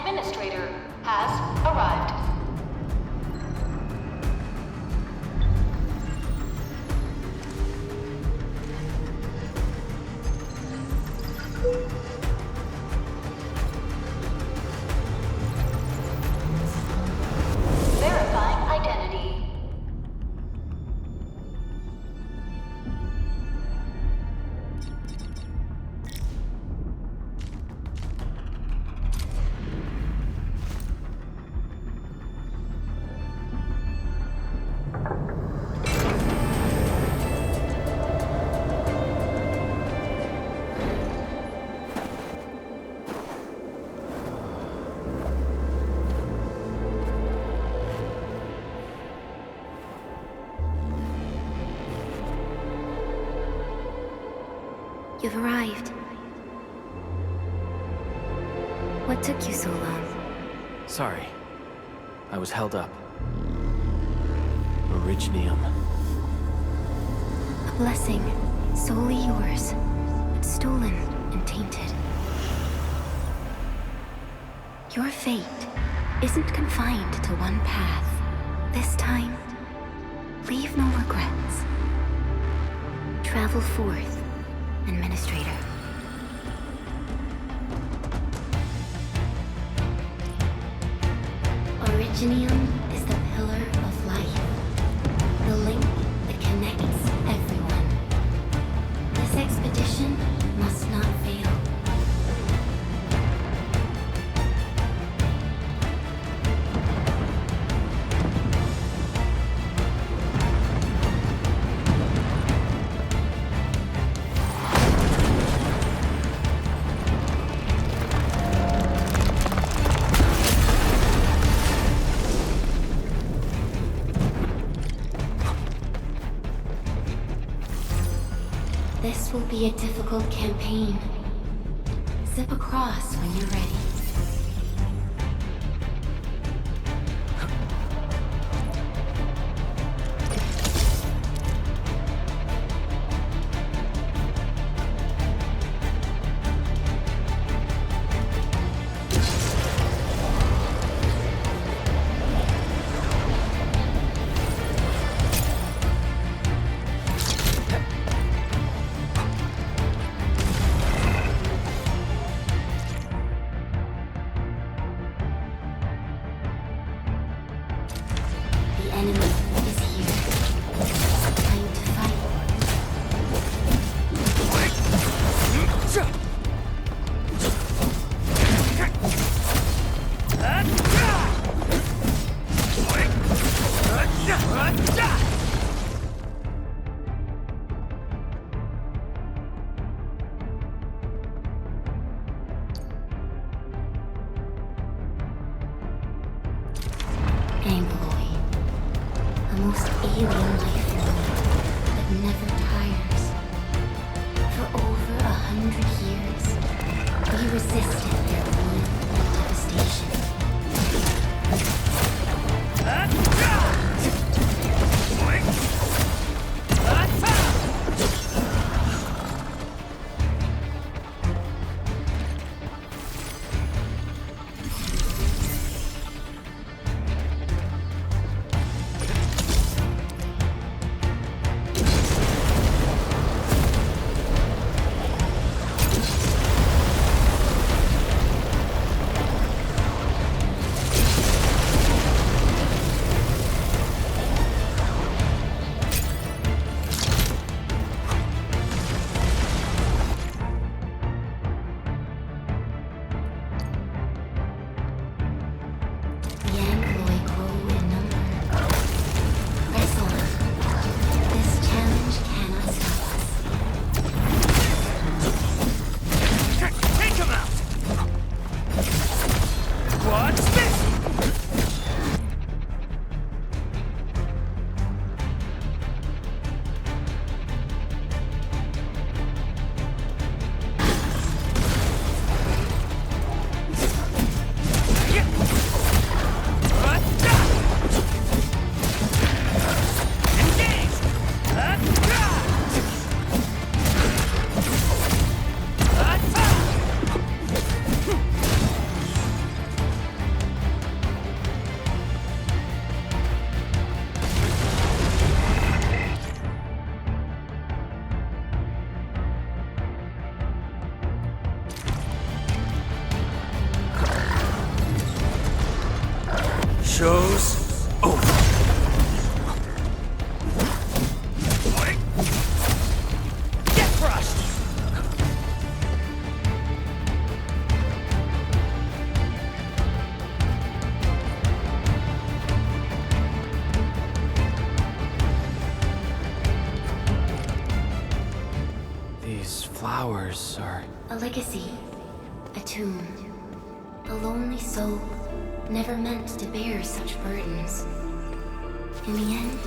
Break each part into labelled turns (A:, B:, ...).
A: administrator has arrived. Verifying identity.
B: You've arrived. What took you so long?
C: Sorry. I was held up. Originium.
B: A blessing, solely yours, but stolen and tainted. Your fate isn't confined to one path. This time, leave no regrets. Travel forth, Administrator. Originium is the pillar of life, the link that connects everyone. This expedition must not fail. This will be a difficult campaign. Zip across when you're ready. Aggeloi, a most alien life form that never tires. For over 100 years, we resisted their ruin and devastation.
D: show's over. Get crushed!
C: These flowers are...
B: A legacy. A tomb. A lonely soul, never meant to bear such burdens. In the end,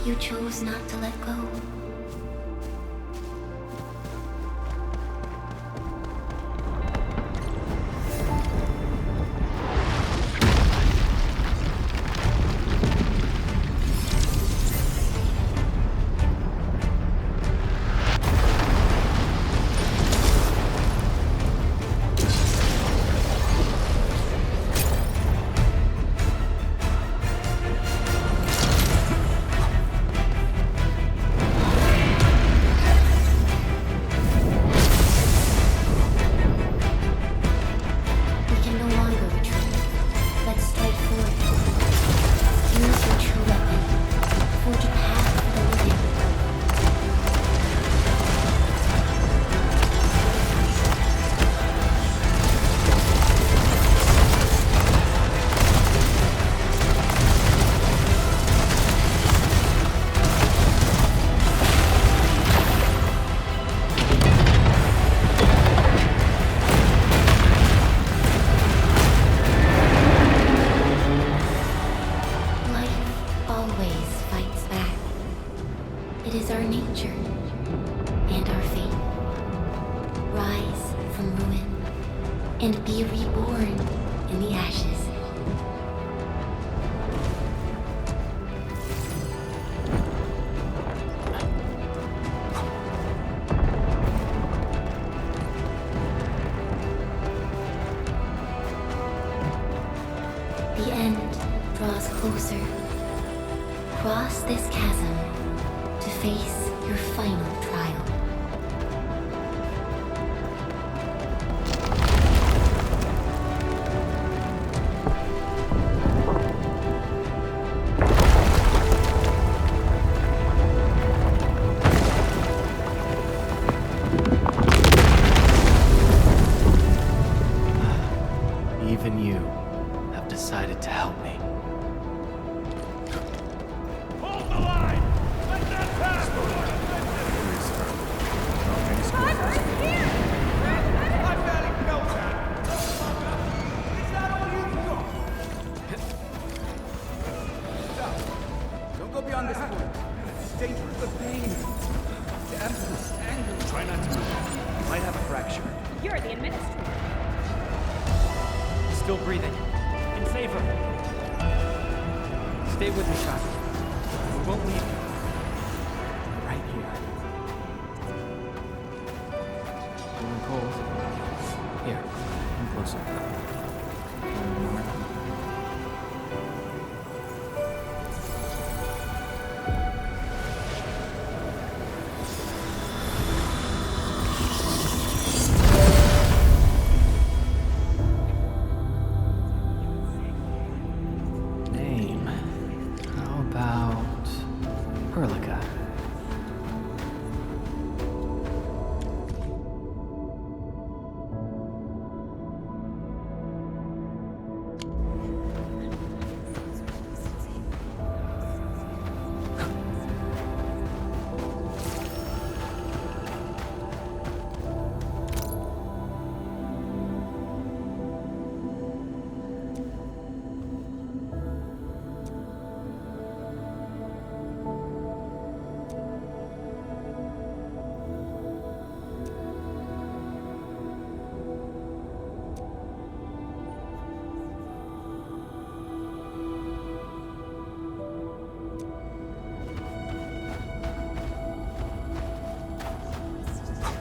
B: you chose not to let go. And be reborn in the ashes. The end draws closer. Cross this chasm to face your final trial.
C: Even you have decided to help me.
D: Hold the line! Let that pass! I've got it go time! Is that all you've got? Stop. Don't go beyond this point. It's dangerous. The pain. The emptiness. Anger. Try not to move. You might have a fracture.
E: You're the administrator.
C: Still breathing. Can save her. Stay with me, child. We won't leave you. Right here. Feeling cold? Here, come closer.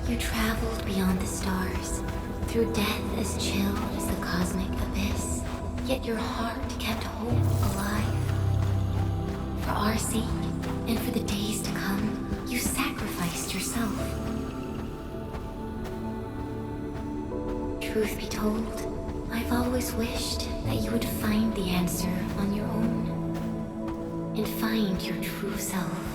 C: You traveled beyond the stars, through death as chill as the cosmic abyss, yet your heart kept hope alive. For our sake, and for the days to come, you sacrificed yourself. Truth be told,
B: I've always wished that you would find the answer on your own. And find your true self.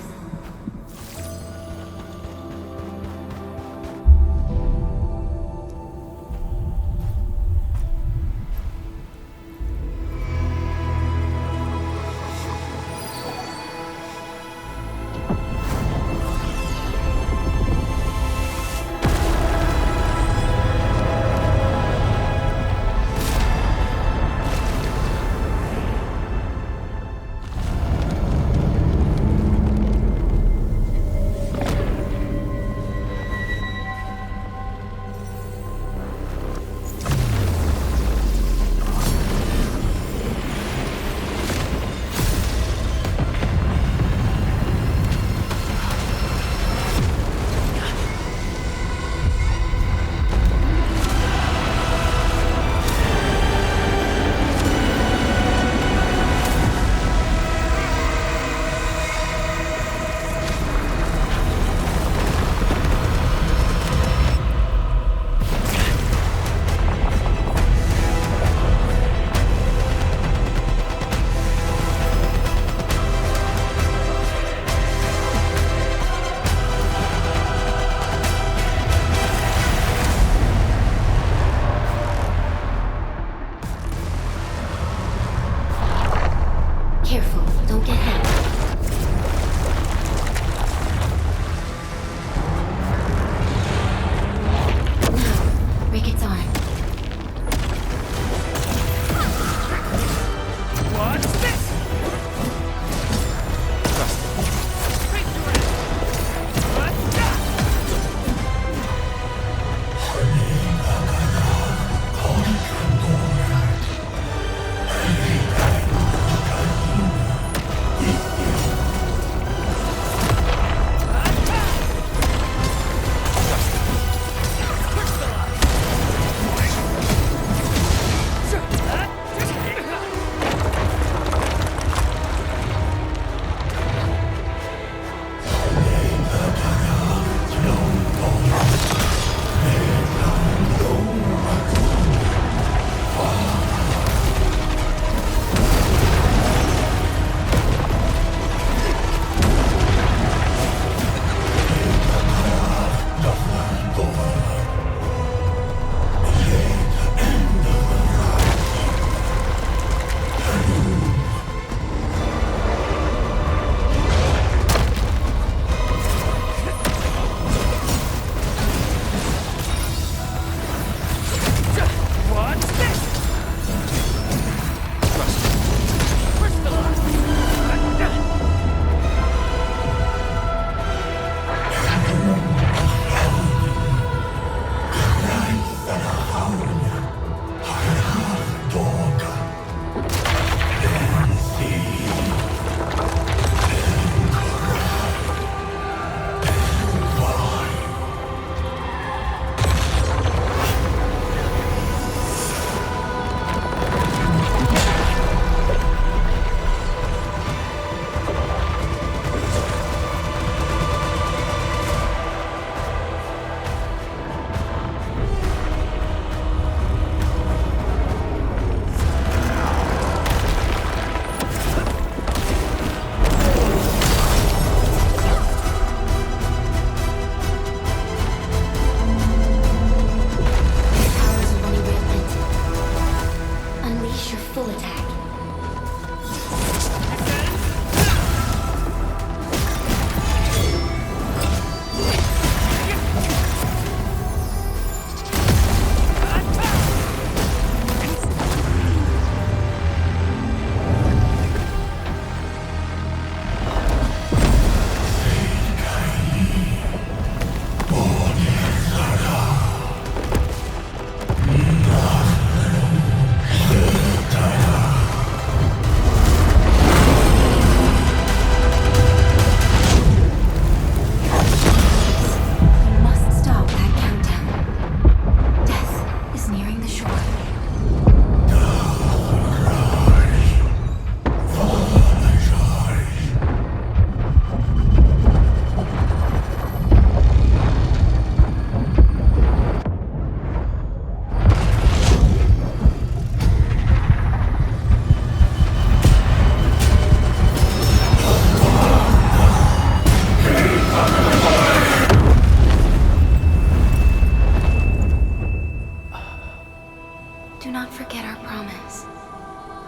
B: Do not forget our promise.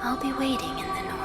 B: I'll be waiting in the north.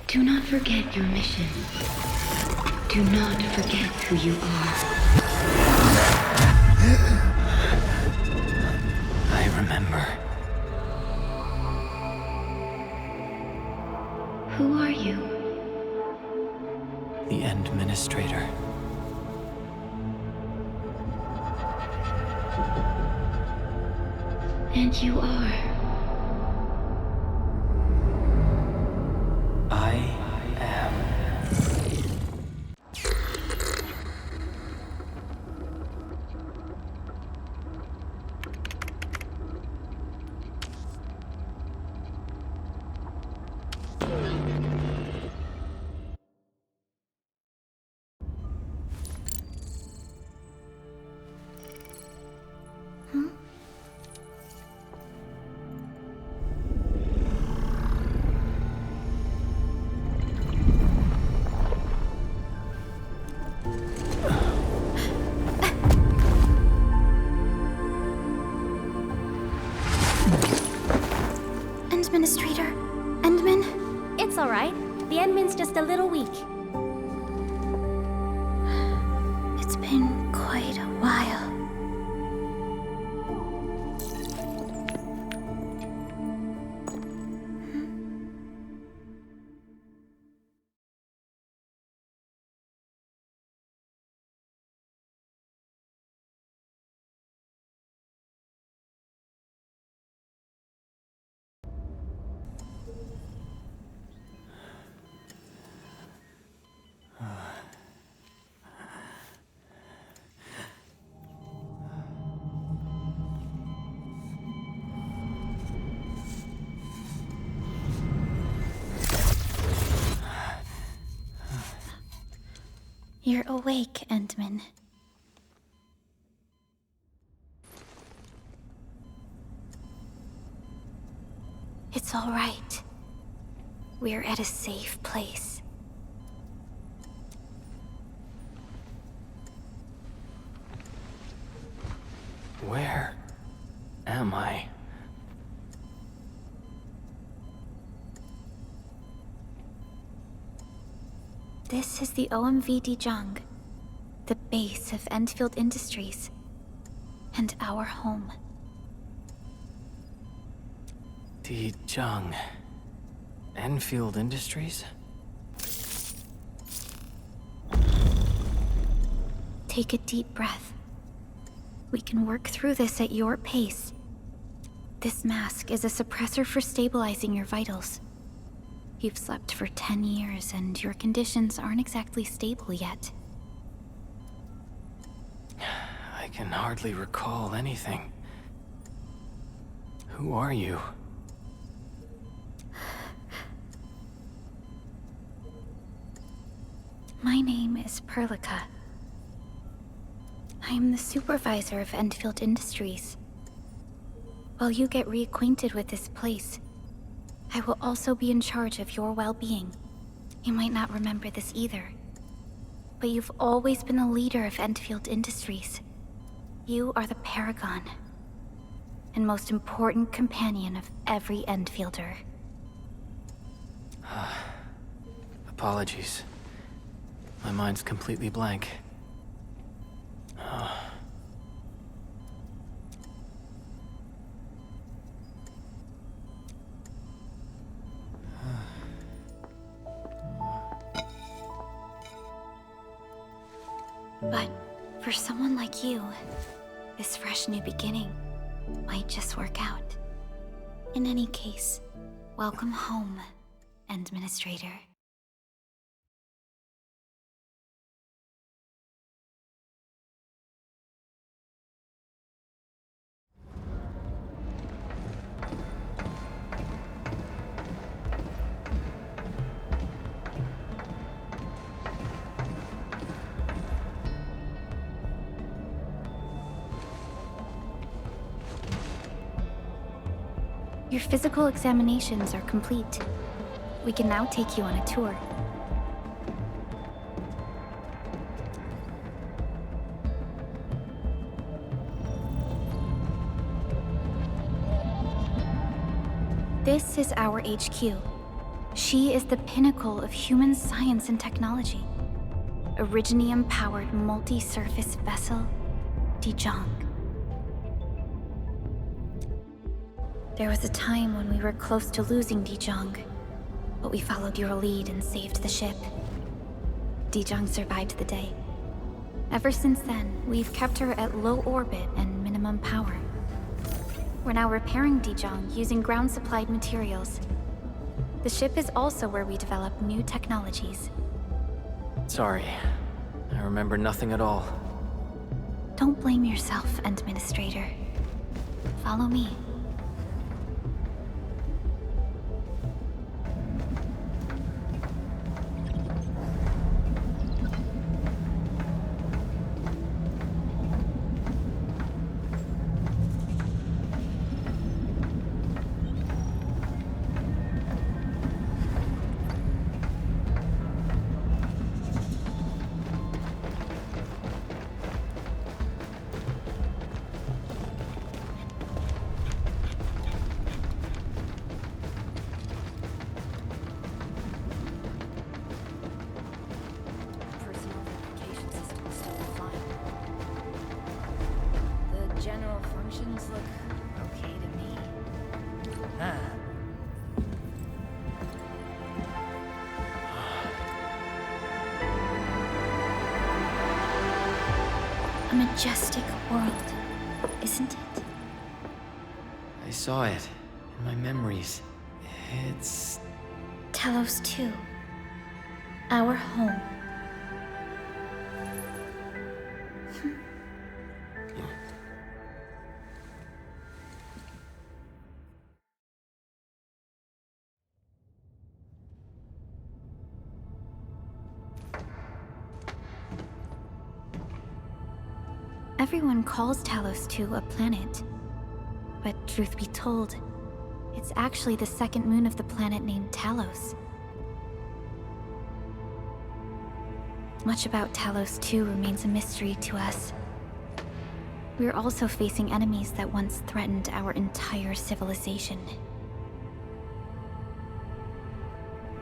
B: Do not forget your mission. Do not forget who you are.
E: I remember.
B: Who are you?
E: The Administrator.
B: And you are?
E: I am.
B: Administrator? Endman?
C: It's alright. The Endman's just a little weak.
B: It's been quite a while. You're awake, Endman. It's all right. We're at a safe place.
E: Where am I?
B: This is the OMV zhuang, the base of Endfield Industries, and our home.
E: The zhuang. Enfield Industries?
B: Take a deep breath. We can work through this at your pace. This mask is a suppressor for stabilizing your vitals. You've slept for 10 years, and your conditions aren't exactly stable yet.
E: can hardly recall anything. Who are you?
C: My name is Perlica. I am the supervisor of Endfield Industries. While you get reacquainted with this place, I will also be in charge of your well-being. You might not remember this either, but you've always been the leader of Endfield Industries. You are the paragon, and most important companion of every Endfielder.
E: Apologies. My mind's completely blank.
C: But for someone like you, this fresh new beginning might just work out. In any case, welcome home, Administrator. Your physical examinations are complete. We can now take you on a tour. This is our HQ. She is the pinnacle of human science and technology. A Originium-powered multi-surface vessel, zhuang. There was a time when we were close to losing zhuang, but we followed your lead and saved the ship. Zhuang survived the day. Ever since then, we've kept her at low orbit and minimum power. We're now repairing zhuang using ground-supplied materials. The ship is also where we develop new technologies.
E: Sorry. I remember nothing at all.
C: Don't blame yourself, Administrator. Follow me. A majestic world, isn't it?
E: I saw it in my memories. It's...
C: Talos 2. Our home. Everyone calls Talos 2 a planet. But truth be told, it's actually the second moon of the planet named Talos. Much about Talos 2 remains a mystery to us. We're also facing enemies that once threatened our entire civilization.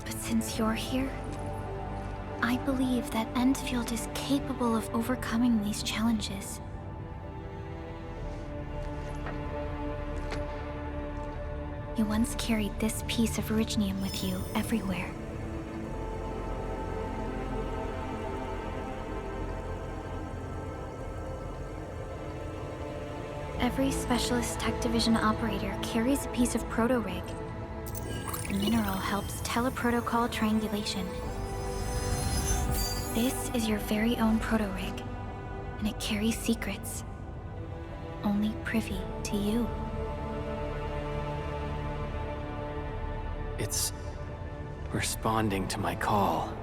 C: But since you're here, I believe that Endfield is capable of overcoming these challenges. You once carried this piece of Originium with you everywhere. Every Specialist Tech Division operator carries a piece of proto-rig. The mineral helps teleprotocol triangulation. This is your very own proto-rig, and it carries secrets. only privy to you.
E: It's responding to my call,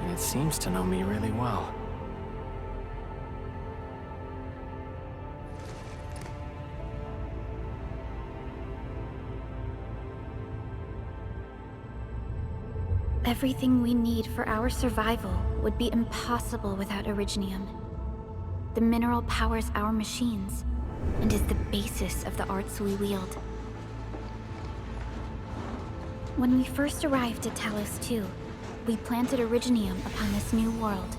E: and it seems to know me really well.
C: Everything we need for our survival would be impossible without Originium. The mineral powers our machines, and is the basis of the arts we wield. When we first arrived at Talos II, we planted Originium upon this new world.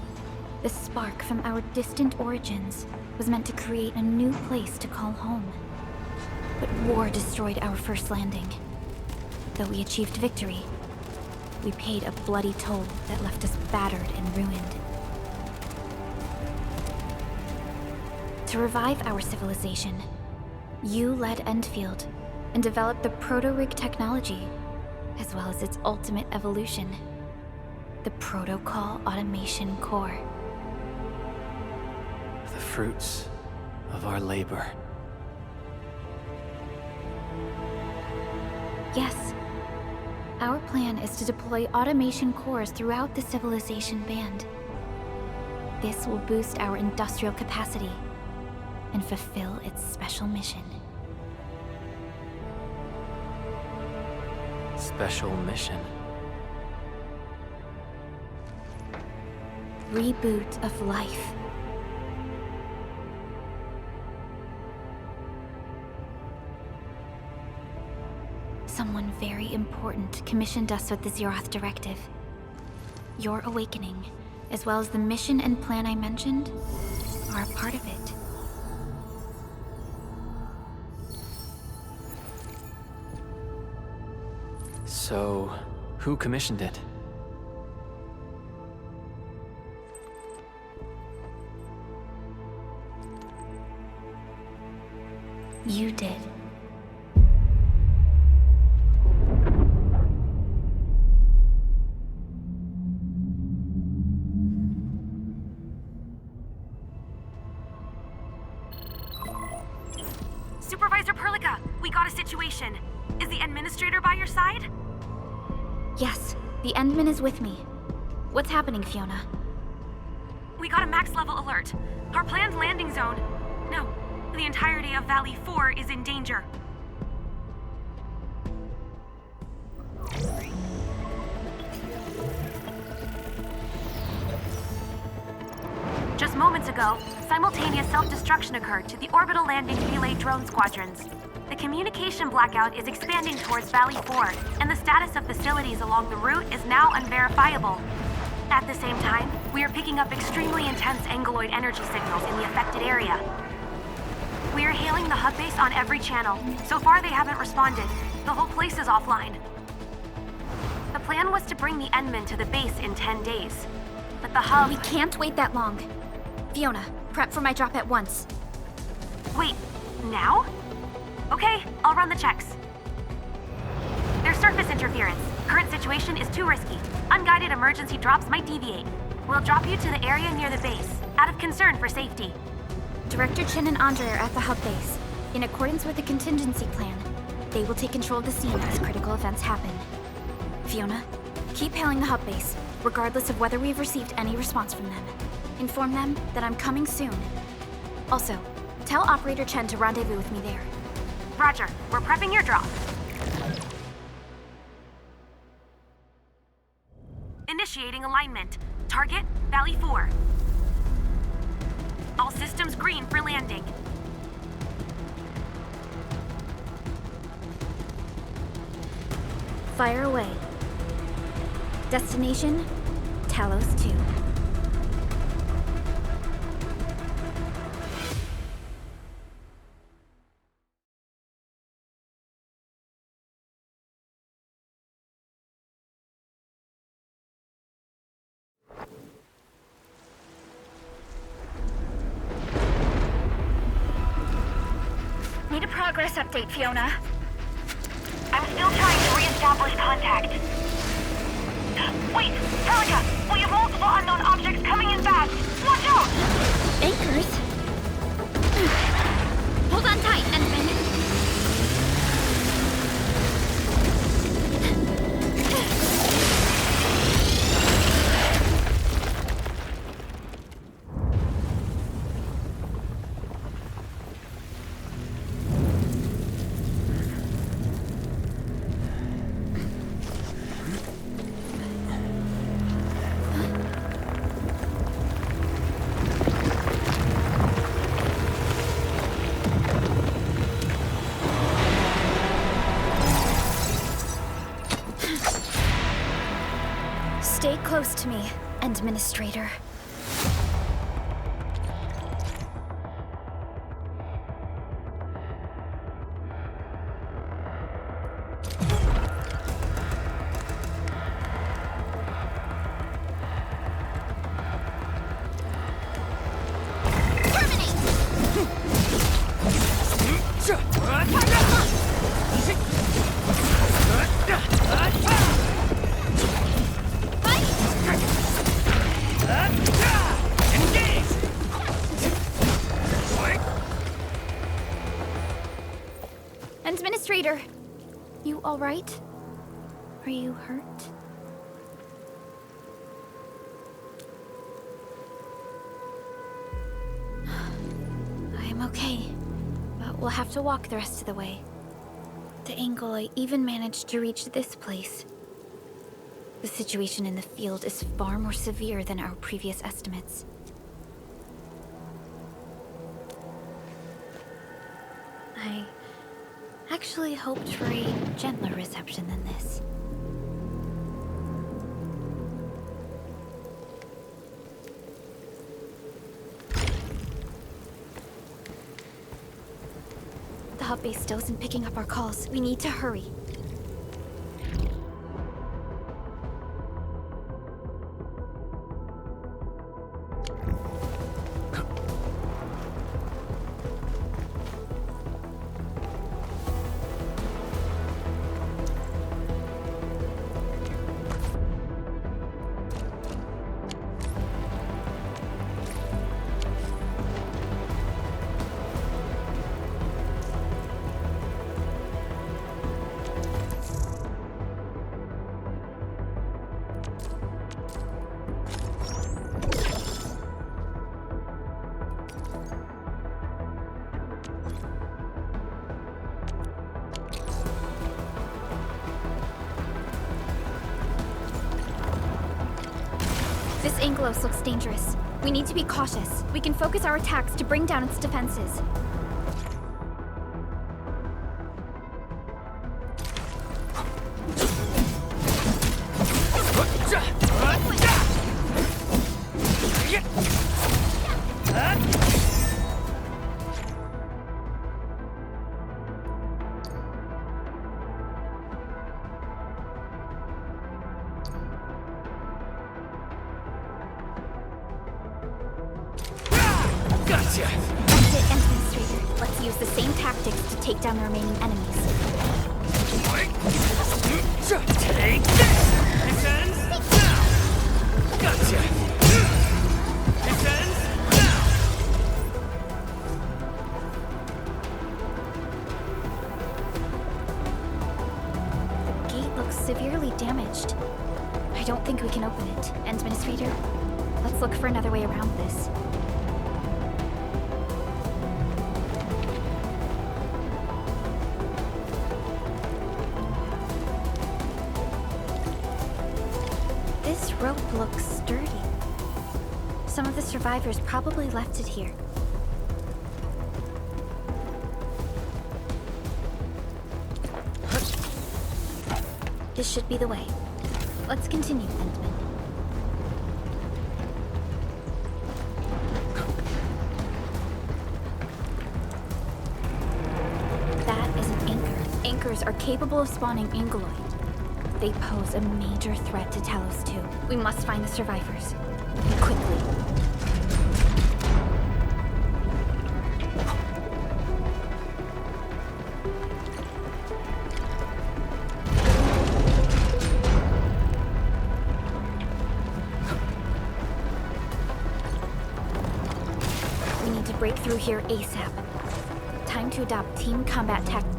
C: The spark from our distant origins was meant to create a new place to call home. But war destroyed our first landing. Though we achieved victory, we paid a bloody toll that left us battered and ruined. To revive our civilization, you led Endfield and developed the proto-rig technology, as well as its ultimate evolution, the Protocol Automation Core.
E: The fruits of our labor.
C: Yes. Our plan is to deploy automation cores throughout the civilization band. This will boost our industrial capacity and fulfill its special mission.
E: Special mission.
C: Reboot of life. Someone very important commissioned us with the Zeroth Directive. Your awakening, as well as the mission and plan I mentioned, are a part of it.
E: So, who commissioned it?
C: You did.
F: Supervisor Perlica, we got a situation. Is the administrator by your side?
C: Yes, the Endman is with me. What's happening, Fiona?
F: We got a max level alert. Our planned landing zone... No, the entirety of Valley 4 is in danger. Just moments ago, simultaneous self-destruction occurred to the orbital landing relay drone squadrons. The communication blackout is expanding towards Valley 4, and the status of facilities along the route is now unverifiable. At the same time, we are picking up extremely intense Aggeloi energy signals in the affected area. We are hailing the hub base on every channel. So far, they haven't responded. The whole place is offline. The plan was to bring the Endman to the base in 10 days. But the hub...
C: We can't wait that long. Fiona, prep for my drop at once.
F: Wait, now? Okay, I'll run the checks. There's surface interference. Current situation is too risky. Unguided emergency drops might deviate. We'll drop you to the area near the base, out of concern for safety.
C: Director Chen and Andre are at the hub base. In accordance with the contingency plan, they will take control of the scene as critical events happen. Fiona, keep hailing the hub base, regardless of whether we've received any response from them. Inform them that I'm coming soon. Also, tell Operator Chen to rendezvous with me there.
F: Roger, we're prepping your drop. Initiating alignment. Target, Valley 4. All systems green for landing.
C: Fire away. Destination, Talos 2.
F: Need a progress update, Fiona. I'm still trying to re-establish contact. Wait, Perlica! We have multiple unknown objects coming in fast! Watch out!
C: Anchors? close to me, Administrator. Administrator, you all right? Are you hurt? I'm okay, but we'll have to walk the rest of the way. The Aggeloi even managed to reach this place. The situation in the field is far more severe than our previous estimates. I actually hoped for a gentler reception than this. The hub base still isn't picking up our calls. We need to hurry. This Aggelos looks dangerous. We need to be cautious. We can focus our attacks to bring down its defenses.
E: Gotcha!
C: That's it, Administrator. Let's use the same tactics to take down the remaining enemies.
E: Take this! This ends now! Gotcha! This ends now!
C: The gate looks severely damaged. I don't think we can open it. Administrator, let's look for another way around this. This rope looks sturdy. Some of the survivors probably left it here. This should be the way. Let's continue, Endman. That is an anchor. Anchors are capable of spawning Aggeloi. They pose a major threat to Talos too. We must find the survivors. Quickly. We need to break through here ASAP. Time to adopt team combat tactics.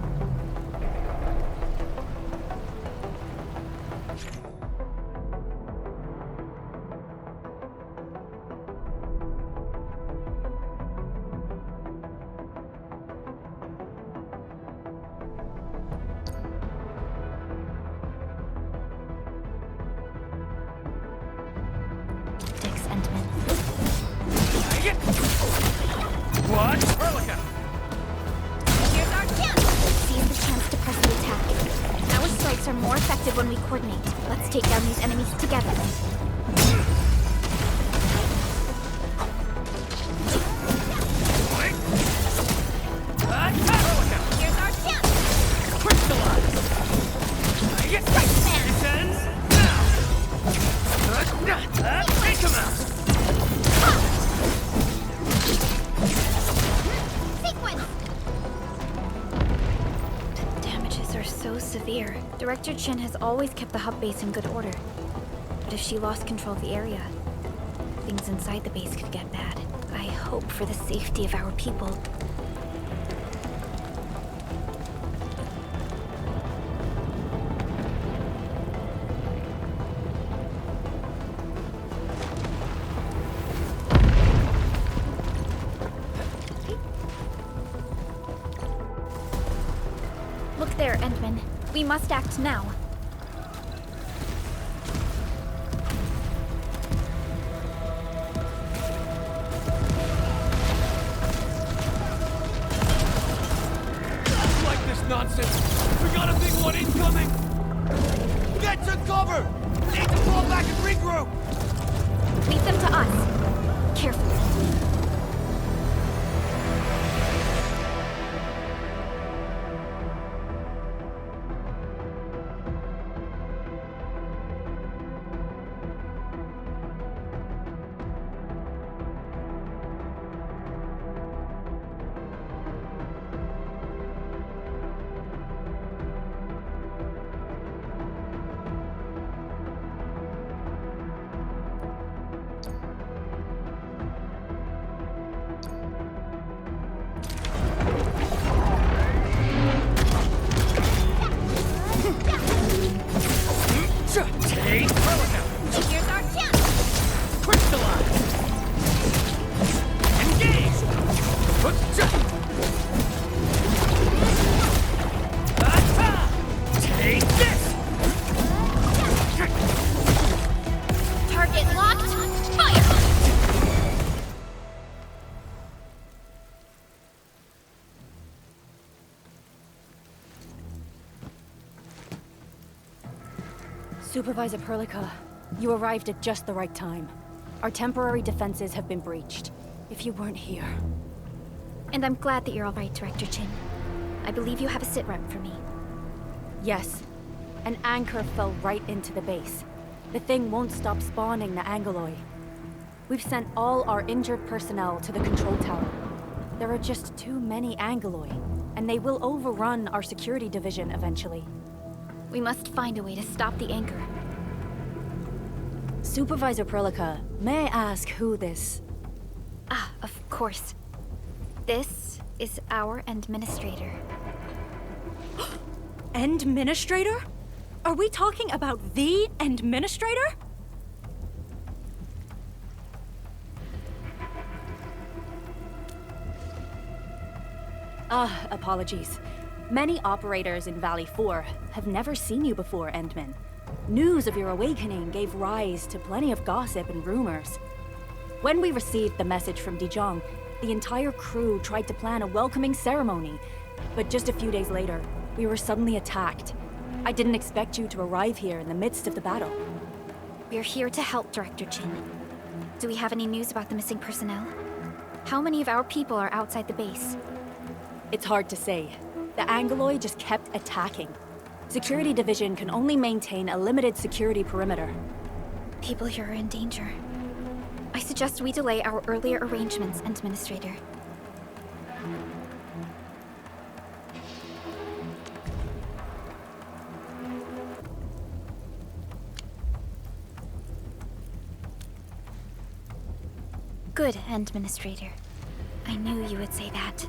E: What? Hurricane!
C: Here's our chance! severe. Director Chin has always kept the hub base in good order. But if she lost control of the area, things inside the base could get bad. I hope for the safety of our people. Look there, Endman. We must act now.
D: Like this nonsense! We got a big one incoming! Get to cover! We need to fall back and regroup!
C: Leave them to us. Carefully.
B: Here's our chance!
D: Crystallize! Engage! Take this!
B: Target locked! Fire!
G: Supervisor Perlica, you arrived at just the right time. Our temporary defenses have been breached. If you weren't here...
C: And I'm glad that you're all right, Director Chin. I believe you have a sitrep for me.
G: Yes. An anchor fell right into the base. The thing won't stop spawning the Aggeloi. We've sent all our injured personnel to the control tower. There are just too many Aggeloi, and they will overrun our security division eventually.
C: We must find a way to stop the anchor.
G: Supervisor Perlica, may I ask who this...
C: Ah, of course. This is our administrator.
G: Administrator? Are we talking about the administrator? Apologies. Many operators in Valley 4 have never seen you before, Endman. News of your awakening gave rise to plenty of gossip and rumors. When we received the message from Zhuang, the entire crew tried to plan a welcoming ceremony, but just a few days later, we were suddenly attacked. I didn't expect you to arrive here in the midst of the battle.
C: We're here to help, Director Chin. Do we have any news about the missing personnel? How many of our people are outside the base?
G: It's hard to say. The Aggeloi just kept attacking. Security Division can only maintain a limited security perimeter.
C: People here are in danger. I suggest we delay our earlier arrangements, Administrator. Good, Administrator. I knew you would say that.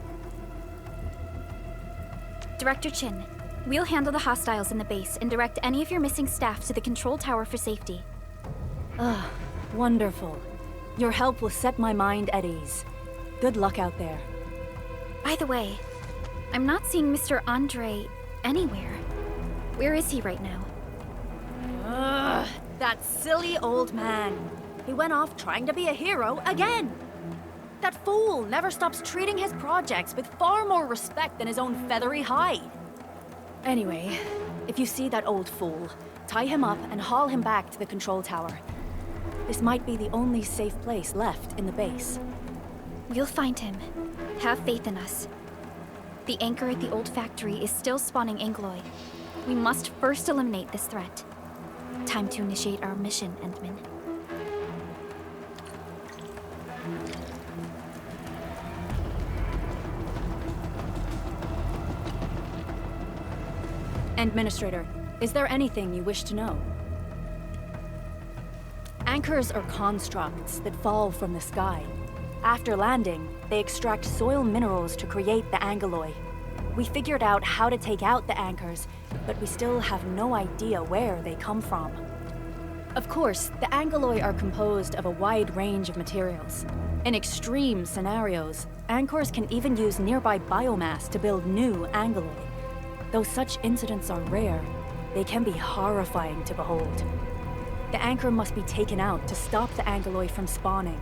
C: Director Chin, we'll handle the hostiles in the base and direct any of your missing staff to the control tower for safety.
G: Wonderful. Your help will set my mind at ease. Good luck out there.
C: By the way, I'm not seeing Mr. Andre anywhere. Where is he right now?
G: That silly old man. He went off trying to be a hero again. That fool never stops treating his projects with far more respect than his own feathery hide. Anyway, if you see that old fool, tie him up and haul him back to the control tower. This might be the only safe place left in the base.
C: We'll find him. Have faith in us. The anchor at the old factory is still spawning Aggeloi. We must first eliminate this threat. Time to initiate our mission, Endman.
G: Administrator, is there anything you wish to know? Anchors are constructs that fall from the sky. After landing, they extract soil minerals to create the Aggeloi. We figured out how to take out the anchors, but we still have no idea where they come from. Of course, the Aggeloi are composed of a wide range of materials. In extreme scenarios, anchors can even use nearby biomass to build new Aggeloi. Though such incidents are rare, they can be horrifying to behold. The anchor must be taken out to stop the Aggeloi from spawning.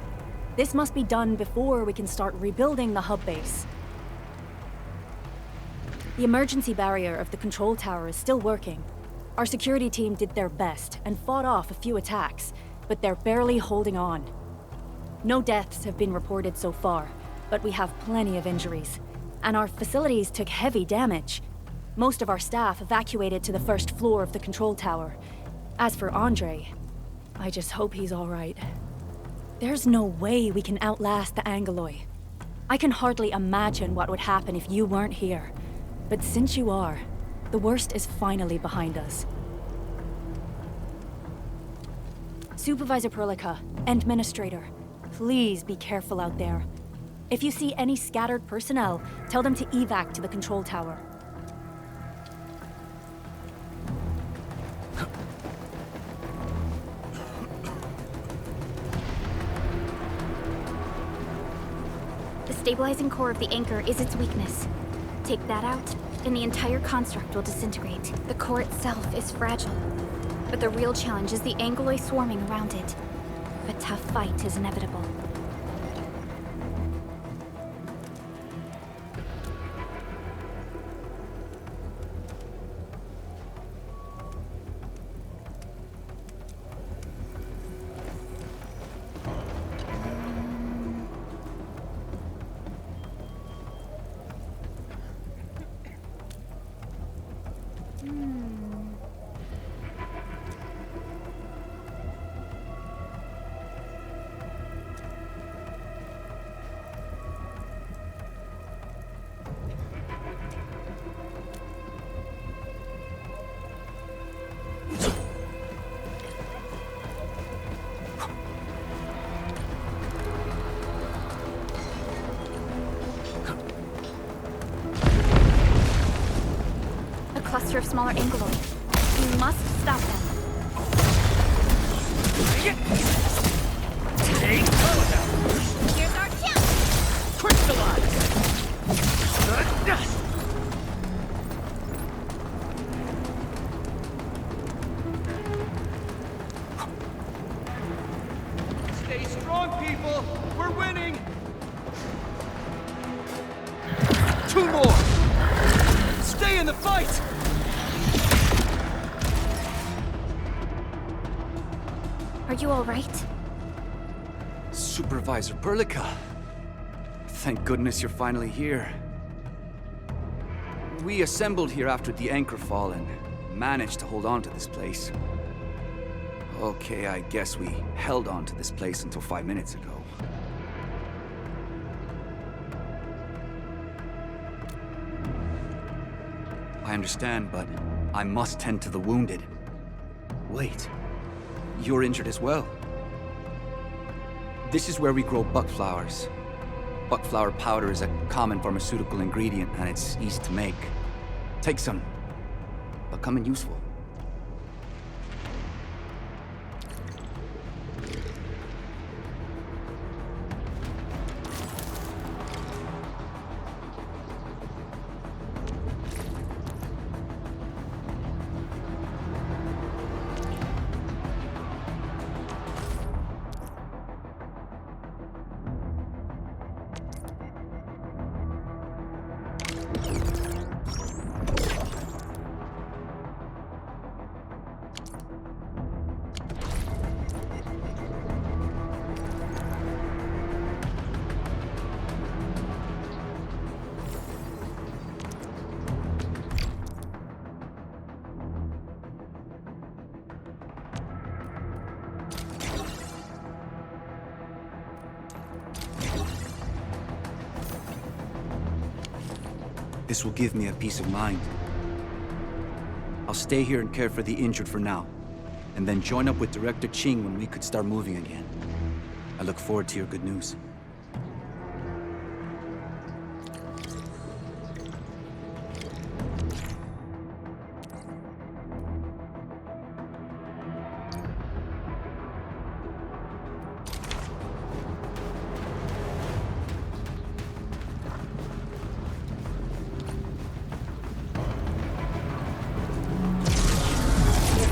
G: This must be done before we can start rebuilding the hub base. The emergency barrier of the control tower is still working. Our security team did their best and fought off a few attacks, but they're barely holding on. No deaths have been reported so far, but we have plenty of injuries, and our facilities took heavy damage. Most of our staff evacuated to the first floor of the control tower. As for Andre, I just hope he's all right. There's no way we can outlast the Aggeloi. I can hardly imagine what would happen if you weren't here. But since you are, the worst is finally behind us. Supervisor Perlica, Administrator, please be careful out there. If you see any scattered personnel, tell them to evac to the control tower.
B: The stabilizing core of the anchor is its weakness. Take that out, and the entire construct will disintegrate. The core itself is fragile, but the real challenge is the Aggeloi swarming around it. A tough fight is inevitable. Cluster of smaller Aggeloi. You must stop them. Here's our chance!
D: Crystallize! Stay strong, people! We're winning! 2 more! Stay in the fight!
B: Are you all right?
D: Supervisor Perlica. Thank goodness you're finally here. We assembled here after the anchor fall and managed to hold on to this place. Okay, I guess we held on to this place until 5 minutes ago. I understand, but I must tend to the wounded. Wait. You're injured as well. This is where we grow buckflowers. Buckflower powder is a common pharmaceutical ingredient, and it's easy to make. Take some. Become useful. This will give me a peace of mind. I'll stay here and care for the injured for now, and then join up with Director Qing when we could start moving again. I look forward to your good news.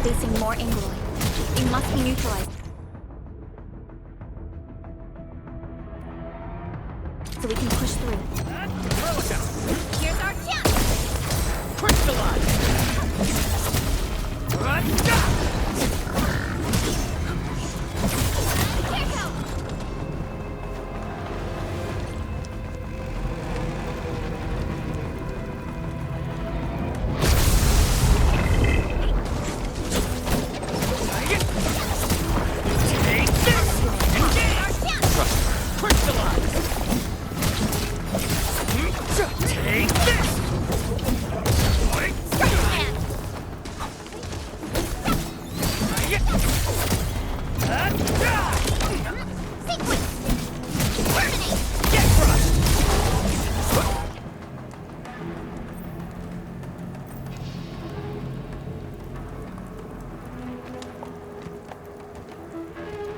C: Facing more Aggeloi. They must be neutralized. So we can push through. Here's our chance!
E: Crystallize!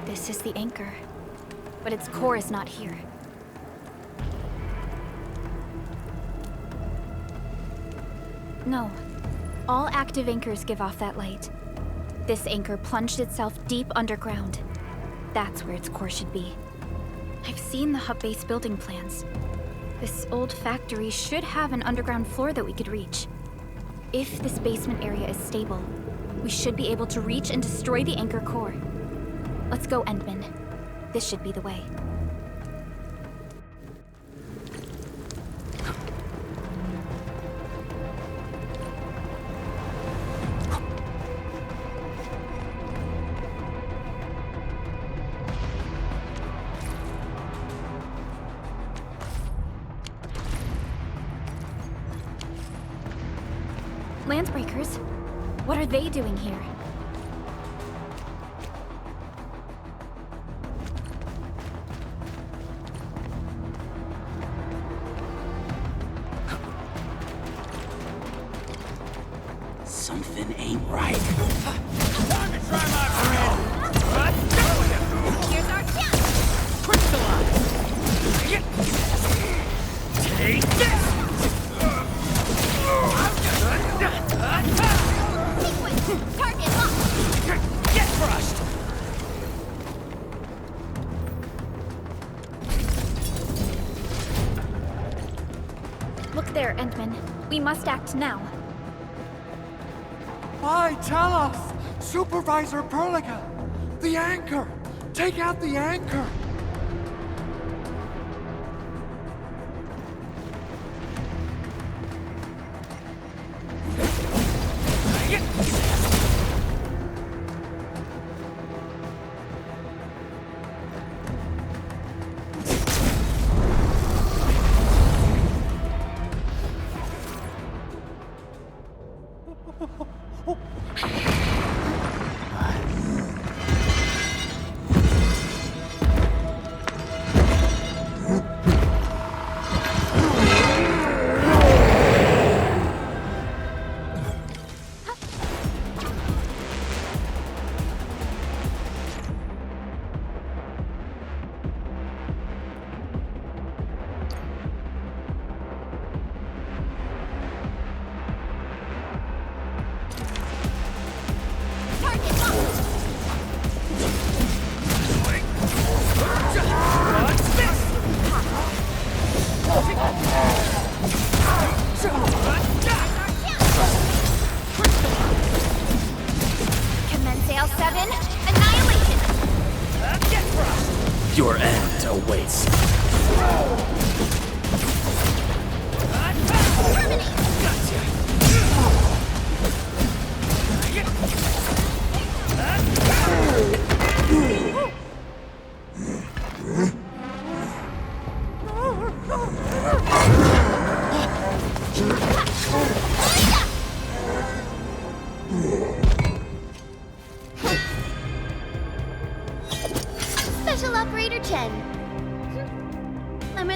C: This is the anchor, but its core is not here. No. All active anchors give off that light. This anchor plunged itself deep underground. That's where its core should be. I've seen the hub base building plans. This old factory should have an underground floor that we could reach. If this basement area is stable, we should be able to reach and destroy the anchor core. Let's go, Endman. This should be the way. Landbreakers? What are they doing here?
H: Something ain't right.
E: Time to try my friend!
C: Here's our chance!
E: Crystallize! Take this!
C: Sequence! Target locked!
E: Get crushed!
C: Look there, Endman. We must act now.
I: Why, tell us! Supervisor Perlica! The anchor! Take out the anchor!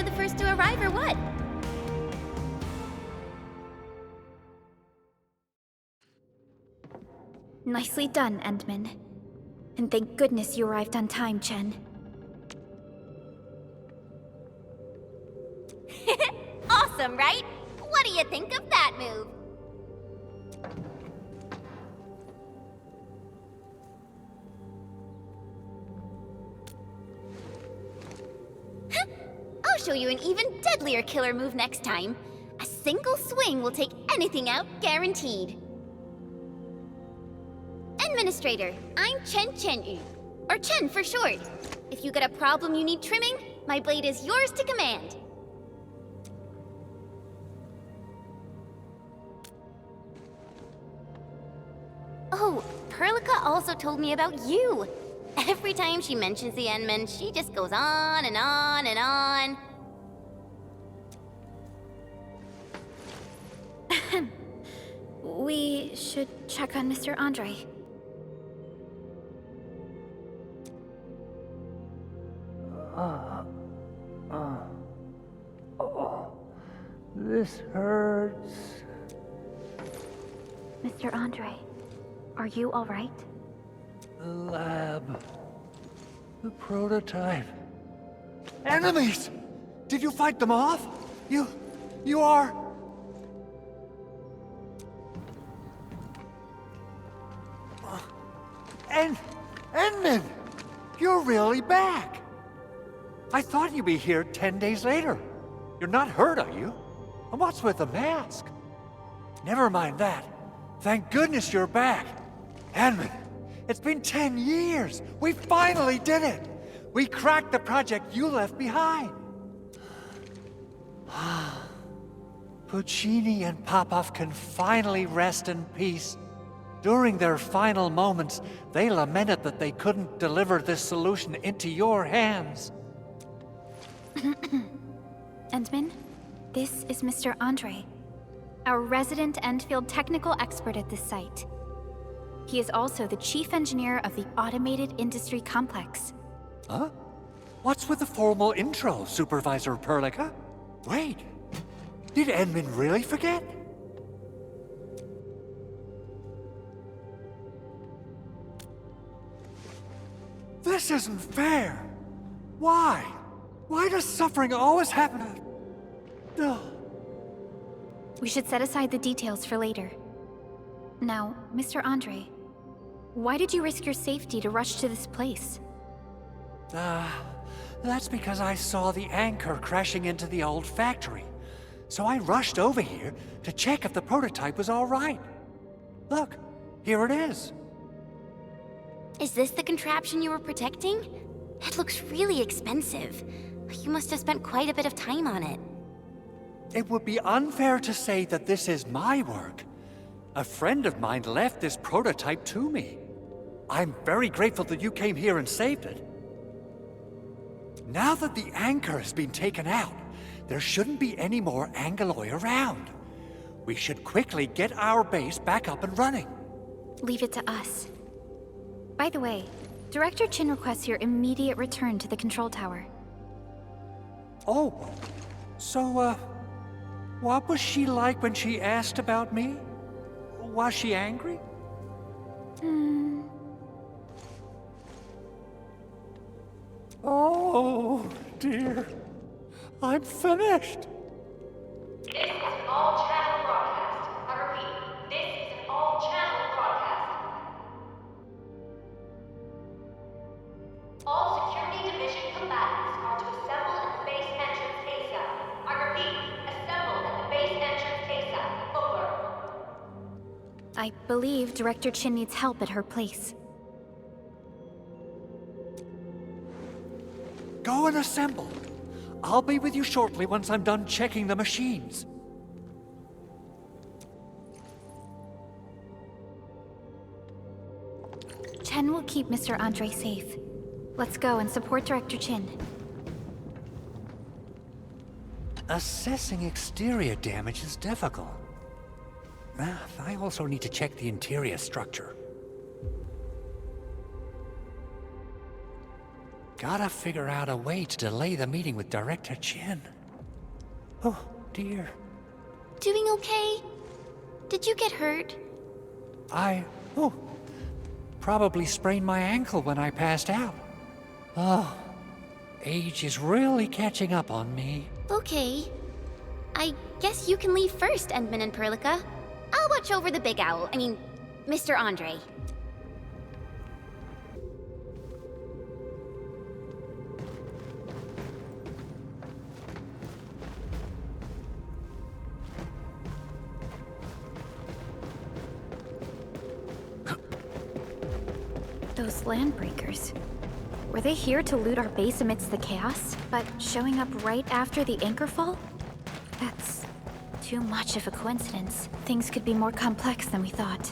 B: the first to arrive, or what?
C: Nicely done, Endman. And thank goodness you arrived on time, Chen.
B: Awesome, right? What do you think of that move? I'll show you an even deadlier killer move next time. A single swing will take anything out, guaranteed. Administrator, I'm Chen, or Chen for short. If you got a problem you need trimming, my blade is yours to command. Oh, Perlica also told me about you. Every time she mentions the Endman, she just goes on and on and on.
C: We should check on Mr. Andre.
I: This hurts.
C: Mr. Andre, are you all right?
I: The lab. The prototype. Enemies! Did you fight them off? You are... Endman! You're really back! I thought you'd be here 10 days later. You're not hurt, are you? And what's with the mask? Never mind that. Thank goodness you're back. Endman, it's been 10 years. We finally did it. We cracked the project you left behind. Puccini and Popov can finally rest in peace. During their final moments, they lamented that they couldn't deliver this solution into your hands.
C: Endman, this is Mr. Andre, our resident Endfield technical expert at this site. He is also the chief engineer of the Automated Industry Complex.
I: Huh? What's with the formal intro, Supervisor Perlica? Wait, did Endman really forget? This isn't fair. Why? Why does suffering always happen to... No.
C: We should set aside the details for later. Now, Mr. Andre, why did you risk your safety to rush to this place?
I: That's because I saw the anchor crashing into the old factory. So I rushed over here to check if the prototype was all right. Look, here it is.
B: Is this the contraption you were protecting? It looks really expensive. You must have spent quite a bit of time on it.
I: It would be unfair to say that this is my work. A friend of mine left this prototype to me. I'm very grateful that you came here and saved it. Now that the anchor has been taken out, there shouldn't be any more Aggeloi around. We should quickly get our base back up and running.
C: Leave it to us. By the way, Director Chin requests your immediate return to the control tower.
I: Oh, so, what was she like when she asked about me? Was she angry? Oh, dear. I'm finished.
A: This is an all-channel broadcast. I repeat, this is an all-channel broadcast. All Security Division combatants are to assemble at the base entrance ASAP. I repeat, assemble at the base entrance ASAP. Over.
C: I believe Director Chin needs help at her place.
I: Go and assemble. I'll be with you shortly once I'm done checking the machines.
C: Chen will keep Mr. Andre safe. Let's go and support Director Chin.
I: Assessing exterior damage is difficult. I also need to check the interior structure. Gotta figure out a way to delay the meeting with Director Chin. Oh, dear.
B: Doing okay? Did you get hurt?
I: Probably sprained my ankle when I passed out. Oh, age is really catching up on me.
B: Okay. I guess you can leave first, Endman and Perlica. I'll watch over the big owl. Mr. Andre.
C: Those landbreakers. Were they here to loot our base amidst the chaos, but showing up right after the anchor fall? That's too much of a coincidence. Things could be more complex than we thought.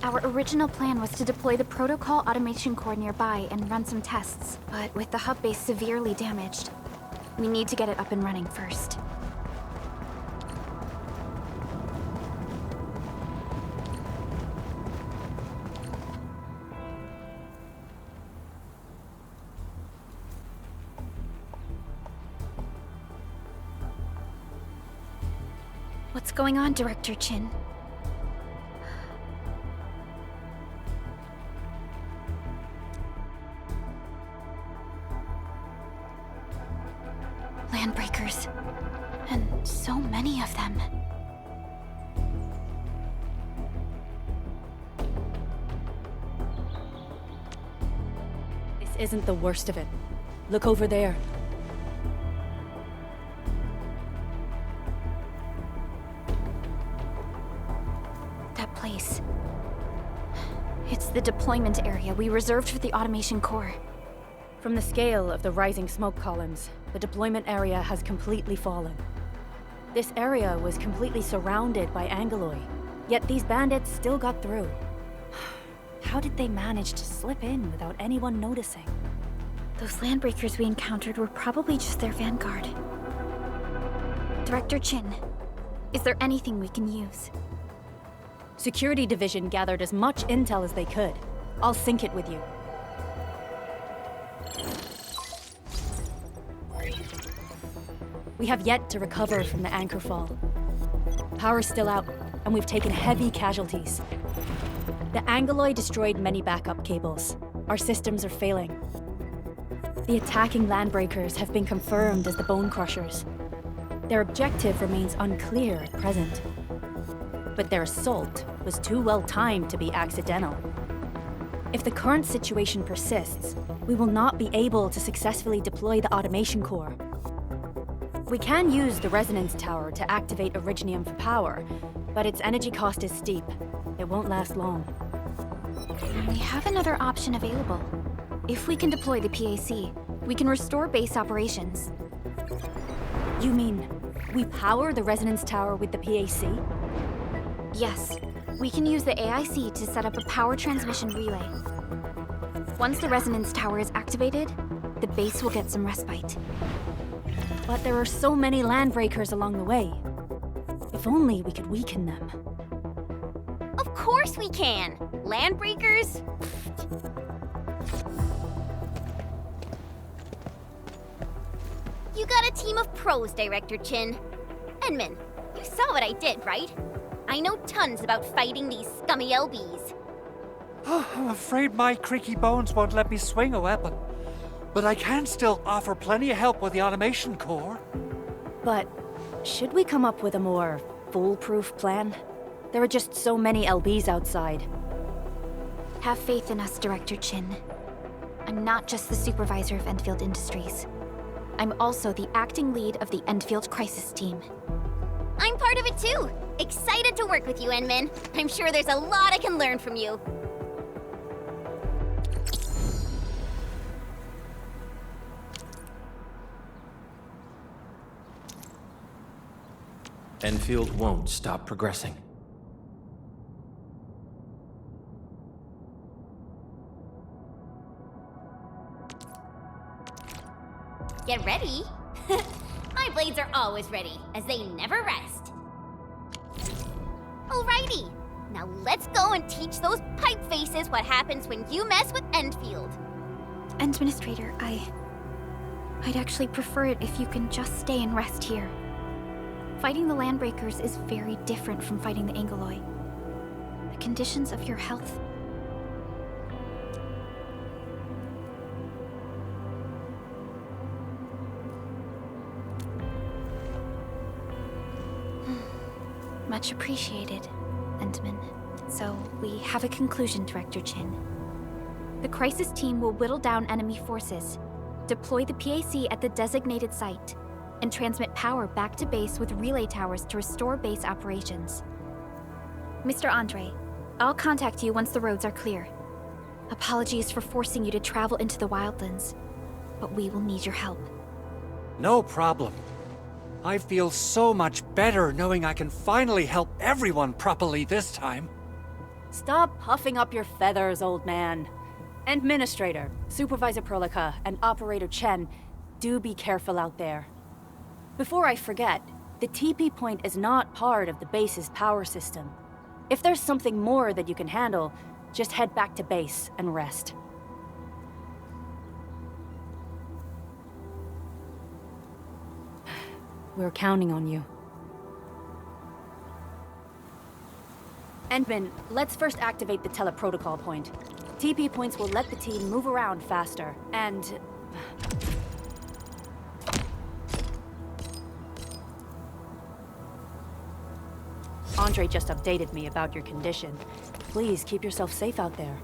C: Our original plan was to deploy the protocol automation core nearby and run some tests, but with the hub base severely damaged, we need to get it up and running first. What's going on, Director Chin? Landbreakers. And so many of them.
G: This isn't the worst of it. Look over there.
C: Place. It's the deployment area we reserved for the automation core.
G: From the scale of the rising smoke columns, the deployment area has completely fallen. This area was completely surrounded by Aggeloi, yet these bandits still got through. How did they manage to slip in without anyone noticing?
C: Those landbreakers we encountered were probably just their vanguard. Director Chin, is there anything we can use?
G: Security Division gathered as much intel as they could. I'll sync it with you. We have yet to recover from the anchor fall. Power's still out, and we've taken heavy casualties. The Aggeloi destroyed many backup cables. Our systems are failing. The attacking landbreakers have been confirmed as the Bone Crushers. Their objective remains unclear at present. But their assault was too well timed to be accidental. If the current situation persists, we will not be able to successfully deploy the automation core. We can use the resonance tower to activate Originium for power, but its energy cost is steep. It won't last long.
C: We have another option available. If we can deploy the PAC, we can restore base operations.
G: You mean, we power the resonance tower with the PAC?
C: Yes, we can use the AIC to set up a power transmission relay. Once the resonance tower is activated, the base will get some respite.
G: But there are so many landbreakers along the way. If only we could weaken them.
B: Of course we can! Landbreakers? You got a team of pros, Director Chin. Endman, you saw what I did, right? I know tons about fighting these scummy LBs.
I: I'm afraid my creaky bones won't let me swing a weapon. But I can still offer plenty of help with the automation core.
G: But should we come up with a more foolproof plan? There are just so many LBs outside.
C: Have faith in us, Director Chin. I'm not just the supervisor of Endfield Industries. I'm also the acting lead of the Endfield Crisis Team.
B: I'm part of it too! Excited to work with you, Endman. I'm sure there's a lot I can learn from you.
E: Endfield won't stop progressing.
B: Get ready. My blades are always ready, as they never rest. Alrighty, now let's go and teach those pipe faces what happens when you mess with Endfield.
C: Administrator, I'd actually prefer it if you can just stay and rest here. Fighting the Landbreakers is very different from fighting the Aggeloi. The conditions of your health... Much appreciated, Endman. So, we have a conclusion, Director Chin. The crisis team will whittle down enemy forces, deploy the PAC at the designated site, and transmit power back to base with relay towers to restore base operations. Mr. Andre, I'll contact you once the roads are clear. Apologies for forcing you to travel into the wildlands, but we will need your help.
I: No problem. I feel so much better knowing I can finally help everyone properly this time.
G: Stop puffing up your feathers, old man. Administrator, Supervisor Perlica, and Operator Chen, do be careful out there. Before I forget, the TP point is not part of the base's power system. If there's something more that you can handle, just head back to base and rest. We're counting on you. Endman, let's first activate the teleprotocol point. TP points will let the team move around faster, and... Andre just updated me about your condition. Please keep yourself safe out there.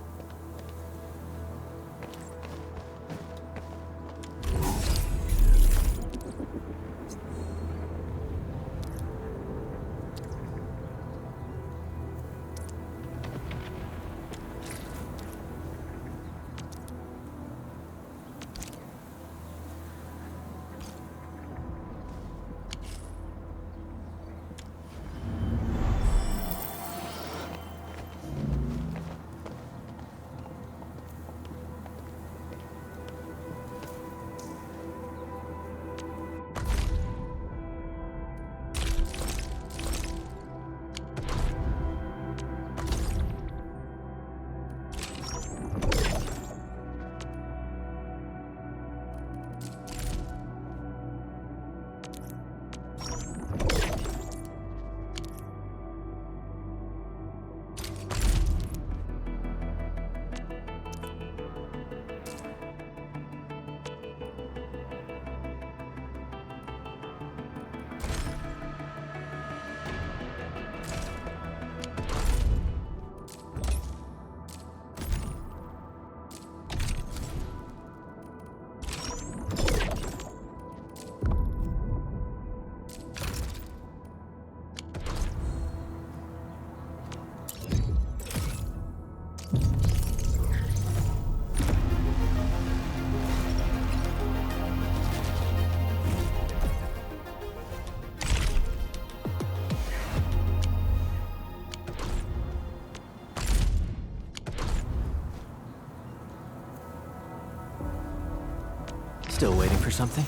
E: Still waiting for something?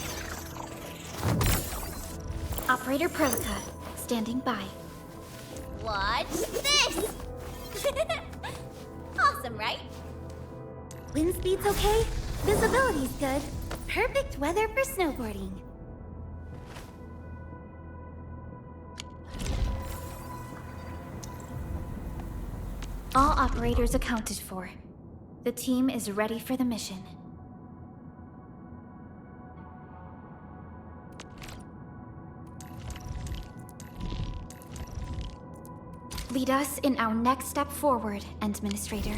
C: Operator Perlica, standing by.
B: Watch this! Awesome, right? Wind speed's okay, visibility's good. Perfect weather for snowboarding.
C: All operators accounted for. The team is ready for the mission. Lead us in our next step forward, Administrator.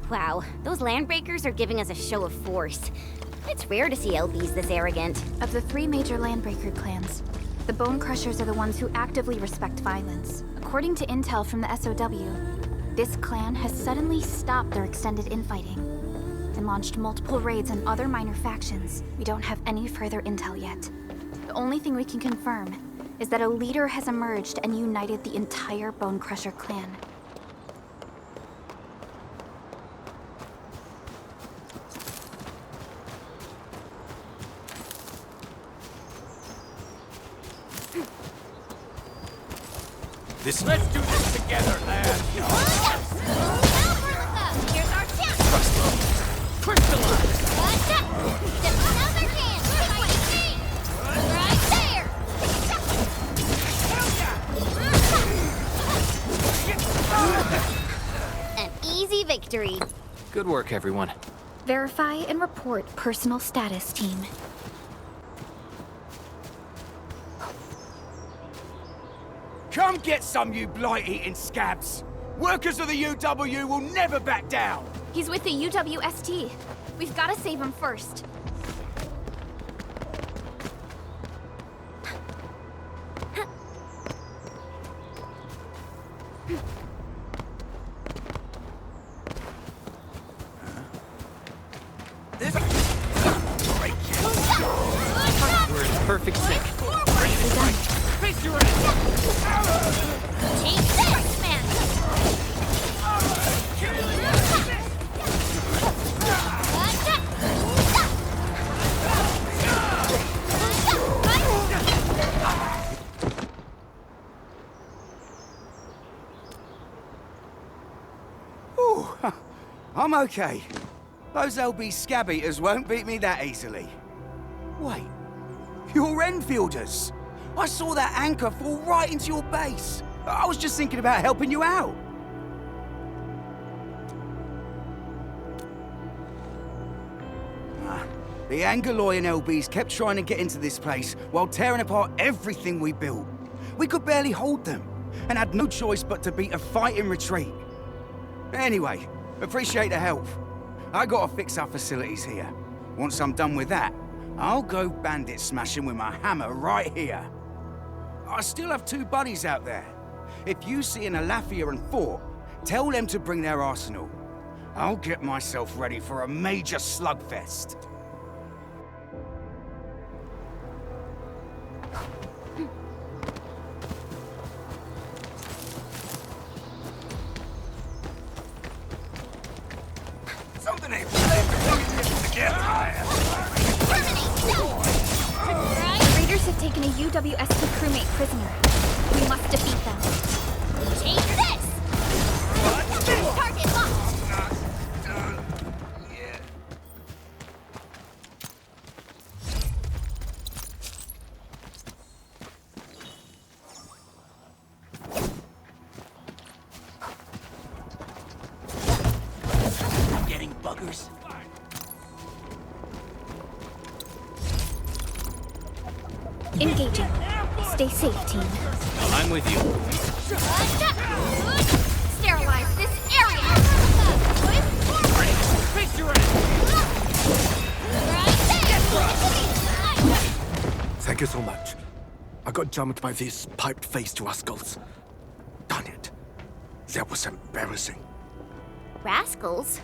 B: Wow, those Landbreakers are giving us a show of force. It's rare to see LBs this arrogant.
C: Of the three major Landbreaker clans, the Bone Crushers are the ones who actively respect violence. According to intel from the SOW, this clan has suddenly stopped their extended infighting. and launched multiple raids on other minor factions. We don't have any further intel yet. The only thing we can confirm is that a leader has emerged and united the entire Bone Crusher clan.
H: Let's do this together, lad.
B: Here's our chance.
H: Crystallize!
B: Another chance. Take what you see. Right there. An easy victory.
E: Good work, everyone.
C: Verify and report personal status, team.
H: Come get some, you blight-eating scabs! Workers of the UW will never back down!
C: He's with the UWST. We've got to save him first.
E: We're in perfect sync.
C: Nicely done.
H: Face your ass!
B: Take this, man.
D: Ooh, I'm okay. Those LB scab eaters won't beat me that easily. Wait, you're Enfielders. I saw that anchor fall right into your base. I was just thinking about helping you out. The Aggeloi and LBs kept trying to get into this place while tearing apart everything we built. We could barely hold them, and had no choice but to beat a fight in retreat. Anyway, appreciate the help. I gotta fix our facilities here. Once I'm done with that, I'll go bandit smashing with my hammer right here. I still have 2 buddies out there. If you see an Alafia and Fort, tell them to bring their arsenal. I'll get myself ready for a major slugfest.
H: Something ain't together.
C: Raiders have taken a UWST crewmate prisoner. We must defeat them.
B: Take this. Target locked.
H: Not done yet.
B: Getting buggers.
C: Engaging. Stay safe, team.
E: I'm with you.
B: Sterilize this area.
H: Face your ass!
J: Thank you so much. I got jumped by these pipe-faced rascals. Darn it. That was embarrassing.
B: Rascals?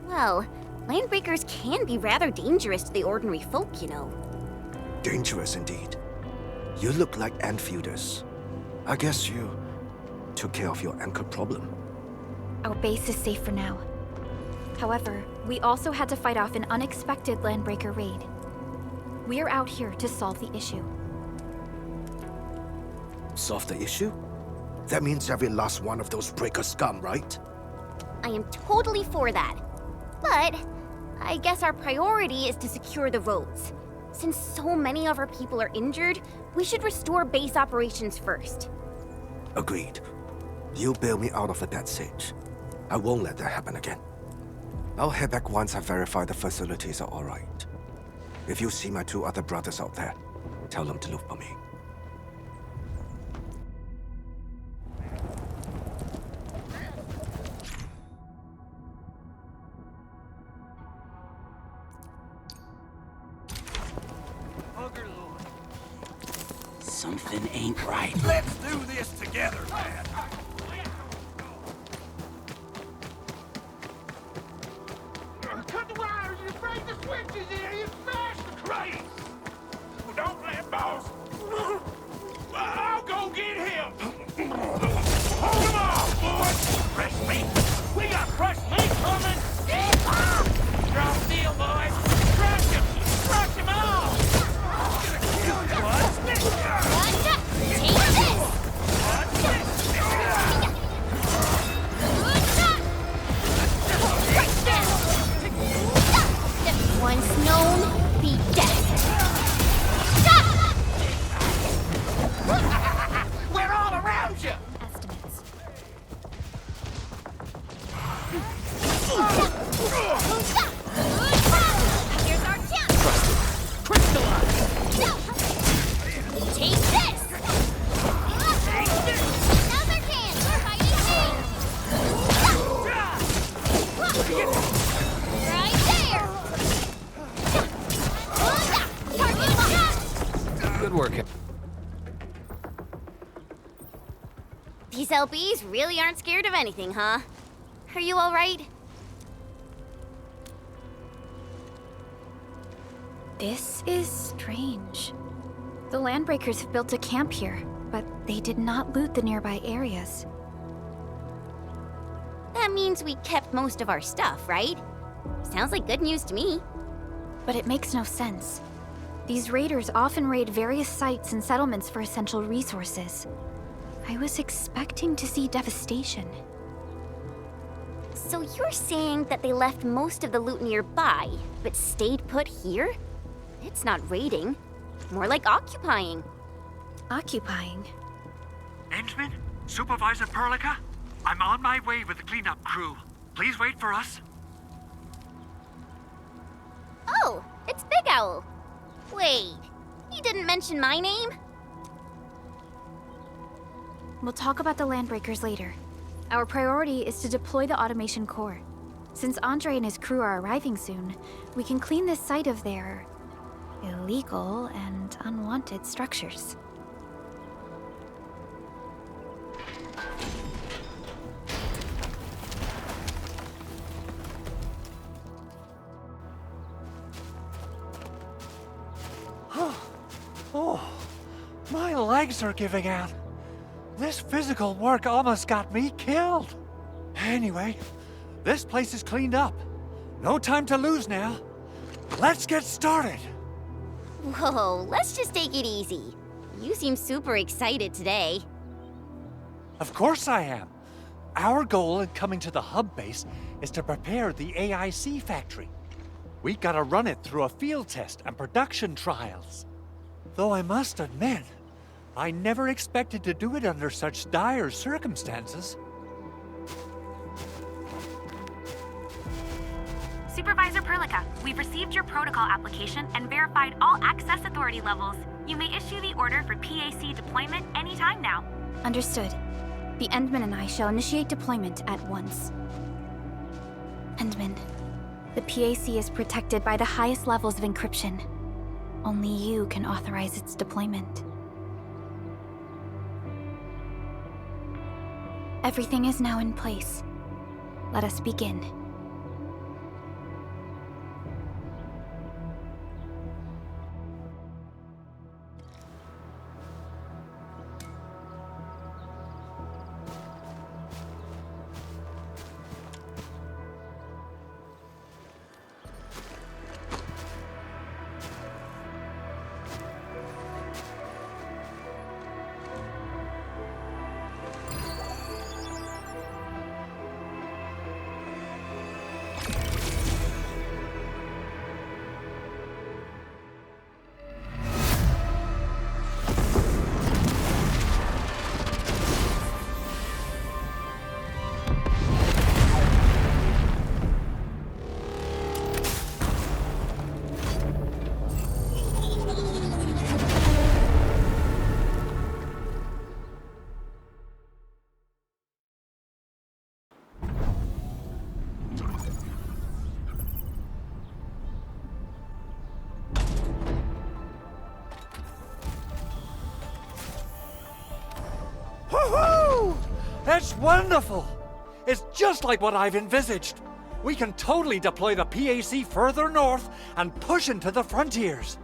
B: Well, landbreakers can be rather dangerous to the ordinary folk, you know.
J: Dangerous indeed. You look like Enfielders. I guess you took care of your anchor problem.
C: Our base is safe for now. However, we also had to fight off an unexpected landbreaker raid. We're out here to solve the issue.
J: Solve the issue? That means every last one of those breaker scum, right?
B: I am totally for that. But I guess our priority is to secure the roads. Since so many of our people are injured, we should restore base operations first.
J: Agreed. You bail me out of a death stage. I won't let that happen again. I'll head back once I verify the facilities are alright. If you see my 2 other brothers out there, tell them to look for me.
H: Something ain't right. Let's do this together, man. Cut the wire! break the switches here! You smash the crates! Well, don't let boss. I'll go get him! Hold him off, boys! Fresh meat! We got fresh meat coming! Strong deal, boys! Crush him! Crush him off! I'm gonna kill you!
B: Gotcha! Take this! Once known, be dead.
H: We're all around you!
G: Estimates.
B: Here's our chance.
H: Crystallize!
B: Take this. Another chance. We're fighting right there.
E: Good work.
B: These LBs really aren't scared of anything, huh? Are you all right?
C: This is strange. The Landbreakers have built a camp here, but they did not loot the nearby areas.
B: That means we kept most of our stuff, right? Sounds like good news to me.
C: But it makes no sense. These raiders often raid various sites and settlements for essential resources. I was expecting to see devastation.
B: So you're saying that they left most of the loot nearby, but stayed put here? It's not raiding. More like occupying.
C: Occupying?
I: Endman? Supervisor Perlica? I'm on my way with the cleanup crew. Please wait for us.
B: Oh, it's Big Owl. Wait, he didn't mention my name?
C: We'll talk about the Landbreakers later. Our priority is to deploy the automation core. Since Andre and his crew are arriving soon, we can clean this site of their illegal and unwanted structures.
I: Oh, my legs are giving out. This physical work almost got me killed. Anyway, this place is cleaned up. No time to lose now. Let's get started.
B: Whoa, let's just take it easy. You seem super excited today.
I: Of course I am. Our goal in coming to the hub base is to prepare the AIC factory. We gotta run it through a field test and production trials. Though I must admit, I never expected to do it under such dire circumstances.
F: Supervisor Perlica, we've received your protocol application and verified all access authority levels. You may issue the order for PAC deployment anytime now.
C: Understood. The Endman and I shall initiate deployment at once. Endman, the PAC is protected by the highest levels of encryption. Only you can authorize its deployment. Everything is now in place. Let us begin.
I: Woohoo! That's wonderful! It's just like what I've envisaged. We can totally deploy the PAC further north and push into the frontiers.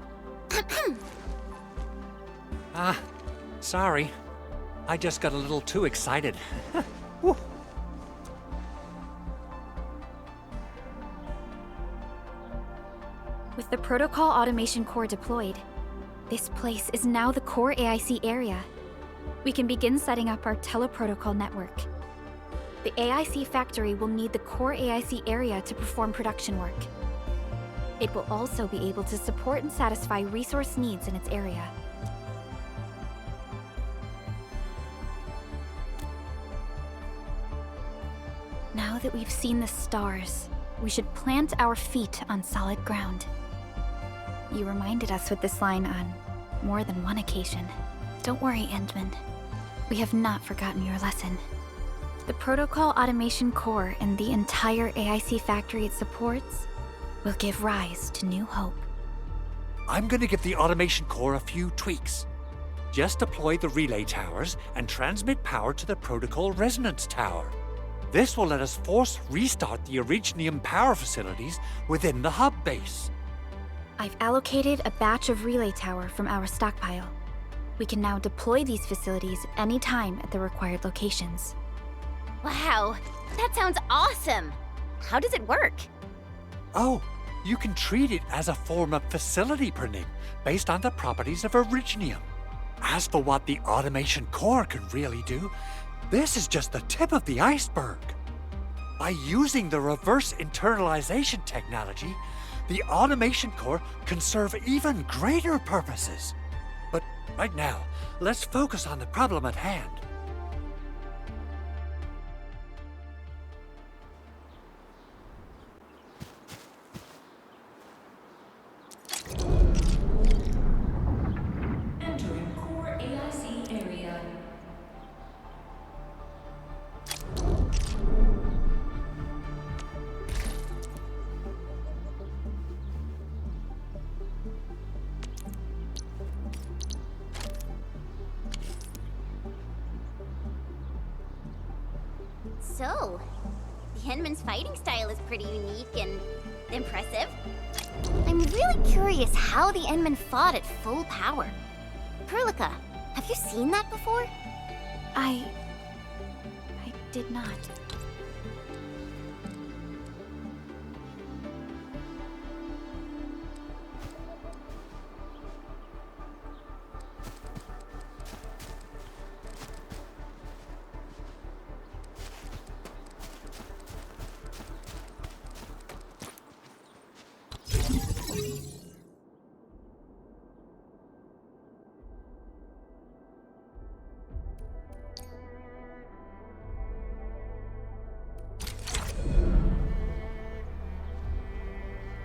I: Sorry. I just got a little too excited. Whew.
F: With the Protocol Automation Core deployed, this place is now the core AIC area. We can begin setting up our teleprotocol network. The AIC factory will need the core AIC area to perform production work. It will also be able to support and satisfy resource needs in its area. Now that we've seen the stars, we should plant our feet on solid ground. You reminded us with this line on more than one occasion. Don't worry, Endman. We have not forgotten your lesson. The Protocol Automation Core and the entire AIC factory it supports will give rise to new hope.
I: I'm gonna give the Automation Core a few tweaks. Just deploy the relay towers and transmit power to the Protocol Resonance Tower. This will let us force restart the Originium power facilities within the hub base.
F: I've allocated a batch of relay tower from our stockpile. We can now deploy these facilities anytime at the required locations.
C: Wow, that sounds awesome! How does it work?
I: Oh, you can treat it as a form of facility pernim based on the properties of Originium. As for what the Automation Core can really do, this is just the tip of the iceberg. By using the reverse internalization technology, the Automation Core can serve even greater purposes. But right now, let's focus on the problem at hand.
K: Entering core AIC area.
C: So, the Endman's fighting style is pretty unique and impressive. I'm really curious how the Endman fought at full power. Perlica, have you seen that before?
F: I did not.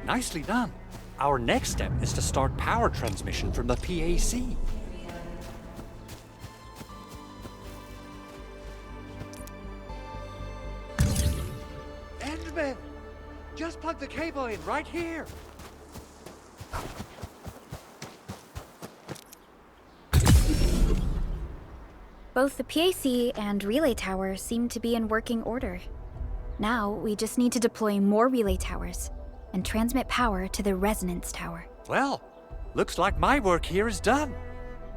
I: Nicely done. Our next step is to start power transmission from the PAC. Endman! Just plug the cable in right here.
F: Both the PAC and relay tower seem to be in working order. Now, we just need to deploy more relay towers and transmit power to the resonance tower.
I: Well, looks like my work here is done.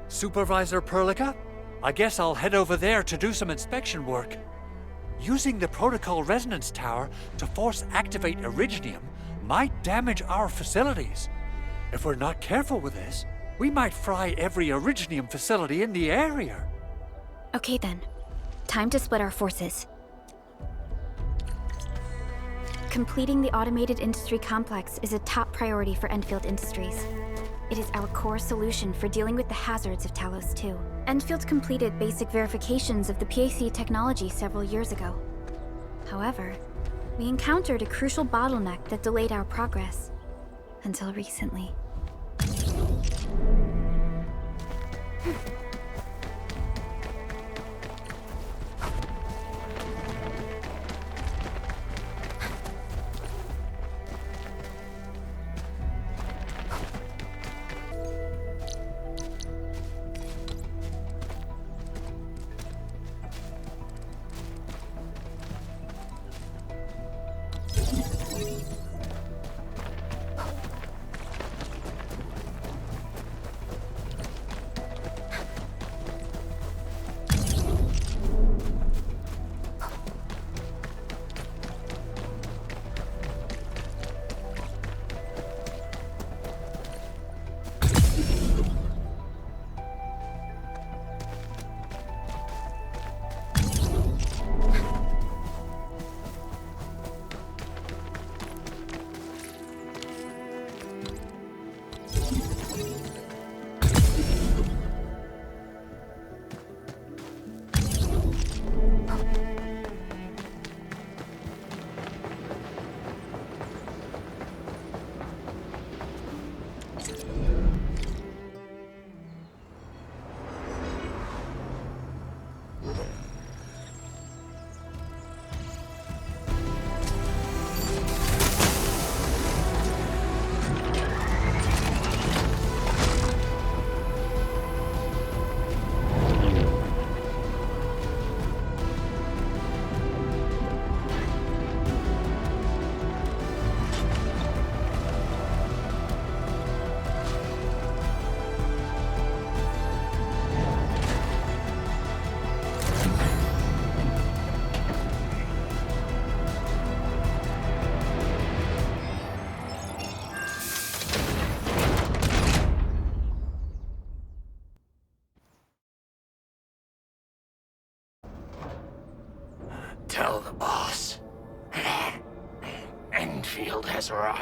I: Supervisor Perlica, I guess I'll head over there to do some inspection work. Using the Protocol Resonance Tower to force activate Originium might damage our facilities. If we're not careful with this, we might fry every Originium facility in the area.
F: Okay then, time to split our forces. Completing the automated industry complex is a top priority for Endfield Industries. It is our core solution for dealing with the hazards of Talos 2. Endfield completed basic verifications of the PAC technology several years ago. However, we encountered a crucial bottleneck that delayed our progress. Until recently.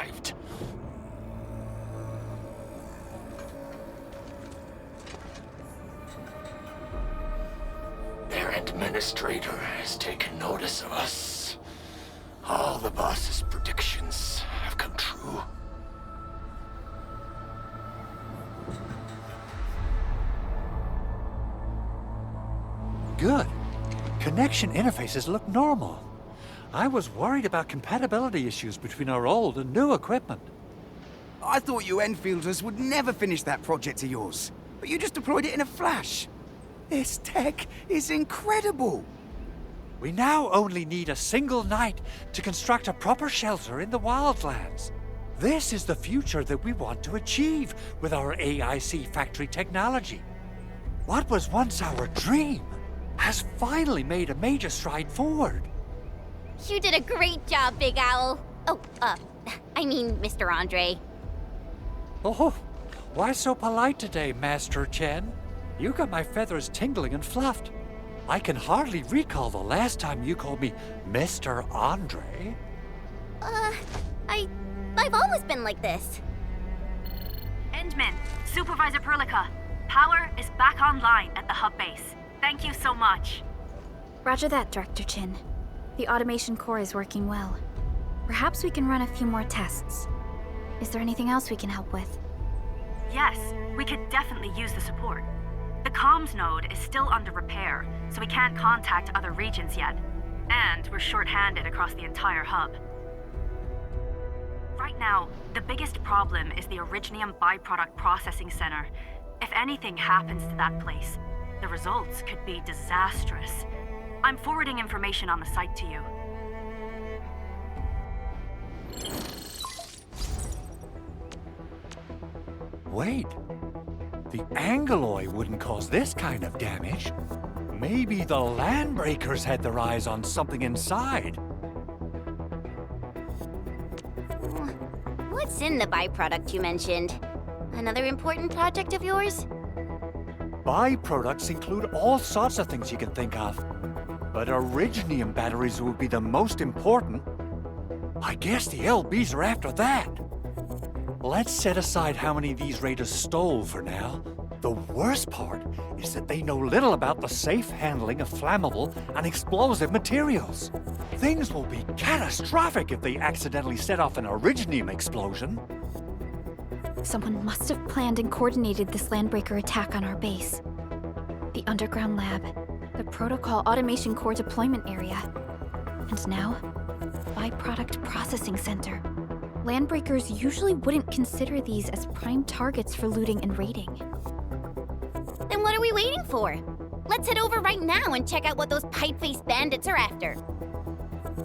H: arrived. Their administrator has taken notice of us. All the boss's predictions have come true.
I: Good. Connection interfaces look normal. I was worried about compatibility issues between our old and new equipment.
D: I thought you Enfielders would never finish that project of yours, but you just deployed it in a flash. This tech is incredible.
I: We now only need a single night to construct a proper shelter in the wildlands. This is the future that we want to achieve with our AIC factory technology. What was once our dream has finally made a major stride forward.
C: You did a great job, Big Owl. Oh, I mean, Mr. Andre.
I: Oh, why so polite today, Master Chen? You got my feathers tingling and fluffed. I can hardly recall the last time you called me Mr. Andre.
C: I've always been like this.
F: Endman, Supervisor Perlica, power is back online at the hub base. Thank you so much.
L: Roger that, Director Chin. The automation core is working well. Perhaps we can run a few more tests. Is there anything else we can help with?
F: Yes, we could definitely use the support. The comms node is still under repair, so we can't contact other regions yet. And we're short-handed across the entire hub. Right now, the biggest problem is the Originium Byproduct Processing Center. If anything happens to that place, the results could be disastrous. I'm forwarding information on the site to you.
I: Wait. The Aggeloi wouldn't cause this kind of damage. Maybe the Landbreakers had their eyes on something inside.
C: What's in the byproduct you mentioned? Another important project of yours?
I: Byproducts include all sorts of things you can think of. But Originium batteries would be the most important. I guess the LBs are after that. Let's set aside how many these raiders stole for now. The worst part is that they know little about the safe handling of flammable and explosive materials. Things will be catastrophic if they accidentally set off an Originium explosion.
L: Someone must have planned and coordinated this Landbreaker attack on our base. The underground lab, the Protocol Automation Core deployment area, and now, Byproduct Processing Center. Landbreakers usually wouldn't consider these as prime targets for looting and raiding.
C: Then what are we waiting for? Let's head over right now and check out what those pipe-faced bandits are after.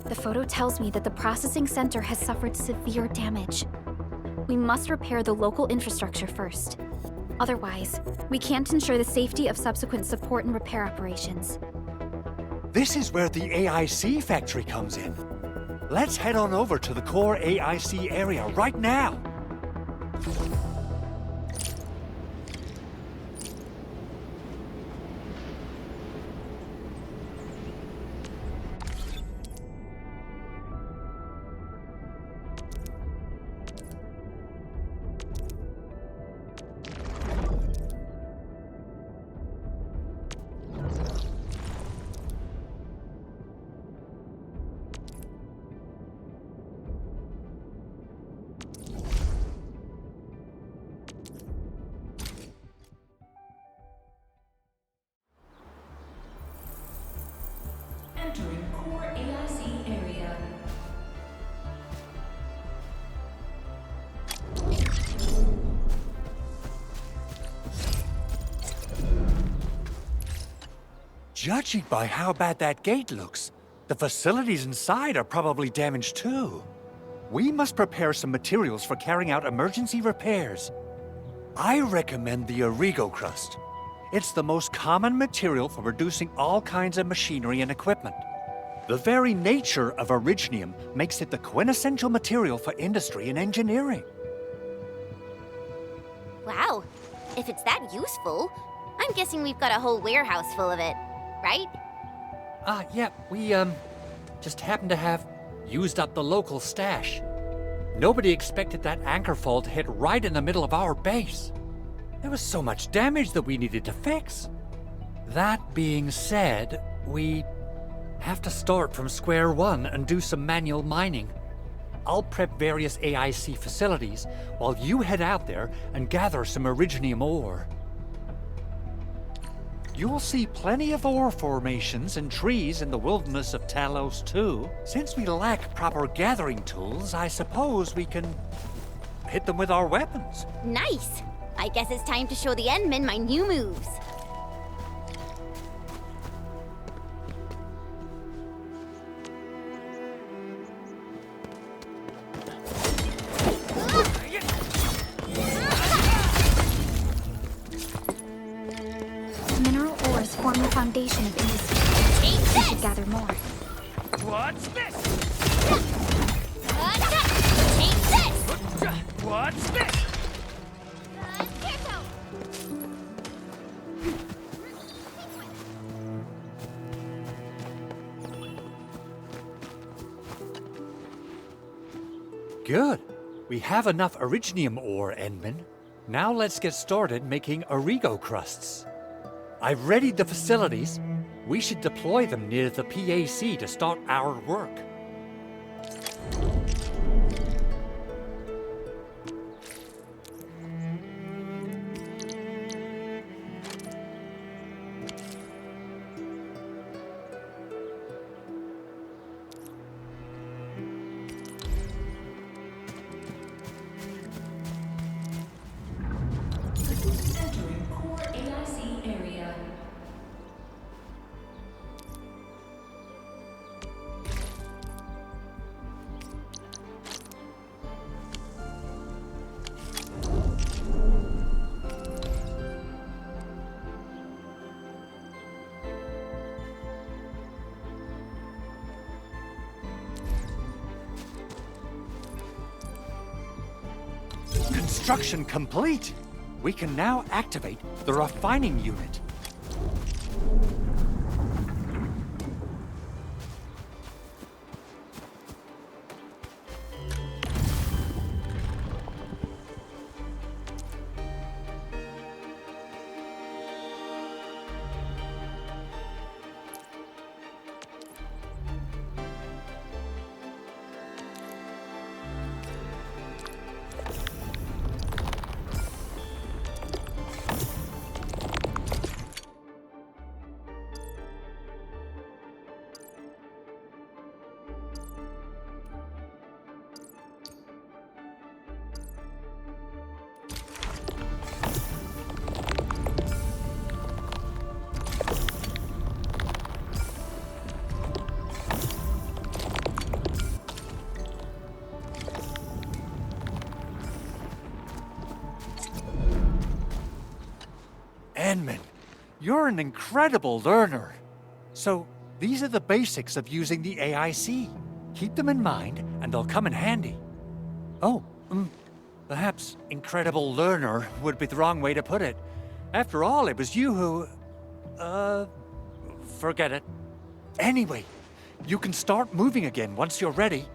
L: The photo tells me that the processing center has suffered severe damage. We must repair the local infrastructure first. Otherwise, we can't ensure the safety of subsequent support and repair operations.
I: This is where the AIC factory comes in. Let's head on over to the core AIC area right now.
K: Entering core AIC area.
I: Judging by how bad that gate looks, the facilities inside are probably damaged too. We must prepare some materials for carrying out emergency repairs. I recommend the Origo crust. It's the most common material for producing all kinds of machinery and equipment. The very nature of Originium makes it the quintessential material for industry and engineering.
C: Wow, if it's that useful, I'm guessing we've got a whole warehouse full of it, right?
I: Yeah, we, just happen to have used up the local stash. Nobody expected that anchor fall to hit right in the middle of our base. There was so much damage that we needed to fix. That being said, we have to start from square one and do some manual mining. I'll prep various AIC facilities while you head out there and gather some Originium ore. You'll see plenty of ore formations and trees in the wilderness of Talos too. Since we lack proper gathering tools, I suppose we can hit them with our weapons.
C: Nice! I guess it's time to show the Endmen my new moves.
L: Mineral ores form the foundation of industry.
C: Take
L: We
C: this!
L: should gather more.
H: What's this?
C: Take this!
H: What's this?
I: Good. We have enough Originium ore, Endman. Now let's get started making Origo crusts. I've readied the facilities. We should deploy them near the PAC to start our work.
K: Entering core AIC area.
I: Construction complete! We can now activate the refining unit. Endman, you're an incredible learner. So, these are the basics of using the AIC. Keep them in mind, and they'll come in handy. Oh, perhaps incredible learner would be the wrong way to put it. After all, it was you who... forget it. Anyway, you can start moving again once you're ready.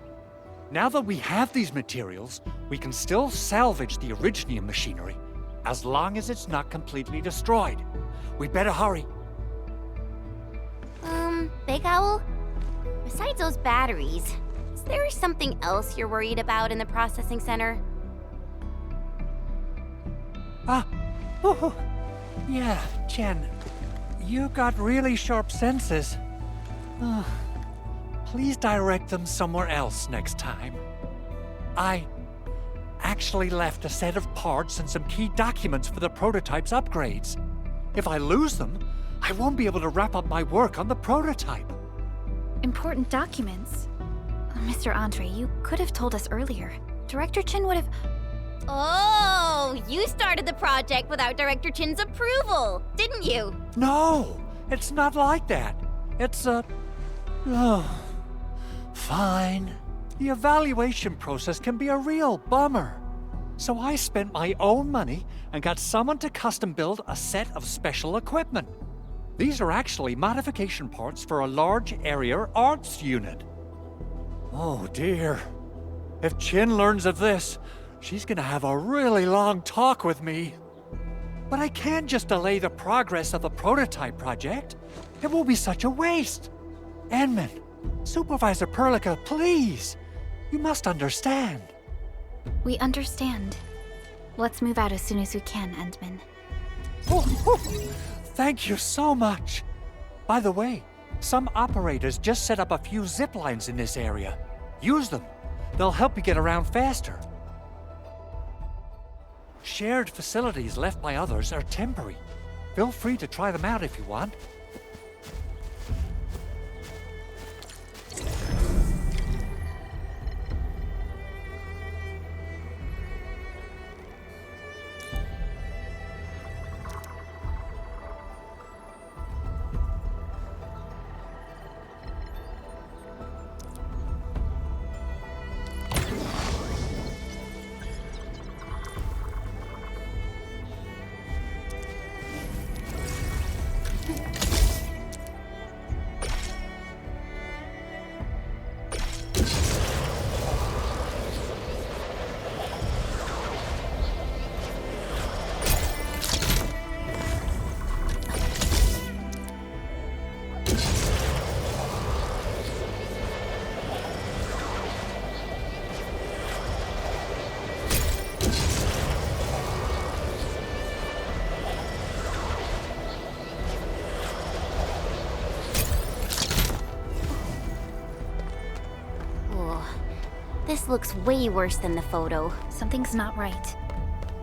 I: Now that we have these materials, we can still salvage the Originium machinery, as long as it's not completely destroyed. We'd better hurry.
C: Big Owl? Besides those batteries, is there something else you're worried about in the processing center?
I: Yeah, Jen. You got really sharp senses. Please direct them somewhere else next time. I actually left a set of parts and some key documents for the prototype's upgrades. If I lose them, I won't be able to wrap up my work on the prototype.
L: Important documents? Mr. Andre, you could have told us earlier. Director Chin would have...
C: Oh, you started the project without Director Chin's approval, didn't you?
I: No, it's not like that. It's fine. The evaluation process can be a real bummer. So I spent my own money and got someone to custom build a set of special equipment. These are actually modification parts for a large area arts unit. Oh dear. If Chin learns of this, she's gonna have a really long talk with me. But I can't just delay the progress of the prototype project. It will be such a waste. Enman, Supervisor Perlica, please. You must understand.
L: We understand. Let's move out as soon as we can, Endman.
I: Oh, thank you so much. By the way, some operators just set up a few zip lines in this area. Use them. They'll help you get around faster. Shared facilities left by others are temporary. Feel free to try them out if you want.
B: This looks way worse than the photo.
L: Something's not right.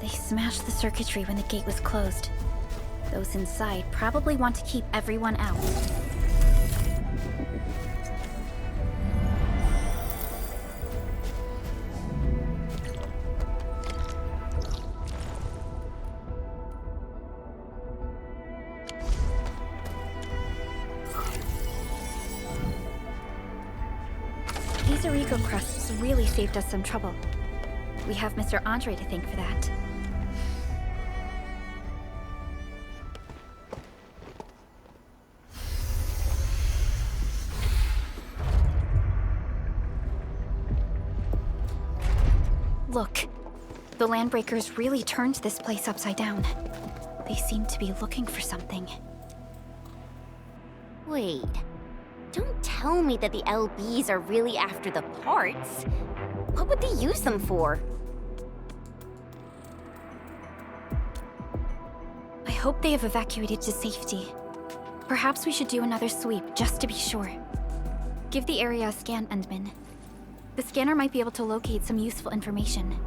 L: They smashed the circuitry when the gate was closed. Those inside probably want to keep everyone out. These Arico crusts really saved us some trouble. We have Mr. Andre to thank for that. Look, the Landbreakers really turned this place upside down. They seem to be looking for something.
B: Wait. Don't tell me that the LBs are really after the parts. What would they use them for?
L: I hope they have evacuated to safety. Perhaps we should do another sweep, just to be sure. Give the area a scan, Endman. The scanner might be able to locate some useful information.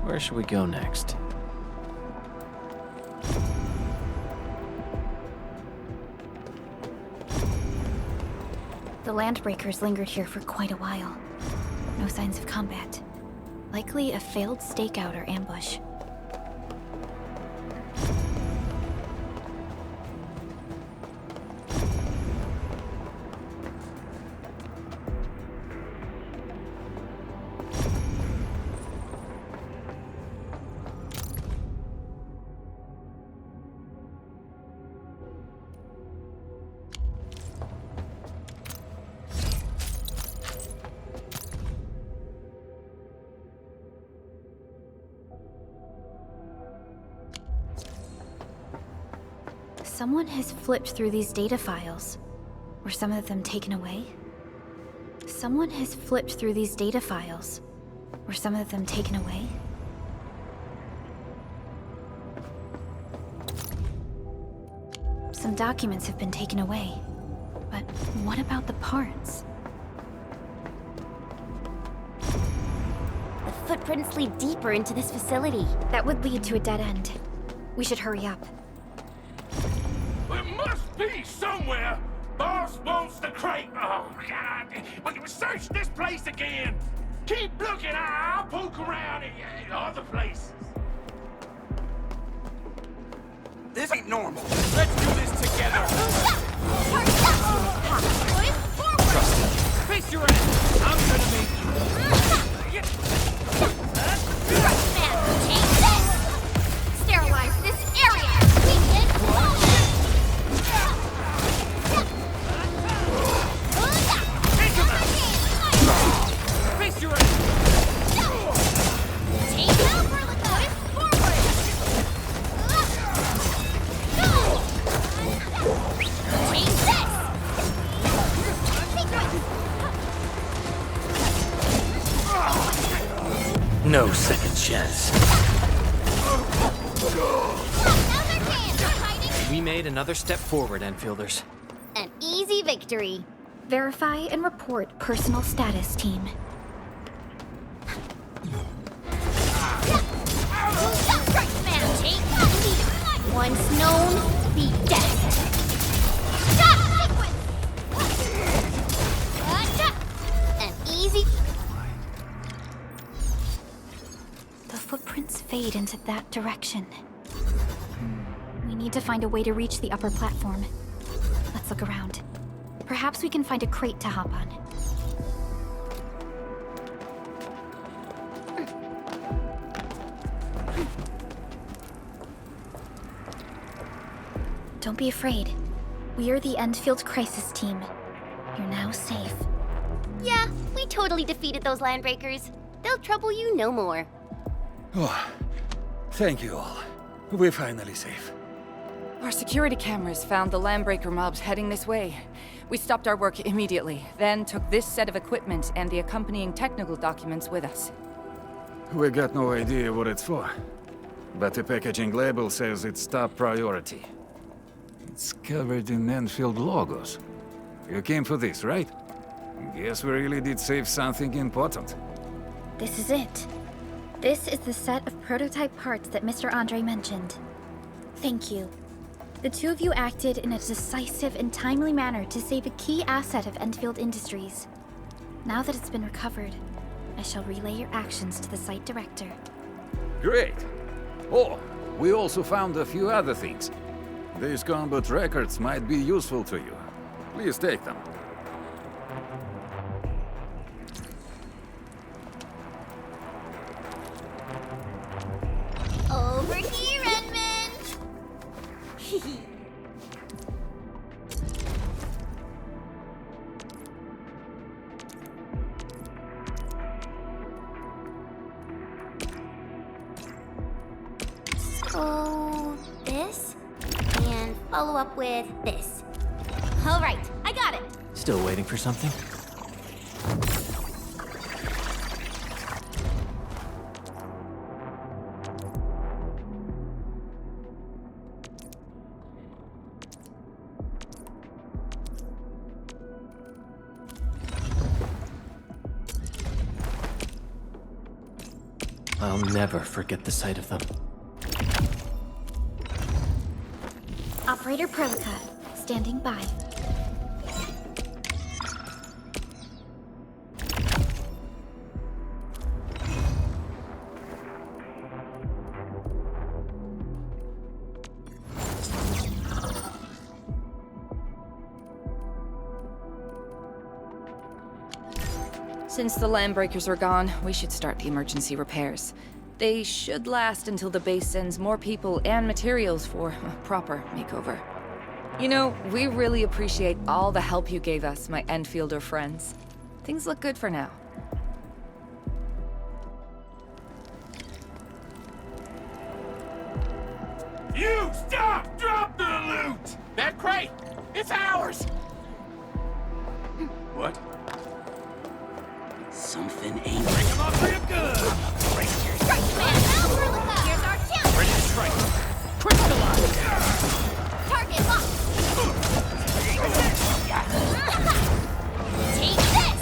E: Where should we go next?
L: The Landbreakers lingered here for quite a while. No signs of combat. Likely a failed stakeout or ambush. Someone has flipped through these data files. Were some of them taken away? Someone has flipped through these data files. Were some of them taken away? Some documents have been taken away. But what about the parts?
B: The footprints lead deeper into this facility.
L: That would lead to a dead end. We should hurry up.
H: Be somewhere. Boss wants the crate. Oh, God. We can search this place again. Keep looking. I'll poke around in other places.
D: This ain't normal. Let's do this together.
H: Trust Face your ass! I'm gonna make you.
C: Man, take this! Sterilize this area! We can
H: Take him out! Face your ass!
C: take it over, let's put it forward! Go! Take this!
E: No second chance. We made another step forward, Enfielders.
C: An easy victory.
L: Verify and report personal status, team.
C: Once known, be dead. An easy.
L: The footprints fade into that direction. We need to find a way to reach the upper platform. Let's look around. Perhaps we can find a crate to hop on. Don't be afraid. We are the Endfield crisis team. You're now safe.
C: Yeah, we totally defeated those landbreakers. They'll trouble you no more.
M: Oh, thank you all. We're finally safe.
N: Our security cameras found the landbreaker mobs heading this way. We stopped our work immediately, then took this set of equipment and the accompanying technical documents with us.
M: We got no idea what it's for, but the packaging label says it's top priority. It's covered in Enfield logos. You came for this, right? Guess we really did save something important.
L: This is it. This is the set of prototype parts that Mr. Andre mentioned. Thank you. The two of you acted in a decisive and timely manner to save a key asset of Enfield Industries. Now that it's been recovered, I shall relay your actions to the site director.
M: Great! Oh, we also found a few other things. These combat records might be useful to you. Please take them.
C: Over here, Edmund! So, this, and follow up with this. All right, I got it.
E: Still waiting for something? I'll never forget the sight of them.
L: Operator Prelica, standing by.
N: Since the landbreakers are gone, we should start the emergency repairs. They should last until the base sends more people and materials for a proper makeover. You know, we really appreciate all the help you gave us, my Enfielder friends. Things look good for now.
H: You stop! Drop the loot! That crate! It's ours! What?
D: Something ain't
H: Bring him up real good!
C: Strike man, now Prelica! Here's our chance!
H: Ready to strike! Crystallize!
C: Target locked! Take this!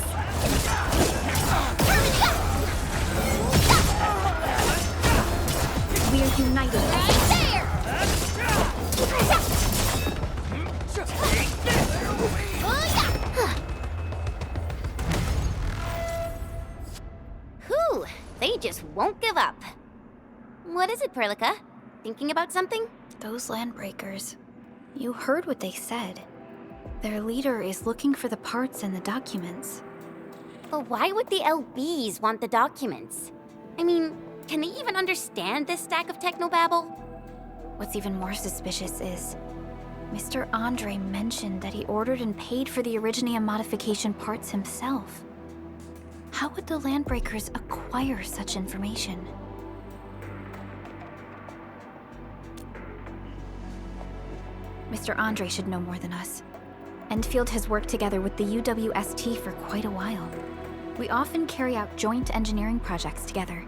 C: Turn it up!
L: We're united.
C: Right there! Whew, they just won't give up. What is it, Prelica? Thinking about something?
L: Those landbreakers. You heard what they said. Their leader is looking for the parts and the documents.
B: But why would the LBs want the documents? I mean, can they even understand this stack of technobabble?
L: What's even more suspicious is Mr. Andre mentioned that he ordered and paid for the Originium modification parts himself. How would the Landbreakers acquire such information? Mr. Andre should know more than us. Endfield has worked together with the UWST for quite a while. We often carry out joint engineering projects together.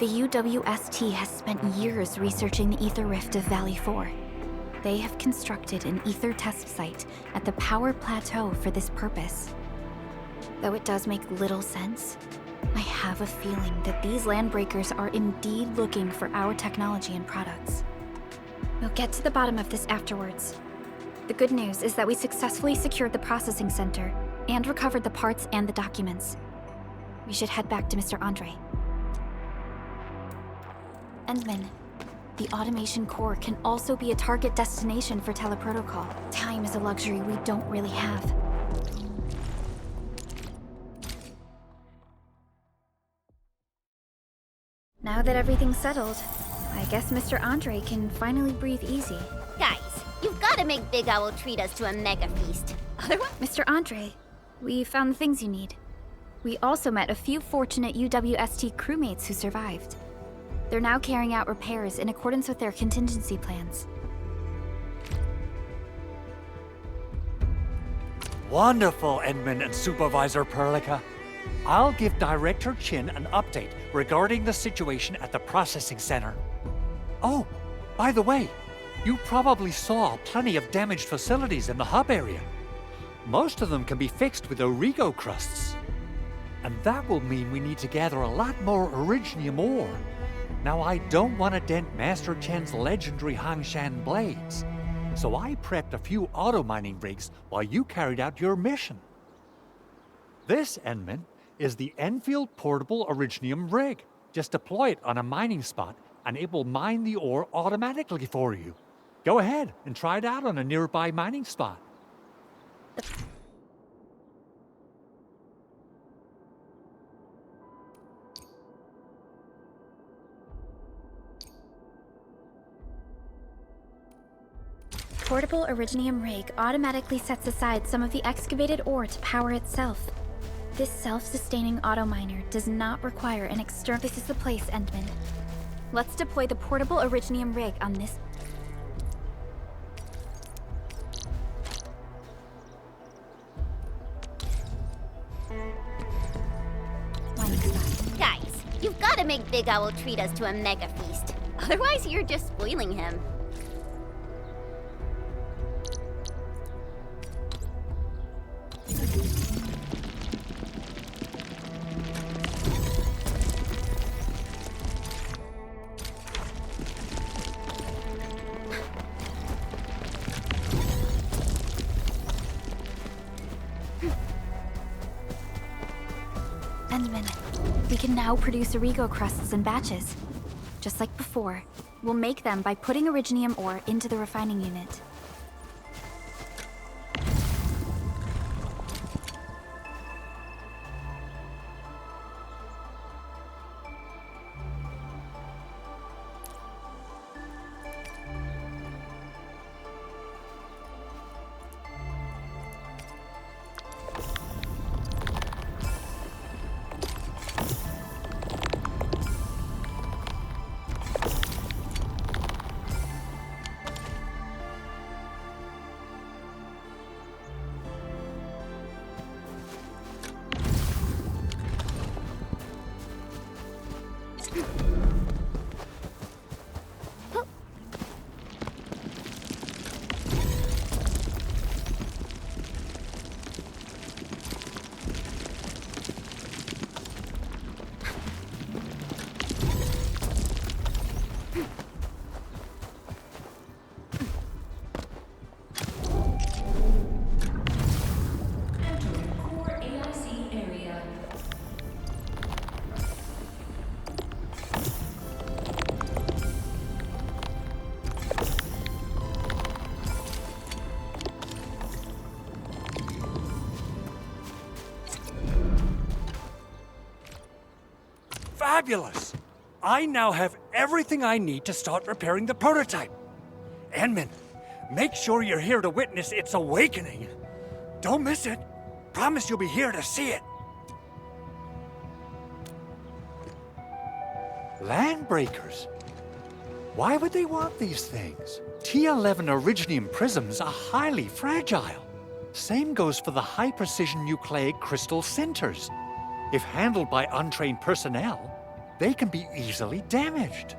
L: The UWST has spent years researching the ether rift of Valley 4. They have constructed an ether test site at the power plateau for this purpose. Though it does make little sense, I have a feeling that these Landbreakers are indeed looking for our technology and products. We'll get to the bottom of this afterwards. The good news is that we successfully secured the processing center and recovered the parts and the documents. We should head back to Mr. Andre. Endman, the automation core can also be a target destination for teleprotocol. Time is a luxury we don't really have. Now that everything's settled, I guess Mr. Andre can finally breathe easy.
B: Guys, you've gotta make Big Owl treat us to a mega feast. Otherwise...
L: Mr. Andre, we found the things you need. We also met a few fortunate UWST crewmates who survived. They're now carrying out repairs in accordance with their contingency plans.
I: Wonderful, Endman and Supervisor Perlica. I'll give Director Chin an update regarding the situation at the processing center. Oh, by the way, you probably saw plenty of damaged facilities in the hub area. Most of them can be fixed with Origo crusts. And that will mean we need to gather a lot more Originium ore. Now, I don't want to dent Master Chen's legendary Hangshan blades, so I prepped a few auto-mining rigs while you carried out your mission. This, Endman, is the Enfield Portable Originium rig. Just deploy it on a mining spot and it will mine the ore automatically for you. Go ahead and try it out on a nearby mining spot.
L: Portable Originium rig automatically sets aside some of the excavated ore to power itself. This self-sustaining auto-miner does not require an external... This is the place, Endman. Let's deploy the portable Originium rig on this...
B: Guys, you've gotta make Big Owl treat us to a mega feast. Otherwise, you're just spoiling him.
L: We can now produce Origo crusts in batches. Just like before, we'll make them by putting Originium ore into the refining unit.
I: Fabulous! I now have everything I need to start repairing the prototype. Enman, make sure you're here to witness its awakening. Don't miss it. Promise you'll be here to see it. Landbreakers? Why would they want these things? T11 Originium prisms are highly fragile. Same goes for the high-precision nucleic crystal centers. If handled by untrained personnel, they can be easily damaged.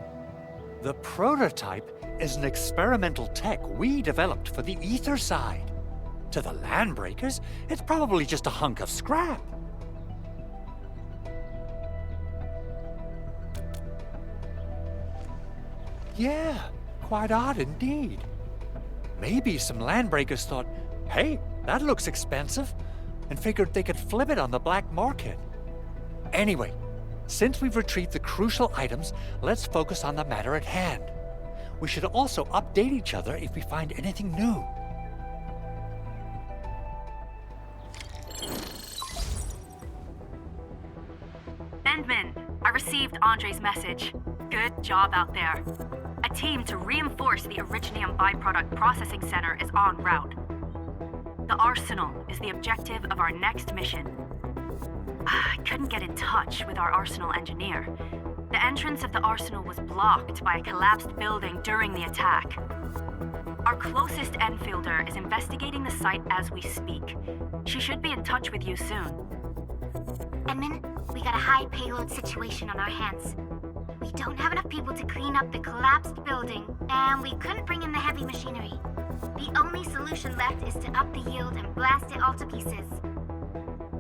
I: The prototype is an experimental tech we developed for the ether side. To the Landbreakers, it's probably just a hunk of scrap. Yeah, quite odd indeed. Maybe some Landbreakers thought, hey, that looks expensive, and figured they could flip it on the black market. Anyway, since we've retrieved the crucial items, let's focus on the matter at hand. We should also update each other if we find anything new.
F: Endman, I received Andre's message. Good job out there. A team to reinforce the Originium Byproduct Processing Center is en route. The Arsenal is the objective of our next mission. I couldn't get in touch with our Arsenal engineer. The entrance of the Arsenal was blocked by a collapsed building during the attack. Our closest Enfielder is investigating the site as we speak. She should be in touch with you soon.
C: Edmund, we got a high payload situation on our hands. We don't have enough people to clean up the collapsed building, and we couldn't bring in the heavy machinery. The only solution left is to up the yield and blast it all to pieces.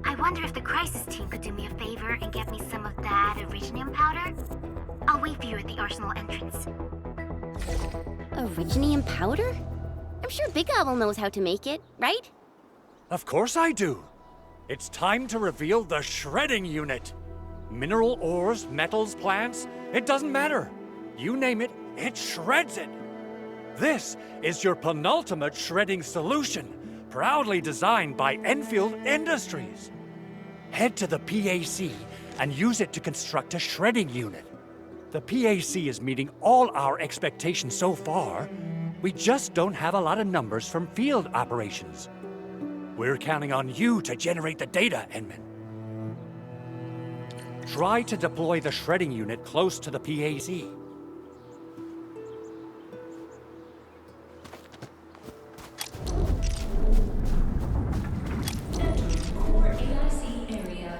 C: I wonder if the crisis team could do me a favor and get me some of that Originium powder? I'll wait for you at the Arsenal entrance.
B: Originium powder? I'm sure Big Owl knows how to make it, right?
I: Of course I do. It's time to reveal the shredding unit. Mineral ores, metals, plants, it doesn't matter. You name it, it shreds it. This is your penultimate shredding solution, proudly designed by Enfield Industries. Head to the PAC and use it to construct a shredding unit. The PAC is meeting all our expectations so far. We just don't have a lot of numbers from field operations. We're counting on you to generate the data, Enman. Try to deploy the shredding unit close to the PAC.
K: Core AIC area.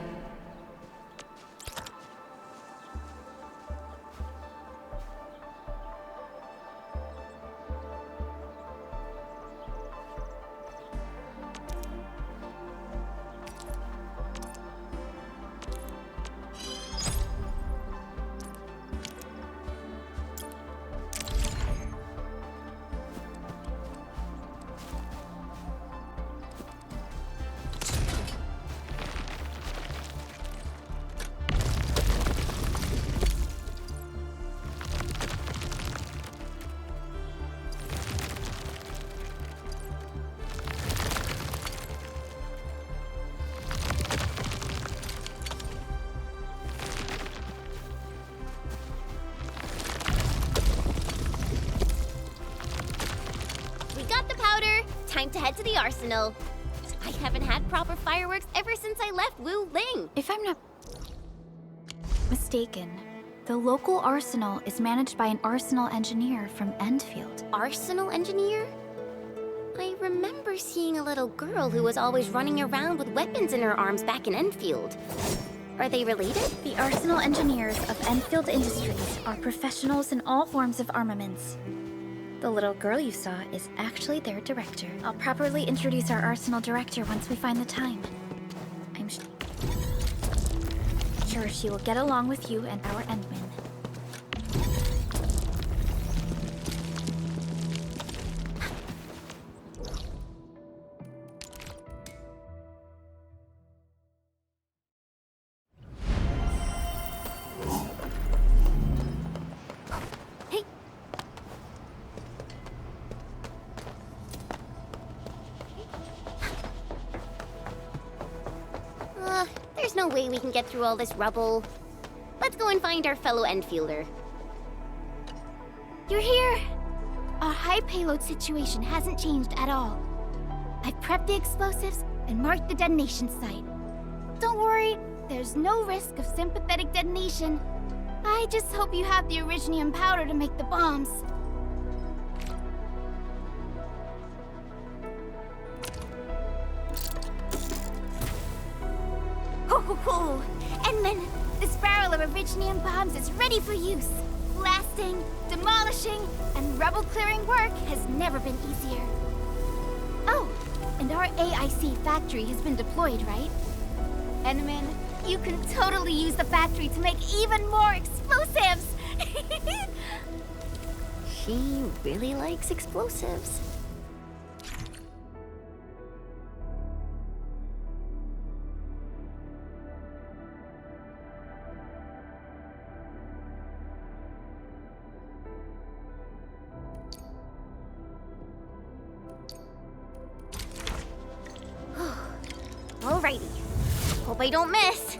B: Time to head to the Arsenal. I haven't had proper fireworks ever since I left Wuling.
L: If I'm not mistaken, the local arsenal is managed by an arsenal engineer from Endfield.
B: Arsenal engineer? I remember seeing a little girl who was always running around with weapons in her arms back in Enfield. Are they related?
L: The arsenal engineers of Enfield Industries are professionals in all forms of armaments. The little girl you saw is actually their director. I'll properly introduce our arsenal director once we find the time. I'm sure she will get along with you and our Endman.
B: There's no way we can get through all this rubble. let's go and find our fellow Enfielder. You're here! Our high payload situation hasn't changed at all. I've prepped the explosives and marked the detonation site. Don't worry, there's no risk of sympathetic detonation. I just hope you have the originium powder to make the bombs. Ho ho ho! And then, this barrel of originium bombs is ready for use. Blasting, demolishing, and rubble-clearing work has never been easier. Oh, and our AIC factory has been deployed, right? Enman, you can totally use the factory to make even more explosives!
C: She really likes explosives.
B: Alrighty. Hope I don't miss.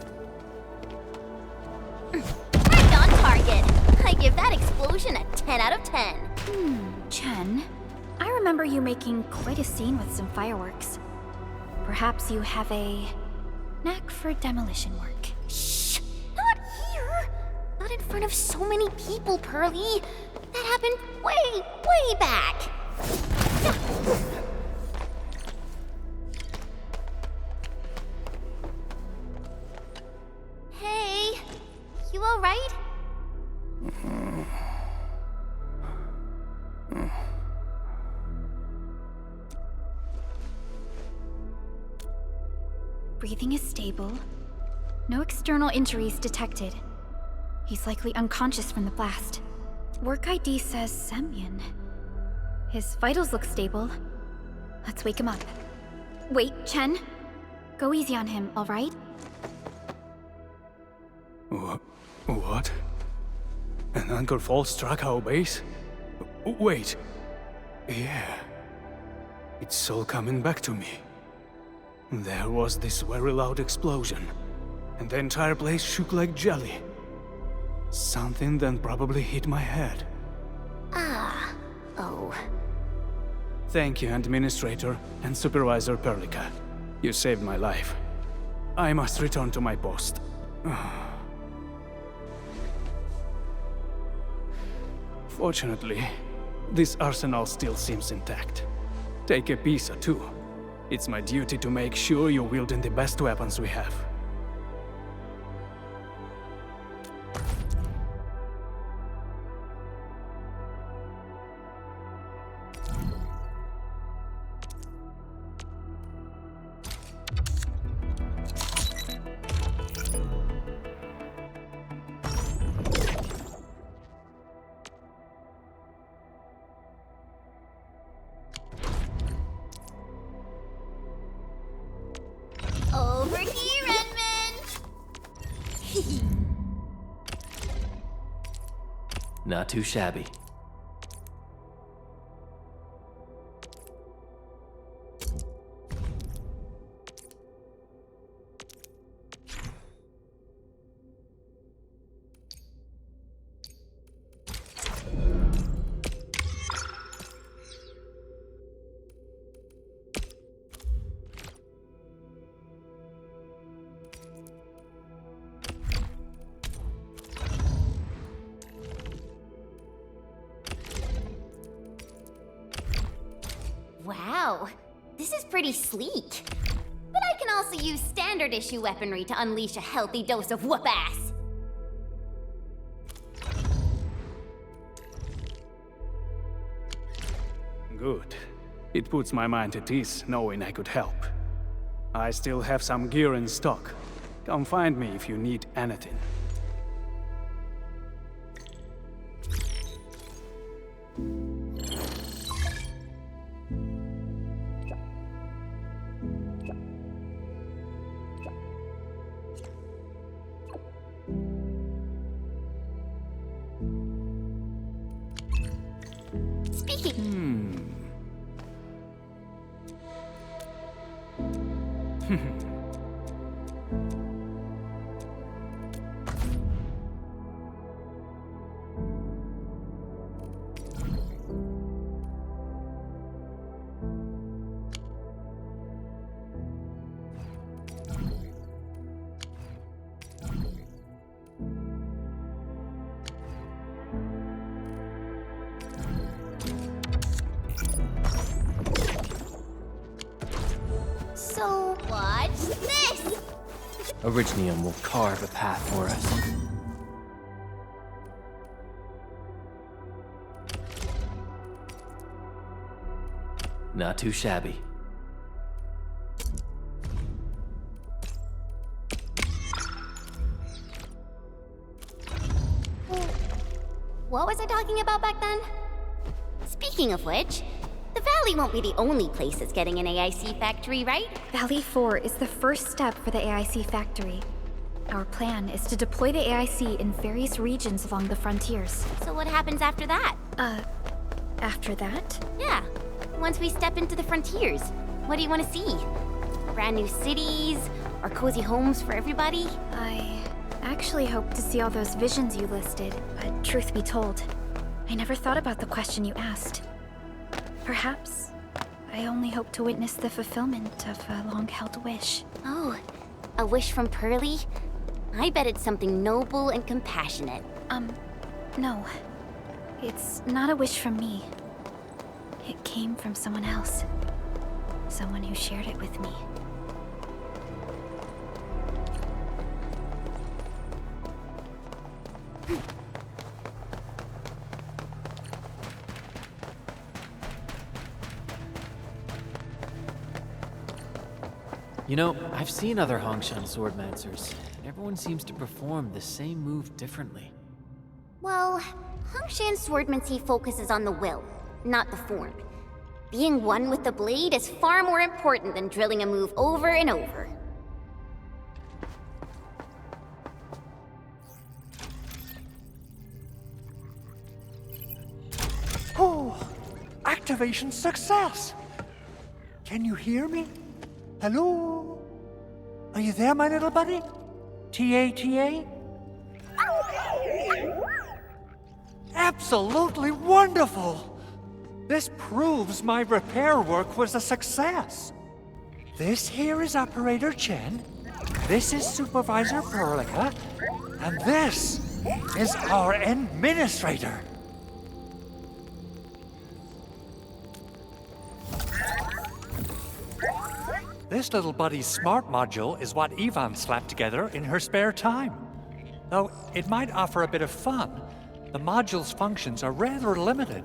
B: Right on target. I give that explosion a 10 out of 10.
L: Chen, I remember you making quite a scene with some fireworks. Perhaps you have a knack for demolition work.
B: Shh! Not here! Not in front of so many people, Pearly. That happened way, way back. Hey, you all right?
L: Breathing is stable. No external injuries detected. He's likely unconscious from the blast. Work ID says Semyon. His vitals look stable. Let's wake him up. Wait, Chen. Go easy on him, all right?
O: What? An anchor fault struck our base? Wait. Yeah. It's all coming back to me. There was this very loud explosion, and the entire place shook like jelly. Something then probably hit my head.
B: Ah. Oh.
O: Thank you, Administrator and Supervisor Perlica. You saved my life. I must return to my post. Fortunately, this arsenal still seems intact. Take a piece or two. It's my duty to make sure you're wielding the best weapons we have.
B: Over here, Edmund!
E: Not too shabby.
B: Wow, this is pretty sleek. But I can also use standard issue weaponry to unleash a healthy dose of whoop-ass.
O: Good. It puts my mind at ease knowing I could help. I still have some gear in stock. Come find me if you need anything.
B: This!
E: Originium will carve a path for us. Not too shabby.
B: What was I talking about back then? Speaking of which, the Valley won't be the only place that's getting an AIC factory, right?
L: Valley 4 is the first step for the AIC factory. Our plan is to deploy the AIC in various regions along the frontiers.
B: So what happens after that?
L: After that?
B: Yeah. Once we step into the frontiers, what do you want to see? Brand new cities? Or cozy homes for everybody?
L: I actually hope to see all those visions you listed, but truth be told, I never thought about the question you asked. Perhaps I only hope to witness the fulfillment of a long-held wish.
B: Oh, a wish from Pearly? I bet it's something noble and compassionate.
L: No. It's not a wish from me. It came from someone else. Someone who shared it with me.
E: You know, I've seen other Hongshan swordmancers, and everyone seems to perform the same move differently.
B: Well, Hongshan swordmancy focuses on the will, not the form. Being one with the blade is far more important than drilling a move over and over.
I: Oh, activation success! Can you hear me? Hello? Are you there, my little buddy? T-A-T-A? Absolutely wonderful! This proves my repair work was a success. This here is Operator Chen, this is Supervisor Perlica, and this is our Administrator. This little buddy's smart module is what Yvonne slapped together in her spare time. Though it might offer a bit of fun, the module's functions are rather limited.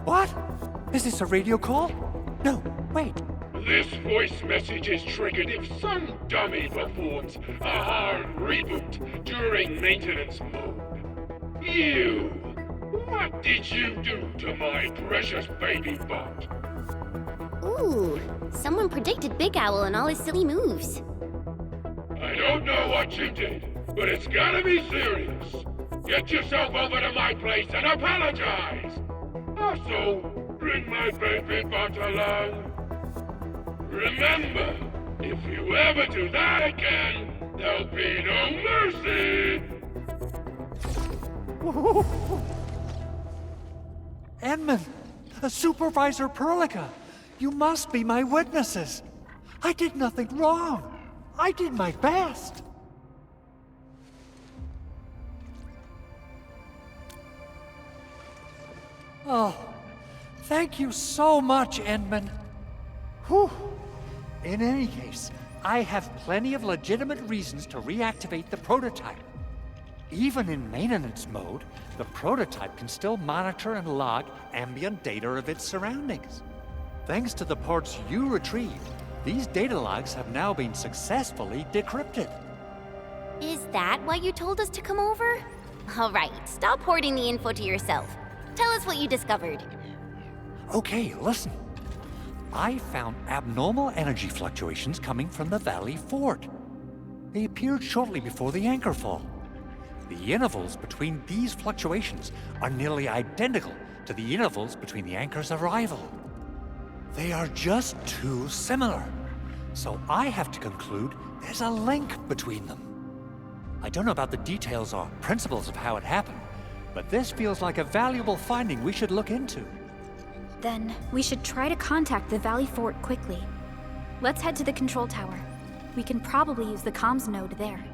I: What? Is this a radio call? No, wait.
H: This voice message is triggered if some dummy performs a hard reboot during maintenance mode. You! What did you do to my precious baby bot?
B: Ooh, someone predicted Big Owl and all his silly moves.
H: I don't know what you did, but it's gotta be serious. Get yourself over to my place and apologize! Also, bring my baby bot along. Remember, if you ever do that again, there'll be no mercy!
I: Edmund, Supervisor Perlica, you must be my witnesses. I did nothing wrong. I did my best. Oh, thank you so much, Edmund. Whew. In any case, I have plenty of legitimate reasons to reactivate the prototype. Even in maintenance mode, the prototype can still monitor and log ambient data of its surroundings. Thanks to the parts you retrieved, these data logs have now been successfully decrypted.
B: Is that why you told us to come over? All right, stop hoarding the info to yourself. Tell us what you discovered.
I: Okay, listen. I found abnormal energy fluctuations coming from the Valley Fort. They appeared shortly before the anchor fall. The intervals between these fluctuations are nearly identical to the intervals between the anchor's arrival. They are just too similar. So I have to conclude there's a link between them. I don't know about the details or principles of how it happened, but this feels like a valuable finding we should look into.
L: Then we should try to contact the Valley Fort quickly. Let's head to the control tower. We can probably use the comms node there.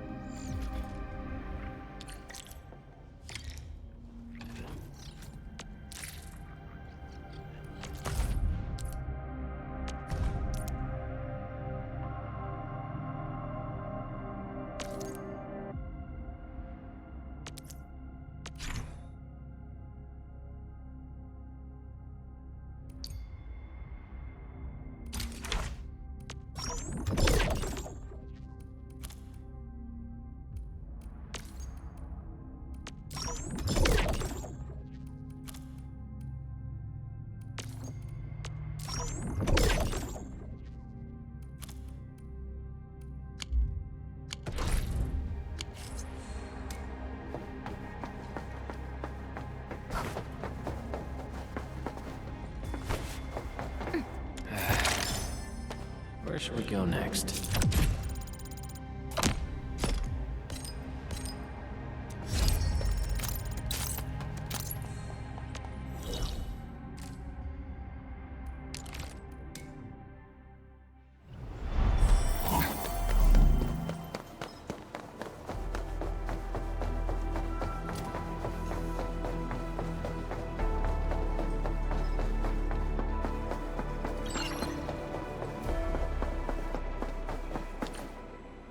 E: Where should we go next?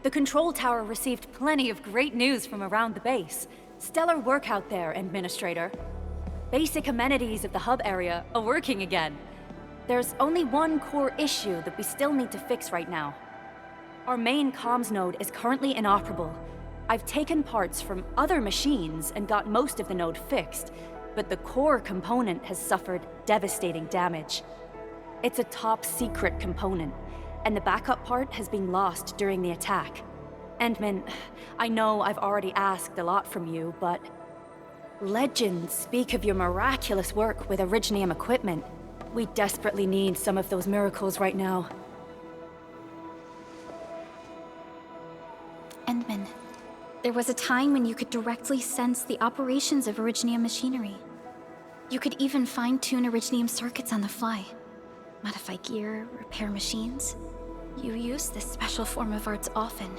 G: The control tower received plenty of great news from around the base. Stellar work out there, Administrator. Basic amenities of the hub area are working again. There's only one core issue that we still need to fix right now. Our main comms node is currently inoperable. I've taken parts from other machines and got most of the node fixed, but the core component has suffered devastating damage. It's a top-secret component, and the backup part has been lost during the attack. Endman, I know I've already asked a lot from you, but legends speak of your miraculous work with Originium equipment. We desperately need some of those miracles right now.
L: Endman, there was a time when you could directly sense the operations of Originium machinery. You could even fine-tune Originium circuits on the fly, modify gear, repair machines. You use this special form of arts often.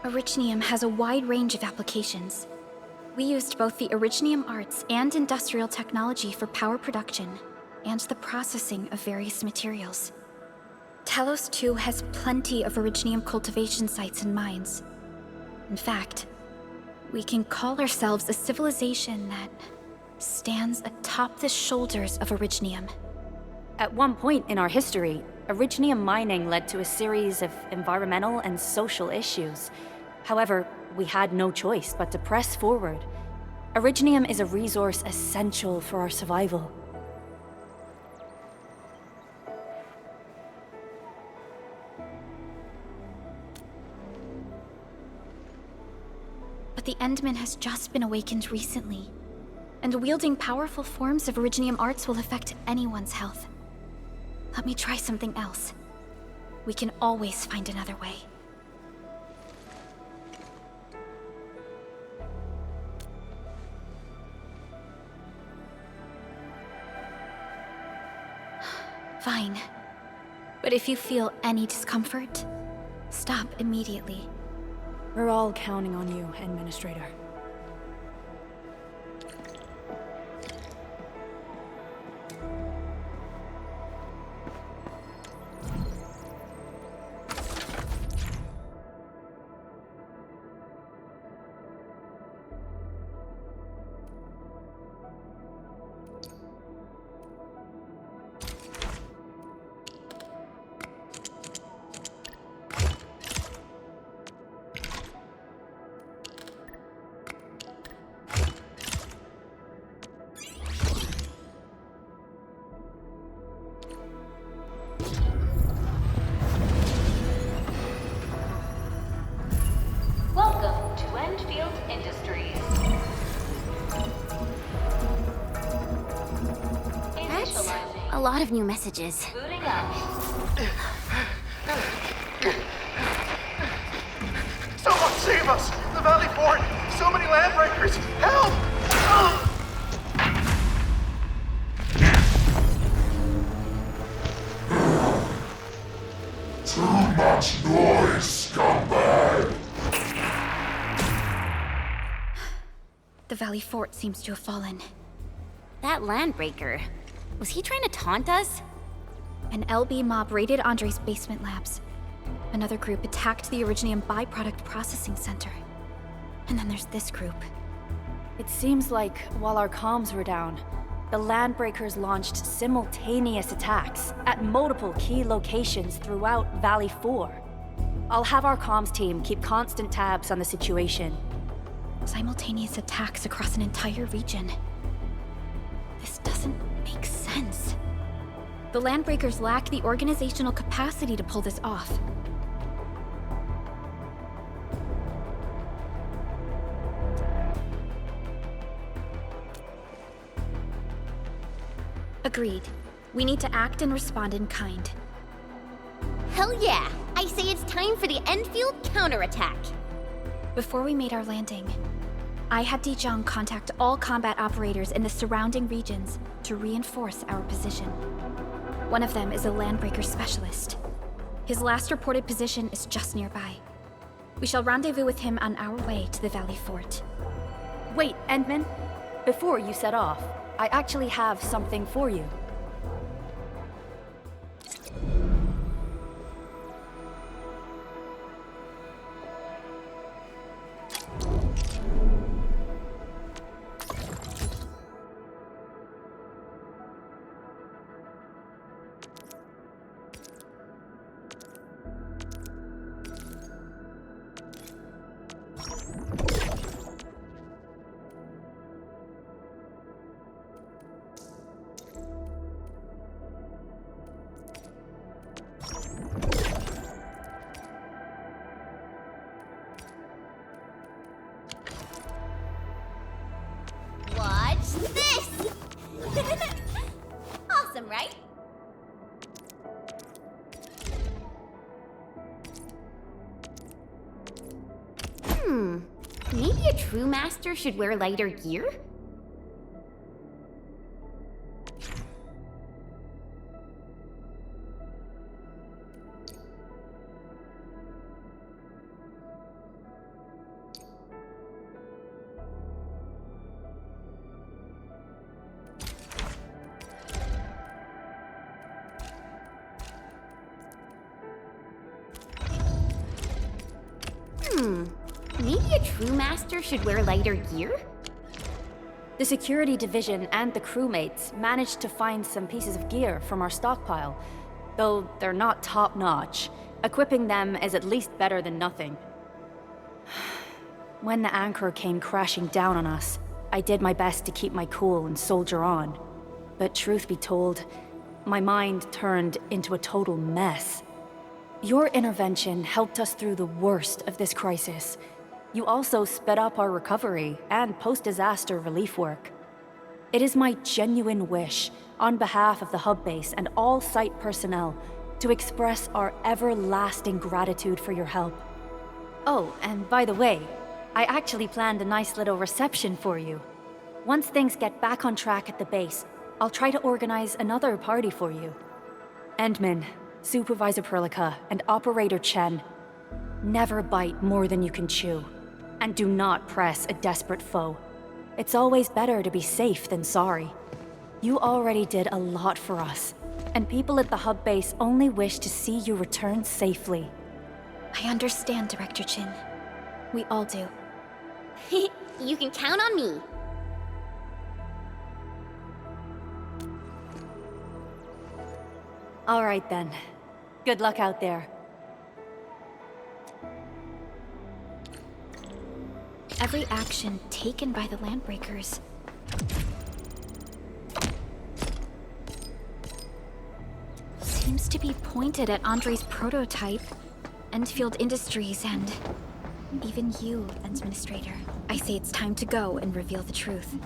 L: Originium has a wide range of applications. We used both the Originium arts and industrial technology for power production and the processing of various materials. Telos 2 has plenty of Originium cultivation sites and mines. In fact, we can call ourselves a civilization that stands atop the shoulders of Originium.
G: At one point in our history, Originium mining led to a series of environmental and social issues. However, we had no choice but to press forward. Originium is a resource essential for our survival.
L: But the Endman has just been awakened recently, and wielding powerful forms of Originium arts will affect anyone's health. Let me try something else. We can always find another way. Fine. But if you feel any discomfort, stop immediately.
G: We're all counting on you, Administrator.
A: Welcome to Endfield Industries.
B: That's a lot of new messages.
A: Booting up.
P: Someone save us! The Valley Fort! So many landbreakers! Help! Too much noise, scumbag!
L: The Valley Fort seems to have fallen.
B: That landbreaker, was he trying to taunt us?
L: An LB mob raided Andre's basement labs. Another group attacked the Originium Byproduct processing center. And then there's this group.
G: It seems like while our comms were down, the Landbreakers launched simultaneous attacks at multiple key locations throughout Valley 4. I'll have our comms team keep constant tabs on the situation.
L: Simultaneous attacks across an entire region. This doesn't make sense. The Landbreakers lack the organizational capacity to pull this off. Agreed. We need to act and respond in kind.
B: Hell yeah! I say it's time for the Endfield counterattack!
L: Before we made our landing, I had zhuang contact all combat operators in the surrounding regions to reinforce our position. One of them is a Landbreaker specialist. His last reported position is just nearby. We shall rendezvous with him on our way to the Valley Fort.
G: Wait, Endman. Before you set off, I actually have something for you.
B: Watch this! Awesome, right? Maybe a true master should wear lighter gear? Maybe a true master should wear lighter gear?
G: The security division and the crewmates managed to find some pieces of gear from our stockpile, though they're not top-notch. Equipping them is at least better than nothing. When the anchor came crashing down on us, I did my best to keep my cool and soldier on. But truth be told, my mind turned into a total mess. Your intervention helped us through the worst of this crisis. You also sped up our recovery and post-disaster relief work. It is my genuine wish, on behalf of the hub base and all site personnel, to express our everlasting gratitude for your help. Oh, and by the way, I actually planned a nice little reception for you. Once things get back on track at the base, I'll try to organize another party for you. Endman, Supervisor Perlica, and Operator Chen, never bite more than you can chew. And do not press a desperate foe. It's always better to be safe than sorry. You already did a lot for us, and people at the hub base only wish to see you return safely.
L: I understand, Director Chin. We all do.
B: You can count on me.
G: All right then. Good luck out there.
L: Every action taken by the Landbreakers seems to be pointed at Andre's prototype, Endfield Industries, and even you, Administrator. I say it's time to go and reveal the truth.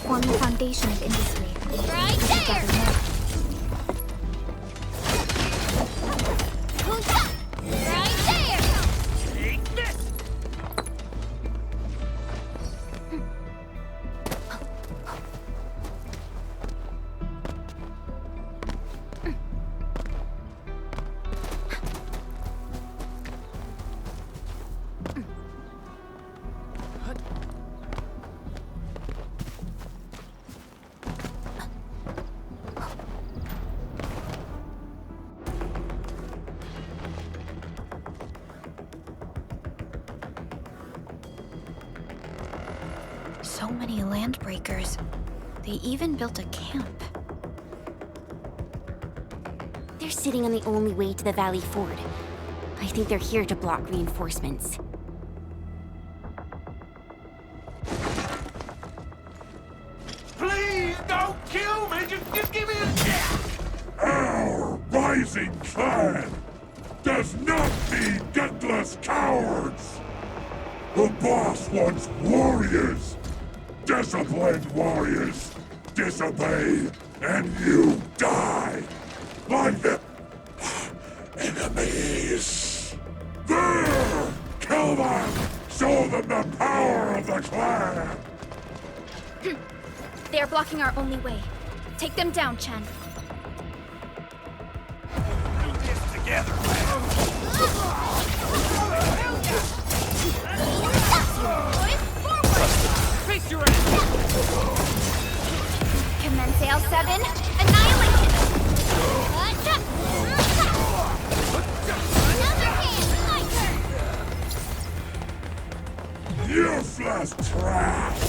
L: form the foundation of industry.
B: Right there! Right there!
H: Take this!
L: So many landbreakers. They even built a camp.
C: They're sitting on the only way to the Valley Ford. I think they're here to block reinforcements.
H: Please don't kill me! Just give me a chance!
P: Our rising clan does not need gutless cowards! The boss wants warriors! Disciplined warriors! Disobey, and you die! Like the enemies! There! Kill them! Show them the power of the clan!
L: They are blocking our only way. Take them down, Chen.
H: Do this together, Face your ass!
L: Commence AL7. Annihilation!
P: Useless trash!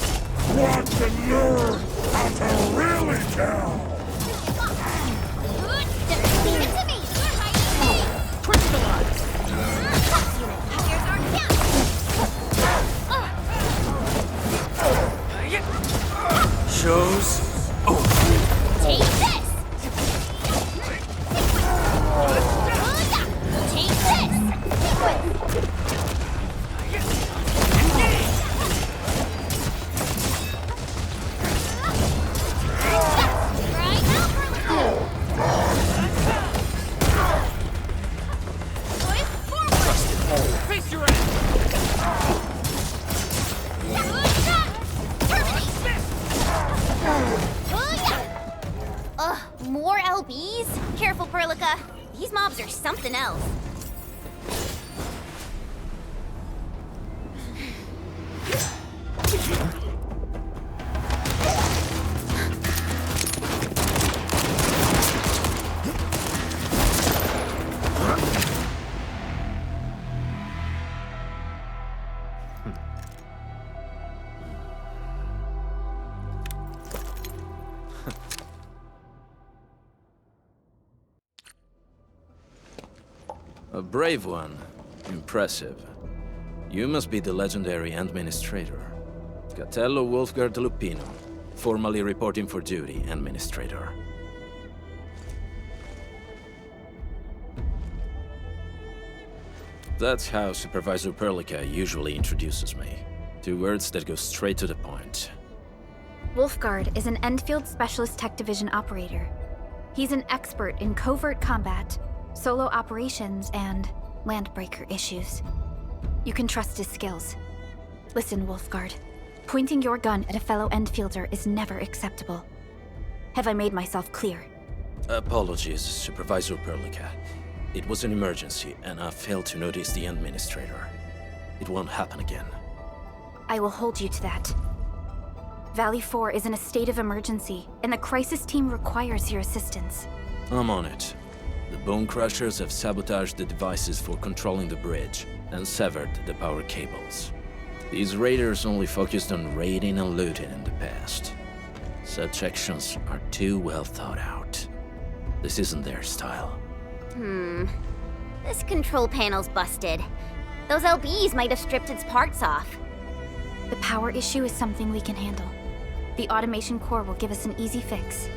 P: Want to learn how to really kill!
B: Leave it to me!
H: Crystallize!
B: Here's our chance!
D: Shows.
B: Take this! Take this!
H: Face your ass!
C: Ugh, more LBs? Careful, Perlica. These mobs are something else.
Q: A brave one. Impressive. You must be the legendary Administrator. Catello Wolfgard Lupino, formally reporting for duty, Administrator. That's how Supervisor Perlica usually introduces me. 2 words that go straight to the point.
L: Wolfgard is an Endfield Specialist Tech Division operator. He's an expert in covert combat, solo operations, and landbreaker issues. You can trust his skills. Listen, Wolfgard. Pointing your gun at a fellow Endfielder is never acceptable. Have I made myself clear?
Q: Apologies, Supervisor Perlica. It was an emergency, and I failed to notice the Administrator. It won't happen again.
L: I will hold you to that. Valley 4 is in a state of emergency, and the crisis team requires your assistance.
Q: I'm on it. The Bone Crushers have sabotaged the devices for controlling the bridge, and severed the power cables. These raiders only focused on raiding and looting in the past. Such actions are too well thought out. This isn't their style.
C: This control panel's busted. Those LBs might have stripped its parts off.
L: The power issue is something we can handle. The automation core will give us an easy fix.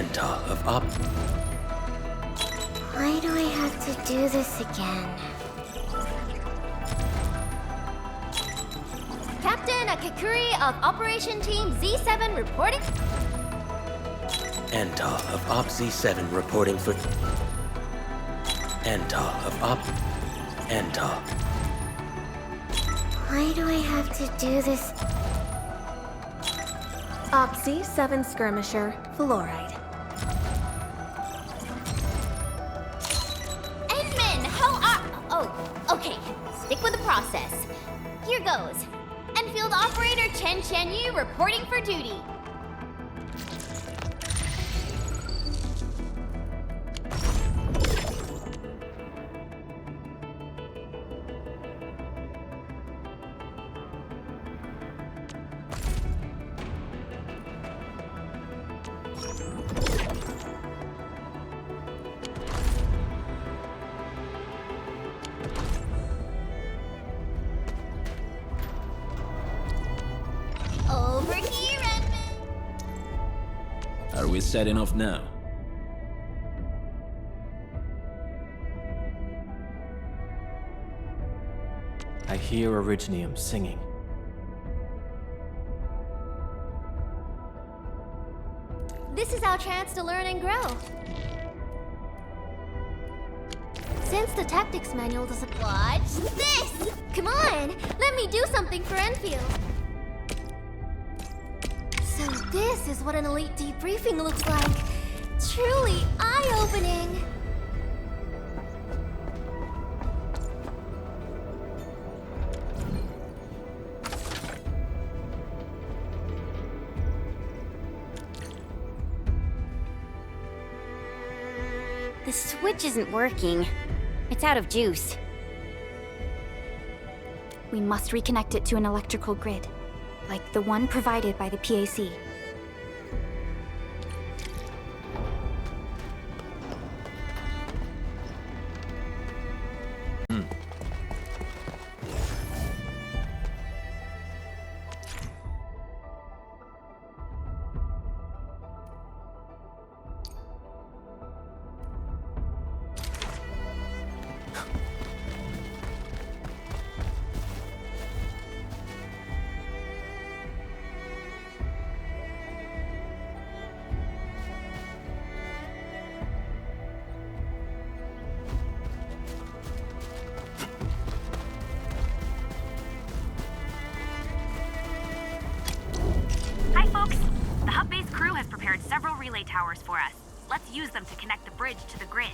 R: Enter of up.
B: Why do I have to do this again?
C: Captain Akakuri of Operation Team Z7 reporting.
R: Enter of up Z7 reporting for... Enter of up. Enter.
B: Why do I have to do this?
S: Oxy 7 Skirmisher, Fluoride.
C: Endman, how are... Oh, okay. Stick with the process. Here goes. Enfield Operator Chen Qianyu reporting for duty. Over here, Edmund!
Q: Are we setting off now?
E: I hear Originium singing.
C: This is our chance to learn and grow. Since the tactics manual doesn't... Watch this! Come on! Let me do something for Enfield! So this is what an elite debriefing looks like. Truly eye-opening!
B: The switch isn't working. It's out of juice.
L: We must reconnect it to an electrical grid, like the one provided by the PAC.
F: Hi, folks. The hub base crew has prepared several relay towers for us. Let's use them to connect the bridge to the grid.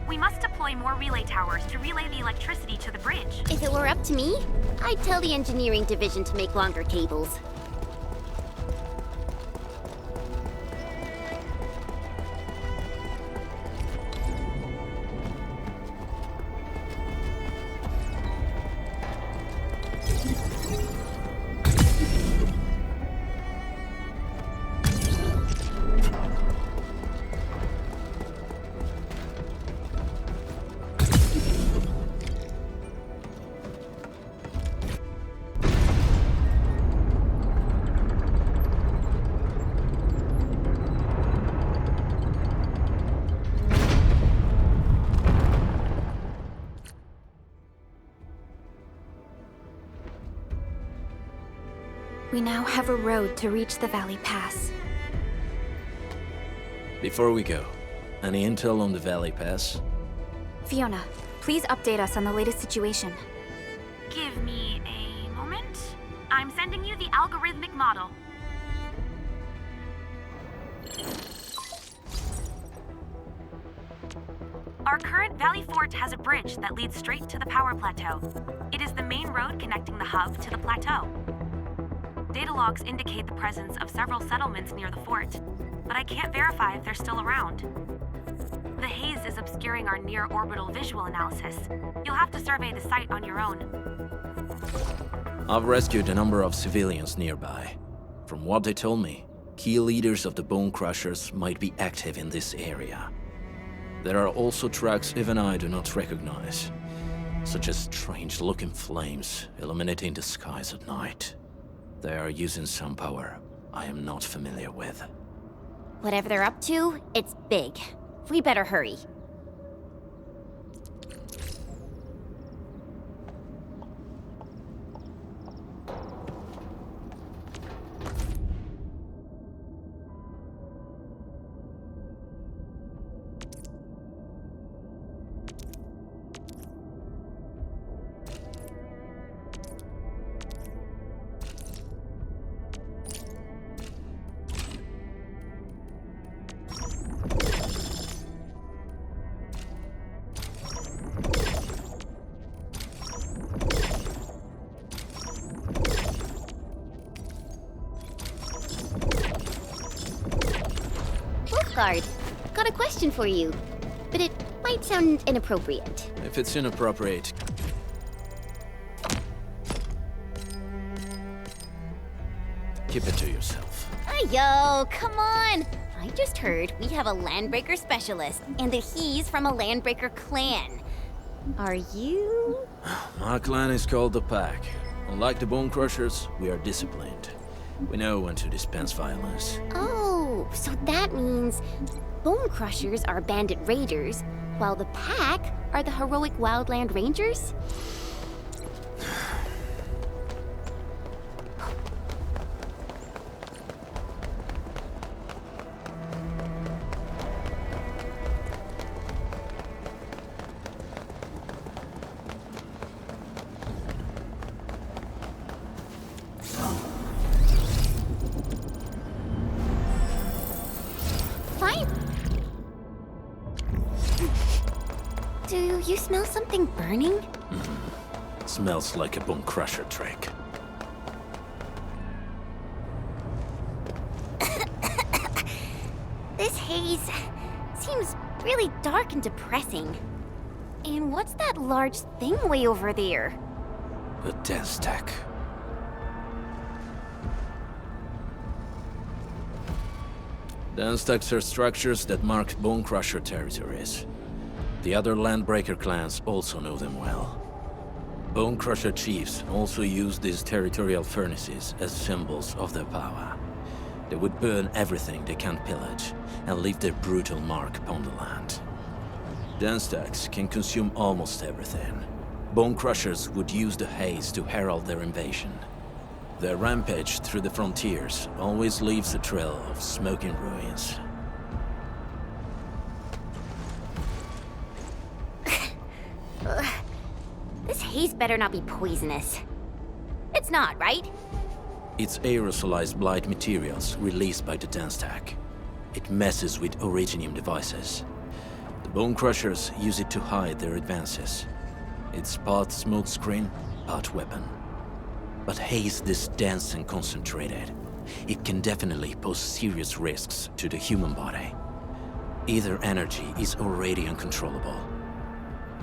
F: We must deploy more relay towers to relay the electricity to the bridge.
B: If it were up to me, I'd tell the engineering division to make longer cables.
L: We now have a road to reach the Valley Pass.
Q: Before we go, any intel on the Valley Pass?
L: Fiona, please update us on the latest situation.
F: Give me a moment. I'm sending you the algorithmic model. Our current Valley Fort has a bridge that leads straight to the power plateau. It is the main road connecting the hub to the plateau. Data logs indicate the presence of several settlements near the fort, but I can't verify if they're still around. The haze is obscuring our near-orbital visual analysis. You'll have to survey the site on your own.
Q: I've rescued a number of civilians nearby. From what they told me, key leaders of the Bone Crushers might be active in this area. There are also tracks even I do not recognize, such as strange-looking flames illuminating the skies at night. They are using some power I am not familiar with.
C: Whatever they're up to, it's big. We better hurry. Guard, got a question for you, but it might sound inappropriate.
Q: If it's inappropriate, keep it to yourself.
C: Yo, come on! I just heard we have a landbreaker specialist, and that he's from a landbreaker clan. Are you?
Q: My clan is called the Pack. Unlike the Bone Crushers, we are disciplined. We know when to dispense violence.
C: Oh, so that means Bone Crushers are bandit raiders, while the Pack are the heroic wildland rangers? Do you smell something burning?
Q: Smells like a Bone Crusher trick.
C: This haze seems really dark and depressing. And what's that large thing way over there?
Q: A dense stack. Dense stacks are structures that mark Bone Crusher territories. The other Landbreaker clans also know them well. Bone Crusher chiefs also use these territorial furnaces as symbols of their power. They would burn everything they can't pillage and leave their brutal mark upon the land. Den stacks can consume almost everything. Bone Crushers would use the haze to herald their invasion. Their rampage through the frontiers always leaves a trail of smoking ruins.
C: This haze better not be poisonous. It's not, right?
Q: It's aerosolized blight materials released by the Den stack. It messes with originium devices. The Bone Crushers use it to hide their advances. It's part smokescreen, part weapon. But haze this dense and concentrated. It can definitely pose serious risks to the human body. Either energy is already uncontrollable.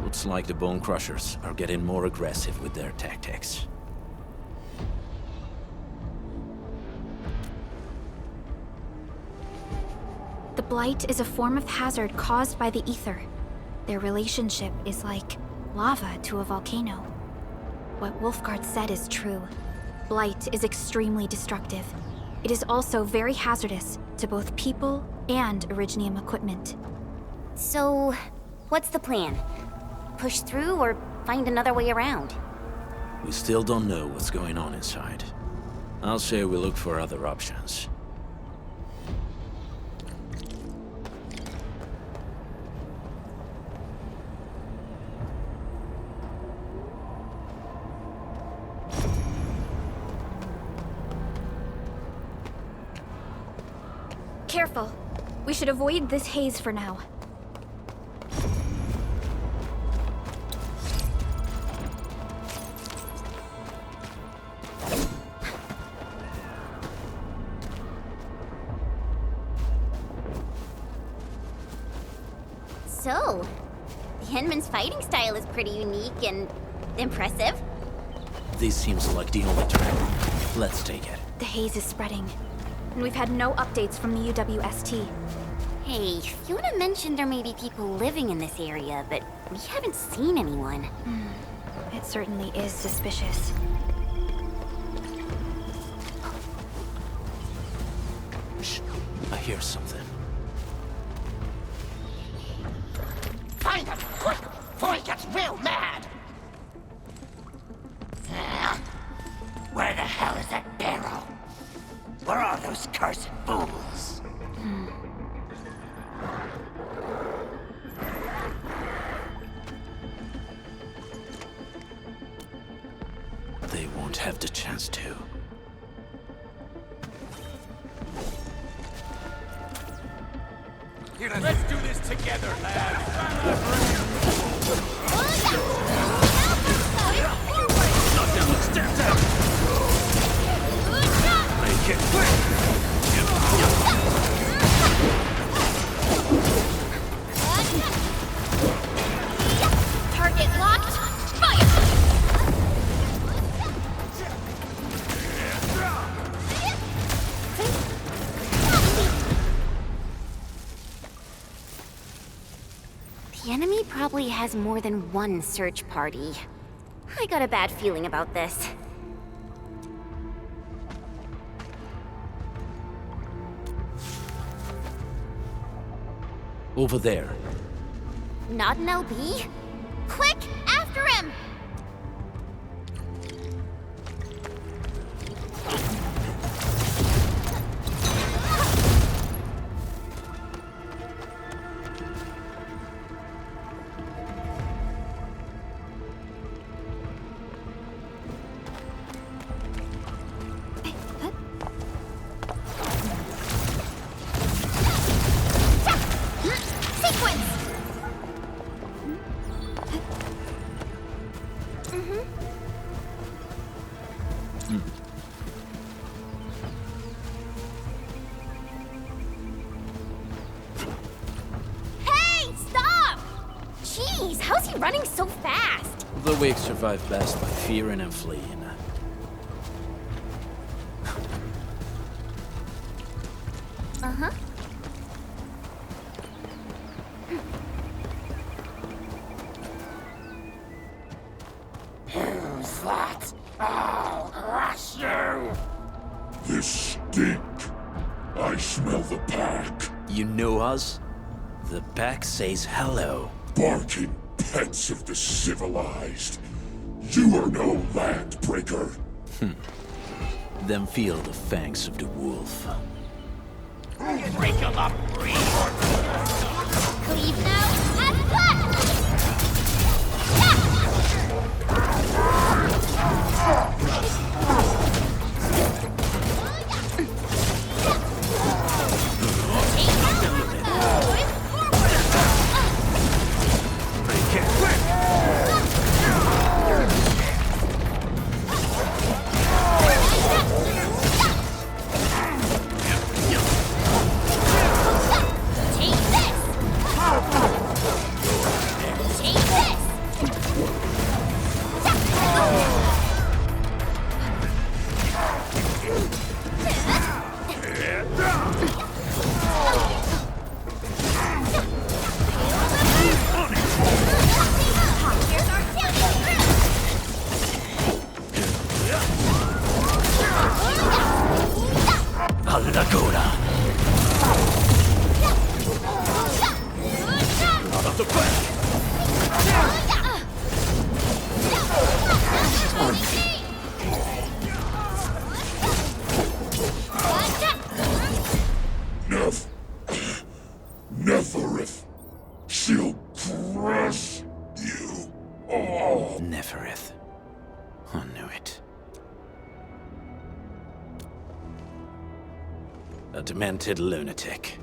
Q: Looks like the Bone Crushers are getting more aggressive with their tactics.
L: The blight is a form of hazard caused by the ether. Their relationship is like lava to a volcano. What Wolfguard said is true. Blight is extremely destructive. It is also very hazardous to both people and Originium equipment.
C: So, what's the plan? Push through or find another way around?
Q: We still don't know what's going on inside. I'll say we look for other options.
L: Careful. We should avoid this haze for now.
C: So, the Henman's fighting style is pretty unique and impressive.
Q: This seems like the only track. Let's take it.
L: The haze is spreading, and we've had no updates from the UWST.
C: Hey, Fiona mentioned there may be people living in this area, but we haven't seen anyone.
L: It certainly is suspicious.
Q: Shh. I hear something.
T: Find him, quick, before he gets real mad! Where the hell is that barrel? Where are those cursed fools?
Q: They won't have the chance to.
H: Let's do this together, lads!
C: Target locked. Fire! The enemy probably has more than one search party. I got a bad feeling about this.
Q: Over there.
C: Not an LB? Quick, after him! Running so fast!
Q: The weak survive best by fearing and fleeing.
C: Uh-huh.
T: Who's that? I'll crush you!
P: This stink. I smell the pack.
Q: You know us? The pack says hello.
P: Barking pets of the civilized. You are no landbreaker.
Q: Then feel the fangs of the wolf.
T: Break him up, breed!
C: Cleave now, and flat!
Q: Nefareth. I knew it. A demented lunatic.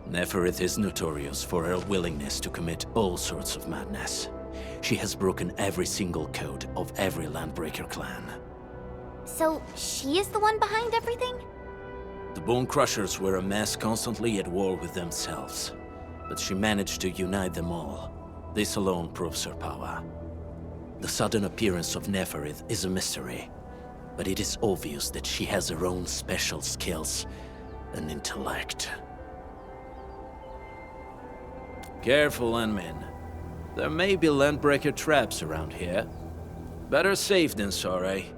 Q: Nefareth is notorious for her willingness to commit all sorts of madness. She has broken every single code of every Landbreaker clan.
C: So, she is the one behind everything?
Q: The Bone Crushers were a mess constantly at war with themselves. But she managed to unite them all. This alone proves her power. The sudden appearance of Nefareth is a mystery, but it is obvious that she has her own special skills and intellect. Careful, Endmin. There may be Landbreaker traps around here. Better safe than sorry.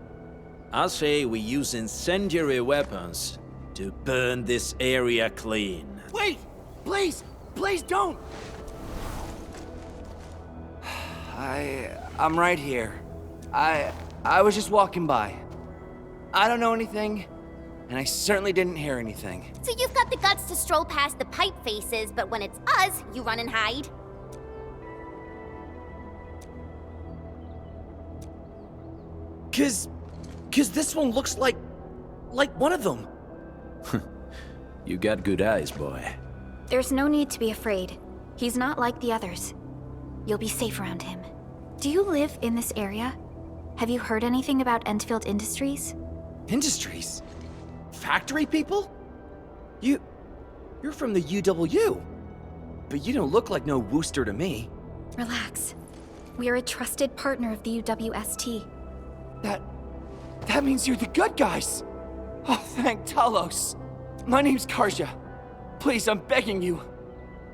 Q: I say we use incendiary weapons to burn this area clean.
D: Wait! Please! Please don't! I'm right here. I was just walking by. I don't know anything, and I certainly didn't hear anything.
C: So you've got the guts to stroll past the pipe faces, but when it's us, you run and hide?
S: Cause this one looks like one of them.
Q: You got good eyes, boy.
L: There's no need to be afraid. He's not like the others. You'll be safe around him. Do you live in this area? Have you heard anything about Endfield Industries?
S: Industries? Factory people? You're from the UW. But you don't look like no Wooster to me.
L: Relax. We are a trusted partner of the UWST.
S: That means you're the good guys! Oh, thank Talos. My name's Karja. Please, I'm begging you.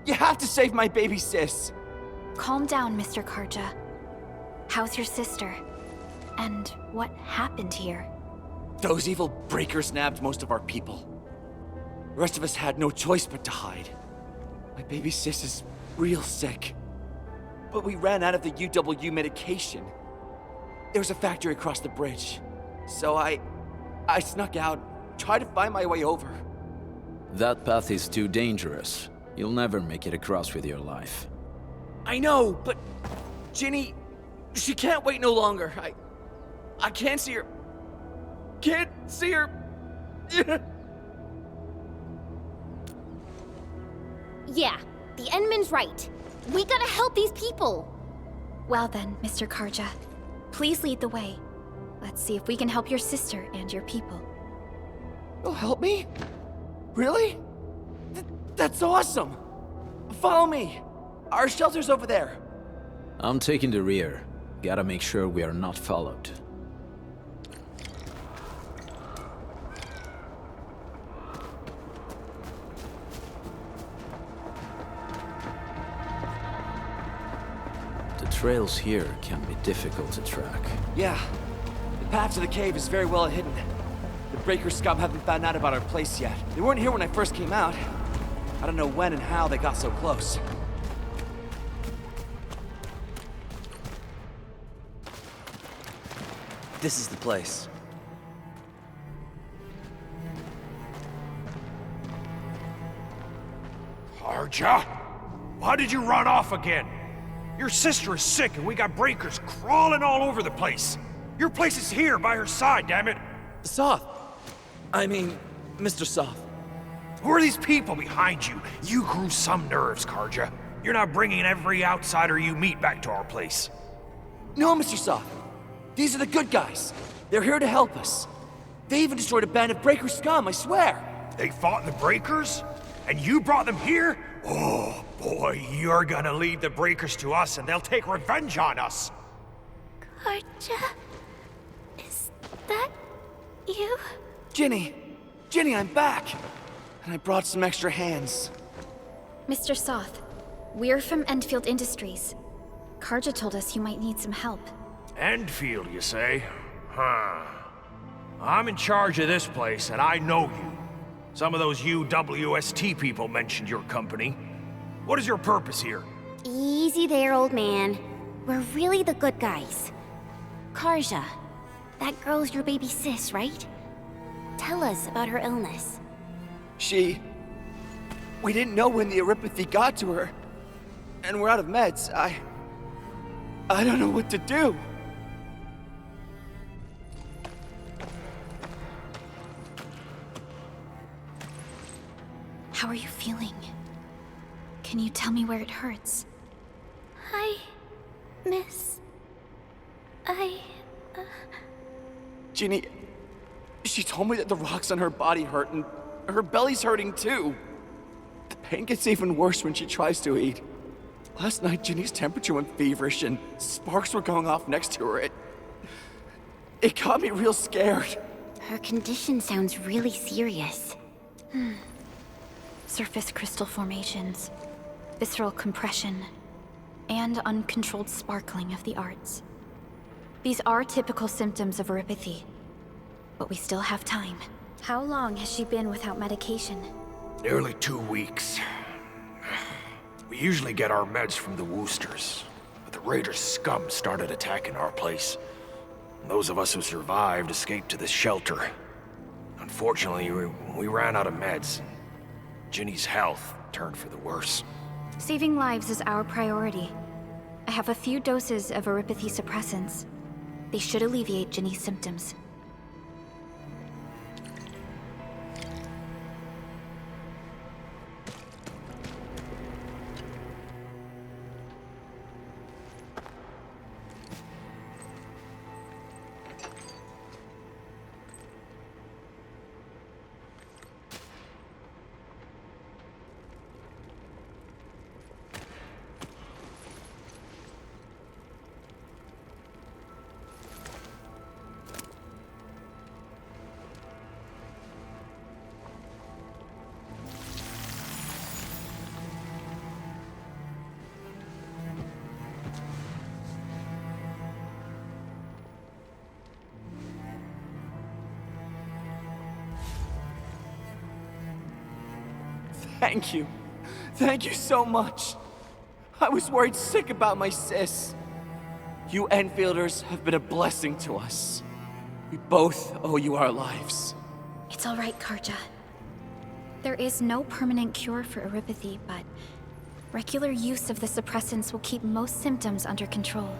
S: You have to save my baby sis.
L: Calm down, Mr. Karja. How's your sister? And what happened here?
S: Those evil breakers nabbed most of our people. The rest of us had no choice but to hide. My baby sis is real sick. But we ran out of the UW medication. There was a factory across the bridge. So I snuck out, tried to find my way over.
Q: That path is too dangerous. You'll never make it across with your life.
S: I know, but Ginny, she can't wait no longer. I can't see her. Can't see her.
C: Yeah, the Endman's right. We gotta help these people.
L: Well then, Mr. Karja, please lead the way. Let's see if we can help your sister and your people.
S: You'll help me? Really? That's awesome! Follow me! Our shelter's over there.
Q: I'm taking the rear. Gotta make sure we are not followed. The trails here can be difficult to track.
S: Yeah. The path to the cave is very well hidden. The Breaker scum haven't found out about our place yet. They weren't here when I first came out. I don't know when and how they got so close. This is the place.
H: Karja? Why did you run off again? Your sister is sick and we got breakers crawling all over the place. Your place is here by her side, damn it.
S: Soth. I mean, Mr. Soth.
H: Who are these people behind you? You grew some nerves, Karja. You're not bringing every outsider you meet back to our place.
S: No, Mr. Soth. These are the good guys. They're here to help us. They even destroyed a band of Breaker scum, I swear.
H: They fought the Breakers? And you brought them here? Oh, boy, you're gonna lead the Breakers to us and they'll take revenge on us.
C: Karja? Is that you?
S: Ginny, I'm back. And I brought some extra hands.
L: Mr. Soth, we're from Endfield Industries. Karja told us you might need some help.
H: Endfield, you say? Huh. I'm in charge of this place, and I know you. Some of those UWST people mentioned your company. What is your purpose here?
C: Easy there, old man. We're really the good guys. Karja, that girl's your baby sis, right? Tell us about her illness.
S: We didn't know when the aripathy got to her. And we're out of meds. I don't know what to do.
L: How are you feeling? Can you tell me where it hurts?
C: Hi, miss.
S: Ginny, she told me that the rocks on her body hurt and her belly's hurting too. The pain gets even worse when she tries to eat. Last night, Ginny's temperature went feverish and sparks were going off next to her. It got me real scared.
B: Her condition sounds really serious.
L: Surface crystal formations, visceral compression, and uncontrolled sparkling of the arts. These are typical symptoms of oropathy, but we still have time. How long has she been without medication?
S: Nearly 2 weeks. We usually get our meds from the Woosters, but the Raiders' scum started attacking our place. Those of us who survived escaped to this shelter. Unfortunately, we ran out of meds. Ginny's health turned for the worse.
L: Saving lives is our priority. I have a few doses of oropathy suppressants. They should alleviate Ginny's symptoms.
S: Thank you. Thank you so much. I was worried sick about my sis. You Enfielders have been a blessing to us. We both owe you our lives.
L: It's all right, Karja. There is no permanent cure for oropathy, but regular use of the suppressants will keep most symptoms under control.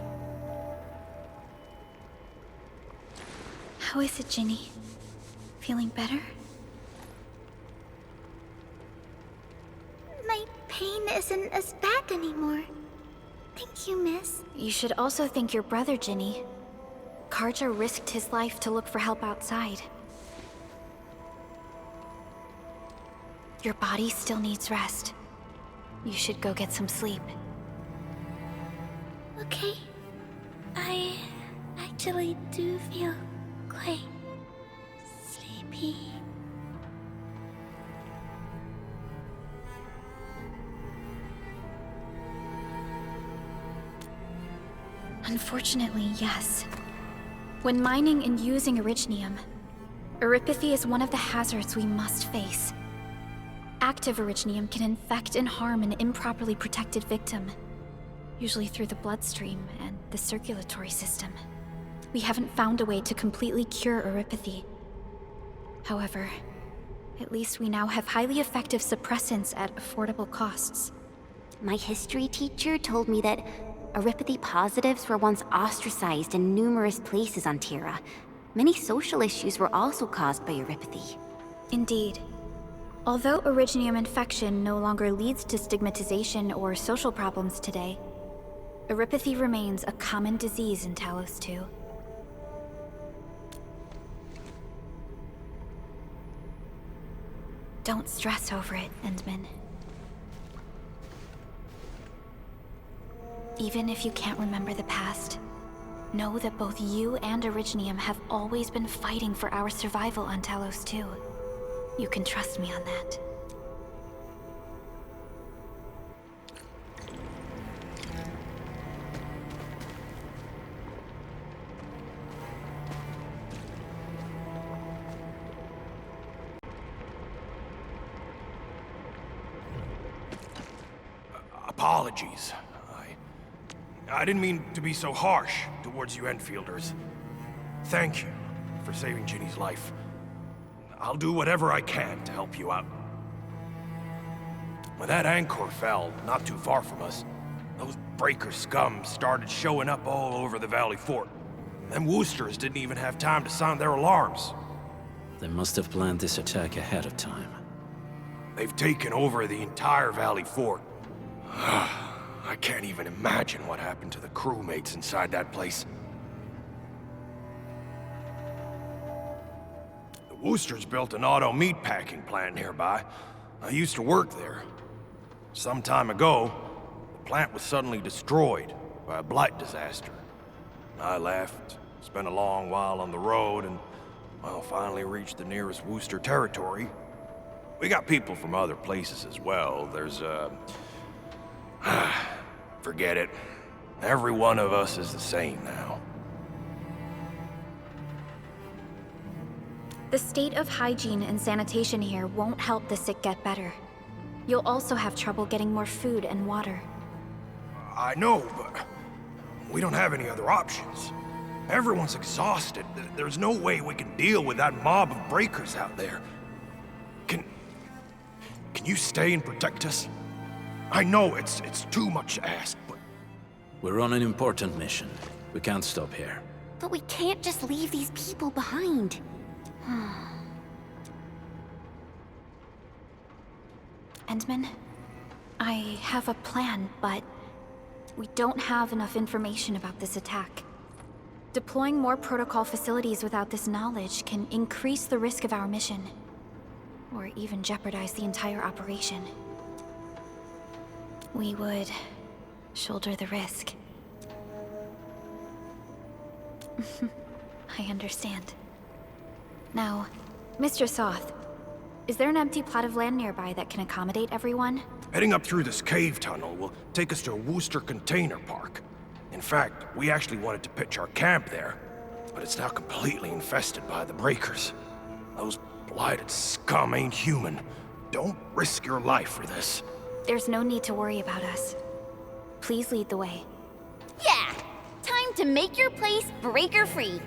L: How is it, Ginny? Feeling better?
C: My pain isn't as bad anymore. Thank you, miss.
L: You should also thank your brother, Ginny. Karja risked his life to look for help outside. Your body still needs rest. You should go get some sleep.
C: Okay. I actually do feel quite sleepy.
L: Unfortunately, yes. When mining and using originium, oropathy is one of the hazards we must face. Active originium can infect and harm an improperly protected victim, usually through the bloodstream and the circulatory system. We haven't found a way to completely cure oropathy. However, at least we now have highly effective suppressants at affordable costs.
B: My history teacher told me that oropathy positives were once ostracized in numerous places on Terra. Many social issues were also caused by oropathy.
L: Indeed. Although originium infection no longer leads to stigmatization or social problems today, oropathy remains a common disease in Talos 2. Don't stress over it, Endman. Even if you can't remember the past, know that both you and Originium have always been fighting for our survival on Talos 2. You can trust me on that.
S: Apologies. I didn't mean to be so harsh towards you Enfielders. Thank you for saving Ginny's life. I'll do whatever I can to help you out. When that anchor fell not too far from us,
H: breaker scum started showing up all over the Valley Fort. Them Woosters didn't even have time to sound their alarms.
Q: They must have planned this attack ahead of time.
H: They've taken over the entire Valley Fort. I can't even imagine what happened to the crewmates inside that place. The Woosters built an auto meatpacking plant nearby. I used to work there. Some time ago, the plant was suddenly destroyed by a blight disaster. I left, spent a long while on the road, and, well, finally reached the nearest Wooster territory. We got people from other places as well. There's, forget it. Every one of us is the same now.
L: The state of hygiene and sanitation here won't help the sick get better. You'll also have trouble getting more food and water.
H: I know, but we don't have any other options. Everyone's exhausted. There's no way we can deal with that mob of breakers out there. Can you stay and protect us? I know it's too much to ask, but...
Q: We're on an important mission. We can't stop here.
C: But we can't just leave these people behind.
L: Endman, I have a plan, but we don't have enough information about this attack. Deploying more protocol facilities without this knowledge can increase the risk of our mission, or even jeopardize the entire operation. We would shoulder the risk. I understand. Now, Mr. Soth, is there an empty plot of land nearby that can accommodate everyone?
H: Heading up through this cave tunnel will take us to a Wooster container park. In fact, we actually wanted to pitch our camp there, but it's now completely infested by the breakers. Those blighted scum ain't human. Don't risk your life for this.
L: There's no need to worry about us. Please lead the way.
C: Yeah! Time to make your place breaker-free.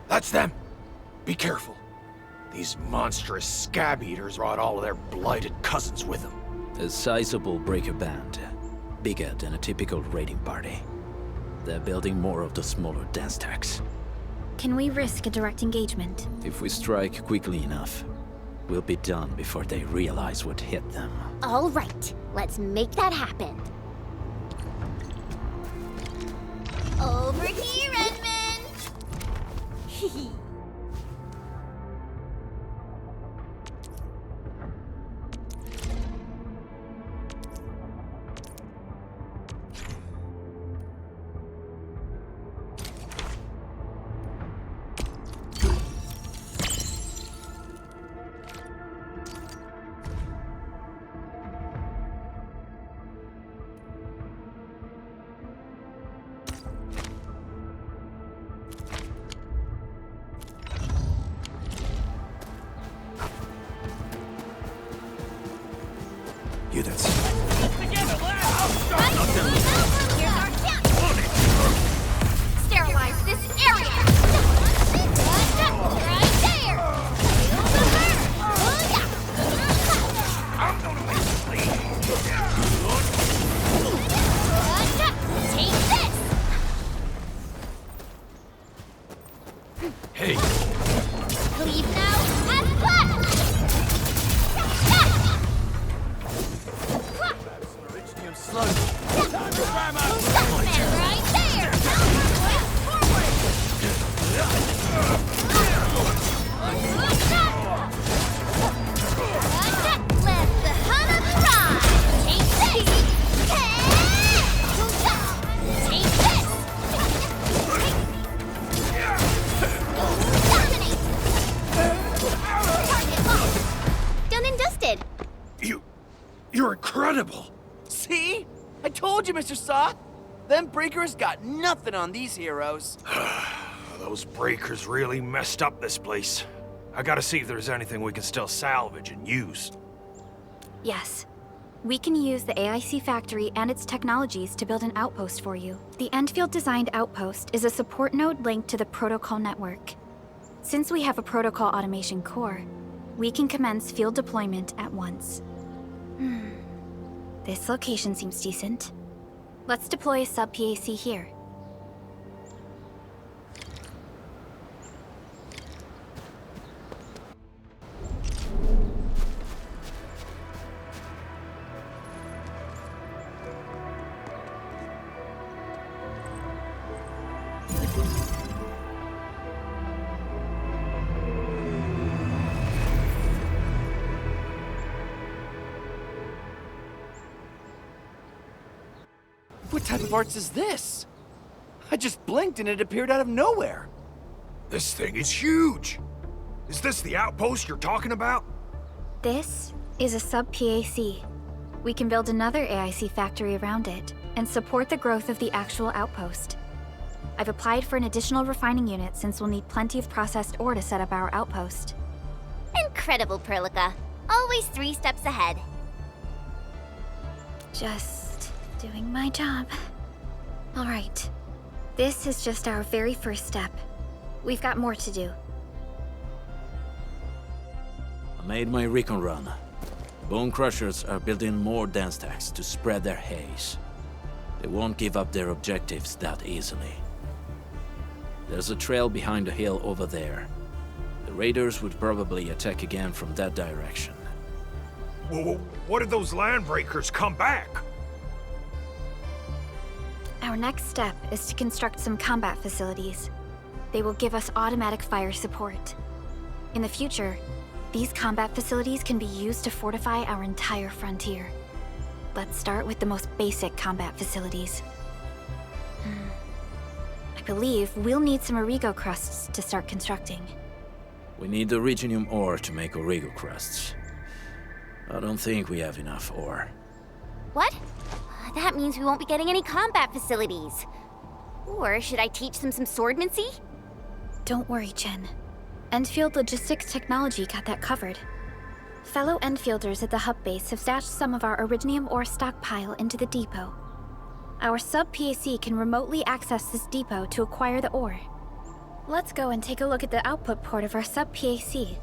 H: That's them! Be careful. These monstrous scab-eaters brought all of their blighted cousins with them.
Q: A sizable breaker band. Bigger than a typical raiding party. They're building more of the smaller dance tags.
L: Can we risk a direct engagement?
Q: If we strike quickly enough, we'll be done before they realize what hit them.
C: All right, let's make that happen. Over here, Edmund!
J: incredible!
S: See? I told you, Mr. Saw! Them breakers got nothing on these heroes.
H: Those breakers really messed up this place. I gotta see if there's anything we can still salvage and use.
L: Yes. We can use the AIC factory and its technologies to build an outpost for you. The Endfield-designed outpost is a support node linked to the protocol network. Since we have a protocol automation core, we can commence field deployment at once. This location seems decent. Let's deploy a sub-PAC here.
S: What type of arts is this? I just blinked and it appeared out of nowhere.
H: This thing is huge! Is this the outpost you're talking about?
L: This is a sub-PAC. We can build another AIC factory around it and support the growth of the actual outpost. I've applied for an additional refining unit since we'll need plenty of processed ore to set up our outpost.
C: Incredible, Perlica. Always 3 steps ahead.
L: Just doing my job. All right. This is just our very first step. We've got more to do.
Q: I made my recon run. The Bone Crushers are building more dance stacks to spread their haze. They won't give up their objectives that easily. There's a trail behind the hill over there. The raiders would probably attack again from that direction.
H: Whoa, what if those landbreakers come back?
L: Our next step is to construct some combat facilities. They will give us automatic fire support. In the future, these combat facilities can be used to fortify our entire frontier. Let's start with the most basic combat facilities. I believe we'll need some origo crusts to start constructing.
Q: We need the Originium ore to make origo crusts. I don't think we have enough ore.
C: What? That means we won't be getting any combat facilities. Or should I teach them some swordmancy?
L: Don't worry, Chen. Endfield Logistics Technology got that covered. Fellow Endfielders at the hub base have stashed some of our Originium ore stockpile into the depot. Our sub-PAC can remotely access this depot to acquire the ore. Let's go and take a look at the output port of our sub-PAC.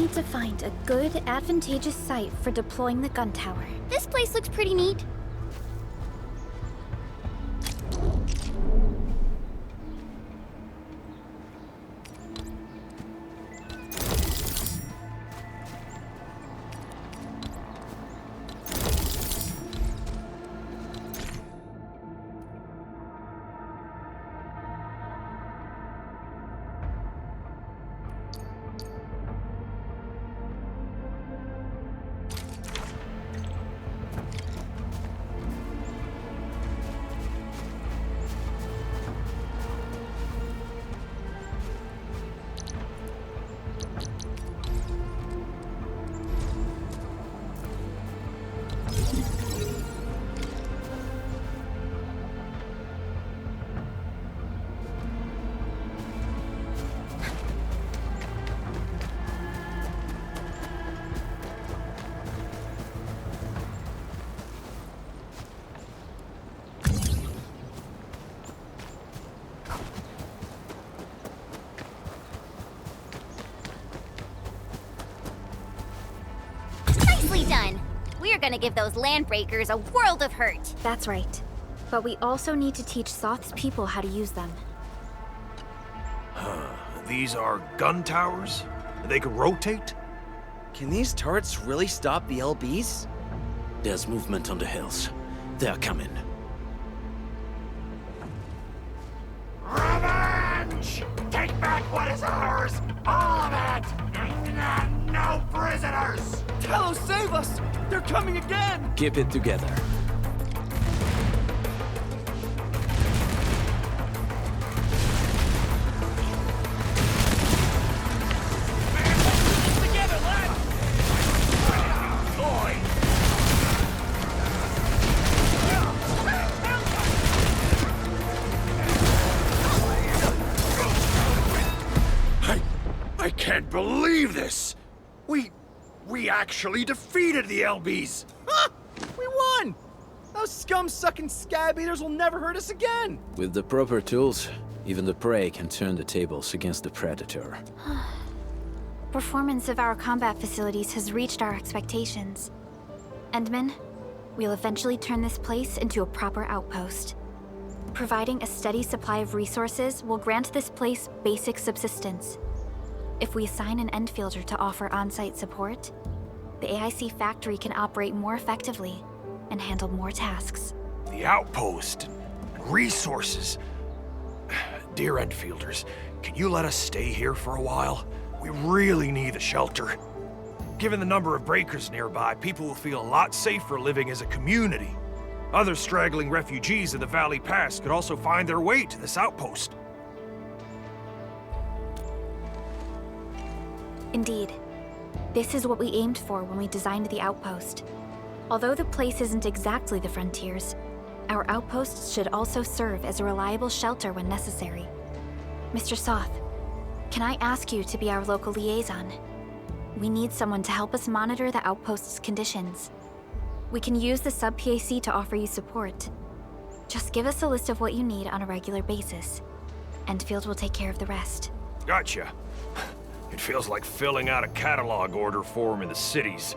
L: need to find a good, advantageous site for deploying the gun tower.
B: This place looks pretty neat. Nicely done. We're gonna give those landbreakers a world of hurt.
L: That's right. But we also need to teach Soth's people how to use them.
S: These are gun towers? They can rotate?
T: Can these turrets really stop the LBs?
Q: There's movement on the hills. They're coming.
H: Revenge! Take back what is ours! All of it! No prisoners!
T: Talos, save us! They're coming again!
Q: Keep it together.
H: Together, lads! Boy!
S: I can't believe this! We actually defeated the LBs!
T: Huh! We won! Those scum-sucking scab eaters will never hurt us again!
Q: With the proper tools, even the prey can turn the tables against the predator.
L: Performance of our combat facilities has reached our expectations. Endman, we'll eventually turn this place into a proper outpost. Providing a steady supply of resources will grant this place basic subsistence. If we assign an Endfielder to offer on-site support, the AIC factory can operate more effectively and handle more tasks.
S: The outpost and resources. Dear Endfielders, can you let us stay here for a while? We really need a shelter. Given the number of breakers nearby, people will feel a lot safer living as a community. Other straggling refugees in the Valley Pass could also find their way to this outpost.
L: Indeed. This is what we aimed for when we designed the outpost. Although the place isn't exactly the frontiers, our outposts should also serve as a reliable shelter when necessary. Mr. Soth, can I ask you to be our local liaison? We need someone to help us monitor the outpost's conditions. We can use the sub-PAC to offer you support. Just give us a list of what you need on a regular basis. Endfield will take care of the rest.
S: Gotcha. It feels like filling out a catalog order form in the cities.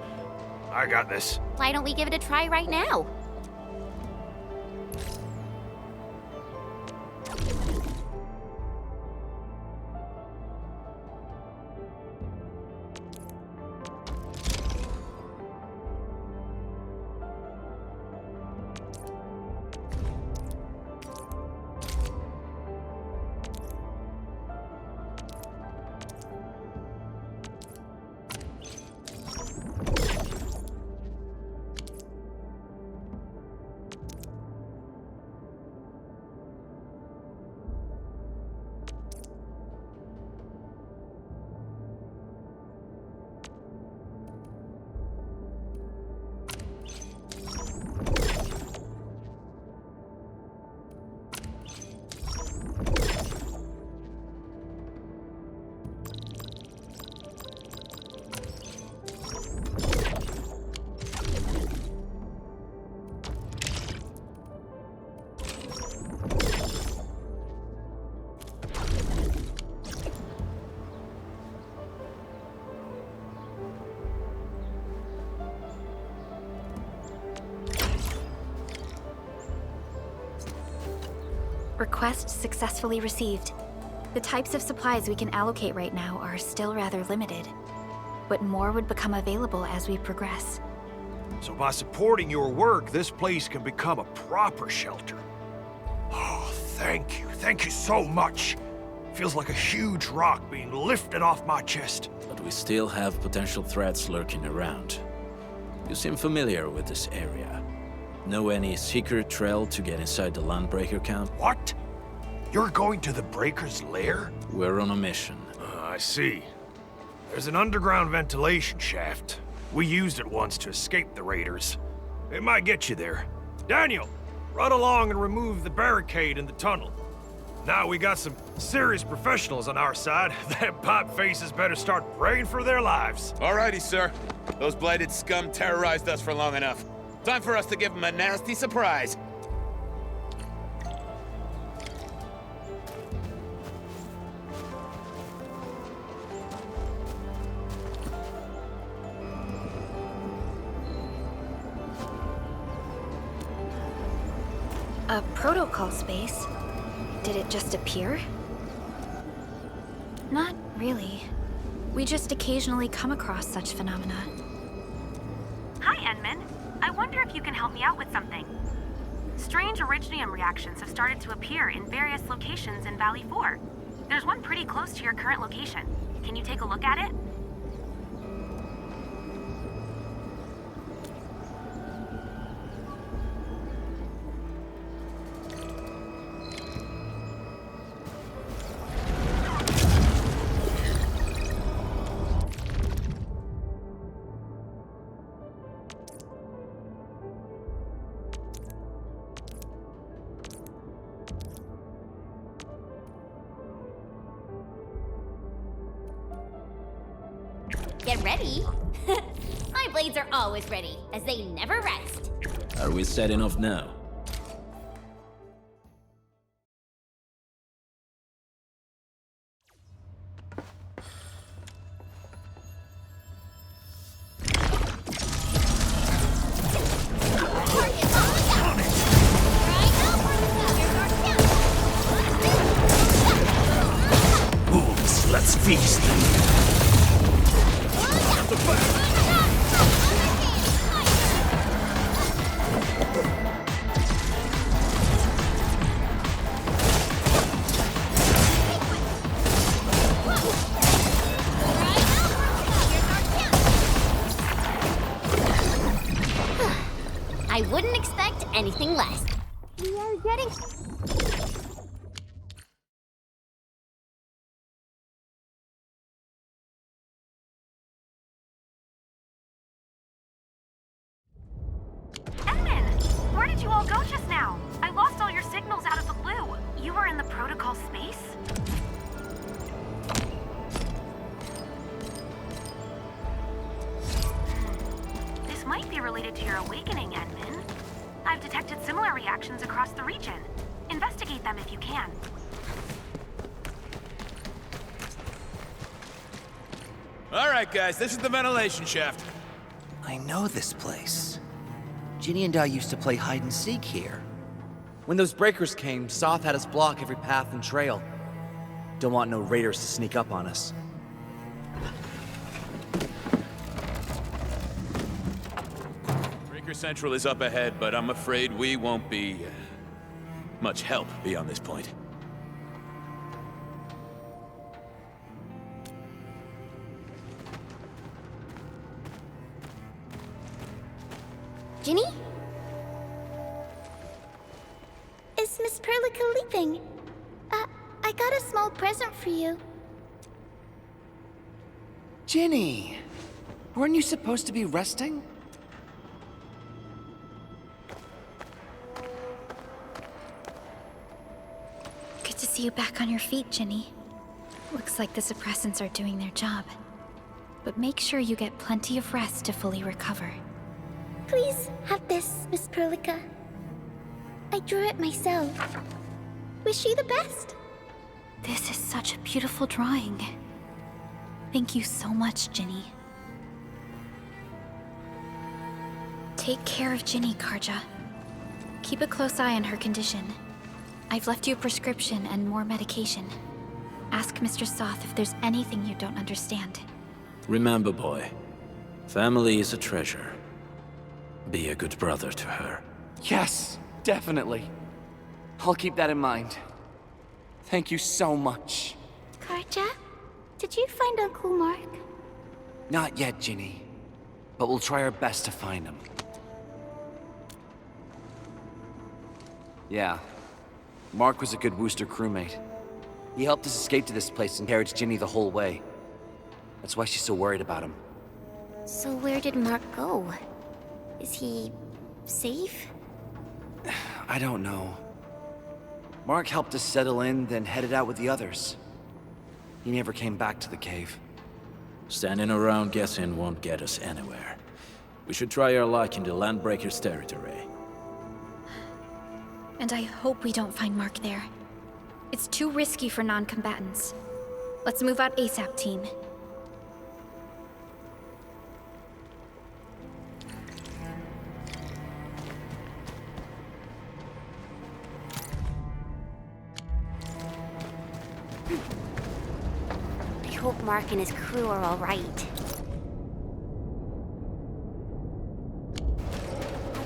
S: I got this.
B: Why don't we give it a try right now?
L: Request successfully received. The types of supplies we can allocate right now are still rather limited, but more would become available as we progress.
S: So by supporting your work, this place can become a proper shelter. Oh, thank you. Thank you so much. Feels like a huge rock being lifted off my chest.
Q: But we still have potential threats lurking around. You seem familiar with this area. Know any secret trail to get inside the Landbreaker camp?
S: What? You're going to the Breaker's lair?
Q: We're on a mission.
S: I see. There's an underground ventilation shaft. We used it once to escape the raiders. It might get you there. Daniel, run along and remove the barricade in the tunnel. Now we got some serious professionals on our side. That pipe faces better start praying for their lives.
U: Alrighty, sir. Those blighted scum terrorized us for long enough. Time for us to give them a nasty surprise.
L: A protocol space? Did it just appear? Not really. We just occasionally come across such phenomena.
F: Hi, Enman. I wonder if you can help me out with something. Strange originium reactions have started to appear in various locations in Valley 4. There's one pretty close to your current location. Can you take a look at it?
C: Get ready. My blades are always ready, as they never rest.
Q: Are we setting off now?
H: Wolves, let's feast.
C: I wouldn't expect anything less. We are getting...
F: Enman! Where did you all go just now? I lost all your signals out of the blue. You were in the protocol space? This might be related to your awakening, Enman. I've detected similar reactions across the region. Investigate them if you can.
U: Alright, guys, this is the ventilation shaft.
T: I know this place. Ginny and I used to play hide and seek here.
S: When those breakers came, Soth had us block every path and trail. Don't want no raiders to sneak up on us.
U: Breaker Central is up ahead, but I'm afraid we won't be much help beyond this point.
B: Ginny? Is Miss Perlica leaving? I got a small present for you.
T: Ginny! Weren't you supposed to be resting?
L: Good to see you back on your feet, Ginny. Looks like the suppressants are doing their job. But make sure you get plenty of rest to fully recover.
B: Please have this, Miss Perlica. I drew it myself. Wish you the best.
L: This is such a beautiful drawing. Thank you so much, Ginny. Take care of Ginny, Karja. Keep a close eye on her condition. I've left you a prescription and more medication. Ask Mr. Soth if there's anything you don't understand.
Q: Remember, boy, family is a treasure. Be a good brother to her.
S: Yes, definitely. I'll keep that in mind. Thank you so much.
B: Karja, did you find Uncle Mark?
S: Not yet, Ginny. But we'll try our best to find him. Yeah. Mark was a good Wooster crewmate. He helped us escape to this place and carried Ginny the whole way. That's why she's so worried about him.
B: So where did Mark go? Is he safe?
S: I don't know. Mark helped us settle in, then headed out with the others. He never came back to the cave.
Q: Standing around guessing won't get us anywhere. We should try our luck in the Landbreakers' territory.
L: And I hope we don't find Mark there. It's too risky for non-combatants. Let's move out ASAP, team.
B: I hope Mark and his crew are all right.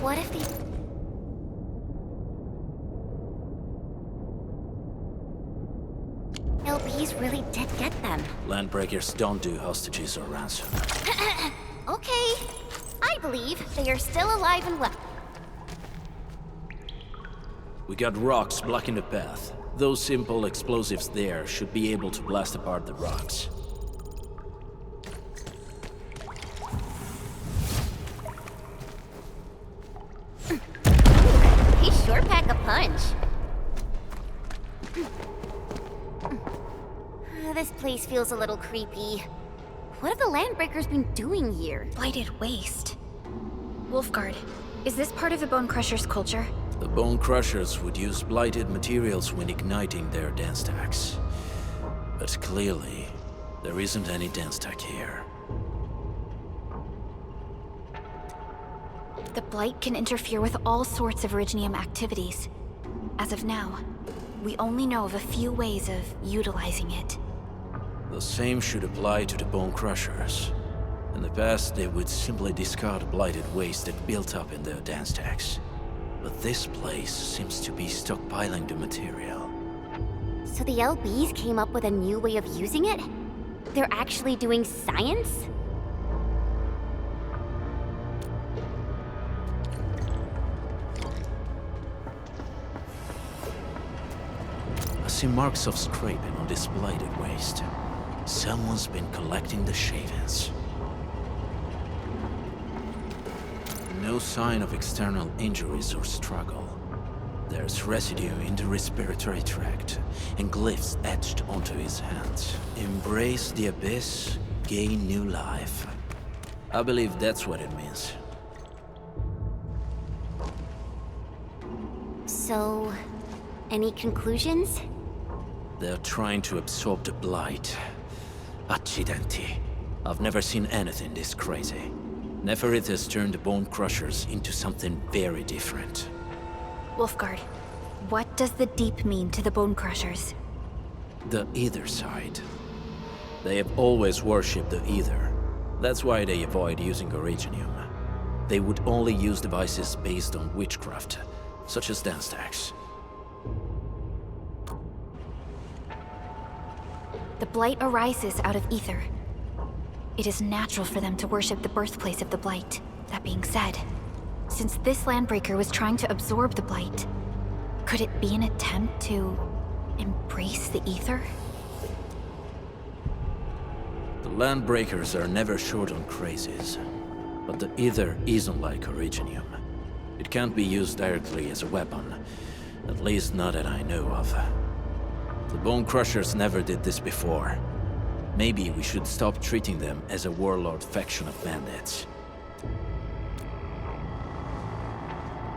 B: What if they... LBs really did get them?
Q: Landbreakers don't do hostages or ransom.
B: Okay. I believe they are still alive and well.
Q: We got rocks blocking the path. Those simple explosives there should be able to blast apart the rocks.
B: He sure pack a punch. This place feels a little creepy. What have the Landbreakers been doing here?
L: Blighted waste. Wolfguard, is this part of the Bone Crusher's culture?
Q: The Bone Crushers would use blighted materials when igniting their dance stacks. But clearly, there isn't any dance stack here.
L: The Blight can interfere with all sorts of Originium activities. As of now, we only know of a few ways of utilizing it.
Q: The same should apply to the Bone Crushers. In the past, they would simply discard blighted waste that built up in their dance stacks. But this place seems to be stockpiling the material.
B: So the LBs came up with a new way of using it? They're actually doing science?
Q: I see marks of scraping on this blighted waste. Someone's been collecting the shavings. No sign of external injuries or struggle. There's residue in the respiratory tract, and glyphs etched onto his hands. Embrace the abyss, gain new life. I believe that's what it means.
B: So, any conclusions?
Q: They're trying to absorb the blight. Accidenti. I've never seen anything this crazy. Nefareth has turned the Bone Crushers into something very different.
L: Wolfguard, what does the Deep mean to the Bone Crushers?
Q: The Ether side. They have always worshipped the Ether. That's why they avoid using Originium. They would only use devices based on witchcraft, such as dance stacks.
L: The Blight arises out of Ether. It is natural for them to worship the birthplace of the Blight. That being said, since this Landbreaker was trying to absorb the Blight, could it be an attempt to embrace the Ether?
Q: The Landbreakers are never short on crazes, but the Ether isn't like Originium. It can't be used directly as a weapon, at least not that I know of. The Bone Crushers never did this before. Maybe we should stop treating them as a warlord faction of bandits.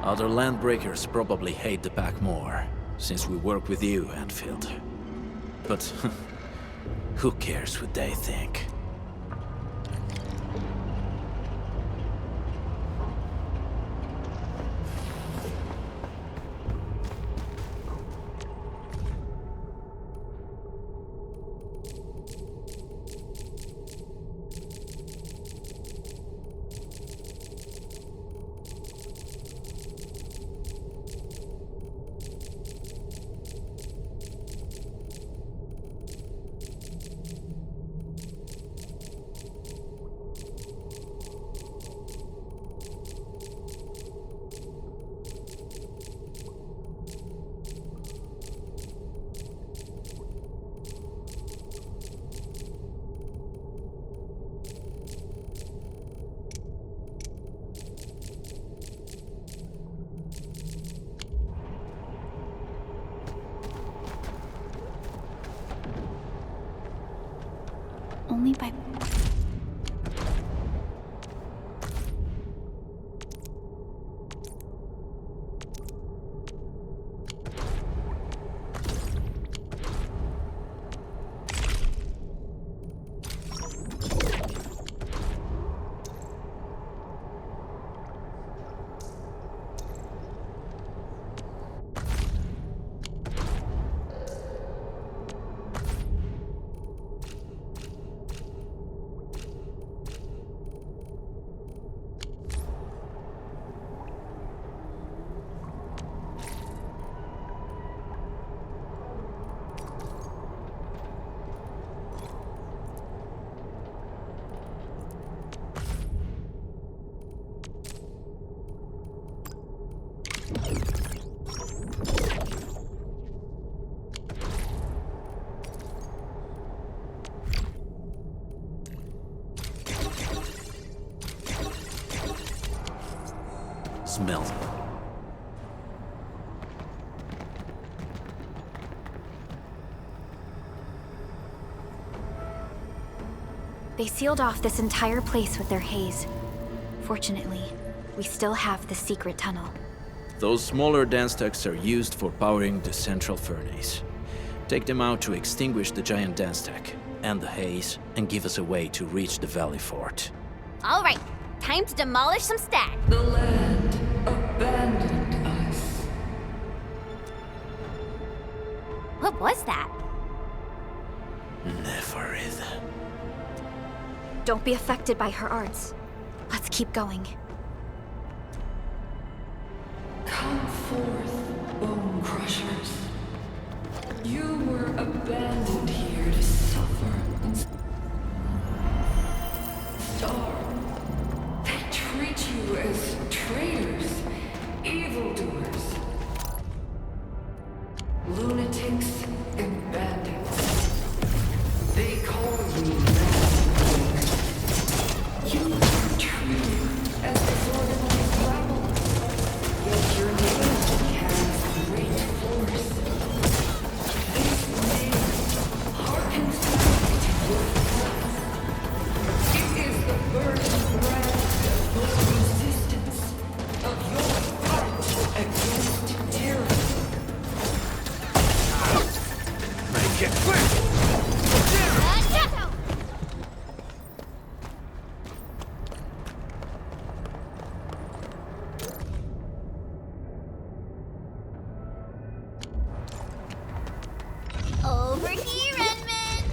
Q: Other Landbreakers probably hate the pack more, since we work with you, Endfield. But who cares what they think?
L: only by...
Q: Smells.
L: They sealed off this entire place with their haze. Fortunately, we still have the secret tunnel.
Q: Those smaller dance stacks are used for powering the central furnace. Take them out to extinguish the giant dance stack and the haze, and give us a way to reach the valley fort.
C: All right, time to demolish some stacks.
K: The land abandoned us.
C: What was that?
Q: Nefareth.
L: Don't be affected by her arts. Let's keep going.
K: Come forth, bone crushers. You were abandoned here to suffer and starve. They treat you as traitors, evildoers, lunatics, and bandits. They call you landslide. You are treated as disorganized rabble. Yet your name carries great force. This name harkens back to your past. It is the burning brand of your resistance, of your fight against tyranny.
H: Make it quick!
C: Over here, Edmund!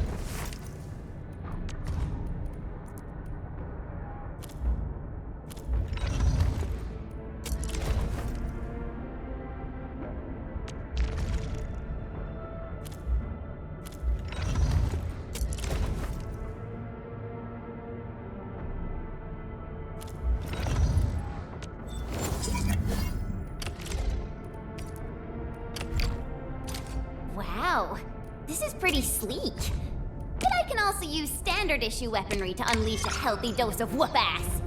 C: Wow, this is pretty sleek. But I can also use standard issue weaponry to unleash a healthy dose of whoop-ass.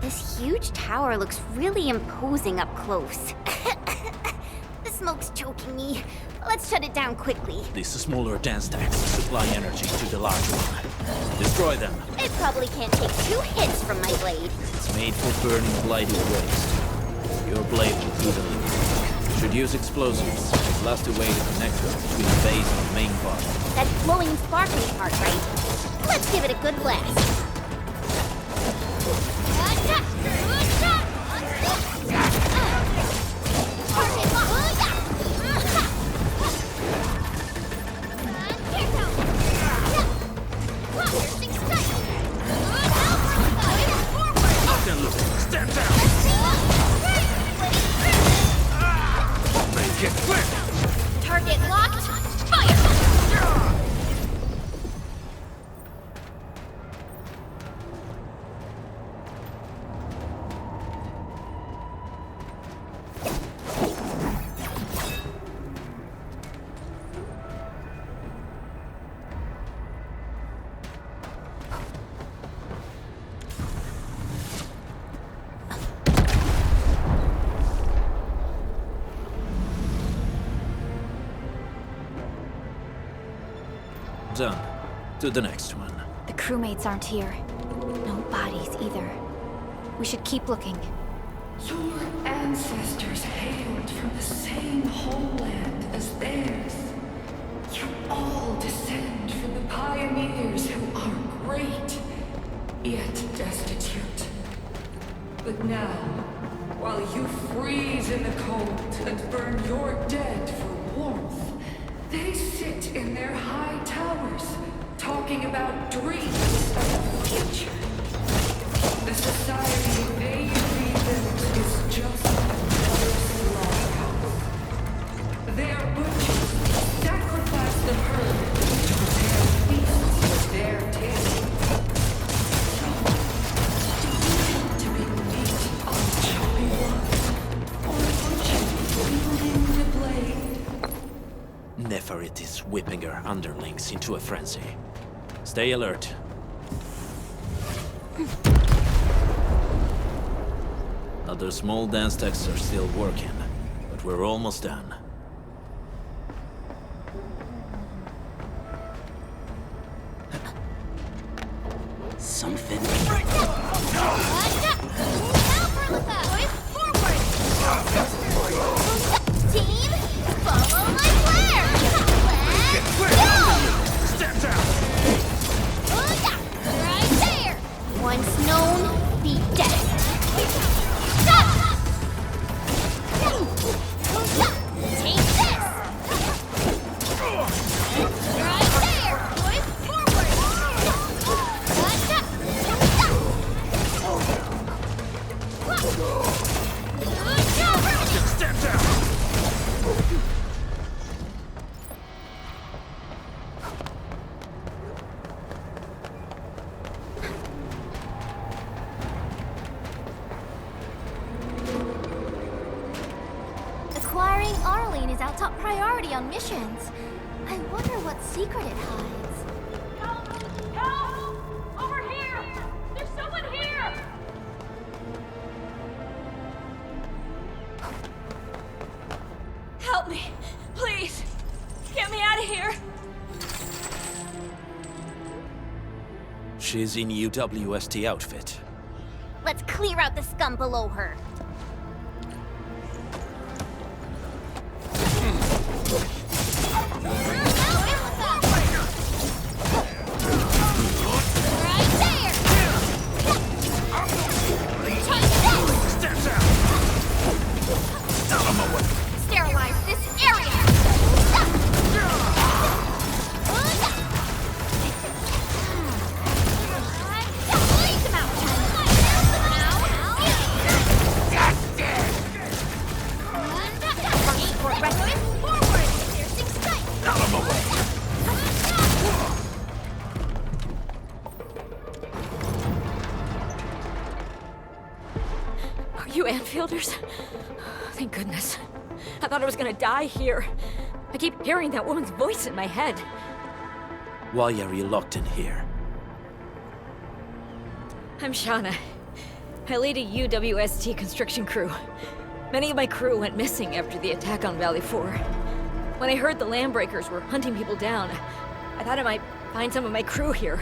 C: This huge tower looks really imposing up close. The smoke's choking me. Let's shut it down quickly.
Q: These smaller dance stacks supply energy to the large one. Destroy them.
C: It probably can't take 2 hits from my blade.
Q: It's made for burning blighted waste. Your blade will do the lead. Should use explosives. Blast a way to connect them between the base and the main part.
C: That glowing sparkly part, right? Let's give it a good blast.
H: Stand down! Make it quick!
C: Target locked. Fire!
Q: Done. To the next one.
L: The crewmates aren't here. No bodies either. We should keep looking.
K: Your ancestors hailed from the same homeland as theirs. You all descend from the pioneers who are great, yet destitute. But now, while you freeze in the cold and burn your dead for warmth, they sit in their high towers, talking about dreams of the future. The society they rebuilt is just another slaughterhouse. Their butchers sacrifice the herd to prepare feasts for their table. Do you want to be meat on the chopping block, or butcher wielding the blade?
Q: Nefareth is whipping her underlings into a frenzy. Stay alert. Other small dance stacks are still working, but we're almost done.
T: Something.
C: Team, follow my flare!
H: Step down!
C: Right there! Once known, be dead. Stop! Take this! Right there! Boys, forward!
H: Step down!
C: Acquiring Arlene is our top priority on missions. I wonder what secret it hides.
A: Help! Over here! There's someone here!
F: Help me! Please! Get me out of here!
Q: She's in UWST outfit.
C: Let's clear out the scum below her. Sterilize this area!
F: Are you Anfielders? Thank goodness. I thought I was gonna die here. I keep hearing that woman's voice in my head.
Q: Why are you locked in here?
F: I'm Shauna. I lead a UWST construction crew. Many of my crew went missing after the attack on Valley 4.
M: When I heard the Landbreakers were hunting people down, I thought I might find some of my crew here.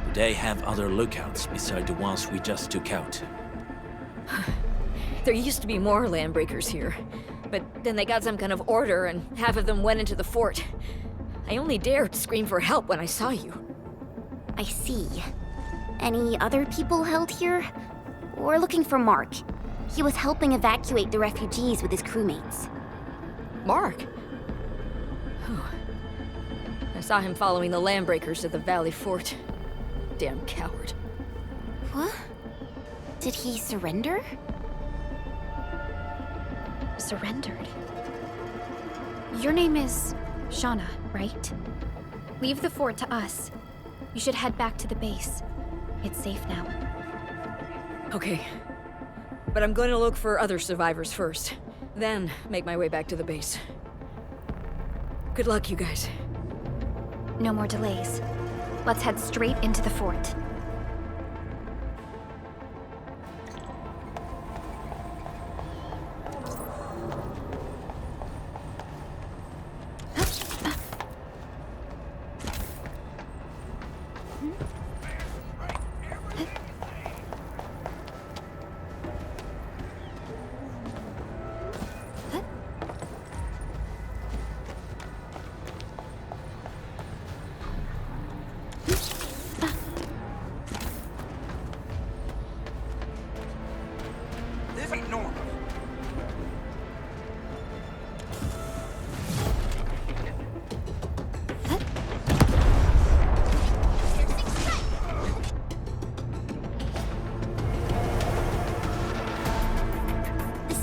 Q: Do they have other lookouts beside the ones we just took out?
M: There used to be more Landbreakers here, but then they got some kind of order and half of them went into the fort. I only dared scream for help when I saw you.
C: I see. Any other people held here? We're looking for Mark. He was helping evacuate the refugees with his crewmates.
M: Mark? I saw him following the Landbreakers to the Valley Fort. Damn coward.
C: What? Did he surrender?
L: Surrendered. Your name is Shauna, right? Leave the fort to us. You should head back to the base. It's safe now.
M: Okay. But I'm going to look for other survivors first. Then make my way back to the base. Good luck, you guys.
L: No more delays. Let's head straight into the fort.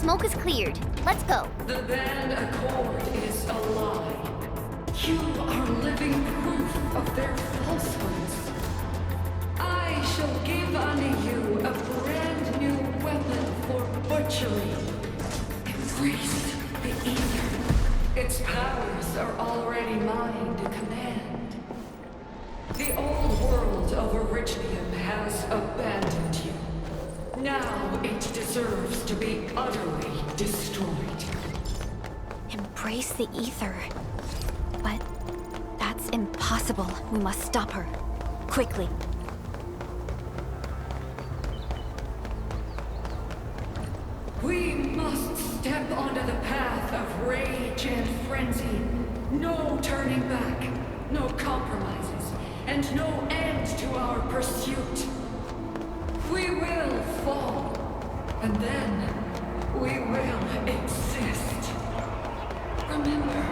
C: Smoke is cleared. Let's go.
K: The band accord is a lie. You are living proof of their falsehoods. I shall give unto you a brand new weapon for butchery. Embrace the ether. Its powers are already mine to command. The old world of Arichnium has abandoned you. Now it deserves to be utterly destroyed.
L: Embrace the ether. But that's impossible. We must stop her. Quickly.
K: We must step onto the path of rage and frenzy. No turning back, no compromises, and no end to our pursuit. We will fall, and then we will exist. Remember,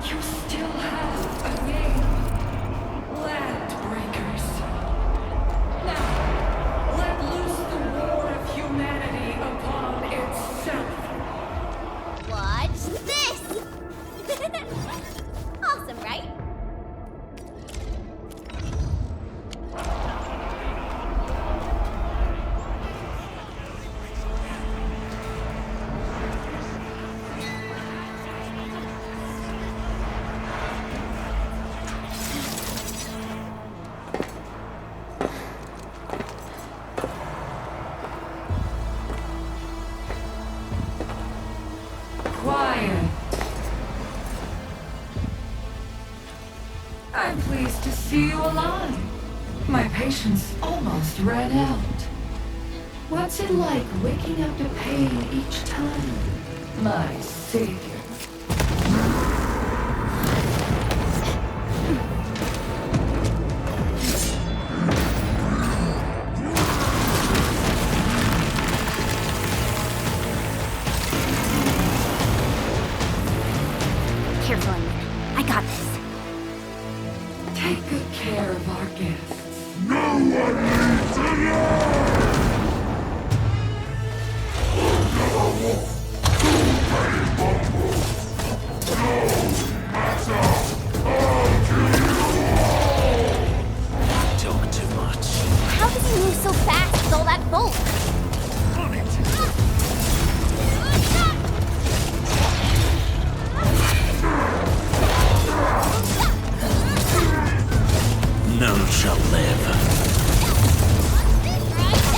K: you still have a name. Landbreakers. Now, let loose the war of humanity upon itself.
C: Watch this! Awesome, right?
K: Quiet. I'm pleased to see you alive. My patience almost ran out. What's it like waking up to pain each time? My savior.
C: Careful, I got this.
K: Take good care of our guests.
P: No one needs to learn! Never walk too many bumbles. No matter, I'll kill you all!
Q: Talk too much.
C: How does he move so fast with all that bulk?
Q: None shall live.
C: Right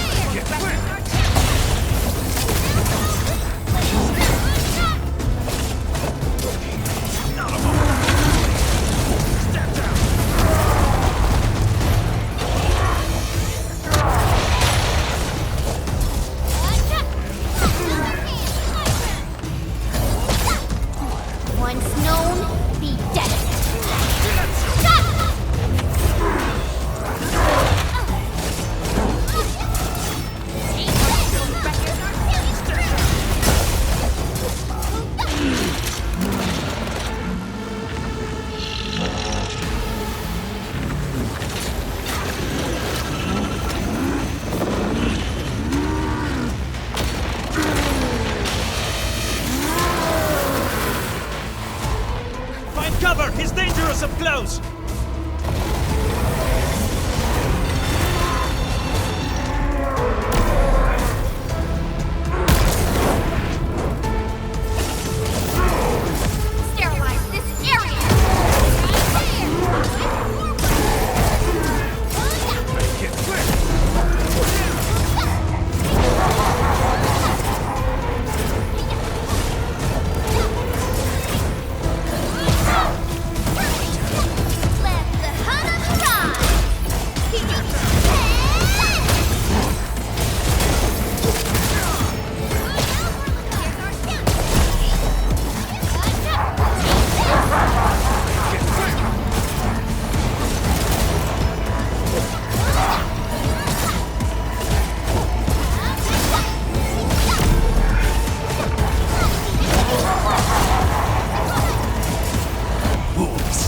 B: Once known, be dead.
N: Cover! He's dangerous up close!
B: Sterilize this area!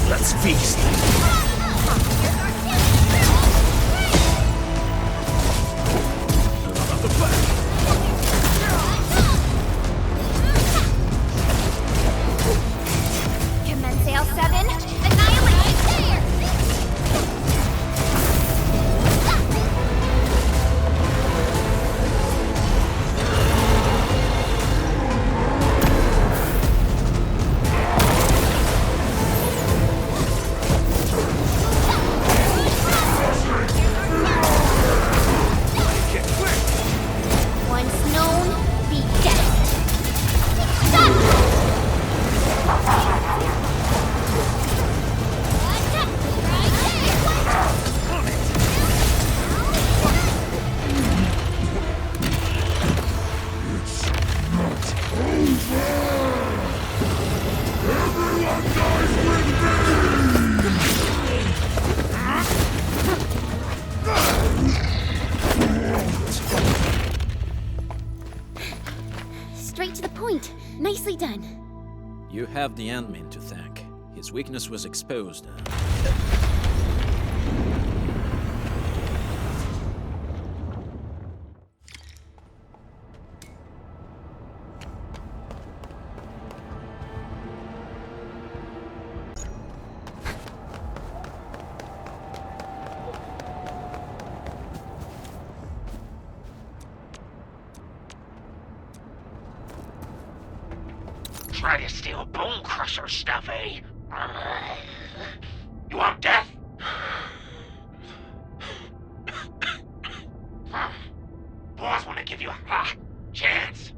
N: Let's feast!
B: Commence L7, annihilate there! Once known, be dead. Straight to the point. Nicely done.
Q: You have the admin to thank. His weakness was exposed.
T: Try to steal Bone Crusher stuff, eh? You want death? Boss want to give you a chance.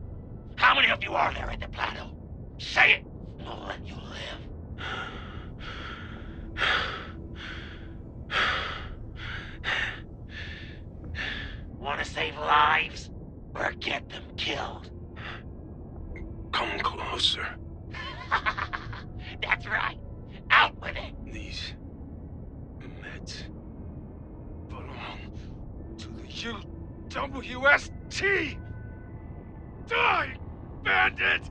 T: How many of you are there at the plateau? Say it, and I'll let you live. Want to save lives? Or get them killed?
P: Come closer.
T: That's right. Out with it.
P: These meds belong to the UWST. Die, bandit!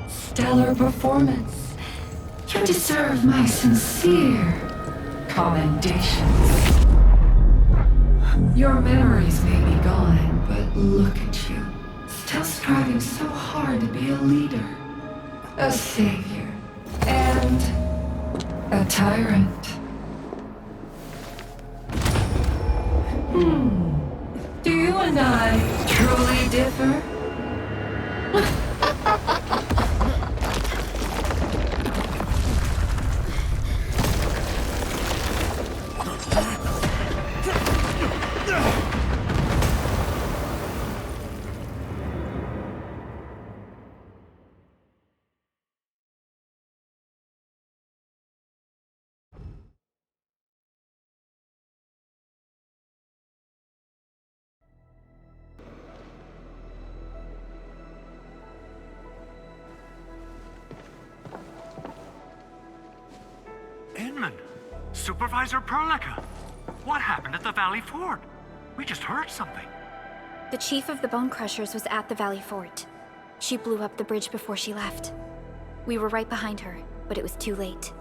K: Stellar performance. You deserve my sincere commendations. Your memories may be gone, but look at you. Still striving so hard to be a leader, a savior, and a tyrant. Do you and I truly differ?
I: Supervisor Perlica, what happened at the Valley Fort? We just heard something.
L: The chief of the Bone Crushers was at the Valley Fort. She blew up the bridge before she left. We were right behind her, but it was too late.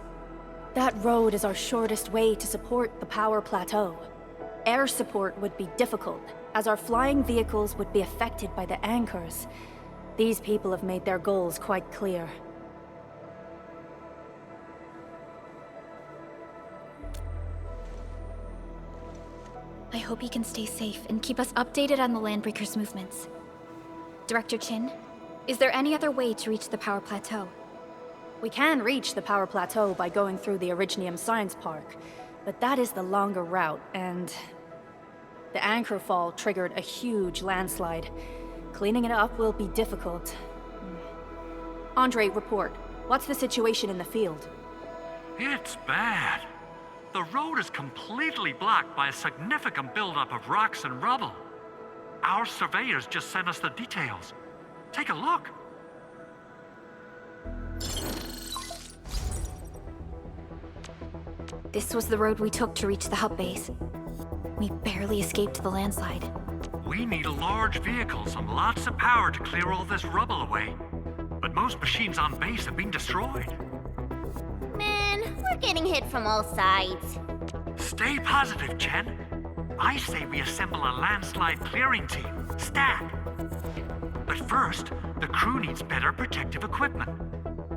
G: That road is our shortest way to support the power plateau. Air support would be difficult, as our flying vehicles would be affected by the anchors. These people have made their goals quite clear.
L: I hope you can stay safe and keep us updated on the Landbreakers' movements. Director Chin, is there any other way to reach the power plateau?
G: We can reach the power plateau by going through the Originium Science Park, but that is the longer route, and the anchor fall triggered a huge landslide. Cleaning it up will be difficult. Andre, report. What's the situation in the field?
I: It's bad. The road is completely blocked by a significant buildup of rocks and rubble. Our surveyors just sent us the details. Take a look.
L: This was the road we took to reach the hub base. We barely escaped the landslide.
I: We need large vehicles and lots of power to clear all this rubble away. But most machines on base have been destroyed.
C: Man, we're getting hit from all sides.
I: Stay positive, Chen. I say we assemble a landslide clearing team, stat. But first, the crew needs better protective equipment.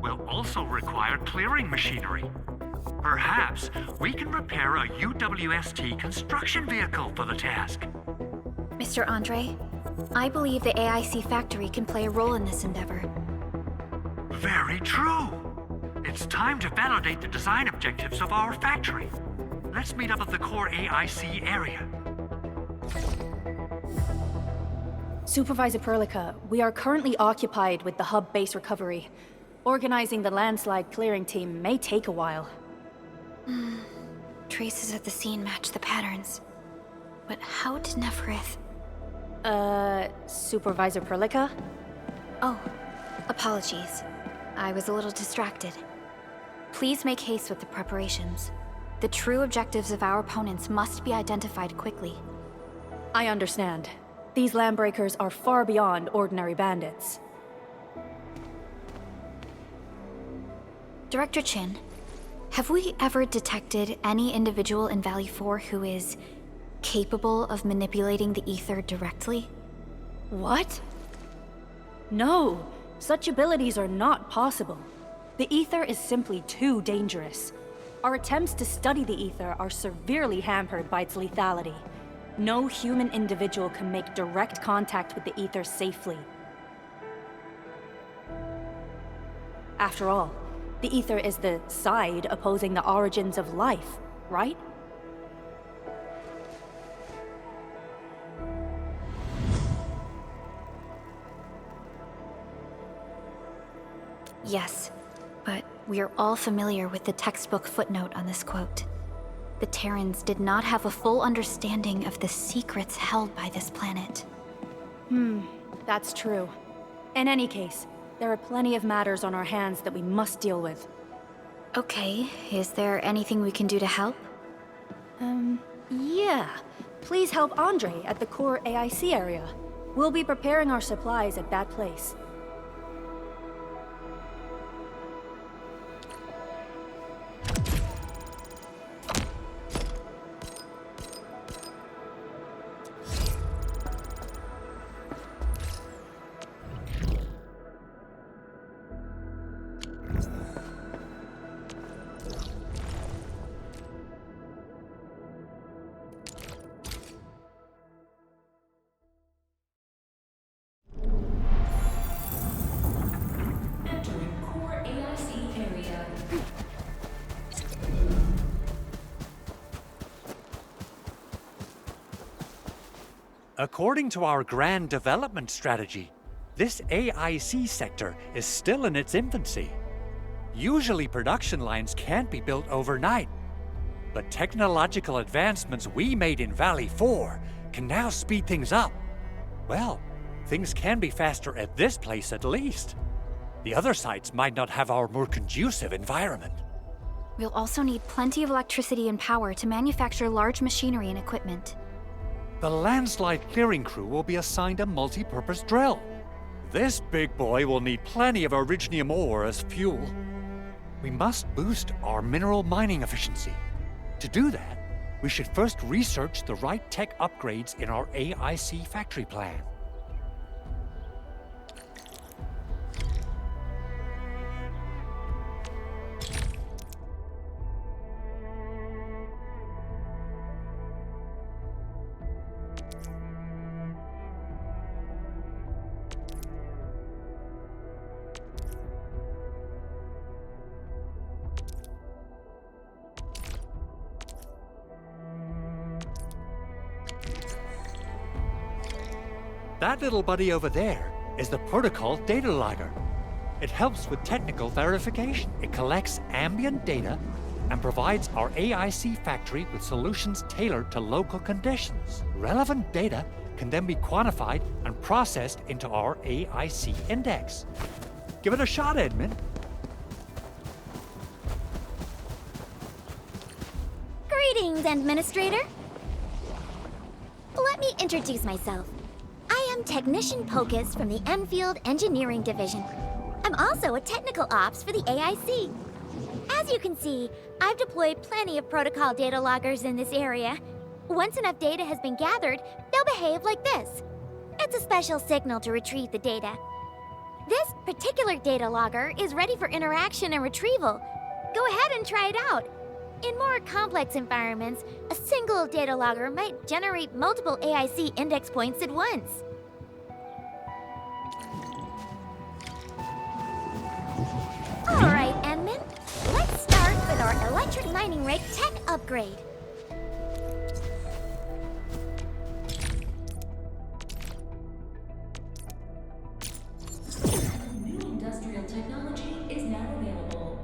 I: We'll also require clearing machinery. Perhaps we can repair a UWST construction vehicle for the task.
L: Mr. Andre, I believe the AIC factory can play a role in this endeavor.
I: Very true. It's time to validate the design objectives of our factory. Let's meet up at the core AIC area.
G: Supervisor Perlica, we are currently occupied with the hub base recovery. Organizing the landslide clearing team may take a while.
L: Traces at the scene match the patterns. But how did Nefareth...
G: Supervisor Perlica?
L: Oh, apologies. I was a little distracted. Please make haste with the preparations. The true objectives of our opponents must be identified quickly.
G: I understand. These landbreakers are far beyond ordinary bandits.
L: Director Chin, have we ever detected any individual in Valley 4 who is capable of manipulating the ether directly?
G: What? No, such abilities are not possible. The ether is simply too dangerous. Our attempts to study the ether are severely hampered by its lethality. No human individual can make direct contact with the ether safely. After all, the ether is the side opposing the origins of life, right?
L: Yes, but we are all familiar with the textbook footnote on this quote. The Terrans did not have a full understanding of the secrets held by this planet.
G: That's true. In any case, there are plenty of matters on our hands that we must deal with.
L: Okay, is there anything we can do to help?
G: Yeah. Please help Andre at the core AIC area. We'll be preparing our supplies at that place.
I: According to our grand development strategy, this AIC sector is still in its infancy. Usually production lines can't be built overnight, but technological advancements we made in Valley 4 can now speed things up. Well, things can be faster at this place at least. The other sites might not have our more conducive environment.
L: We'll also need plenty of electricity and power to manufacture large machinery and equipment.
I: The landslide clearing crew will be assigned a multi-purpose drill. This big boy will need plenty of originium ore as fuel. We must boost our mineral mining efficiency. To do that, we should first research the right tech upgrades in our AIC factory plan. That little buddy over there is the protocol data logger. It helps with technical verification. It collects ambient data and provides our AIC factory with solutions tailored to local conditions. Relevant data can then be quantified and processed into our AIC index. Give it a shot, Edmund.
C: Greetings, Administrator. Let me introduce myself. I am Technician Pocus from the Enfield Engineering Division. I'm also a technical ops for the AIC. As you can see, I've deployed plenty of protocol data loggers in this area. Once enough data has been gathered, they'll behave like this. It's a special signal to retrieve the data. This particular data logger is ready for interaction and retrieval. Go ahead and try it out. In more complex environments, a single data logger might generate multiple AIC index points at once. Alright, Enman. Let's start with our electric mining rig tech upgrade.
K: New industrial technology is now available.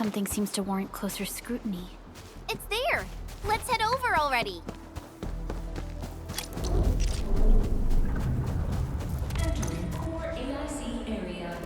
L: something seems to warrant closer scrutiny.
C: It's there! Let's head over already!
K: Entering core AIC area.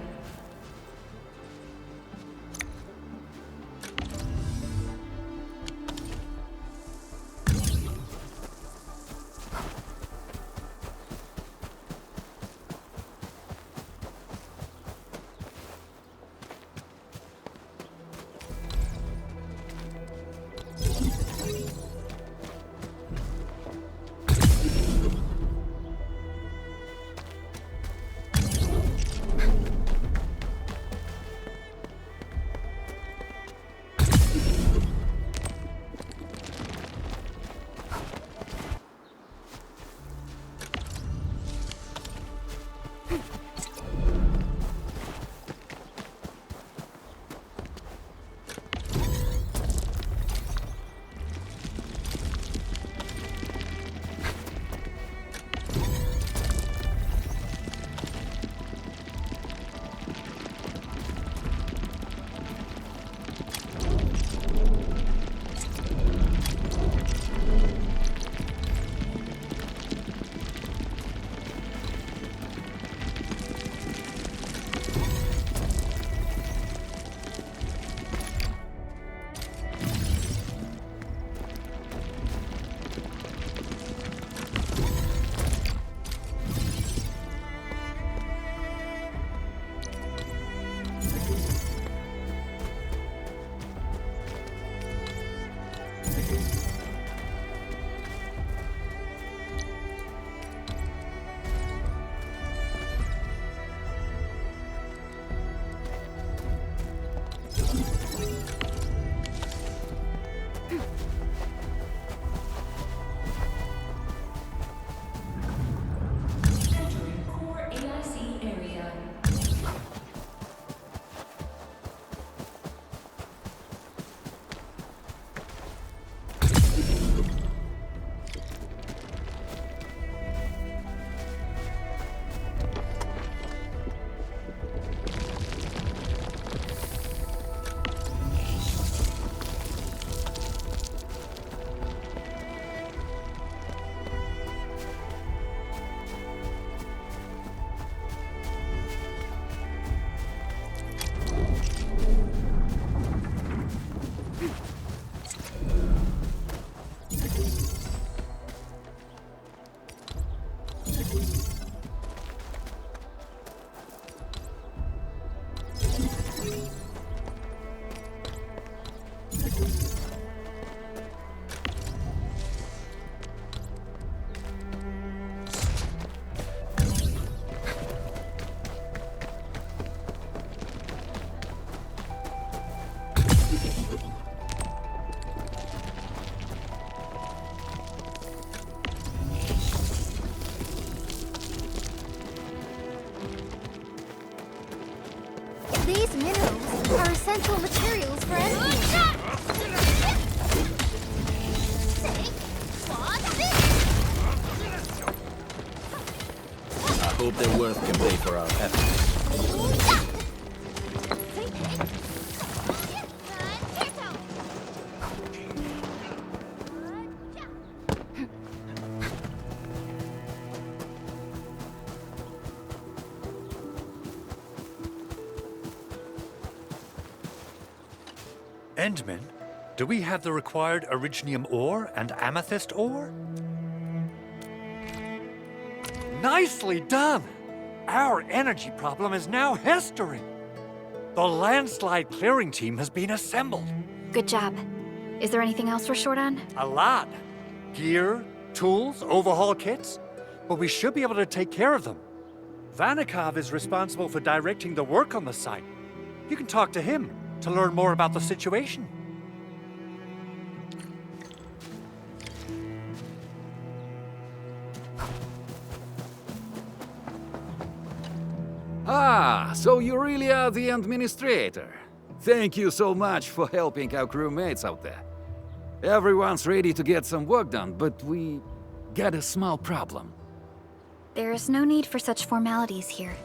C: These minerals are essential materials for Endfield.
Q: I hope their worth can pay for our efforts.
I: Endman, do we have the required originium ore and amethyst ore? Nicely done! Our energy problem is now history. The landslide clearing team has been assembled.
L: Good job. Is there anything else we're short on?
I: A lot. Gear, tools, overhaul kits. But we should be able to take care of them. Vanikov is responsible for directing the work on the site. You can talk to him to learn more about the situation.
O: Ah, so you really are the administrator. Thank you so much for helping our crewmates out there. Everyone's ready to get some work done, but we got a small problem.
L: There is no need for such formalities here.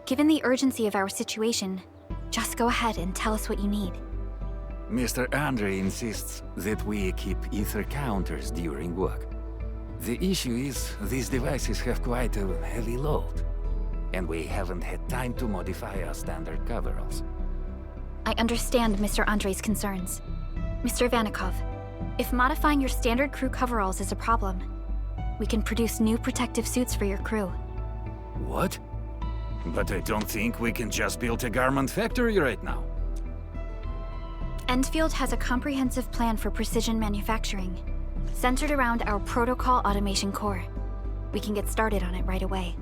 L: Given the urgency of our situation, just go ahead and tell us what you need.
O: Mr. Andre insists that we keep ether counters during work. The issue is, these devices have quite a heavy load, and we haven't had time to modify our standard coveralls.
L: I understand Mr. Andre's concerns. Mr. Vanikov, if modifying your standard crew coveralls is a problem, we can produce new protective suits for your crew.
O: What? But I don't think we can just build a garment factory right now.
L: Endfield has a comprehensive plan for precision manufacturing, centered around our protocol automation core. We can get started on it right away.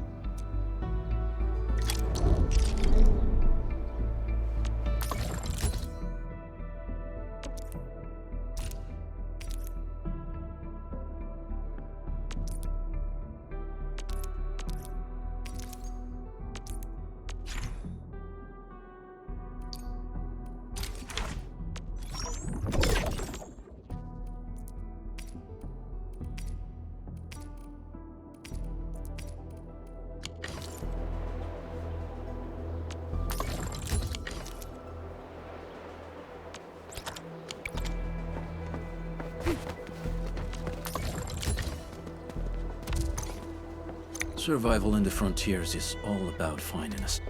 Q: Survival in the frontiers is all about finding us.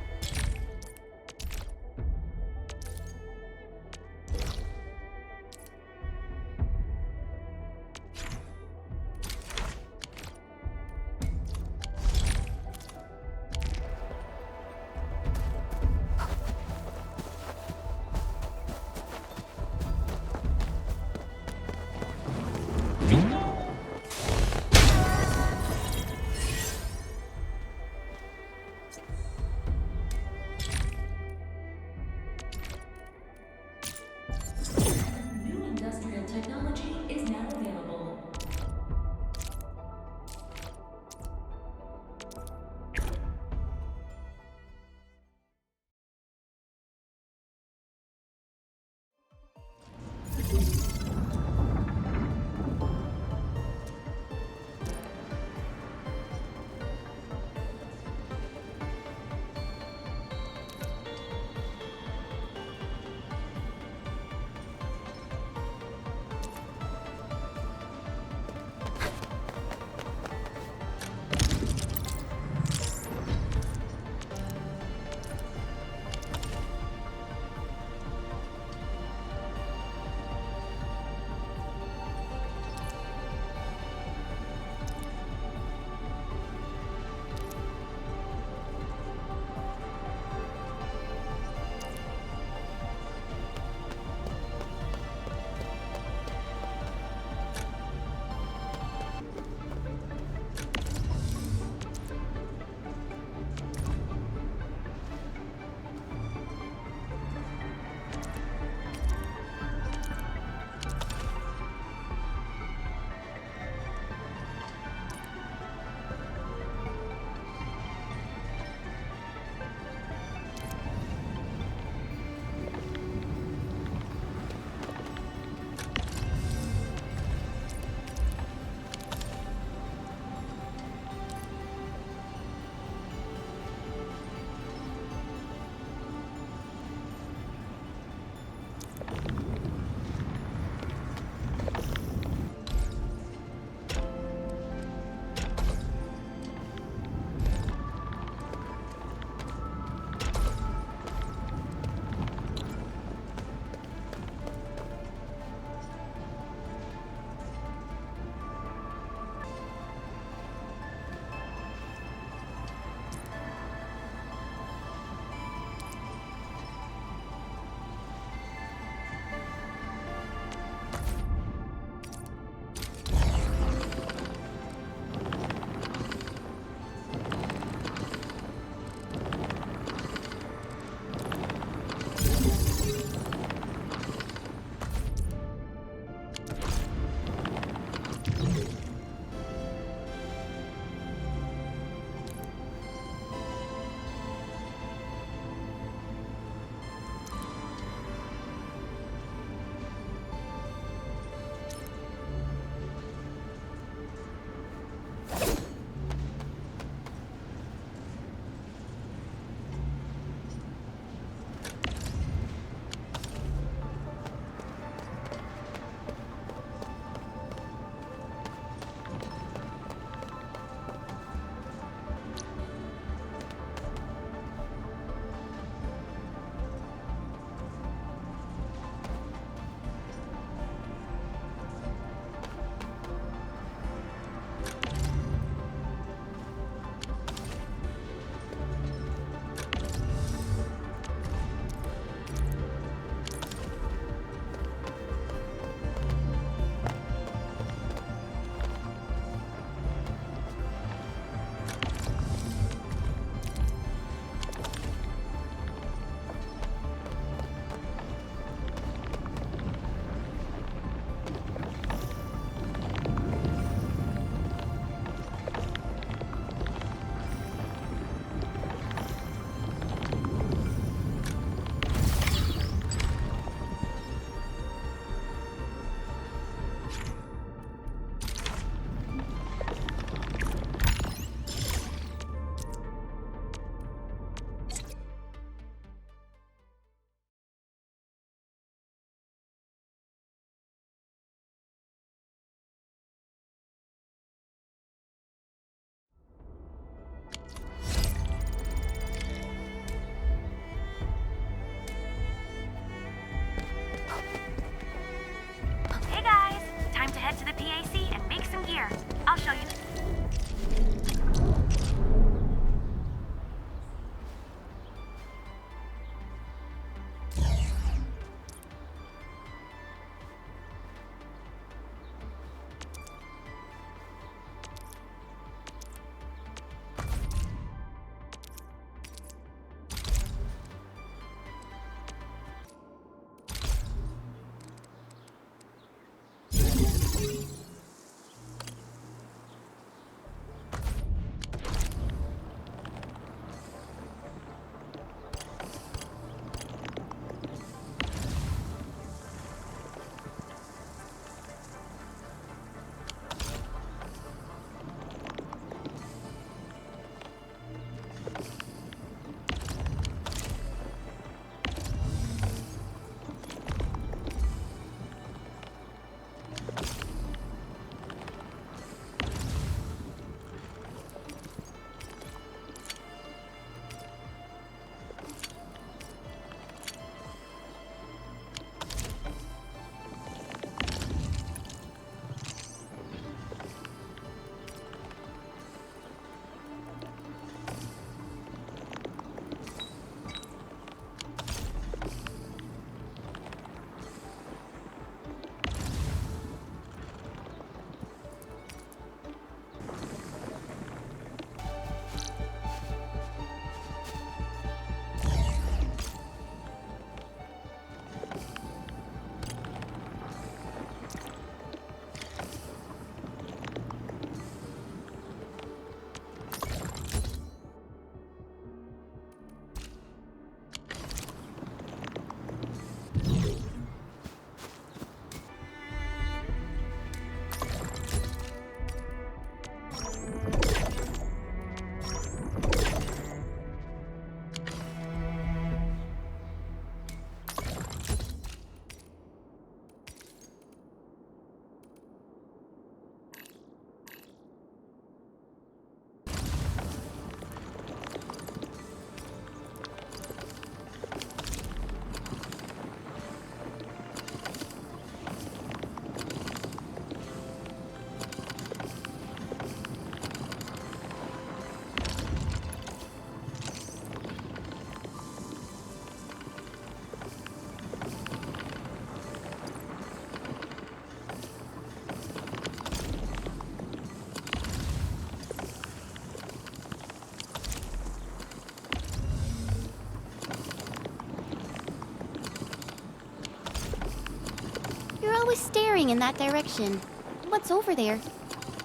C: was staring in that direction. What's over there?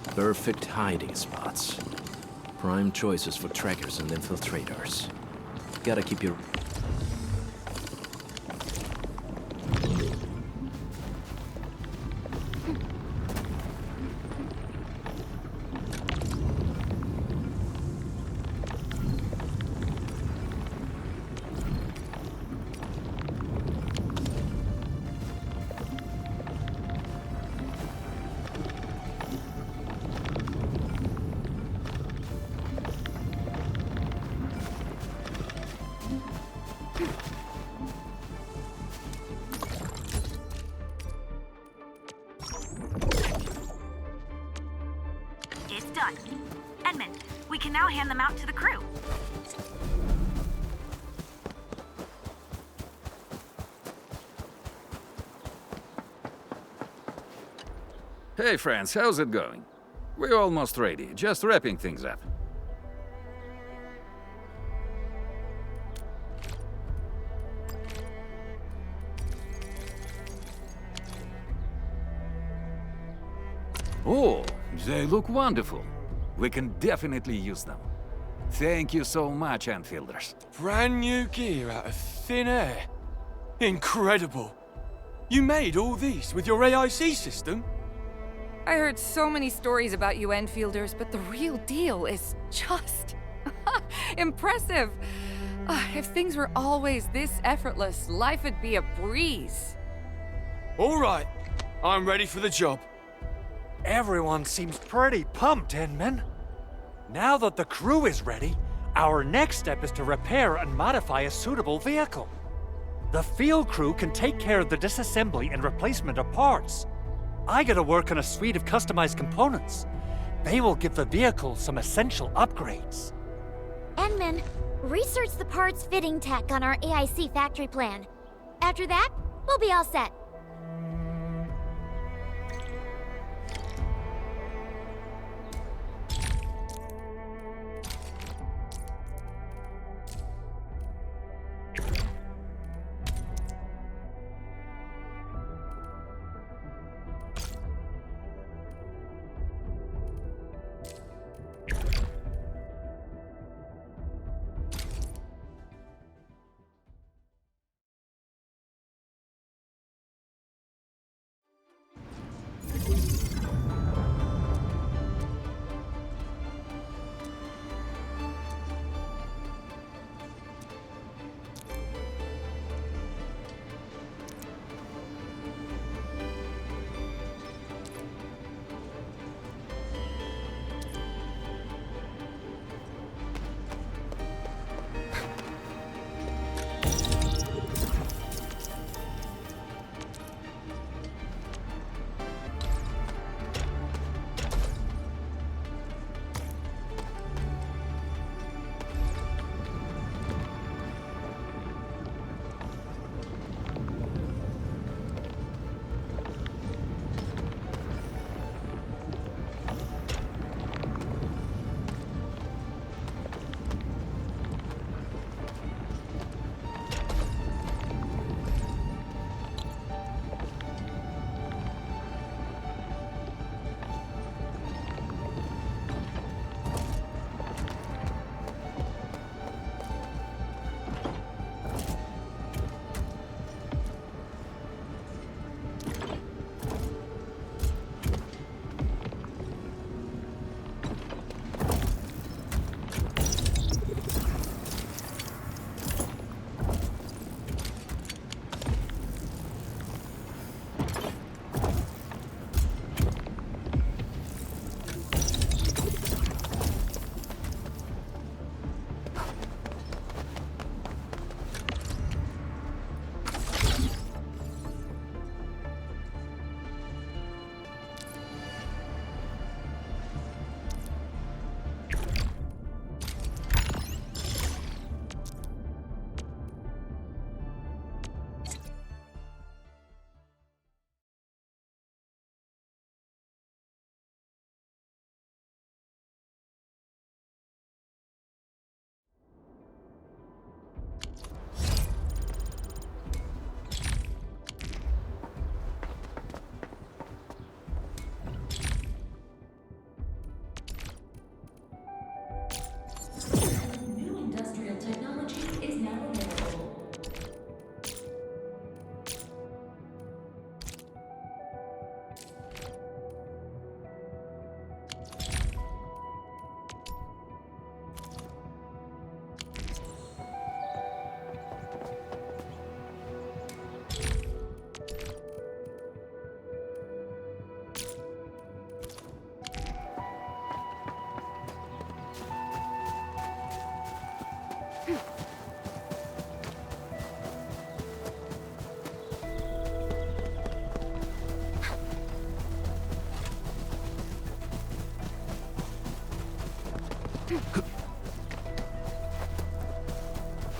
Q: Perfect hiding spots. Prime choices for trackers and infiltrators. Gotta keep your...
F: It's done. Edmund, we can now hand them out to the crew.
O: Hey friends, how's it going? We're almost ready, just wrapping things up. Oh, they look wonderful. We can definitely use them. Thank you so much, Enfielders.
R: Brand new gear out of thin air. Incredible. You made all these with your AIC system?
K: I heard so many stories about you Enfielders, but the real deal is just impressive. If things were always this effortless, life would be a breeze.
R: All right, I'm ready for the job.
I: Everyone seems pretty pumped, Inman. Now that the crew is ready, our next step is to repair and modify a suitable vehicle. The field crew can take care of the disassembly and replacement of parts. I gotta work on a suite of customized components. They will give the vehicle some essential upgrades.
C: Enman, research the parts fitting tech on our AIC factory plan. After that, we'll be all set.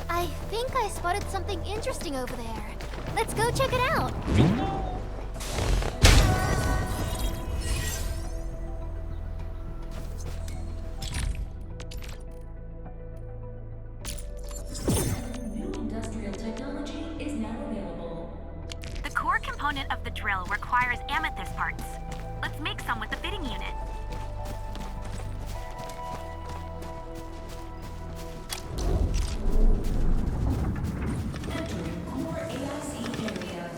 C: I think I spotted something interesting over there. Let's go check it out.
E: New industrial technology is now available.
F: The core component of the drill requires amethyst parts. Let's make some with the fitting unit.
E: Entering core AIC area.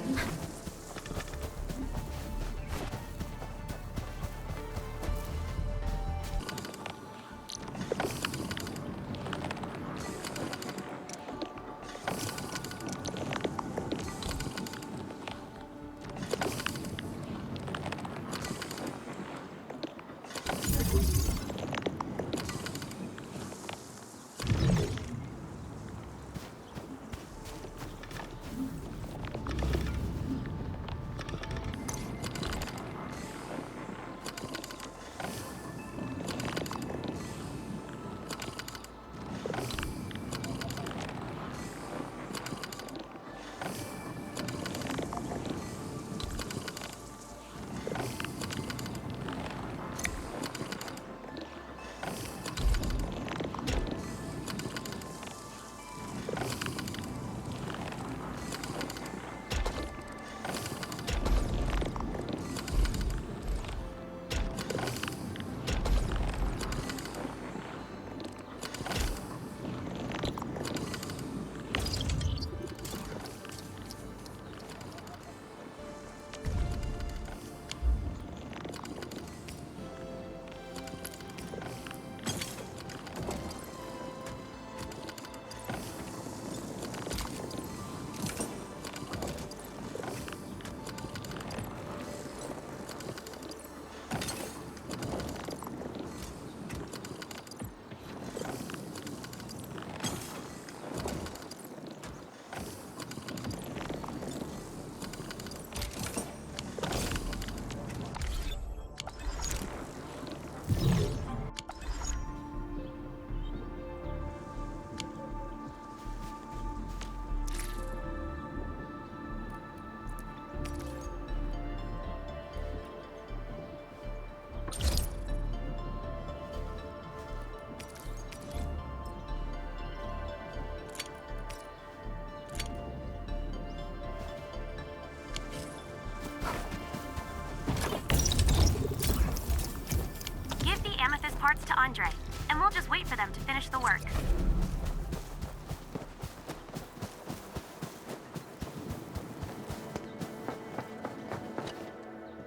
F: parts to Andre, and we'll just wait for them to finish the work.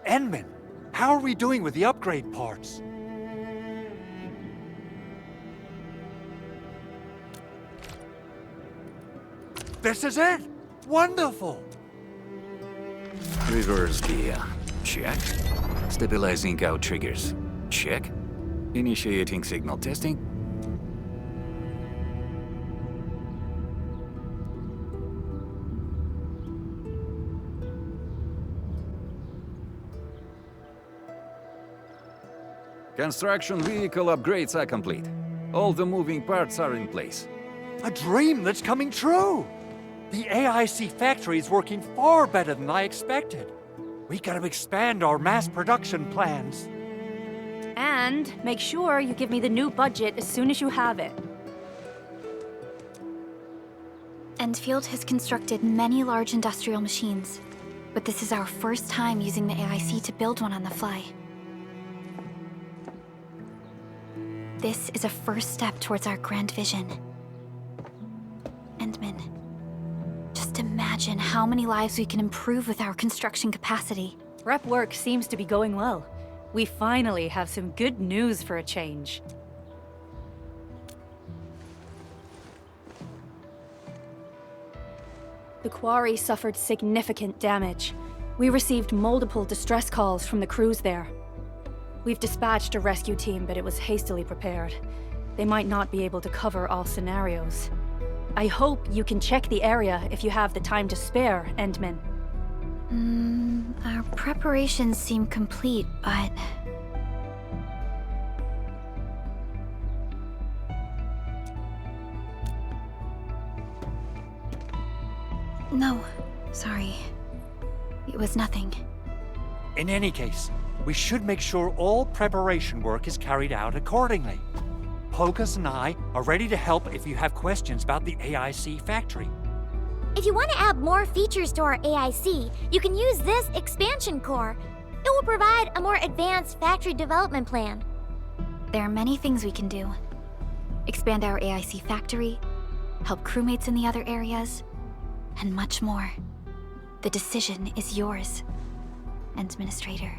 I: Enman, how are we doing with the upgrade parts? This is it! Wonderful!
O: Reverse gear. Check. Stabilizing out triggers. Check. Initiating signal testing. Construction vehicle upgrades are complete. All the moving parts are in place.
I: A dream that's coming true! The AIC factory is working far better than I expected. We gotta expand our mass production plans.
G: And make sure you give me the new budget as soon as you have it.
L: Endfield has constructed many large industrial machines, but this is our first time using the AIC to build one on the fly. This is a first step towards our grand vision. Endman, just imagine how many lives we can improve with our construction capacity.
G: Prep work seems to be going well. We finally have some good news for a change. The quarry suffered significant damage. We received multiple distress calls from the crews there. We've dispatched a rescue team, but it was hastily prepared. They might not be able to cover all scenarios. I hope you can check the area if you have the time to spare, Endman.
L: Our preparations seem complete, but... No, sorry. It was nothing.
I: In any case, we should make sure all preparation work is carried out accordingly. Pogus and I are ready to help if you have questions about the AIC factory.
C: If you want to add more features to our AIC, you can use this expansion core. It will provide a more advanced factory development plan.
L: There are many things we can do. Expand our AIC factory, help crewmates in the other areas, and much more. The decision is yours, Administrator.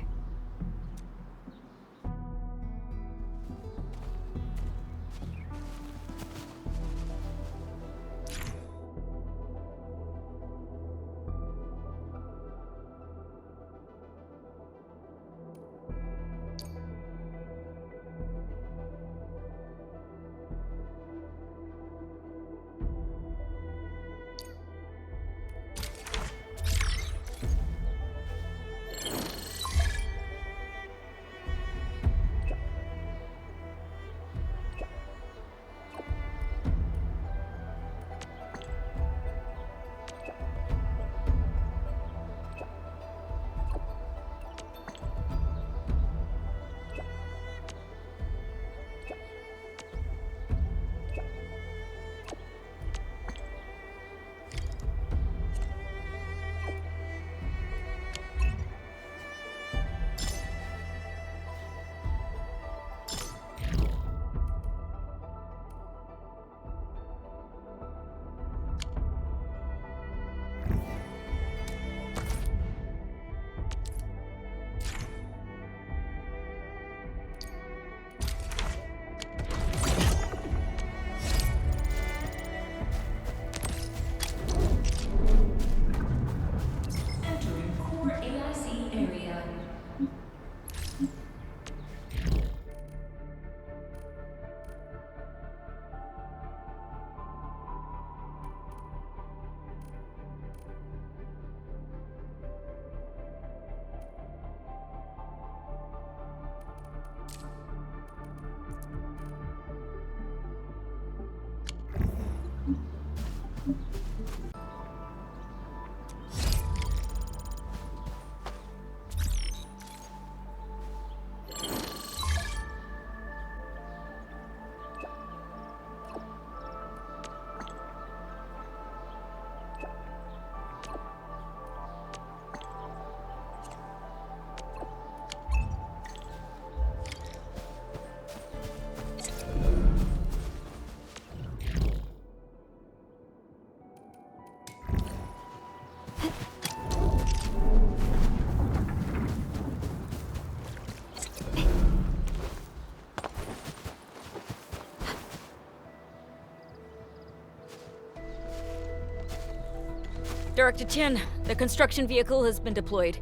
M: Director Chen, the construction vehicle has been deployed.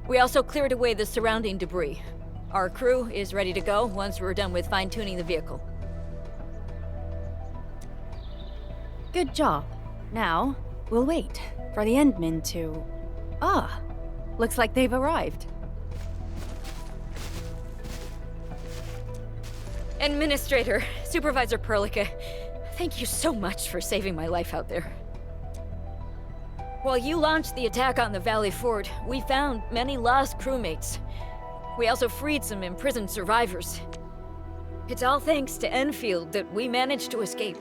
M: We also cleared away the surrounding debris. Our crew is ready to go once we're done with fine-tuning the vehicle.
G: Good job. Now, we'll wait for the Endmen to... Ah, looks like they've arrived.
M: Administrator, Supervisor Perlica, thank you so much for saving my life out there. While you launched the attack on the Valley Fort, we found many lost crewmates. We also freed some imprisoned survivors. It's all thanks to Enfield that we managed to escape.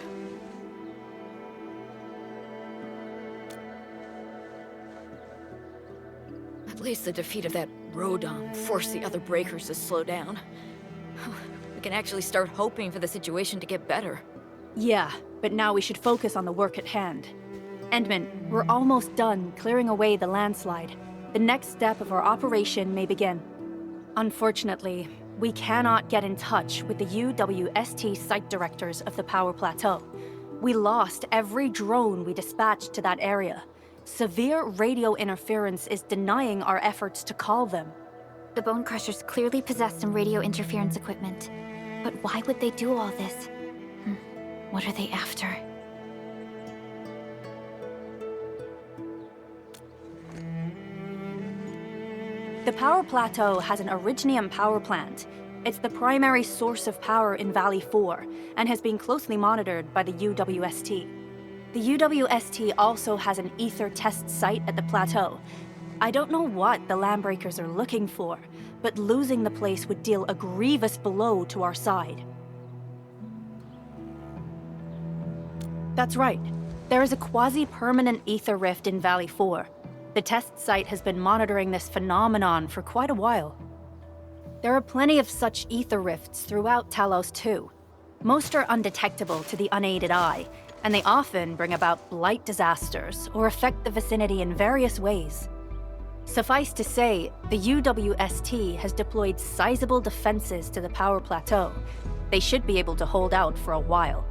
M: At least the defeat of that Rodon forced the other breakers to slow down. We can actually start hoping for the situation to get better.
G: Yeah, but now we should focus on the work at hand. Endman, we're almost done clearing away the landslide. The next step of our operation may begin. Unfortunately, we cannot get in touch with the UWST site directors of the Power Plateau. We lost every drone we dispatched to that area. Severe radio interference is denying our efforts to call them.
L: The Bone Crushers clearly possess some radio interference equipment. But why would they do all this? What are they after?
G: The Power Plateau has an Originium power plant. It's the primary source of power in Valley 4, and has been closely monitored by the UWST. The UWST also has an ether test site at the plateau. I don't know what the Landbreakers are looking for, but losing the place would deal a grievous blow to our side. That's right. There is a quasi-permanent ether rift in Valley 4. The test site has been monitoring this phenomenon for quite a while. There are plenty of such ether rifts throughout Talos too. Most are undetectable to the unaided eye, and they often bring about blight disasters or affect the vicinity in various ways. Suffice to say, the UWST has deployed sizable defenses to the power plateau. They should be able to hold out for a while.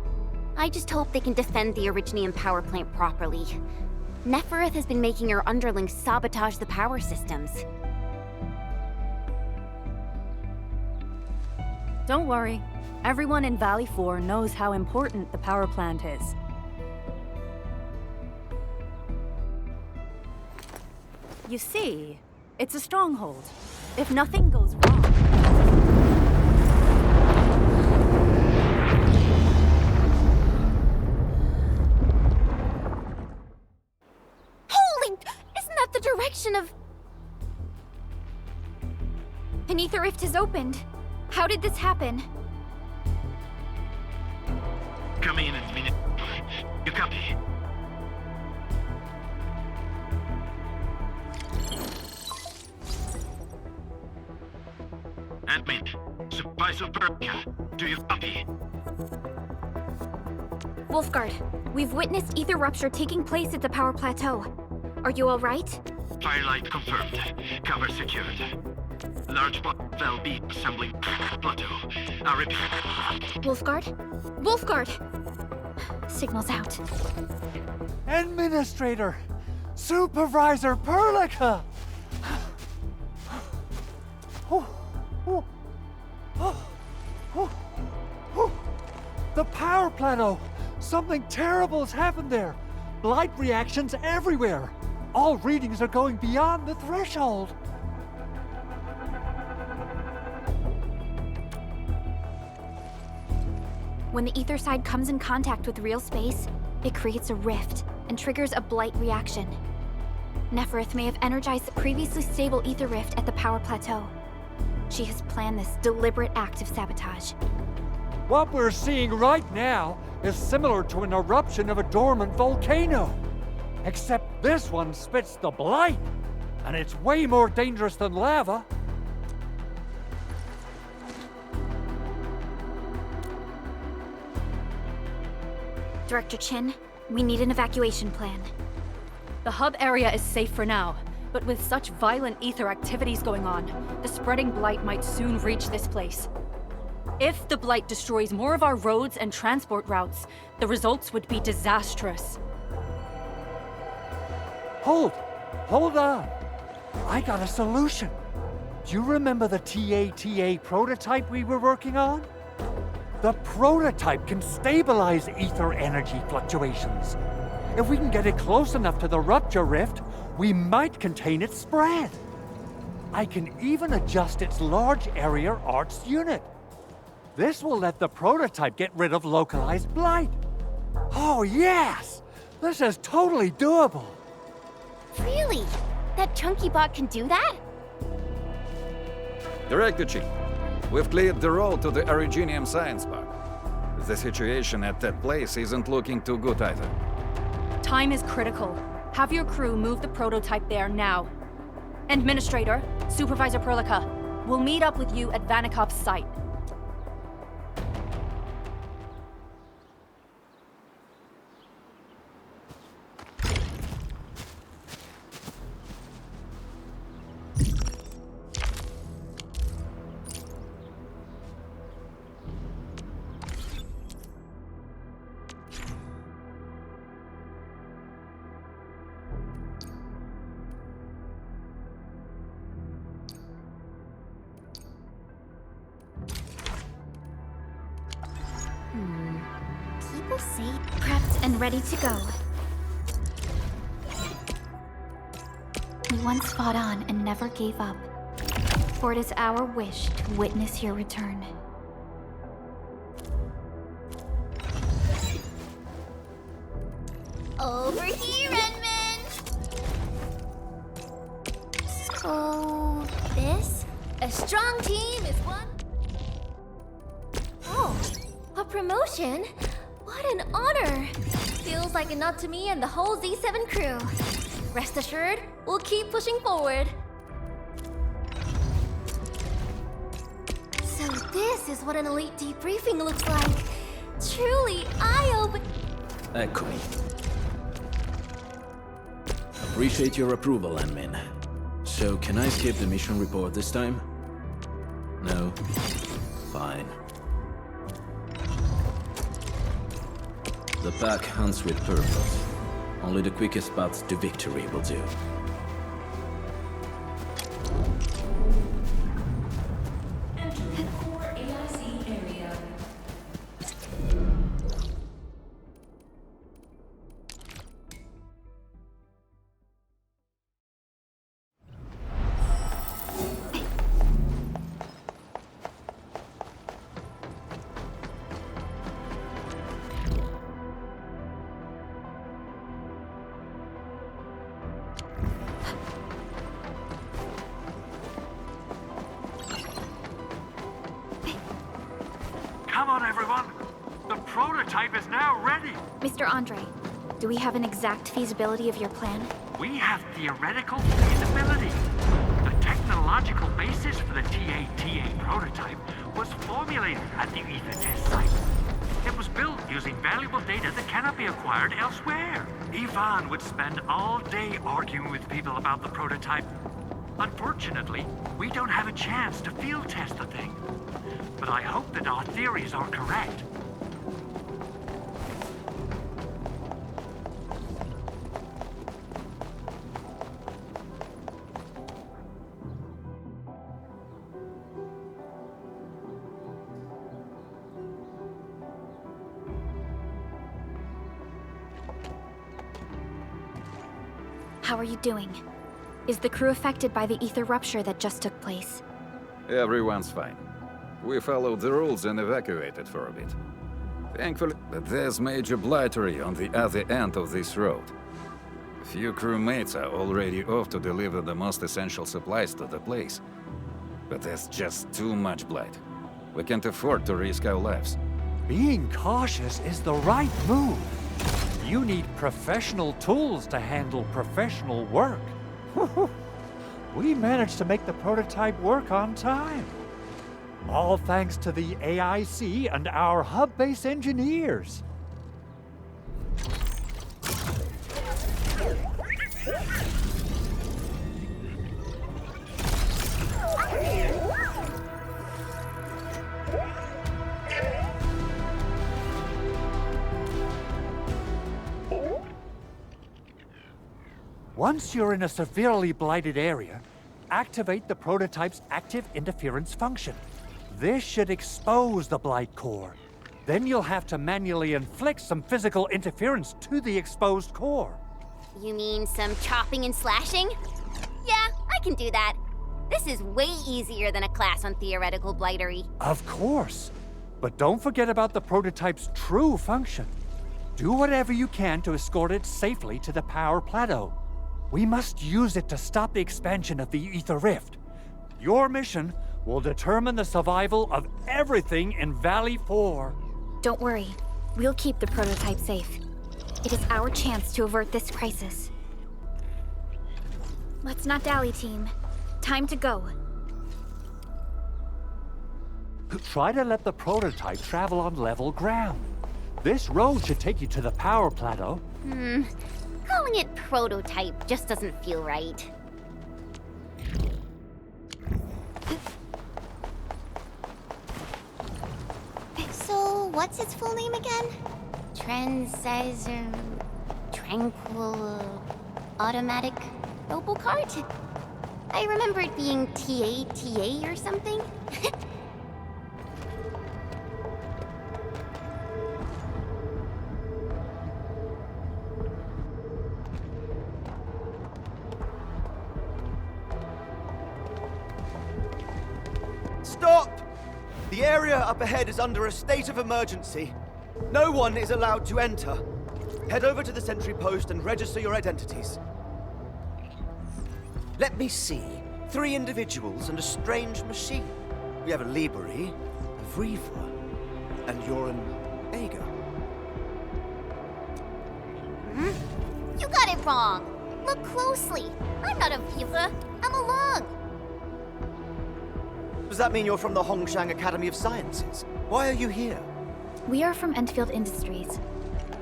B: I just hope they can defend the Originium power plant properly. Nefareth has been making her underlings sabotage the power systems.
G: Don't worry. Everyone in Valley 4 knows how important the power plant is. You see, it's a stronghold. If nothing goes wrong...
L: Holy! Isn't that the direction of... An ether rift has opened. How did this happen?
T: Come in a minute. You copy? Admin, Supervisor Berka, do you copy?
L: Wolfguard, we've witnessed ether rupture taking place at the power plateau. Are you all right?
T: Firelight confirmed. Cover secured. Large block will be assembling plateau. I repeat.
L: Wolfguard? Wolfguard! Signal's out.
I: Administrator! Supervisor Perlica! The power plateau! Something terrible has happened there! Blight reactions everywhere! All readings are going beyond the threshold!
L: When the ether side comes in contact with real space, it creates a rift and triggers a blight reaction. Nefareth may have energized the previously stable ether rift at the power plateau. She has planned this deliberate act of sabotage.
I: What we're seeing right now is similar to an eruption of a dormant volcano. Except this one spits the blight, and it's way more dangerous than lava.
L: Director Chin, we need an evacuation plan.
G: The hub area is safe for now, but with such violent ether activities going on, the spreading blight might soon reach this place. If the blight destroys more of our roads and transport routes, the results would be disastrous.
I: Hold on. I got a solution. Do you remember the TATA prototype we were working on? The prototype can stabilize ether energy fluctuations. If we can get it close enough to the rupture rift, we might contain its spread. I can even adjust its large area arts unit. This will let the prototype get rid of localized blight. Oh yes! This is totally doable.
B: Really? That chunky bot can do that?
O: Director Chief, we've cleared the road to the Originium Science Park. The situation at that place isn't looking too good either.
G: Time is critical. Have your crew move the prototype there now. Administrator, Supervisor Perlica, we'll meet up with you at Vanikov's site.
B: People say
L: prepped and ready to go. We once fought on and never gave up. For it is our wish to witness your return.
B: Over here, Edmund! So, this? A strong team is one... Oh, a promotion? What an honor! Feels like a nod to me and the whole Z7 crew. Rest assured, we'll keep pushing forward. So this is what an elite debriefing looks like. Truly eye-opening.
Q: Echoey. Appreciate your approval, admin. So, can I skip the mission report this time? No? Fine. The pack hunts with purpose. Only the quickest paths to victory will do.
E: Entering core AIC area.
I: Come on, everyone! The prototype is now ready!
L: Mr. Andre, do we have an exact feasibility of your plan?
I: We have theoretical feasibility. The technological basis for the TA prototype was formulated at the Ether test site. It was built using valuable data that cannot be acquired elsewhere. Yvonne would spend all day arguing with people about the prototype. Unfortunately, we don't have a chance to field test the thing. But I hope that our theories are correct.
L: How are you doing? Is the crew affected by the ether rupture that just took place?
O: Everyone's fine. We followed the rules and evacuated for a bit. Thankfully, but there's major blightery on the other end of this road. A few crewmates are already off to deliver the most essential supplies to the place. But there's just too much blight. We can't afford to risk our lives.
I: Being cautious is the right move. You need professional tools to handle professional work. We managed to make the prototype work on time. All thanks to the AIC and our hub-base engineers. Once you're in a severely blighted area, activate the prototype's active interference function. This should expose the blight core. Then you'll have to manually inflict some physical interference to the exposed core.
B: You mean some chopping and slashing? Yeah, I can do that. This is way easier than a class on theoretical blightery.
I: Of course. But don't forget about the prototype's true function. Do whatever you can to escort it safely to the power plateau. We must use it to stop the expansion of the Ether Rift. Your mission will determine the survival of everything in Valley 4.
L: Don't worry. We'll keep the prototype safe. It is our chance to avert this crisis. Let's not dally, team. Time to go.
I: Try to let the prototype travel on level ground. This road should take you to the power plateau.
B: Calling it prototype just doesn't feel right. So, what's its full name again? Tranquil... Automatic Robocart? I remember it being TA or something.
S: Stop! The area up ahead is under a state of emergency. No one is allowed to enter. Head over to the sentry post and register your identities. Let me see. 3 individuals and a strange machine. We have a Liberi, a Vriva, and you're an Aga.
C: You got it wrong. Look closely. I'm not a Viva. I'm a Lung.
S: Does that mean you're from the Hongshang Academy of Sciences? Why are you here?
L: We are from Endfield Industries.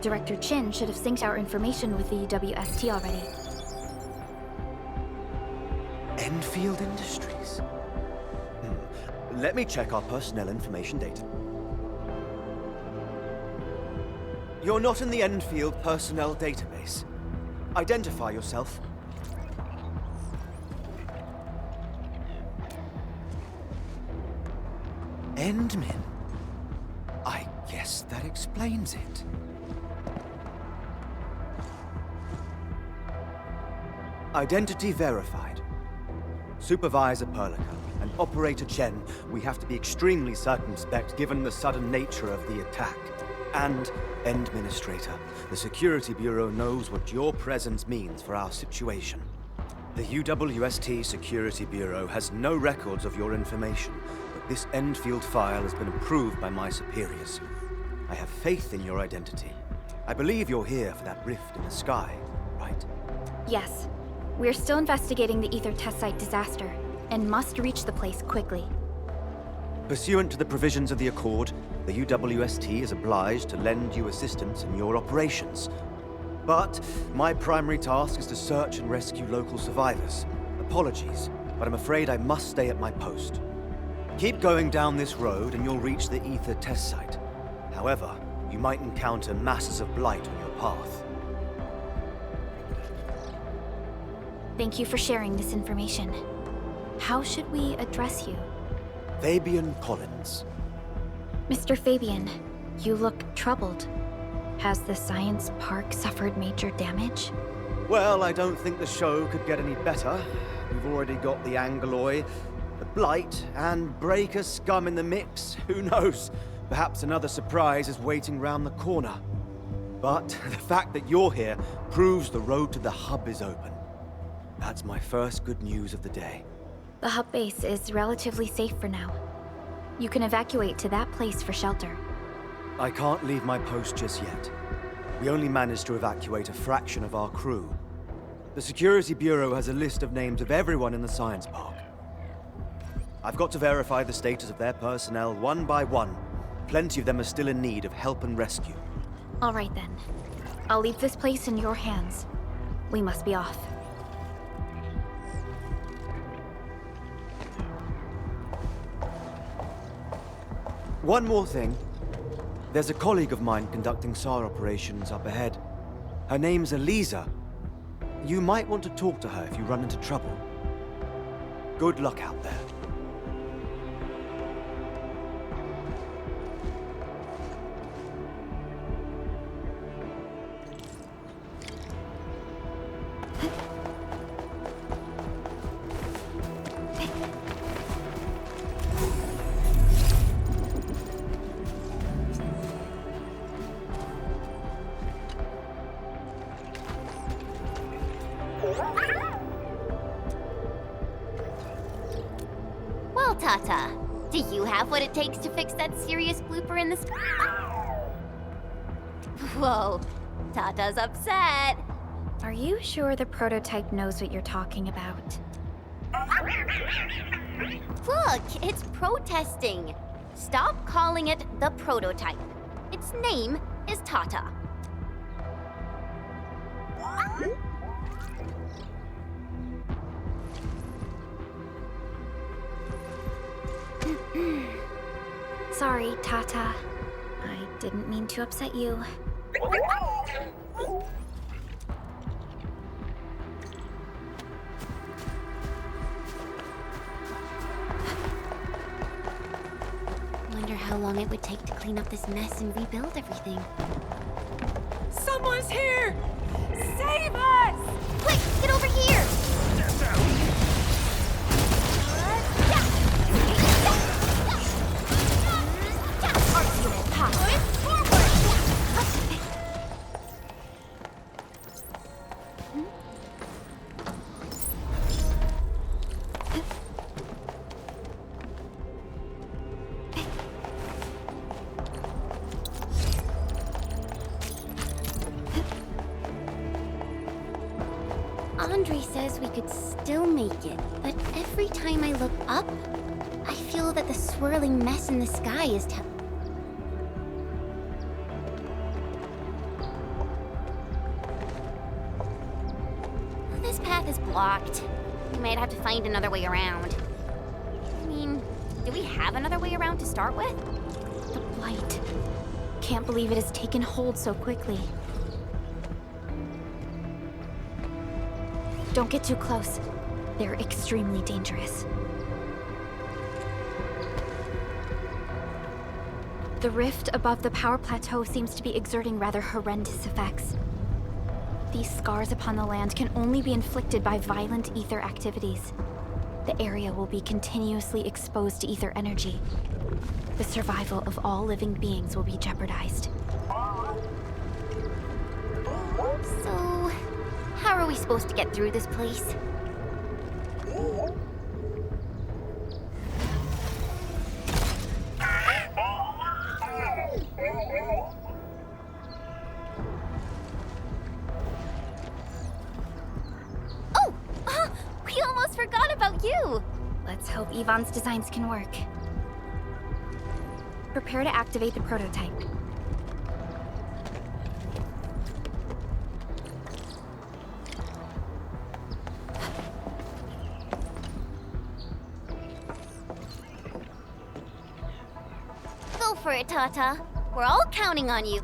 L: Director Chin should have synced our information with the UWST already.
S: Endfield Industries? Let me check our personnel information data. You're not in the Endfield personnel database. Identify yourself. Endmin? I guess that explains it. Identity verified. Supervisor Perlica and Operator Chen, we have to be extremely circumspect given the sudden nature of the attack. And, Administrator, the Security Bureau knows what your presence means for our situation. The UWST Security Bureau has no records of your information, but this Endfield file has been approved by my superiors. I have faith in your identity. I believe you're here for that rift in the sky, right?
L: Yes. We're still investigating the Ether test site disaster, and must reach the place quickly.
S: Pursuant to the provisions of the Accord, the UWST is obliged to lend you assistance in your operations. But my primary task is to search and rescue local survivors. Apologies, but I'm afraid I must stay at my post. Keep going down this road and you'll reach the Ether test site. However, you might encounter masses of blight on your path.
L: Thank you for sharing this information. How should we address you?
S: Fabian Collins.
L: Mr. Fabian, you look troubled. Has the science park suffered major damage?
S: Well, I don't think the show could get any better. We've already got the Aggeloi, the blight, and breaker scum in the mix. Who knows? Perhaps another surprise is waiting round the corner. But the fact that you're here proves the road to the hub is open. That's my first good news of the day.
L: The hub base is relatively safe for now. You can evacuate to that place for shelter.
S: I can't leave my post just yet. We only managed to evacuate a fraction of our crew. The Security Bureau has a list of names of everyone in the science park. I've got to verify the status of their personnel one by one. Plenty of them are still in need of help and rescue.
L: All right then. I'll leave this place in your hands. We must be off.
S: One more thing. There's a colleague of mine conducting SAR operations up ahead. Her name's Eliza. You might want to talk to her if you run into trouble. Good luck out there.
C: Well, Tata, do you have what it takes to fix that serious blooper in the sky? Whoa, Tata's upset.
L: Are you sure the prototype knows what you're talking about?
C: Look, it's protesting. Stop calling it the prototype. Its name is Tata.
L: Sorry, Tata. I didn't mean to upset you.
B: Wonder how long it would take to clean up this mess and rebuild everything.
K: Someone's here! Save us!
C: Quick, get over here!
B: Andre says we could still make it, but every time I look up, I feel that the swirling mess in the sky is This path is blocked. We might have to find another way around. I mean, do we have another way around to start with?
L: The blight. Can't believe it has taken hold so quickly. Don't get too close. They're extremely dangerous. The rift above the power plateau seems to be exerting rather horrendous effects. These scars upon the land can only be inflicted by violent ether activities. The area will be continuously exposed to ether energy. The survival of all living beings will be jeopardized.
B: So, how are we supposed to get through this place?
L: We almost forgot about you! Let's hope Yvonne's designs can work. Prepare to activate the prototype.
B: Go for it, Tata. We're all counting on you.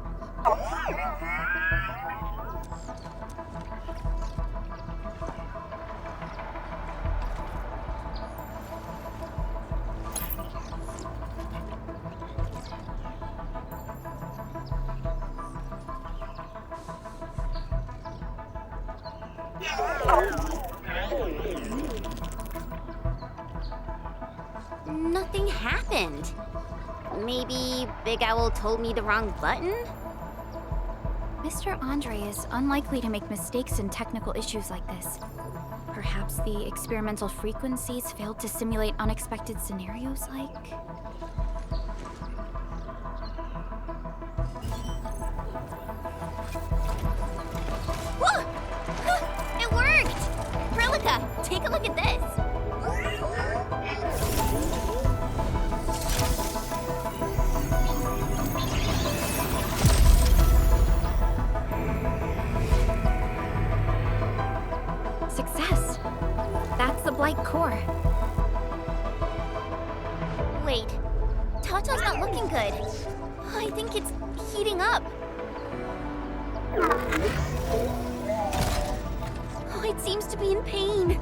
B: Nothing happened. Maybe Big Owl told me the wrong button?
L: Mr. Andre is unlikely to make mistakes in technical issues like this. Perhaps the experimental frequencies failed to simulate unexpected scenarios like...
B: Whoa! It worked! Prilica, take a look at this.
L: Success! That's the Blight core.
B: Wait, Tata's not looking good. I think it's heating up. Oh, it seems to be in pain.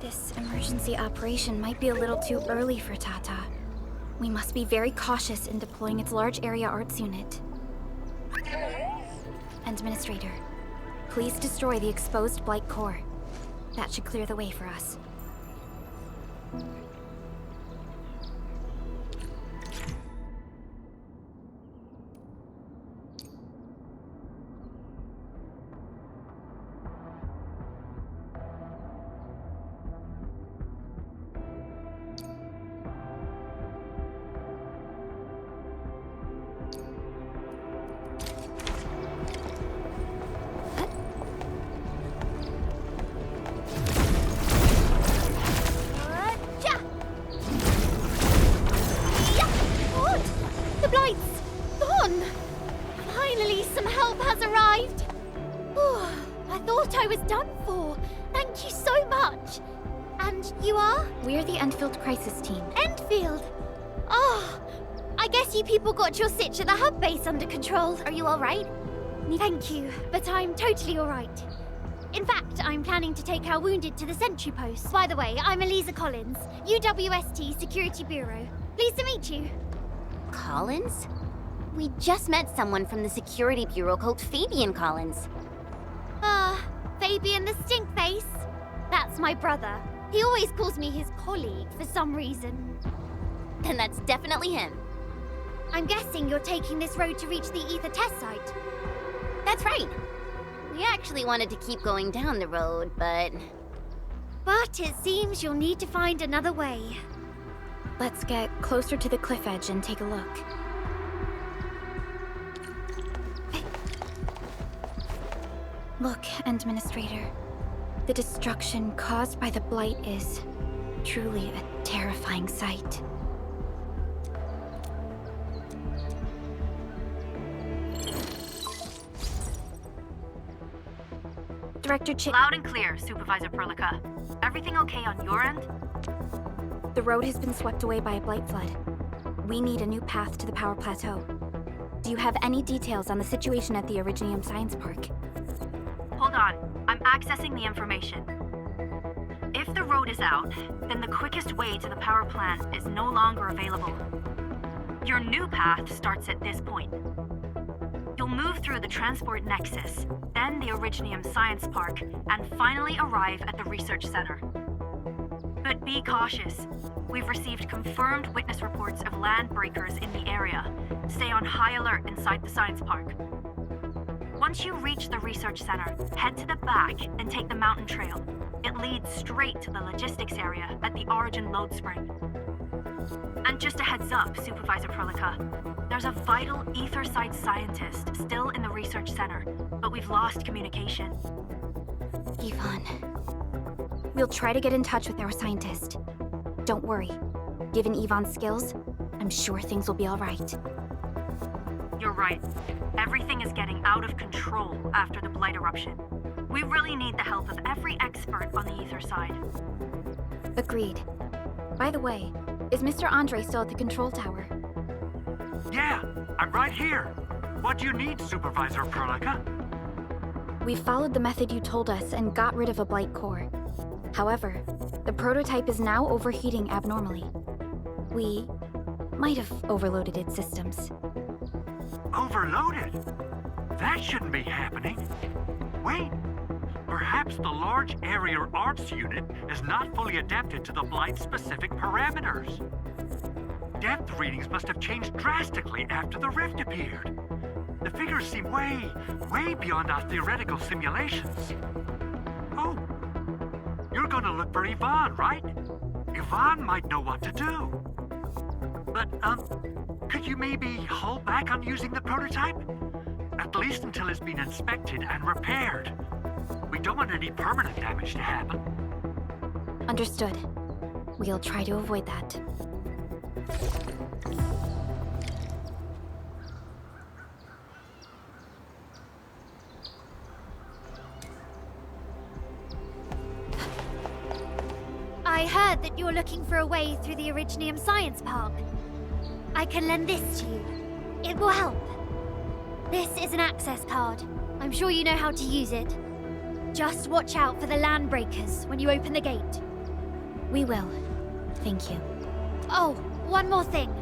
L: This emergency operation might be a little too early for Tata. We must be very cautious in deploying its large area arts unit. Administrator, please destroy the exposed Blight core. That should clear the way for us. Crisis team.
B: Endfield! Oh, I guess you people got your sitch at the hub base under control. Are you alright?
D: Thank you, but I'm totally alright. In fact, I'm planning to take our wounded to the sentry post. By the way, I'm Eliza Collins, UWST Security Bureau. Pleased to meet you.
B: Collins? We just met someone from the Security Bureau called Fabian Collins.
D: Fabian the Stinkface? That's my brother. He always calls me his colleague for some reason.
B: Then that's definitely him.
D: I'm guessing you're taking this road to reach the ether test site.
B: That's right. We actually wanted to keep going down the road, but...
D: But it seems you'll need to find another way.
L: Let's get closer to the cliff edge and take a look. Look, Administrator. The destruction caused by the Blight is truly a terrifying sight. Director
F: Loud and clear, Supervisor Perlica. Everything okay on your end?
L: The road has been swept away by a blight flood. We need a new path to the power plateau. Do you have any details on the situation at the Originium Science Park?
F: Hold on. I'm accessing the information. If the road is out, then the quickest way to the power plant is no longer available. Your new path starts at this point. You'll move through the transport nexus, then the Originium Science Park, and finally arrive at the research center. But be cautious. We've received confirmed witness reports of land breakers in the area. Stay on high alert inside the science park. Once you reach the research center, head to the back and take the mountain trail. It leads straight to the logistics area at the Origin load spring. And just a heads up, Supervisor Perlica. There's a vital ether-side scientist still in the research center, but we've lost communication.
L: Yvonne. We'll try to get in touch with our scientist. Don't worry. Given Yvonne's skills, I'm sure things will be all right.
F: You're right. Everything is getting out of control after the Blight eruption. We really need the help of every expert on the ether side.
L: Agreed. By the way, is Mr. Andre still at the control tower?
I: Yeah, I'm right here. What do you need, Supervisor Perlica?
L: We followed the method you told us and got rid of a blight core. However, the prototype is now overheating abnormally. We might have overloaded its systems.
I: Overloaded? That shouldn't be happening. Wait, perhaps the large area arts unit is not fully adapted to the Blight-specific parameters. Depth readings must have changed drastically after the rift appeared. The figures seem way beyond our theoretical simulations. Oh, you're gonna look for Yvonne, right? Yvonne might know what to do. But, could you maybe hold back on using the prototype? At least until it's been inspected and repaired. We don't want any permanent damage to happen.
L: Understood. We'll try to avoid that.
D: I heard that you're looking for a way through the Originium Science Park. I can lend this to you. It will help. This is an access card. I'm sure you know how to use it. Just watch out for the land breakers when you open the gate.
L: We will. Thank you.
D: Oh, one more thing.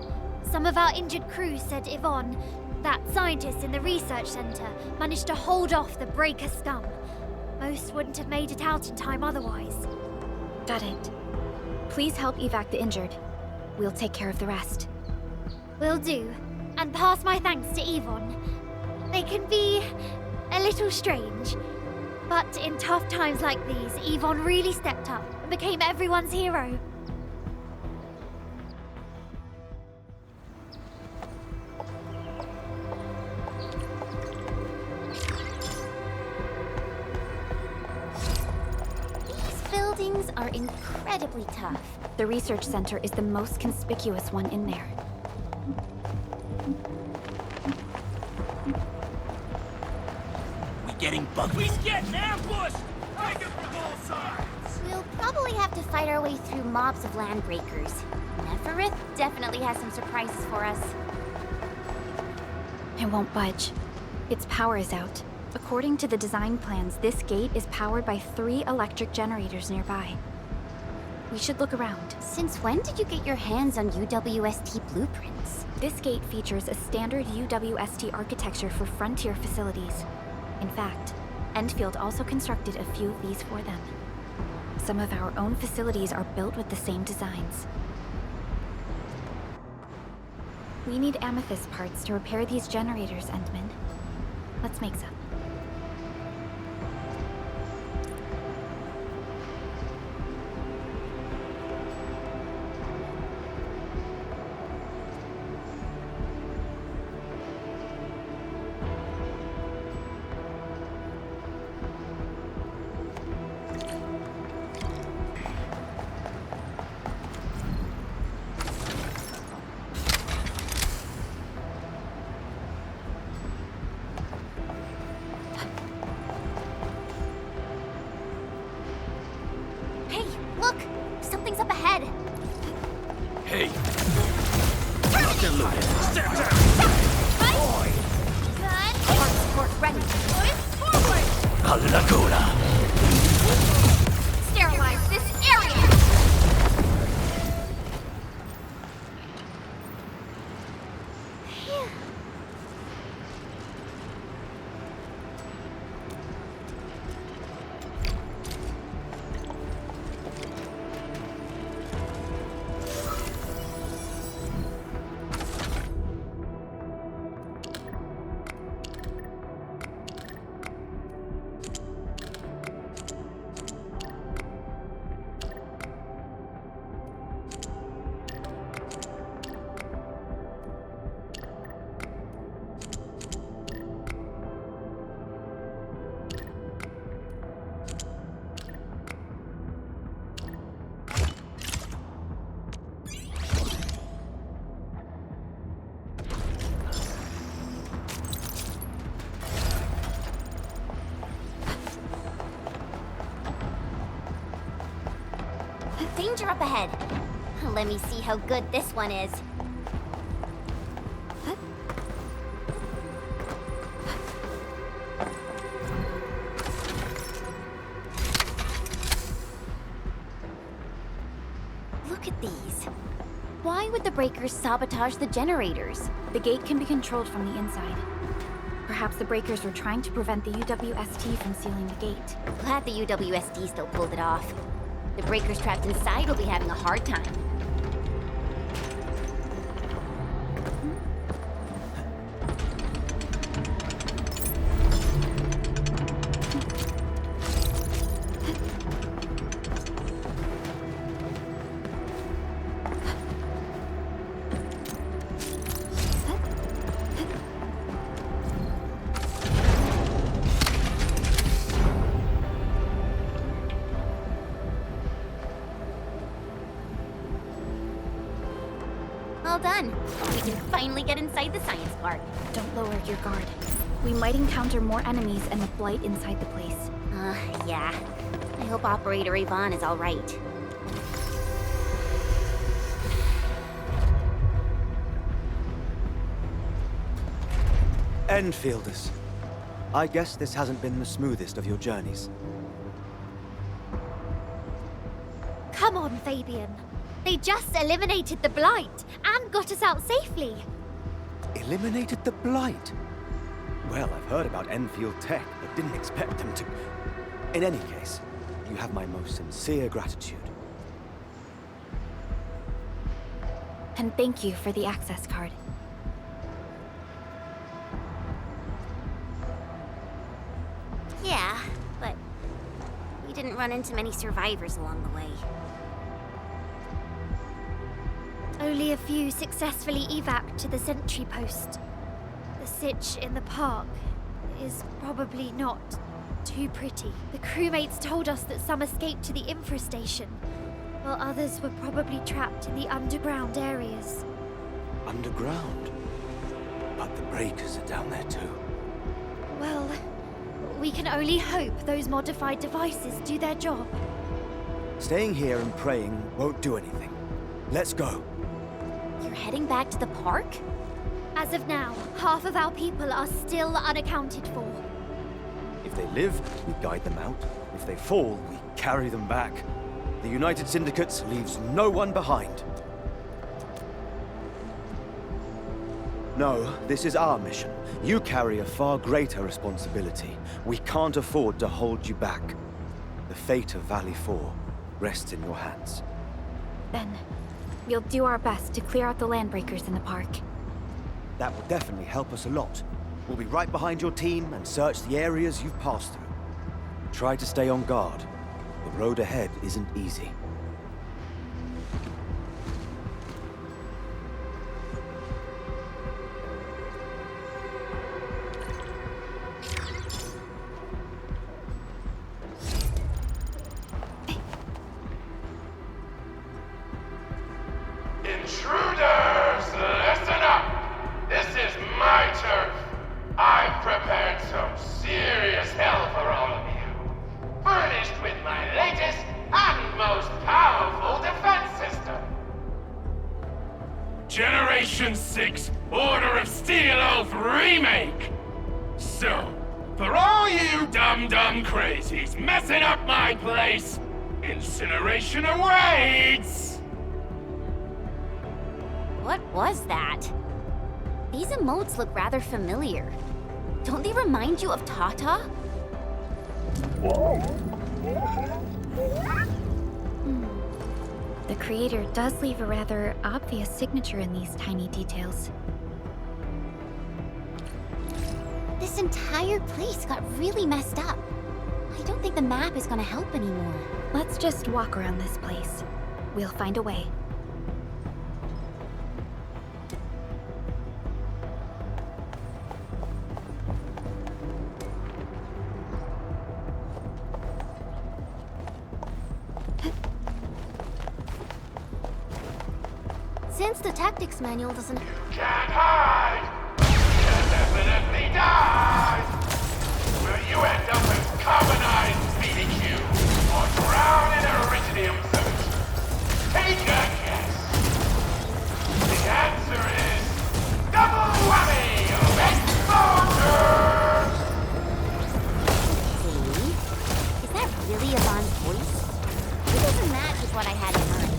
D: Some of our injured crew said Yvonne, that scientist in the research center, managed to hold off the breaker scum. Most wouldn't have made it out in time otherwise.
L: Got it. Please help evac the injured. We'll take care of the rest.
D: Will do. And pass my thanks to Yvonne. They can be a little strange. But in tough times like these, Yvonne really stepped up and became everyone's hero.
B: These buildings are incredibly tough.
L: The research center is the most conspicuous one in there.
T: Getting bugged.
H: He's getting ambushed! Take it from all sides!
B: We'll probably have to fight our way through mobs of land breakers. Nefareth definitely has some surprises for us.
L: It won't budge. Its power is out. According to the design plans, this gate is powered by 3 electric generators nearby. We should look around.
B: Since when did you get your hands on UWST blueprints?
L: This gate features a standard UWST architecture for frontier facilities. In fact, Endfield also constructed a few of these for them. Some of our own facilities are built with the same designs. We need amethyst parts to repair these generators, Endman. Let's make some.
U: Hey!
N: Step down!
D: Right? Good.
C: Arc support ready.
D: Forward. Sterilize this area.
C: Danger up ahead. Let me see how good this one is. Look at these. Why would the breakers sabotage the generators?
L: The gate can be controlled from the inside. Perhaps the breakers were trying to prevent the UWST from sealing the gate.
C: Glad the UWSD still pulled it off. The breakers trapped inside will be having a hard time. All done. We can finally get inside the science park.
L: Don't lower your guard. We might encounter more enemies and the blight inside the place.
C: Yeah. I hope Operator Yvonne is all right.
J: Enfielders. I guess this hasn't been the smoothest of your journeys.
D: Come on, Fabian. They just eliminated the blight and got us out safely.
J: Eliminated the blight? Well, I've heard about Enfield tech, but didn't expect them to... In any case, you have my most sincere gratitude.
L: And thank you for the access card.
C: Yeah, but we didn't run into many survivors along the way.
D: Only a few successfully evac'd to the sentry post. The sitch in the park is probably not too pretty. The crewmates told us that some escaped to the infrastation, while others were probably trapped in the underground areas.
J: Underground? But the breakers are down there too.
D: Well, we can only hope those modified devices do their job.
J: Staying here and praying won't do anything. Let's go.
C: You're heading back to the park?
D: As of now, half of our people are still unaccounted for.
J: If they live, we guide them out. If they fall, we carry them back. The United Syndicate leaves no one behind. No, this is our mission. You carry a far greater responsibility. We can't afford to hold you back. The fate of Valley 4 rests in your hands.
L: Then, we'll do our best to clear out the landbreakers in the park.
J: That will definitely help us a lot. We'll be right behind your team and search the areas you've passed through. Try to stay on guard. The road ahead isn't easy.
H: Intruders, listen up! This is my turf. I've prepared some serious hell for all of you. Furnished with my latest and most
P: Generation 6 Order of Steel Oath Remake! So, for all you dumb crazies messing up my place, incineration awaits!
C: What was that? These emotes look rather familiar. Don't they remind you of Tata?
L: The creator does leave a rather obvious signature in these tiny details.
C: This entire place got really messed up. I don't think the map is gonna help anymore.
L: Let's just walk around this place. We'll find a way.
C: Since the tactics manual doesn't...
P: Can't hide! You'll definitely die! Will you end up as carbonized BBQ or drown in iridium soot? Take a guess! The answer is... double whammy of exposure!
C: See? Is that really Yvonne's voice? It doesn't match with what I had in mind.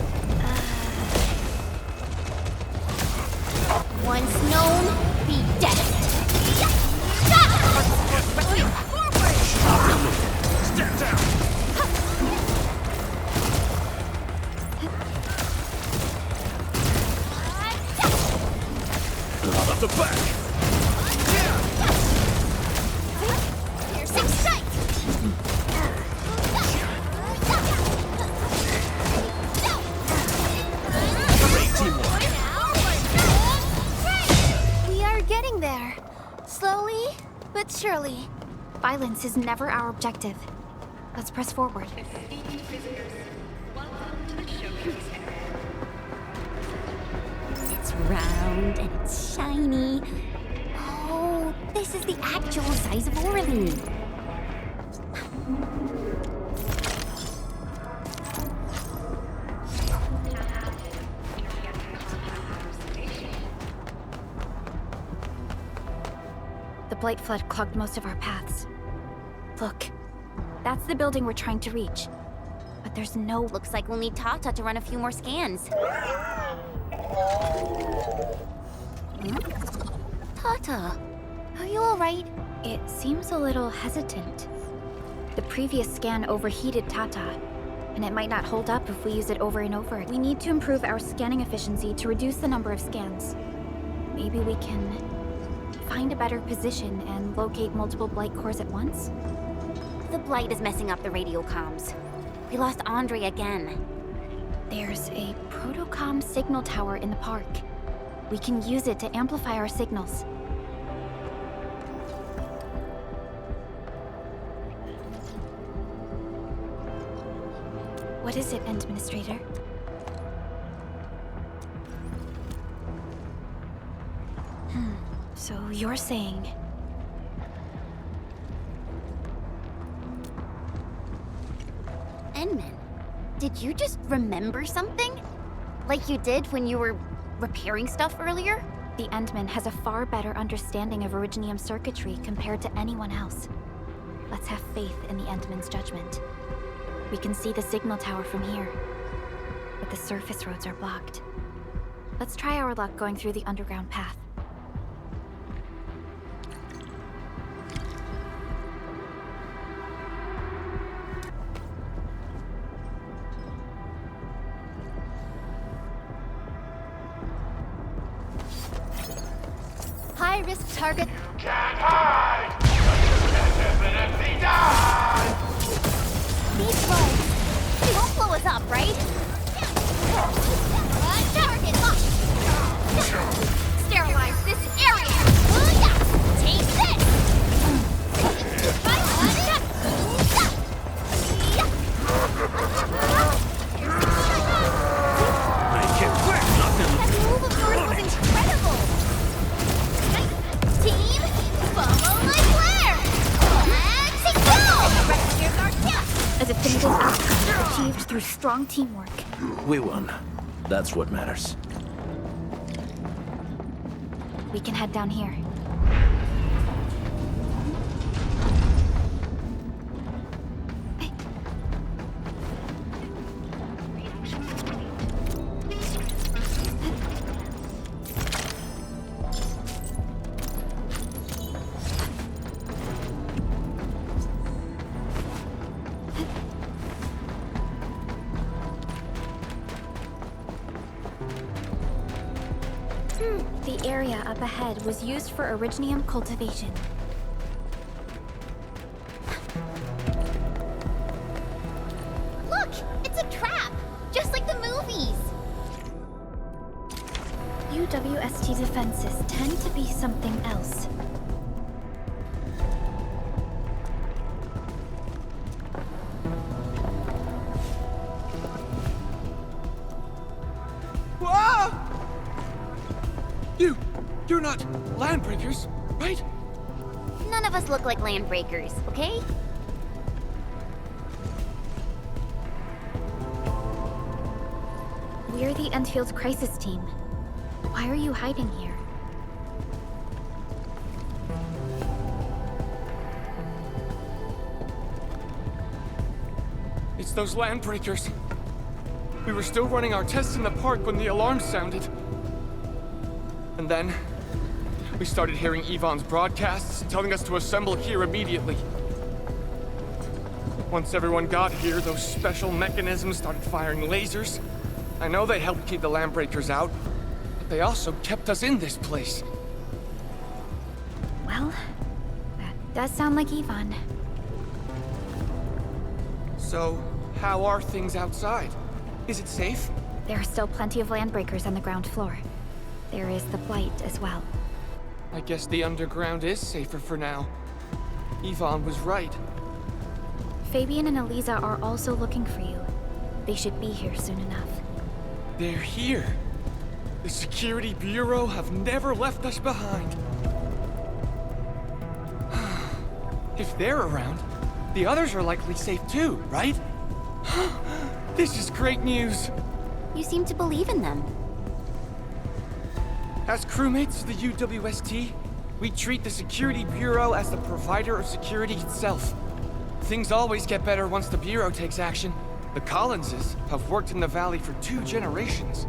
C: Once known, be dead.
N: Stand down! Out of the back!
C: Piercing strike!
N: Great teamwork!
L: We are getting there. Slowly, but surely. Violence is never our objective. Let's press forward.
C: It's round and it's shiny. Oh, this is the actual size of Wuling.
L: The blight flood clogged most of our paths. Look, that's the building we're trying to reach. But there's no...
C: Looks like we'll need Tata to run a few more scans. Tata, are you alright?
L: It seems a little hesitant. The previous scan overheated Tata, and it might not hold up if we use it over and over. We need to improve our scanning efficiency to reduce the number of scans. Maybe we can find a better position and locate multiple blight cores at once?
C: The blight is messing up the radio comms. We lost Andre again.
L: There's a protocom signal tower in the park. We can use it to amplify our signals. What is it, Administrator? So you're saying...
C: Endman, did you just remember something? Like you did when you were repairing stuff earlier?
L: The Endman has a far better understanding of originium circuitry compared to anyone else. Let's have faith in the Endman's judgment. We can see the signal tower from here, but the surface roads are blocked. Let's try our luck going through the underground path.
C: High-risk target.
P: Can't hide! But you can definitely die!
C: These bugs, they won't blow us up, right? Target locked! Sterilize this area! Take
N: Make it quick! Nothing!
C: That move of yours was incredible! Team, follow my flare! Let's go! Rescuers are
L: A definitive outcome achieved through strong teamwork.
Q: We won. That's what matters.
L: We can head down here. The area up ahead was used for originium cultivation.
C: Look! It's a trap! Just like the movies!
L: UWST defenses tend to be something else.
R: You're not landbreakers, right?
C: None of us look like landbreakers, okay?
L: We're the Endfield crisis team. Why are you hiding here?
R: It's those landbreakers. We were still running our tests in the park when the alarm sounded. And then, we started hearing Yvonne's broadcasts telling us to assemble here immediately. Once everyone got here, those special mechanisms started firing lasers. I know they helped keep the landbreakers out, but they also kept us in this place.
L: Well, that does sound like Yvonne.
R: So, how are things outside? Is it safe?
L: There are still plenty of landbreakers on the ground floor. There is the blight as well.
R: I guess the underground is safer for now. Yvonne was right.
L: Fabian and Eliza are also looking for you. They should be here soon enough.
R: They're here. The Security Bureau have never left us behind. If they're around, the others are likely safe too, right? This is great news.
C: You seem to believe in them.
R: As crewmates of the UWST, we treat the Security Bureau as the provider of security itself. Things always get better once the Bureau takes action. The Collinses have worked in the Valley for 2 generations.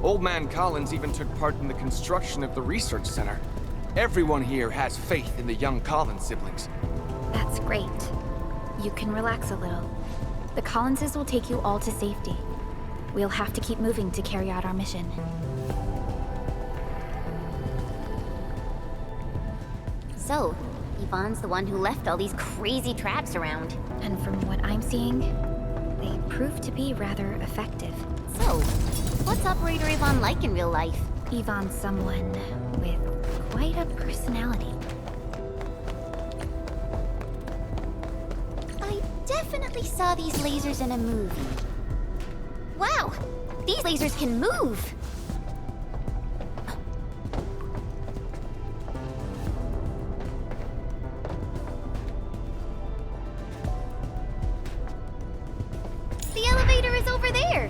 R: Old Man Collins even took part in the construction of the research center. Everyone here has faith in the young Collins siblings.
L: That's great. You can relax a little. The Collinses will take you all to safety. We'll have to keep moving to carry out our mission.
C: So, Yvonne's the one who left all these crazy traps around.
L: And from what I'm seeing, they prove to be rather effective.
C: So, what's Operator Yvonne like in real life?
L: Yvonne's someone with quite a personality.
C: I definitely saw these lasers in a movie. Wow! These lasers can move! The elevator is over there!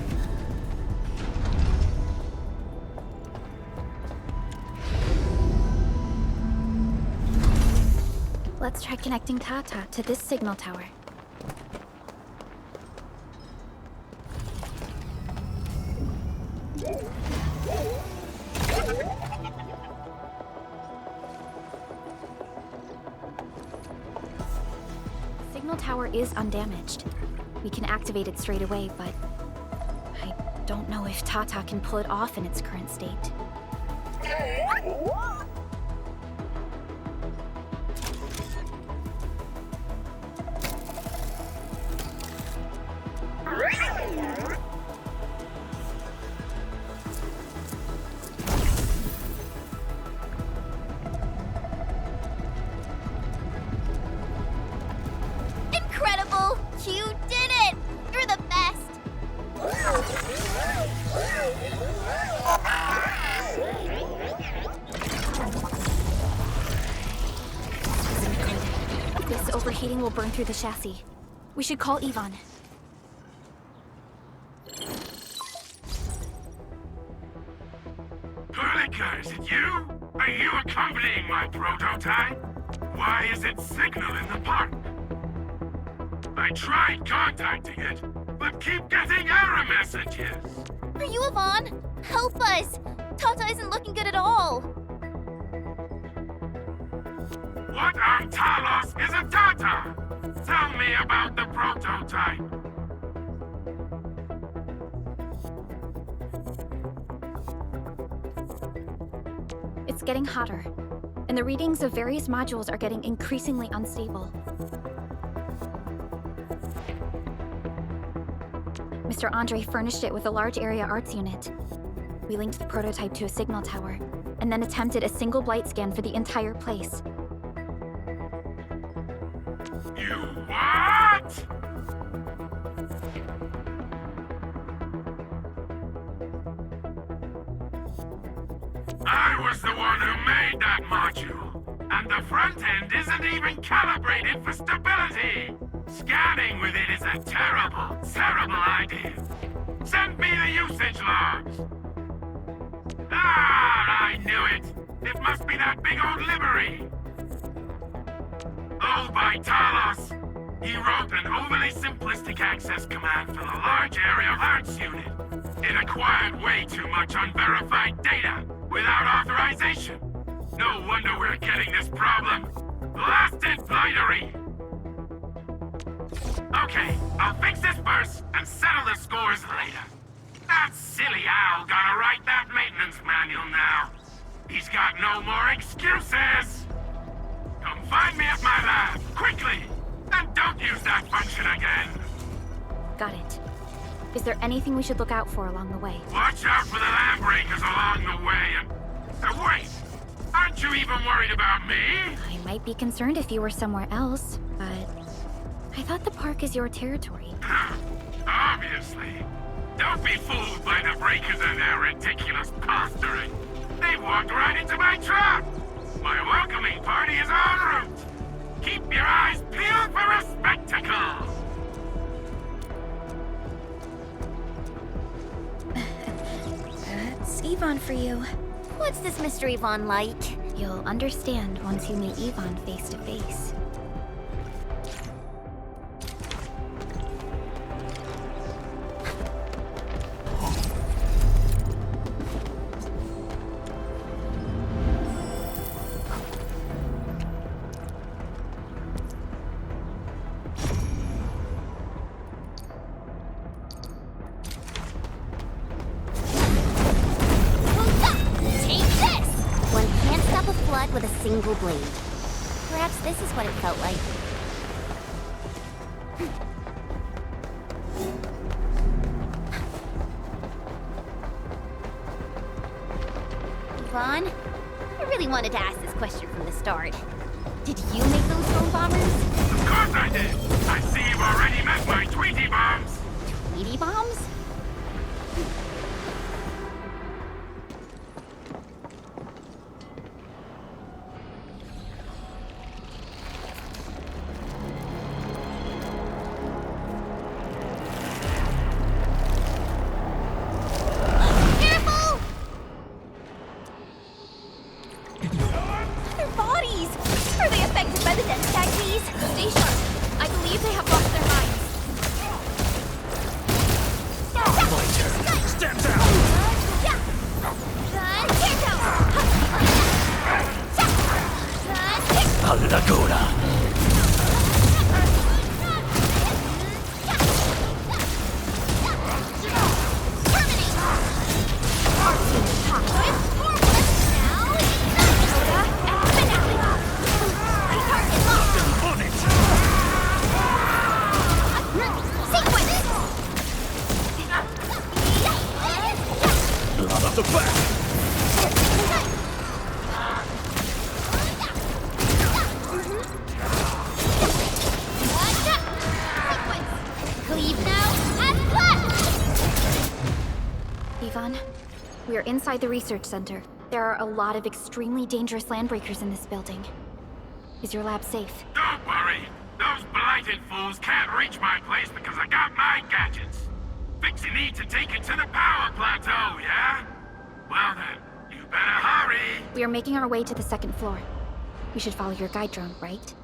L: Let's try connecting Tata to this signal tower. Signal tower is undamaged. We can activate it straight away, but I don't know if Tata can pull it off in its current state.
C: Incredible! You did it! You're the best!
L: This overheating will burn through the chassis. We should call Yvonne.
P: Hooligan, is it you? Are you accompanying my prototype? Why is it signaling the park? I tried contacting it, but keep getting error messages.
C: Are you Yvonne? Help us! Tata isn't looking good at all.
P: What on Talos is a Tata? Tell me about the prototype.
L: It's getting hotter, and the readings of various modules are getting increasingly unstable. Mr. Andre furnished it with a large area arts unit. We linked the prototype to a signal tower, and then attempted a single blight scan for the entire place.
P: You what? I was the one who made that module, and the front end isn't even calibrated for stability. Scanning with it is a terrible, terrible idea. Send me the usage logs. Ah, I knew it. It must be that big old livery. Old Talos. He wrote an overly simplistic access command for the large area arts unit. It acquired way too much unverified data without authorization. No wonder we're getting this problem. Blasted blightery. Okay, I'll fix this first and settle the scores later. That silly owl gotta write that maintenance manual now. He's got no more excuses. Come find me at my lab, quickly! And don't use that function again.
L: Got it. Is there anything we should look out for along the way?
P: Watch out for the land breakers along the way and... wait! Aren't you even worried about me?
L: I might be concerned if you were somewhere else, but... I thought the park is your territory.
P: Obviously. Don't be fooled by the breakers and their ridiculous posturing. They walked right into my trap. My welcoming party is en route. Keep your eyes peeled for a spectacle.
L: That's Yvonne for you.
C: What's this Mr. Yvonne like?
L: You'll understand once you meet Yvonne face to face.
C: With a single blade. Perhaps this is what it felt like. Yvonne, I really wanted to ask this question from the start. Did you make those drone bombers?
P: Of course I did! I see you've already met my Tweety bombs!
C: Tweety bombs?
L: Inside the research center, there are a lot of extremely dangerous landbreakers in this building. Is your lab safe?
P: Don't worry. Those blighted fools can't reach my place because I got my gadgets. Fixing need to take it to the power plateau, yeah? Well then, you better hurry.
L: We are making our way to the second floor. We should follow your guide drone, right?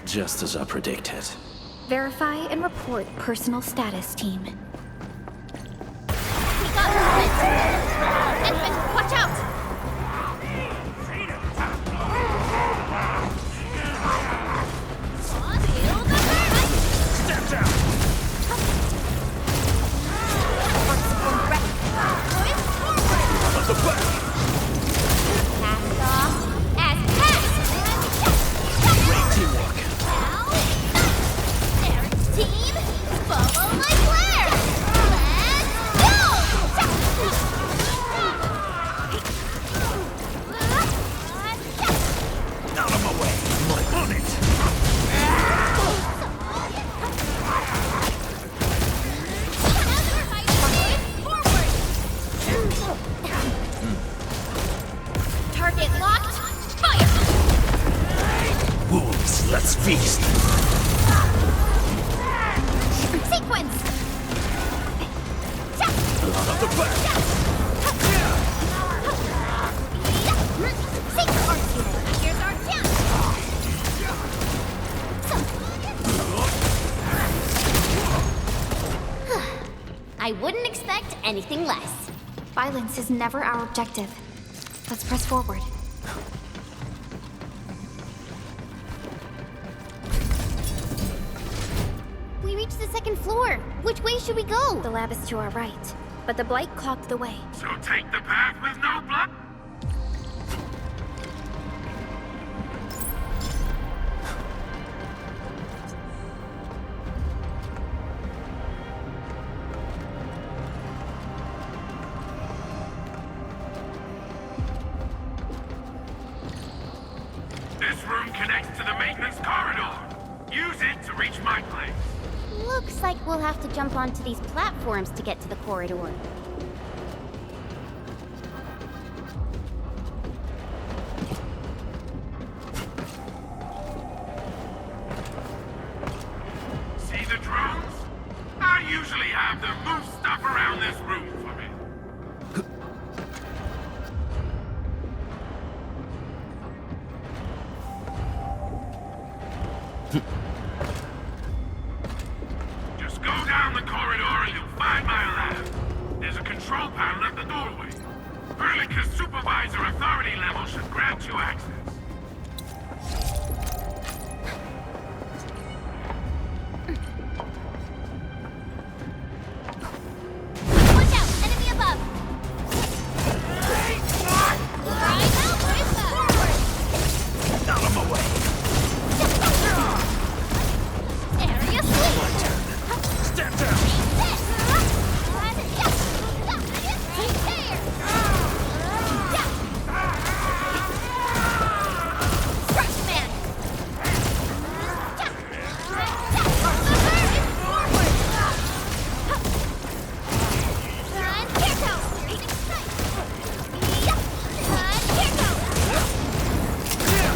Q: Just as I predicted.
L: Verify and report personal status, team.
C: We got movement! Edmund, watch out!
N: Step down! Up the back!
C: Cast off as cast!
N: Great teamwork!
C: Team, follow my flare! Let's go!
N: Out of my way! I'm on it!
C: Target locked, fire!
N: Wolves, let's feast!
C: Sequence!
N: Out of the back!
C: Sequence! Here's our chance! I wouldn't expect anything less.
L: Violence is never our objective. Let's press forward.
C: We reached the second floor. Which way should we go?
L: The lab is to our right, but the blight clogged the way.
P: So take the path with no blood? This room connects to the maintenance corridor. Use it to reach my place.
C: Looks like we'll have to jump onto these platforms to get to the corridor.
P: See the drones? I usually have them move stuff around this room for me. Just go down the corridor control panel at the doorway. Perlica's supervisor authority level should grant you access.
D: Watch out! Enemy above!
N: Out of my way!
D: Area sweep!
N: My turn. Step down!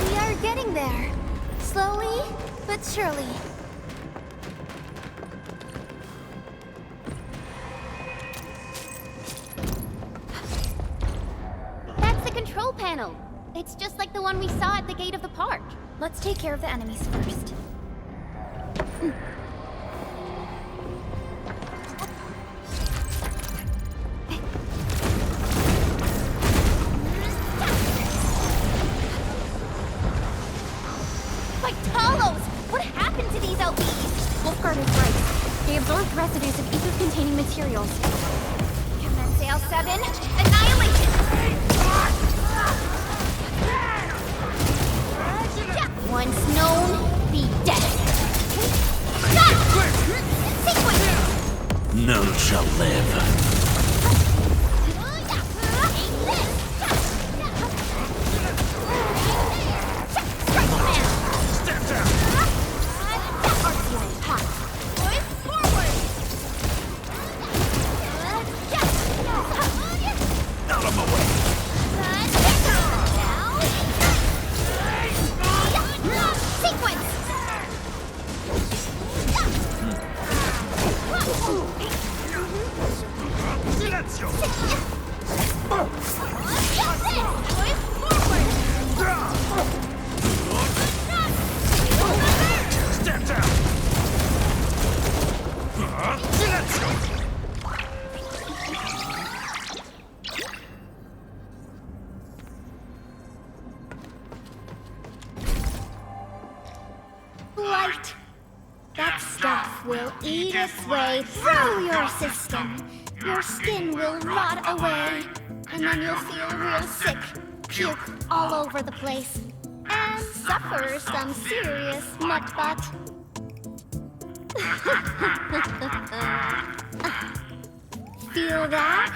D: We are getting there. Slowly, but surely. That's the control panel. It's just like the one we saw at the gate of the park.
L: Let's take care of the enemies first.
D: Talos! What happened to these LPs?
L: Wolfguard is right. They absorbed residues of ether-containing materials.
D: Commence L7, annihilation! Once known, be dead. Sequence!
N: None shall live. Out of my way!
D: Sequence!
N: Step down!
D: Blight. That stuff will eat its way through your system. Your skin will rot away, and then you'll feel real sick, puke all over the place, and suffer some serious mutt butt. Feel that?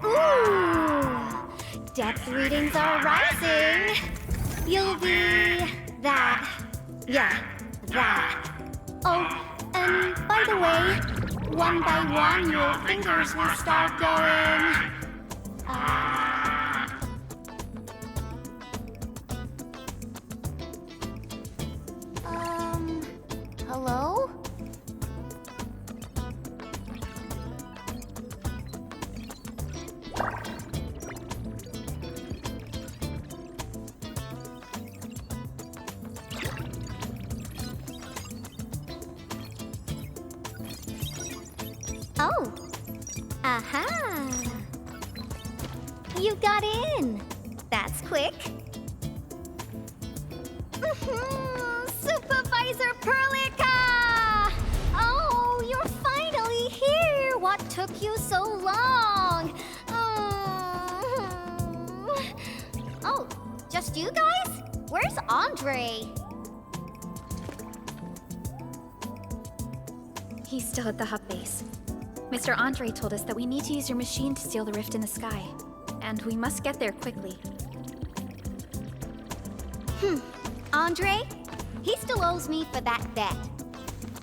D: Ooh! Depth readings are rising. You'll be that. Yeah, that. Oh, and by the way, one by one your fingers will start going. Hello? Oh. Aha. You got in. That's quick. Supervisor Perlica! Oh, you're finally here. What took you so long? Oh, just you guys? Where's Andre?
L: He's still at the hub base. Mr. Andre told us that we need to use your machine to seal the rift in the sky. And we must get there quickly.
D: Andre? He still owes me for that bet.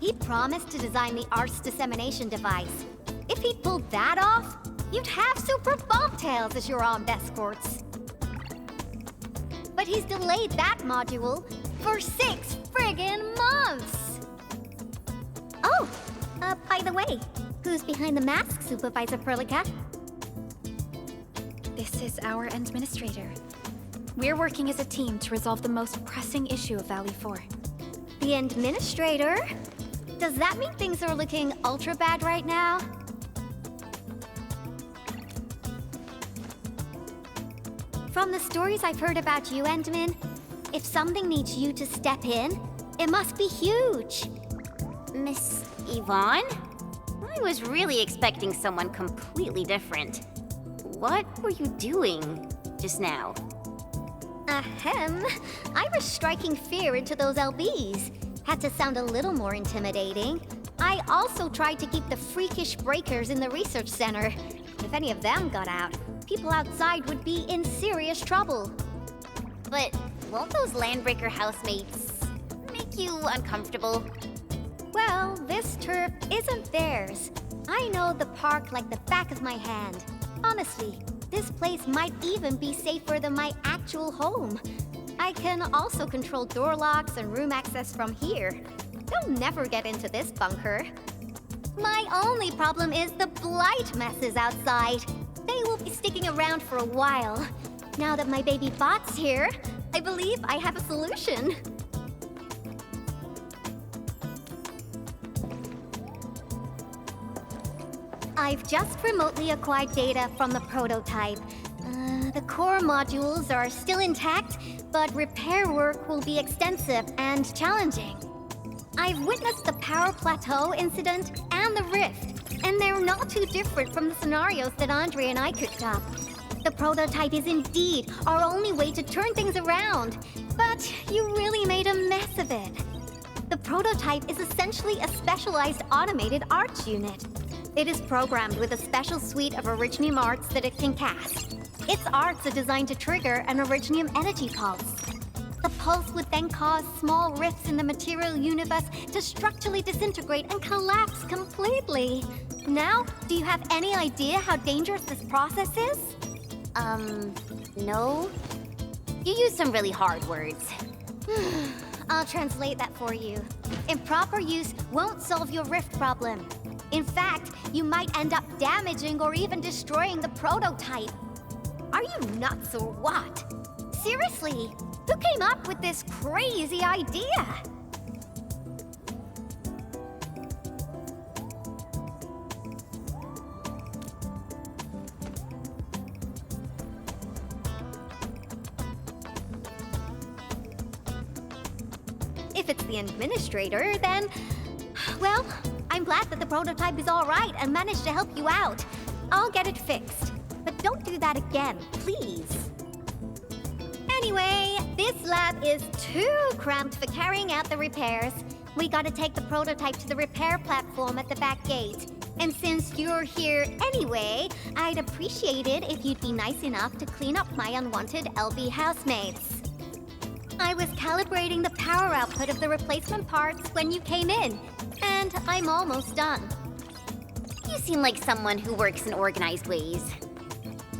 D: He promised to design the Arse dissemination device. If he'd pulled that off, you'd have super bobtails as your armed escorts. But he's delayed that module for 6 friggin' months! Oh, by the way, who's behind the mask, Supervisor Perlica?
L: This is our administrator. We're working as a team to resolve the most pressing issue of Valley 4.
D: The administrator? Does that mean things are looking ultra bad right now?
C: From the stories I've heard about you, Endman, if something needs you to step in, it must be huge.
B: Miss Yvonne? I was really expecting someone completely different. What were you doing just now?
C: Ahem. I was striking fear into those LBs. Had to sound a little more intimidating. I also tried to keep the freakish breakers in the research center. If any of them got out, people outside would be in serious trouble.
B: But won't those landbreaker housemates make you uncomfortable?
C: Well, this turf isn't theirs. I know the park like the back of my hand. Honestly, this place might even be safer than my actual home. I can also control door locks and room access from here. They'll never get into this bunker. My only problem is the blight messes outside. They will be sticking around for a while. Now that my baby bot's here, I believe I have a solution. I've just remotely acquired data from the prototype. The core modules are still intact, but repair work will be extensive and challenging. I've witnessed the power plateau incident and the rift, and they're not too different from the scenarios that Andre and I cooked up. The prototype is indeed our only way to turn things around, but you really made a mess of it. The prototype is essentially a specialized automated arts unit. It is programmed with a special suite of Originium arts that it can cast. Its arts are designed to trigger an Originium energy pulse. The pulse would then cause small rifts in the material universe to structurally disintegrate and collapse completely. Now, do you have any idea how dangerous this process is?
B: No. You used some really hard words.
C: I'll translate that for you. Improper use won't solve your rift problem. In fact, you might end up damaging or even destroying the prototype. Are you nuts or what? Seriously, who came up with this crazy idea? If it's the administrator, then... well, I'm glad that the prototype is all right and managed to help you out. I'll get it fixed. But don't do that again, please. Anyway, this lab is too cramped for carrying out the repairs. We gotta take the prototype to the repair platform at the back gate. And since you're here anyway, I'd appreciate it if you'd be nice enough to clean up my unwanted LB housemates. I was calibrating the power output of the replacement parts when you came in, and I'm almost done.
B: You seem like someone who works in organized ways.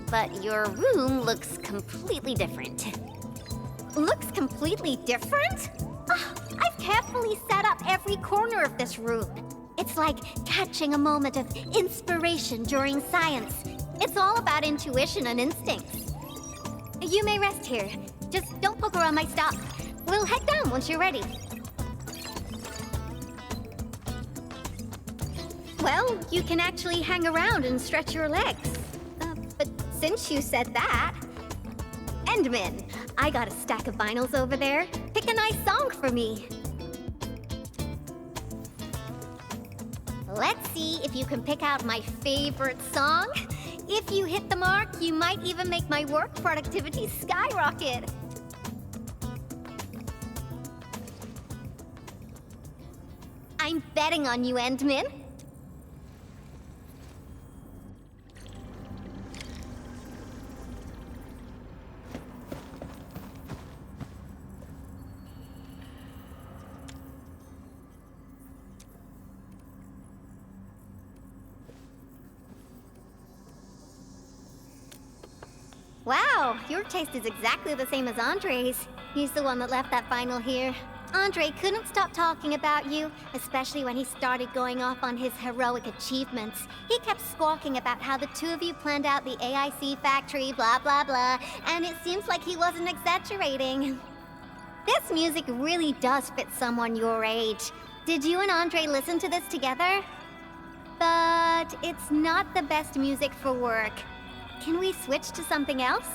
B: But your room looks completely different.
C: Looks completely different? I've carefully set up every corner of this room. It's like catching a moment of inspiration during science. It's all about intuition and instincts. You may rest here. Just don't poke around my stuff. We'll head down once you're ready. Well, you can actually hang around and stretch your legs. But since you said that... Endman, I got a stack of vinyls over there. Pick a nice song for me. Let's see if you can pick out my favorite song. If you hit the mark, you might even make my work productivity skyrocket. I'm betting on you, Endman. Wow, your taste is exactly the same as Andre's. He's the one that left that vinyl here. Andre couldn't stop talking about you, especially when he started going off on his heroic achievements. He kept squawking about how the two of you planned out the AIC factory, blah blah blah, and it seems like he wasn't exaggerating. This music really does fit someone your age. Did you and Andre listen to this together? But it's not the best music for work. Can we switch to something else?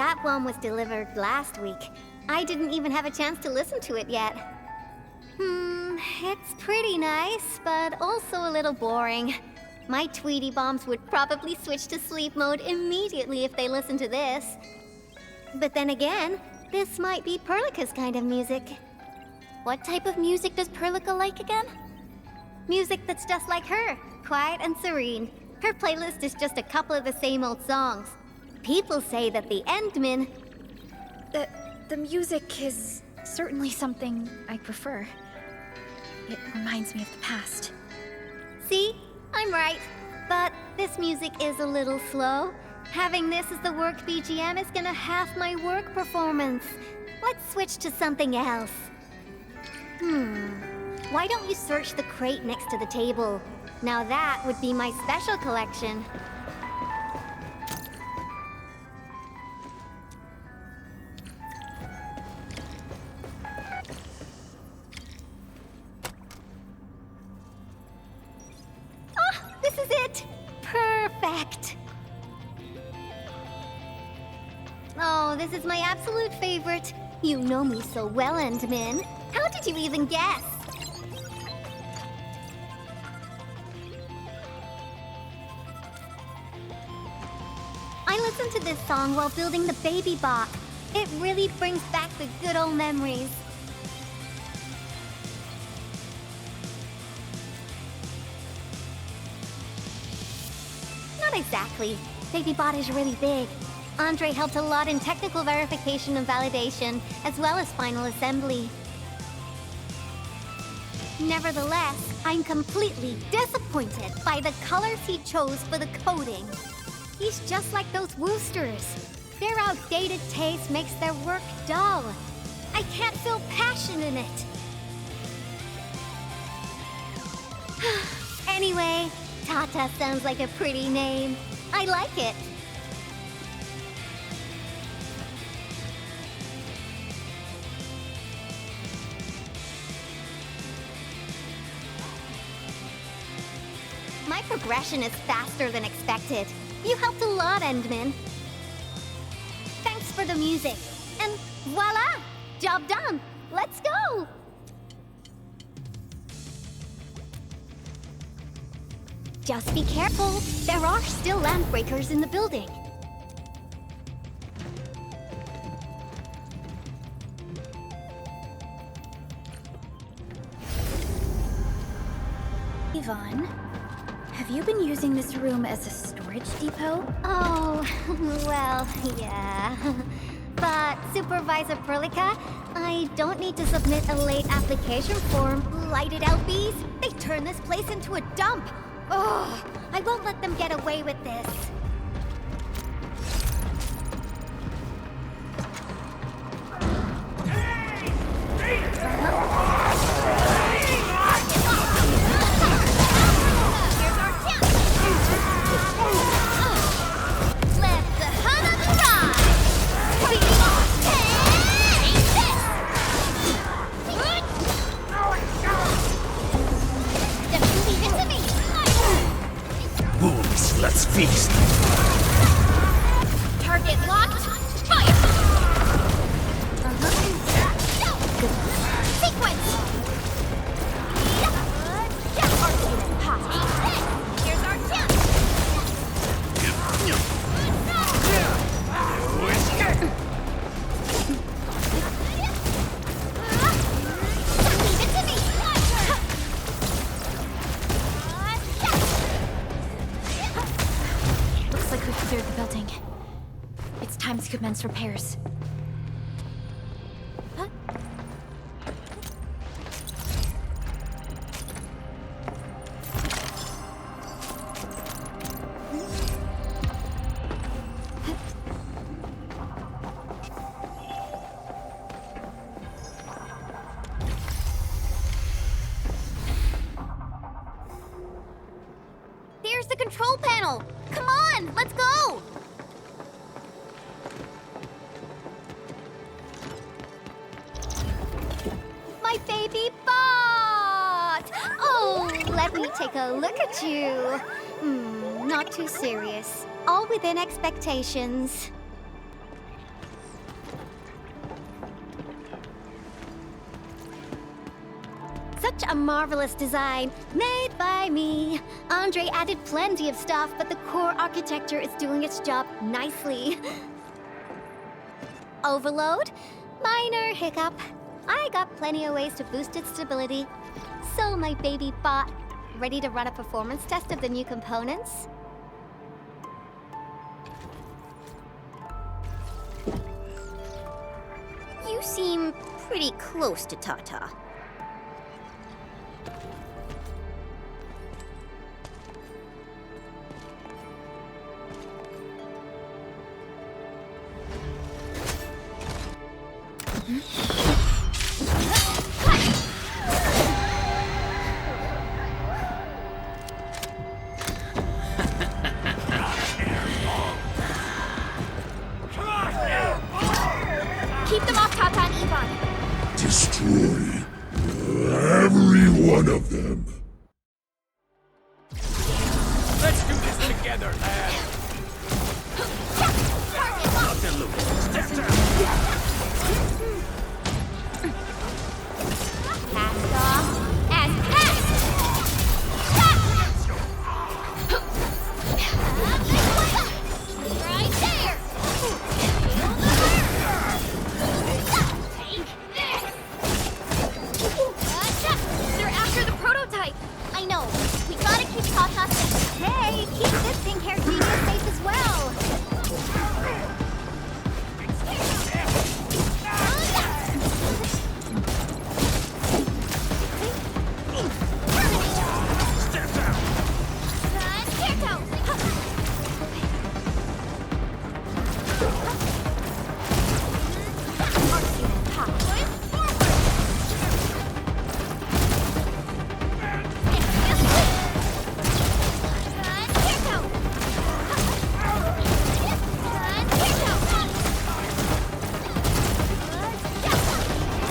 C: That one was delivered last week. I didn't even have a chance to listen to it yet. It's pretty nice, but also a little boring. My Tweety Bombs would probably switch to sleep mode immediately if they listened to this. But then again, this might be Perlica's kind of music. What type of music does Perlica like again? Music that's just like her, quiet and serene. Her playlist is just a couple of the same old songs. People say that the Endmen...
L: The music is certainly something I prefer. It reminds me of the past.
C: See? I'm right. But this music is a little slow. Having this as the work BGM is gonna half my work performance. Let's switch to something else. Why don't you search the crate next to the table? Now that would be my special collection. This is it! Perfect! Oh, this is my absolute favorite. You know me so well, Endman. How did you even guess? I listened to this song while building the baby bot. It really brings back the good old memories. Not exactly. Baby bot is really big. Andre helped a lot in technical verification and validation, as well as final assembly. Nevertheless, I'm completely disappointed by the colors he chose for the coding. He's just like those Woosters. Their outdated taste makes their work dull. I can't feel passion in it. Anyway, Tata sounds like a pretty name. I like it. My progression is faster than expected. You helped a lot, Endman. Thanks for the music. And voila! Job done! Let's go! Just be careful. There are still landbreakers in the building.
L: Yvonne, have you been using this room as a storage depot?
C: Oh, well, yeah. But, Supervisor Perlica, I don't need to submit a late application form. Blighted LBs, they turn this place into a dump. Oh, I won't let them get away with this.
N: Let's feast.
D: Target locked. Fire! Sequence! Here's our chance! Leave it to me!
L: Looks like we've cleared the building. It's time to commence repairs. Huh?
C: There's the control panel! Come on, let's go! My baby bot! Oh, let me take a look at you. Not too serious. All within expectations. a marvelous design, made by me. Andre added plenty of stuff, but the core architecture is doing its job nicely. Overload? Minor hiccup. I got plenty of ways to boost its stability. So my baby bot, ready to run a performance test of the new components? You seem pretty close to Tata.
L: Keep them off Tata and Yvonne.
N: Destroy every one of them.
H: Let's do this together, lad. Nothing loose. Step down.
C: Cast off and cast! Right there! Take this!
L: They're after the prototype.
C: I know. We gotta keep Tata safe. Hey, keep this pink-haired genius safe as well.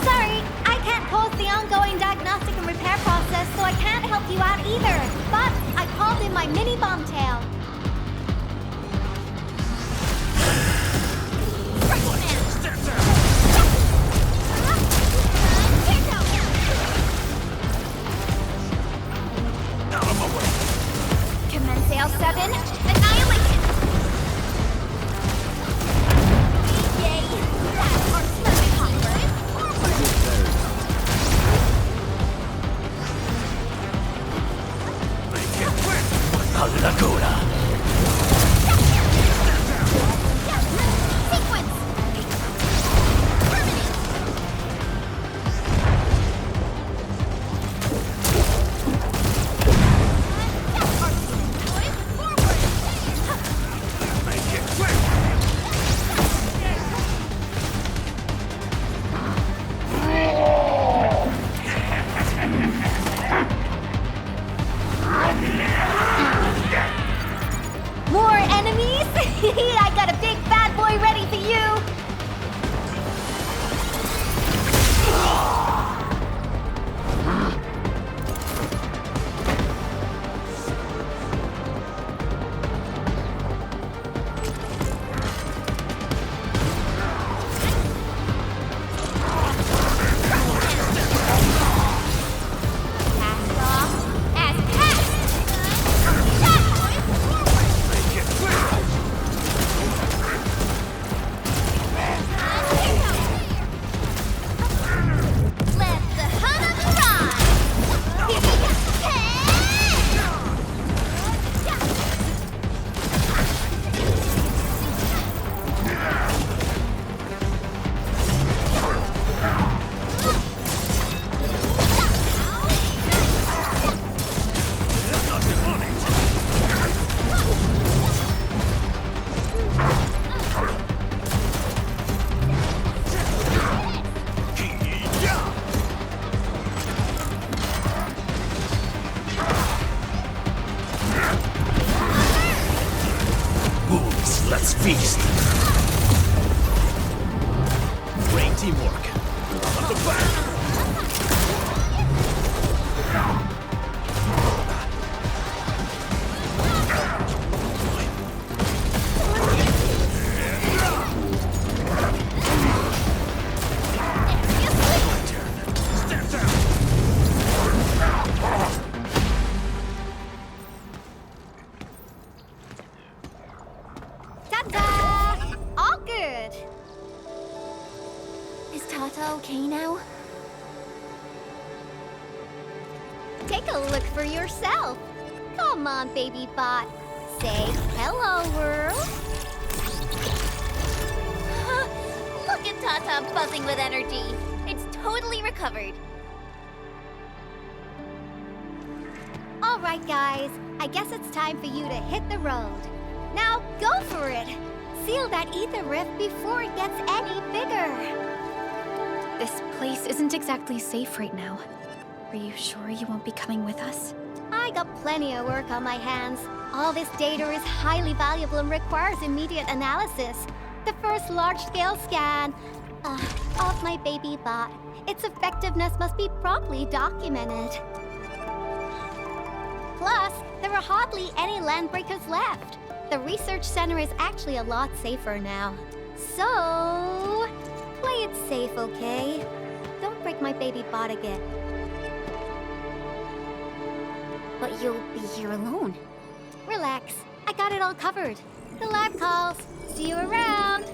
C: Sorry, I can't pause the ongoing diagnostic and repair process, so I can't help you out either. But I called in my mini bomb tail.
L: Commence AL7. Annihilation.
C: Yay!
N: Laguna.
C: Sequence! More enemies? I got a big bad boy ready for you! Cast off as cast! Let the hunt
N: Wolves, let's feast. Great teamwork. On the back.
D: Ta-ta! All good.
C: Is Tata okay now?
D: Take a look for yourself. Come on, baby bot. Say hello, world.
C: Look at Tata buzzing with energy. It's totally recovered.
D: All right, guys. I guess it's time for you to hit the road. Now, go for it. Seal that ether rift before it gets any bigger.
L: This place isn't exactly safe right now. Are you sure you won't be coming with us?
D: I got plenty of work on my hands. All this data is highly valuable and requires immediate analysis. The first large-scale scan of my baby bot. Its effectiveness must be promptly documented. Plus, there are hardly any landbreakers left. The research center is actually a lot safer now. So, play it safe, okay? Don't break my baby bot again.
C: But you'll be here alone.
D: Relax. I got it all covered. The lab calls. See you around.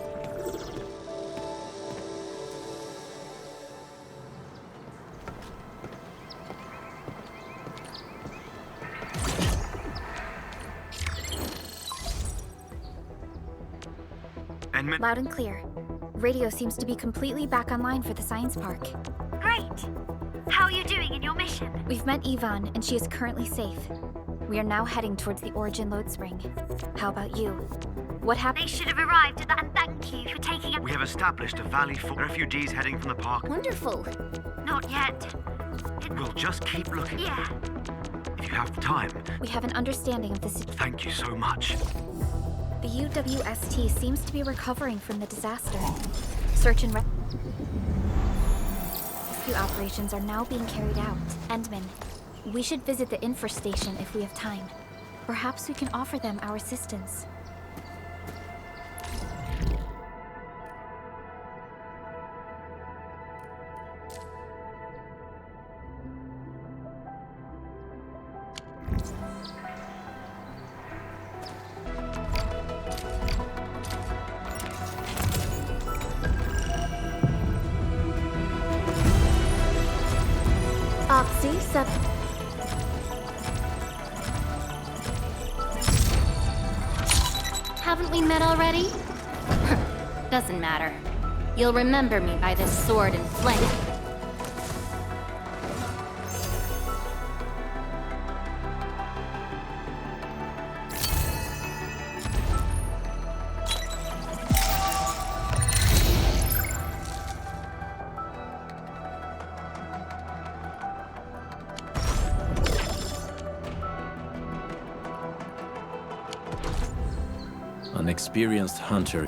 L: Loud and clear. Radio seems to be completely back online for the science park.
F: Great! How are you doing in your mission?
L: We've met Yvonne, and she is currently safe. We are now heading towards the origin load spring. How about you? What happened?
F: They should have arrived at that, and thank you for taking a...
J: We have established a valley for refugees heading from the park.
C: Wonderful.
F: Not yet.
J: We'll just keep looking.
F: Yeah.
J: If you have the time.
L: We have an understanding of the situation.
J: Thank you so much.
L: The UWST seems to be recovering from the disaster. Search and rescue operations are now being carried out. Endman, we should visit the infra station if we have time. Perhaps we can offer them our assistance.
C: Oxy, Haven't we met already? Doesn't matter. You'll remember me by this sword and flank.
Q: An experienced hunter.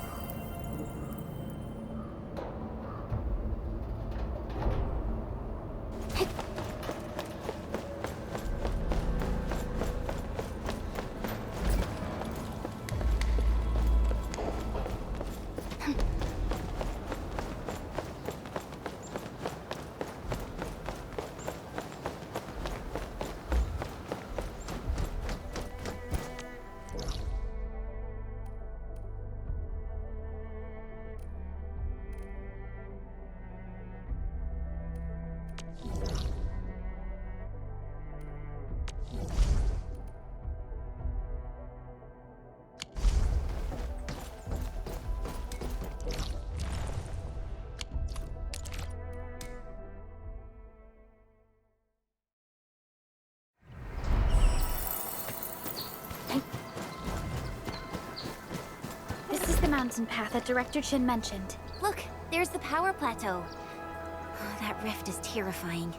L: Mountain path that Director Chin mentioned.
C: Look, there's the power plateau. Oh, that rift is terrifying.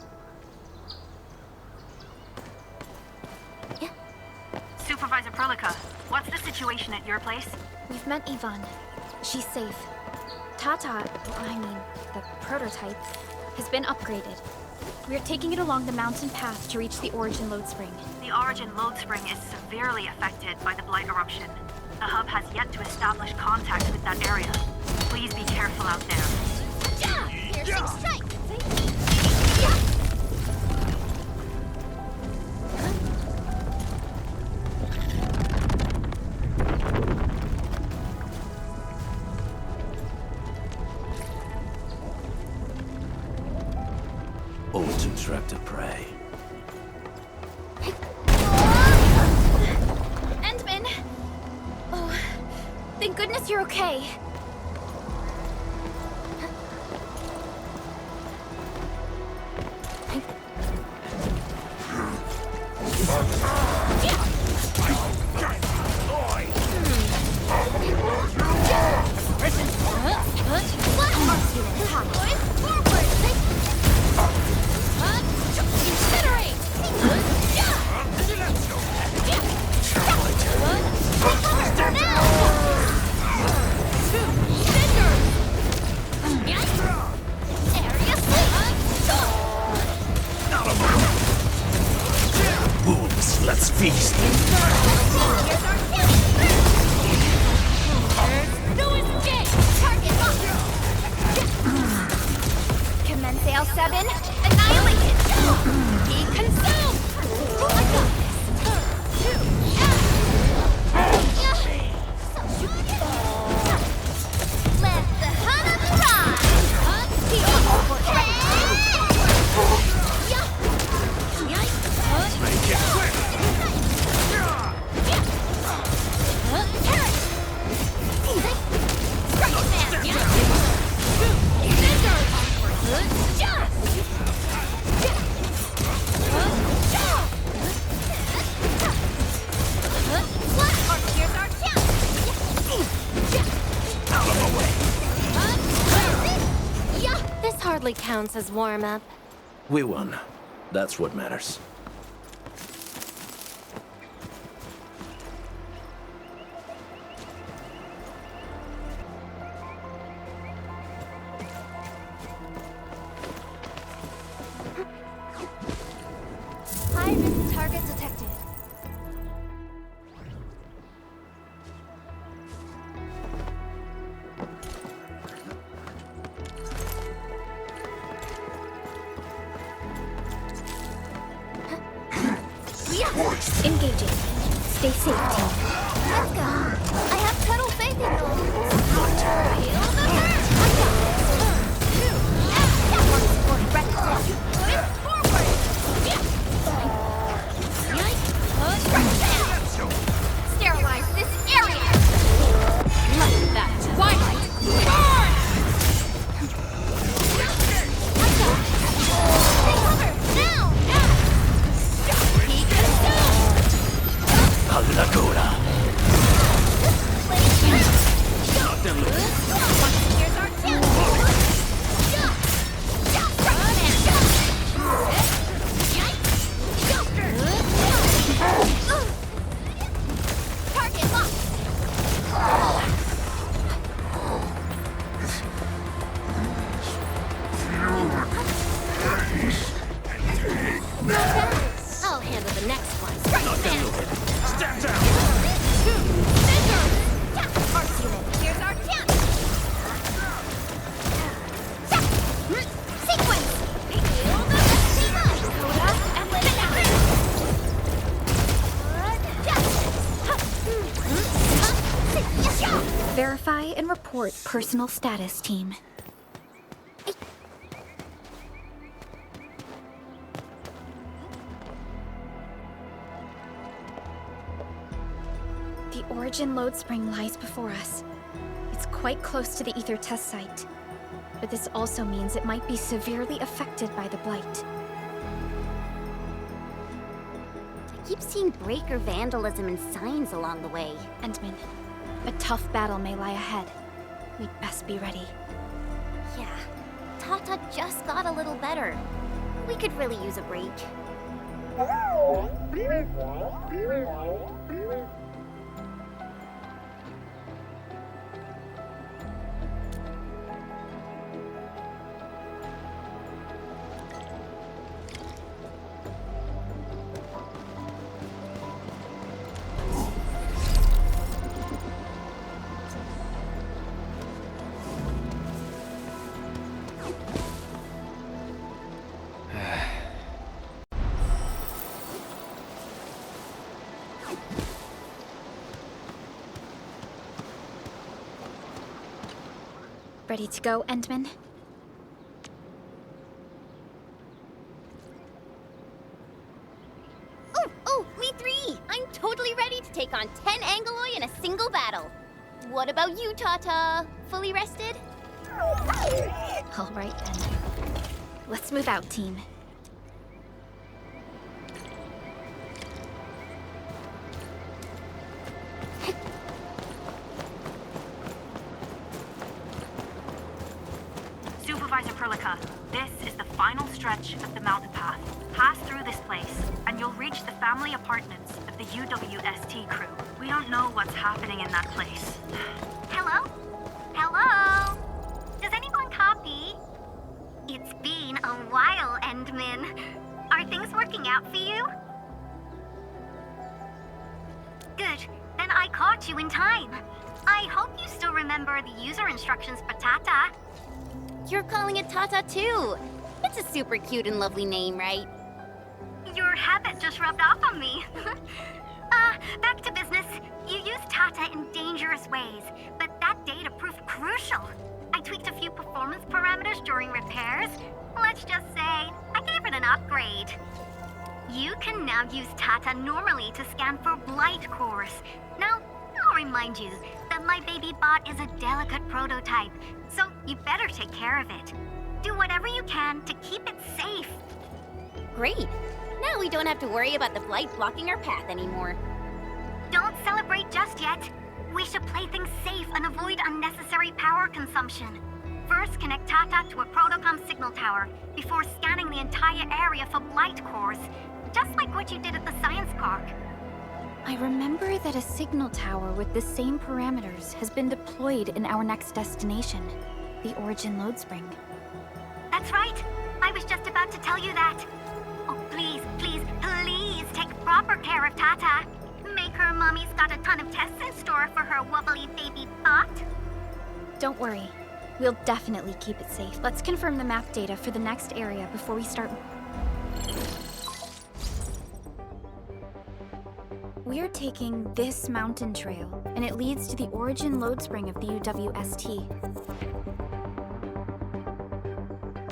F: Yeah. Supervisor Prolica, what's the situation at your place?
L: We've met Yvonne. She's safe. Tata, the prototype, has been upgraded. We're taking it along the mountain path to reach the origin load spring.
F: The origin load spring is severely affected by the blight eruption. The hub has yet to establish contact with that area. Please be careful out there.
C: Yeah! Piercing strike!
Q: attracted prey.
L: Endman! Oh, thank goodness you're okay.
N: Wolves, let's feast.
L: No escape! Target locked! Commence L7, annihilated! Be consumed! I got this! Let the hunt
C: This hardly counts as warm-up.
Q: We won. That's what matters.
L: High-risk target detected. Engaging. Stay safe, team. Let's go. I have total faith in you. Feel the burn. Sterilize this area. Let that twilight burn.
N: Allagora.
L: Knock them loose. Here's our chance. Target locked.
C: I'll handle the next one.
N: Stand down.
L: Here's our chance. Sequence. Feel the Coda and live it out. Verify and report personal status, team. The Origin load spring lies before us. It's quite close to the Ether test site. But this also means it might be severely affected by the Blight.
C: I keep seeing breaker vandalism and signs along the way.
L: Endman, a tough battle may lie ahead. We'd best be ready.
C: Yeah, Tata just got a little better. We could really use a break.
L: Ready to go, Endman?
C: battle. What about you, Tata? Fully rested?
L: All right, then. Let's move out, team.
F: Supervisor Perlica, this is the final stretch of the mountain path. Pass through this place, and you'll reach the family apartments of the UWST crew. We don't know what's happening in that place.
D: Hello? Hello? Does anyone copy? It's been a while, Endman. Are things working out for you? Good. Then I caught you in time. I hope you still remember the user instructions for Tata.
C: You're calling it Tata too. It's a super cute and lovely name, right?
D: Your habit just rubbed off on me. Back to business. You used Tata in dangerous ways, but that data proved crucial. I tweaked a few performance parameters during repairs. Let's just say, I gave it an upgrade. You can now use Tata normally to scan for blight cores. Now, I'll remind you that my baby bot is a delicate prototype, so you better take care of it. Do whatever you can to keep it safe.
C: Great. Now we don't have to worry about the blight blocking our path anymore.
D: Don't celebrate just yet. We should play things safe and avoid unnecessary power consumption. First, connect Tata to a Protocom signal tower before scanning the entire area for blight cores, just like what you did at the science park.
L: I remember that a signal tower with the same parameters has been deployed in our next destination, the Origin Load Spring.
D: That's right. I was just about to tell you that. Oh, please, please, please take proper care of Tata. Make her mommy's got a ton of tests in store for her wobbly baby bot.
L: Don't worry. We'll definitely keep it safe. Let's confirm the map data for the next area before we start. We're taking this mountain trail, and it leads to the Origin Load Spring of the UWST.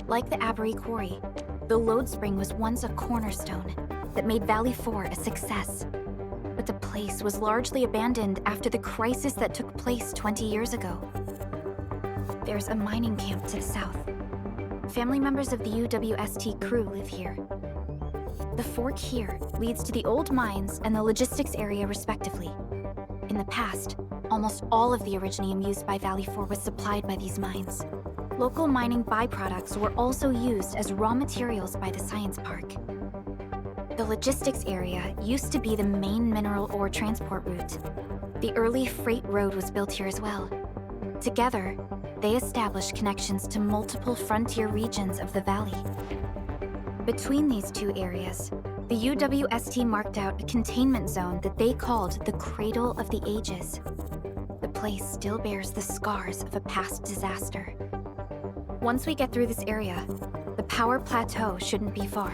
L: Like the Aberry Quarry, the Load Spring was once a cornerstone that made Valley 4 a success. But the place was largely abandoned after the crisis that took place 20 years ago. There's a mining camp to the south. Family members of the UWST crew live here. The fork here leads to the old mines and the logistics area respectively. In the past, almost all of the Originium used by Valley 4 was supplied by these mines. Local mining byproducts were also used as raw materials by the science park. The logistics area used to be the main mineral ore transport route. The early freight road was built here as well. Together, they established connections to multiple frontier regions of the valley. Between these two areas, the UWST marked out a containment zone that they called the Cradle of the Ages. The place still bears the scars of a past disaster. Once we get through this area, the power plateau shouldn't be far.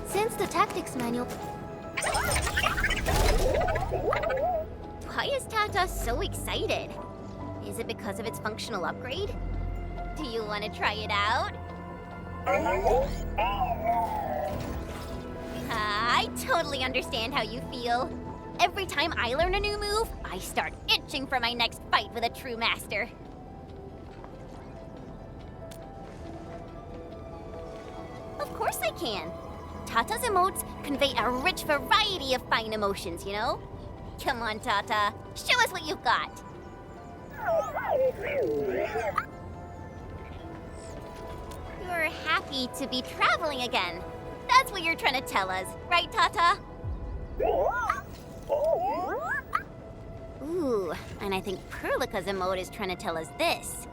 C: Since the tactics manual... Why is Tata so excited? Is it because of its functional upgrade? Do you want to try it out? I totally understand how you feel. Every time I learn a new move, I start itching for my next fight with a true master. Of course I can. Tata's emotes convey a rich variety of fine emotions, you know? Come on, Tata. Show us what you've got. You're happy to be traveling again. That's what you're trying to tell us, right, Tata? Ooh, and I think Perlica's emote is trying to tell us this.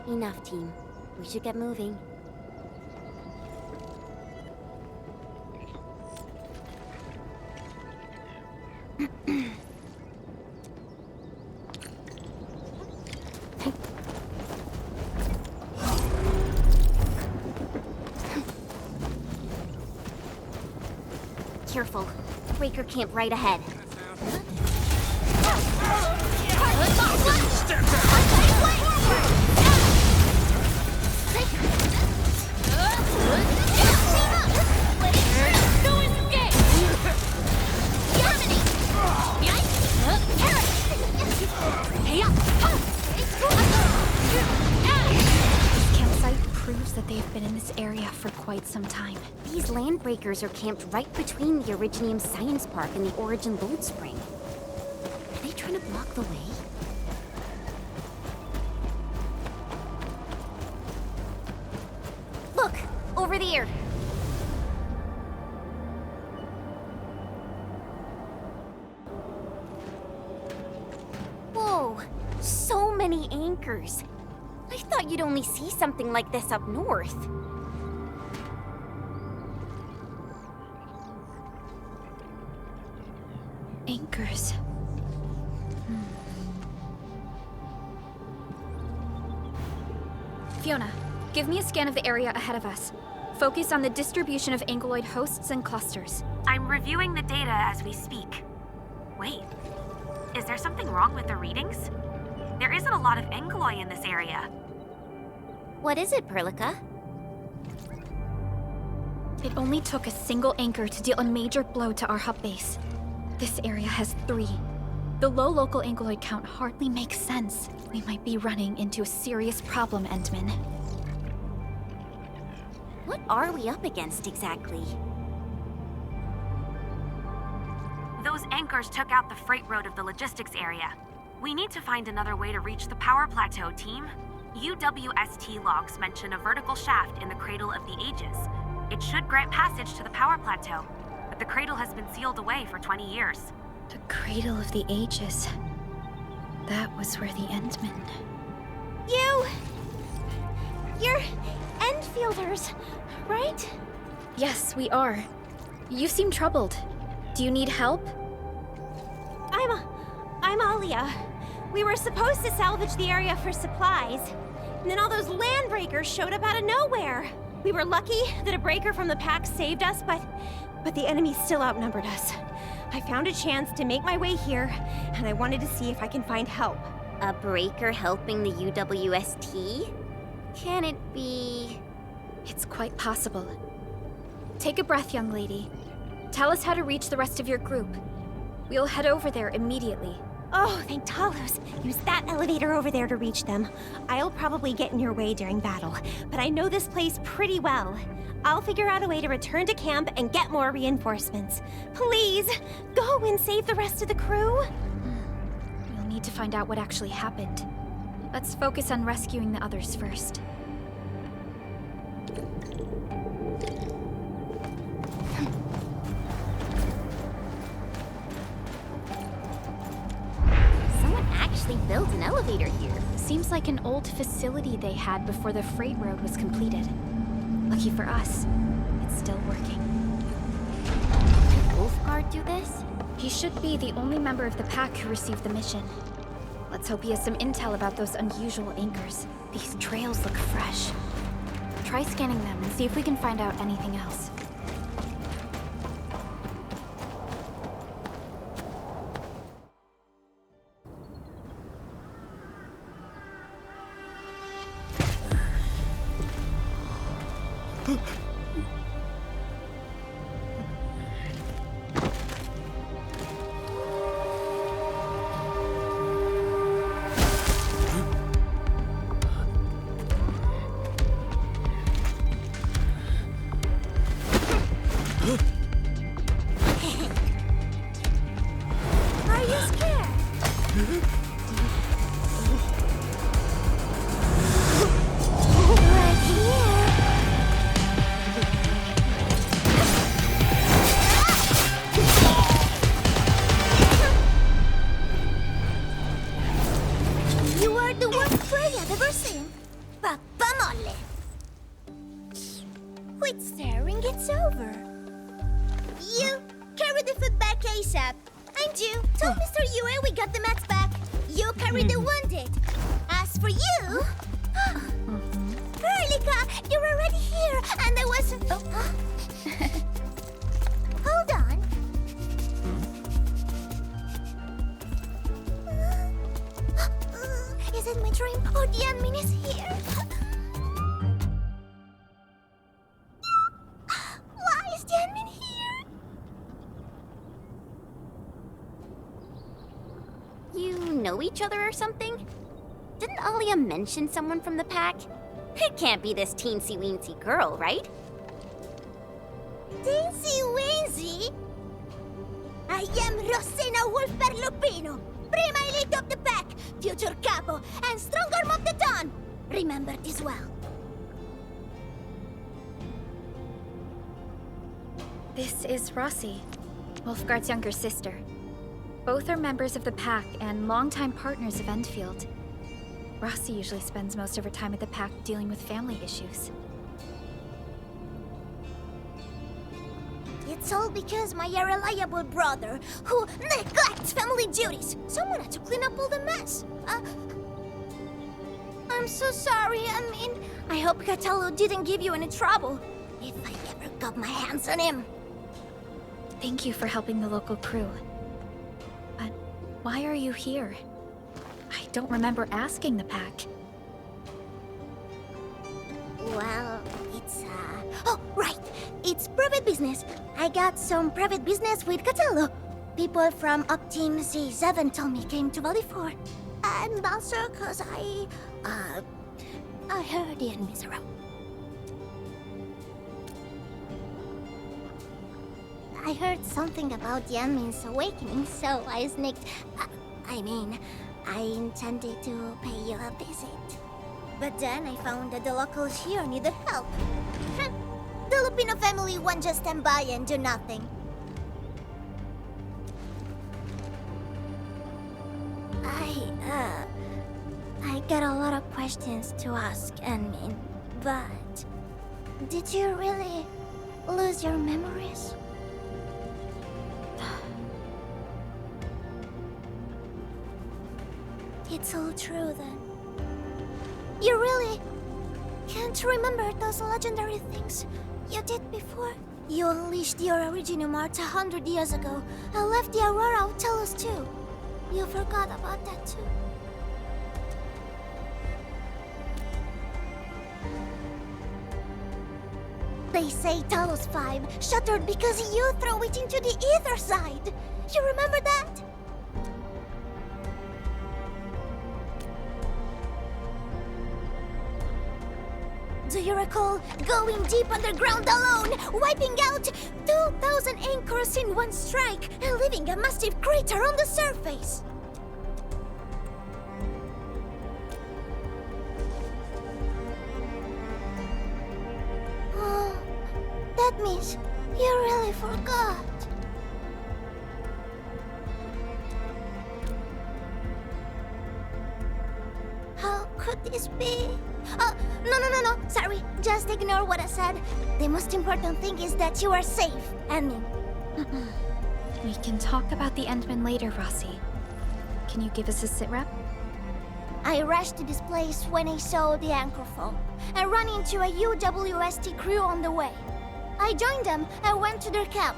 C: Enough, team. We should get moving. Careful. Breaker camp right ahead.
L: been in this area for quite some time.
C: These landbreakers are camped right between the Originium Science Park and the Origin Load Spring. Are they trying to block the way? Look! Over there! Whoa! So many anchors! I thought you'd only see something like this up north.
L: Anchors. Fiona, give me a scan of the area ahead of us. Focus on the distribution of Aggeloi hosts and clusters.
F: I'm reviewing the data as we speak. Wait, is there something wrong with the readings? There isn't a lot of Aggeloi in this area.
C: What is it, Perlica?
L: It only took a single anchor to deal a major blow to our hub base. This area has 3. The low local Aggeloi count hardly makes sense. We might be running into a serious problem, Endman.
C: What are we up against exactly?
F: Those anchors took out the freight road of the logistics area. We need to find another way to reach the power plateau, team. UWST logs mention a vertical shaft in the Cradle of the Ages. It should grant passage to the power plateau, but the cradle has been sealed away for 20 years.
L: The Cradle of the Ages. That was where the Endmen...
C: You're Endfielders, right?
L: Yes, we are. You seem troubled. Do you need help?
A: I'm Alia. We were supposed to salvage the area for supplies, and then all those landbreakers showed up out of nowhere. We were lucky that a breaker from the pack saved us, but the enemy still outnumbered us. I found a chance to make my way here, and I wanted to see if I can find help.
C: A breaker helping the UWST? Can it be...
L: It's quite possible. Take a breath, young lady. Tell us how to reach the rest of your group. We'll head over there immediately.
A: Oh, thank Talos. Use that elevator over there to reach them. I'll probably get in your way during battle, but I know this place pretty well. I'll figure out a way to return to camp and get more reinforcements. Please, go and save the rest of the crew.
L: We'll need to find out what actually happened. Let's focus on rescuing the others first.
C: Someone actually built an elevator here.
L: Seems like an old facility they had before the freight road was completed. Lucky for us, it's still working.
C: Did Wolfguard do this?
L: He should be the only member of the pack who received the mission. Let's hope he has some intel about those unusual anchors. These trails look fresh. Try scanning them and see if we can find out anything else.
V: Quit staring, it's over. You, carry the food back ASAP. And you, tell Mr. Yue we got the mats back. You carry the wounded. As for you... Perlica, you're already here, and I wasn't... Hold on. Is it my dream, or the admin is here? Why is the admin here?
C: You know each other or something? Didn't Alia mention someone from the pack?
A: It can't be this teensy-weensy girl, right?
V: Teensy-weensy? I am Rosina Wolfer Lupino, prima elite of the pack, future capo, and strong arm of the dawn. Remember this well.
L: This is Rossi, Wolfgard's younger sister. Both are members of the pack and longtime partners of Endfield. Rossi usually spends most of her time at the pack dealing with family issues.
V: It's all because my irreliable brother, who neglects family duties. Someone had to clean up all the mess. I'm so sorry. I hope Catello didn't give you any trouble. If I ever got my hands on him.
L: Thank you for helping the local crew. But why are you here? I don't remember asking the pack.
V: Well, it's, Oh, right! It's private business. I got some private business with Catello. People from Up Team C7 told me came to Valley 4. And also cause I heard the enemies around. I heard something about the enemy's awakening, so I sneaked... I intended to pay you a visit. But then I found that the locals here needed help. The Lupino family won't just stand by and do nothing. I got a lot of questions to ask, Enmin, but... Did you really lose your memories? It's all true, then. You really can't remember those legendary things you did before? You unleashed your Originium art 100 years ago and left the Aurora out tell us too. You forgot about that too. They say Talos 5 shattered because you threw it into the ether side. You remember that? Do you recall going deep underground alone, wiping out 2,000 anchors in one strike, and leaving a massive crater on the surface? Oh, that means you really forgot. How could this be? Oh, no. Sorry, just ignore what I said. The most important thing is that you are safe, Endmin.
L: We can talk about the Endman later, Rossi. Can you give us a sitrep?
V: I rushed to this place when I saw the anchor fall, and ran into a UWST crew on the way. I joined them and went to their camp.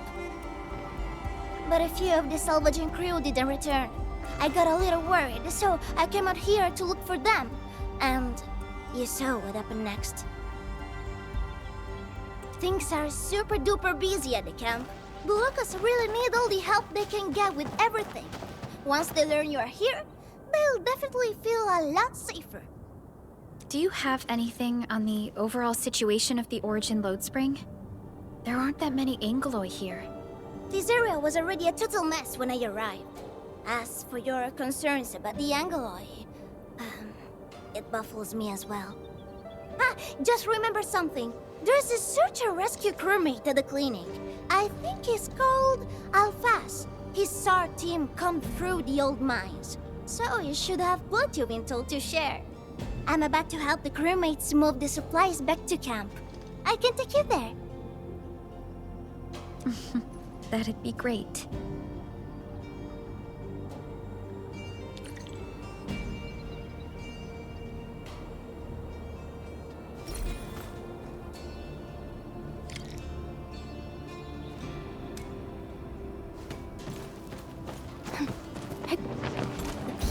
V: But a few of the salvaging crew didn't return. I got a little worried, so I came out here to look for them. And you saw what happened next. Things are super duper busy at the camp. The locals really need all the help they can get with everything. Once they learn you are here, they'll definitely feel a lot safer.
L: Do you have anything on the overall situation of the Origin load spring? There aren't that many Aggeloi here.
V: This area was already a total mess when I arrived. As for your concerns about the Aggeloi, it baffles me as well. Just remember something. There's a search and rescue crewmate at the clinic. I think he's called Alphas. His SAR team come through the old mines, so you should have what you've been told to share. I'm about to help the crewmates move the supplies back to camp. I can take you there.
L: That'd be great.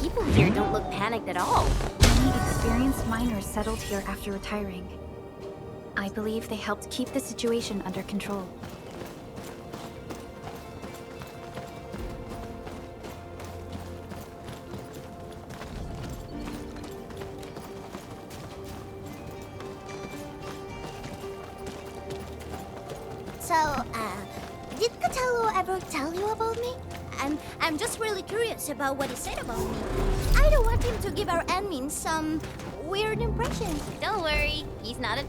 A: People here don't look panicked at all.
L: Many experienced miners settled here after retiring. I believe they helped keep the situation under control.
V: So, did Catello ever tell you about me? I'm just really curious about what he said about me. I don't want him to give our admin some weird impression.
B: Don't worry, he's not a...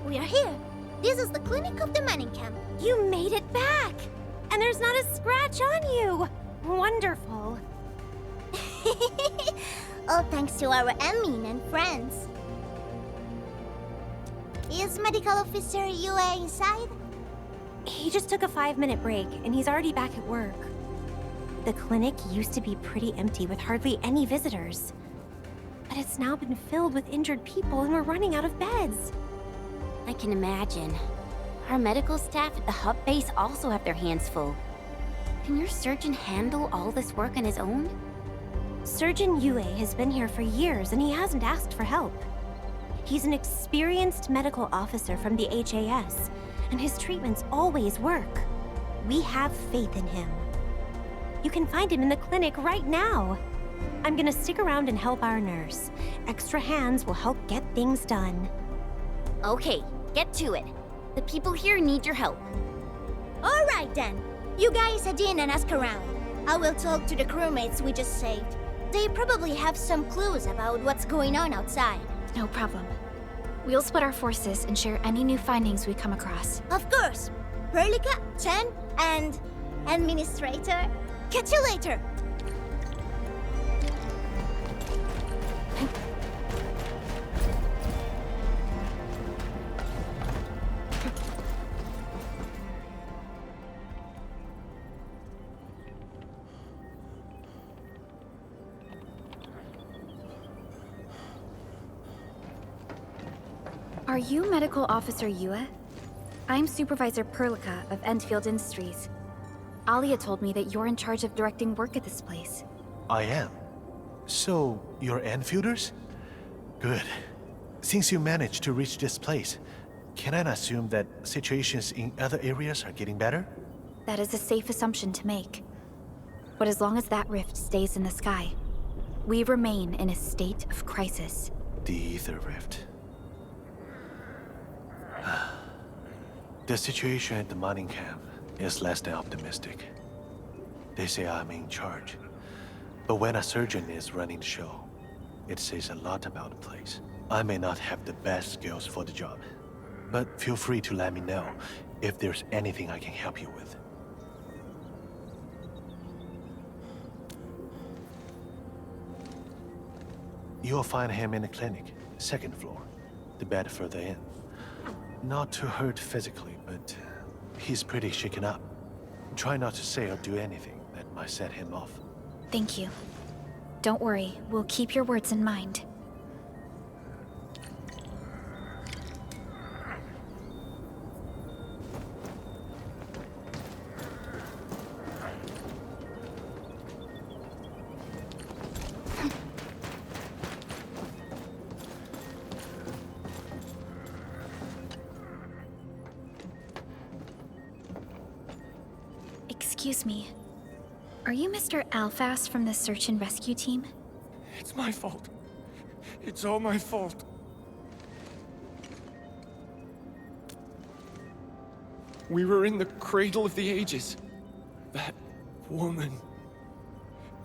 V: We are here. This is the clinic of the mining camp.
A: You made it back! And there's not a scratch on you! Wonderful.
V: All thanks to our admin and friends. Is Medical Officer Yue inside?
A: He just took a 5-minute break, and he's already back at work. The clinic used to be pretty empty with hardly any visitors. But it's now been filled with injured people, and we're running out of beds.
B: I can imagine. Our medical staff at the hub base also have their hands full. Can your surgeon handle all this work on his own?
A: Surgeon Yue has been here for years, and he hasn't asked for help. He's an experienced medical officer from the HAS, and his treatments always work. We have faith in him. You can find him in the clinic right now. I'm gonna stick around and help our nurse. Extra hands will help get things done.
B: Okay, get to it. The people here need your help.
V: All right then. You guys head in and ask around. I will talk to the crewmates we just saved. They probably have some clues about what's going on outside.
L: No problem. We'll split our forces and share any new findings we come across.
V: Of course. Perlica, Chen, and Administrator. Catch you later.
L: Are you Medical Officer Yue? I'm Supervisor Perlica of Endfield Industries. Alia told me that you're in charge of directing work at this place.
N: I am. So, you're Enfielders? Good. Since you managed to reach this place, can I assume that situations in other areas are getting better?
L: That is a safe assumption to make. But as long as that rift stays in the sky, we remain in a state of crisis.
N: The Ether Rift. The situation at the mining camp is less than optimistic. They say I'm in charge. But when a surgeon is running the show, it says a lot about the place. I may not have the best skills for the job, but feel free to let me know if there's anything I can help you with. You'll find him in the clinic, 2nd floor, the bed further in. Not too hurt physically, but he's pretty shaken up. Try not to say or do anything that might set him off.
L: Thank you. Don't worry, we'll keep your words in mind. Excuse me. Are you Mr. Alfast from the search and rescue team?
R: It's my fault. It's all my fault. We were in the cradle of the ages. That woman.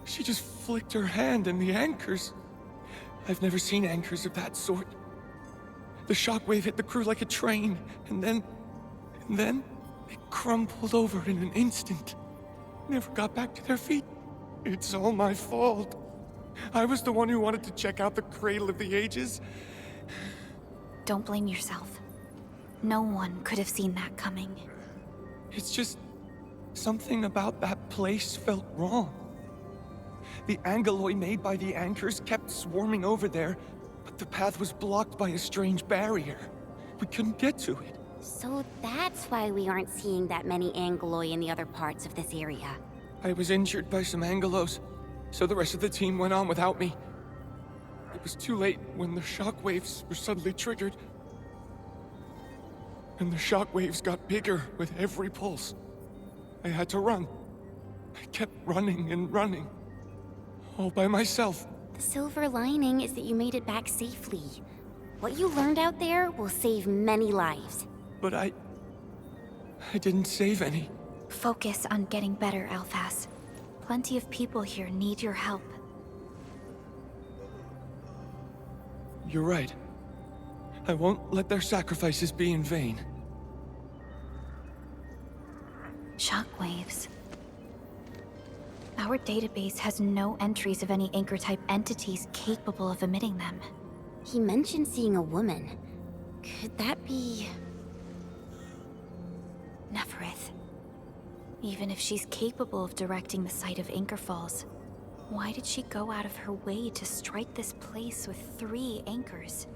R: She just flicked her hand and the anchors. I've never seen anchors of that sort. The shockwave hit the crew like a train, and then they crumpled over in an instant. Never got back to their feet. It's all my fault. I was the one who wanted to check out the cradle of the ages.
L: Don't blame yourself. No one could have seen that coming.
R: It's just something about that place felt wrong. The aggeloi made by the anchors kept swarming over there, but the path was blocked by a strange barrier. We couldn't get to it.
B: So that's why we aren't seeing that many aggeloi in the other parts of this area.
R: I was injured by some aggelos, so the rest of the team went on without me. It was too late when the shockwaves were suddenly triggered. And the shockwaves got bigger with every pulse. I had to run. I kept running and running. All by myself.
B: The silver lining is that you made it back safely. What you learned out there will save many lives.
R: But I didn't save any.
L: Focus on getting better, Alphas. Plenty of people here need your help.
R: You're right. I won't let their sacrifices be in vain.
L: Shockwaves. Our database has no entries of any anchor-type entities capable of emitting them.
B: He mentioned seeing a woman. Could that be...
L: Nefareth. Even if she's capable of directing the site of anchor falls, why did she go out of her way to strike this place with 3 anchors?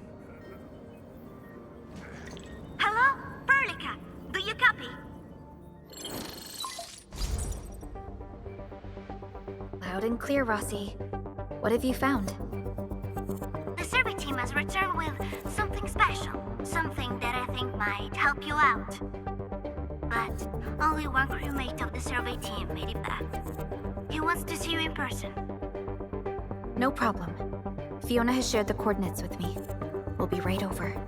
F: Hello? Perlica, do you copy?
L: Loud and clear, Rossi. What have you found?
D: The survey team has returned with something special. Something that I think might help you out. But only one crewmate of the survey team made it back. He wants to see you in person.
L: No problem. Fiona has shared the coordinates with me. We'll be right over.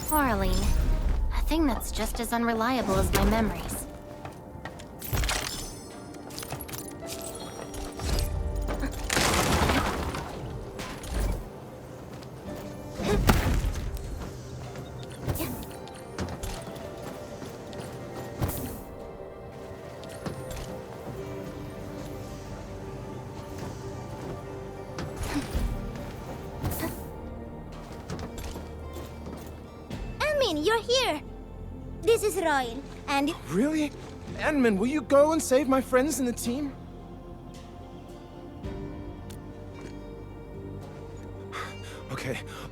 B: Quarreling. A thing that's just as unreliable as my memories.
V: You're here. This is Royal, and...
G: Really? Enman, will you go and save my friends and the team?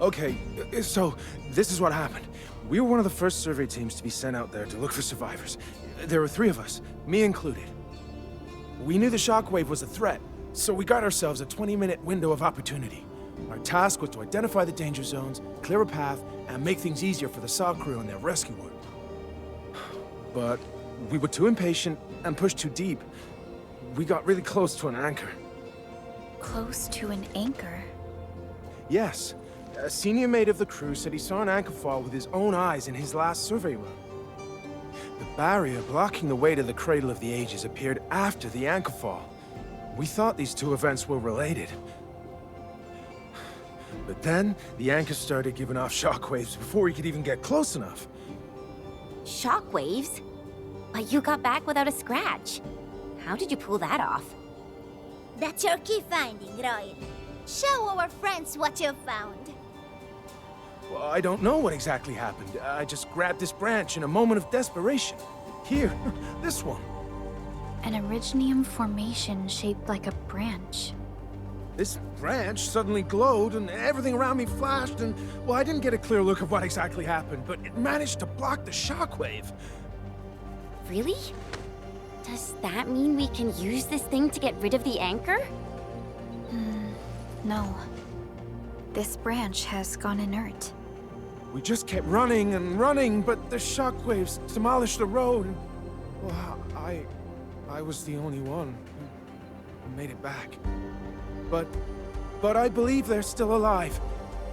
G: Okay, so this is what happened. We were one of the first survey teams to be sent out there to look for survivors. There were 3 of us, me included. We knew the shockwave was a threat, so we got ourselves a 20-minute window of opportunity. Our task was to identify the danger zones, clear a path, and make things easier for the SAW crew and their rescue work. But we were too impatient and pushed too deep. We got really close to an anchor.
L: Close to an anchor?
G: Yes. A senior mate of the crew said he saw an anchor fall with his own eyes in his last survey run. The barrier blocking the way to the Cradle of the Ages appeared after the anchor fall. We thought these 2 events were related. But then, the anchor started giving off shockwaves before we could even get close enough.
B: Shockwaves? But you got back without a scratch. How did you pull that off?
V: That's your key finding, Royal. Show our friends what you've found.
G: Well, I don't know what exactly happened. I just grabbed this branch in a moment of desperation. Here, this one.
L: An originium formation shaped like a branch.
G: This branch suddenly glowed and everything around me flashed and, well, I didn't get a clear look of what exactly happened, but it managed to block the shockwave.
B: Really? Does that mean we can use this thing to get rid of the anchor?
L: No. This branch has gone inert.
G: We just kept running and running, but the shockwaves demolished the road. And, well, I was the only one who made it back. But I believe they're still alive.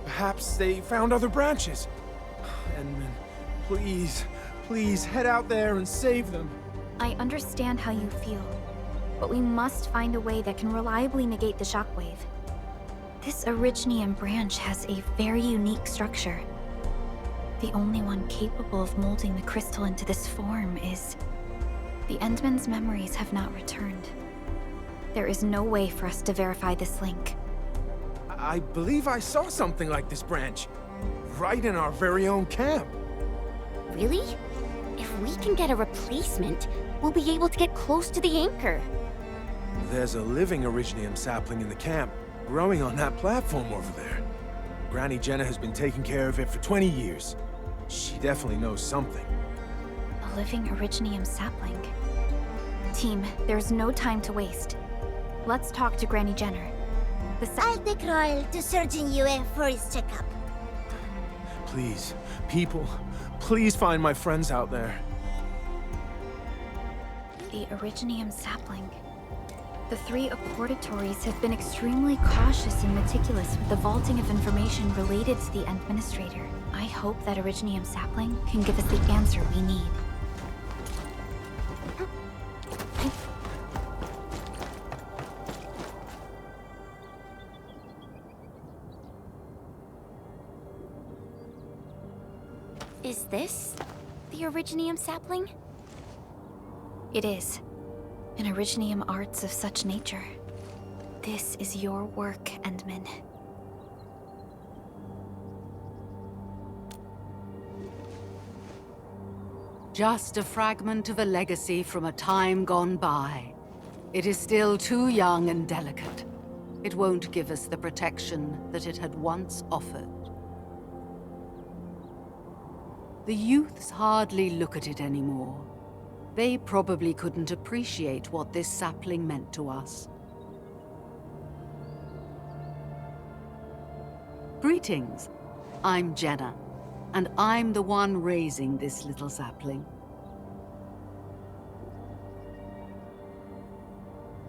G: Perhaps they found other branches. Enman, please head out there and save them.
L: I understand how you feel, but we must find a way that can reliably negate the shockwave. This originium branch has a very unique structure. The only one capable of molding the crystal into this form is The Endmen's memories have not returned. There is no way for us to verify this link.
G: I believe I saw something like this branch. Right in our very own camp.
B: Really? If we can get a replacement, we'll be able to get close to the anchor.
G: There's a living Originium sapling in the camp, growing on that platform over there. Granny Jenna has been taking care of it for 20 years. She definitely knows something.
L: A living Originium sapling. Team, there's no time to waste. Let's talk to Granny Jenner.
V: I'll take Royal to Surgeon Yue for his checkup.
G: Please, people, please find my friends out there.
L: The Originium sapling. The 3 Accordatores have been extremely cautious and meticulous with the vaulting of information related to the Administrator. I hope that Originium sapling can give us the answer we need.
B: Is this the Originium sapling?
L: It is. An Originium arts of such nature. This is your work, Endman.
E: Just a fragment of a legacy from a time gone by. It is still too young and delicate. It won't give us the protection that it had once offered. The youths hardly look at it anymore. They probably couldn't appreciate what this sapling meant to us. Greetings. I'm Jenna, and I'm the one raising this little sapling.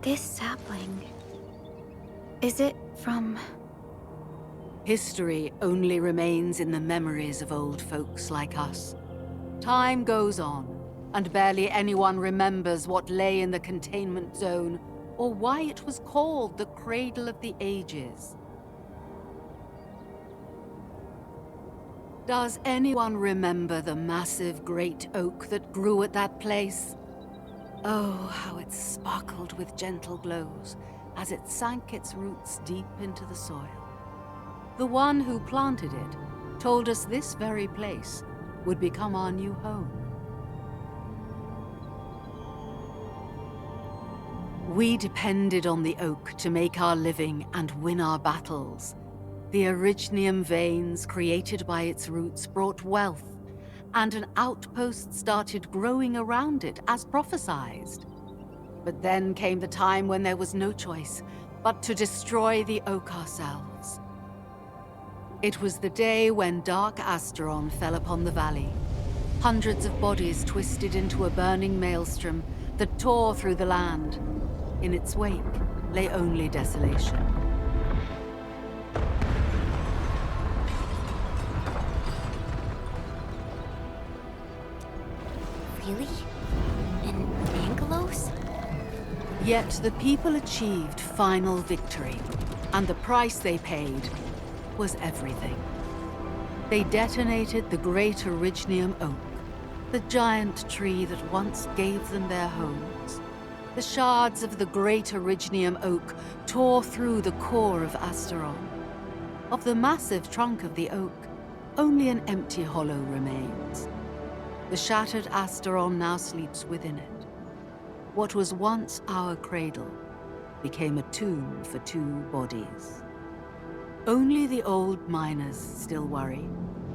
L: This sapling... is it from...
E: History only remains in the memories of old folks like us. Time goes on, and barely anyone remembers what lay in the containment zone, or why it was called the Cradle of the Ages. Does anyone remember the massive great oak that grew at that place? Oh, how it sparkled with gentle glows as it sank its roots deep into the soil. The one who planted it told us this very place would become our new home. We depended on the oak to make our living and win our battles. The Originium veins created by its roots brought wealth, and an outpost started growing around it as prophesized. But then came the time when there was no choice but to destroy the oak ourselves. It was the day when dark Asteron fell upon the valley. Hundreds of bodies twisted into a burning maelstrom that tore through the land. In its wake lay only desolation.
B: Really? In Aggelos?
E: Yet the people achieved final victory, and the price they paid was everything. They detonated the great Originium oak, the giant tree that once gave them their homes. The shards of the great Originium oak tore through the core of Asteron. Of the massive trunk of the oak, only an empty hollow remains. The shattered Asteron now sleeps within it. What was once our cradle became a tomb for 2 bodies. Only the old miners still worry,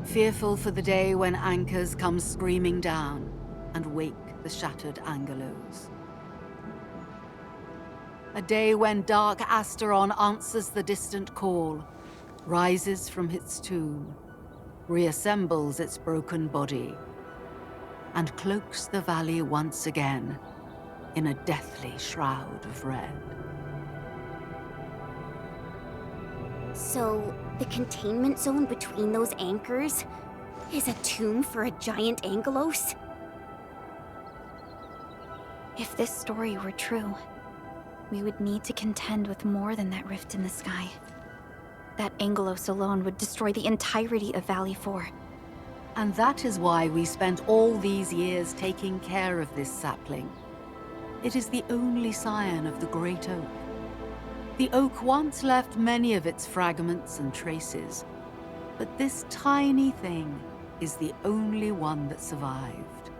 E: fearful for the day when anchors come screaming down and wake the shattered Aggelos. A day when dark Asteron answers the distant call, rises from its tomb, reassembles its broken body, and cloaks the valley once again in a deathly shroud of red.
B: So, the containment zone between those anchors is a tomb for a giant Aggelos?
L: If this story were true, we would need to contend with more than that rift in the sky. That Aggelos alone would destroy the entirety of Valley 4.
E: And that is why we spent all these years taking care of this sapling. It is the only scion of the Great Oak. The oak once left many of its fragments and traces, but this tiny thing is the only one that survived.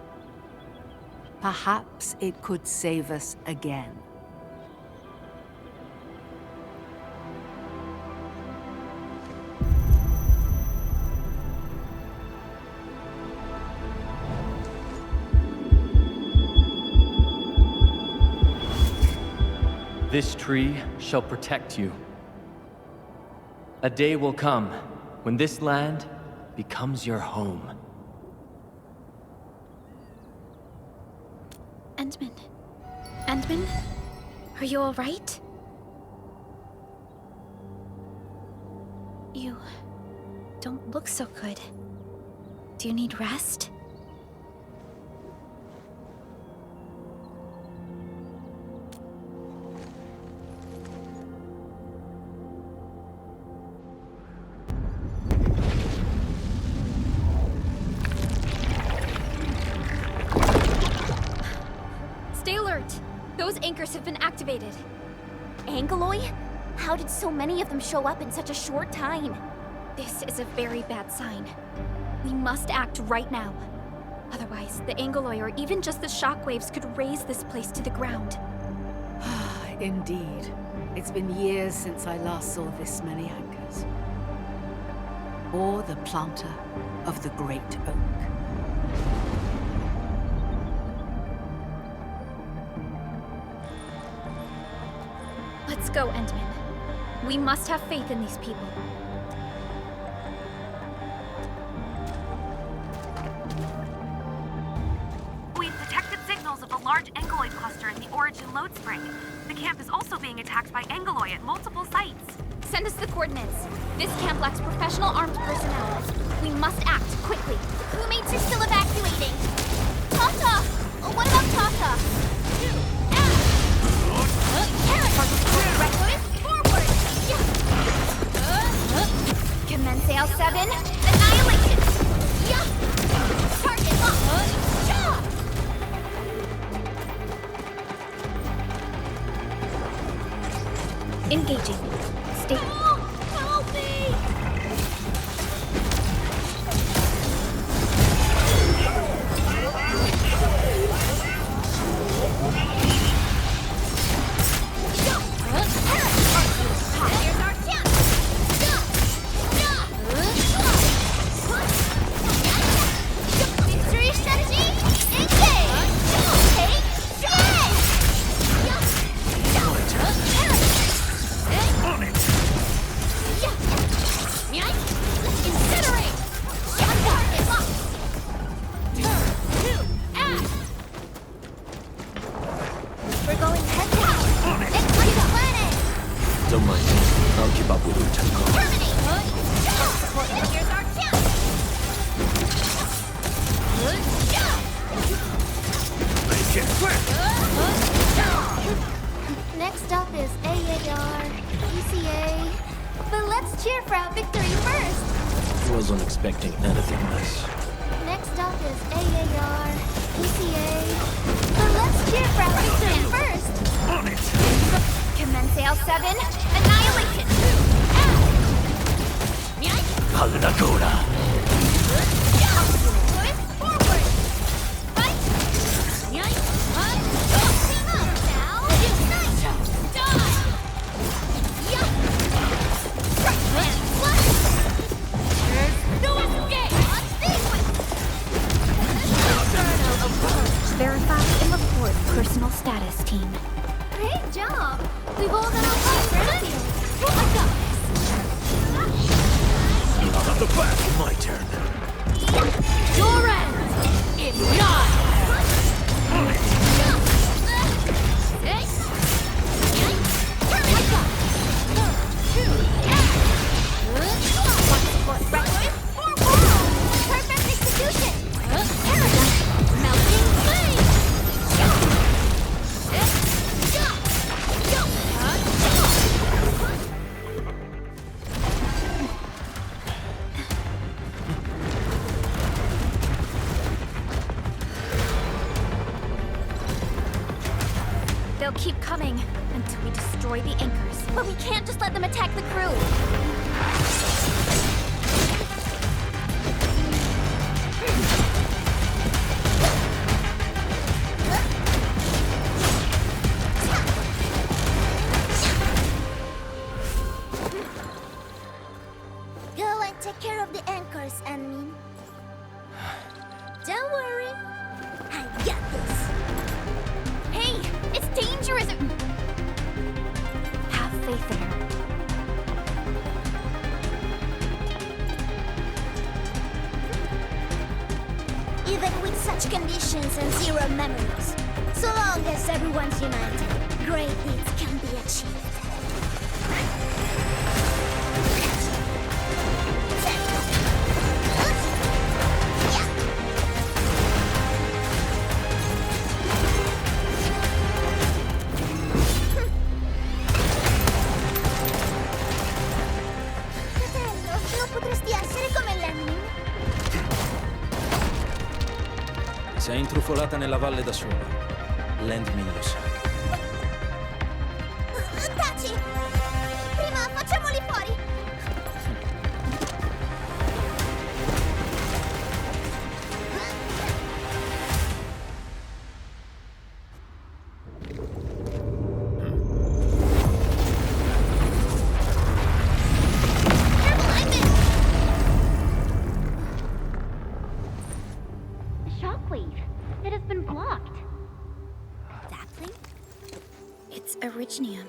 E: Perhaps it could save us again.
M: This tree shall protect you. A day will come when this land becomes your home.
L: Endman? Endman? Are you all right? You don't look so good. Do you need rest?
A: Those anchors have been activated. Aggeloi? How did so many of them show up in such a short time?
L: This is a very bad sign. We must act right now. Otherwise, the Aggeloi or even just the shockwaves could raze this place to the ground.
E: Indeed. It's been years since I last saw this many anchors. Or the planter of the Great Oak.
L: Let's go, Endman. We must have faith in these people.
F: We've detected signals of a large Aggeloi cluster in the Origin load spring. The camp is also being attacked by Aggeloi at multiple sites.
L: Send us the coordinates. This camp lacks professional armed personnel. We must act quickly.
A: Crewmates are still evacuating. Tata! What about Tata? Commence L7, annihilation! Target locked!
L: Engaging. Stay.
A: Help me! Here's our chance! Victory strategy, engage! Take flight!
H: On it!
A: Incinerate! Target locked! Turn to act! We're going head down!
H: On it!
A: Ignite the planet!
Q: Don't mind me. I'll keep up with your tempo.
A: Terminate! Here's our chance!
H: Make it quick!
V: Next up is AAR, ECA. But let's cheer for our victory first.
Q: Wasn't expecting anything less.
V: Next up is AAR, ECA. But let's cheer for our victory first.
H: On it!
A: Commence L7, annihilation!
H: Hagnagoda!
A: Forward! Right! Team up now! Unite! Die! Right! There's no escape!
L: Verify and report personal status, team.
V: Great job. We've all got our fight Enfield. Oh my God.
H: Out of the back! My turn.
A: Your end is not!
H: On it!
A: Perfect execution! Melting flame!
L: They'll keep coming until we destroy the anchors.
A: But we can't just let them attack the crew.
V: Go and take care of the anchors, Anmin. Don't worry. I got this.
A: Hey, it's dangerous!
L: Have faith in her.
V: Even with such conditions and zero memories, so long as everyone's united, great things can be achieved.
Q: Si è intrufolata nella valle da sola. Landmin lo sa.
V: Taci! Prima facciamoli fuori!
B: Originium.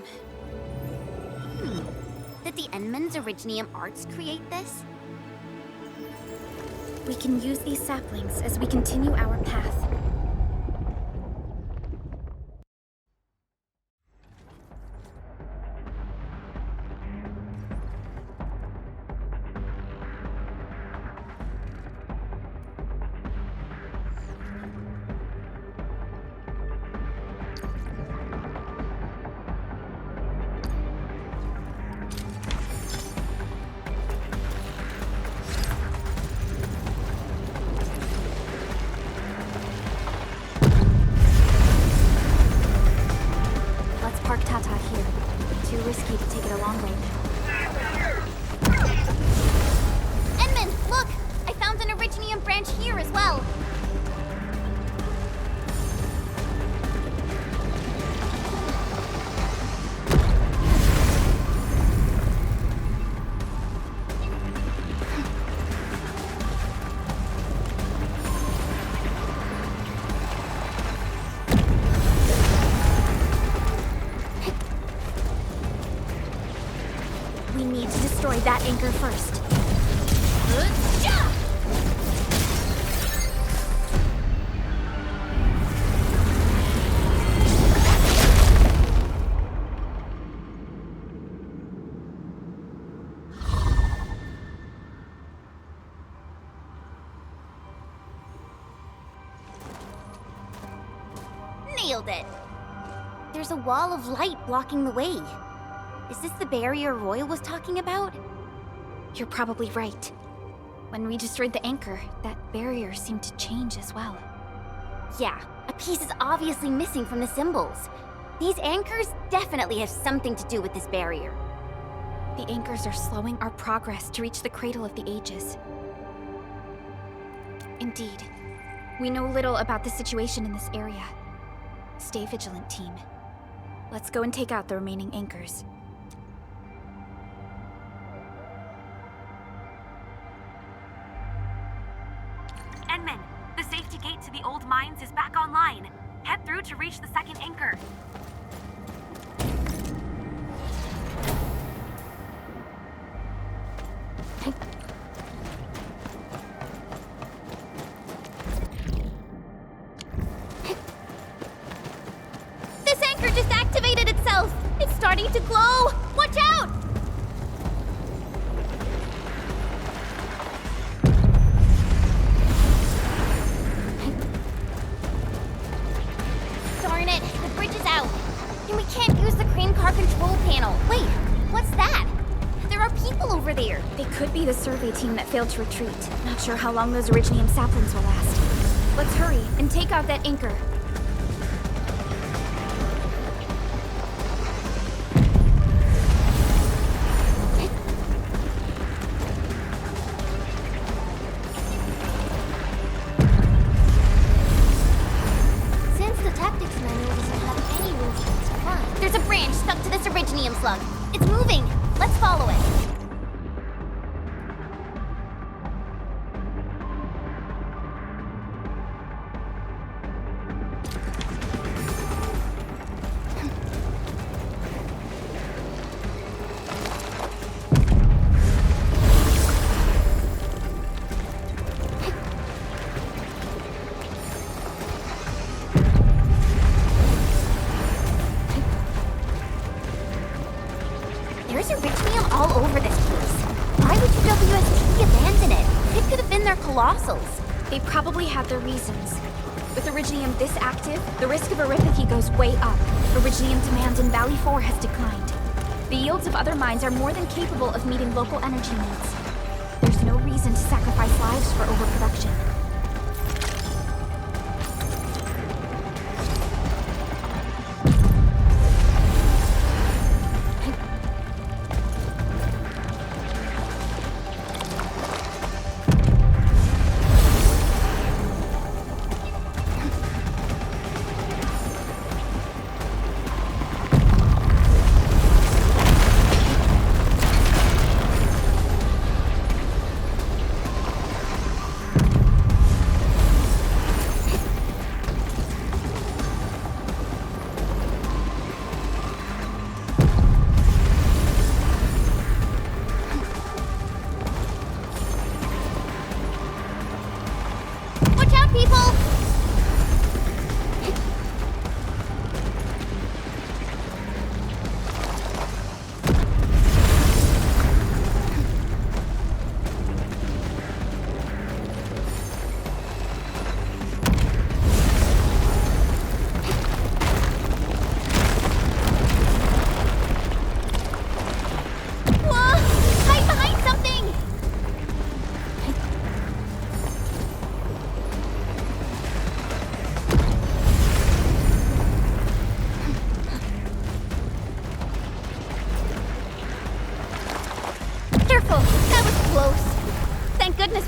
B: Did the Enman's Originium arts create this?
L: We can use these saplings as we continue our path. That anchor first.
B: Nailed it! There's a wall of light blocking the way. Is this the barrier Roy was talking about?
L: You're probably right. When we destroyed the anchor, that barrier seemed to change as well.
B: Yeah, a piece is obviously missing from the symbols. These anchors definitely have something to do with this barrier.
L: The anchors are slowing our progress to reach the Cradle of the Ages. Indeed. We know little about the situation in this area. Stay vigilant, team. Let's go and take out the remaining anchors.
F: Enman, the safety gate to the old mines is back online. Head through to reach the second anchor.
A: This anchor just activated itself! It's starting to glow! Watch out!
B: Darn it, the bridge is out. And we can't use the crane car control panel. Wait, what's that? There are people over there.
L: They could be the survey team that failed to retreat. Not sure how long those Originium saplings will last. Let's hurry and take out that anchor. colossals. They probably had their reasons. With Originium this active, the risk of eripathy goes way up. Originium demand in Valley 4 has declined. The yields of other mines are more than capable of meeting local energy needs. There's no reason to sacrifice lives for overproduction.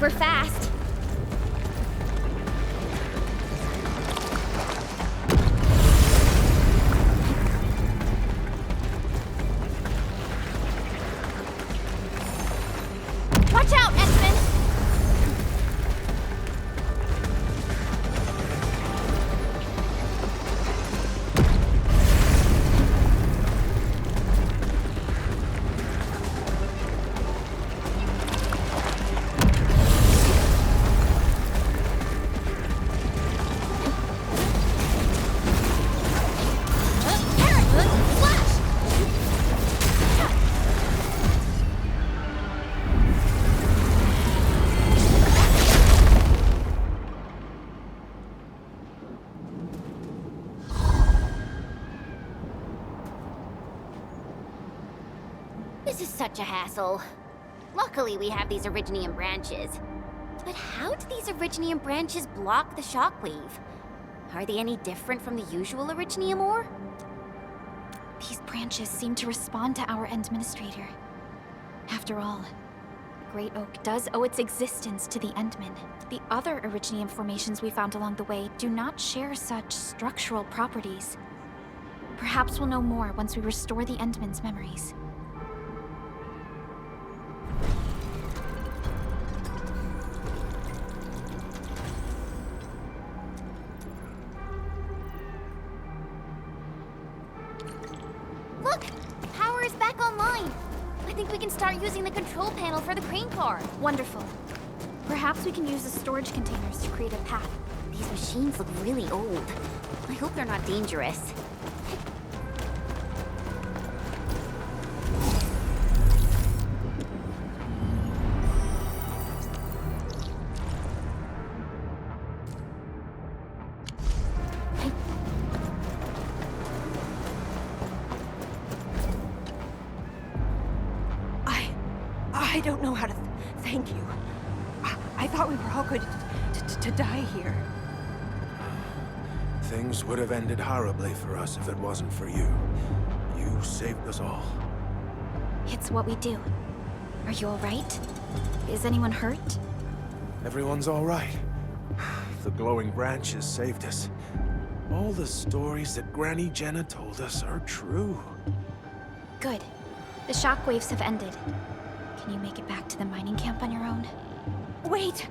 A: We're fast. Watch out, Espen!
B: This is such a hassle. Luckily, we have these Originium branches. But how do these Originium branches block the shockwave? Are they any different from the usual Originium ore?
L: These branches seem to respond to our Endministrator. After all, the Great Oak does owe its existence to the Endmen. The other Originium formations we found along the way do not share such structural properties. Perhaps we'll know more once we restore the Endmen's memories.
B: Look! Power is back online! I think we can start using the control panel for the crane car.
L: Wonderful. Perhaps we can use the storage containers to create a path.
B: These machines look really old. I hope they're not dangerous.
O: I don't know how to thank you. I thought we were all going to die here.
G: Things would have ended horribly for us if it wasn't for you. You saved us all.
L: It's what we do. Are you all right? Is anyone hurt?
G: Everyone's all right. The glowing branches saved us. All the stories that Granny Jenna told us are true.
L: Good. The shockwaves have ended. Can you make it back to the mining camp on your own?
O: Wait!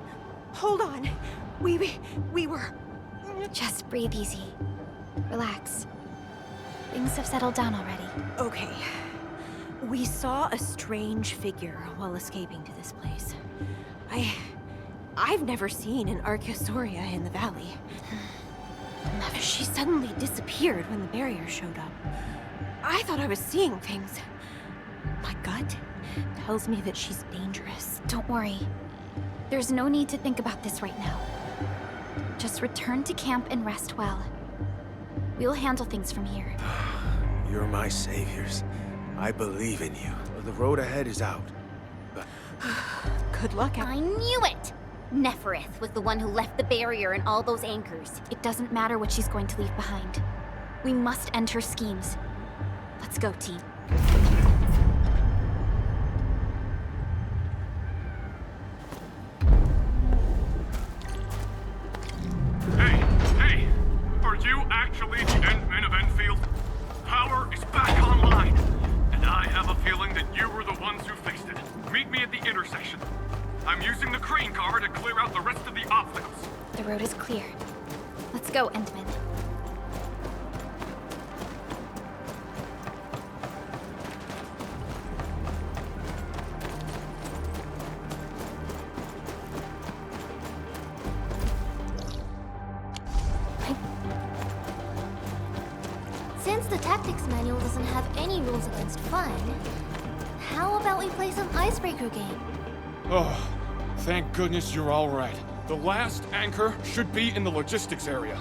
O: Hold on. We were...
L: Just breathe easy. Relax. Things have settled down already.
O: Okay. We saw a strange figure while escaping to this place. I've never seen an Archaeosauria in the valley. She suddenly disappeared when the barrier showed up. I thought I was seeing things. My gut tells me that she's dangerous.
L: Don't worry. There's no need to think about this right now. Just return to camp and rest well. We'll handle things from here.
G: You're my saviors. I believe in you. The road ahead is out.
O: Good luck.
B: I knew it! Nefareth was the one who left the barrier and all those anchors.
L: It doesn't matter what she's going to leave behind. We must end her schemes. Let's go, team.
K: Hey! Are you actually the Endmen of Endfield? Power is back online, and I have a feeling that you were the ones who fixed it. Meet me at the intersection. I'm using the crane car to clear out the rest of the obstacles.
L: The road is clear. Let's go, Endman.
B: Since the tactics manual doesn't have any rules against fun, how about we play some icebreaker game?
K: Oh, thank goodness you're all right. The last anchor should be in the logistics area.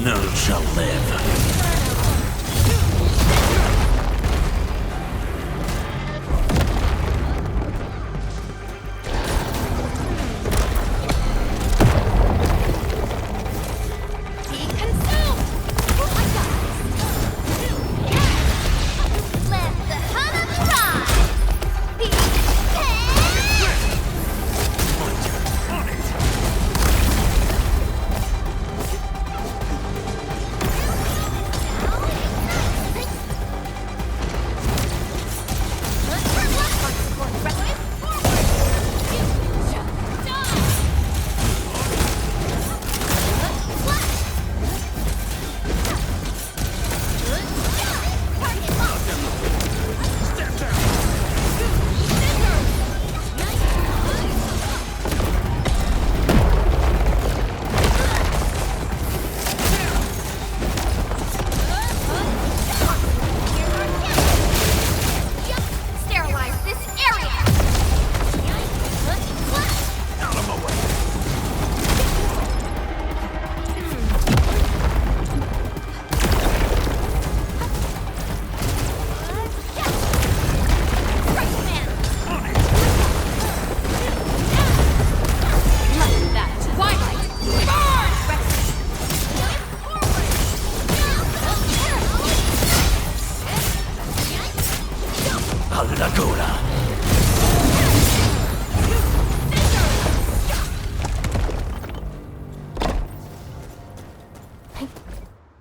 Q: None shall live.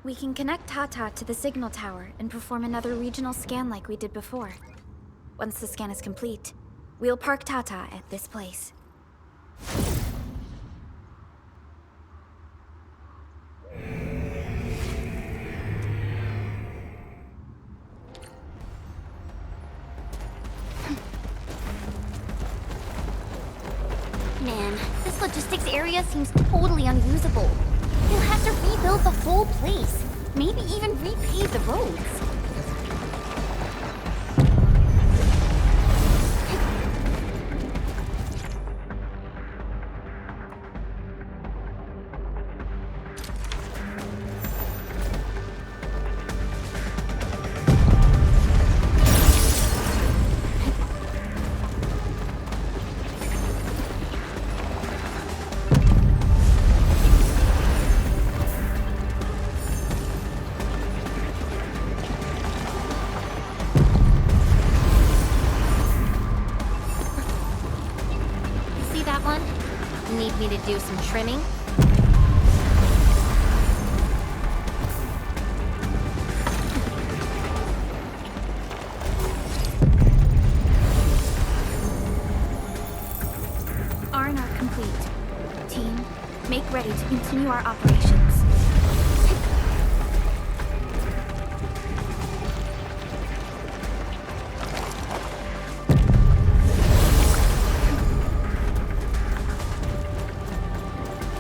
L: We can connect Tata to the signal tower and perform another regional scan like we did before. Once the scan is complete, we'll park Tata at this place.
B: Man, this logistics area seems totally unusable. We'll have to rebuild the whole place. Maybe even repave the roads. Need me to do some trimming?
L: ready to continue our operations.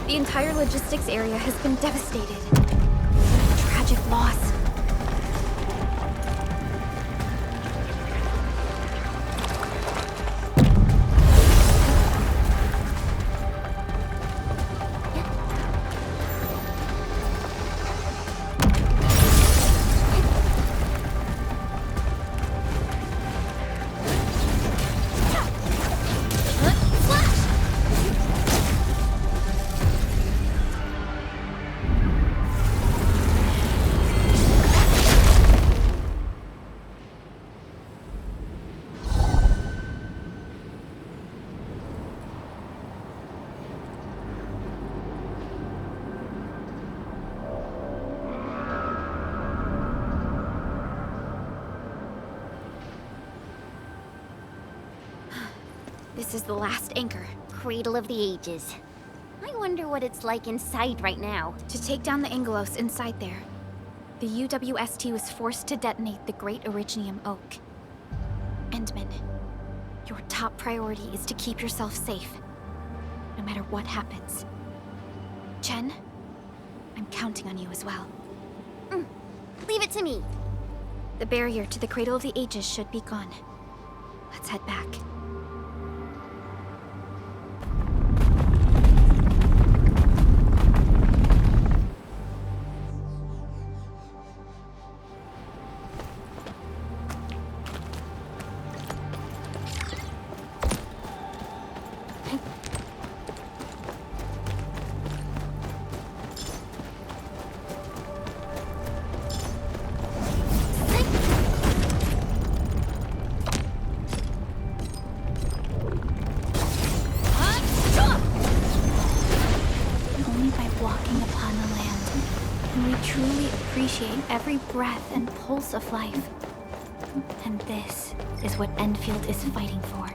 L: The entire logistics area has been devastated. What a tragic loss. This is the last anchor.
B: Cradle of the Ages. I wonder what it's like inside right now.
L: To take down the Aggelos inside there, the UWST was forced to detonate the Great Originium Oak. Endman, your top priority is to keep yourself safe, no matter what happens. Chen, I'm counting on you as well.
B: Leave it to me.
L: The barrier to the Cradle of the Ages should be gone. Let's head back. Every breath and pulse of life. And this is what Endfield is fighting for.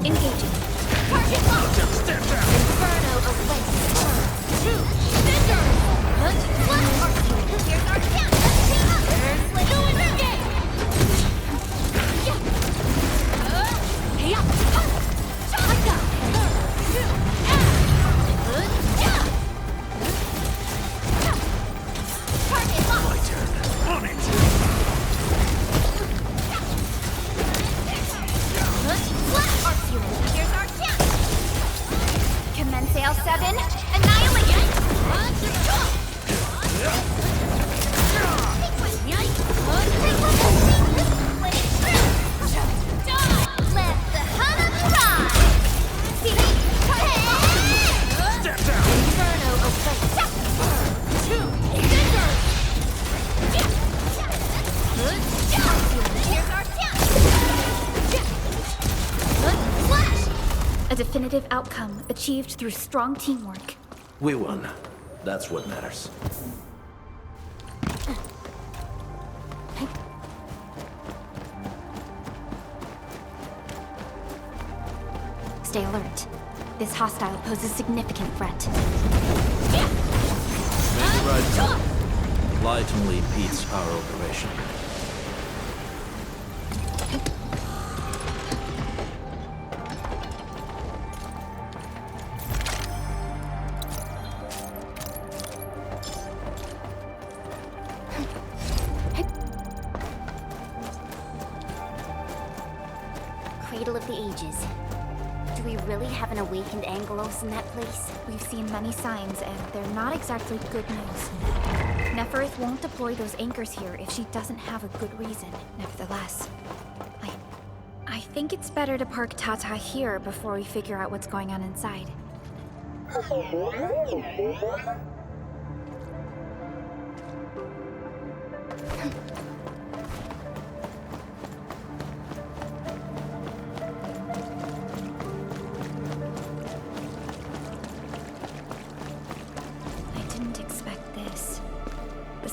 L: Engaging.
H: Target locked! Step down!
B: Inferno of waste. Two. Scissors! Lunge. Flash! Here's our count! Team up! There's go in the game! Hey up! Let's go!
L: Definitive outcome achieved through strong teamwork.
Q: We won. That's what matters.
L: Stay alert. This hostile poses significant threat.
Q: Make the right call. Light only impedes our operation.
B: Cradle of the Ages. Do we really have an awakened Aggelos in that place?
L: We've seen many signs, and they're not exactly good news. Nefareth won't deploy those anchors here if she doesn't have a good reason. Nevertheless, I think it's better to park Tata here before we figure out what's going on inside.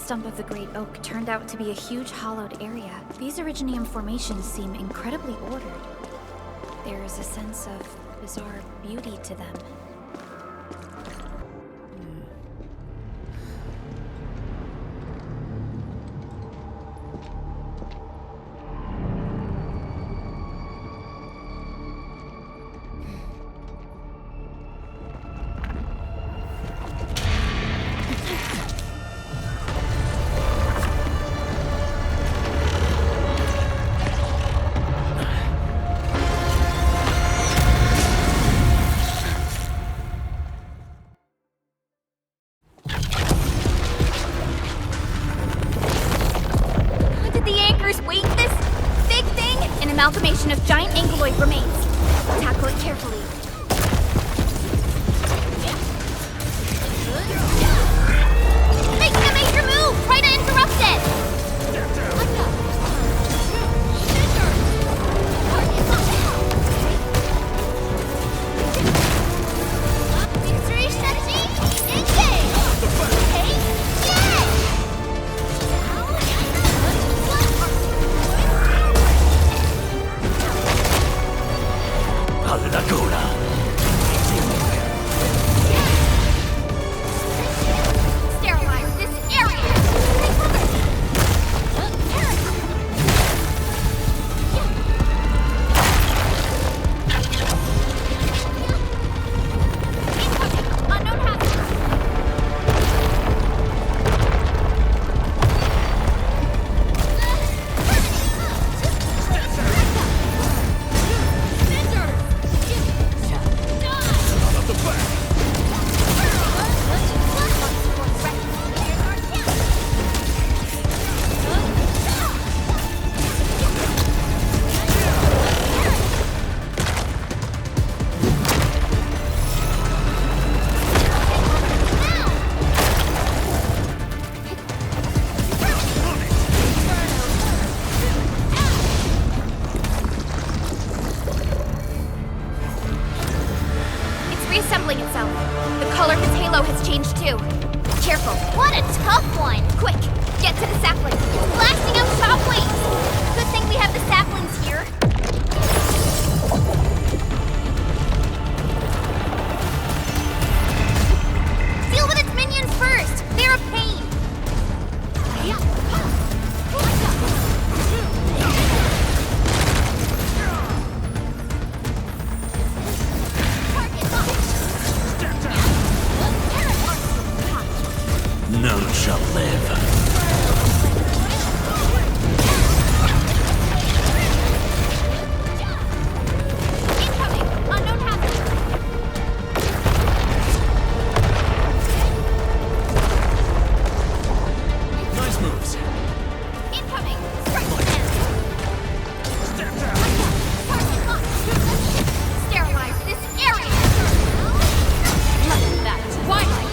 L: stump of the Great Oak turned out to be a huge hollowed area. These Originium formations seem incredibly ordered. There is a sense of bizarre beauty to them. Amalgamation of giant Aggeloi remains. Tackle it carefully.
D: Making a major move! Try to interrupt it! Victory strategy, engage! Okay, yes! Sterilize this area! Unknown hazard! Reassembling itself. The color of its halo has changed too. Careful. What a tough one! Quick, get to the sapling. It's blasting out shockwaves! Good thing we have the saplings here. Deal with its minions first! They're a pain!
Q: None shall live.
D: Incoming! Unknown hazard!
U: Nice moves.
D: Incoming! Strike command!
U: Step down.
D: Target locked! Sterilize this area! Look at that! Twilight!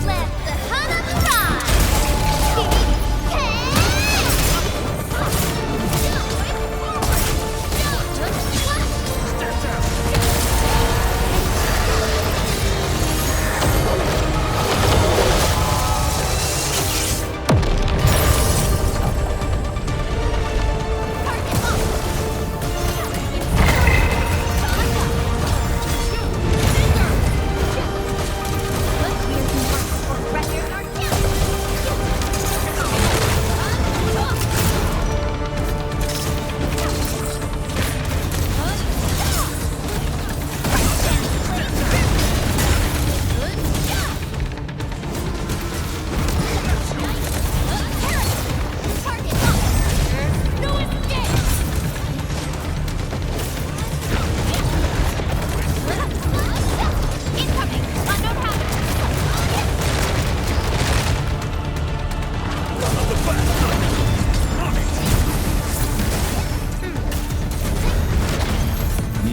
D: Let the hunt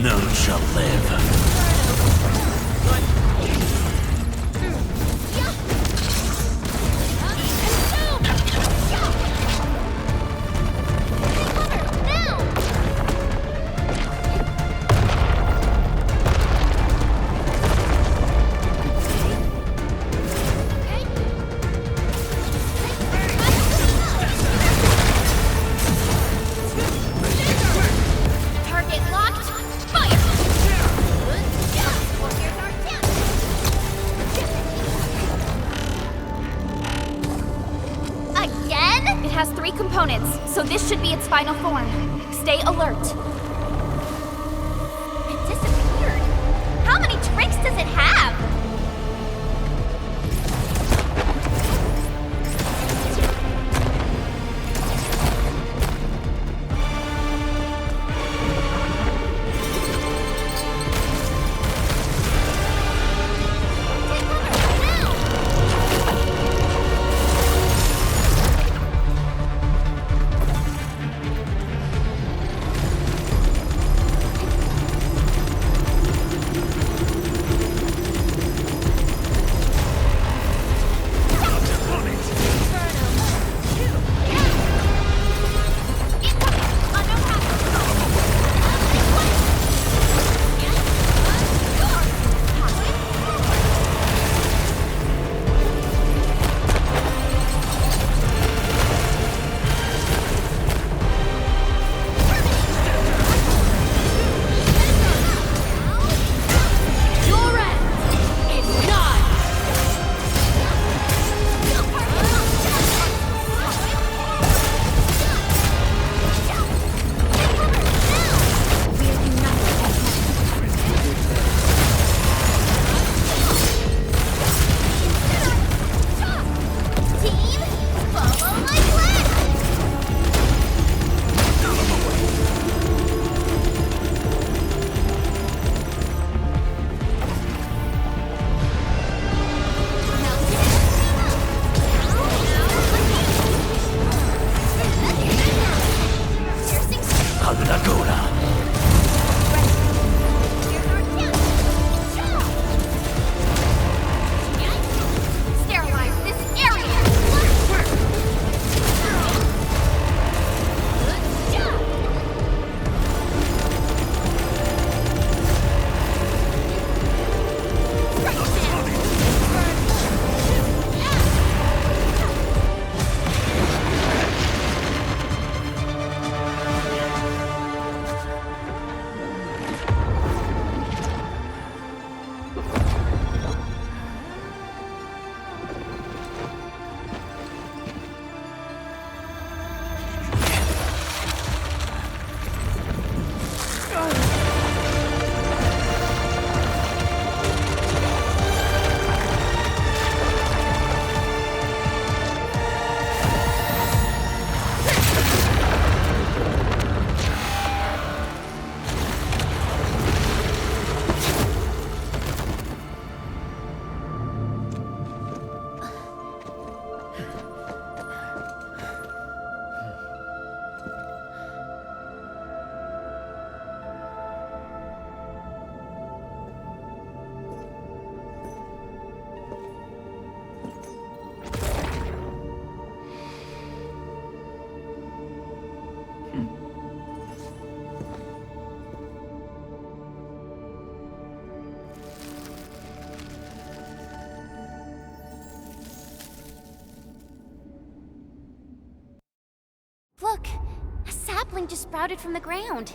Q: None shall live.
L: components, so this should be its final form. Stay alert.
A: It disappeared. How many tricks does it have?
B: Look! A sapling just sprouted from the ground.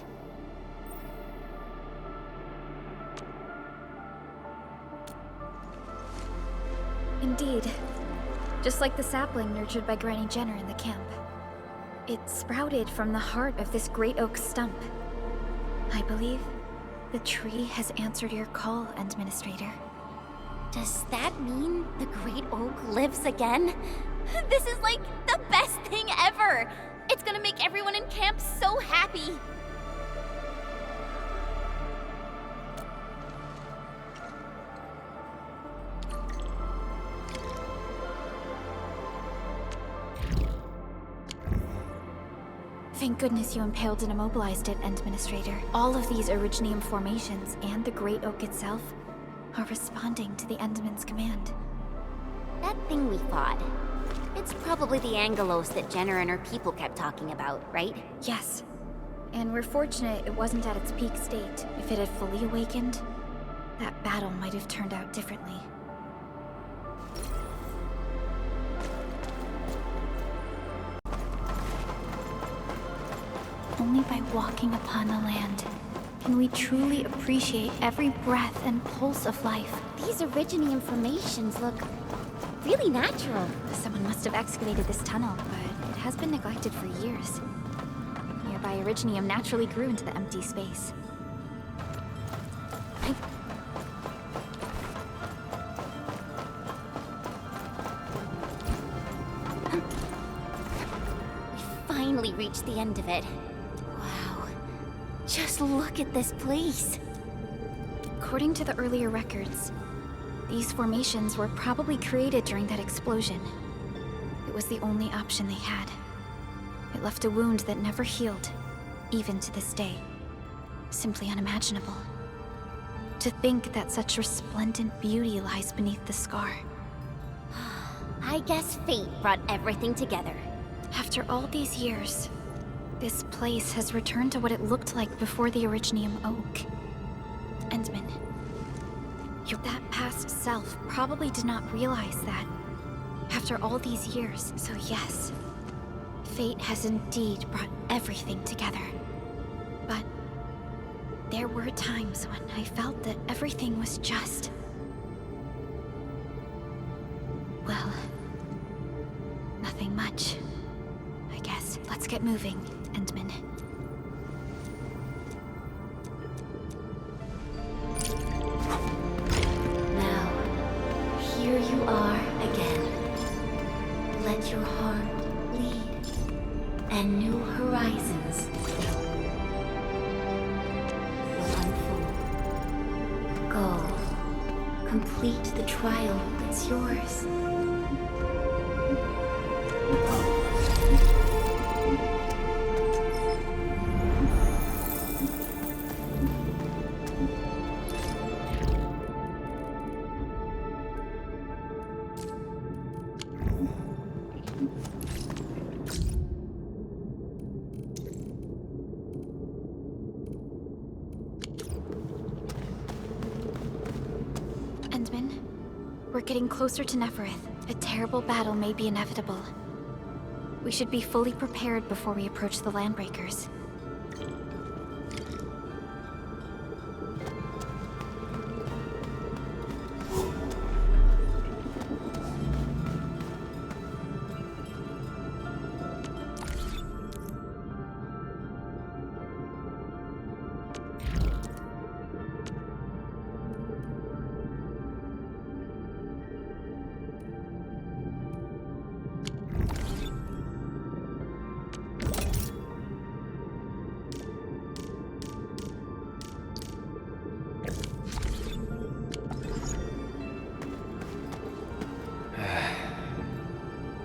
L: Indeed. Just like the sapling nurtured by Granny Jenner in the camp. It sprouted from the heart of this great oak stump. I believe the tree has answered your call, Administrator.
B: Does that mean the great oak lives again? This is like the best thing ever! It's gonna make everyone in camp so happy!
L: Thank goodness you impaled and immobilized it, Administrator. All of these Originium formations and the Great Oak itself are responding to the Enderman's command.
B: That thing we fought. It's probably the Aggelos that Jenner and her people kept talking about, right?
L: Yes. And we're fortunate it wasn't at its peak state. If it had fully awakened, that battle might have turned out differently. Only by walking upon the land can we truly appreciate every breath and pulse of life.
B: These Originium formations look really natural.
L: Someone must have excavated this tunnel, but it has been neglected for years. Nearby Originium naturally grew into the empty space.
B: Finally reached the end of it. Wow. Just look at this place.
L: According to the earlier records, these formations were probably created during that explosion. It was the only option they had. It left a wound that never healed, even to this day. Simply unimaginable. To think that such resplendent beauty lies beneath the scar.
B: I guess fate brought everything together.
L: After all these years, this place has returned to what it looked like before the Originium oak. Endman, that past self probably did not realize that after all these years. So yes, fate has indeed brought everything together. But there were times when I felt that everything was just... well, nothing much. I guess. Let's get moving, Endman.
B: Now, here you are again. Let your heart lead, and new horizons will unfold. Go, complete the trial that's yours.
L: Endman, we're getting closer to Nefareth. A terrible battle may be inevitable. We should be fully prepared before we approach the Landbreakers.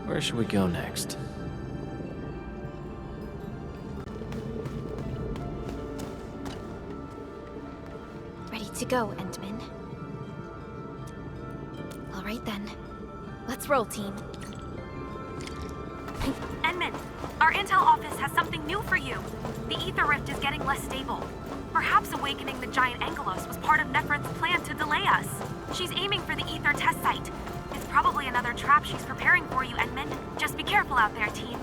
M: Where should we go next?
L: Ready to go, Endman. All right then. Let's roll, team.
F: Endman, our intel office has something new for you. The ether rift is getting less stable. Perhaps awakening the giant Aggelos was part of Nefareth's plan to delay us. She's aiming for the ether test site. It's probably another trap she's preparing for you, Endman. Just be careful out there, team.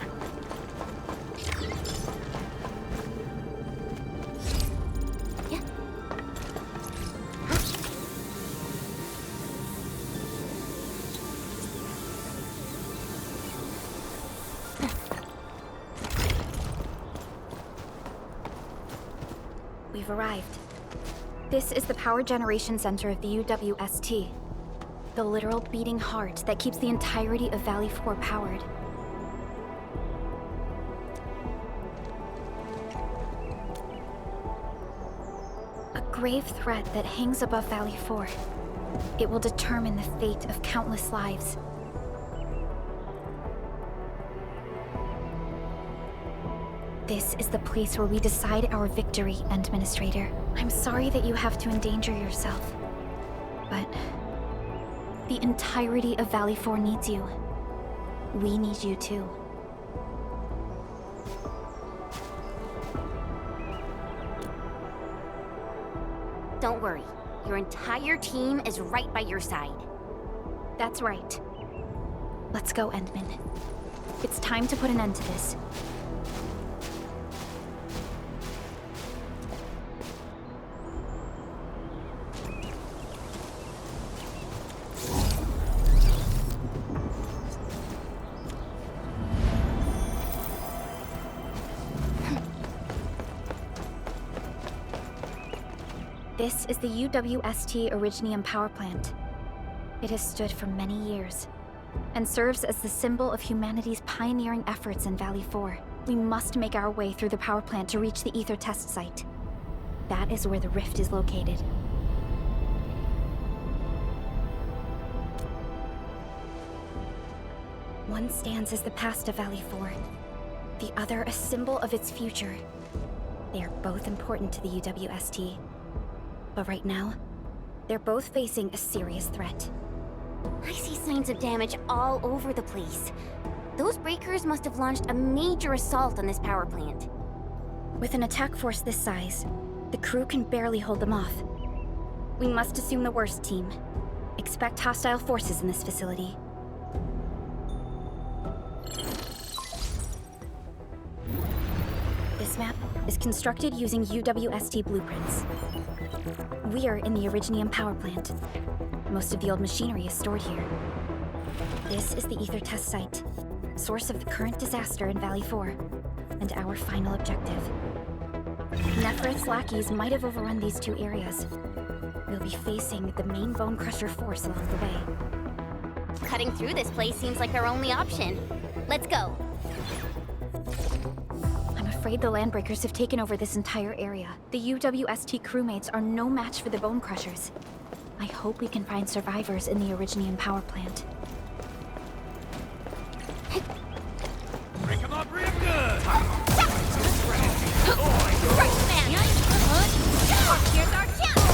L: We've arrived. This is the power generation center of the UWST. The literal beating heart that keeps the entirety of Valley 4 powered. A grave threat that hangs above Valley 4. It will determine the fate of countless lives. This is the place where we decide our victory, Administrator. I'm sorry that you have to endanger yourself, but the entirety of Valley 4 needs you. We need you too.
B: Don't worry. Your entire team is right by your side.
L: That's right. Let's go, Endman. It's time to put an end to this. This is the UWST Originium power plant. It has stood for many years, and serves as the symbol of humanity's pioneering efforts in Valley 4. We must make our way through the power plant to reach the ether test site. That is where the rift is located. One stands as the past of Valley 4, the other a symbol of its future. They are both important to the UWST, but right now, they're both facing a serious threat.
B: I see signs of damage all over the place. Those breakers must have launched a major assault on this power plant.
L: With an attack force this size, the crew can barely hold them off. We must assume the worst, team. Expect hostile forces in this facility. This map is constructed using UWST blueprints. We are in the Originium power plant. Most of the old machinery is stored here. This is the ether test site, source of the current disaster in Valley 4, and our final objective. Nefareth's lackeys might have overrun these two areas. We'll be facing the main bone crusher force along the way.
B: Cutting through this place seems like our only option. Let's go.
L: I'm afraid the landbreakers have taken over this entire area. The UWST crewmates are no match for the bone crushers. I hope we can find survivors in the Originium power plant.
H: Break him up real good!
V: Right, man! Here's our chance!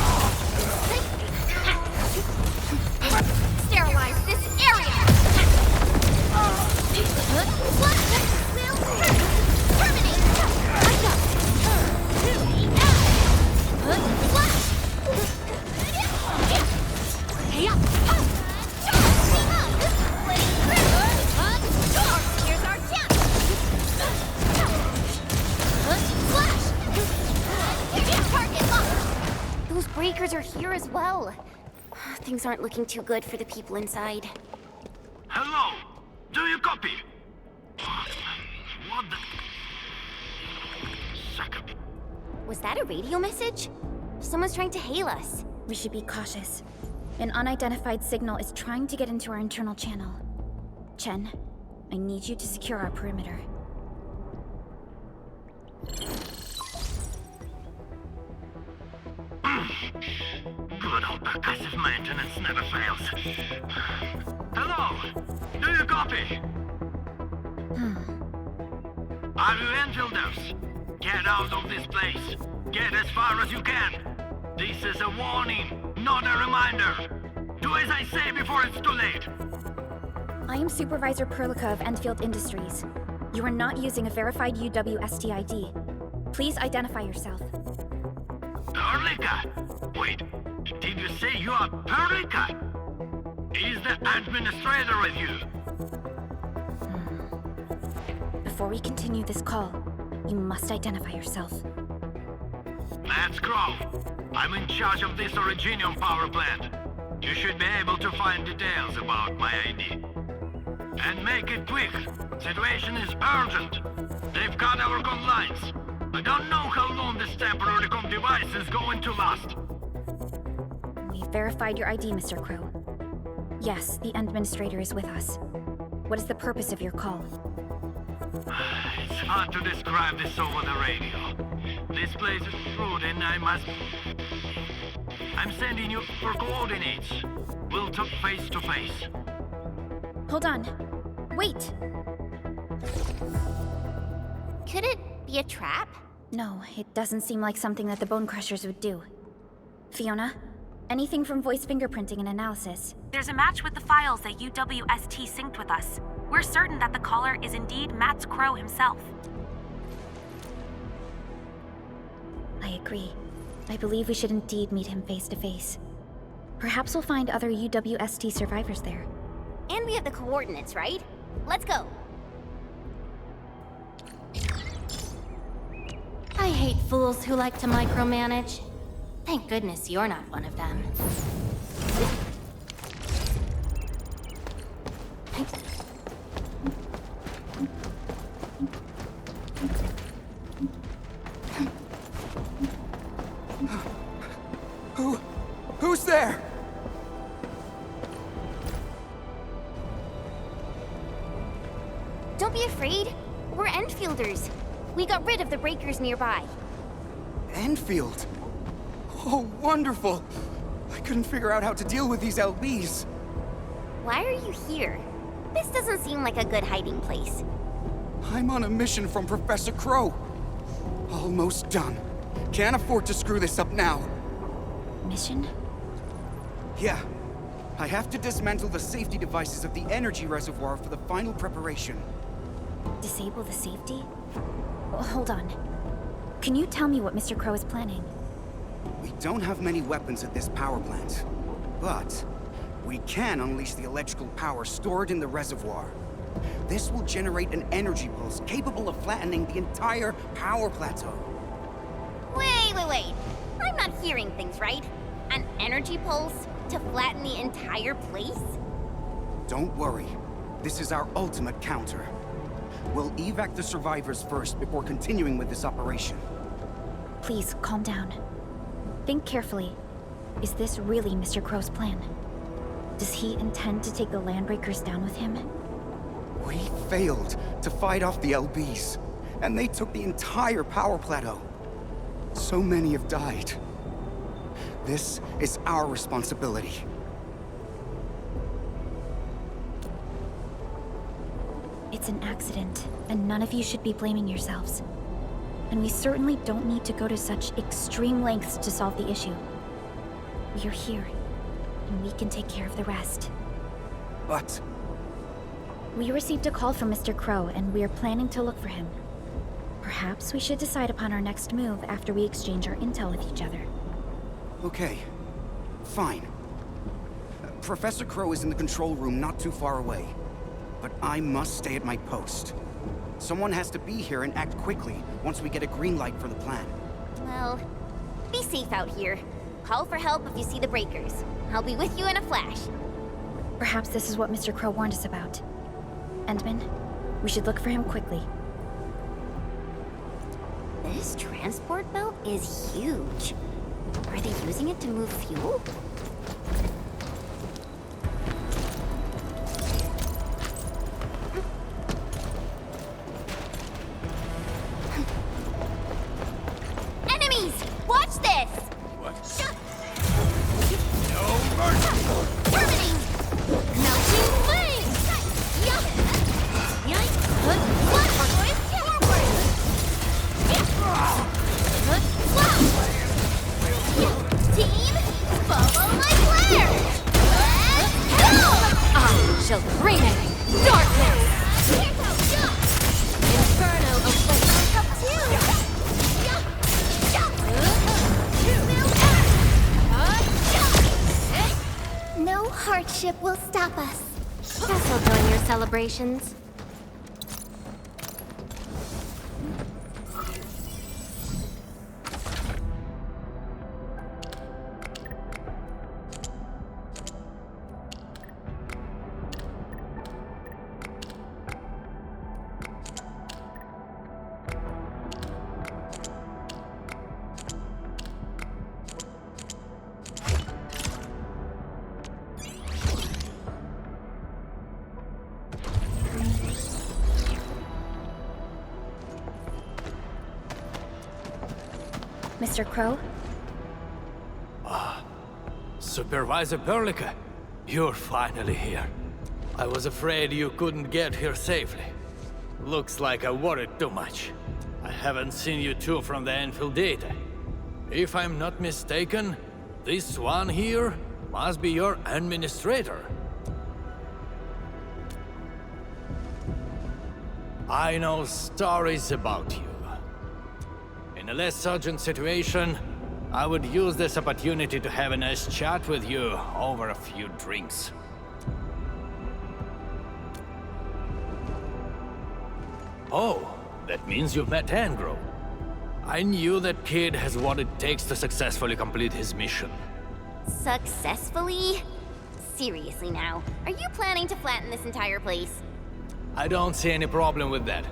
V: Sterilize this area! Terminate! Hey up! Here's our chance! Target locked!
B: Those breakers are here as well. Things aren't looking too good for the people inside.
P: Hello? Do you copy? What the... Second.
B: Was that a radio message? Someone's trying to hail us.
L: We should be cautious. An unidentified signal is trying to get into our internal channel. Chen, I need you to secure our perimeter.
P: Good old percussive maintenance never fails. Hello? Do you copy? Are you Enfielders? Get out of this place. Get as far as you can. This is a warning, not a reminder. Do as I say before it's too late.
L: I am Supervisor Perlica of Endfield Industries. You are not using a verified UWST ID. Please identify yourself.
P: Perlica? Wait, did you say you are Perlica? Is the administrator with you?
L: Before we continue this call, you must identify yourself.
P: Let's go. I'm in charge of this Originium power plant. You should be able to find details about my ID. And make it quick. Situation is urgent. They've cut our comm lines. I don't know how long this temporary comm device is going to last.
L: We've verified your ID, Mr. Crow. Yes, the administrator is with us. What is the purpose of your call?
P: It's hard to describe this over the radio. This place is rude and I'm sending you for coordinates. We'll talk face to face.
L: Hold on. Wait!
B: Could it be a trap?
L: No, it doesn't seem like something that the Bone Crushers would do. Fiona, anything from voice fingerprinting and analysis?
F: There's a match with the files that UWST synced with us. We're certain that the caller is indeed Matt Crow himself.
L: I agree. I believe we should indeed meet him face to face. Perhaps we'll find other UWST survivors there.
B: And we have the coordinates, right? Let's go. I hate fools who like to micromanage. Thank goodness you're not one of them.
R: there!
B: Don't be afraid. We're Enfielders. We got rid of the breakers nearby.
R: Enfield? Oh, wonderful! I couldn't figure out how to deal with these LBs.
B: Why are you here? This doesn't seem like a good hiding place.
R: I'm on a mission from Professor Crow. Almost done. Can't afford to screw this up now.
L: Mission?
R: Yeah. I have to dismantle the safety devices of the energy reservoir for the final preparation.
L: Disable the safety? Hold on. Can you tell me what Mr. Crow is planning?
R: We don't have many weapons at this power plant, but we can unleash the electrical power stored in the reservoir. This will generate an energy pulse capable of flattening the entire power plateau.
B: Wait. I'm not hearing things right. An energy pulse to flatten the entire place?
R: Don't worry. This is our ultimate counter. We'll evac the survivors first before continuing with this operation.
L: Please, calm down. Think carefully. Is this really Mr. Crow's plan? Does he intend to take the Landbreakers down with him?
R: We failed to fight off the LBs, and they took the entire power plateau. So many have died. This is our responsibility.
L: It's an accident, and none of you should be blaming yourselves. And we certainly don't need to go to such extreme lengths to solve the issue. We are here, and we can take care of the rest.
R: But...
L: We received a call from Mr. Crow, and we are planning to look for him. Perhaps we should decide upon our next move after we exchange our intel with each other.
R: Okay. Fine. Professor Crow is in the control room not too far away. But I must stay at my post. Someone has to be here and act quickly once we get a green light for the plan.
B: Well, be safe out here. Call for help if you see the breakers. I'll be with you in a flash.
L: Perhaps this is what Mr. Crow warned us about. Endman, we should look for him quickly.
B: This transport belt is huge. Are they using it to move fuel? Enemies! Watch this!
H: What?
B: No mercy! Terminating! Melting flame! Yup! Yoink! What? Forward! Team, follow my flare! Let's go!
C: I shall bring it! Darkness! Inferno awaits!
B: Up two! No hardship will stop us. Guess I'll join your celebrations.
L: Mr. Crow?
Q: Supervisor Perlica, you're finally here. I was afraid you couldn't get here safely. Looks like I worried too much. I haven't seen you two from the Enfield data. If I'm not mistaken, this one here must be your administrator. I know stories about you. In a less urgent situation, I would use this opportunity to have a nice chat with you over a few drinks. Oh, that means you've met Aggeloi. I knew that kid has what it takes to successfully complete his mission.
B: Successfully? Seriously now, are you planning to flatten this entire place?
Q: I don't see any problem with that.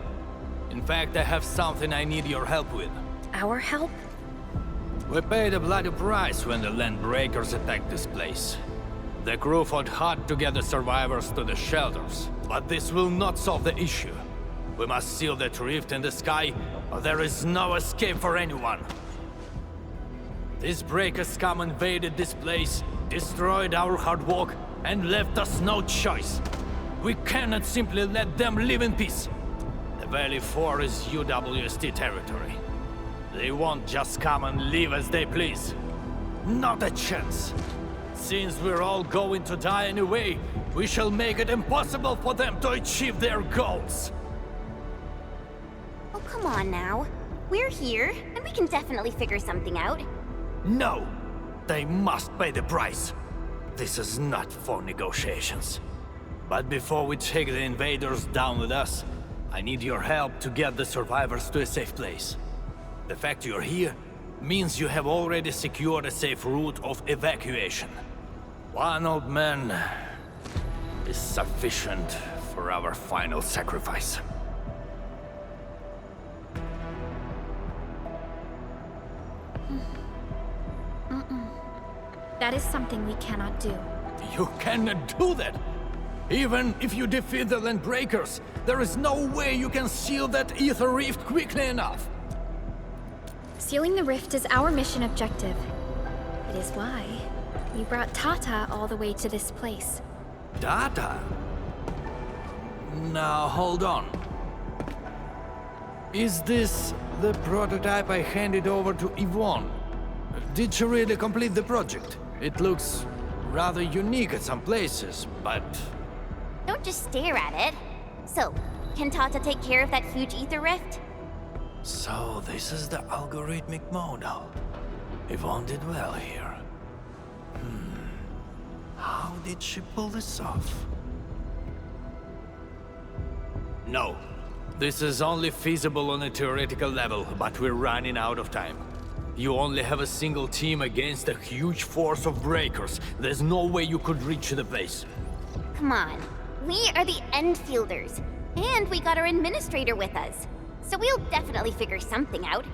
Q: In fact, I have something I need your help with.
L: Our help?
Q: We paid a bloody price when the landbreakers attacked this place. The crew fought hard to get the survivors to the shelters, but this will not solve the issue. We must seal that rift in the sky, or there is no escape for anyone. These breakers scum invaded this place, destroyed our hard work, and left us no choice. We cannot simply let them live in peace. The Valley 4 is UWST territory. They won't just come and live as they please. Not a chance. Since we're all going to die anyway, we shall make it impossible for them to achieve their goals.
C: Oh, come on now. We're here, and we can definitely figure something out.
Q: No! They must pay the price. This is not for negotiations. But before we take the invaders down with us, I need your help to get the survivors to a safe place. The fact you're here means you have already secured a safe route of evacuation. One old man is sufficient for our final sacrifice.
L: That is something we cannot do.
Q: You cannot do that! Even if you defeat the Landbreakers, there is no way you can seal that ether rift quickly enough!
L: Sealing the rift is our mission objective. It is why we brought Tata all the way to this place.
Q: Tata? Now, hold on. Is this the prototype I handed over to Yvonne? Did she really complete the project? It looks rather unique at some places, but...
C: Don't just stare at it. So, can Tata take care of that huge ether rift?
Q: So, this is the algorithmic model. Yvonne did well here. How did she pull this off? No. This is only feasible on a theoretical level, but we're running out of time. You only have a single team against a huge force of breakers. There's no way you could reach the place.
C: Come on. We are the Endfielders. And we got our administrator with us. So we'll definitely figure something out.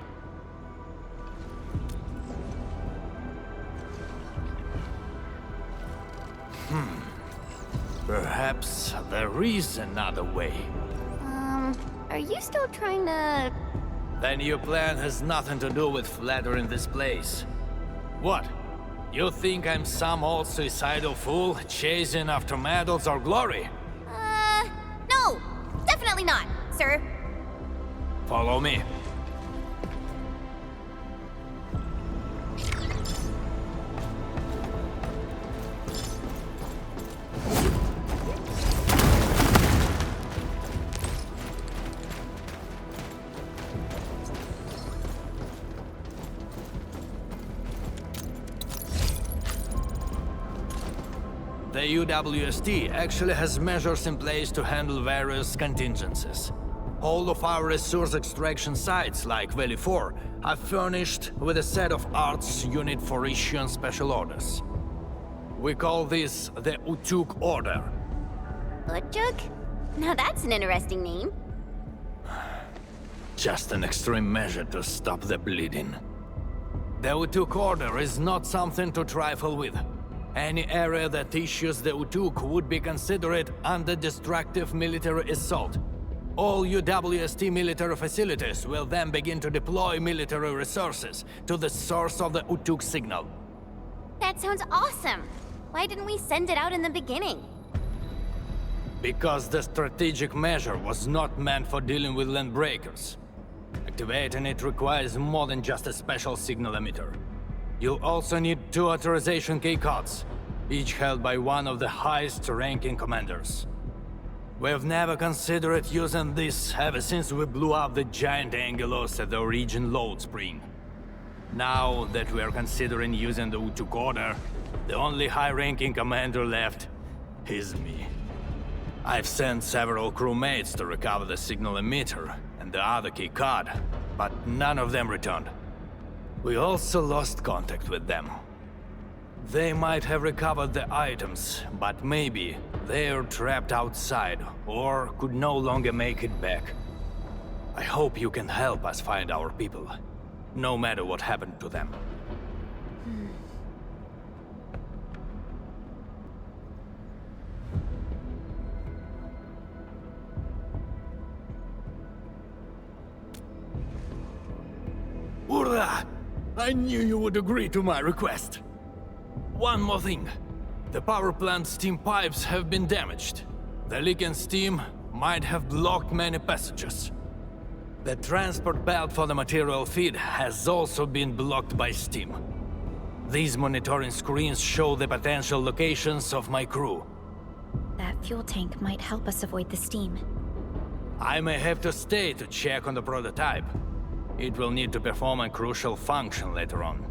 Q: Perhaps there is another way.
C: Are you still trying to...
Q: Then your plan has nothing to do with flattering this place. What? You think I'm some old suicidal fool chasing after medals or glory?
C: No! Definitely not, sir.
Q: Follow me. The UWST actually has measures in place to handle various contingencies. All of our resource extraction sites, like Valley 4, are furnished with a set of arts unit for issuing special orders. We call this the Utuk Order.
C: Utuk? Now that's an interesting name.
Q: Just an extreme measure to stop the bleeding. The Utuk Order is not something to trifle with. Any area that issues the Utuk would be considered under destructive military assault. All UWST military facilities will then begin to deploy military resources to the source of the Utuk signal.
C: That sounds awesome! Why didn't we send it out in the beginning?
Q: Because the strategic measure was not meant for dealing with landbreakers. Activating it requires more than just a special signal emitter. You'll also need 2 authorization key cards, each held by one of the highest-ranking commanders. We've never considered using this ever since we blew up the giant aggelos at the Origin load spring. Now that we are considering using the Utuk Order, the only high-ranking commander left is me. I've sent several crewmates to recover the signal emitter and the other key card, but none of them returned. We also lost contact with them. They might have recovered the items, but maybe they're trapped outside or could no longer make it back. I hope you can help us find our people, no matter what happened to them.
I: Hurrah! I knew you would agree to my request. One more thing. The power plant's steam pipes have been damaged. The leak in steam might have blocked many passages. The transport belt for the material feed has also been blocked by steam. These monitoring screens show the potential locations of my crew.
L: That fuel tank might help us avoid the steam.
I: I may have to stay to check on the prototype. It will need to perform a crucial function later on.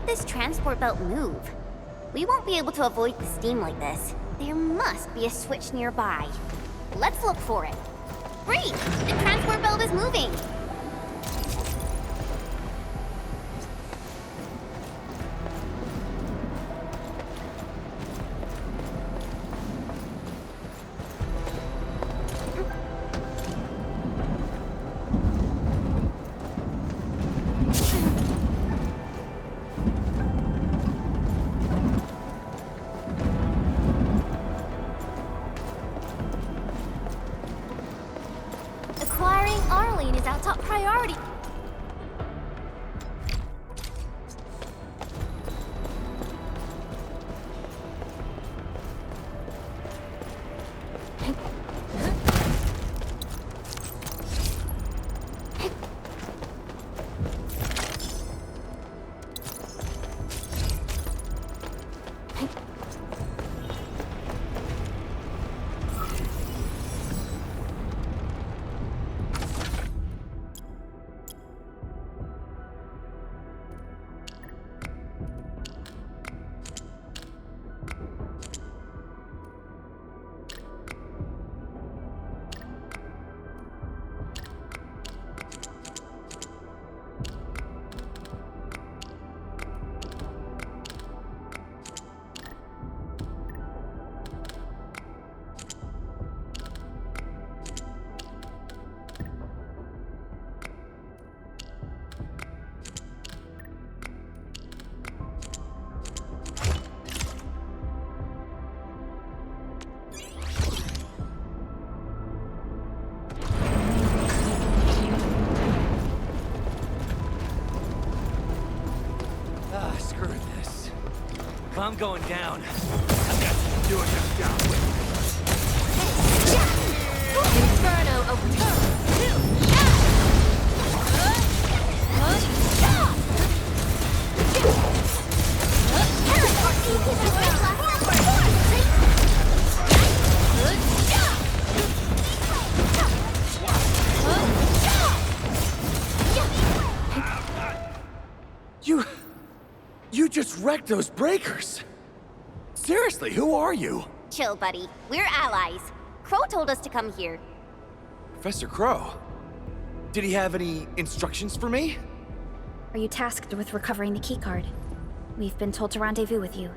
B: This transport belt move. We won't be able to avoid the steam like this. There must be a switch nearby. Let's look for it. Great! The transport belt is moving!
S: I'm going down. I've got to do it down with.
B: Inferno of
S: You just wrecked those breakers! Seriously, who are you?
B: Chill, buddy. We're allies. Crow told us to come here.
R: Professor Crow? Did he have any instructions for me?
L: Are you tasked with recovering the keycard? We've been told to rendezvous with you.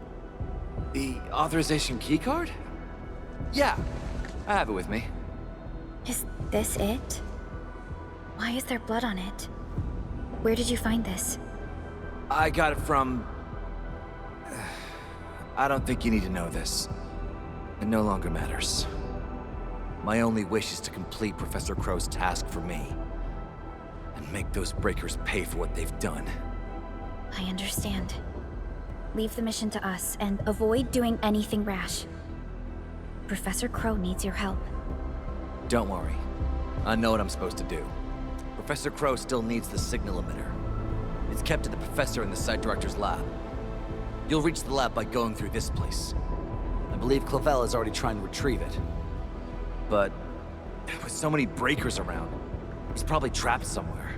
R: The authorization keycard? Yeah, I have it with me.
L: Is this it? Why is there blood on it? Where did you find this?
R: I got it from... I don't think you need to know this. It no longer matters. My only wish is to complete Professor Crow's task for me. And make those breakers pay for what they've done.
L: I understand. Leave the mission to us, and avoid doing anything rash. Professor Crow needs your help.
J: Don't worry. I know what I'm supposed to do. Professor Crow still needs the signal emitter. It's kept at the professor in the site director's lab. You'll reach the lab by going through this place. I believe Clavel is already trying to retrieve it. But with so many breakers around, he's probably trapped somewhere.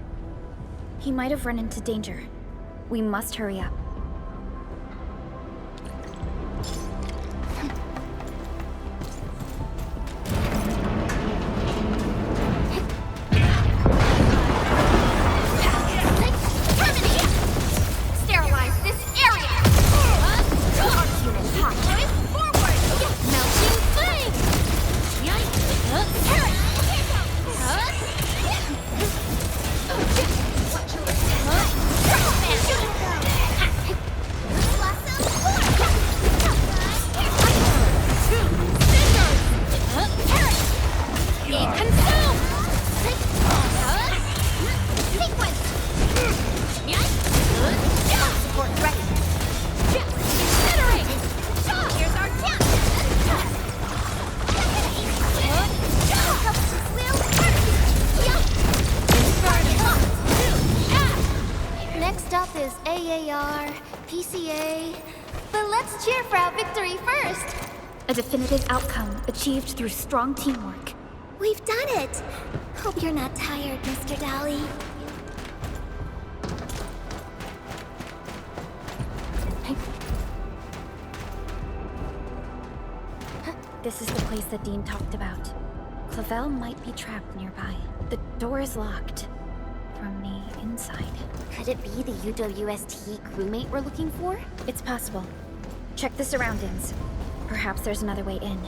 L: He might have run into danger. We must hurry up. A definitive outcome achieved through strong teamwork.
V: We've done it! Hope you're not tired, Mr. Dolly.
L: This is the place that Dean talked about. Clavel might be trapped nearby. The door is locked from the inside.
B: Could it be the UWST crewmate we're looking for?
L: It's possible. Check the surroundings. Perhaps there's another way in.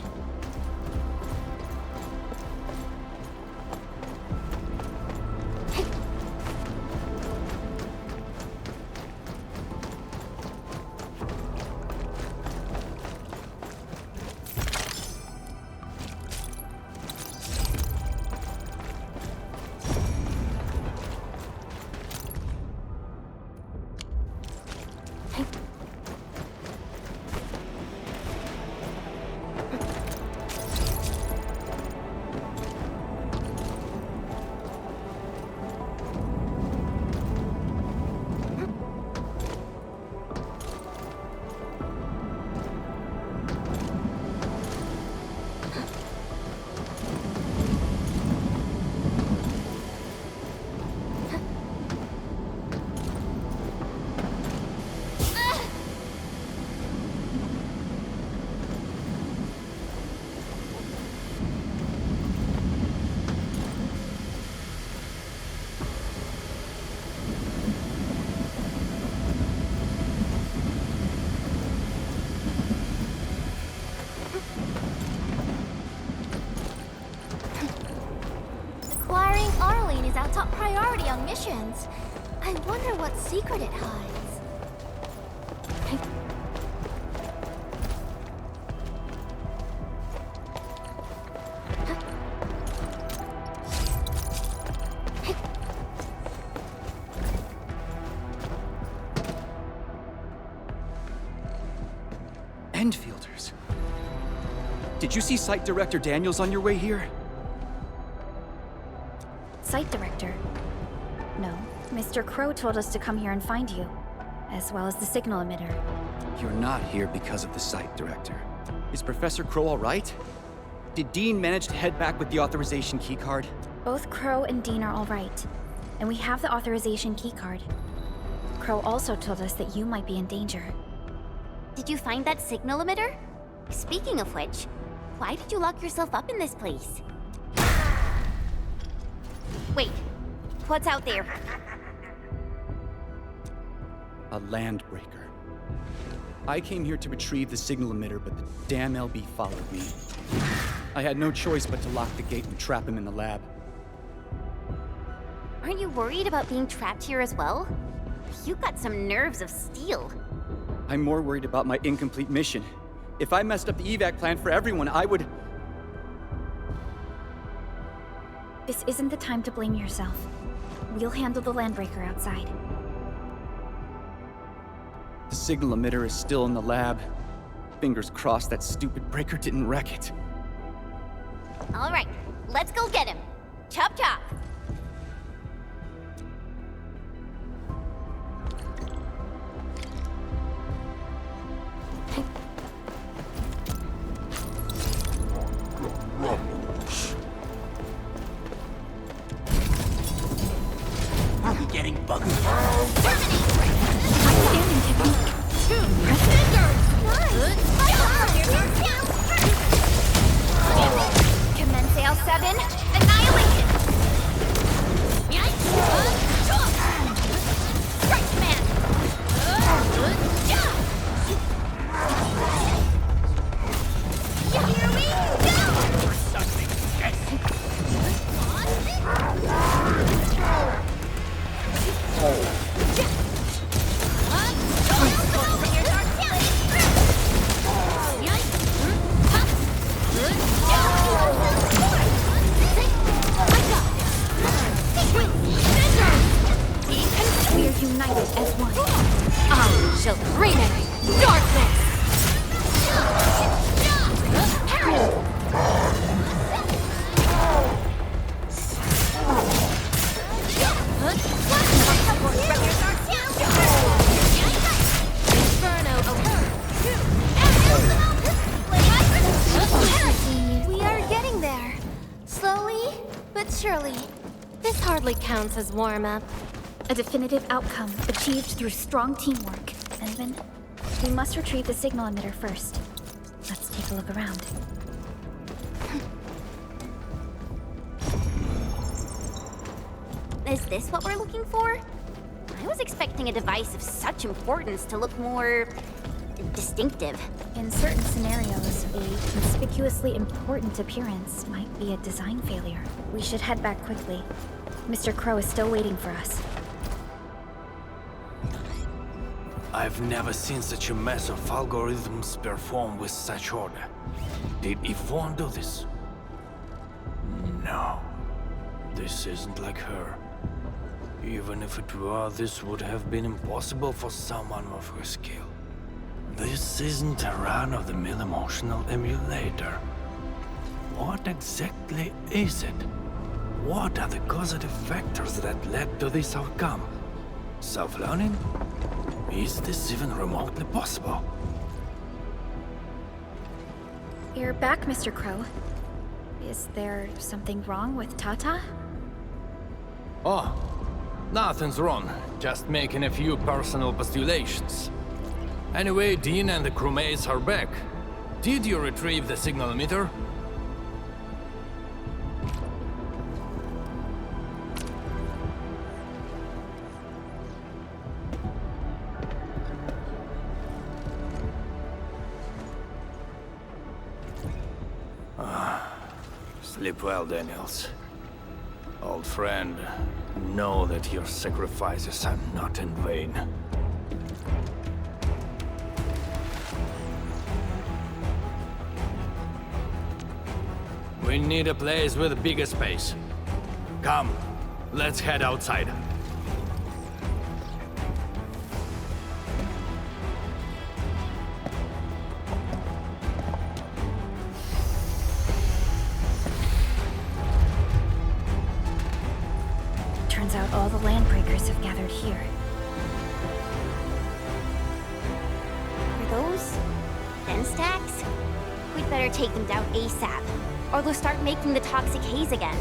V: Top priority on missions. I wonder what secret it hides.
R: Endfielders. Did you see Site Director Daniels on your way here?
L: Site Director? No. Mr. Crow told us to come here and find you, as well as the signal emitter.
R: You're not here because of the Site Director. Is Professor Crow all right? Did Dean manage to head back with the authorization keycard?
L: Both Crow and Dean are all right, and we have the authorization keycard. Crow also told us that you might be in danger.
B: Did you find that signal emitter? Speaking of which, why did you lock yourself up in this place? Wait, what's out there?
R: A landbreaker. I came here to retrieve the signal emitter, but the damn LB followed me. I had no choice but to lock the gate and trap him in the lab.
B: Aren't you worried about being trapped here as well? You got some nerves of steel.
R: I'm more worried about my incomplete mission. If I messed up the evac plan for everyone, I would...
L: This isn't the time to blame yourself. We'll handle the landbreaker outside.
R: The signal emitter is still in the lab. Fingers crossed that stupid breaker didn't wreck it.
C: All right, let's go get him. Chop chop.
H: Are we getting bugged?
L: Outstanding technique.
C: Commence L7. Annihilation. Strike command. Here we
L: We are united as one. I shall bring it darkness!
C: We are getting there. Slowly, but surely. This hardly counts as warm-up.
L: A definitive outcome achieved through strong teamwork. Envin, we must retrieve the signal emitter first. Let's take a look around.
C: Is this what we're looking for? I was expecting a device of such importance to look more distinctive.
L: In certain scenarios, a conspicuously important appearance might be a design failure. We should head back quickly. Mr. Crow is still waiting for us.
I: I've never seen such a mess of algorithms perform with such order. Did Yvonne do this? No. This isn't like her. Even if it were, this would have been impossible for someone of her skill. This isn't a run-of-the-mill emotional emulator. What exactly is it? What are the causative factors that led to this outcome? Self-learning? Is this even remotely possible?
L: You're back, Mr. Crow. Is there something wrong with Tata?
I: Oh, nothing's wrong. Just making a few personal postulations. Anyway, Dean and the crewmates are back. Did you retrieve the signal emitter? Sleep well, Daniels. Old friend, know that your sacrifices are not in vain. We need a place with a bigger space. Come, let's head outside.
L: Turns out all the landbreakers have gathered here.
C: Are those den stacks? We'd better take them down ASAP, or they'll start making the toxic haze again.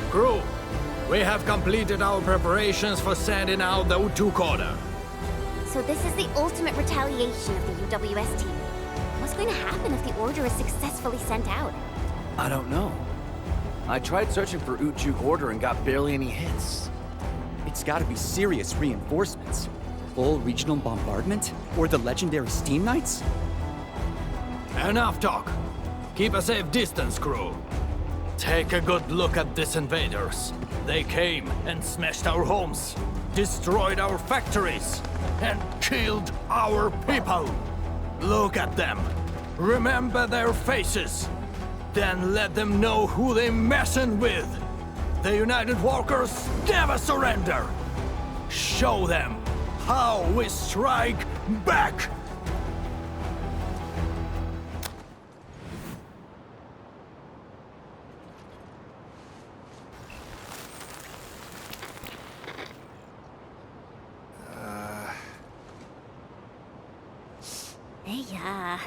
I: Crew, we have completed our preparations for sending out the U2 corner.
C: So this is the ultimate retaliation of the UWS team. What's going to happen if the order is successfully sent out?
J: I don't know. I tried searching for Ujuk order and got barely any hits.
R: It's gotta be serious reinforcements. Full regional bombardment? Or the legendary Steam Knights?
I: Enough talk. Keep a safe distance, crew. Take a good look at these invaders. They came and smashed our homes, destroyed our factories, and killed our people. Look at them. Remember their faces. Then let them know who they're messing with. The United Walkers never surrender. Show them how we strike back!
A: Yeah.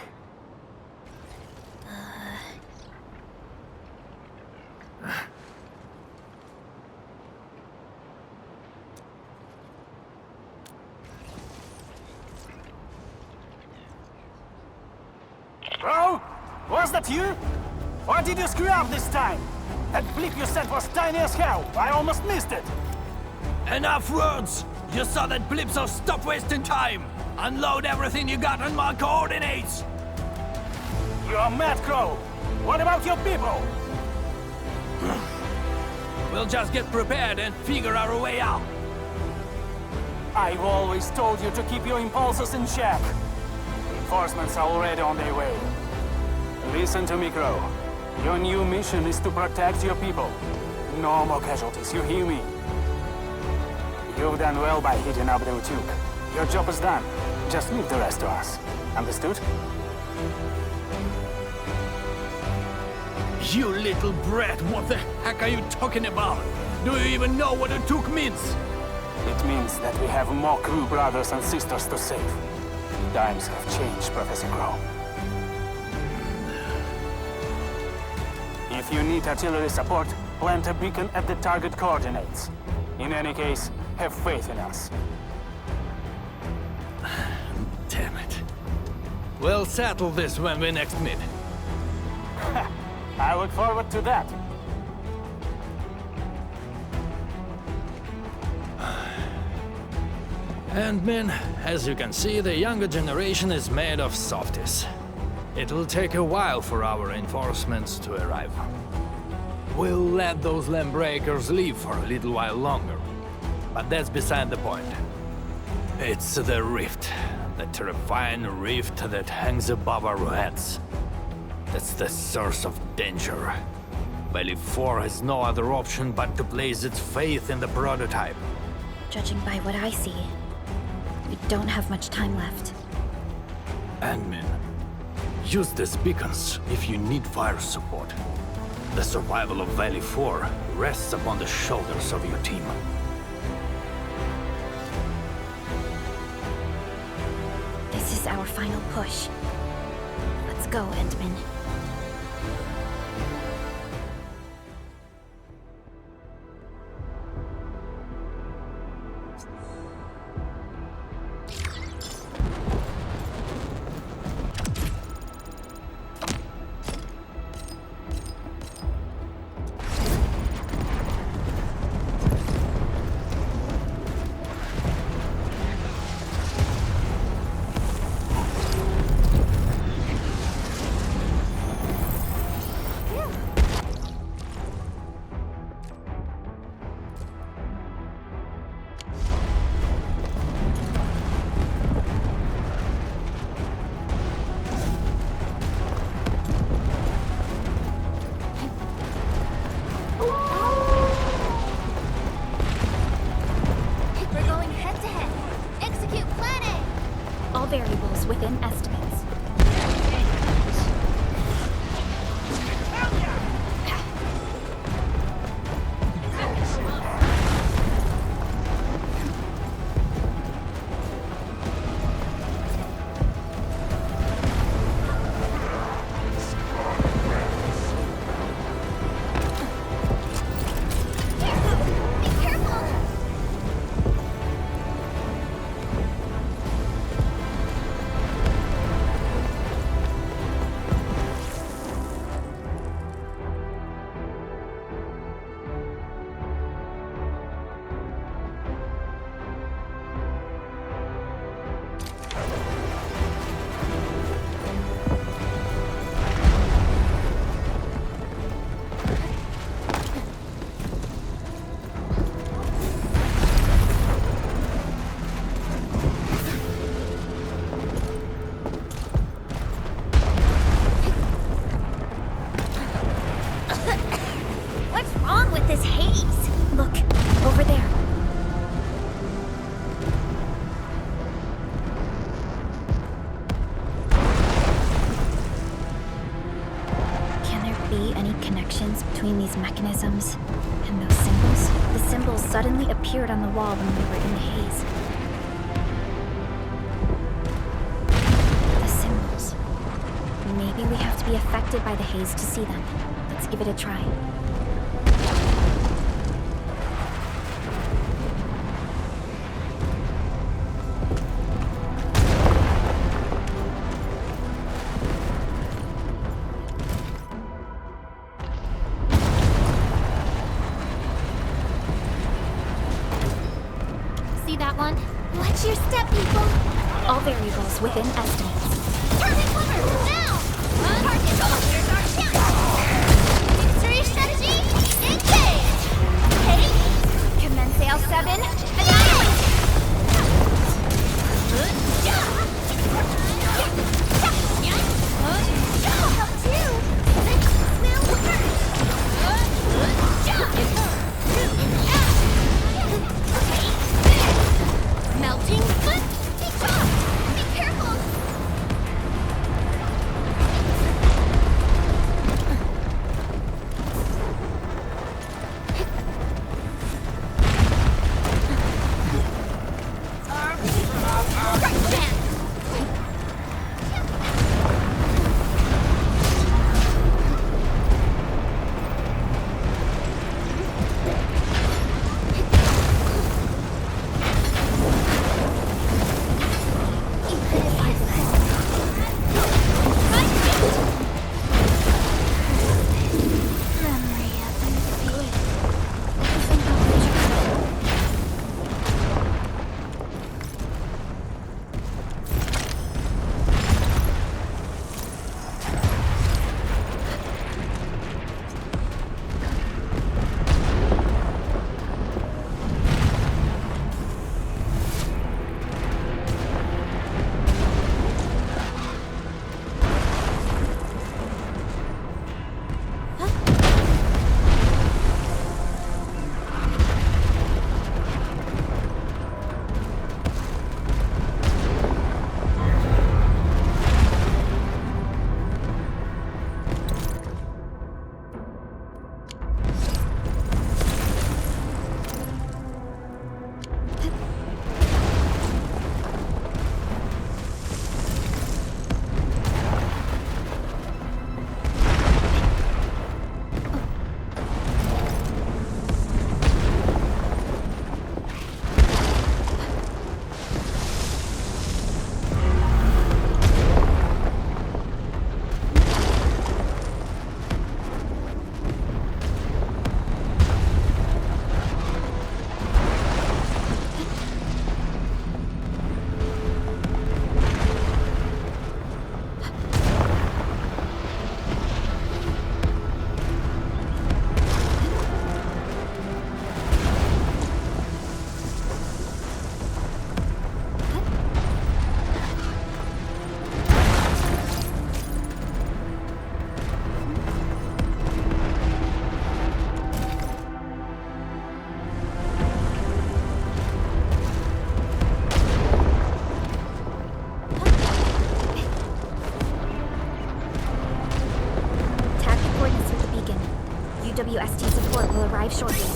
N: Bro? Was that you? Or did you screw up this time? That blip you sent was tiny as hell. I almost missed it.
I: Enough words! You saw that blip, so stop wasting time! Unload everything you got on my coordinates!
N: You're mad, Crow. What about your people?
I: We'll just get prepared and figure our way out.
N: I've always told you to keep your impulses in check. Reinforcements are already on their way. Listen to me, Crow. Your new mission is to protect your people. No more casualties, you hear me? You've done well by hitting up the Utuk. Your job is done. Just leave the rest to us. Understood?
I: You little brat, what the heck are you talking about? Do you even know what Utuk means?
N: It means that we have more crew brothers and sisters to save. Times have changed, Professor Crow. If you need artillery support, plant a beacon at the target coordinates. In any case, have faith in us.
I: Damn it. We'll settle this when we next meet.
N: I look forward to that.
I: And men, as you can see, the younger generation is made of softies. It'll take a while for our reinforcements to arrive. We'll let those landbreakers leave for a little while longer. But that's beside the point. It's the rift. The terrifying rift that hangs above our heads. That's the source of danger. Valley 4 has no other option but to place its faith in the prototype.
L: Judging by what I see, we don't have much time left.
I: Admin, use these beacons if you need fire support. The survival of Valley 4 rests upon the shoulders of your team.
L: This is our final push. Let's go, Endman. be any connections between these mechanisms and those symbols? The symbols suddenly appeared on the wall when we were in the haze. The symbols. Maybe we have to be affected by the haze to see them. Let's give it a try.
D: See that one?
V: Watch your step, people!
L: All variables within estimates.
V: Target cover! Now! Target officers are down! Victory strategy, engage! Okay?
D: Commence L7, annihilate!
V: Help too! Let's smell first! Melting foot! Be soft! Be careful!
L: WST support will arrive shortly.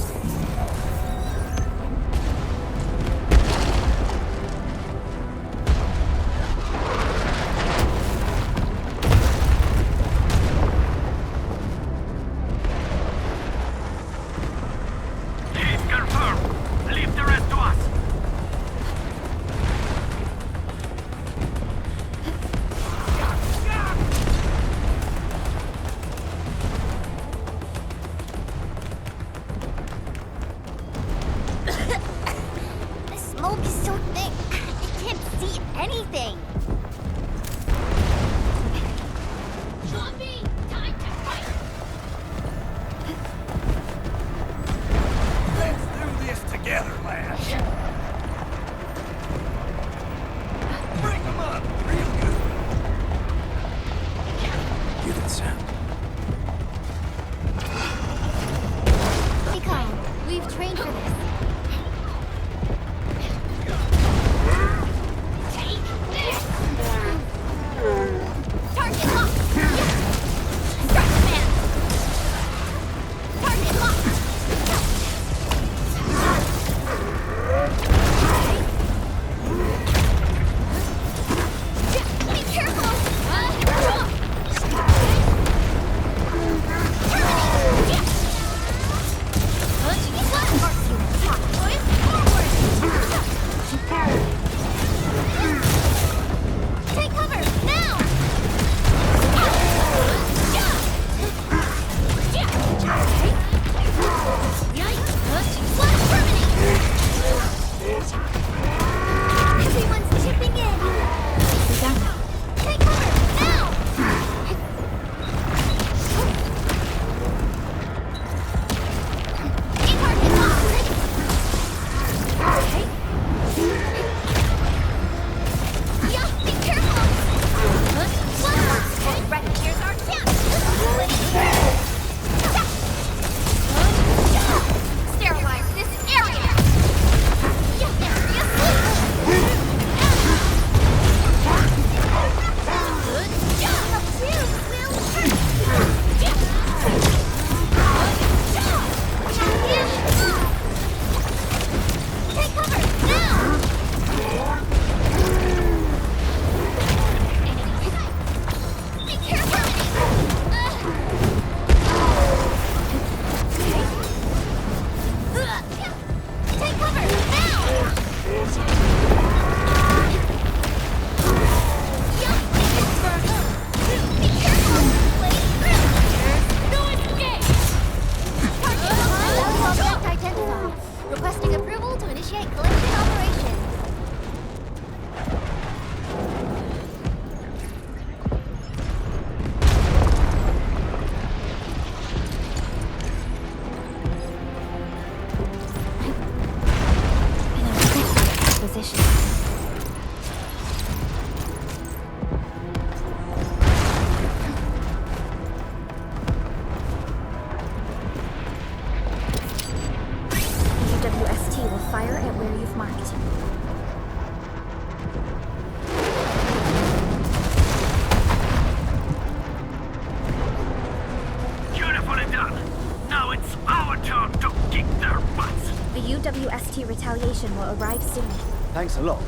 L: rescue retaliation will arrive soon.
E: Thanks a lot.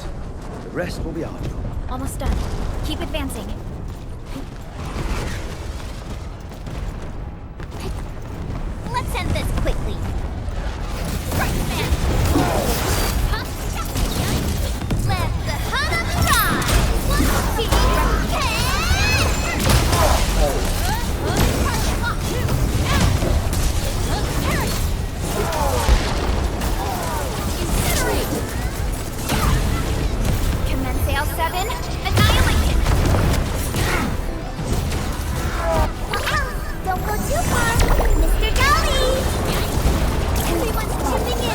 E: The rest will be our job.
L: Almost done. Keep advancing.
V: Let's end this quickly. Let the hunt arrive! 1, 2, 10!
L: Commence L7. Annihilation!
V: Don't go too far, Mr. Dolly! Everyone's tuning in.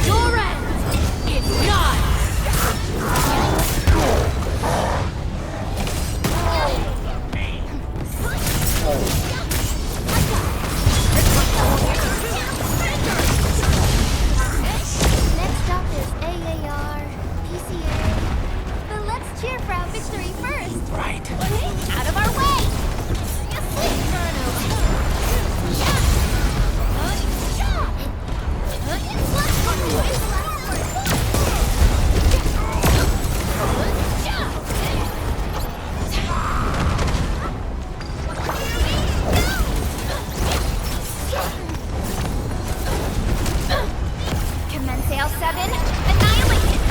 T: Your end is not!
V: Next up is AAR, PCA. But let's cheer for our victory first.
S: Right.
V: Out of our way! You sleep,
L: Commence L7. Annihilation!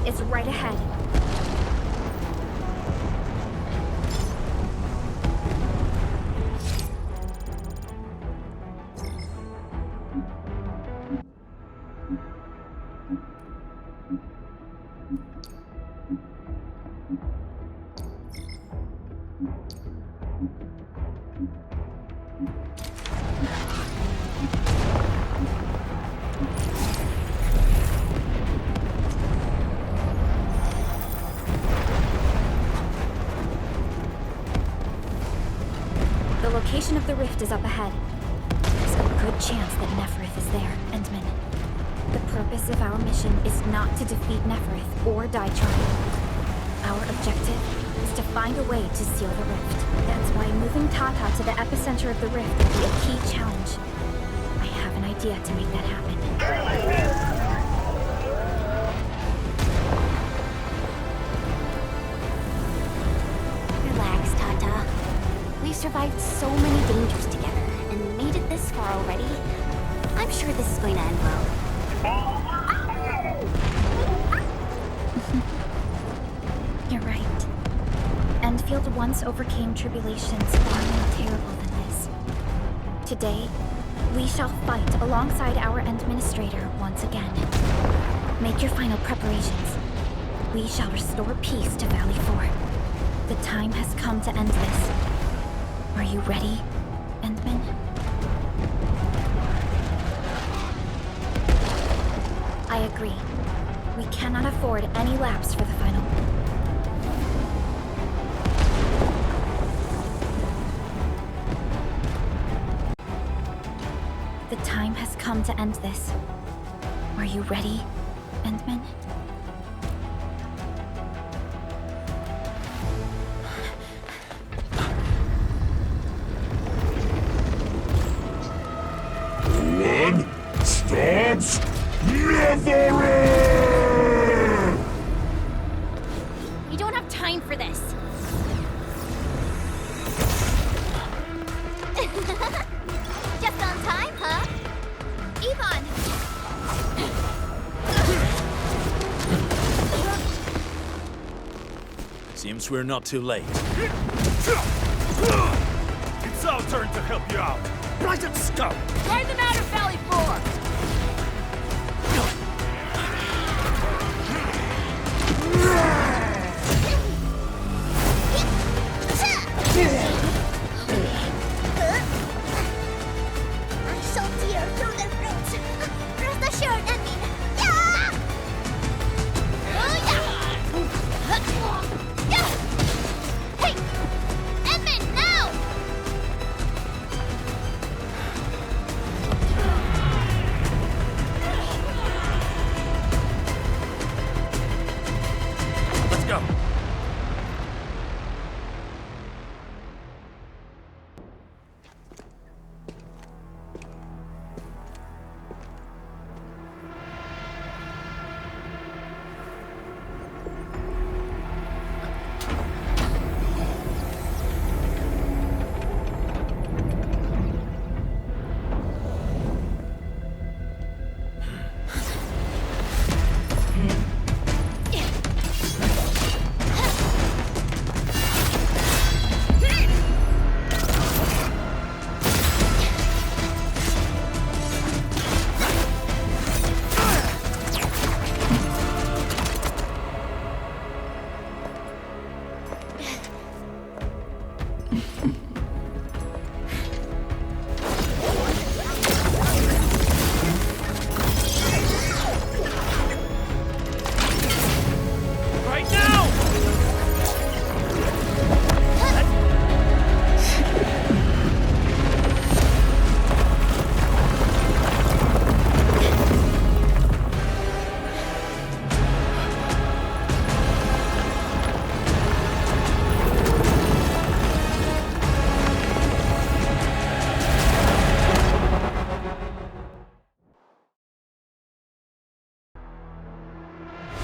L: Is right ahead. The location of the rift is up ahead. There's a good chance that Nefareth is there, Endman. The purpose of our mission is not to defeat Nefareth or die trying. Our objective is to find a way to seal the rift. That's why moving Tata to the epicenter of the rift will be a key challenge. I have an idea to make that happen.
B: Relax, Tata. We've survived so many dangers together and made it this far already. I'm sure this is going to end well.
L: You're right. Endfield once overcame tribulations far more terrible than this. Today, we shall fight alongside our Administrator once again. Make your final preparations. We shall restore peace to Valley 4. The time has come to end this. Are you ready, Endman? I agree. We cannot afford any lapse for the final. The time has come to end this. Are you ready, Endman?
P: One stops Nefareth!
A: We don't have time for this.
V: Just on time, huh? Yvonne!
U: Seems we're not too late.
H: It's our turn to help you out. Blighted scum!
T: Drive them out of Valley 4!
V: I shall tear through their throats. Rest assured, I mean. Yeah! Oh, yeah! Yeah! Hey! Edmund, now!
H: Let's go.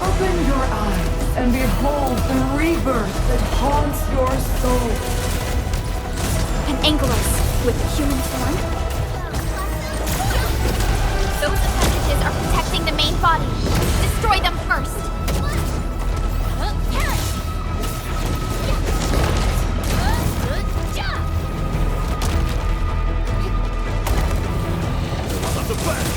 G: Open your eyes and behold the rebirth that haunts your soul.
L: An Aggelos with human form?
A: Those appendages are protecting the main body. Destroy them first.
H: On the back!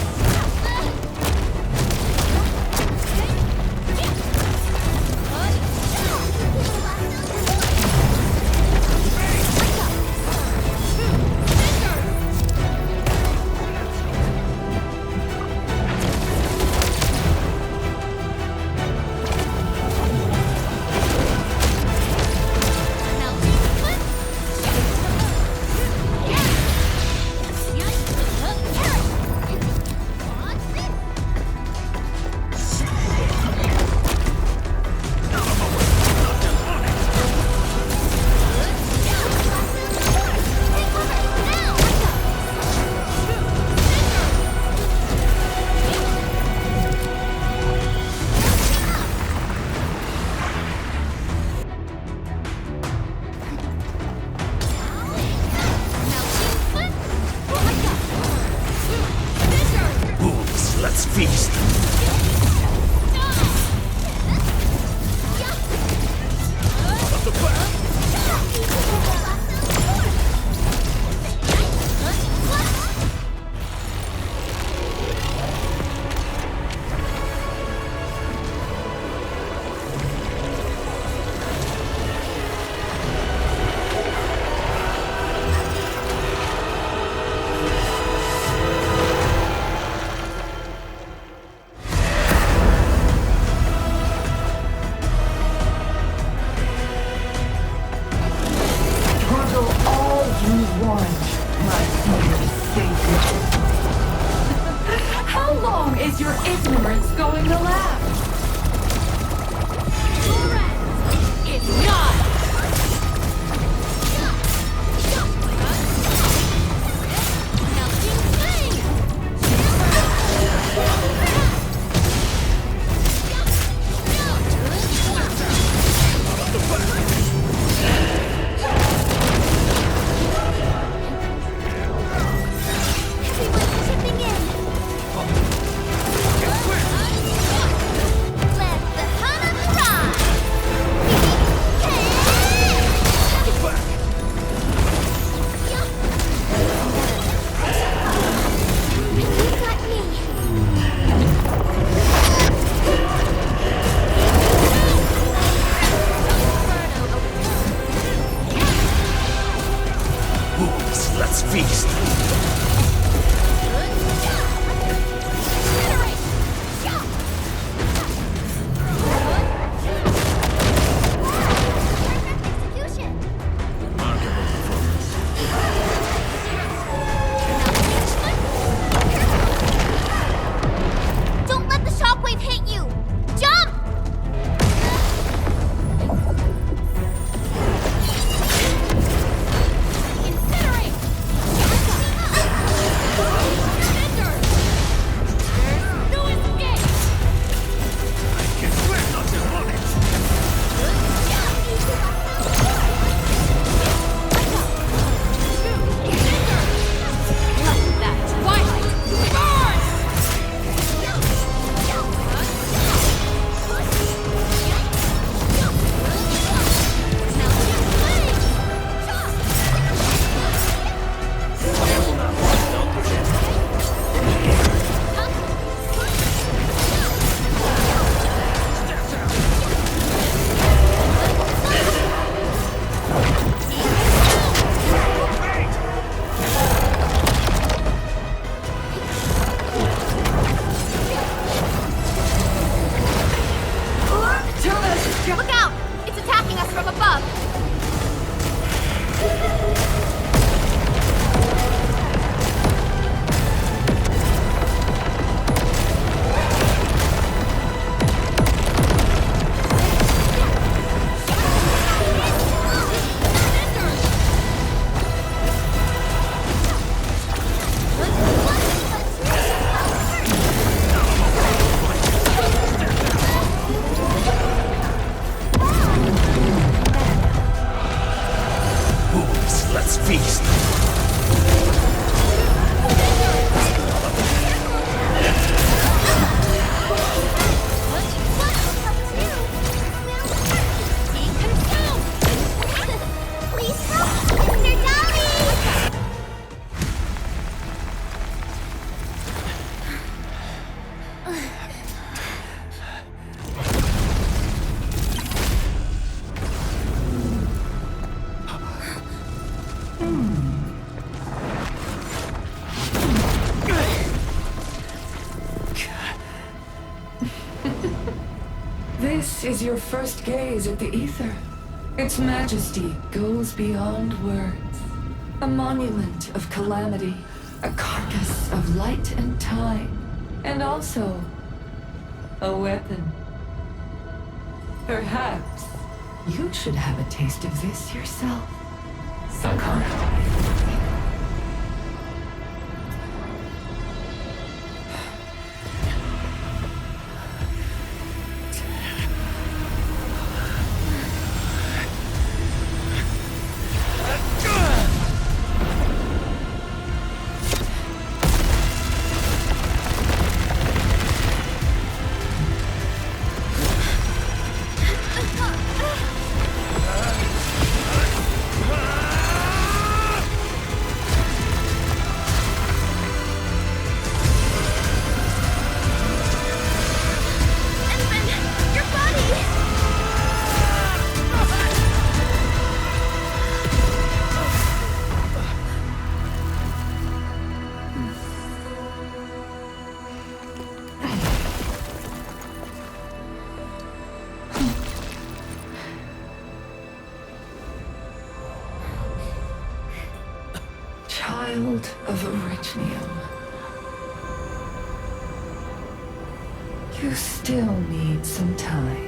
D: Look out! It's attacking us from above!
S: Let's feast.
V: Please help, Mr. Dolly!
G: This is your first gaze at the ether. Its majesty goes beyond words. A monument of calamity, a carcass of light and time, and also a weapon. Perhaps you should have a taste of this yourself, Sakara. Child of Originium. You still need some time.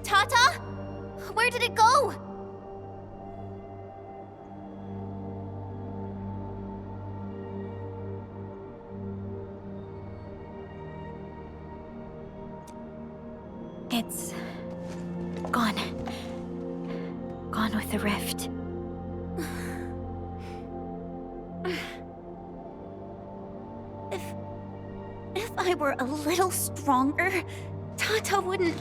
D: Tata? Where did it go?
L: It's... gone. Gone with the rift.
B: If I were a little stronger, Tata wouldn't...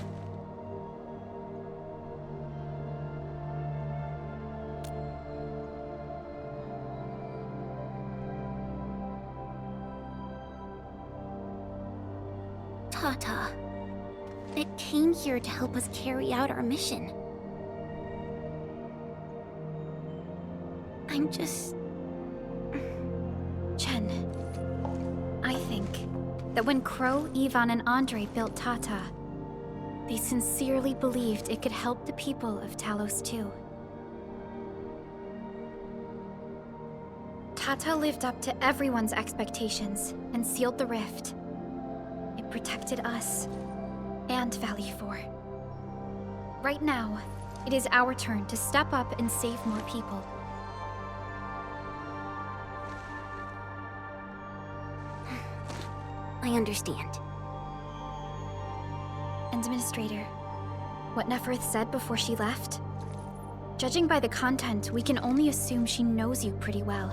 B: Tata, it came here to help us carry out our mission. I'm just...
L: Chen, I think that when Crow, Yvonne, and Andre built Tata, they sincerely believed it could help the people of Talos too. Tata lived up to everyone's expectations and sealed the rift. It protected us and Valley 4. Right now, it is our turn to step up and save more people.
B: I understand.
L: Administrator, what Nefareth said before she left? Judging by the content, we can only assume she knows you pretty well.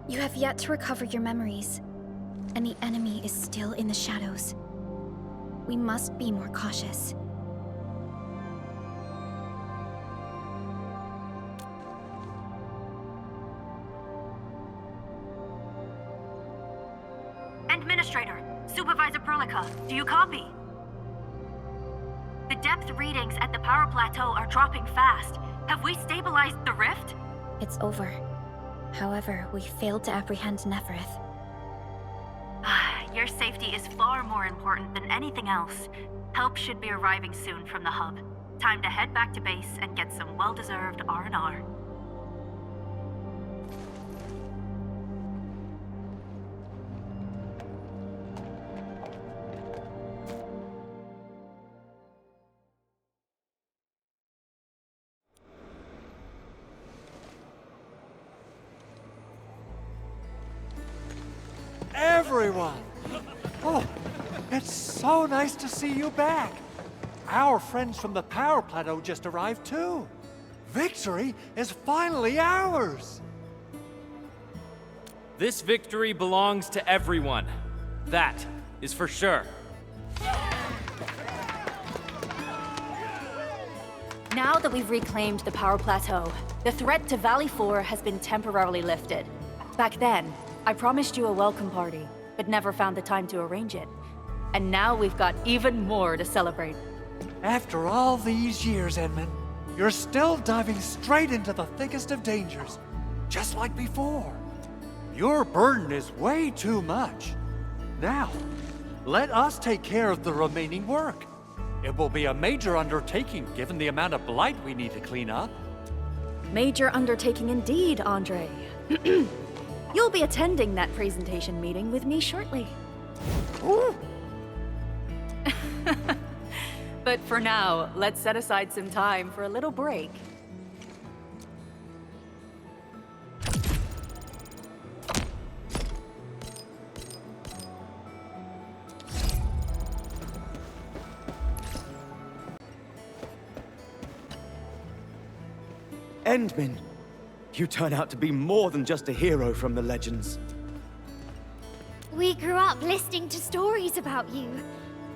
L: You have yet to recover your memories, and the enemy is still in the shadows. We must be more cautious.
F: Administrator, Supervisor Perlica, do you copy? The depth readings at the power plateau are dropping fast. Have we stabilized the rift?
L: It's over. However, we failed to apprehend Nefareth.
F: Your safety is far more important than anything else. Help should be arriving soon from the hub. Time to head back to base and get some well-deserved R&R.
K: Everyone! Oh, it's so nice to see you back. Our friends from the power plateau just arrived too. Victory is finally ours!
M: This victory belongs to everyone. That is for sure.
O: Now that we've reclaimed the power plateau, the threat to Valley 4 has been temporarily lifted. Back then, I promised you a welcome party, but never found the time to arrange it. And now we've got even more to celebrate.
K: After all these years, Edmund, you're still diving straight into the thickest of dangers, just like before. Your burden is way too much. Now, let us take care of the remaining work. It will be a major undertaking given the amount of blight we need to clean up.
O: Major undertaking indeed, Andre. You'll be attending that presentation meeting with me shortly.
K: Ooh.
O: But for now, let's set aside some time for a little break.
E: Endmin, you turn out to be more than just a hero from the legends.
D: We grew up listening to stories about you.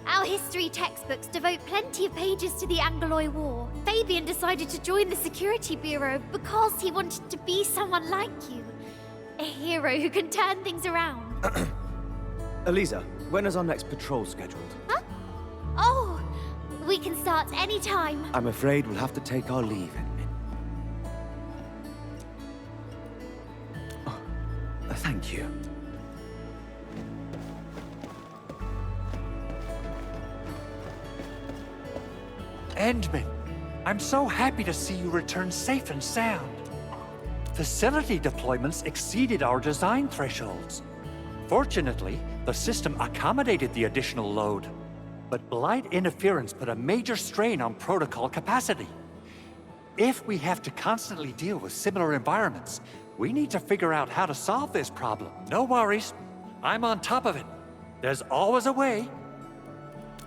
D: Our history textbooks devote plenty of pages to the Aggeloi War. Fabian decided to join the Security Bureau because he wanted to be someone like you. A hero who can turn things around.
E: Eliza, when is our next patrol scheduled?
D: Huh? Oh, we can start anytime.
E: I'm afraid we'll have to take our leave, Endmin. Oh, thank you.
K: Endmin, I'm so happy to see you return safe and sound. Facility deployments exceeded our design thresholds. Fortunately, the system accommodated the additional load. But blight interference put a major strain on protocol capacity. If we have to constantly deal with similar environments, we need to figure out how to solve this problem. No worries, I'm on top of it. There's always a way.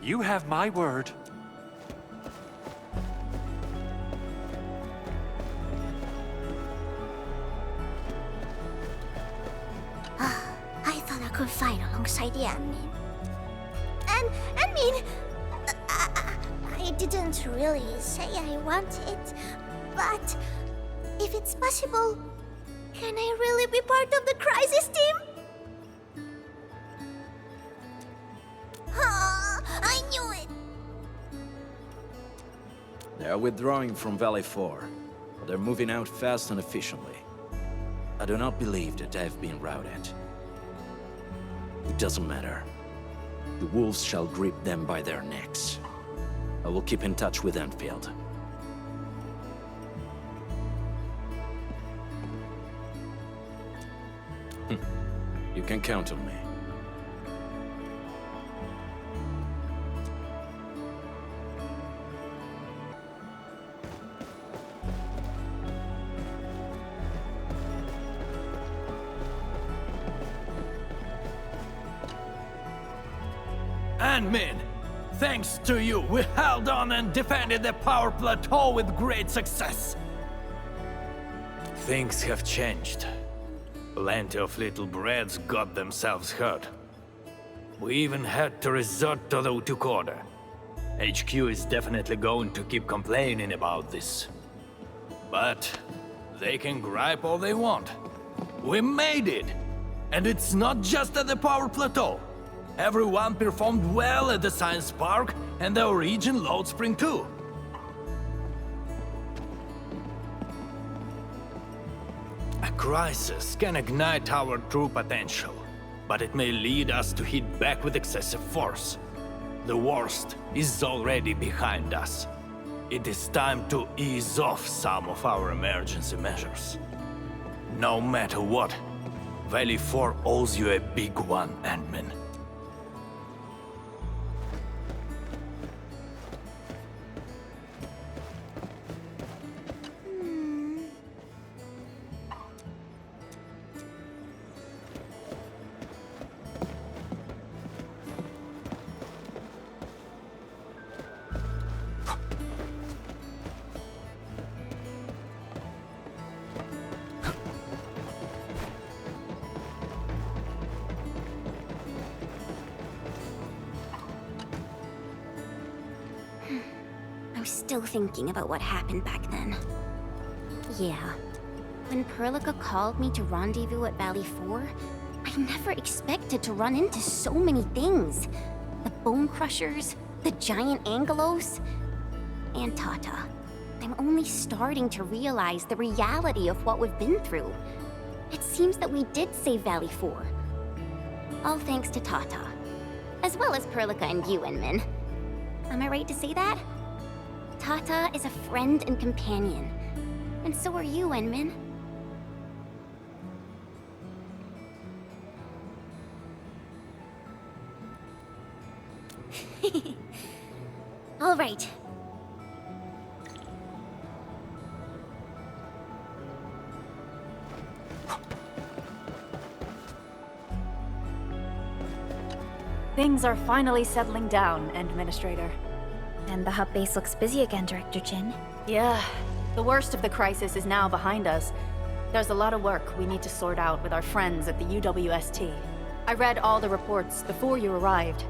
K: You have my word.
V: I thought I could fight alongside the admin. I didn't really say I want it, but if it's possible, can I really be part of the crisis team? I knew it!
C: They are withdrawing from Valley 4, but they're moving out fast and efficiently. I do not believe that they've been routed. It doesn't matter. The wolves shall grip them by their necks. I will keep in touch with Endfield. You can count on me.
I: Admin, thanks to you, we held on and defended the power plateau with great success. Things have changed. Plenty of little brats got themselves hurt. We even had to resort to the Utuk order. HQ is definitely going to keep complaining about this. But they can gripe all they want. We made it! And it's not just at the power plateau. Everyone performed well at the science park and the Origin load spring too. A crisis can ignite our true potential, but it may lead us to hit back with excessive force. The worst is already behind us. It is time to ease off some of our emergency measures. No matter what, Valley 4 owes you a big one, Ant-Man.
B: Still thinking about what happened back then. Yeah. When Perlica called me to rendezvous at Valley 4, I never expected to run into so many things. The Bone Crushers, the giant Aggelos, and Tata. I'm only starting to realize the reality of what we've been through. It seems that we did save Valley 4. All thanks to Tata. As well as Perlica and you, Min. Am I right to say that? Tata is a friend and companion. And so are you, Enmin. All right.
O: Things are finally settling down, Administrator.
L: And the hub base looks busy again, Director Jin.
O: Yeah, the worst of the crisis is now behind us. There's a lot of work we need to sort out with our friends at the UWST. I read all the reports before you arrived.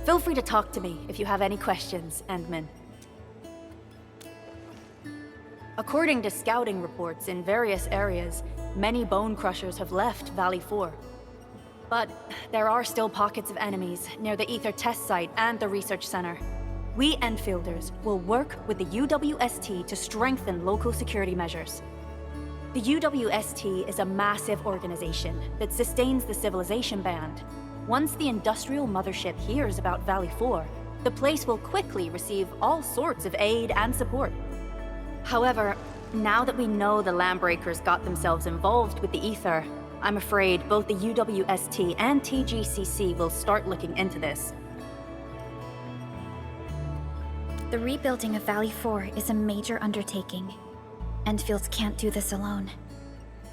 O: Feel free to talk to me if you have any questions, Endman. According to scouting reports in various areas, many Bone Crushers have left Valley 4. But there are still pockets of enemies near the Ether test site and the research center. We Enfielders will work with the UWST to strengthen local security measures. The UWST is a massive organization that sustains the Civilization Band. Once the industrial mothership hears about Valley 4, the place will quickly receive all sorts of aid and support. However, now that we know the Landbreakers got themselves involved with the Ether, I'm afraid both the UWST and TGCC will start looking into this.
L: The rebuilding of Valley 4 is a major undertaking. Endfields can't do this alone.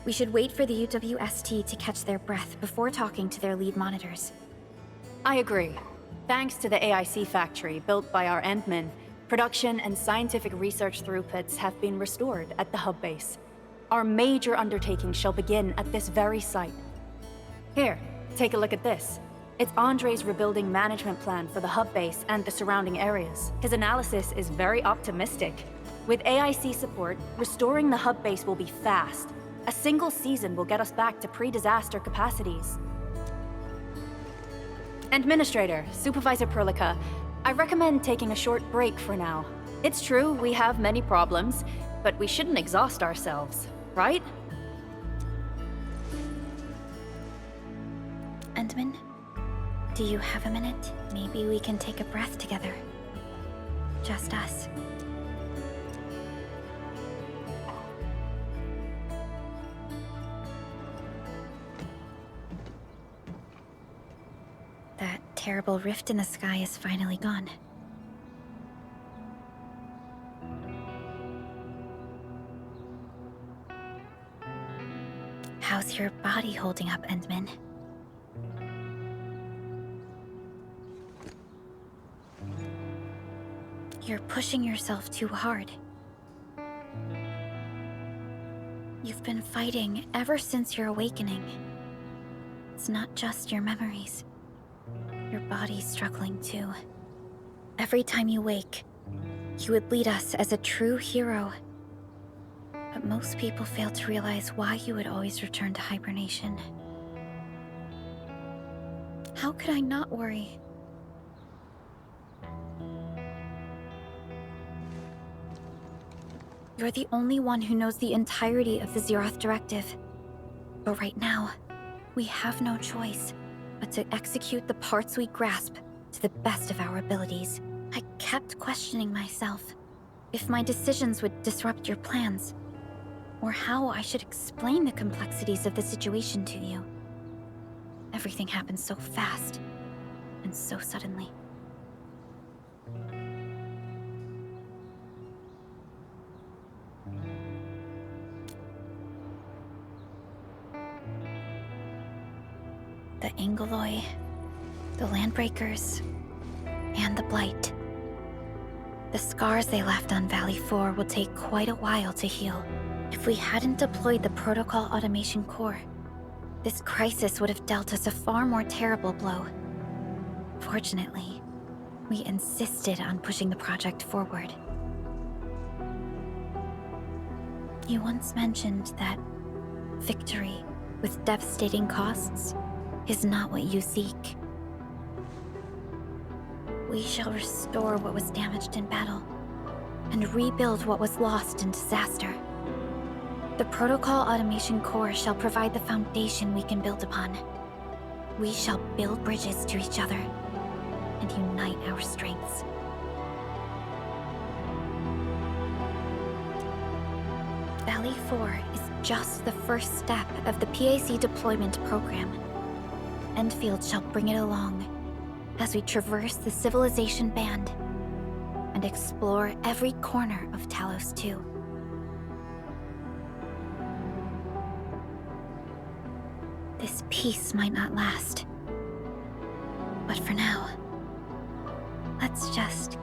L: We should wait for the UWST to catch their breath before talking to their lead monitors.
O: I agree. Thanks to the AIC factory built by our Endmen, production and scientific research throughputs have been restored at the hub base. Our major undertaking shall begin at this very site. Here, take a look at this. It's Andre's rebuilding management plan for the hub base and the surrounding areas. His analysis is very optimistic. With AIC support, restoring the hub base will be fast. A single season will get us back to pre-disaster capacities. Administrator, Supervisor Perlica, I recommend taking a short break for now. It's true, we have many problems, but we shouldn't exhaust ourselves, right?
L: Endman, do you have a minute? Maybe we can take a breath together. Just us. That terrible rift in the sky is finally gone. How's your body holding up, Endman? You're pushing yourself too hard. You've been fighting ever since your awakening. It's not just your memories. Your body's struggling too. Every time you wake, you would lead us as a true hero. But most people fail to realize why you would always return to hibernation. How could I not worry? You're the only one who knows the entirety of the Zeroth Directive. But right now, we have no choice but to execute the parts we grasp to the best of our abilities. I kept questioning myself if my decisions would disrupt your plans, or how I should explain the complexities of the situation to you. Everything happened so fast, and so suddenly. The Aggeloi, the Landbreakers, and the Blight. The scars they left on Valley 4 will take quite a while to heal. If we hadn't deployed the Protocol Automation Core, this crisis would have dealt us a far more terrible blow. Fortunately, we insisted on pushing the project forward. You once mentioned that victory with devastating costs is not what you seek. We shall restore what was damaged in battle, and rebuild what was lost in disaster. The Protocol Automation Core shall provide the foundation we can build upon. We shall build bridges to each other, and unite our strengths. Valley 4 is just the first step of the PAC deployment program. Endfield shall bring it along as we traverse the Civilization Band and explore every corner of Talos 2. This peace might not last, but for now, let's just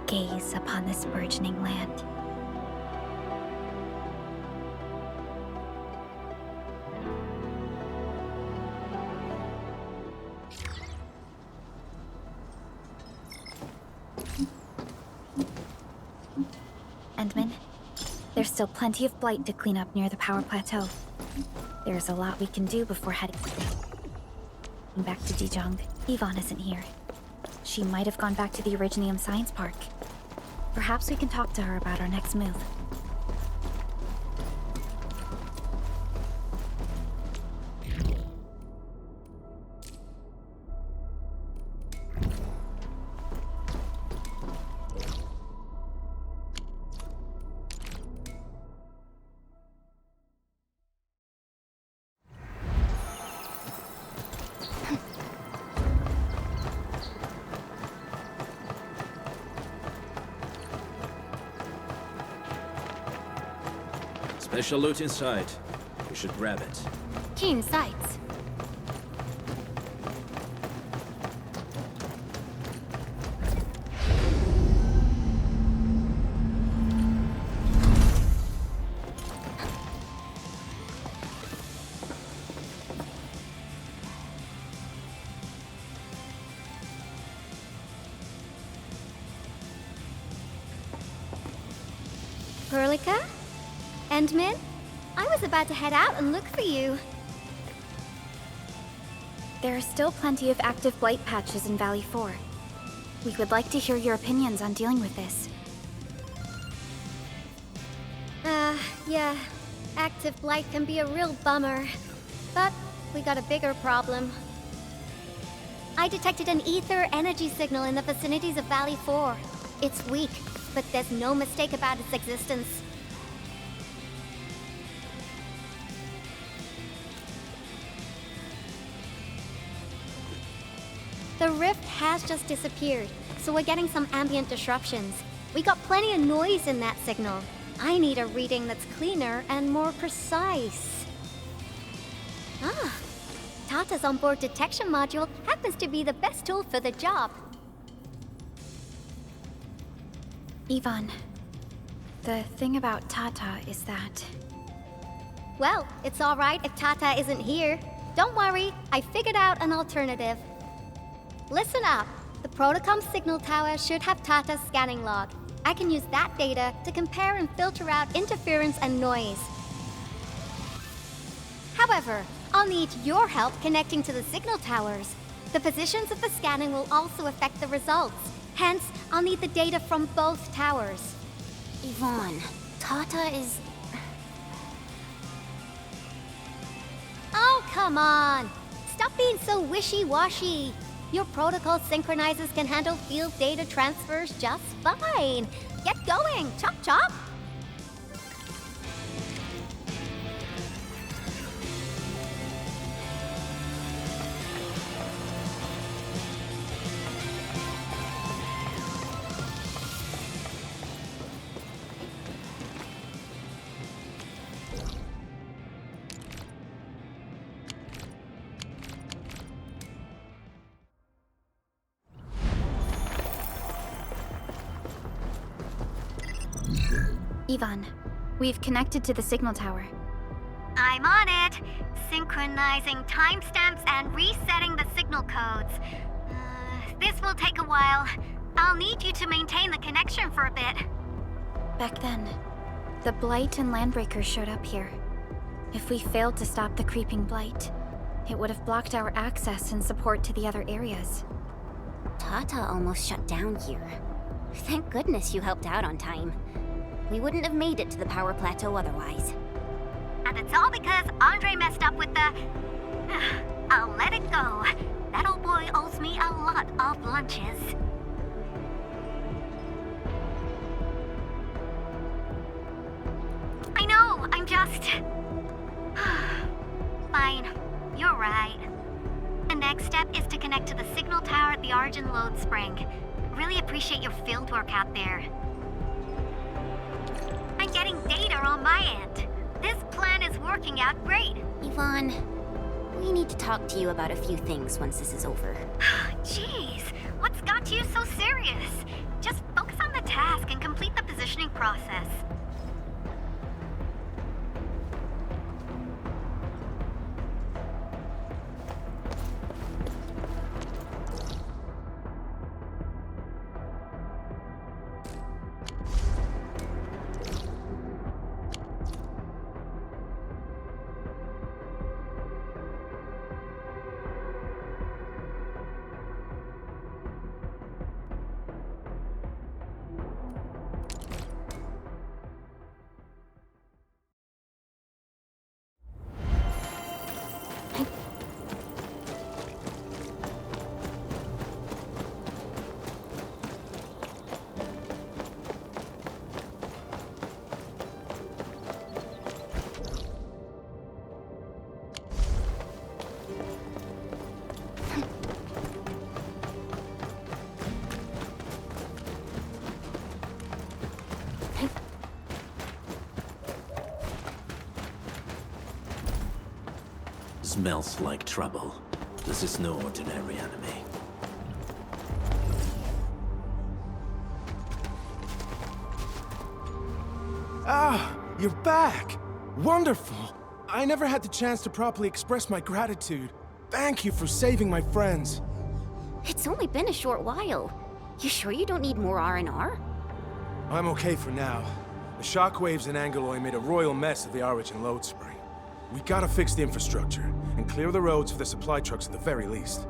L: gaze upon this burgeoning land. Endman, there's still plenty of blight to clean up near the power plateau. There's a lot we can do before heading back to Zhuang. Yvonne isn't here. She might have gone back to the Originium Science Park. Perhaps we can talk to her about our next move.
C: Special loot inside. We should grab it.
D: Keen sights.
V: Perlica? Endman? I was about to head out and look for you.
L: There are still plenty of active blight patches in Valley 4. We would like to hear your opinions on dealing with this.
V: Yeah. Active blight can be a real bummer. But we got a bigger problem. I detected an ether energy signal in the vicinities of Valley 4. It's weak, but there's no mistake about its existence. The rift has just disappeared, so we're getting some ambient disruptions. We got plenty of noise in that signal. I need a reading that's cleaner and more precise. Ah, Tata's onboard detection module happens to be the best tool for the job.
L: Yvonne, the thing about Tata is that...
V: Well, it's all right if Tata isn't here. Don't worry, I figured out an alternative. Listen up. The Protocom signal tower should have Tata's scanning log. I can use that data to compare and filter out interference and noise. However, I'll need your help connecting to the signal towers. The positions of the scanning will also affect the results. Hence, I'll need the data from both towers.
B: Yvonne, Tata is...
V: Oh, come on! Stop being so wishy-washy. Your protocol synchronizers can handle field data transfers just fine. Get going, chop chop!
L: Yvonne, we've connected to the signal tower.
D: I'm on it. Synchronizing timestamps and resetting the signal codes. This will take a while. I'll need you to maintain the connection for a bit.
L: Back then, the Blight and Landbreakers showed up here. If we failed to stop the creeping Blight, it would have blocked our access and support to the other areas.
B: Tata almost shut down here. Thank goodness you helped out on time. We wouldn't have made it to the power plateau otherwise.
D: And it's all because Andre messed up with the... I'll let it go. That old boy owes me a lot of lunches. I know, I'm just... Fine, you're right. The next step is to connect to the signal tower at the Argent Load Spring. Really appreciate your field work out there. I'm getting data on my end. This plan is working out great.
B: Yvonne, we need to talk to you about a few things once this is over.
D: Jeez, what's got you so serious? Just focus on the task and complete the positioning process.
C: Smells like trouble. This is no ordinary enemy.
J: Ah, you're back! Wonderful! I never had the chance to properly express my gratitude. Thank you for saving my friends.
B: It's only been a short while. You sure you don't need more R&R?
J: I'm okay for now. The shockwaves in Aggeloi made a royal mess of the origin load spring. We gotta fix the infrastructure, and clear the roads for the supply trucks at the very least.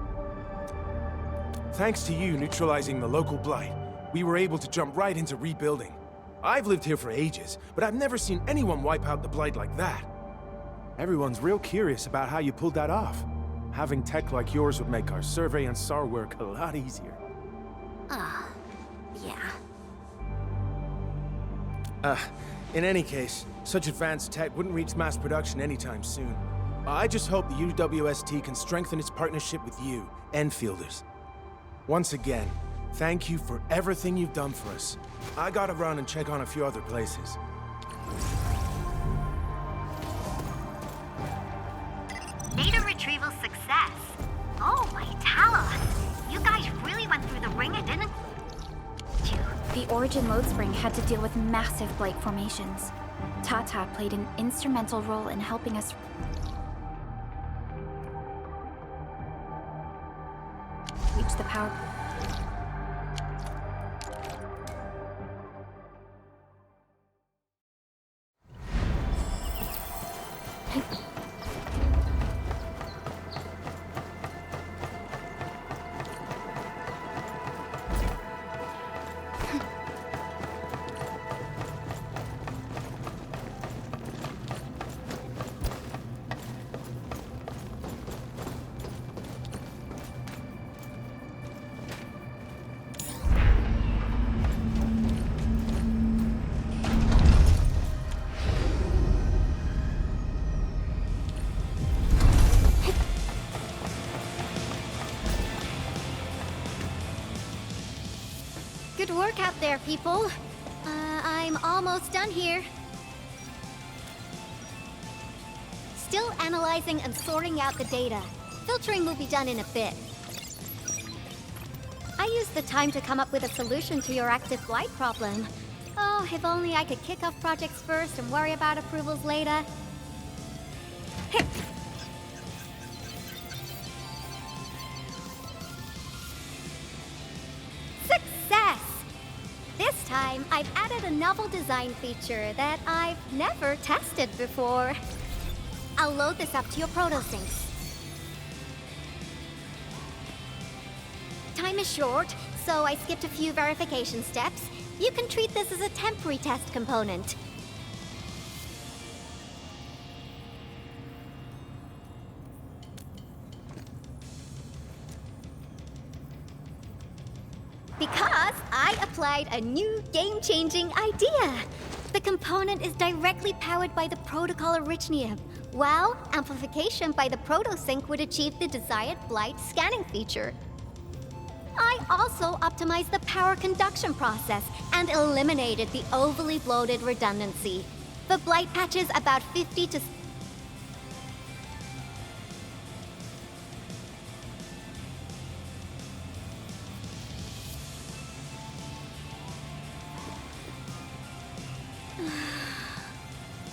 J: Thanks to you neutralizing the local blight, we were able to jump right into rebuilding. I've lived here for ages, but I've never seen anyone wipe out the blight like that. Everyone's real curious about how you pulled that off. Having tech like yours would make our survey and SAR work a lot easier.
B: Yeah.
J: In any case, such advanced tech wouldn't reach mass production anytime soon. I just hope the UWST can strengthen its partnership with you, Enfielders. Once again, thank you for everything you've done for us. I gotta run and check on a few other places.
D: Data retrieval success. Oh, my Talos. You guys really went through the ringer, didn't you?
L: The origin load spring had to deal with massive blight formations. Tata played an instrumental role in helping us reach the power.
V: Good work out there, people. I'm almost done here. Still analyzing and sorting out the data. Filtering will be done in a bit. I used the time to come up with a solution to your active blight problem. Oh, if only I could kick off projects first and worry about approvals later. Success! This time, I've added a novel design feature that I've never tested before. I'll load this up to your proto-syncs. Time is short, so I skipped a few verification steps. You can treat this as a temporary test component. Because I applied a new game-changing idea. The component is directly powered by the protocol Originium, while amplification by the proto-sync would achieve the desired blight scanning feature. I also optimized the power conduction process and eliminated the overly bloated redundancy. For blight patches about 50 to...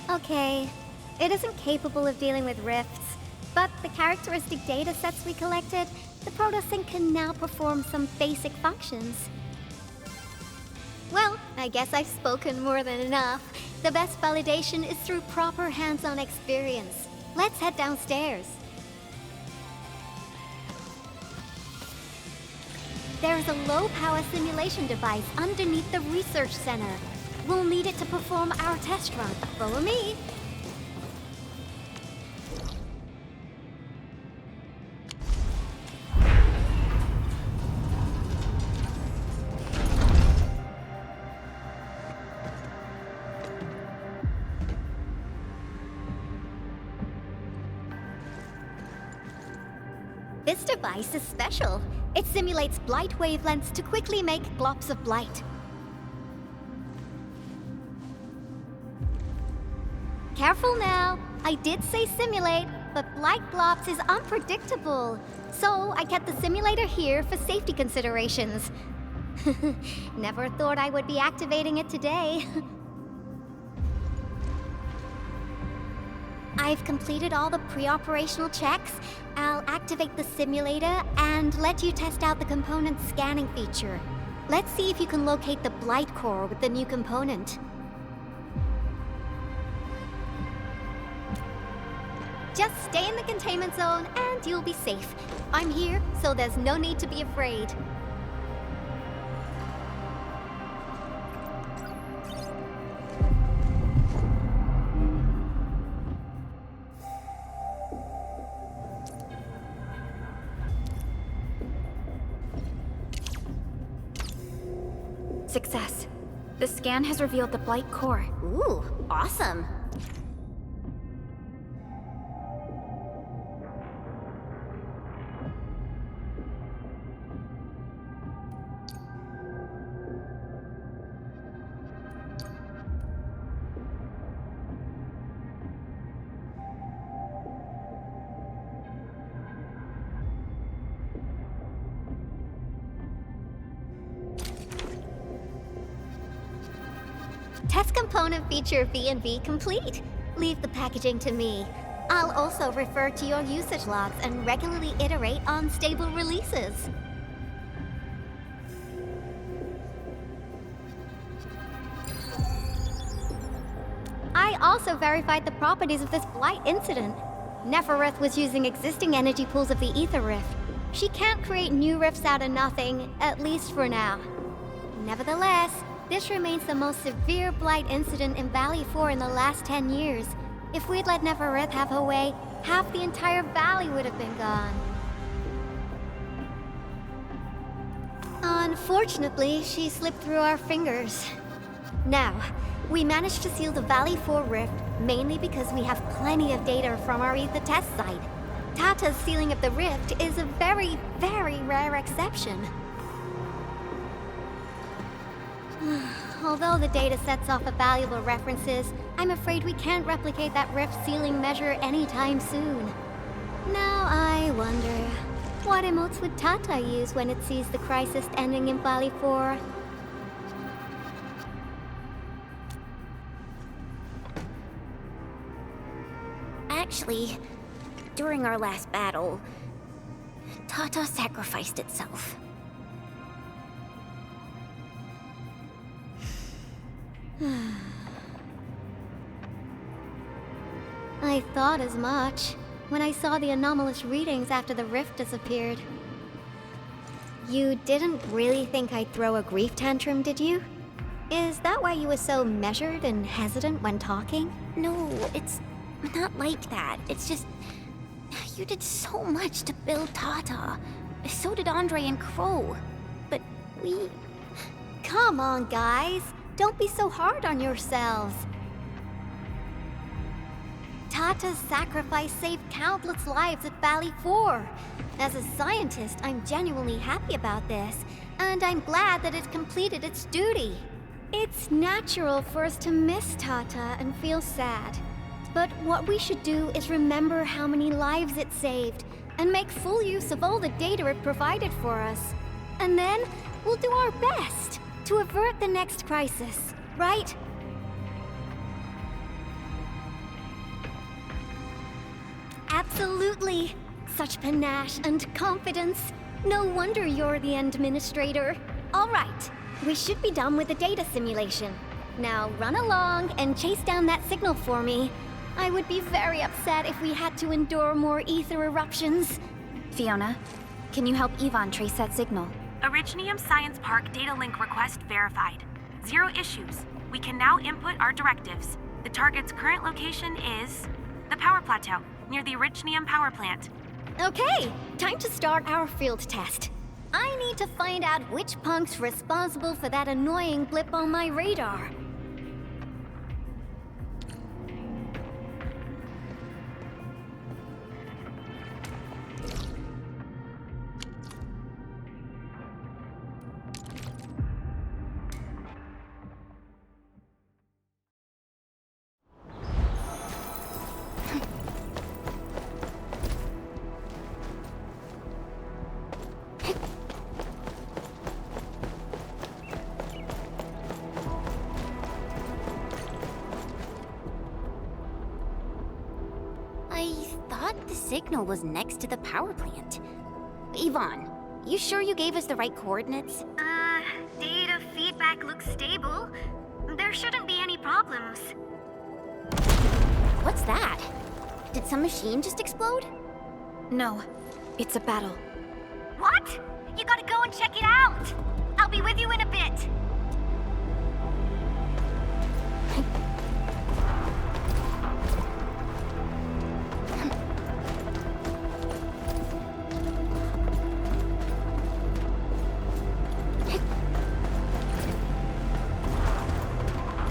V: Okay, it isn't capable of dealing with rifts, but the characteristic data sets we collected, the protosync can now perform some basic functions. Well, I guess I've spoken more than enough. The best validation is through proper hands-on experience. Let's head downstairs. There's a low-power simulation device underneath the research center. We'll need it to perform our test run. Follow me. This device is special. It simulates blight wavelengths to quickly make globs of blight. Careful now. I did say simulate, but blight globs is unpredictable. So I kept the simulator here for safety considerations. Never thought I would be activating it today. I've completed all the pre-operational checks. I'll activate the simulator and let you test out the component scanning feature. Let's see if you can locate the blight core with the new component.
Q: Just stay in the containment zone and you'll be safe. I'm here, so there's no need to be afraid.
L: Success. The scan has revealed the Blight core.
Q: Ooh, awesome. Test component feature V&V complete. Leave the packaging to me. I'll also refer to your usage logs and regularly iterate on stable releases. I also verified the properties of this blight incident. Nefareth was using existing energy pools of the Ether Rift. She can't create new rifts out of nothing, at least for now. Nevertheless, this remains the most severe blight incident in Valley 4 in the last 10 years. If we'd let Nefareth have her way, half the entire valley would have been gone. Unfortunately, she slipped through our fingers. Now, we managed to seal the Valley 4 rift, mainly because we have plenty of data from our Ether test site. Tata's sealing of the rift is a very, very rare exception. Although the data sets off of valuable references, I'm afraid we can't replicate that rift sealing measure anytime soon. Now I wonder, what emotes would Tata use when it sees the crisis ending in Valley 4?
B: Actually, during our last battle, Tata sacrificed itself.
Q: I thought as much when I saw the anomalous readings after the rift disappeared. You didn't really think I'd throw a grief tantrum, did you? Is that why you were so measured and hesitant when talking?
B: No, it's not like that. It's just... you did so much to build Tata. So did Andre and Crow. But we...
Q: Come on, guys. Don't be so hard on yourselves. Tata's sacrifice saved countless lives at Valley 4. As a scientist, I'm genuinely happy about this, and I'm glad that it completed its duty. It's natural for us to miss Tata and feel sad. But what we should do is remember how many lives it saved, and make full use of all the data it provided for us. And then, we'll do our best to avert the next crisis, right? Absolutely! Such panache and confidence. No wonder you're the administrator. All right, we should be done with the data simulation. Now run along and chase down that signal for me. I would be very upset if we had to endure more ether eruptions.
L: Fiona, can you help Yvonne trace that signal?
F: Originium Science Park data link request verified. 0 issues. We can now input our directives. The target's current location is the power plateau, near the Originium power plant.
Q: Okay, time to start our field test. I need to find out which punk's responsible for that annoying blip on my radar.
B: Signal was next to the power plant. Yvonne, you sure you gave us the right coordinates?
Q: Data feedback looks stable. There shouldn't be any problems.
B: What's that?
Q: Did some machine just explode?
L: No, it's a battle.
D: What? You gotta go and check it out! I'll be with you in a bit!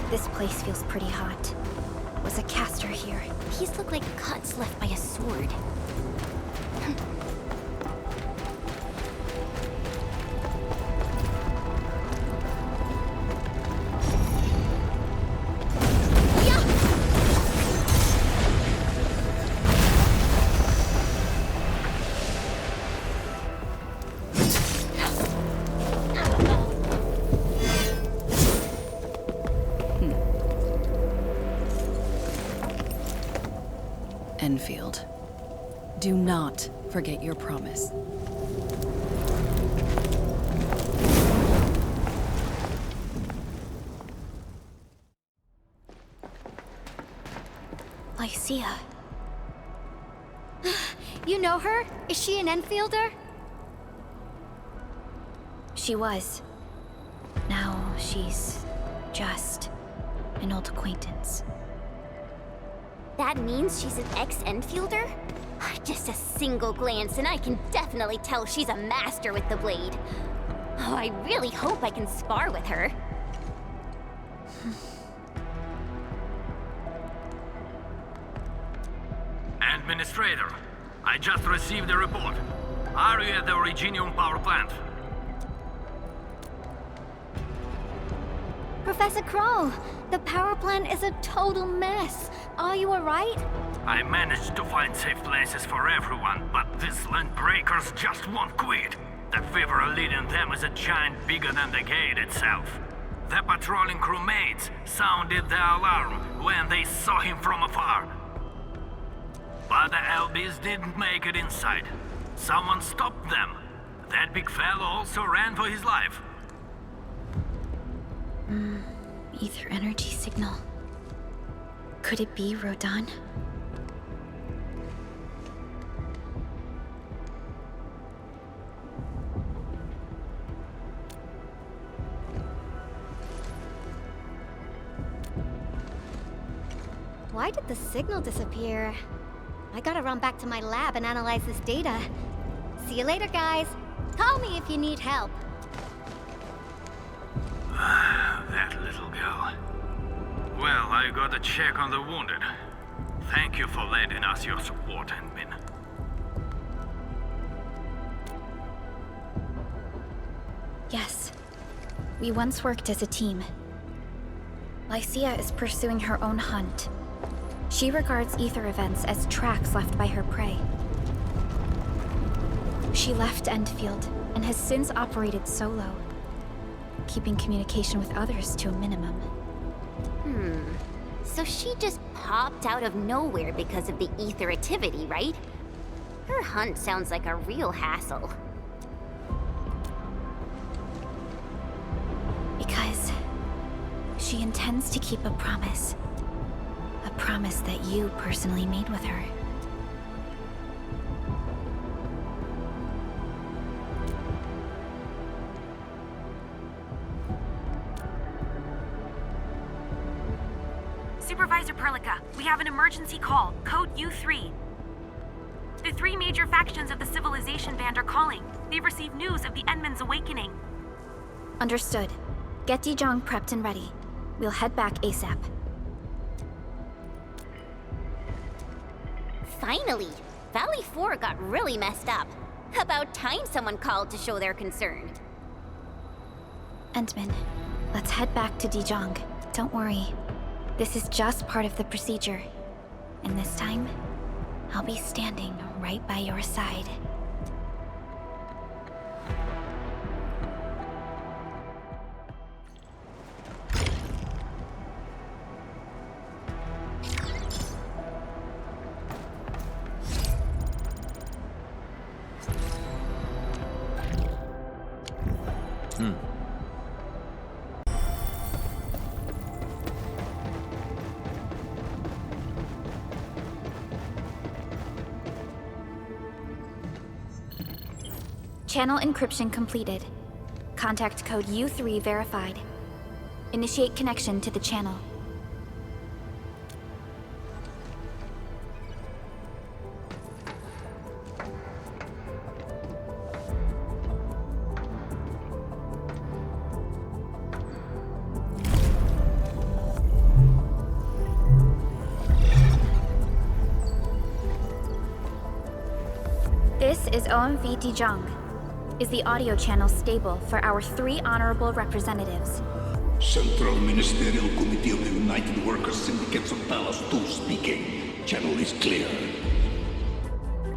L: This place feels pretty hot. Was a caster here?
Q: These look like cuts left by a sword.
N: Endfield. Do not forget your promise.
L: Lycia.
Q: You know her? Is she an Enfielder?
L: She was. Now she's just an old acquaintance.
Q: That means she's an ex-Enfielder? Just a single glance and I can definitely tell she's a master with the blade. Oh, I really hope I can spar with her.
I: Administrator, I just received a report. Are you at the Originium power plant?
Q: Professor Kroll, the power plant is a total mess. Are you alright?
I: I managed to find safe places for everyone, but these landbreakers just won't quit. The fever leading them is a giant bigger than the gate itself. The patrolling crewmates sounded the alarm when they saw him from afar. But the LBs didn't make it inside. Someone stopped them. That big fellow also ran for his life.
L: Ether energy signal. Could it be Rodan?
Q: Why did the signal disappear? I gotta run back to my lab and analyze this data. See you later, guys. Call me if you need help.
I: That little girl. Well, I gotta check on the wounded. Thank you for lending us your support, Endmin.
L: Yes. We once worked as a team. Lycia is pursuing her own hunt. She regards ether events as tracks left by her prey. She left Endfield and has since operated solo, keeping communication with others to a minimum.
Q: So she just popped out of nowhere because of the ether activity, right? Her hunt sounds like a real hassle.
L: Because she intends to keep a promise. A promise that you personally made with her.
F: Supervisor Perlica, we have an emergency call, code U3. The three major factions of the Civilization Band are calling. They've received news of the Endman's awakening.
L: Understood. Get zhuang prepped and ready. We'll head back ASAP.
Q: Finally! Valley 4 got really messed up. About time someone called to show their concern.
L: Endman, let's head back to zhuang. Don't worry. This is just part of the procedure. And this time, I'll be standing right by your side. Channel encryption completed. Contact code U3 verified. Initiate connection to the channel. This is OMV Zhuang. Is the audio channel stable for our 3 honorable representatives?
P: Central Ministerial Committee of the United Workers Syndicates of Talos 2 speaking. Channel is clear.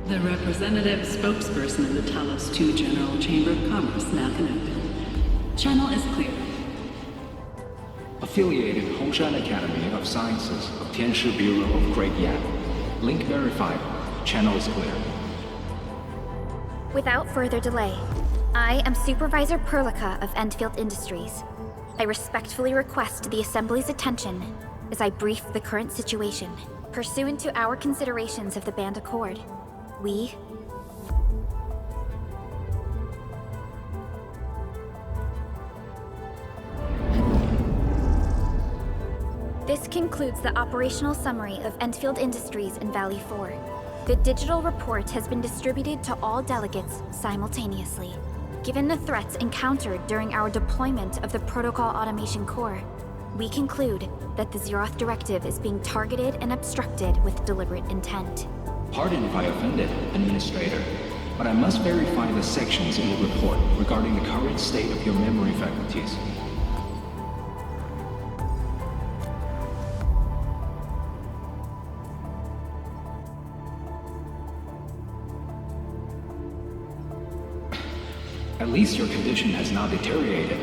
R: The representative spokesperson of the Talos 2 General Chamber of Commerce now connected. Channel is clear.
W: Affiliated Hongshan Academy of Sciences of Tianshi Bureau of Great Yan. Link verified. Channel is clear.
L: Without further delay, I am Supervisor Perlica of Endfield Industries. I respectfully request the Assembly's attention as I brief the current situation. Pursuant to our considerations of the Band Accord, we... This concludes the operational summary of Endfield Industries in Valley 4. The digital report has been distributed to all delegates simultaneously. Given the threats encountered during our deployment of the Protocol Automation Core, we conclude that the Zeroth Directive is being targeted and obstructed with deliberate intent.
W: Pardon if I offended, Administrator, but I must verify the sections in the report regarding the current state of your memory faculties. At least your condition has not deteriorated.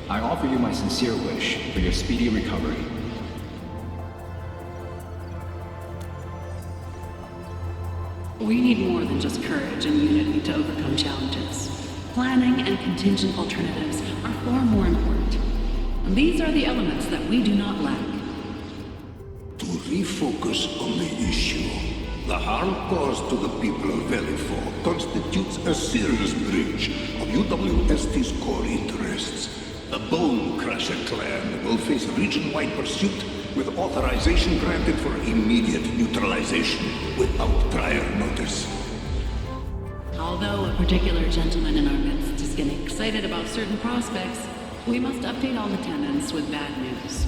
W: I offer you my sincere wish for your speedy recovery.
R: We need more than just courage and unity to overcome challenges. Planning and contingent alternatives are far more important. And these are the elements that we do not lack.
P: To refocus on the issue, the harm caused to the people of Valley 4 constitutes a serious breach of UWST's core interests. The Bone Crusher clan will face region-wide pursuit with authorization granted for immediate neutralization without prior notice.
R: Although a particular gentleman in our midst is getting excited about certain prospects, we must update all attendants with bad news.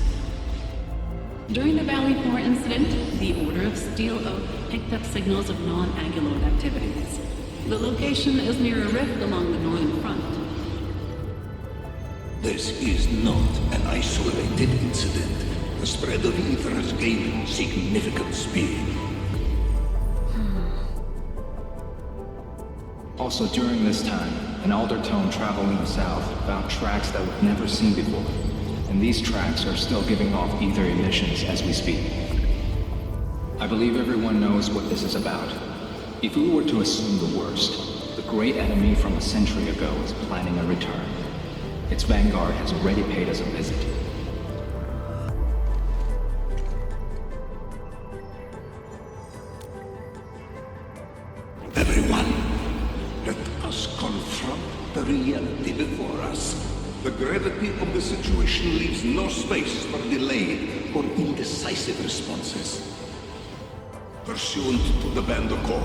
R: During the Valley 4 incident, the Order of Steel Oak picked up signals of non-Aggeloi activities. The location is near a rift along the northern front.
P: This is not an isolated incident. The spread of ether has gained significant speed.
W: Also during this time, an Aldertone traveling south found tracks that we've never seen before. And these tracks are still giving off ether emissions as we speak. I believe everyone knows what this is about. If we were to assume the worst, the great enemy from a century ago is planning a return. Its vanguard has already paid us a visit.
P: Everyone, let us confront the reality before us. The gravity of the situation leaves no space for delayed or indecisive responses. Pursuant to the Band Accord,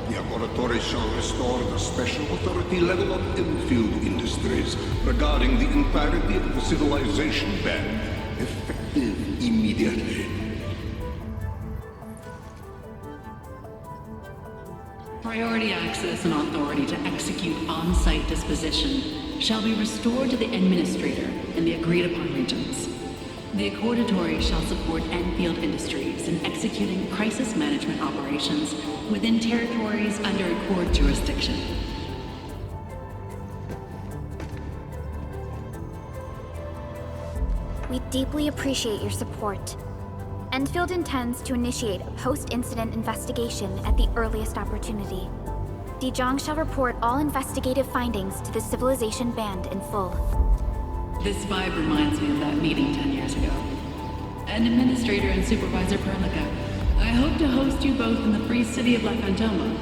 P: the Laboratory shall restore the special authority level of Endfield Industries regarding the entirety of the civilization band, effective immediately.
R: Priority access and authority to execute on-site disposition shall be restored to the Administrator in the agreed-upon regions. The Accordatory shall support Endfield Industries in executing crisis management operations within territories under Accord jurisdiction.
L: We deeply appreciate your support. Endfield intends to initiate a post-incident investigation at the earliest opportunity. Zhuang shall report all investigative findings to the Civilization Band in full.
R: This vibe reminds me of that meeting 10 years ago. And Administrator and Supervisor Perlica, I hope to host you both in the free city of La Fantoma.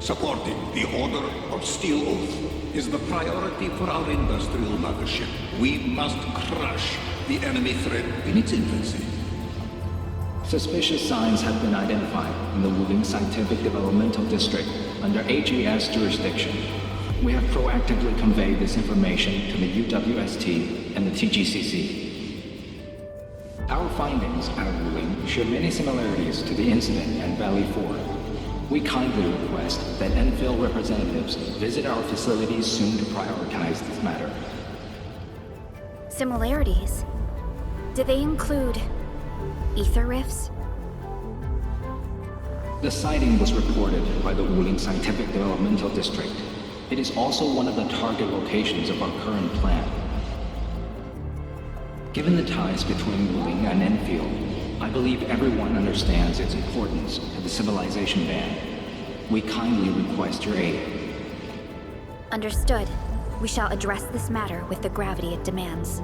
P: Supporting the Order of Steel Oath is the priority for our industrial mothership. We must crush the enemy threat in its infancy.
W: Suspicious signs have been identified in the Wuling Scientific Developmental District under HES jurisdiction. We have proactively conveyed this information to the UWST and the TGCC. Our findings out of Wuling share many similarities to the incident at Valley 4. We kindly request that Endfield representatives visit our facilities soon to prioritize this matter.
L: Similarities? Do they include ether rifts?
W: The sighting was reported by the Wuling Scientific Developmental District. It is also one of the target locations of our current plan. Given the ties between Wuling and Endfield, I believe everyone understands its importance to the civilization band. We kindly request your aid.
L: Understood. We shall address this matter with the gravity it demands.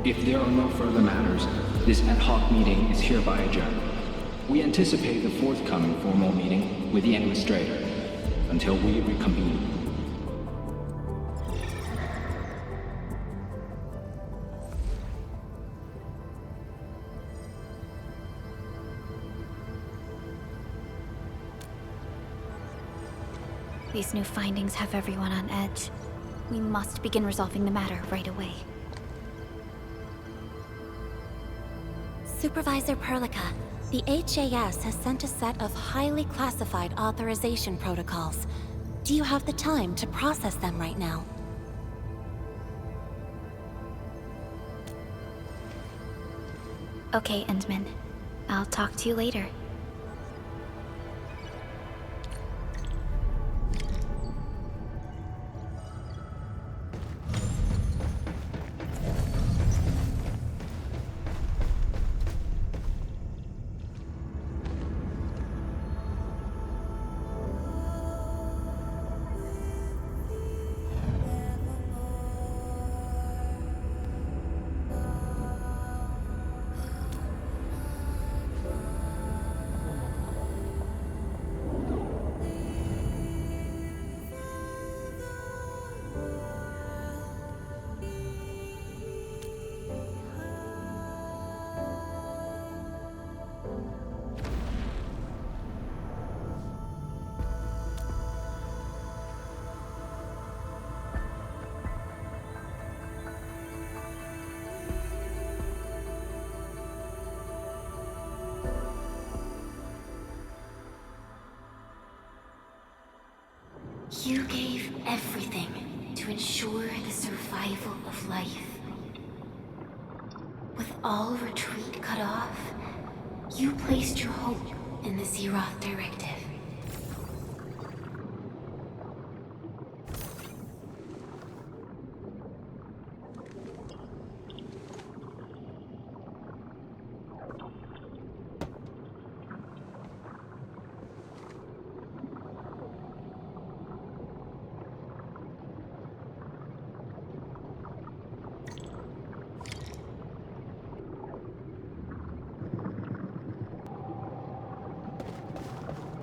W: If there are no further matters, this ad hoc meeting is hereby adjourned. We anticipate the forthcoming formal meeting with the administrator until we reconvene.
L: These new findings have everyone on edge. We must begin resolving the matter right away.
A: Supervisor Perlica, the HAS has sent a set of highly classified authorization protocols. Do you have the time to process them right now?
L: Okay, Endman. I'll talk to you later.
B: You gave everything to ensure the survival of life. With all retreat cut off, you placed your hope in the Zeroth Directive.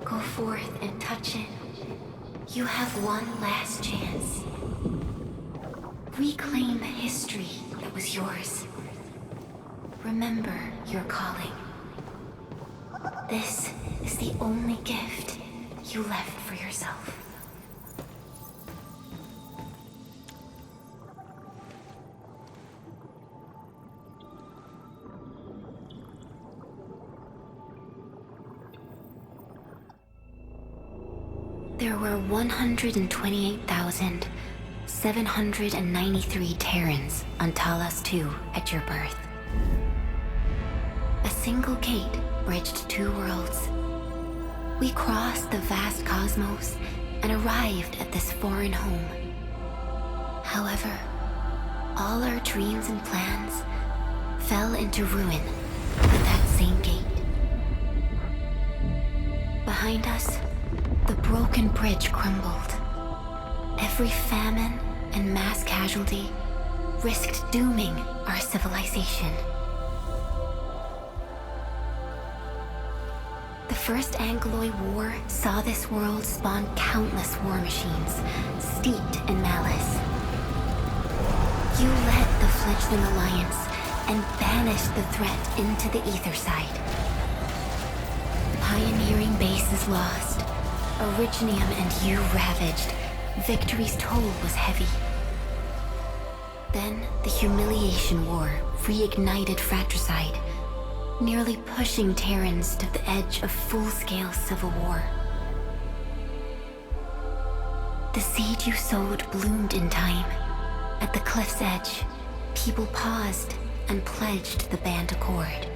B: Go forth and touch it. You have one last chance. Reclaim the history that was yours. Remember your calling. This is the only gift you left for yourself. There were 128,793 Terrans on Talos 2 at your birth. A single gate bridged two worlds. We crossed the vast cosmos and arrived at this foreign home. However, all our dreams and plans fell into ruin at that same gate. Behind us, the broken bridge crumbled. Every famine and mass casualty risked dooming our civilization. The First Aggeloi War saw this world spawn countless war machines, steeped in malice. You led the fledgling alliance and banished the threat into the ether side. Pioneering base is lost. Originium and you ravaged. Victory's toll was heavy. Then the humiliation war reignited fratricide, nearly pushing Terrans to the edge of full-scale civil war. The seed you sowed bloomed in time. At the cliff's edge, people paused and pledged the band accord.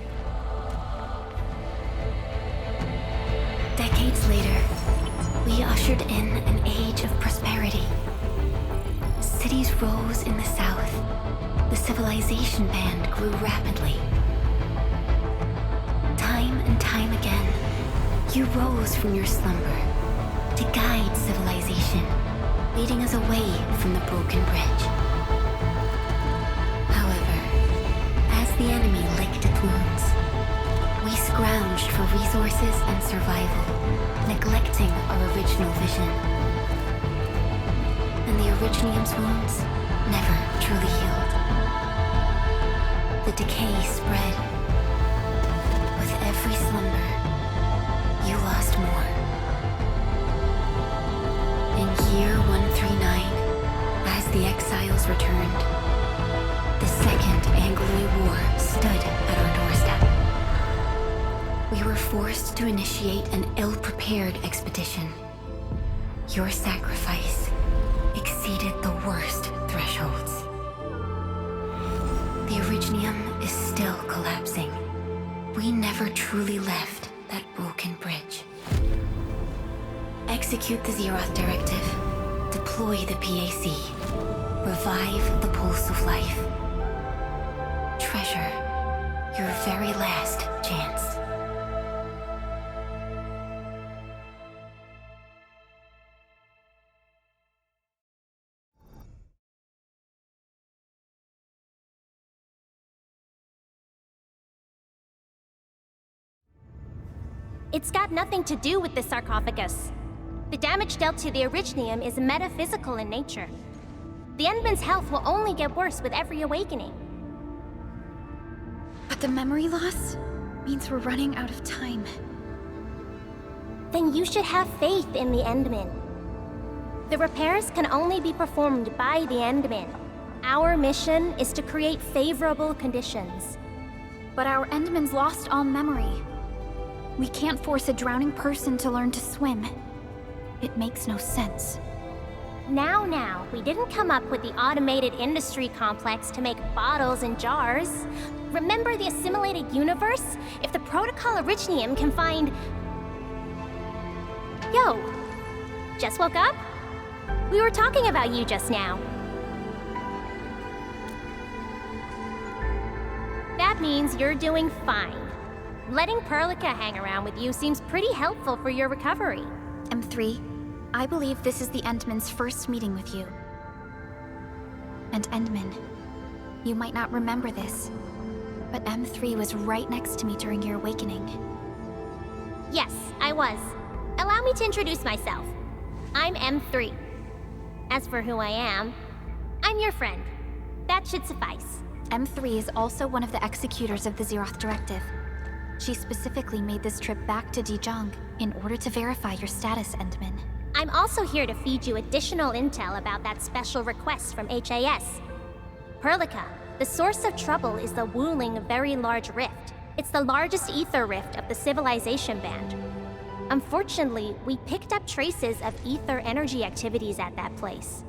B: Decades later, we ushered in an age of prosperity. Cities rose in the south. The civilization band grew rapidly. Time and time again, you rose from your slumber to guide civilization, leading us away from the broken bridge. However, as the enemy licked its wounds, we scrounged for resources and survival, neglecting our original vision. And the Originium's wounds never truly healed. The decay spread. With every slumber, you lost more. In year 139, as the exiles returned, the Second Aggeloi War stood at our doorstep. We were forced to initiate an ill-prepared expedition. Your sacrifice exceeded the worst thresholds. The Originium is still collapsing. We never truly left that broken bridge. Execute the Zeroth Directive. Deploy the PAC. Revive the pulse of life. Treasure your very last chance.
H: It's got nothing to do with the sarcophagus. The damage dealt to the Originium is metaphysical in nature. The Endman's health will only get worse with every awakening.
L: But the memory loss means we're running out of time.
H: Then you should have faith in the Endman. The repairs can only be performed by the Endman. Our mission is to create favorable conditions.
L: But our Endman's lost all memory. We can't force a drowning person to learn to swim. It makes no sense.
H: Now, we didn't come up with the automated industry complex to make bottles and jars. Remember the assimilated universe? If the protocol Originium can find... Yo, just woke up? We were talking about you just now. That means you're doing fine. Letting Perlica hang around with you seems pretty helpful for your recovery.
L: M3, I believe this is the Endman's first meeting with you. And Endman, you might not remember this, but M3 was right next to me during your awakening.
H: Yes, I was. Allow me to introduce myself. I'm M3. As for who I am, I'm your friend. That should suffice.
L: M3 is also one of the executors of the Zeroth Directive. She specifically made this trip back to Zhuang in order to verify your status, Endman.
H: I'm also here to feed you additional intel about that special request from HAS. Perlica, the source of trouble is the Wuling Very Large Rift. It's the largest ether rift of the civilization band. Unfortunately, we picked up traces of ether energy activities at that place.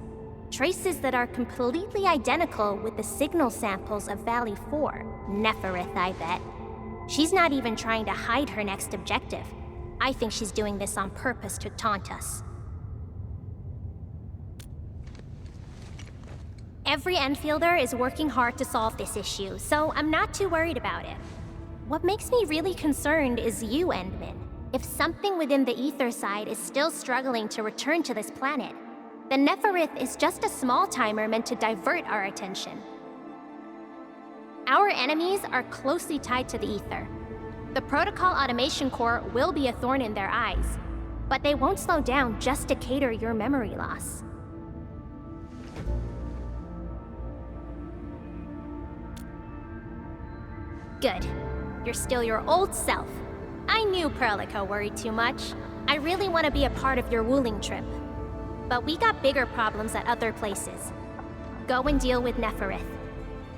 H: Traces that are completely identical with the signal samples of Valley 4. Nefareth, I bet. She's not even trying to hide her next objective. I think she's doing this on purpose to taunt us. Every Enfielder is working hard to solve this issue, so I'm not too worried about it. What makes me really concerned is you, Endman. If something within the ether side is still struggling to return to this planet, the Nefarith is just a small timer meant to divert our attention. Our enemies are closely tied to the ether. The Protocol Automation Core will be a thorn in their eyes, but they won't slow down just to cater your memory loss. Good. You're still your old self. I knew Perlica worried too much. I really want to be a part of your Wuling trip. But we got bigger problems at other places. Go and deal with Nefareth.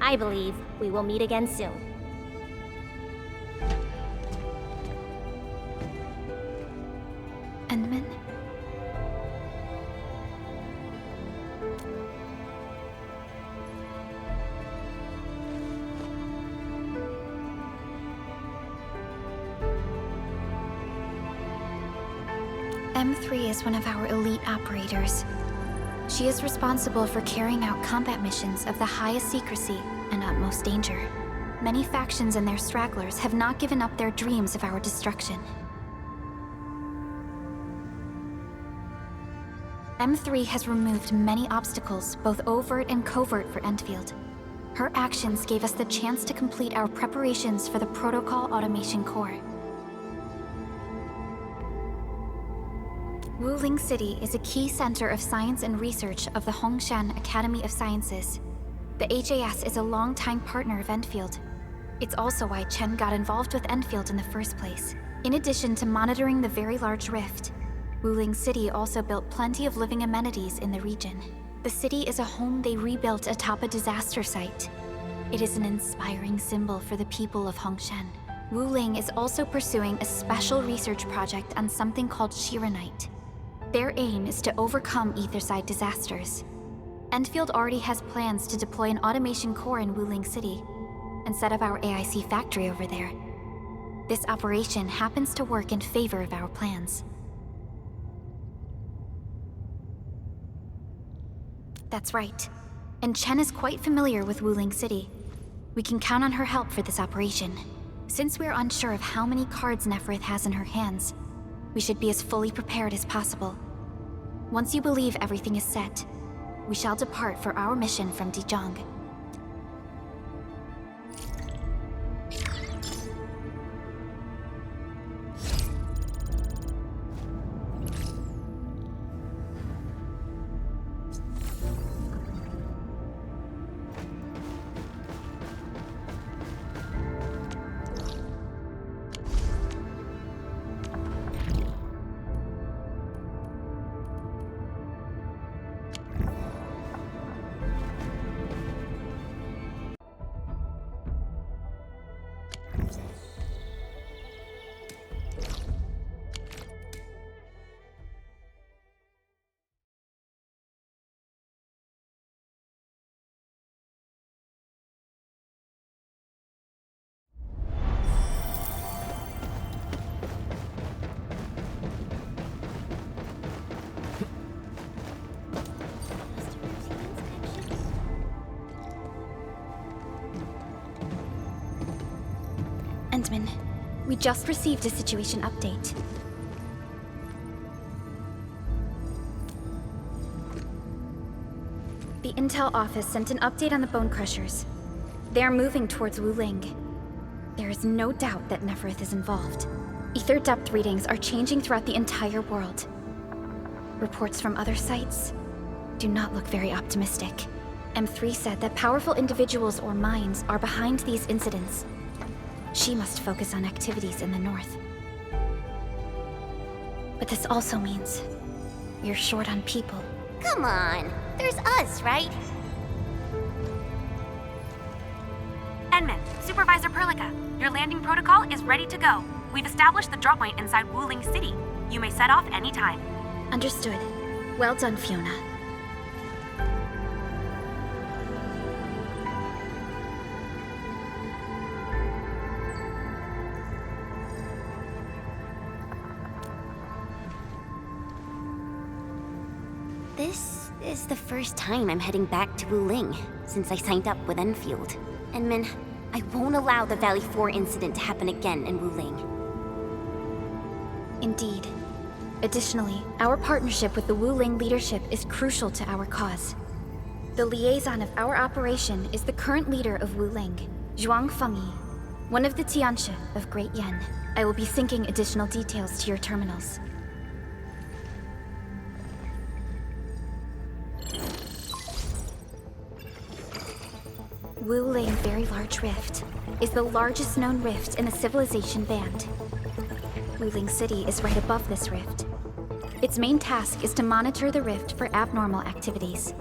H: I believe we will meet again soon.
L: Endman? M3 is one of our elite operators. She is responsible for carrying out combat missions of the highest secrecy and utmost danger. Many factions and their stragglers have not given up their dreams of our destruction. M3 has removed many obstacles, both overt and covert, for Endfield. Her actions gave us the chance to complete our preparations for the Protocol Automation Core. Wuling City is a key center of science and research of the Hongshan Academy of Sciences. The HAS is a longtime partner of Endfield. It's also why Chen got involved with Endfield in the first place. In addition to monitoring the very large rift, Wuling City also built plenty of living amenities in the region. The city is a home they rebuilt atop a disaster site. It is an inspiring symbol for the people of Hongshan. Wuling is also pursuing a special research project on something called Shiranite. Their aim is to overcome Etherside disasters. Endfield already has plans to deploy an automation core in Wuling City and set up our AIC factory over there. This operation happens to work in favor of our plans. That's right. And Chen is quite familiar with Wuling City. We can count on her help for this operation. Since we're unsure of how many cards Nefareth has in her hands, we should be as fully prepared as possible. Once you believe everything is set, we shall depart for our mission from Zhuang. Endman, we just received a situation update. The Intel office sent an update on the Bone Crushers. They are moving towards Wuling. There is no doubt that Nefareth is involved. Ether depth readings are changing throughout the entire world. Reports from other sites do not look very optimistic. M3 said that powerful individuals or minds are behind these incidents. She must focus on activities in the north. But this also means we're short on people.
B: Come on, there's us, right?
F: Endman, Supervisor Perlica, your landing protocol is ready to go. We've established the drop point inside Wuling City. You may set off anytime.
L: Understood. Well done, Fiona.
B: This is the first time I'm heading back to Wuling since I signed up with Endfield. Endman, I won't allow the Valley 4 incident to happen again in Wuling.
L: Indeed. Additionally, our partnership with the Wuling leadership is crucial to our cause. The liaison of our operation is the current leader of Wuling, Zhuang Fangyi. One of the Tianxia of Great Yen. I will be syncing additional details to your terminals. Wuling Very Large Rift is the largest known rift in the Civilization Band. Wuling City is right above this rift. Its main task is to monitor the rift for abnormal activities.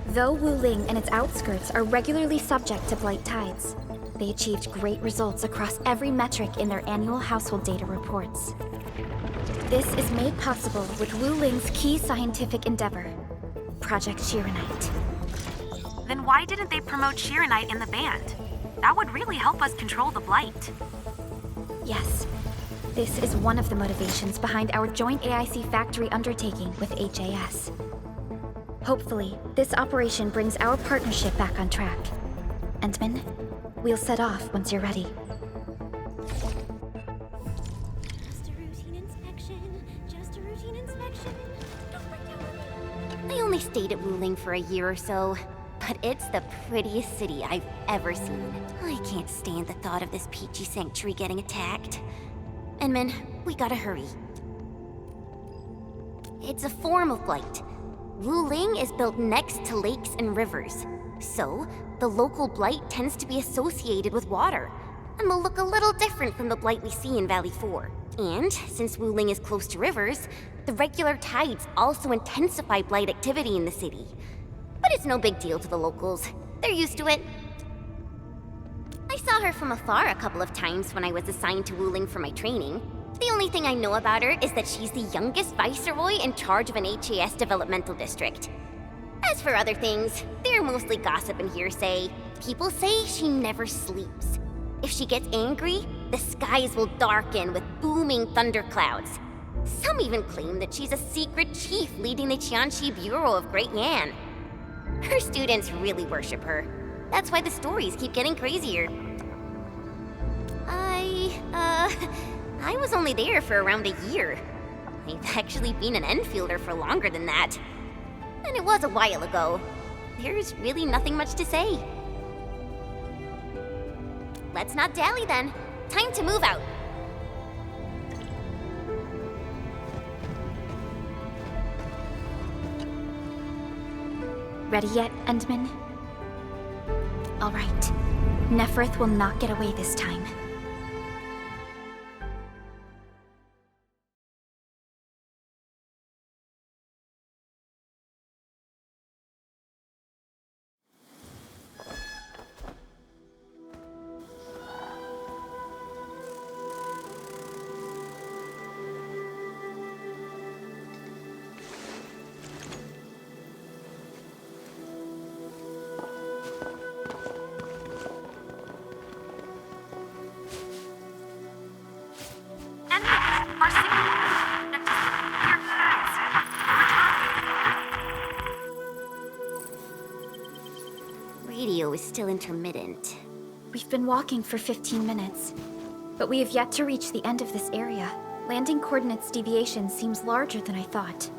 L: Though Wuling and its outskirts are regularly subject to blight tides, they achieved great results across every metric in their annual household data reports. This is made possible with Wuling's key scientific endeavor, Project Shiranite.
F: Then why didn't they promote Shiranite in the band? That would really help us control the blight.
L: Yes, this is one of the motivations behind our joint AIC factory undertaking with HAS. Hopefully, this operation brings our partnership back on track. Entman, we'll set off once you're ready.
B: Just a routine inspection. Just a routine inspection. Don't break down. I only stayed at Wuling for a year or so, but it's the prettiest city I've ever seen. I can't stand the thought of this peachy sanctuary getting attacked. Enman, we gotta hurry. It's a form of blight. Wuling is built next to lakes and rivers, so the local blight tends to be associated with water, and will look a little different from the blight we see in Valley 4. And since Wuling is close to rivers, the regular tides also intensify blight activity in the city. But it's no big deal to the locals. They're used to it. I saw her from afar a couple of times when I was assigned to Wuling for my training. The only thing I know about her is that she's the youngest viceroy in charge of an HAS developmental district. As for other things, they're mostly gossip and hearsay. People say she never sleeps. If she gets angry, the skies will darken with booming thunderclouds. Some even claim that she's a secret chief leading the Qianxi Bureau of Great Yan. Her students really worship her. That's why the stories keep getting crazier. I was only there for around a year. I've actually been an Enfielder for longer than that. And it was a while ago. There's really nothing much to say. Let's not dally then. Time to move out.
L: Ready yet, Endman? All right. Nefareth will not get away this time.
B: Radio is still intermittent.
L: We've been walking for 15 minutes, but we have yet to reach the end of this area. Landing coordinates deviation seems larger than I thought.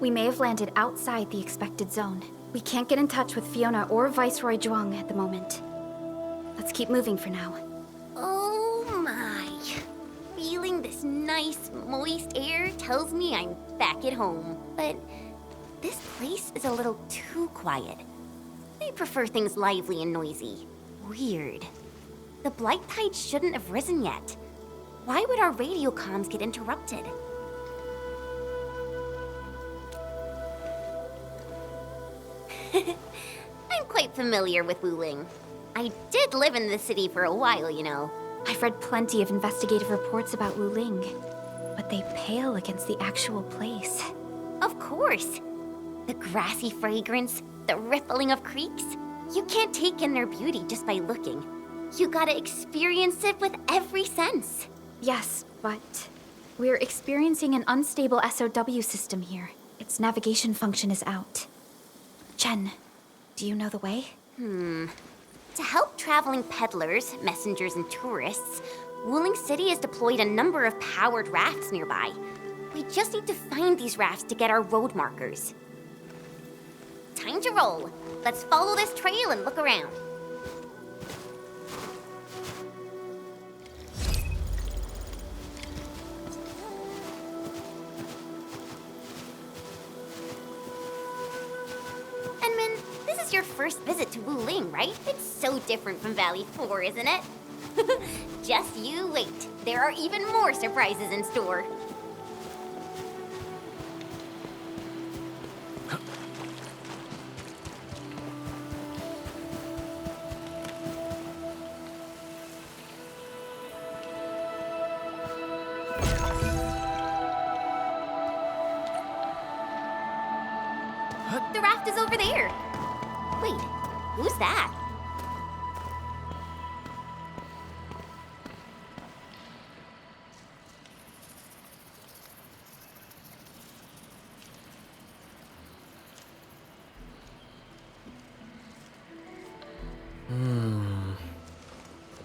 L: We may have landed outside the expected zone. We can't get in touch with Fiona or Viceroy Zhuang at the moment. Let's keep moving for now.
B: Oh my. Feeling this nice, moist air tells me I'm back at home. But this place is a little too quiet. I prefer things lively and noisy. Weird. The blight tide shouldn't have risen yet. Why would our radio comms get interrupted? I'm quite familiar with Wuling. I did live in the city for a while, you know.
L: I've read plenty of investigative reports about Wuling, but they pale against the actual place.
B: Of course. The grassy fragrance, the rippling of creeks. You can't take in their beauty just by looking. You gotta experience it with every sense.
L: Yes, but we're experiencing an unstable SOW system here. Its navigation function is out. Chen, do you know the way?
B: To help traveling peddlers, messengers, and tourists, Wuling City has deployed a number of powered rafts nearby. We just need to find these rafts to get our road markers. Time to roll. Let's follow this trail and look around. your first visit to Wuling, right? It's so different from Valley 4, isn't it? Just you wait. There are even more surprises in store. The raft is over there. Wait, who's that?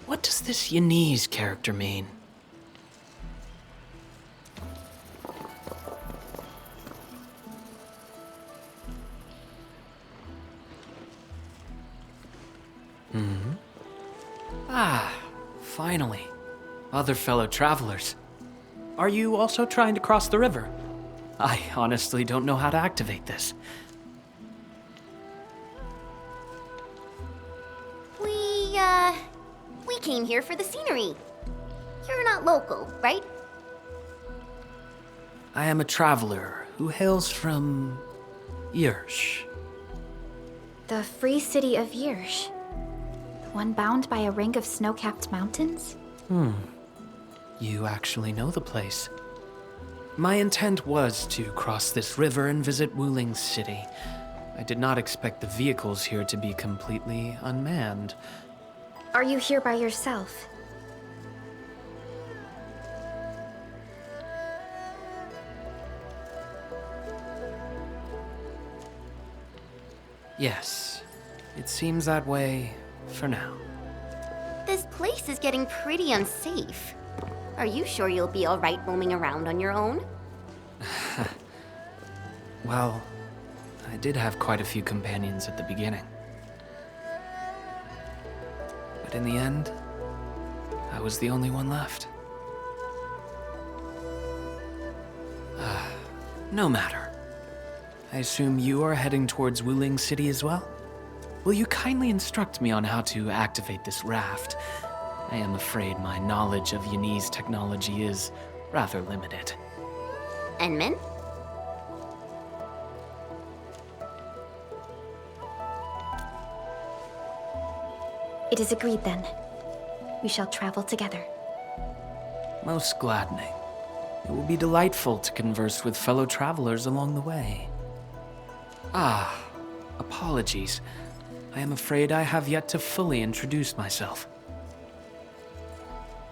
M: What does this Yanese character mean? Ah, finally. Other fellow travelers. Are you also trying to cross the river? I honestly don't know how to activate this.
B: We came here for the scenery. You're not local, right?
M: I am a traveler who hails from Yirsh.
L: The free city of Yirsh. The one bound by a ring of snow-capped mountains?
M: You actually know the place. My intent was to cross this river and visit Wuling City. I did not expect the vehicles here to be completely unmanned.
L: Are you here by yourself?
M: Yes, it seems that way for now.
B: This place is getting pretty unsafe. Are you sure you'll be all right roaming around on your own?
M: Well, I did have quite a few companions at the beginning. But in the end, I was the only one left. No matter. I assume you are heading towards Wuling City as well? Will you kindly instruct me on how to activate this raft? I am afraid my knowledge of Yanese technology is rather limited.
B: Enman?
L: It is agreed then. We shall travel together.
M: Most gladdening. It will be delightful to converse with fellow travelers along the way. Apologies. I am afraid I have yet to fully introduce myself.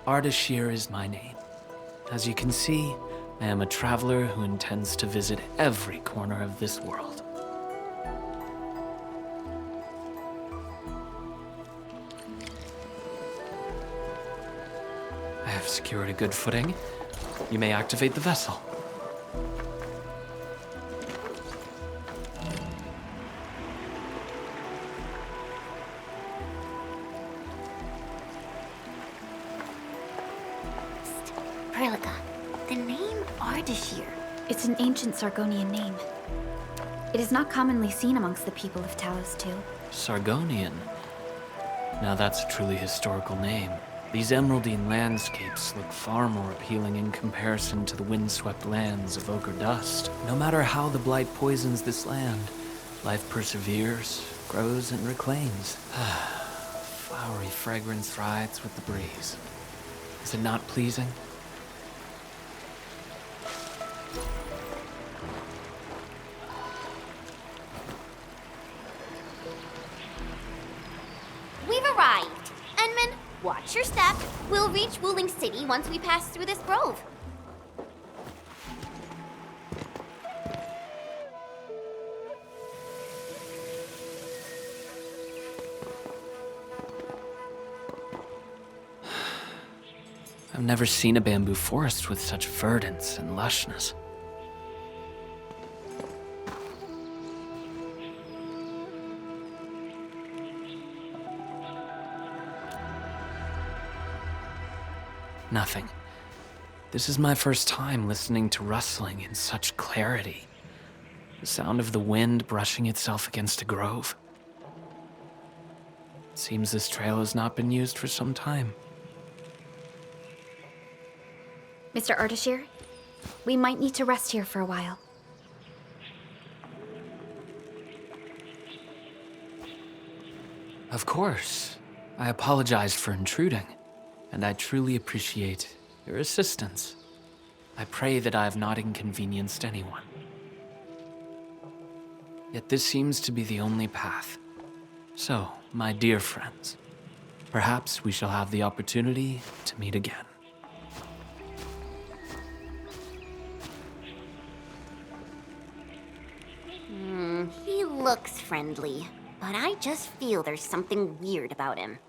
M: Ardashir is my name. As you can see, I am a traveler who intends to visit every corner of this world. I have secured a good footing. You may activate the vessel.
B: The name Ardashir.
L: It's an ancient Sargonian name. It is not commonly seen amongst the people of Talos too.
M: Sargonian? Now that's a truly historical name. These emeraldine landscapes look far more appealing in comparison to the windswept lands of ochre dust. No matter how the blight poisons this land, life perseveres, grows, and reclaims. Flowery fragrance rides with the breeze. Is it not pleasing?
B: We've arrived. Enman, watch your step. We'll reach Wuling City once we pass through this grove.
M: I've never seen a bamboo forest with such verdance and lushness. Nothing. This is my first time listening to rustling in such clarity. The sound of the wind brushing itself against a grove. Seems this trail has not been used for some time.
L: Mr. Ardashir, we might need to rest here for a while.
M: Of course. I apologize for intruding, and I truly appreciate your assistance. I pray that I have not inconvenienced anyone. Yet this seems to be the only path. So, my dear friends, perhaps we shall have the opportunity to meet again.
B: He looks friendly, but I just feel there's something weird about him.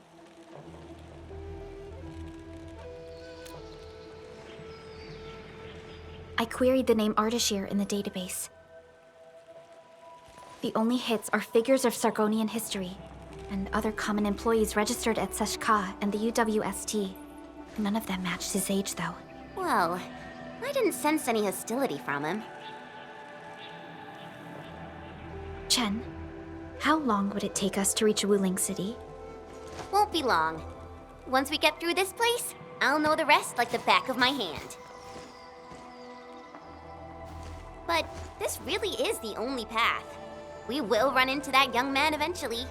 L: I queried the name Ardashir in the database. The only hits are figures of Sargonian history, and other common employees registered at Seshka and the UWST. None of them matched his age, though.
B: Well, I didn't sense any hostility from him.
L: Chen, how long would it take us to reach Wuling City?
B: Won't be long. Once we get through this place, I'll know the rest like the back of my hand. But this really is the only path. We will run into that young man eventually.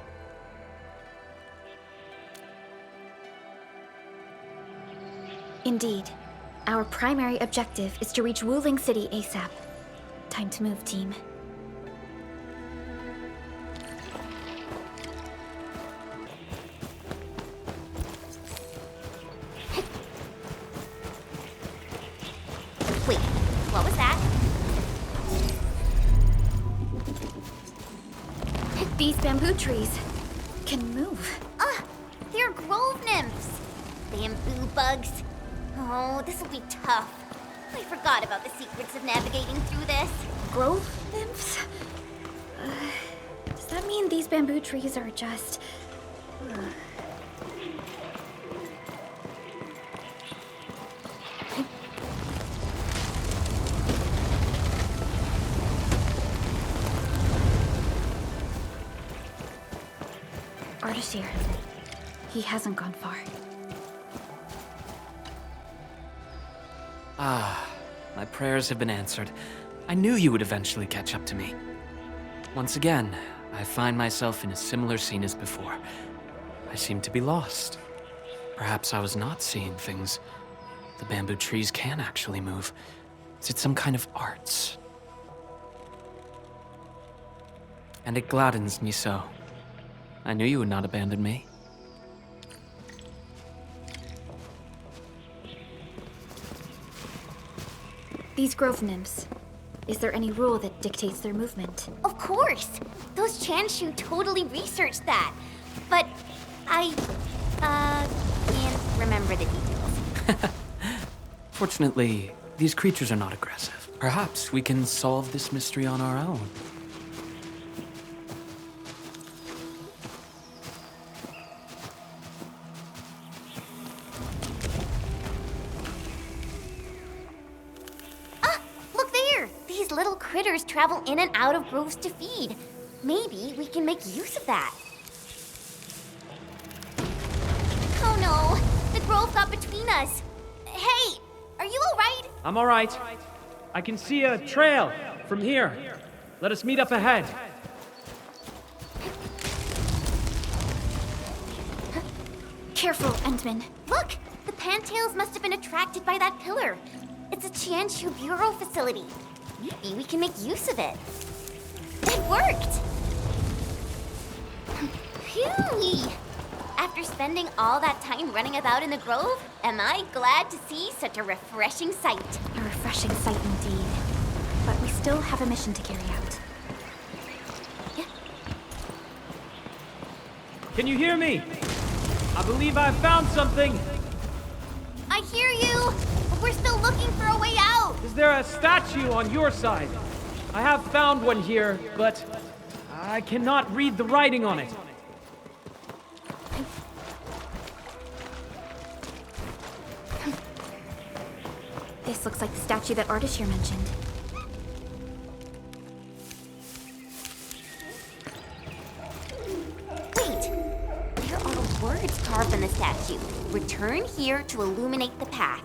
L: Indeed. Our primary objective is to reach Wuling City ASAP. Time to move, team.
B: Wait, what was that?
L: These bamboo trees can move.
B: They're grove nymphs. Bamboo bugs. Oh, this will be tough. I forgot about the secrets of navigating through this.
L: Grove nymphs? Does that mean these bamboo trees are just... Ardashir. He hasn't gone far.
M: My prayers have been answered. I knew you would eventually catch up to me. Once again, I find myself in a similar scene as before. I seem to be lost. Perhaps I was not seeing things. The bamboo trees can actually move. Is it some kind of arts? And it gladdens me so. I knew you would not abandon me.
L: These grove nymphs. Is there any rule that dictates their movement?
B: Of course! Those Chanshu totally researched that. But I, can't remember the details.
M: Fortunately, these creatures are not aggressive. Perhaps we can solve this mystery on our own.
B: Critters travel in and out of groves to feed. Maybe we can make use of that. Oh no! The grove got between us. Hey! Are you alright?
S: I'm alright. I can see a trail from here. Let us meet up ahead.
L: Careful, Endman.
B: Look! The Pantails must have been attracted by that pillar. It's a Chanshu Bureau facility. Maybe we can make use of it. It worked! Phew! After spending all that time running about in the grove, am I glad to see such a refreshing sight.
L: A refreshing sight indeed. But we still have a mission to carry out.
S: Can you hear me? I believe I've found something.
B: I hear you! We're still looking for a way out!
S: Is there a statue on your side? I have found one here, but I cannot read the writing on it.
L: This looks like the statue that Ardashir mentioned.
B: Wait! There are statue. Return here to illuminate the path.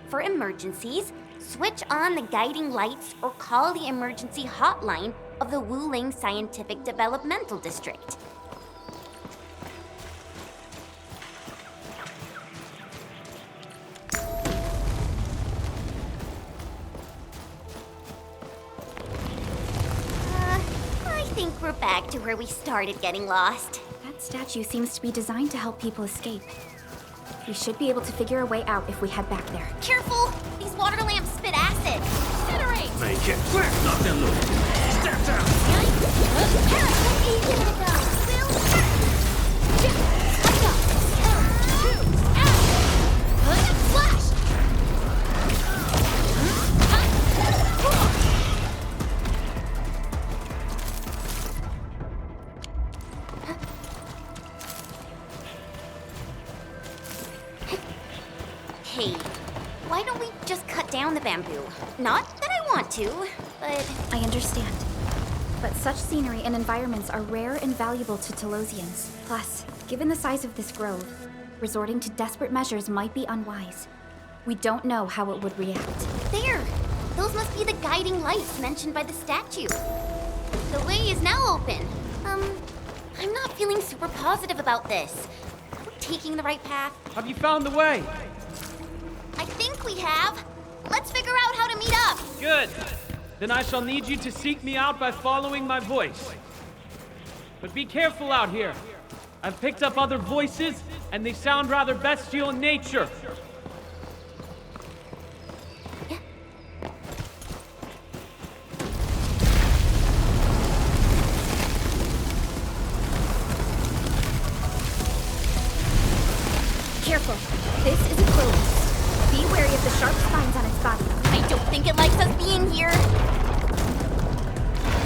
B: For emergencies, switch on the guiding lights or call the emergency hotline of the Wuling Scientific Developmental District. I think we're back to where we started getting lost.
L: That statue seems to be designed to help people escape. We should be able to figure a way out if we head back there.
B: Careful! These water lamps spit acid! Incinerate!
G: Make it quick! Nothing loose! Step down!
B: Give it a go! Flash! Hey, why don't we just cut down the bamboo? Not that I want to, but...
L: I understand. But such scenery and environments are rare and valuable to Telosians. Plus, given the size of this grove, resorting to desperate measures might be unwise. We don't know how it would react.
B: There! Those must be the guiding lights mentioned by the statue. The way is now open. I'm not feeling super positive about this. Are we taking the right path?
S: Have you found the way?
B: I think we have. Let's figure out how to meet up.
S: Good. Then I shall need you to seek me out by following my voice. But be careful out here. I've picked up other voices, and they sound rather bestial in nature.
L: Careful. This is a close. Be wary of the sharp spines on its body.
B: I don't think it likes us being here.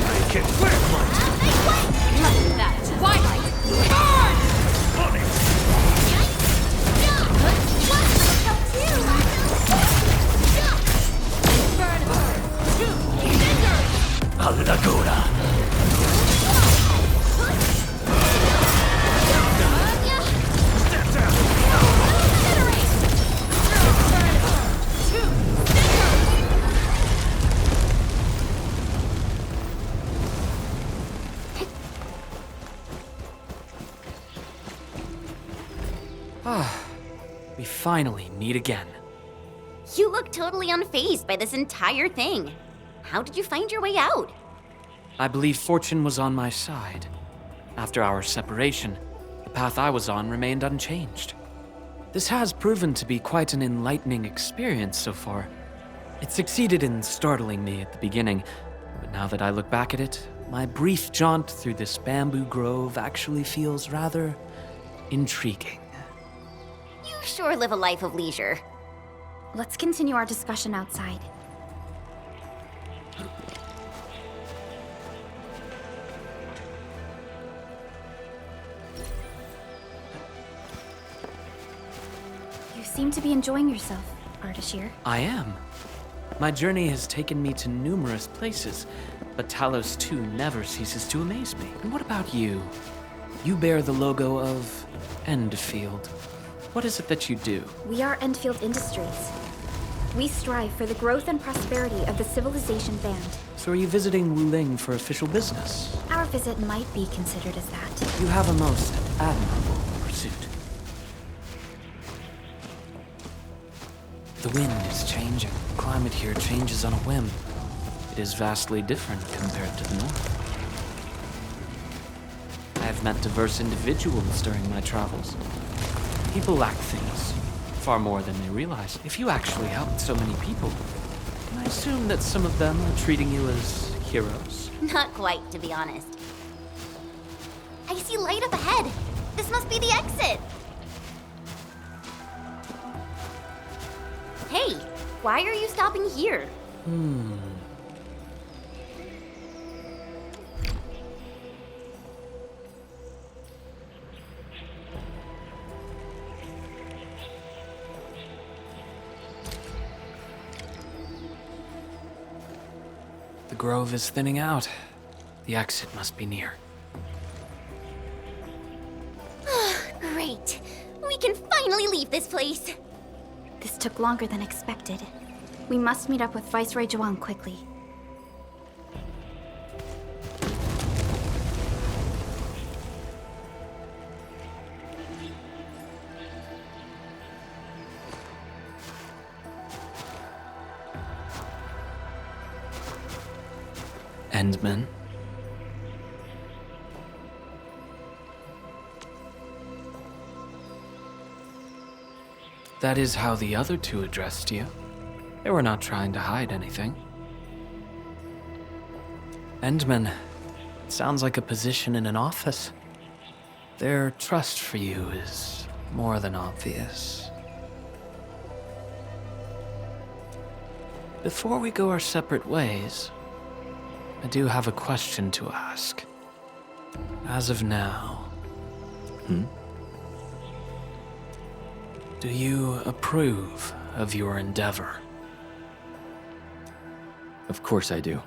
G: Make it quick,
B: Like that. Twilight.
G: On it! Allagora! Step down!
M: We finally meet again.
B: You look totally unfazed by this entire thing. How did you find your way out?
M: I believe fortune was on my side. After our separation, the path I was on remained unchanged. This has proven to be quite an enlightening experience so far. It succeeded in startling me at the beginning, but now that I look back at it, my brief jaunt through this bamboo grove actually feels rather intriguing.
B: You sure live a life of leisure.
L: Let's continue our discussion outside. You seem to be enjoying yourself, Ardashir.
M: I am. My journey has taken me to numerous places, but Talos too never ceases to amaze me. And what about you? You bear the logo of Endfield. What is it that you do?
L: We are Endfield Industries. We strive for the growth and prosperity of the Civilization Band.
M: So are you visiting Wuling for official business?
L: Our visit might be considered as that.
M: You have a most admirable pursuit. The wind is changing. The climate here changes on a whim. It is vastly different compared to the north. I have met diverse individuals during my travels. People lack things, far more than they realize. If you actually helped so many people, can I assume that some of them are treating you as heroes?
B: Not quite, to be honest. I see light up ahead. This must be the exit. Hey, why are you stopping here?
M: The grove is thinning out. The exit must be near.
B: Great. We can finally
V: leave this place.
L: This took longer than expected. We must meet up with Viceroy Zhuang quickly.
M: Endman. That is how the other two addressed you. They were not trying to hide anything. Endman, it sounds like a position in an office. Their trust for you is more than obvious. Before we go our separate ways, I do have a question to ask. As of now, do you approve of your endeavor?
E: Of course I do.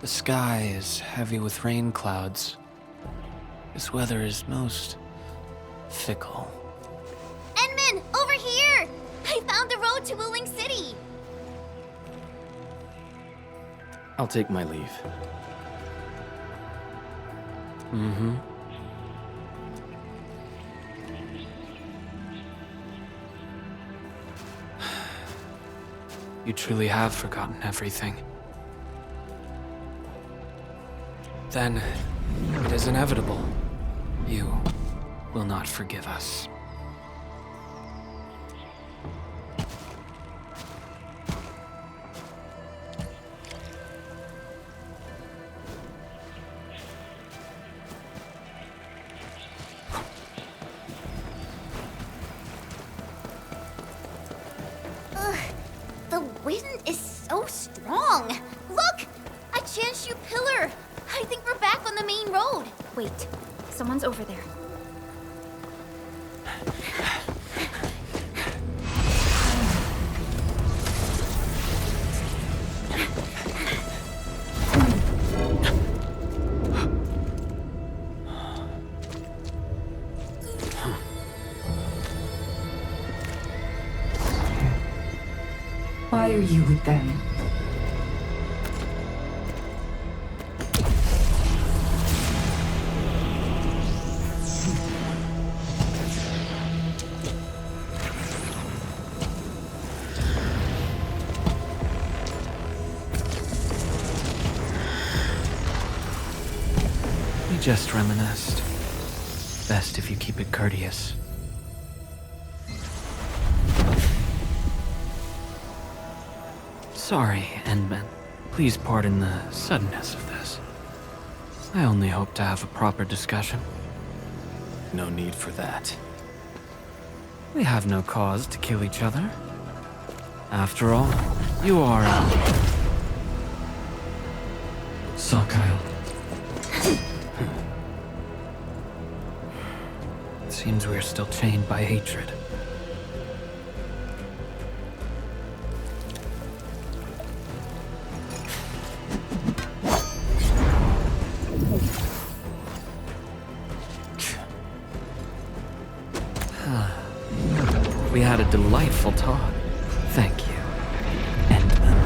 M: The sky is heavy with rain clouds. This weather is most fickle.
V: Endman, over here! I found the road to Wuling City!
E: I'll take my leave.
M: You truly have forgotten everything. Then, it is inevitable. You will not forgive us.
V: Ugh, the wind is so strong. Look! A Chanshu pillar! I think we're back on the main road.
L: Wait, someone's over there.
T: Why are you with them?
M: We just reminisced. Best if you keep it courteous. Sorry, Endman. Please pardon the suddenness of this. I only hope to have a proper discussion.
E: No need for that.
M: We have no cause to kill each other. After all, you are
E: Kyle.
M: It seems we're still chained by hatred. We had a delightful talk. Thank you, Endman.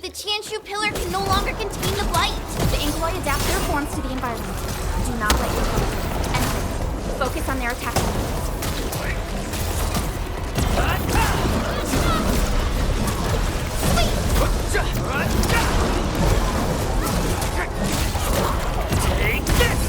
V: The Chanshu pillar can no longer contain the blight.
L: The Aggeloi adapt their forms to the environment. Do not let your guard down. Endman, focus on their attacking moves.
G: Take this!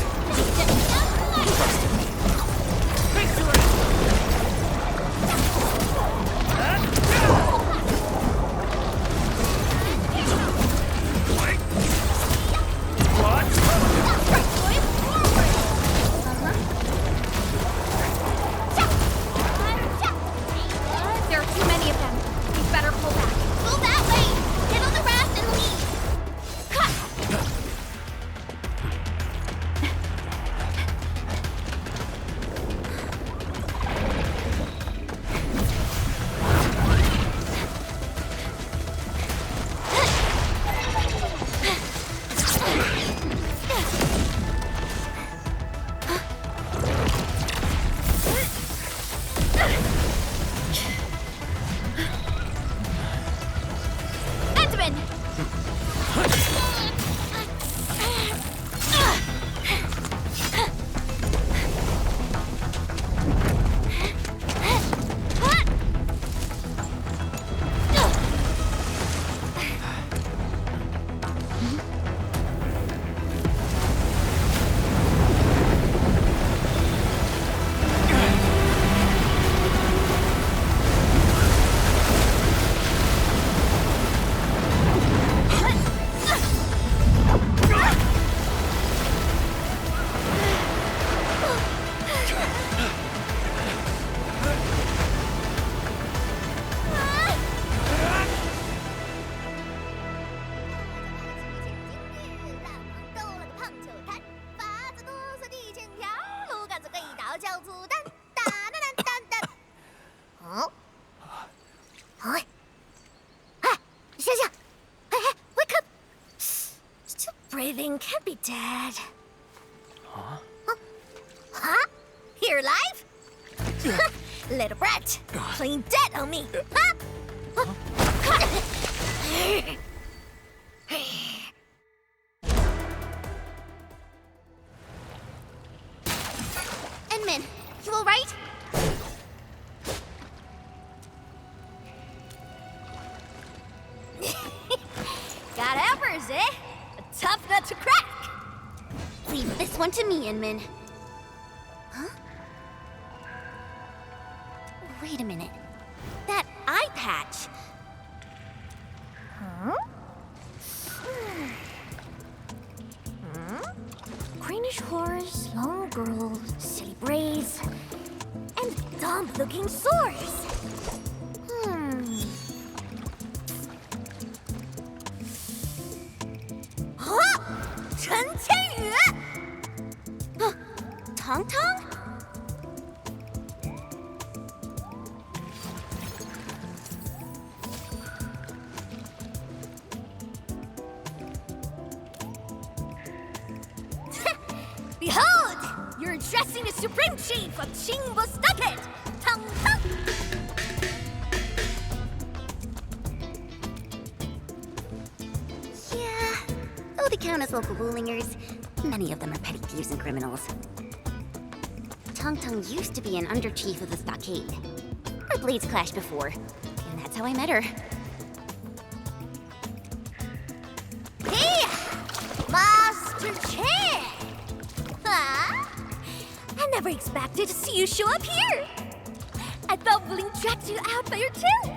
V: breathing, can't be dead.
M: Huh?
V: Huh? You're alive? Little brat, playing dead on me, huh?
Q: Enmin, you alright?
V: Got helpers, eh? A tough nut to crack.
Q: Leave this one to me, Inman. Huh? Wait a minute. That eye patch.
V: Huh? Greenish horse, long girl, silly braids, and dumb-looking sores. Huh?
Q: Tangtang?
V: Behold! You're addressing the Supreme Chief of Byproduct! Tangtang!
Q: Yeah, though they count as local Wulingers, many of them are petty thieves and criminals. Tangtang used to be an under-chief of the stockade. Our blades clashed before, and that's how I met her.
V: Hey! Master Chair! Huh? I never expected to see you show up here! I thought Wuling tracked you out by your tail!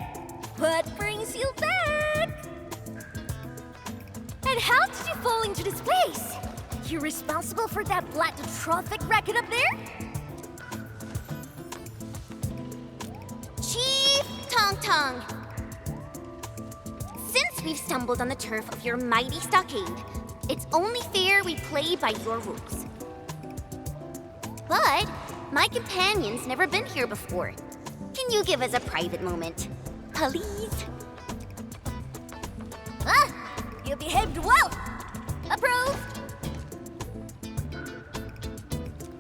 V: What brings you back? And how did you fall into this place? You're responsible for that blighted traffic racket up there?
Q: Chief Tangtang! Since we've stumbled on the turf of your mighty stockade, it's only fair we play by your rules. But my companion's never been here before. Can you give us a private moment? Please?
V: Ah! You behaved well! Approved!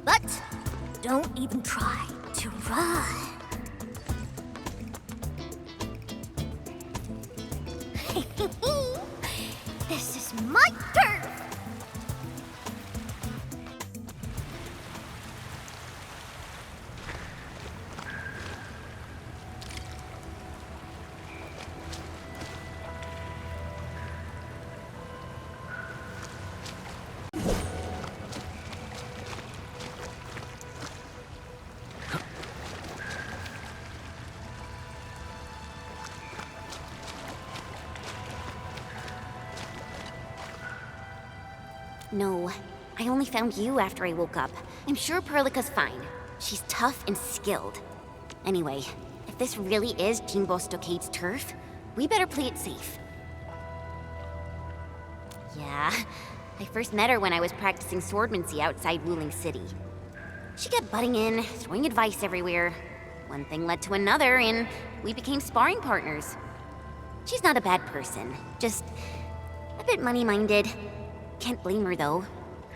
V: But don't even try to run. This is my turf!
Q: No, I only found you after I woke up. I'm sure Perlica's fine. She's tough and skilled. Anyway, if this really is Jingbo Stockade's turf, we better play it safe. Yeah, I first met her when I was practicing swordmancy outside Wuling City. She kept butting in, throwing advice everywhere. One thing led to another, and we became sparring partners. She's not a bad person, just a bit money-minded. Can't blame her, though.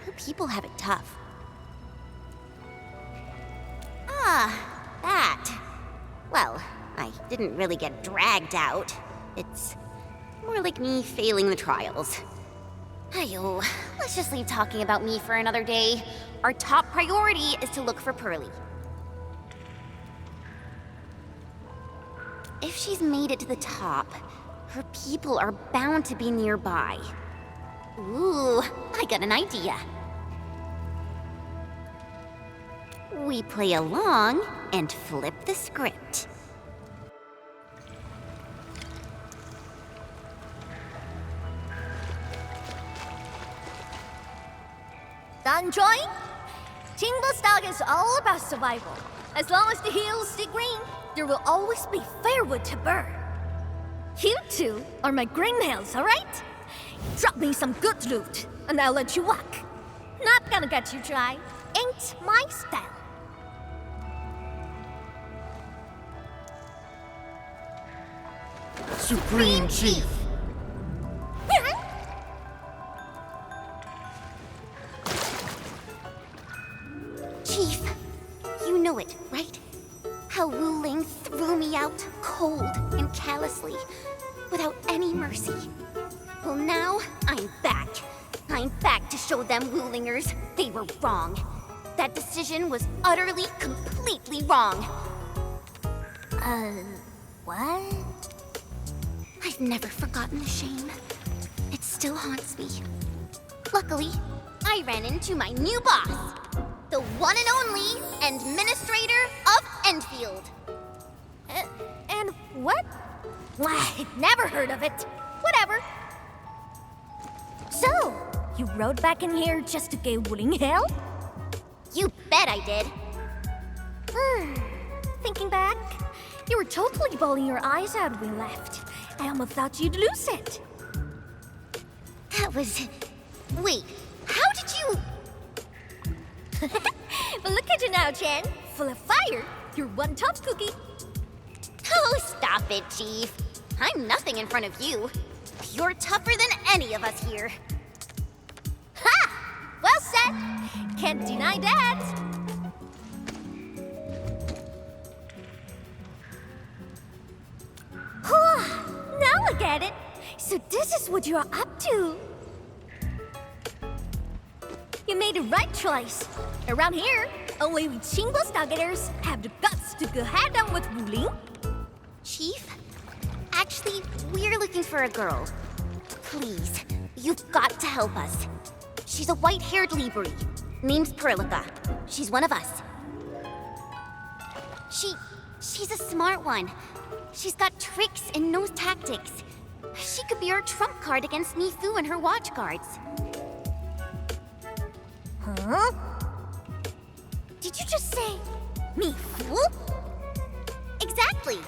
Q: Her people have it tough. Ah, that. Well, I didn't really get dragged out. It's more like me failing the trials. Ayo, let's just leave talking about me for another day. Our top priority is to look for Pearly. If she's made it to the top, her people are bound to be nearby. Ooh, I got an idea. We play along and flip the script.
V: Done drawing? Jingbo Stock is all about survival. As long as the hills stay green, there will always be firewood to burn. You two are my greenhills, alright? Drop me some good loot, and I'll let you walk. Not gonna get you dry. Ain't my style.
K: Supreme Chief!
B: know it, right? How Wuling threw me out cold and callously, without any mercy. Well, now I'm back. I'm back to show them Wulingers they were wrong. That decision was utterly, completely wrong. What? I've never forgotten the shame. It still haunts me. Luckily, I ran into my new boss, the one and only administrator of Endfield.
H: And what? I've never heard of it. Whatever. So, you rode back in here just to give Wuling hell?
B: You bet I did.
H: Thinking back, you were totally bawling your eyes out when we left. I almost thought you'd lose it.
B: That was... Wait, how did you...
H: But look at you now, Chen. Full of fire. You're one tough cookie.
B: Oh, stop it, Chief. I'm nothing in front of you. You're tougher than any of us here.
H: Ha! Well said. Can't deny that. Now I get it. So this is what you're up to. You made the right choice. Around here, only we Chingle Stargaters have the guts to go head-on with Wuling.
B: Chief? Actually, we're looking for a girl. Please, you've got to help us. She's a white-haired Libri. Name's Perlica. She's one of us. She's a smart one. She's got tricks and knows tactics. She could be our trump card against Mifu and her watch guards.
H: Huh? Did you just say Mifu?
B: Exactly.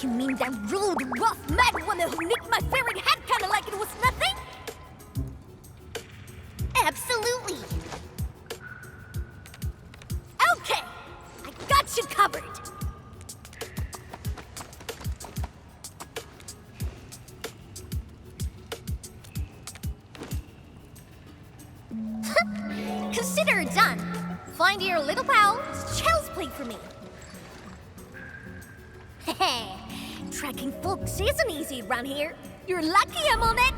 H: You mean that rude, rough, mad woman who nicked my favorite hat kinda like it was nothing?
B: Absolutely.
H: Okay, I got you covered. Consider it done. Find your little pal, child's play for me. Hey, tracking folks isn't easy around here. You're lucky I'm on it.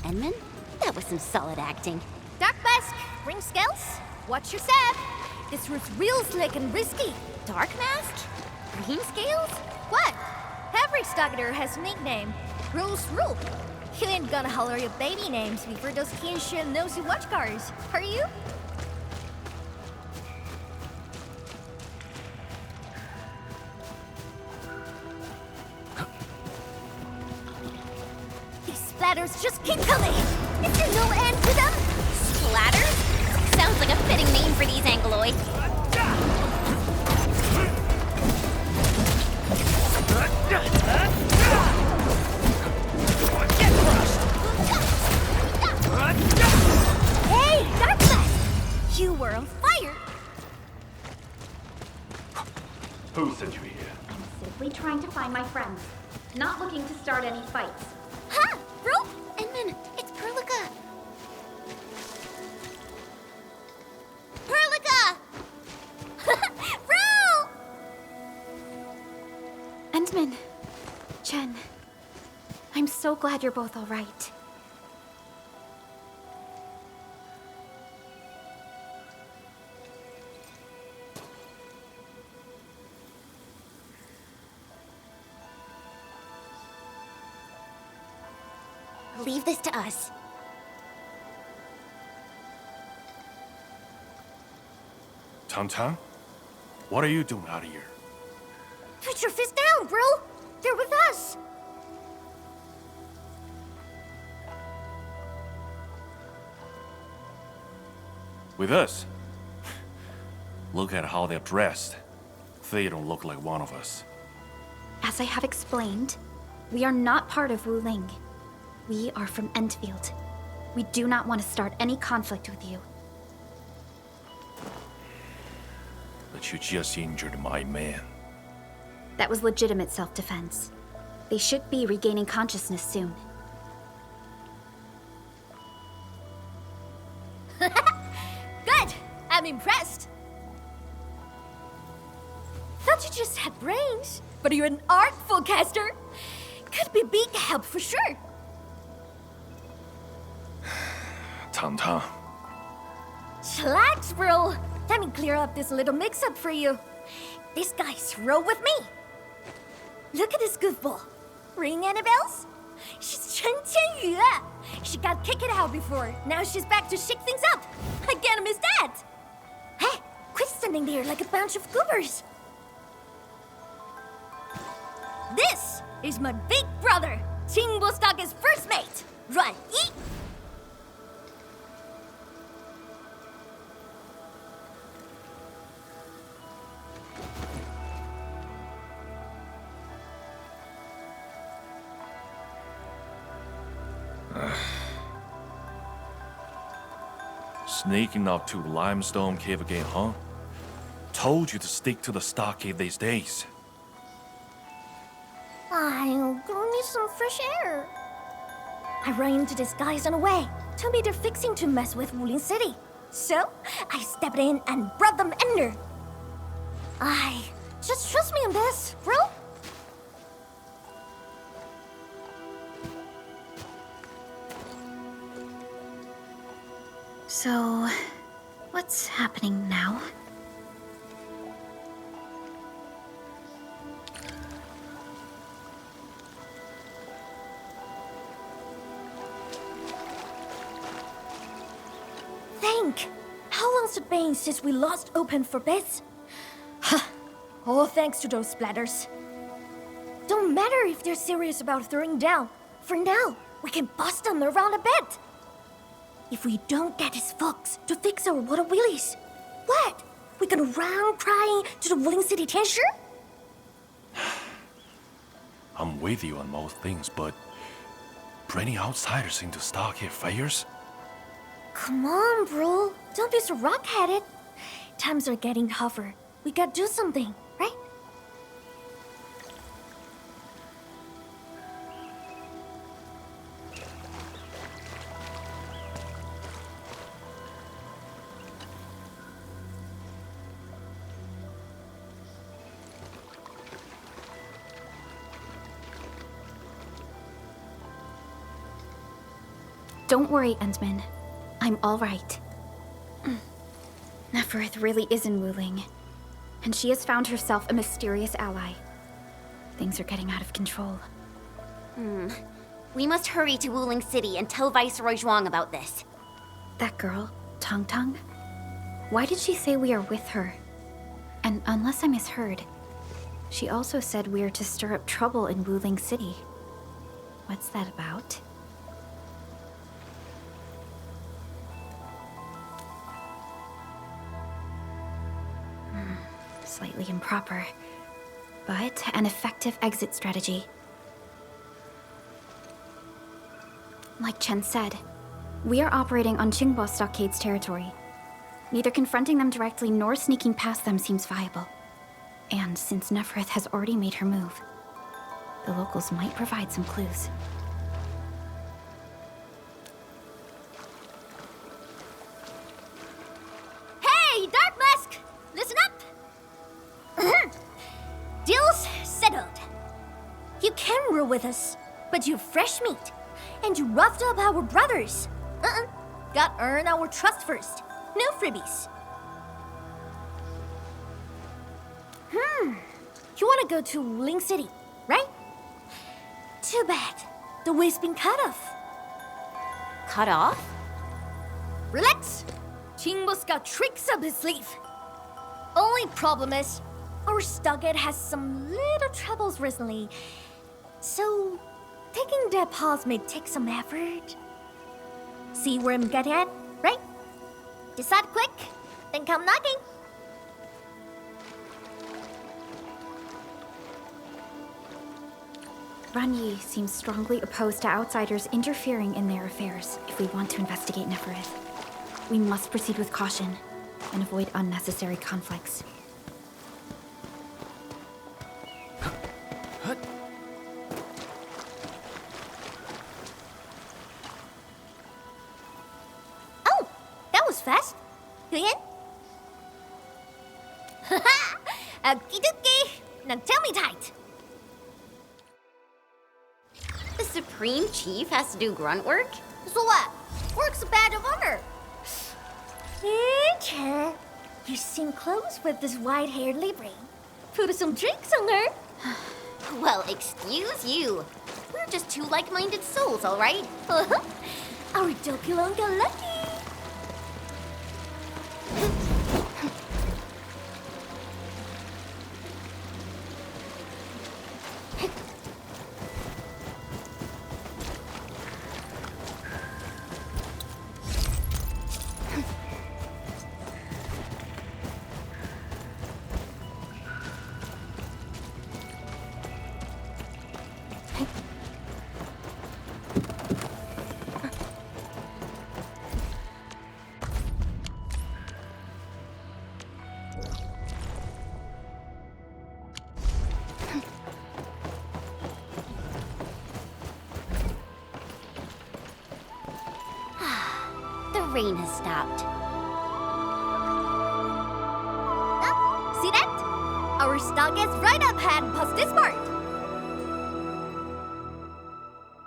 B: Edmund? That was some solid acting.
H: Dark Mask, ring scales, watch your step. This route's real slick and risky.
B: Dark Mask? Green scales?
H: What? Every Stargater has a nickname. Rules rule. You ain't gonna holler your baby names before those kinship nosy watch guards, are you? These splatters just keep coming! Is there no end to them?
B: Splatters? Sounds like a fitting name for these Aggeloi.
H: Hey, Darkness! You were on fire!
K: Who sent you here?
O: I'm simply trying to find my friends. Not looking to start any fights.
H: Ha! Bro!
B: Edmund, it's Perlica! Perlica!
H: Bro!
L: Endman, Chen, I'm so glad you're both all right.
B: Leave this to us.
K: Tangtang? What are you doing out here?
H: Put your fist down, bro! They're with us!
K: With us? Look at how they're dressed. They don't look like one of us.
L: As I have explained, we are not part of Wuling. We are from Endfield. We do not want to start any conflict with you.
K: But you just injured my man.
L: That was legitimate self-defense. They should be regaining consciousness soon.
C: you're an artful caster. Could be big help for sure.
K: Tangtang.
C: Chillax, bro. Let me clear up this little mix-up for you. This guy's roll with me. Look at this goofball. Ring any bells? She's Chen Qianyu. She got kicked out before. Now she's back to shake things up. I can't miss that. Hey, quit standing there like a bunch of goobers. This is my big brother, Qingbo-Staga's first mate, Ruan Yi.
K: Sneaking up to Limestone Cave again, huh? Told you to stick to the stockade these days.
C: I'll go need some fresh air. I ran into these guys on the way. Told me they're fixing to mess with Wuling City. So, I stepped in and brought them under. Just trust me on this, bro.
L: So, what's happening now?
C: Think! How long's it been since we lost open for bits? All thanks to those splatters. Don't matter if they're serious about throwing down. For now, we can bust them around a bit. If we don't get these folks to fix our water wheelies, what? We gonna run crying to the Wuling City Tianshi?
K: I'm with you on most things, but bringing outsiders into stockade fairs?
C: Come on, bro. Don't be so rock-headed. Times are getting tougher. We gotta do something, right?
L: Don't worry, Endman. I'm all right. Nefareth really is in Wuling, and she has found herself a mysterious ally. Things are getting out of control.
B: We must hurry to Wuling City and tell Viceroy Zhuang about this.
L: That girl, Tangtang? Why did she say we are with her? And unless I misheard, she also said we are to stir up trouble in Wuling City. What's that about? Slightly improper, but an effective exit strategy. Like Chen said, we are operating on Qingbo Stockade's territory. Neither confronting them directly nor sneaking past them seems viable. And since Nefareth has already made her move, the locals might provide some clues.
C: Hey, Dark Mask! Listen up! Deal's settled. You can rule with us, but you're fresh meat, and you roughed up our brothers. Got earn our trust first. No freebies. You wanna go to Wuling City, right? Too bad. The way's been cut off.
B: Cut off?
C: Relax. Qingbo's got tricks up his sleeve. Only problem is, our stockade has some little troubles recently. So, taking that pause may take some effort. See where I'm getting at, right? Decide quick, then come knocking.
L: Ruan Yi seems strongly opposed to outsiders interfering in their affairs if we want to investigate Nefareth. We must proceed with caution and avoid unnecessary conflicts.
C: Oh, that was fast. You in? Okie dokie. Now tell me tight.
Q: Supreme Chief has to do grunt work? So what? Work's a badge of honor.
C: Okay. You seem close with this white-haired Libre. Put some drinks on her.
Q: Well, excuse you. We're just two like-minded souls, all right?
C: Our Dokulon got lucky.
Q: Rain has stopped.
C: See that? Our stock is right up ahead past this part.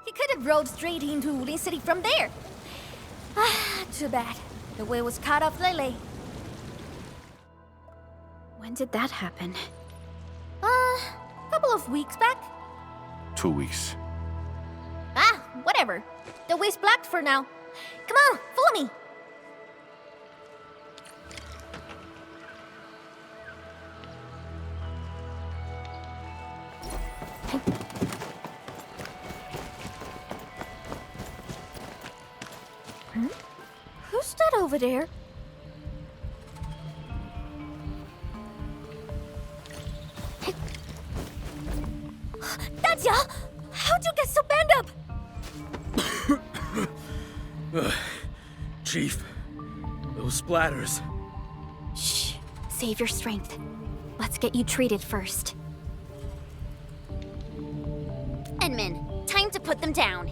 C: He could have rode straight into Wuling City from there. Too bad. The way was cut off lately.
L: When did that happen?
C: Couple of weeks back.
K: 2 weeks.
C: Whatever. The way's blocked for now. Come on, follow me. Who's that over there? That's ya! How'd you get so banged up?
G: Chief, those splatters.
L: Shh. Save your strength. Let's get you treated first.
Q: Edmund, time to put them down.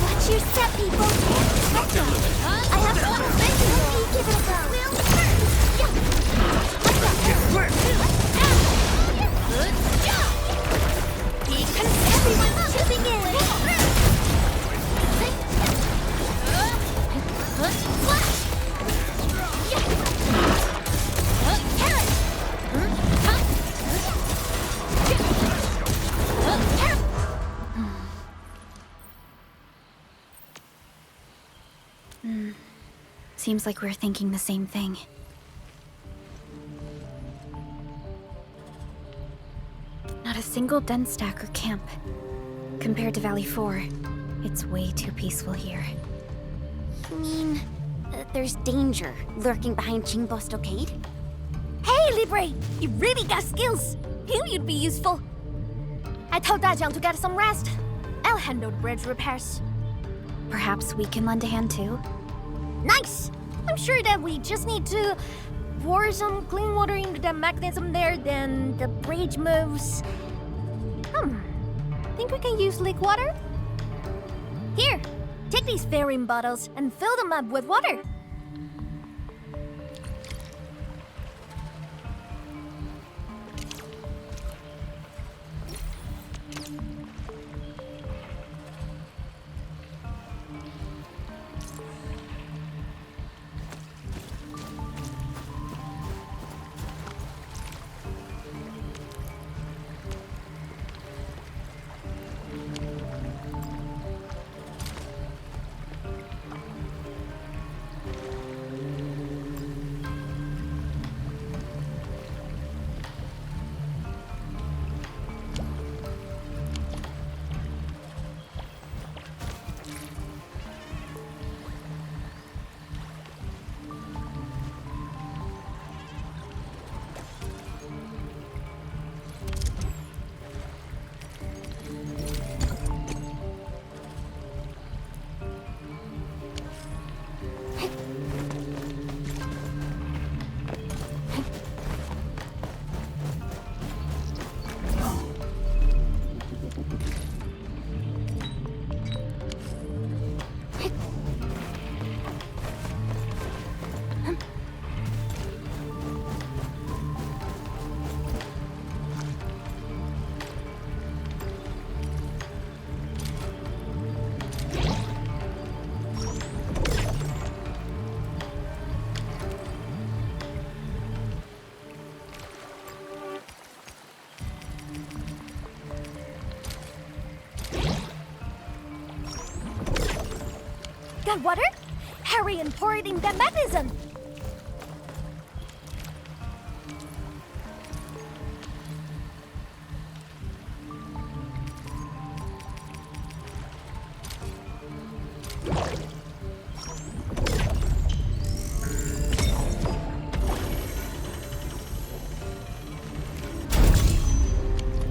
C: Watch your step, people! I have one thing to help you give it a go. Everyone's chipping in!
L: Seems like we're thinking the same thing. Not a single den stack or camp. Compared to Valley 4, it's way too peaceful here.
Q: You mean there's danger lurking behind Qingbo Stockade?
C: Hey, Libre! You really got skills! Knew you'd be useful. I told Dajang to get some rest. I'll handle the bridge repairs.
L: Perhaps we can lend a hand too?
C: Nice! I'm sure that we just need to pour some clean water into the mechanism there, then the bridge moves. Think we can use leak water? Here, take these fairing bottles and fill them up with water. Got water? Hurry and pour it in that mechanism!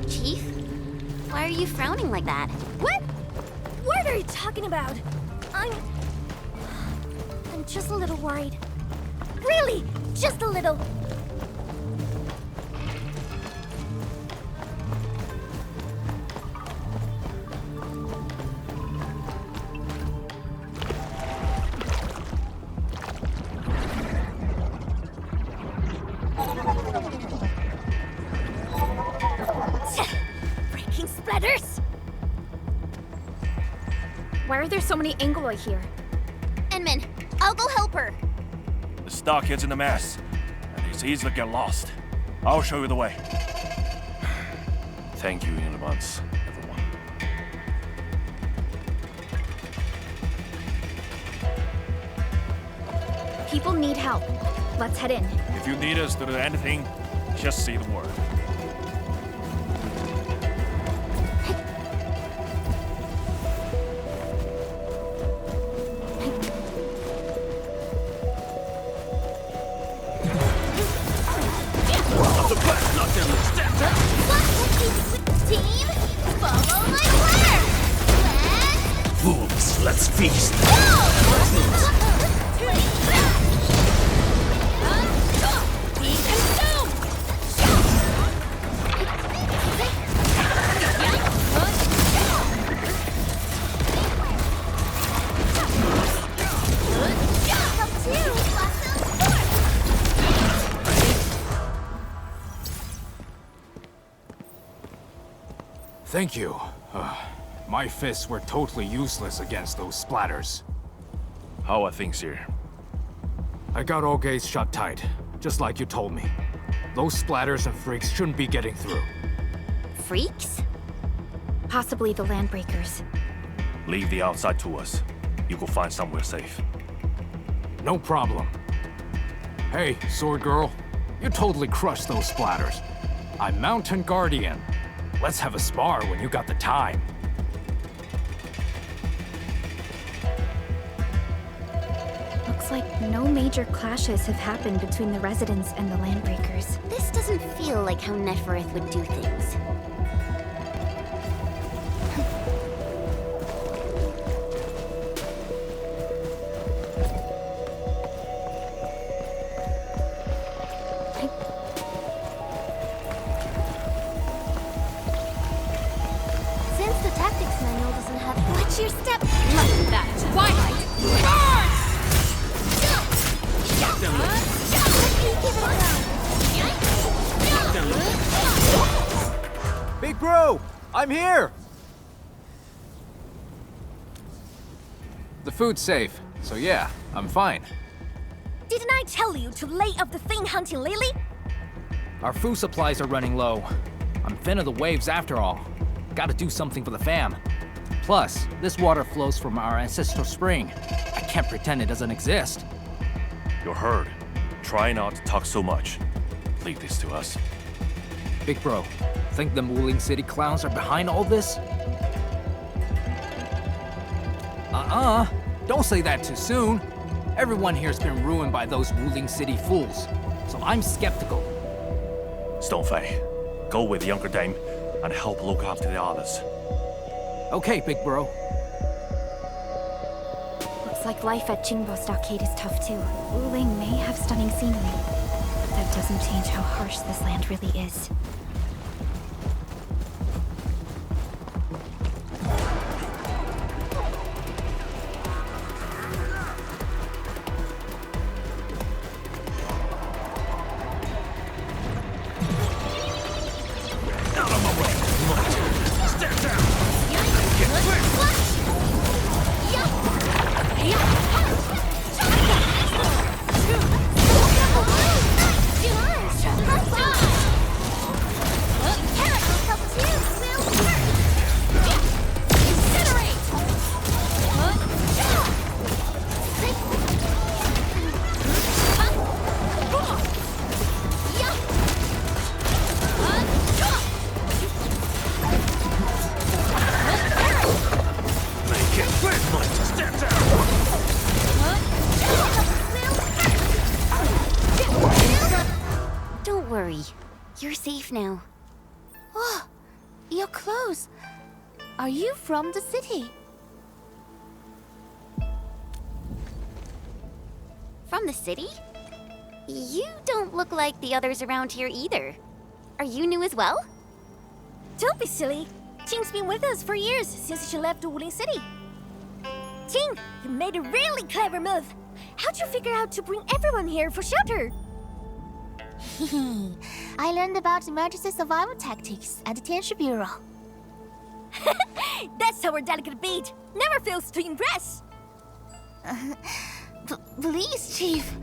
B: Chief? Why are you frowning like that?
C: What? What are you talking about? I'm just a little worried. Really, just a little. Freaking splatters!
L: Why are there so many Aggeloi here?
Q: Enman, I'll go help her.
K: The stockhead's in a mess, and it's easy to get lost. I'll show you the way. Thank you in advance, everyone.
L: People need help. Let's head in.
K: If you need us to do anything, just say the word.
V: Team, follow my plan!
G: Fools, let's feast.
V: Be consumed!
D: Thank you. My fists were totally useless against those splatters.
K: How are things here?
D: I got all gates shut tight, just like you told me. Those splatters and freaks shouldn't be getting through.
B: Freaks?
L: Possibly the landbreakers.
K: Leave the outside to us. You go find somewhere safe.
D: No problem. Hey, Sword Girl. You totally crushed those splatters. I'm Mountain Guardian. Let's have a spar when you got the time.
L: Looks like no major clashes have happened between the residents and the landbreakers.
B: This doesn't feel like how Nefareth would do things.
C: Since the tactics manual doesn't have...
V: Watch your step!
N: Like that. Twilight!
J: Big bro, I'm here!
D: The food's safe, so yeah, I'm fine.
C: Didn't I tell you to lay up the thing hunting Lily?
J: Our food supplies are running low. I'm thin of the waves after all. Gotta do something for the fam. Plus, this water flows from our ancestral spring. I can't pretend it doesn't exist.
K: You're heard. Try not to talk so much. Leave this to us.
J: Big bro, think them Wuling City clowns are behind all this? Don't say that too soon. Everyone here's been ruined by those Wuling City fools, so I'm skeptical.
K: Stonefei, go with the younger dame and help look after the others.
J: Okay, big bro.
L: Looks like life at Qingbo Stockade is tough too. Wuling may have stunning scenery, but that doesn't change how harsh this land really is.
B: now.
Q: Oh, your clothes. Are you from the city? From the city? You don't look like the others around here either. Are you new as well?
C: Don't be silly. Qing's been with us for years, since she left the Wuling city. Qing, you made a really clever move. How'd you figure out to bring everyone here for shelter?
B: I learned about emergency survival tactics at the Tianshi Bureau.
C: That's our delicate beat. Never fails to impress.
B: Please, Chief.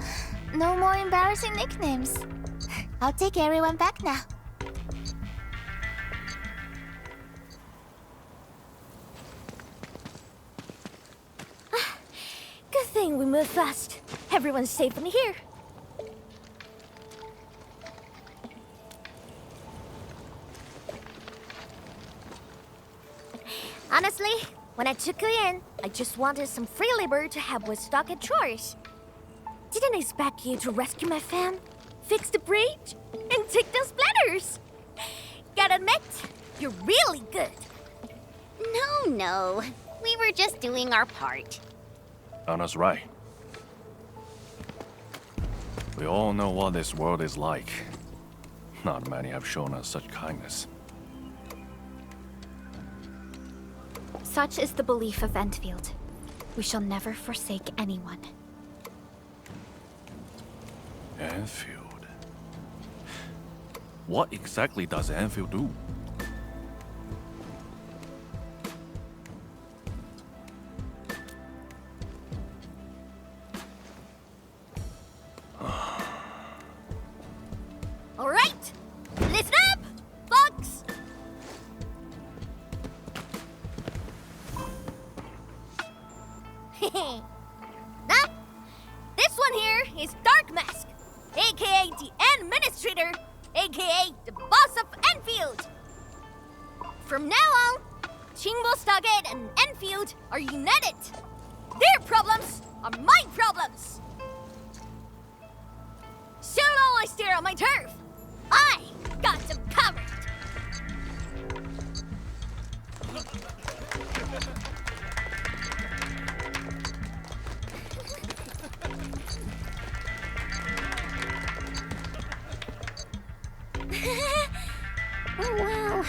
B: No more embarrassing nicknames. I'll take everyone back now.
C: Good thing we moved fast. Everyone's safe in here. Honestly, when I took you in, I just wanted some free labor to help with stock and chores. Didn't expect you to rescue my fam, fix the bridge, and take down splatters. Gotta admit, you're really good.
B: No. We were just doing our part.
K: Anna's right. We all know what this world is like. Not many have shown us such kindness.
L: Such is the belief of Endfield. We shall never forsake anyone.
K: Endfield. What exactly does Endfield do?
C: All right, listen up, folks. Now, this one here is Dark Mask, aka the Administrator, aka the boss of Endfield. From now on, Qingbo, Stargate, and Endfield are united. Their problems are my problems. So long I stare on my turf, I got them covered.
B: Oh, wow.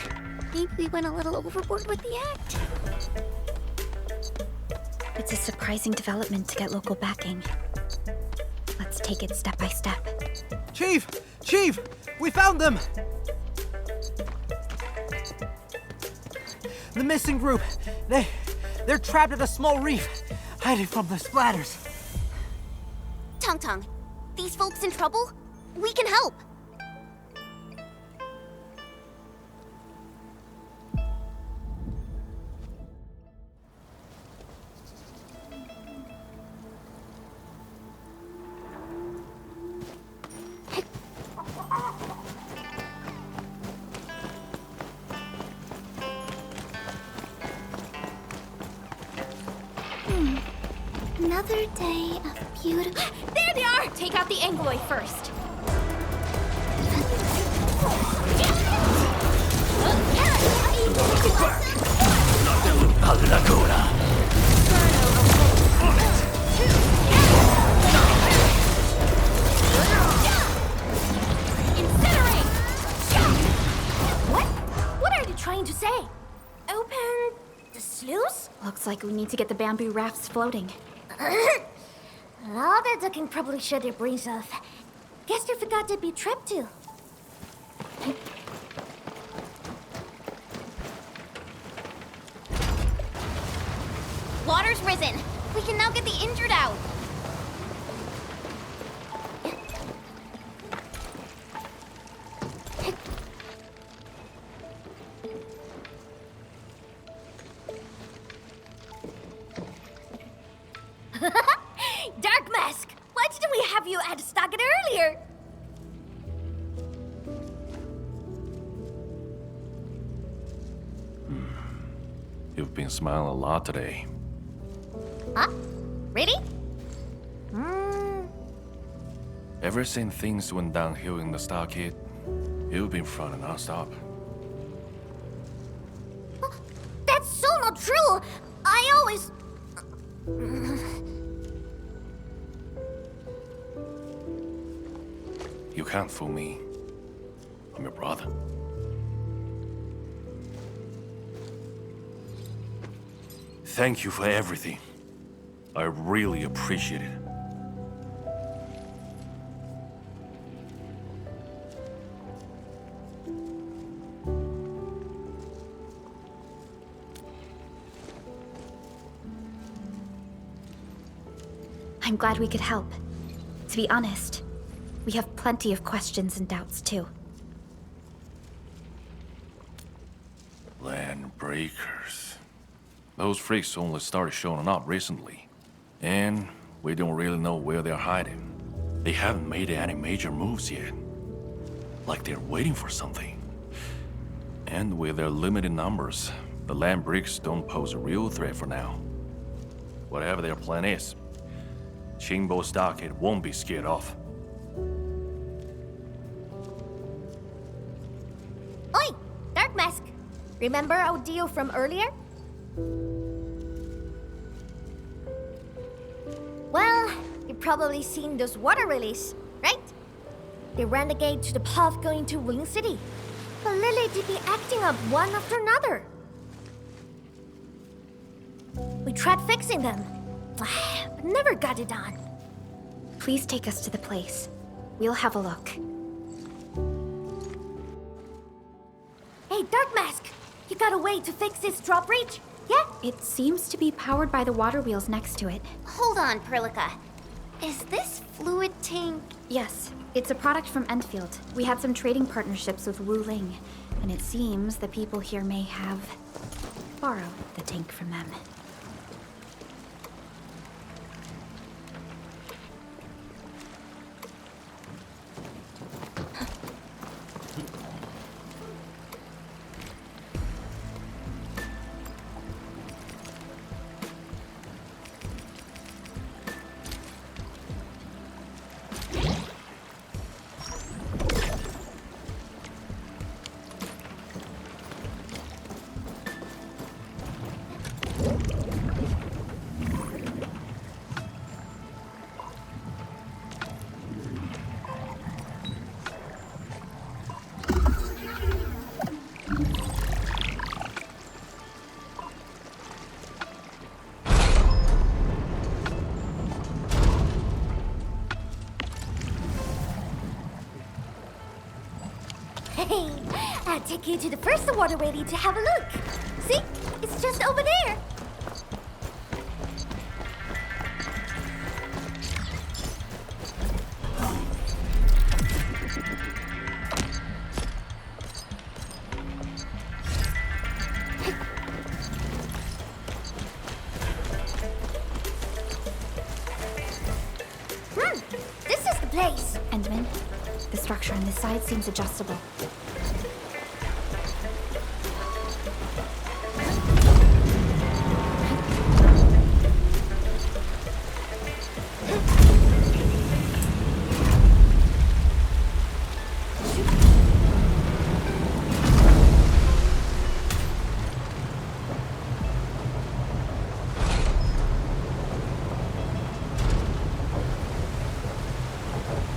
B: Maybe we went a little overboard with the act.
L: It's a surprising development to get local backing. Let's take it step by step.
J: Chief! Chief! We found them! The missing group. They're trapped at a small reef, hiding from the splatters.
B: Tangtang, these folks in trouble? We can help.
A: Another day of beautiful...
C: There they are!
L: Take out the Aggeloi first.
C: What are you trying to say? Open the sluice?
L: Looks like we need to get the bamboo rafts floating.
C: All that ducking probably shut their brains off. Guess they forgot to be trapped too.
B: Water's risen. We can now get the injured out.
C: Dark Mask! Why didn't we have you at Stargate earlier?
K: You've been smiling a lot today.
C: Huh? Really?
K: Ever since things went downhill in the Stargate, You've been fronting non-stop.
C: That's so not true! I always...
K: You can't fool me. I'm your brother. Thank you for everything. I really appreciate it.
L: I'm glad we could help. To be honest, we have plenty of questions and doubts too.
K: Landbreakers. Those freaks only started showing up recently. And we don't really know where they're hiding. They haven't made any major moves yet. Like they're waiting for something. And with their limited numbers, the landbreakers don't pose a real threat for now. Whatever their plan is, Qingbo Stockade won't be scared off.
C: Oi! Dark Mask! Remember our deal from earlier? Well, you've probably seen those water lilies, right? They renegade to the path going to Wuling City. But Lily did be acting up one after another. We tried fixing them, but never got it done.
L: Please take us to the place. We'll have a look.
C: Hey, Dark Mask! You got a way to fix this drawbridge? Yeah?
L: It seems to be powered by the water wheels next to it.
Q: Hold on, Perlica. Is this fluid tank?
L: Yes, it's a product from Endfield. We had some trading partnerships with Wuling, and it seems the people here may have borrowed the tank from them.
C: Hey, I'll take you to the first waterway to have a look. See? It's just over there. This is the place.
L: Endman, the structure on this side seems adjustable.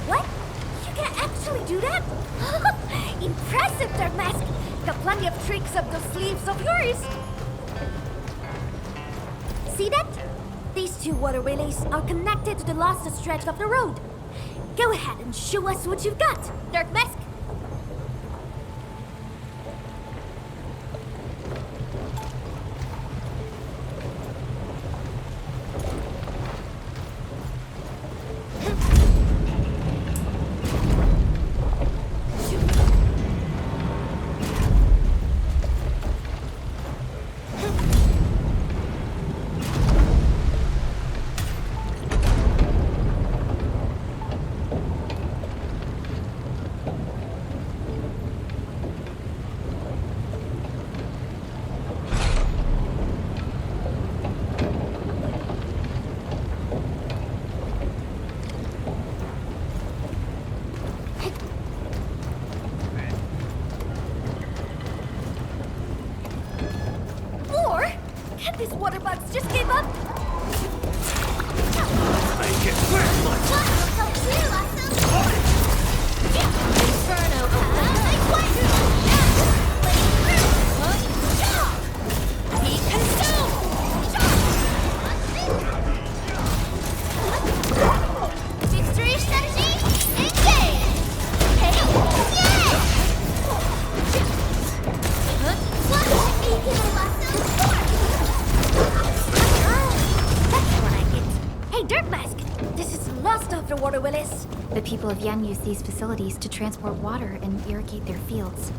C: What? You can actually do that? Impressive, Dark Mask! Got plenty of tricks up those sleeves of yours! See that? These two water relays are connected to the last stretch of the road. Go ahead and show us what you've got, Dark Mask! bet these water bugs just gave up.
G: Make it quick!
C: Be consumed! Victory strategy, engage! Hey, yeah! That's what I get. Hey, Dirt Mask! This is lost after water, Willis.
L: The people of Yen use these facilities to transport water and irrigate their fields.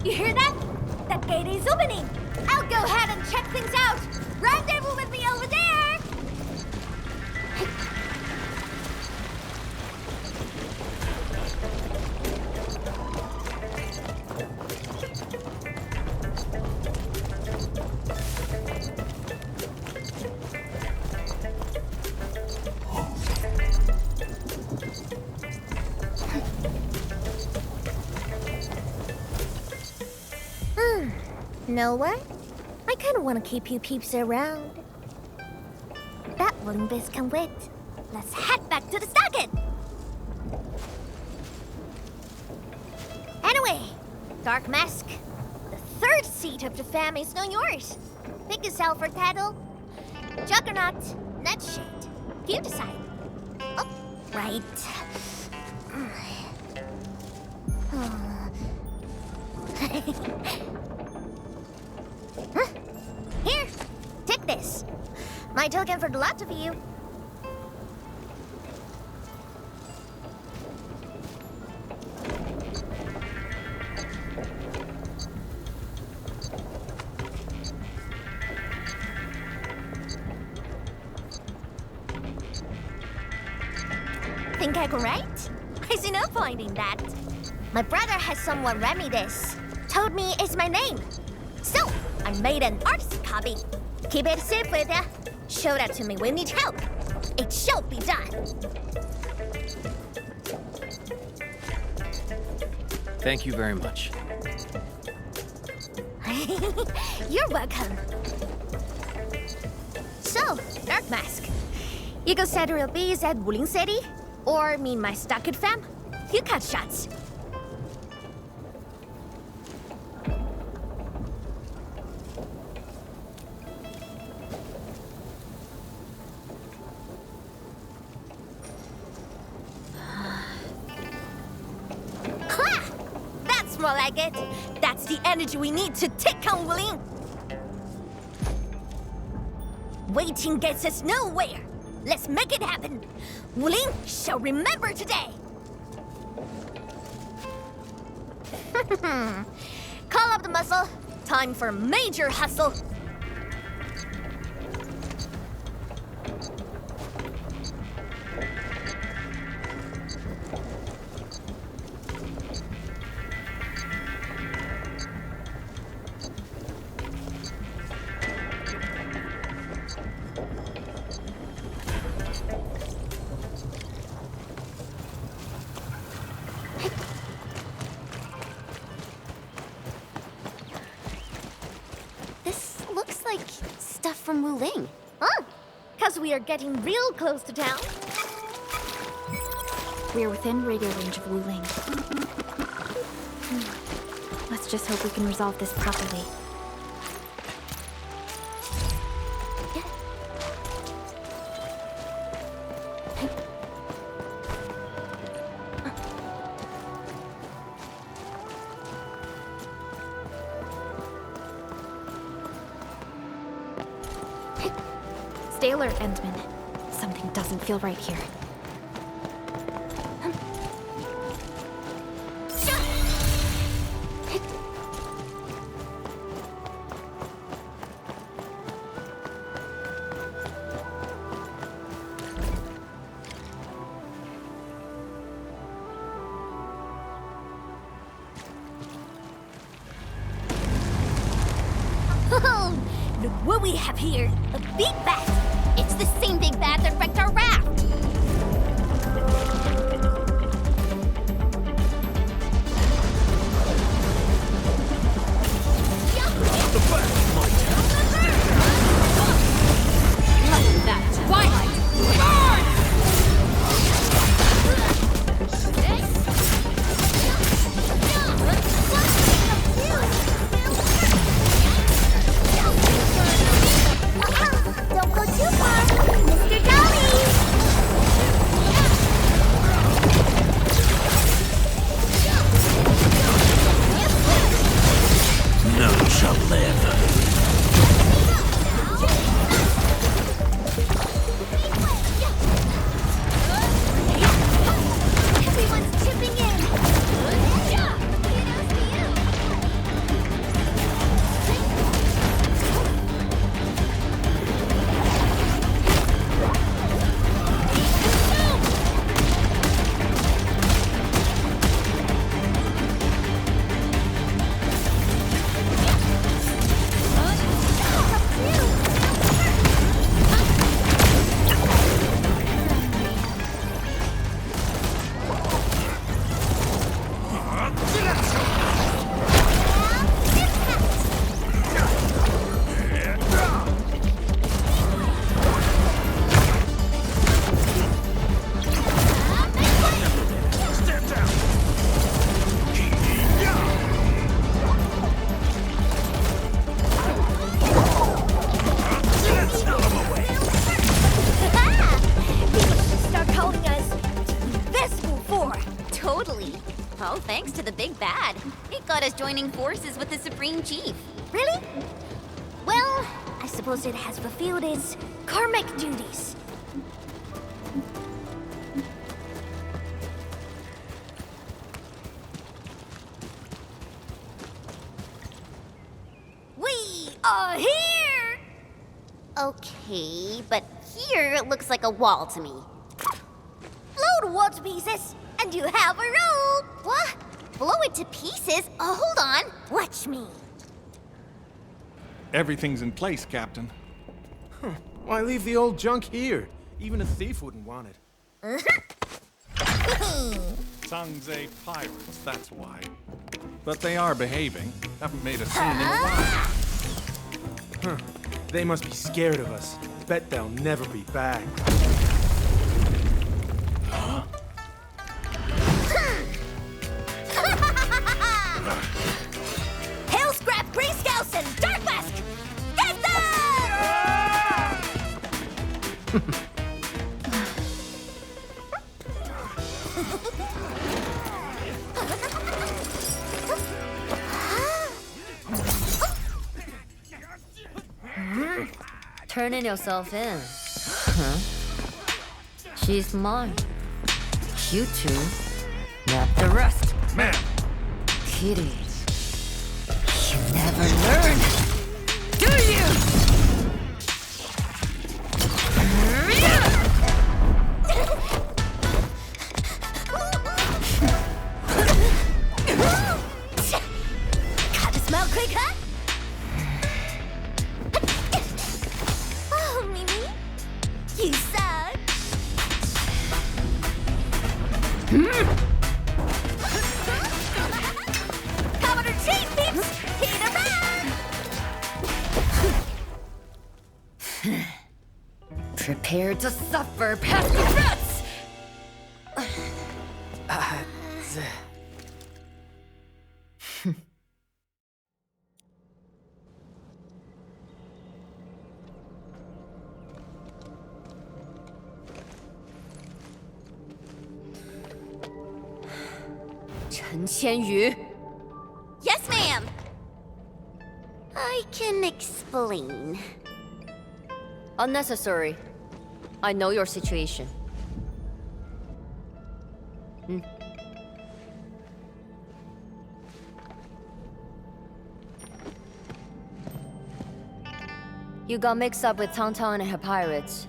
C: You hear that? That gate is opening. I'll go ahead and check things out. Rendezvous with me over there. Know what? I kind of want to keep you peeps around. That wooden biz can wait. Let's head back to the stockade. Anyway, Dark Mask, the third seat of the fam is now yours. Pick a Selford title. Juggernaut, Nightshade. You decide. Oh, right. Here, take this. My token for the lot of you. Think I go right? I see no point in that. My brother has someone read me this. Told me it's my name. So, I made an artist copy. Keep it safe with ya. Show that to me when you need help. It shall be done.
E: Thank you very much.
C: You're welcome. So, Dark Mask, you go set real bees at Wuling City? Or mean my stockade fam? You cut shots. More like it. That's the energy we need to take on Wuling. Waiting gets us nowhere. Let's make it happen. Wuling shall remember today. Call up the muscle. Time for major hustle.
B: From Wuling.
C: Huh? Because we are getting real close to town.
L: We are within radio range of Wuling. Let's just hope we can resolve this properly. Staler, Endman. Something doesn't feel right here.
C: Look what we have here! A big bat!
Q: It's the same big bat that wrecked our raft!
N: That twilight!
V: Don't go too far, Mr. Dolly!
K: None shall live.
V: Everyone's chipping in!
Q: Totally. Oh, thanks to the big bad. It got us joining forces with the Supreme Chief.
C: Really? Well, I suppose it has fulfilled its karmic duties.
Q: We are here! Okay, but here it looks like a wall to me.
C: Blow the wall to pieces, and you have a road!
Q: What? Blow it to pieces? Oh, hold on.
C: Watch me.
I: Everything's in place, Captain.
R: Why leave the old junk here? Even a thief wouldn't want it.
I: Sangze pirates, that's why. But they are behaving. Haven't made a scene in a while.
R: Huh. They must be scared of us. Bet they'll never be back.
C: Hail Scrap, Grey Scouts, and Dark Mask! Get them!
U: Turning yourself in. Huh? She's mine. You two, not the rest.
I: Man!
U: Kitty, you never learn, do you?
C: Got the smell quick, huh? Oh, Mimi, you suck. Cover the chain, peeps! Hit a run!
U: Prepare to suffer past the threats!
Q: Chen Qianyu. Yes, ma'am. I can explain.
F: Unnecessary. I know your situation. You got mixed up with Tangtang and her pirates.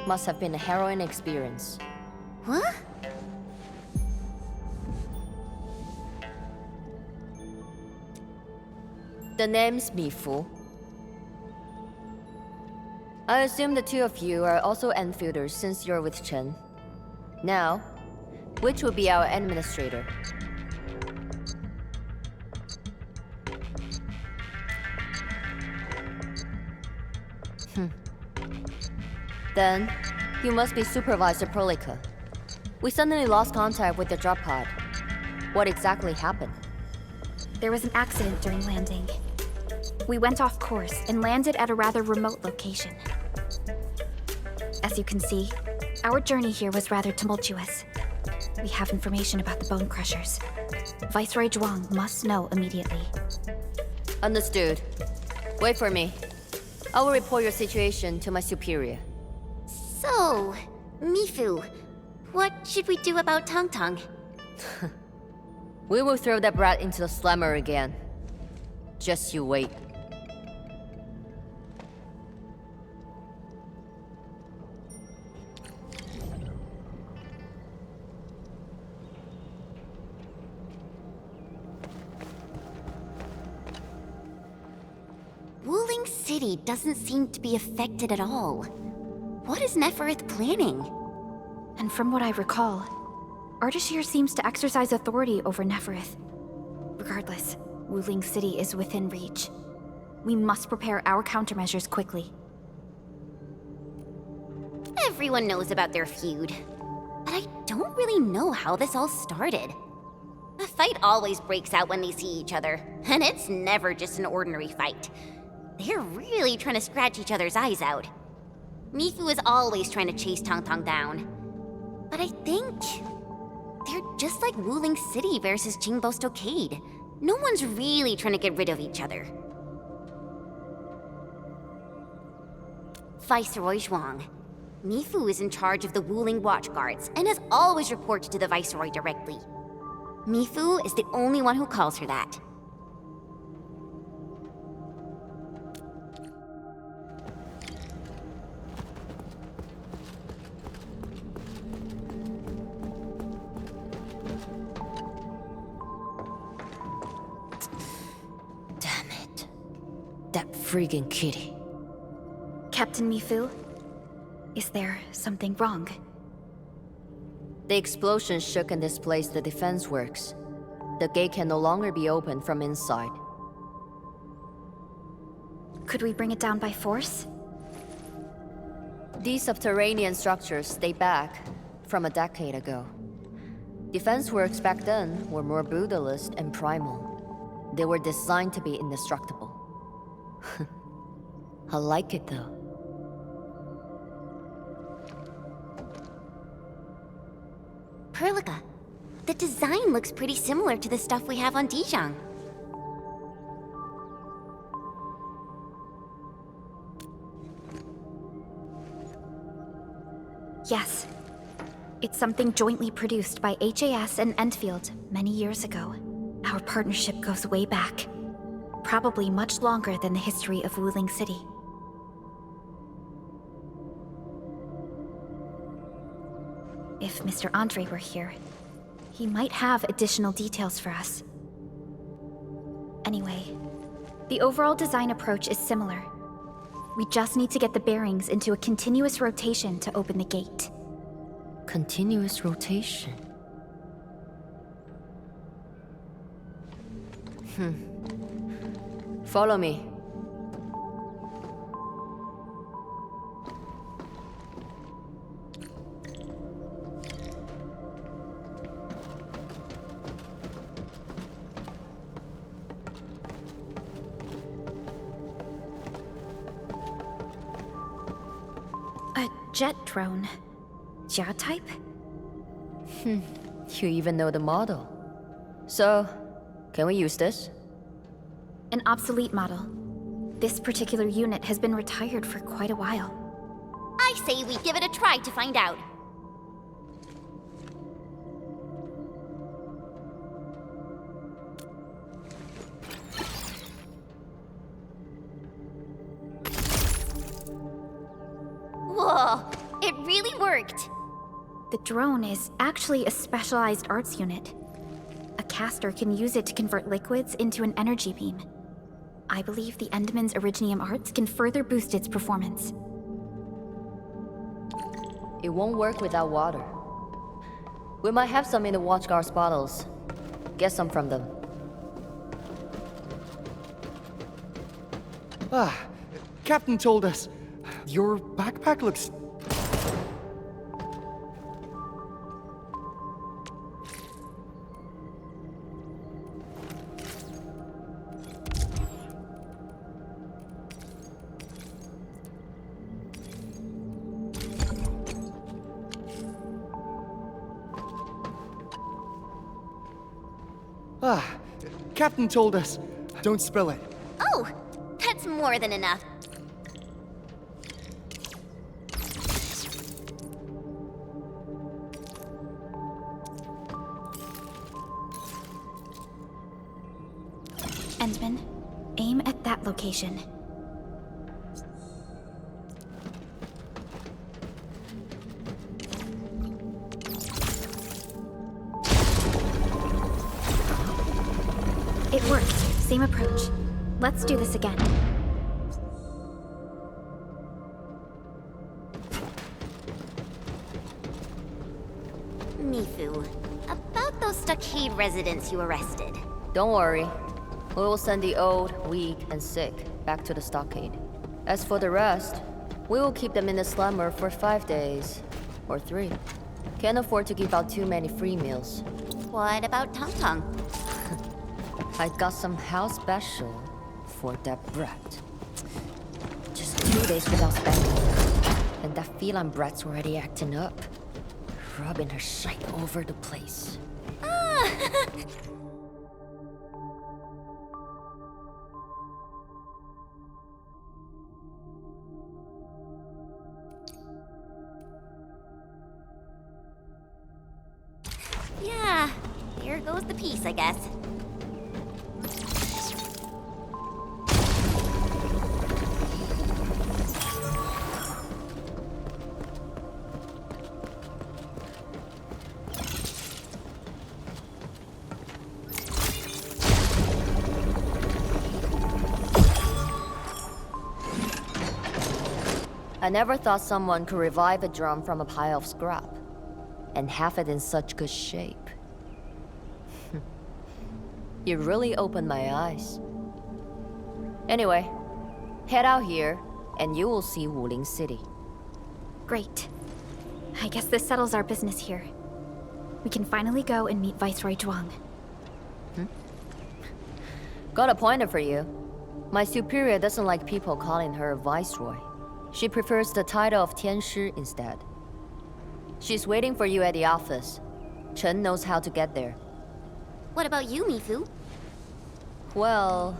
F: Must have been a harrowing experience.
Q: What?
F: The name's Mifu. I assume the two of you are also Enfielders since you're with Chen. Now, which will be our administrator? Then, you must be Supervisor Perlica. We suddenly lost contact with the drop pod. What exactly happened?
L: There was an accident during landing. We went off course and landed at a rather remote location. As you can see, our journey here was rather tumultuous. We have information about the bone crushers. Viceroy Zhuang must know immediately.
F: Understood. Wait for me. I will report your situation to my superior.
Q: So, Mifu, what should we do about Tangtang?
F: We will throw that brat into the slammer again. Just you wait.
Q: Wuling City doesn't seem to be affected at all. What is Nefareth planning?
L: And from what I recall, Ardashir seems to exercise authority over Nefareth. Regardless, Wuling City is within reach. We must prepare our countermeasures quickly.
Q: Everyone knows about their feud. But I don't really know how this all started. A fight always breaks out when they see each other, and it's never just an ordinary fight. They're really trying to scratch each other's eyes out. Mifu is always trying to chase Tangtang down. But I think they're just like Wuling City versus Jingbo Stockade. No one's really trying to get rid of each other. Viceroy Zhuang. Mifu is in charge of the Wuling Watch Guards and has always reported to the Viceroy directly. Mifu is the only one who calls her that.
F: That friggin' kitty.
L: Captain Mifu? Is there something wrong?
F: The explosion shook and displaced the defense works. The gate can no longer be opened from inside.
L: Could we bring it down by force?
F: These subterranean structures date back from a decade ago. Defense works back then were more brutalist and primal. They were designed to be indestructible. I like it though.
Q: Perlica, the design looks pretty similar to the stuff we have on Dijon.
L: Yes. It's something jointly produced by HAS and Endfield many years ago. Our partnership goes way back. Probably much longer than the history of Wuling City. If Mr. Andre were here, he might have additional details for us. Anyway, the overall design approach is similar. We just need to get the bearings into a continuous rotation to open the gate.
F: Continuous rotation? Follow me.
L: A jet drone. Jia type?
F: You even know the model. So, can we use this?
L: An obsolete model. This particular unit has been retired for quite a while.
Q: say we give it a try to find out. Whoa, it really worked.
L: The drone is actually a specialized arts unit. A caster can use it to convert liquids into an energy beam. I believe the Endman's Originium arts can further boost its performance.
F: It won't work without water. We might have some in the Watchguard's bottles. Get some from them.
P: Captain told us. Your backpack looks... Captain told us. Don't spill it.
Q: Oh, that's more than enough.
L: Endman, aim at that location. It worked. Same approach. Let's do this again.
Q: Mifu, about those stockade residents you arrested.
F: Don't worry. We will send the old, weak, and sick back to the stockade. As for the rest, we will keep them in the slumber for 5 days. Or 3. Can't afford to give out too many free meals.
Q: What about Tangtang?
F: I got some house special for that brat. Just 2 days without spending. And that feline brat's already acting up. Rubbing her shite over the place.
Q: Yeah, there goes the piece, I guess.
F: I never thought someone could revive a drum from a pile of scrap. And have it in such good shape. You really opened my eyes. Anyway, head out here, and you will see Wuling City.
L: Great. I guess this settles our business here. We can finally go and meet Viceroy Zhuang.
F: Got a pointer for you. My superior doesn't like people calling her Viceroy. She prefers the title of Tianshi instead. She's waiting for you at the office. Chen knows how to get there.
Q: What about you, Mifu?
F: Well,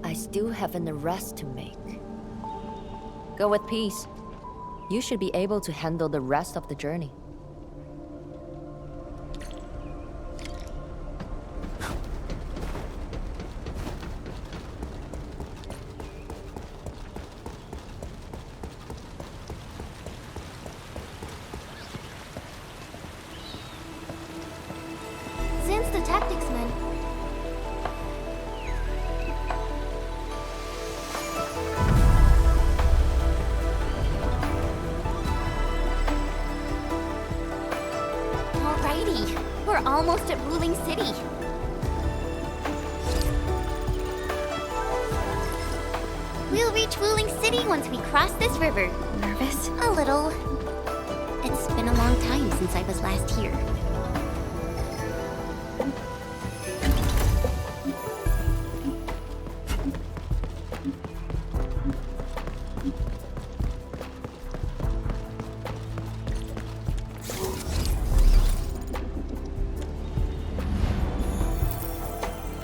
F: I still have an arrest to make. Go with peace. You should be able to handle the rest of the journey.
Q: Since the tactics man. Alrighty, we're almost at Wuling City. We'll reach Wuling City once we cross this river.
L: Nervous?
Q: A little. It's been a long time since I was last here.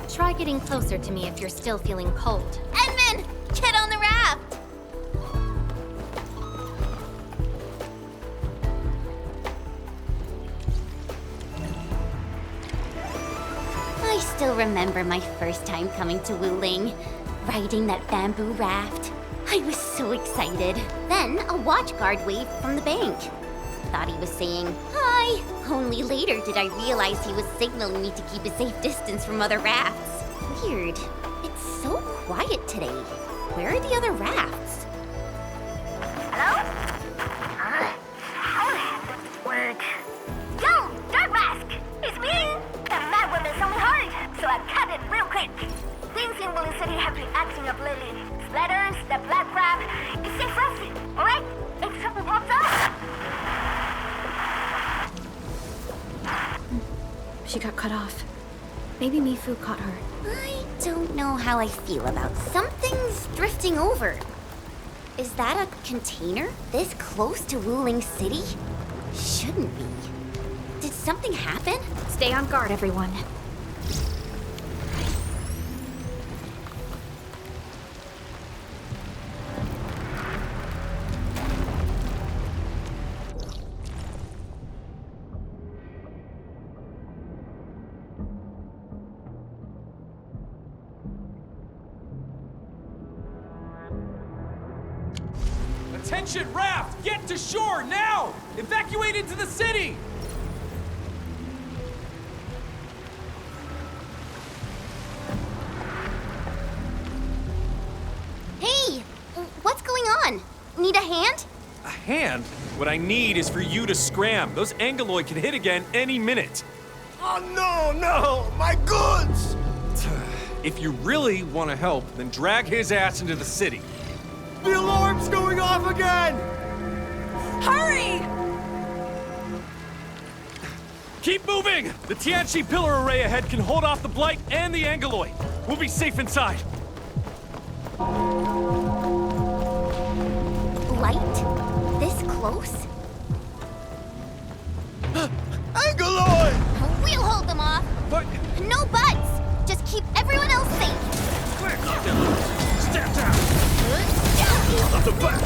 Q: Try getting closer to me if you're still feeling cold. Edmund! Get on the raft!
B: I still remember my first time coming to Wuling, riding that bamboo raft. I was so excited. Then a watch guard waved from the bank. Thought he was saying, hi. Only later did I realize he was signaling me to keep a safe distance from other rafts. Weird. It's so quiet today. Where are the other rafts?
V: Hello? Work. Yo, Dark Mask! It's me! The mad woman's on me hard, so I cut it real quick. Things in Wuling City have been acting up lately. Splatters, the black crab. It's safe for us, alright? If trouble pops up...
L: She got cut off. Maybe Mifu caught her.
B: I don't know how I feel about something's drifting over. Is that a container this close to Wuling City? Shouldn't be. Did something happen?
L: Stay on guard, everyone.
G: Attention, raft! Get to shore, now! Evacuate into the city!
B: Hey! What's going on? Need a hand?
G: A hand? What I need is for you to scram. Those Aggeloi can hit again any minute.
R: Oh no! My goods!
G: If you really want to help, then drag his ass into the city.
R: The alarm's going off again!
N: Hurry!
G: Keep moving! The Tianchi pillar array ahead can hold off the Blight and the Aggeloi. We'll be safe inside.
B: Light? This close?
R: Aggeloi!
B: We'll hold them off.
G: But...
B: No buts! Just keep everyone else safe.
G: Step down! Off the back!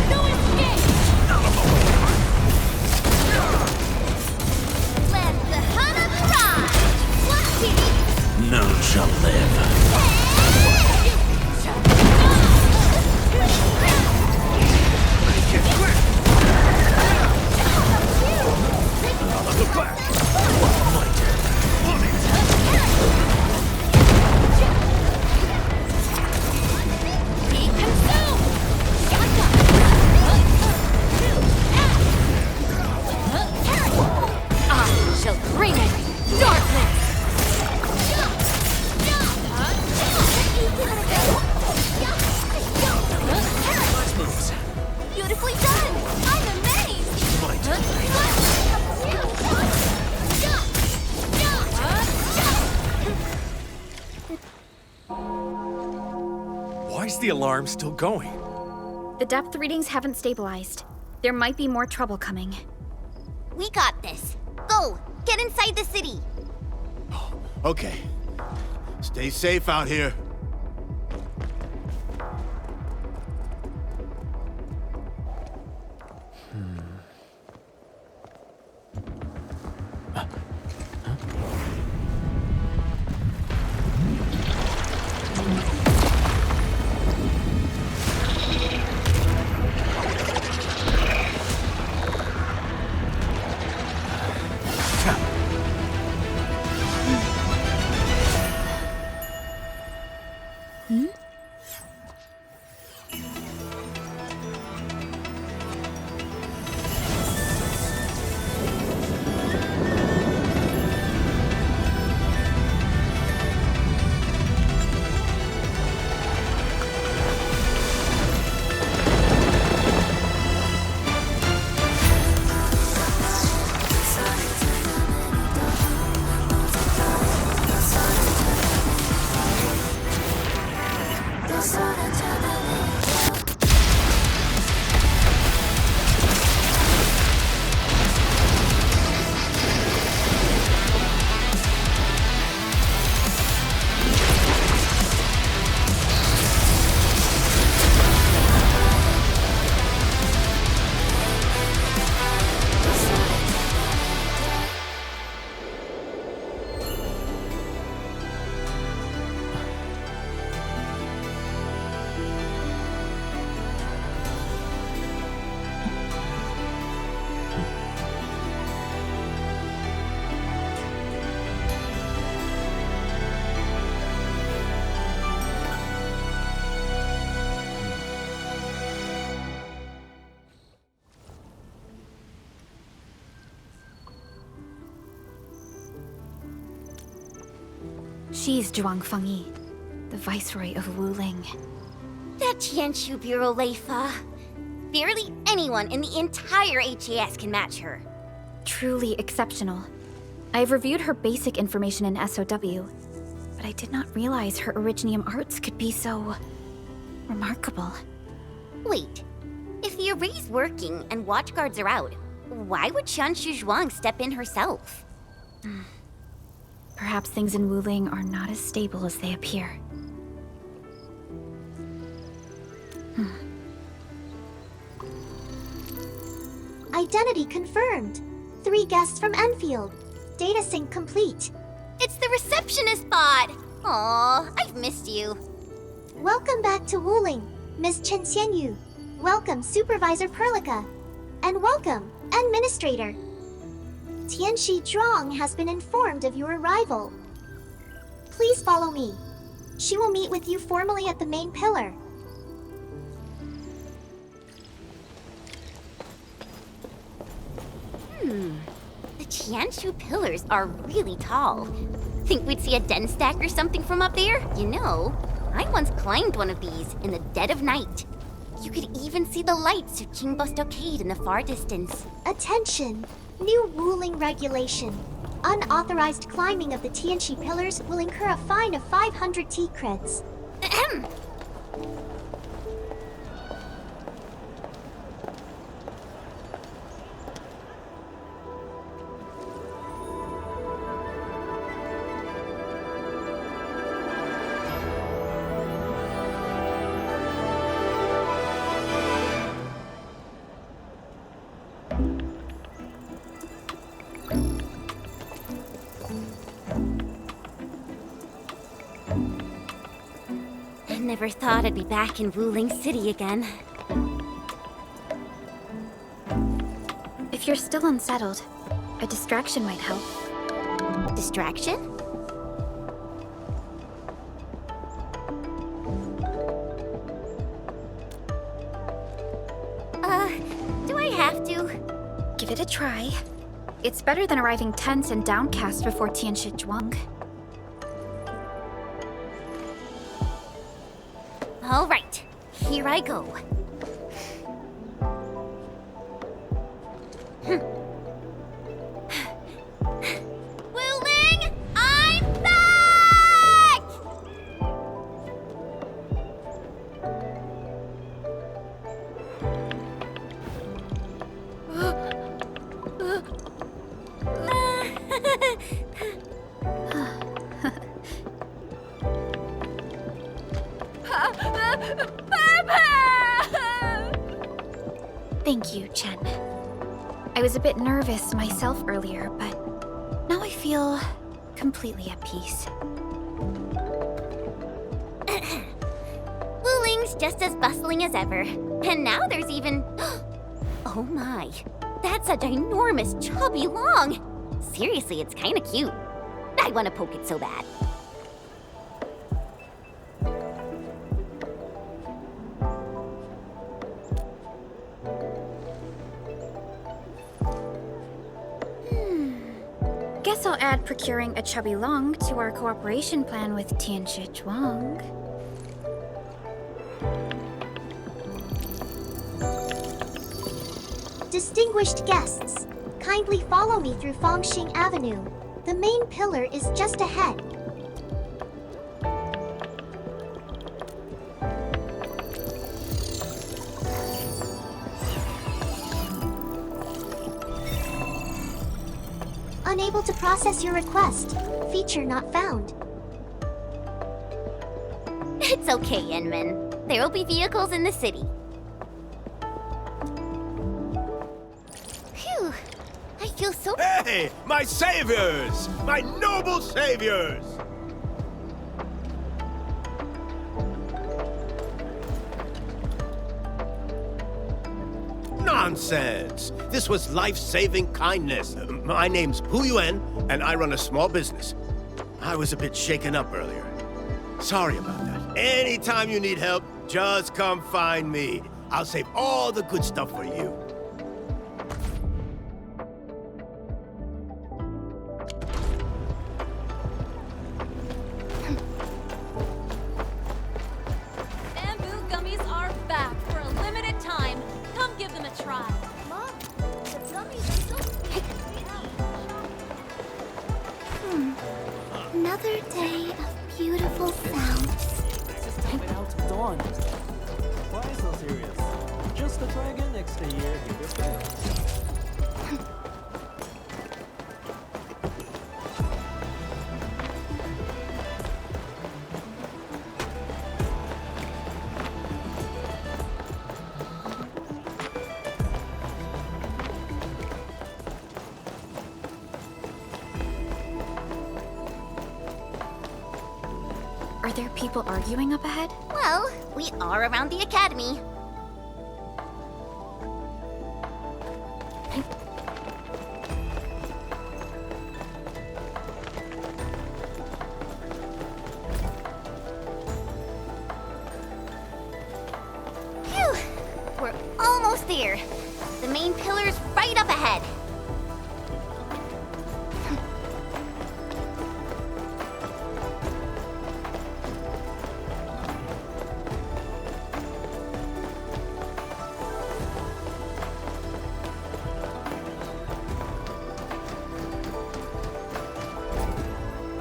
V: No escape! Let the hunter cry!
K: None shall live.
V: Beautifully done! I'm amazed!
G: Why is the alarm still going?
L: The depth readings haven't stabilized. There might be more trouble coming.
B: We got this. Go! Get inside the city!
R: Okay. Stay safe out here.
L: She's Zhuang Fangyi, the Viceroy of Wuling.
Q: That Tianshu Bureau Leifa. Barely anyone in the entire HAS can match her.
L: Truly exceptional. I've reviewed her basic information in SOW, but I did not realize her Originium arts could be so... remarkable.
Q: Wait, if the array's working and watchguards are out, why would Tianshu Zhuang step in herself?
L: Perhaps things in Wuling are not as stable as they appear.
S: Identity confirmed. 3 guests from Enfield. Data sync complete.
Q: It's the receptionist bot! Aw, I've missed you.
S: Welcome back to Wuling, Miss Chen Xianyu. Welcome, Supervisor Perlica. And welcome, Administrator. Tianxi Zhuang has been informed of your arrival. Please follow me. She will meet with you formally at the main pillar.
Q: The Tianshu pillars are really tall. Think we'd see a den stack or something from up there? You know, I once climbed one of these in the dead of night. You could even see the lights of Qingbo Stockade in the far distance.
S: Attention! New Wuling regulation. Unauthorized climbing of the Tianxi pillars will incur a fine of 500 T-creds.
Q: Ahem. Never thought I'd be back in Wuling City again.
L: If you're still unsettled, a distraction might help.
Q: Distraction? Do I have to?
L: Give it a try. It's better than arriving tense and downcast before Tianxi Zhuang.
Q: All right, here I go. Wuling, I'm back!
L: Thank you, Chen. I was a bit nervous myself earlier, but now I feel completely at peace.
Q: Wuling's just as bustling as ever. And now there's even... Oh my, that's a ginormous chubby long. Seriously, it's kinda cute. I wanna poke it so bad.
L: Guess I'll add procuring a chubby long to our cooperation plan with Tianxi Zhuang.
S: Distinguished guests, kindly follow me through Fangxing Avenue. The main pillar is just ahead. Unable to process your request. Feature not found.
Q: It's okay, Inman. There will be vehicles in the city. Phew. I feel so...
T: Hey! My saviors! My noble saviors! Nonsense! This was life-saving kindness. My name's Yuan, and I run a small business. I was a bit shaken up earlier. Sorry about that. Anytime you need help, just come find me. I'll save all the good stuff for you.
B: beautiful sounds.
M: It's just time it out to dawn. Why so serious? Just to try again next year, you just know.
L: Are there people arguing up ahead?
B: Well, we are around the academy. Phew! We're almost there. The main pillar's right up ahead.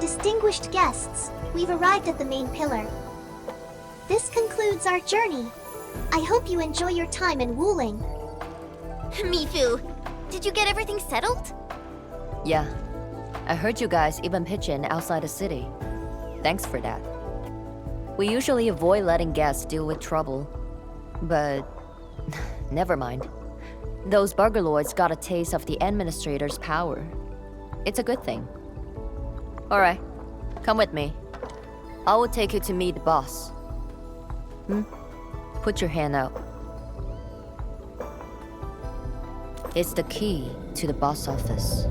S: Distinguished guests, we've arrived at the main pillar. This concludes our journey. I hope you enjoy your time in Wuling.
B: Mifu, did you get everything settled?
F: Yeah. I heard you guys even pitch in outside the city. Thanks for that. We usually avoid letting guests deal with trouble. But... never mind. Those Aggeloids got a taste of the administrator's power. It's a good thing. Alright, come with me. I will take you to meet the boss. Put your hand out. It's the key to the boss office.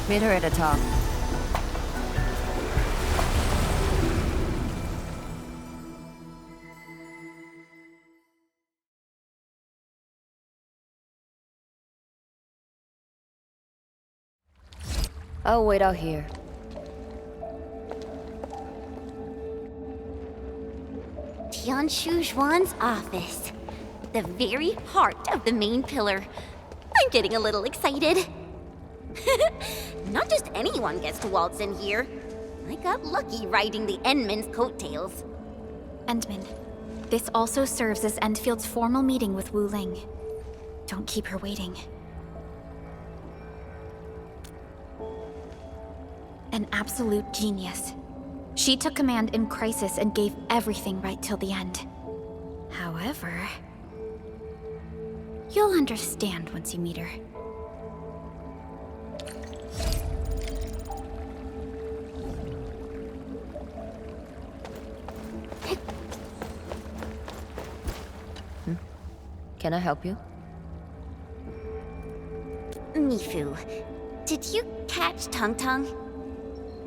F: Meet her at the top. I'll wait out here.
B: Tianshu Zhuang's office. The very heart of the main pillar. I'm getting a little excited. Not just anyone gets to waltz in here. I got lucky riding the Endman's coattails.
L: Endman, this also serves as Endfield's formal meeting with Wuling. Don't keep her waiting. An absolute genius. She took command in crisis and gave everything right till the end. However, you'll understand once you meet her.
F: Can I help you?
B: Mifu, did you catch Tangtang?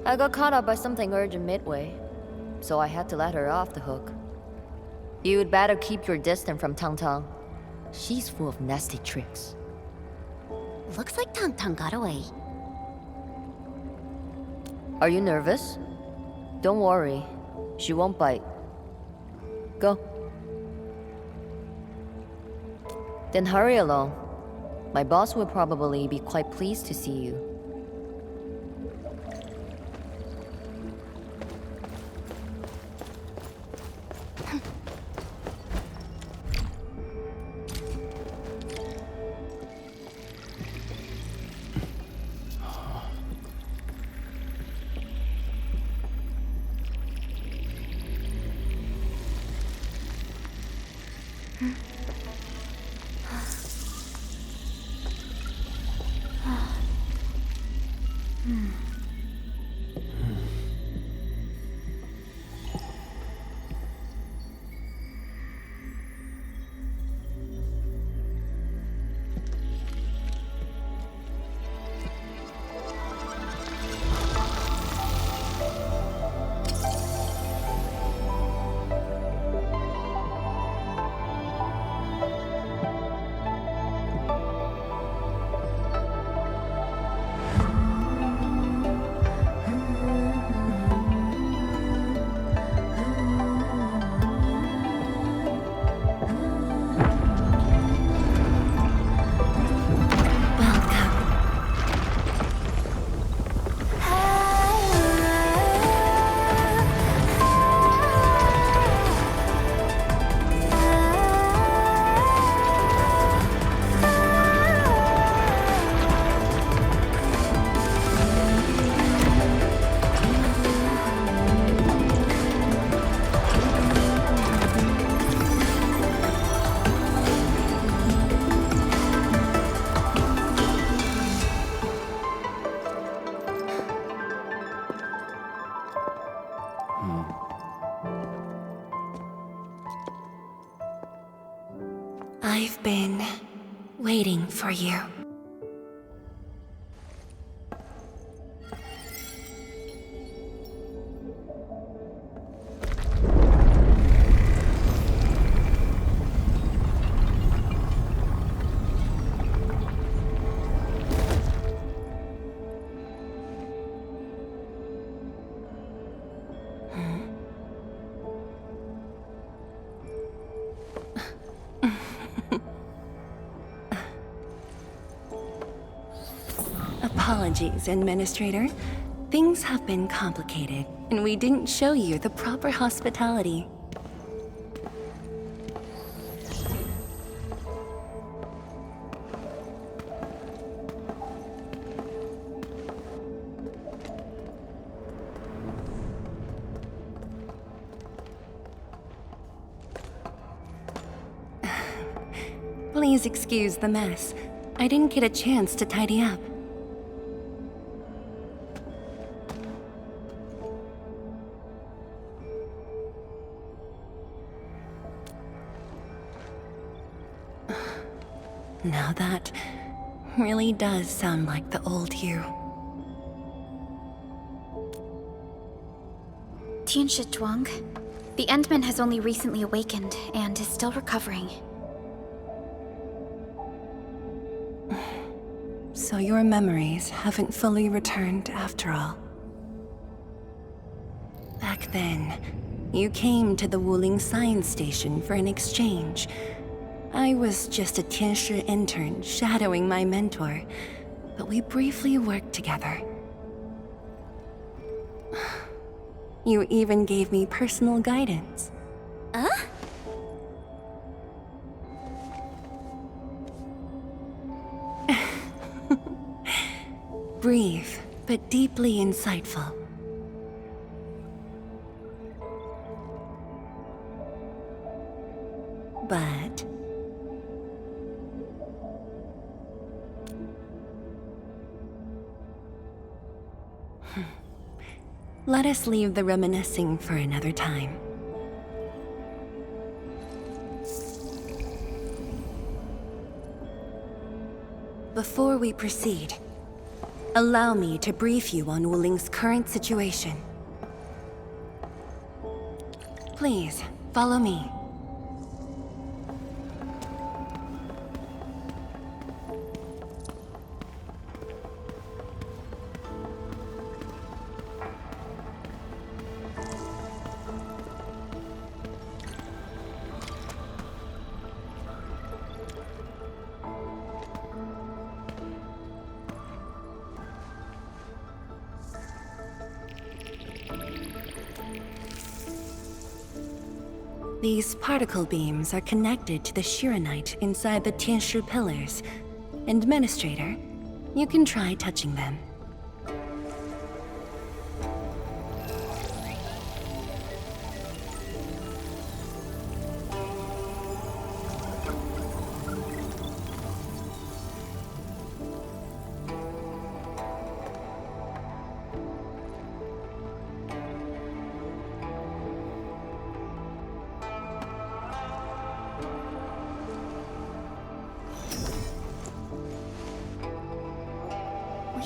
F: I got caught up by something urgent midway, so I had to let her off the hook. You'd better keep your distance from Tangtang. She's full of nasty tricks.
B: Looks like Tangtang got away.
F: Are you nervous? Don't worry. She won't bite. Go. Then hurry along. My boss will probably be quite pleased to see you.
A: I've been waiting for you. Apologies, Administrator. Things have been complicated, and we didn't show you the proper hospitality. Please excuse the mess. I didn't get a chance to tidy up. Now that really does sound like the old you.
L: Zhuang, the Endman has only recently awakened and is still recovering.
A: So your memories haven't fully returned after all. Back then, you came to the Wuling science station for an exchange. I was just a Tianshi intern shadowing my mentor, but we briefly worked together. You even gave me personal guidance. Huh? Brief, but deeply insightful. But let us leave the reminiscing for another time. Before we proceed, allow me to brief you on Wuling's current situation. Please, follow me. These particle beams are connected to the Shiranite inside the Tianshi pillars. Administrator, you can try touching them.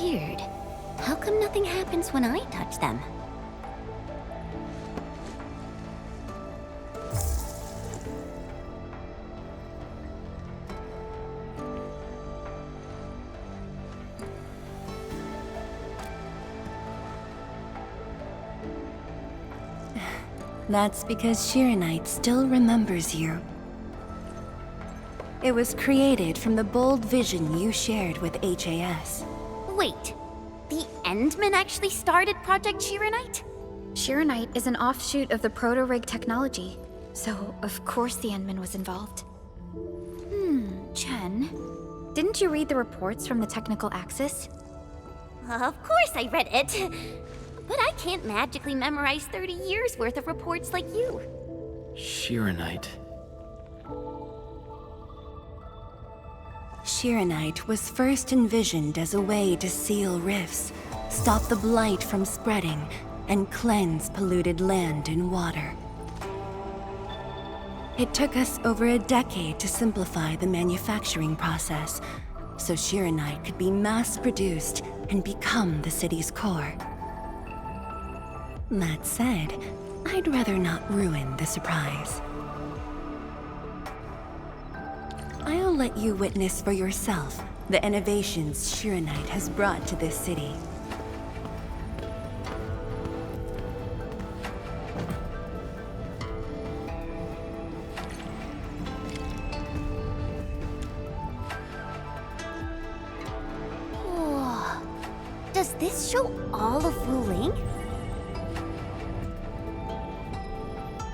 B: Weird. How come nothing happens when I touch them?
A: That's because Shiranite still remembers you. It was created from the bold vision you shared with HAS.
B: Wait, the Endmen actually started Project Shiranite?
L: Shiranite is an offshoot of the proto-rig technology, so of course the Endman was involved. Chen, didn't you read the reports from the technical axis?
B: Of course I read it. But I can't magically memorize 30 years worth of reports like you.
E: Shiranite.
A: Shiranite was first envisioned as a way to seal rifts, stop the blight from spreading, and cleanse polluted land and water. It took us over a decade to simplify the manufacturing process, so Shiranite could be mass-produced and become the city's core. That said, I'd rather not ruin the surprise. I'll let you witness for yourself the innovations Shiranite has brought to this city.
B: Whoa. Does this show all of Wuling?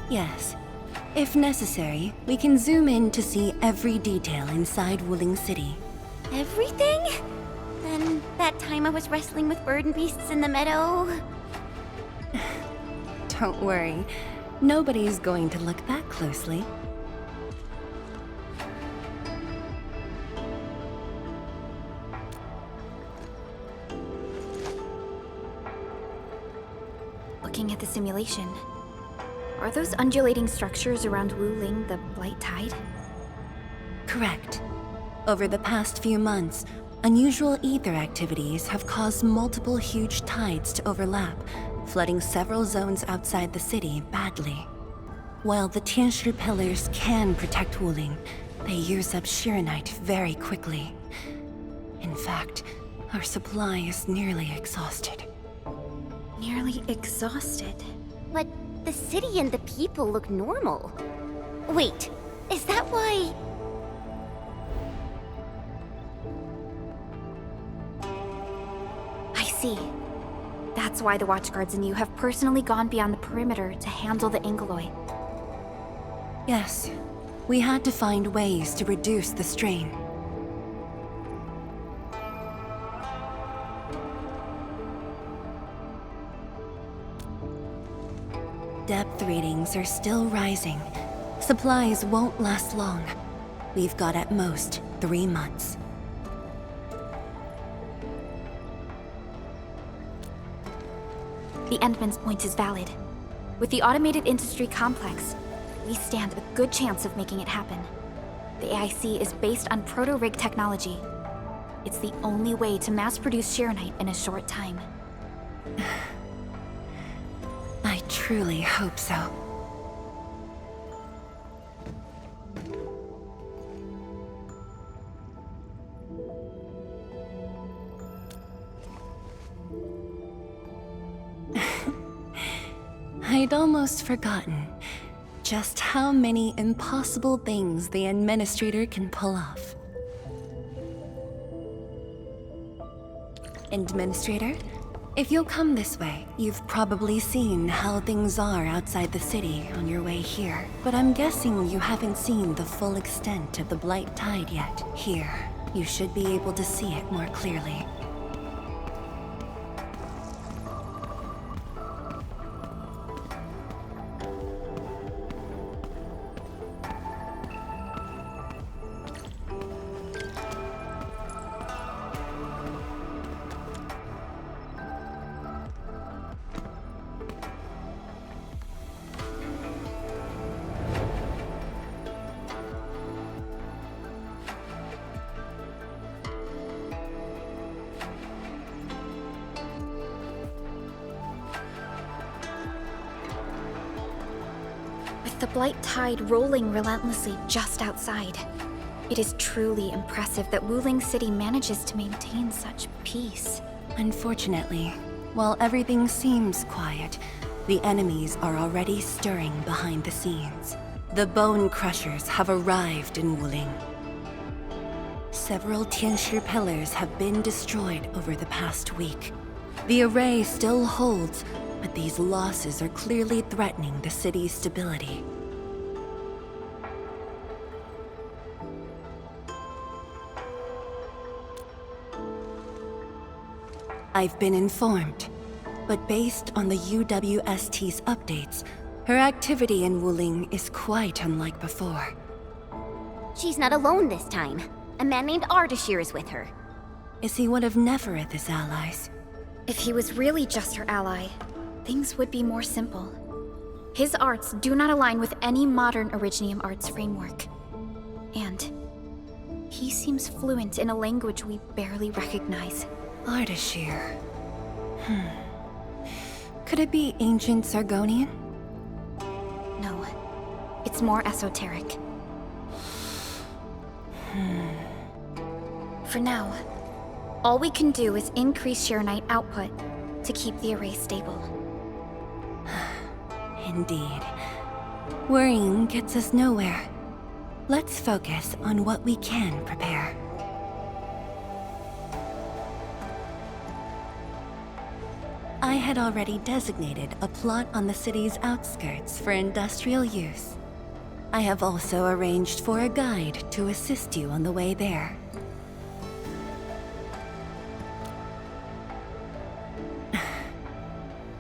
A: Yes. If necessary, we can zoom in to see every detail inside Wuling City.
B: Everything? Then that time I was wrestling with bird and beasts in the meadow.
A: Don't worry. Nobody's going to look that closely.
L: Looking at the simulation, are those undulating structures around Wuling the Blight Tide?
A: Correct. Over the past few months, unusual ether activities have caused multiple huge tides to overlap, flooding several zones outside the city badly. While the Tianshi pillars can protect Wuling, they use up Shiranite very quickly. In fact, our supply is nearly exhausted.
L: Nearly exhausted?
B: But the city and the people look normal. Wait, is that why...
L: I see. That's why the watchguards and you have personally gone beyond the perimeter to handle the Aggeloi.
A: Yes. We had to find ways to reduce the strain. Depth readings are still rising. Supplies won't last long. We've got at most 3 months.
L: The Endman's point is valid. With the automated industry complex, we stand a good chance of making it happen. The AIC is based on proto-rig technology. It's the only way to mass-produce Shiranite in a short time.
A: I truly hope so. I'd almost forgotten just how many impossible things the Administrator can pull off. Administrator, If you'll come this way, you've probably seen how things are outside the city on your way here. But I'm guessing you haven't seen the full extent of the Blight Tide yet. Here, you should be able to see it more clearly.
L: The Blight Tide rolling relentlessly just outside. It is truly impressive that Wuling City manages to maintain such peace.
A: Unfortunately, while everything seems quiet, the enemies are already stirring behind the scenes. The Bone Crushers have arrived in Wuling. Several Tianshi pillars have been destroyed over the past week. The array still holds, but these losses are clearly threatening the city's stability. I've been informed, but based on the UWST's updates, her activity in Wuling is quite unlike before.
B: She's not alone this time. A man named Ardashir is with her.
A: Is he one of Nefareth's allies?
L: If he was really just her ally, things would be more simple. His arts do not align with any modern Originium arts framework. And he seems fluent in a language we barely recognize.
A: Ardashir. Could it be ancient Sargonian?
L: No. It's more esoteric. For now, all we can do is increase Shirenite output to keep the array stable.
A: Indeed. Worrying gets us nowhere. Let's focus on what we can prepare. I had already designated a plot on the city's outskirts for industrial use. I have also arranged for a guide to assist you on the way there.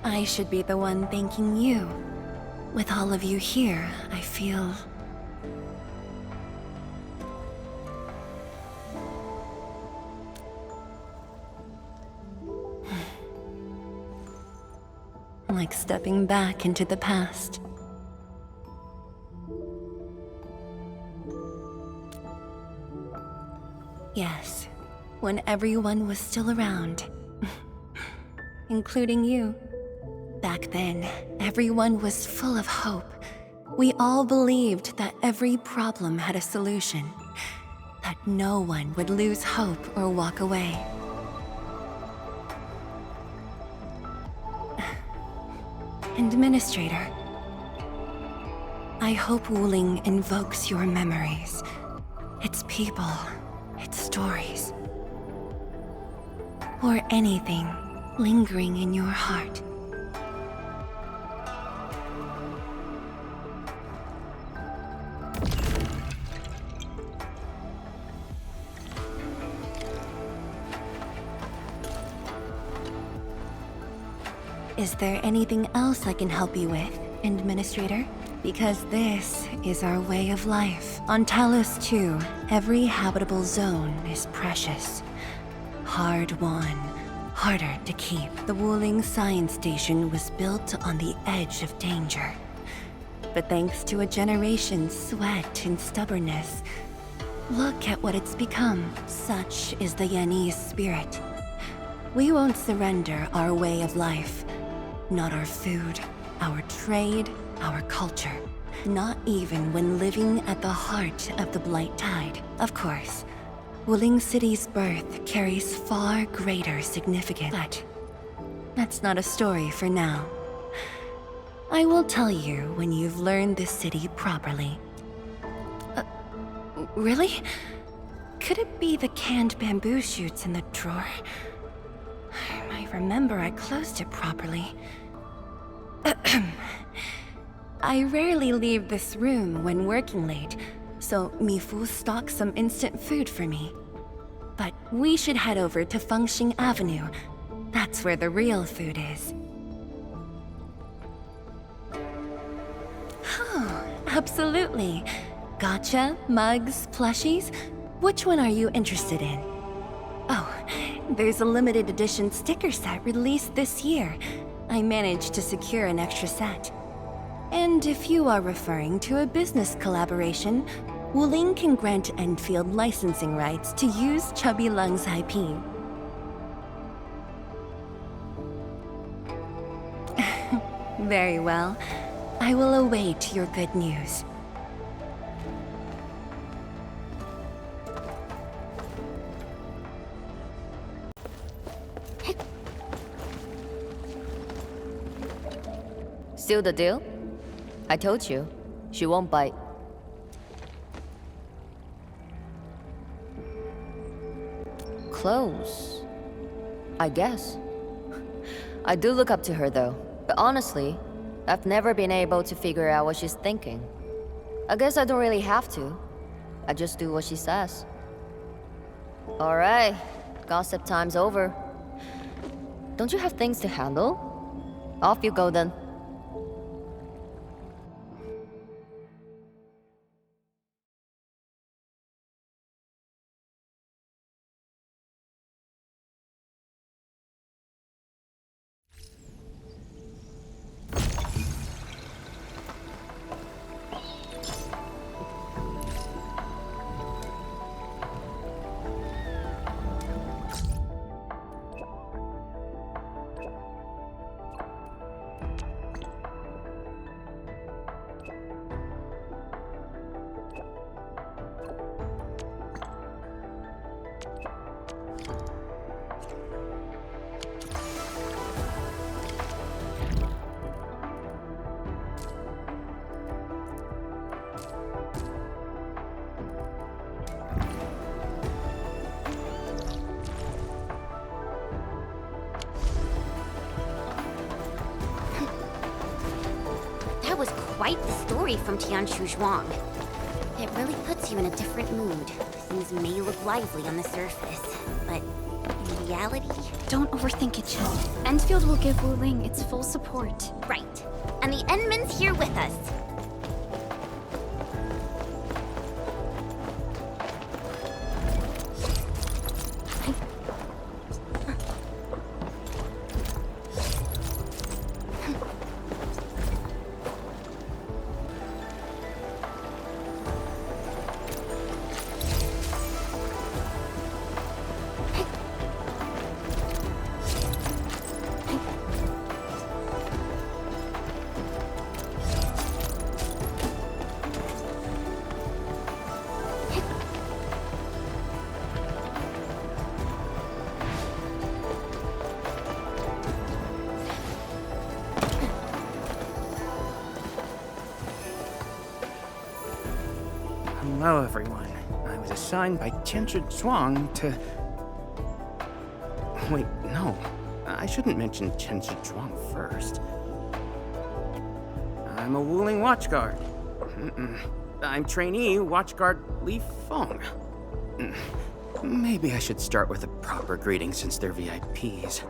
A: I should be the one thanking you. With all of you here, I feel... like stepping back into the past. Yes, when everyone was still around. Including you. Back then, everyone was full of hope. We all believed that every problem had a solution. That no one would lose hope or walk away. Administrator, I hope Wuling invokes your memories, its people, its stories, or anything lingering in your heart. Is there anything else I can help you with, Administrator? Because this is our way of life. On Talos 2, every habitable zone is precious. Hard-won, harder to keep. The Wuling Science Station was built on the edge of danger. But thanks to a generation's sweat and stubbornness, look at what it's become. Such is the Yanese spirit. We won't surrender our way of life. Not our food, our trade, our culture. Not even when living at the heart of the Blight Tide. Of course, Wuling City's birth carries far greater significance. But that's not a story for now. I will tell you when you've learned this city properly. Really? Could it be the canned bamboo shoots in the drawer? My remember I closed it properly. I rarely leave this room when working late, so Mifu stocks some instant food for me. But we should head over to Fangxing Avenue. That's where the real food is. Oh, absolutely. Gotcha, mugs, plushies. Which one are you interested in? Oh, there's a limited edition sticker set released this year. I managed to secure an extra set. And if you are referring to a business collaboration, Wuling can grant Endfield licensing rights to use Chubby Lung's IP. Very well. I will await your good news.
F: Seal the deal? I told you, she won't bite. Close, I guess. I do look up to her though, but honestly, I've never been able to figure out what she's thinking. I guess I don't really have to. I just do what she says. Alright, gossip time's over. Don't you have things to handle? Off you go then.
B: That was quite the story from Tianshu Zhuang. It really puts you in a different mood. Things may look lively on the surface, but in reality...
L: Don't overthink it, Chen. Endfield will give Wuling its full support.
B: Right. And the Endman's here with us.
H: Hello, everyone. I was assigned by Tianshu Zhuang to... Wait, no. I shouldn't mention Tianshu Zhuang first. I'm a Wuling watchguard. I'm trainee watchguard Li Feng. Maybe I should start with a proper greeting since they're VIPs.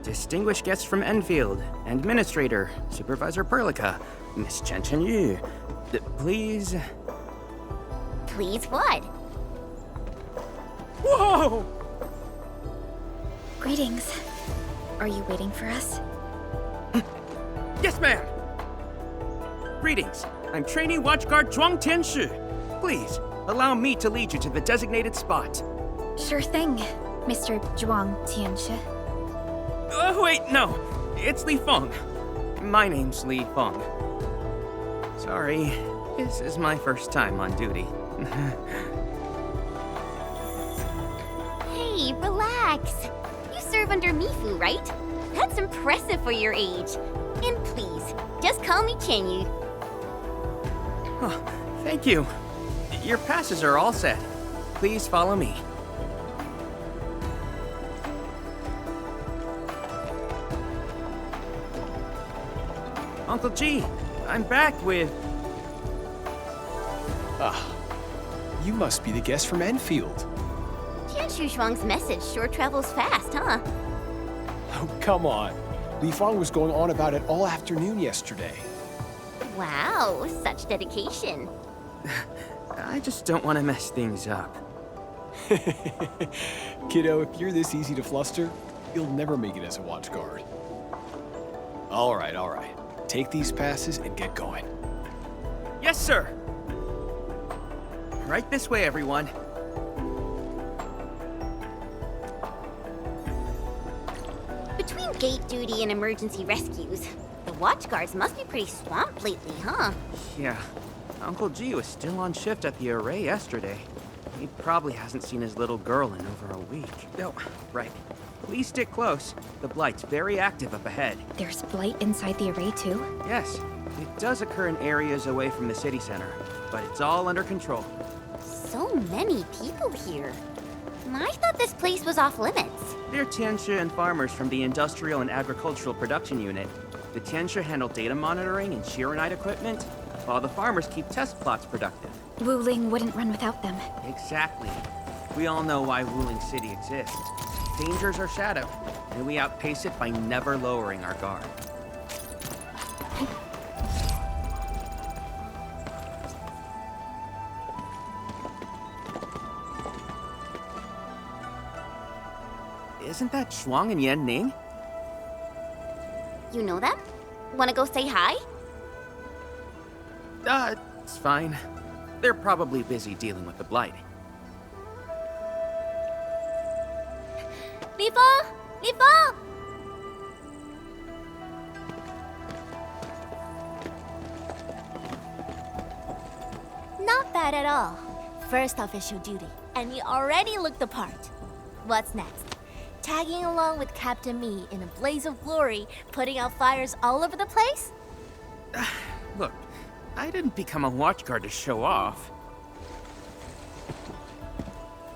H: Distinguished guests from Endfield, Administrator, Supervisor Perlica, Miss Chen Yu. Please...
B: Please what?
H: Whoa!
L: Greetings. Are you waiting for us?
H: Yes, ma'am! Greetings. I'm trainee watchguard Zhuang Tianshu. Please, allow me to lead you to the designated spot.
L: Sure thing, Mr. Zhuang Tianshu.
H: Wait, no. It's Li Feng. My name's Li Feng. Sorry, this is my first time on duty.
B: Hey, relax. You serve under Mifu, right? That's impressive for your age. And please, just call me Chenyu.
H: Oh, thank you. Your passes are all set. Please follow me. Uncle G, I'm back with...
D: Ah, you must be the guest from Enfield.
V: Tianshu Zhuang's message sure travels fast, huh?
D: Oh, come on. Yvonne was going on about it all afternoon yesterday.
V: Wow, such dedication.
H: I just don't want to mess things up.
D: Kiddo, if you're this easy to fluster, you'll never make it as a watch guard. All right. Take these passes and get going.
H: Yes, sir. Right this way, everyone.
V: Between gate duty and emergency rescues, the watch guards must be pretty swamped lately, huh?
H: Yeah. Uncle G was still on shift at the array yesterday. He probably hasn't seen his little girl in over a week. Oh, right. Please stick close. The Blight's very active up ahead.
L: There's blight inside the array too?
H: Yes. It does occur in areas away from the city center, but it's all under control.
V: So many people here. I thought this place was off limits.
H: They're Tianshu and farmers from the Industrial and Agricultural Production Unit. The Tianshu handle data monitoring and Shiranite equipment, while the farmers keep test plots productive.
L: Wuling wouldn't run without them.
H: Exactly. We all know why Wuling City exists. Dangers are shadowed, and we outpace it by never lowering our guard. Isn't that Zhuang and Yan Ning?
V: You know them? Wanna go say hi?
H: It's fine. They're probably busy dealing with the Blight.
V: Lifa! Not bad at all. First official duty, and you already look the part. What's next? Tagging along with Captain Me in a blaze of glory, putting out fires all over the place?
H: Look, I didn't become a watch guard to show off.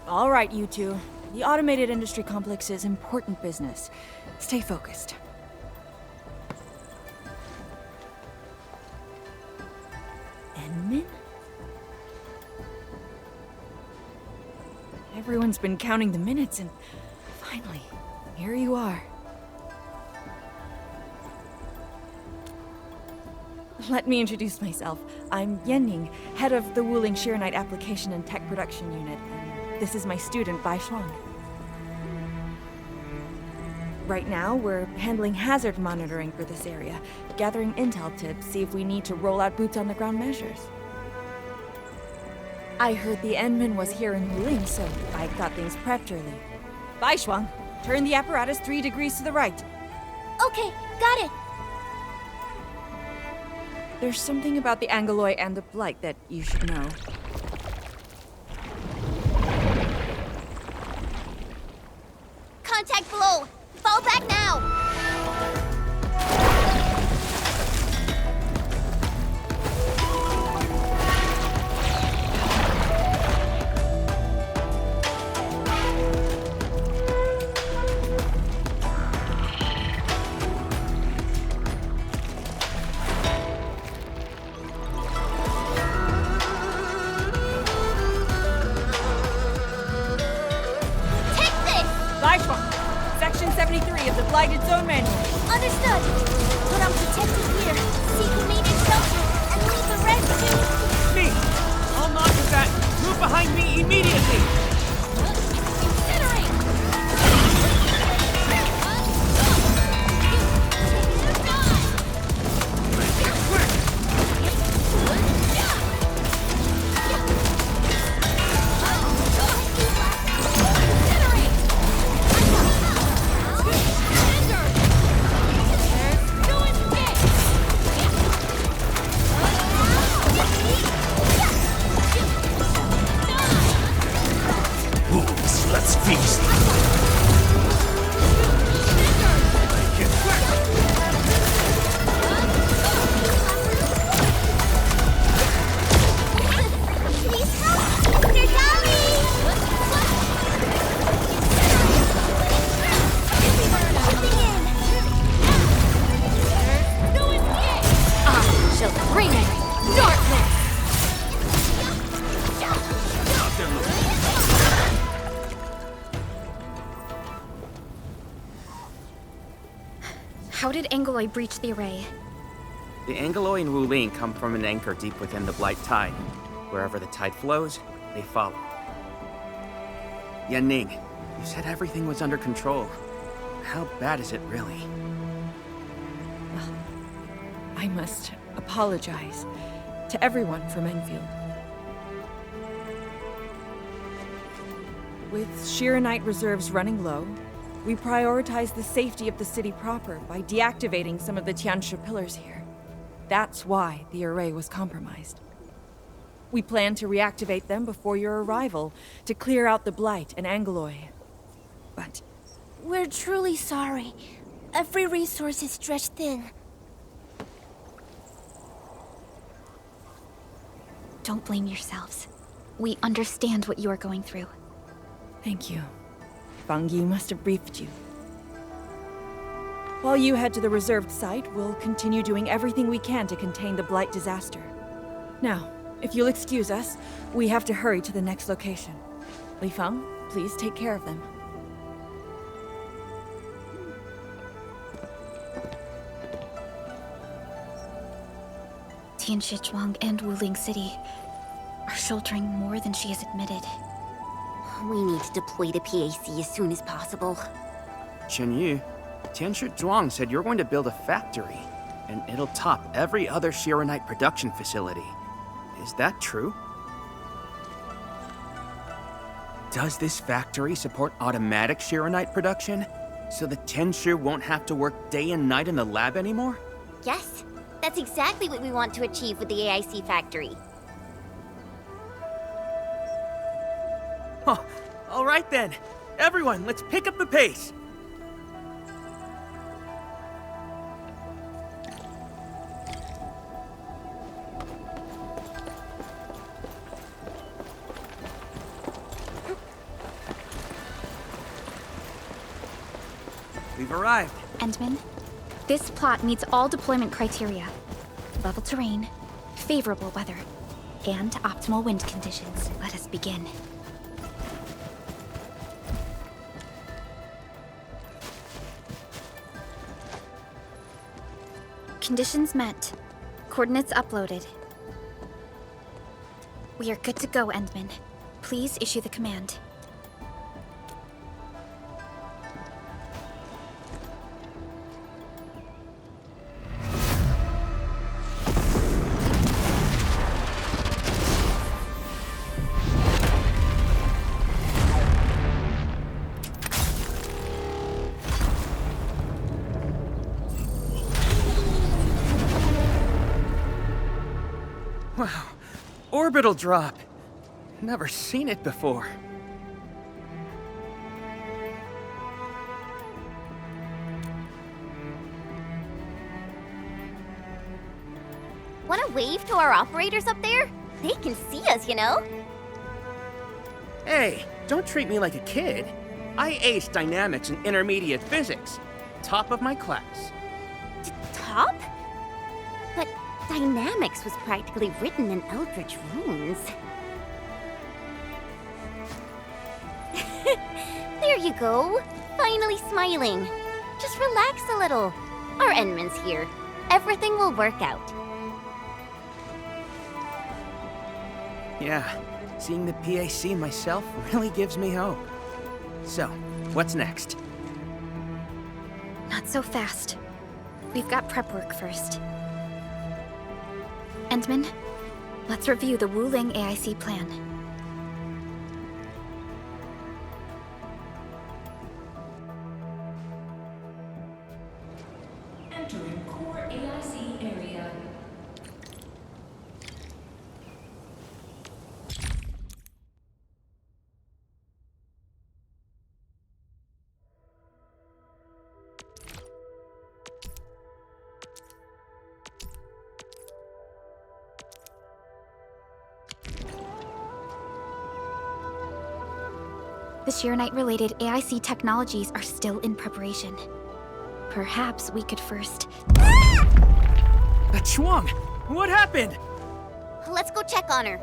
N: All right, you two. The automated industry complex is important business. Stay focused. Enmin? Everyone's been counting the minutes and finally, here you are. Let me introduce myself. I'm Yenning, head of the Wuling Shiranite Application and Tech Production Unit. This is my student, Byproduct. Right now, we're handling hazard monitoring for this area, gathering intel to see if we need to roll out boots-on-the-ground measures. I heard the Enmin was here in Wuling, so I got things prepped early. Byproduct, turn the apparatus 3 degrees to the right.
V: Okay, got it.
N: There's something about the Aggeloi and the Blight that you should know.
V: Contact below! Fall back now!
N: Section 73 of the Blighted Zone Manual.
V: Understood. Put on protective gear, seek immediate shelter, and leave the rest to...
H: Me! I'll knock at that! Move behind me immediately!
L: did Aggeloi breach the array?
H: The Aggeloi and Wuling come from an anchor deep within the Blight Tide. Wherever the tide flows, they follow. Yanning, you said everything was under control. How bad is it really?
N: I must apologize to everyone from Enfield. With Shiranite reserves running low, we prioritize the safety of the city proper by deactivating some of the Tianshi pillars here. That's why the array was compromised. We plan to reactivate them before your arrival to clear out the Blight and Aggeloi. But
V: We're truly sorry. Every resource is stretched thin.
L: Don't blame yourselves. We understand what you are going through.
N: thank you. Fangyi must have briefed you. While you head to the reserved site, we'll continue doing everything we can to contain the Blight disaster. Now, if you'll excuse us, we have to hurry to the next location. Li Feng, please take care of them.
L: Tianshi, Zhuang, and Wuling City are sheltering more than she has admitted.
B: We need to deploy the PAC as soon as possible.
H: Chenyu, Tianshi Zhuang said you're going to build a factory, and it'll top every other Shiranite production facility. Is that true? Does this factory support automatic Shiranite production? So the Tianshi won't have to work day and night in the lab anymore?
B: Yes, that's exactly what we want to achieve with the AIC factory.
H: Huh. All right then. Everyone, let's pick up the pace. We've arrived.
L: Endman, this plot meets all deployment criteria. Level terrain, favorable weather, and optimal wind conditions. Let us begin. Conditions met. Coordinates uploaded. We are good to go, Endman. Please issue the command.
H: Wow. Orbital drop. Never seen it before.
B: Want to wave to our operators up there? They can see us, you know?
H: Hey, don't treat me like a kid. I aced dynamics and intermediate physics. Top of my class.
B: Top? But dynamics was practically written in Eldritch runes. There you go. Finally smiling. Just relax a little. Our Endman's here. Everything will work out.
H: Yeah, seeing the PAC myself really gives me hope. So, what's next?
L: Not so fast. We've got prep work first. Endman, let's review the Wuling AIC plan.
J: Entering core AIC area.
L: The Shiranite-related AIC technologies are still in preparation. Perhaps we could first...
H: Zhuang! What happened?
B: Let's go check on her.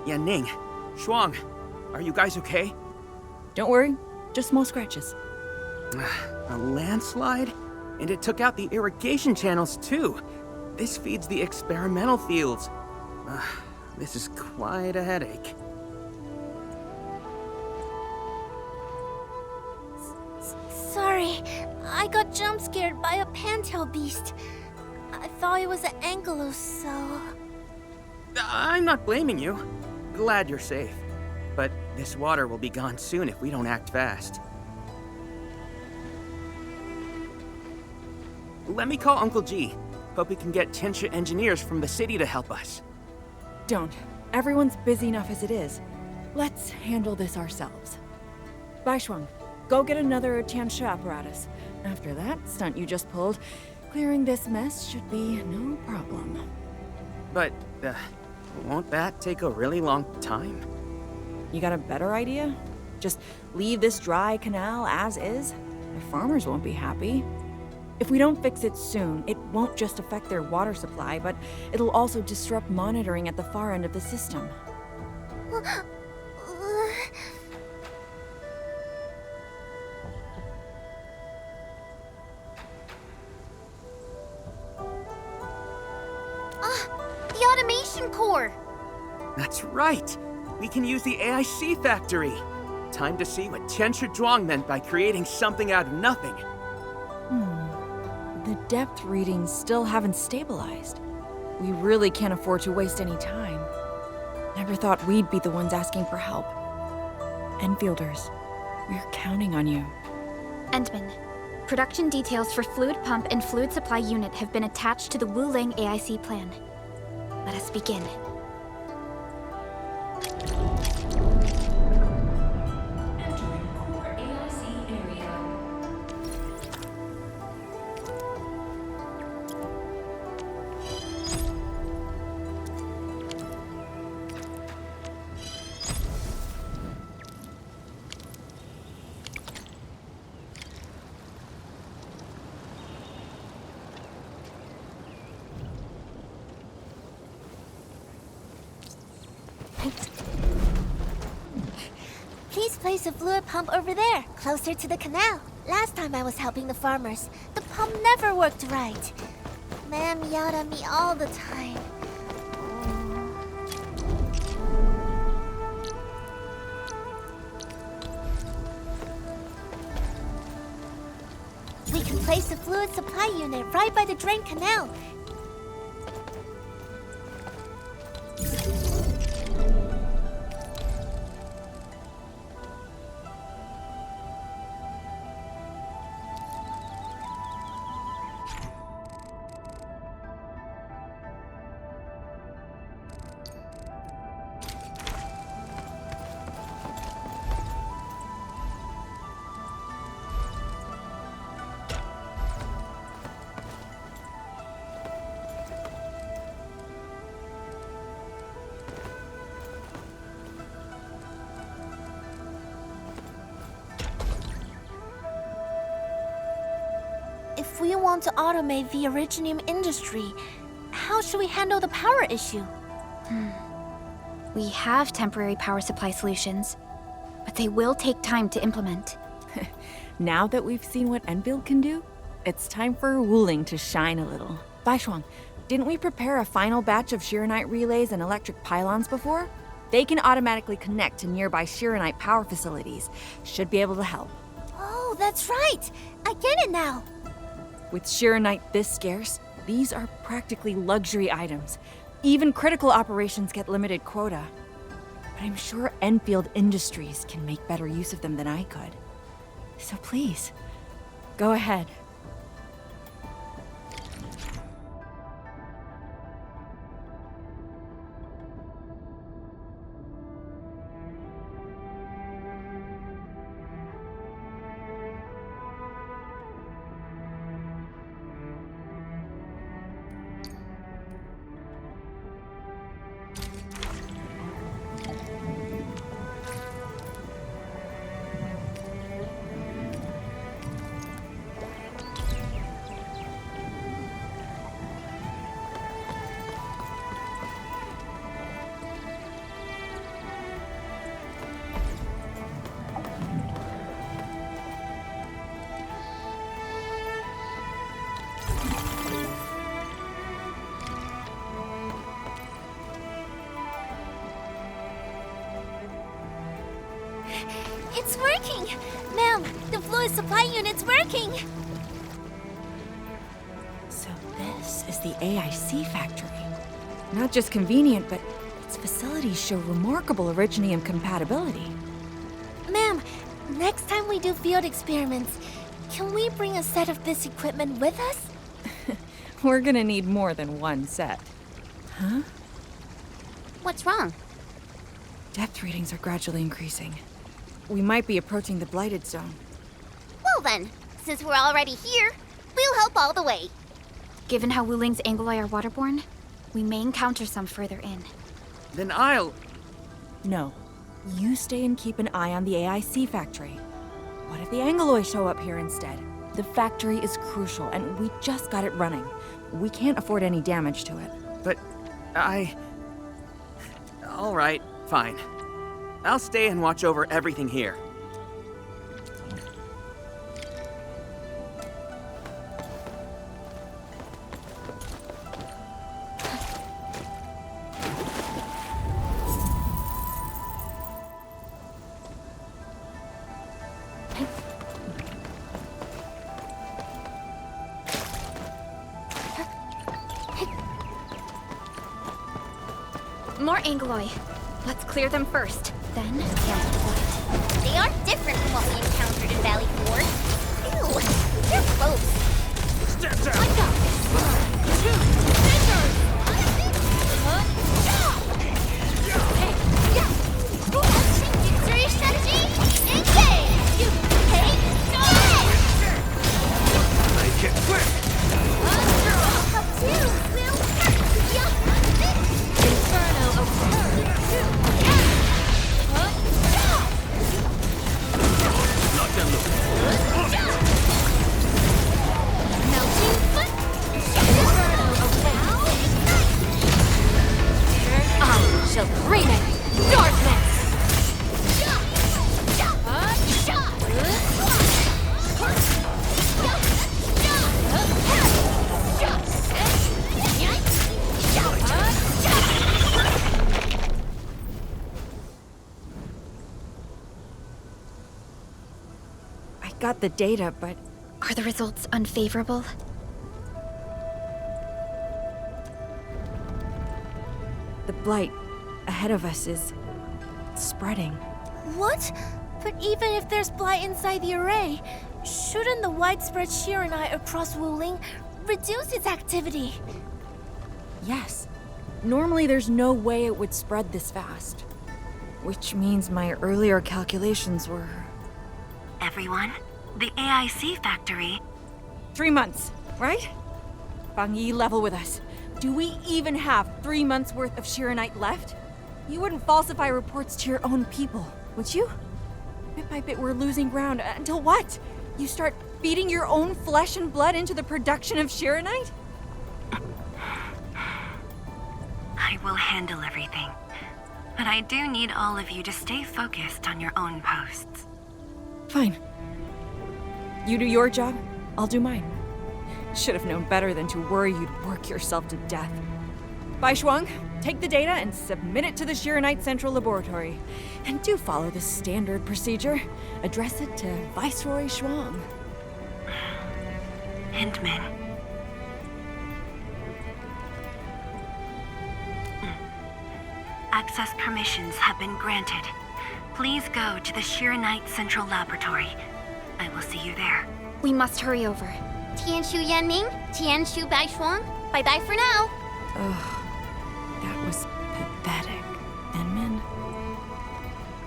H: Ning, Zhuang, are you guys okay?
N: Don't worry, just small scratches.
H: A landslide? And it took out the irrigation channels too. This feeds the experimental fields. This is quite a headache.
V: Sorry, I got jump scared by a pantail beast. I thought it was an aggelos, so...
H: I'm not blaming you. Glad you're safe. But this water will be gone soon if we don't act fast. Let me call Uncle G. Hope we can get Tianshi engineers from the city to help us.
N: Don't. Everyone's busy enough as it is. Let's handle this ourselves. Byproduct, go get another Tianshi apparatus. After that stunt you just pulled, clearing this mess should be no problem.
H: But, won't that take a really long time?
N: You got a better idea? Just leave this dry canal as is? The farmers won't be happy. If we don't fix it soon, it won't just affect their water supply, but it'll also disrupt monitoring at the far end of the system.
V: The automation core!
H: That's right! We can use the AIC factory! Time to see what Tianshi Zhuang meant by creating something out of nothing.
N: The depth readings still haven't stabilized. We really can't afford to waste any time. Never thought we'd be the ones asking for help. Enfielders, we're counting on you.
L: Endman, production details for fluid pump and fluid supply unit have been attached to the Wuling AIC plan. Let us begin.
J: Entering core AIC area.
V: Please place a fluid pump over there, closer to the canal. Last time I was helping the farmers, the pump never worked right. Ma'am yelled at me all the time. We can place a fluid supply unit right by the drain canal. If we want to automate the originium industry, how should we handle the power issue?
L: We have temporary power supply solutions, but they will take time to implement.
N: Now that we've seen what Enfield can do, it's time for Wuling to shine a little. Byproduct, didn't we prepare a final batch of Shiranite relays and electric pylons before? They can automatically connect to nearby Shiranite power facilities. Should be able to help.
V: Oh, that's right! I get it now!
N: With Shiranite this scarce, these are practically luxury items. Even critical operations get limited quota. But I'm sure Enfield Industries can make better use of them than I could. So please, go ahead.
V: It's working! Ma'am, the fluid supply unit's working!
N: So this is the AIC factory. Not just convenient, but its facilities show remarkable originium compatibility.
V: Ma'am, next time we do field experiments, can we bring a set of this equipment with us?
N: We're gonna need more than one set. Huh?
Q: What's wrong?
N: Depth readings are gradually increasing. We might be approaching the blighted zone.
Q: Well then, since we're already here, we'll help all the way.
L: Given how Wuling's Aggeloi are waterborne, we may encounter some further in.
H: Then I'll...
N: No. You stay and keep an eye on the AIC factory. What if the Aggeloi show up here instead? The factory is crucial, and we just got it running. We can't afford any damage to it.
H: But all right, fine. I'll stay and watch over everything here.
L: More Aggeloi. Let's clear them first. Then,
Q: They are different from what we encountered in Valley 4. Ew, they're gross.
G: Step down!
V: I got this! Two fingers! Hey, yeah!
Q: Victory strategy, engage! Hey,
G: Make it quick!
Q: up two, Will!
V: Inferno occurred!
G: Knock them loose.
V: Melting foot! Inferno occurred! I shall bring it! Darkness!
N: I got the data, but
L: are the results unfavorable?
N: the blight ahead of us is spreading.
C: What? But even if there's blight inside the array, shouldn't the widespread Shiranite across Wuling reduce its activity?
N: Yes. Normally there's no way it would spread this fast. Which means my earlier calculations were...
A: Everyone, the AIC factory...
N: 3 months, right? Fangyi, level with us. Do we even have 3 months worth of Shiranite left? You wouldn't falsify reports to your own people, would you? Bit by bit we're losing ground, until what? You start feeding your own flesh and blood into the production of Shiranite?
A: I will handle everything. But I do need all of you to stay focused on your own posts.
N: Fine. You do your job, I'll do mine. Should have known better than to worry you'd work yourself to death. Zhuang, take the data and submit it to the Shiranite Central Laboratory. And do follow the standard procedure. Address it to Viceroy Zhuang.
A: Hintman. Access permissions have been granted. Please go to the Shiranite Central Laboratory. I will see you there.
L: We must hurry over.
Q: Tianshu Yanming, Tianshu Baishuang. Bye-bye for now.
N: Ugh, that was pathetic. Enmin,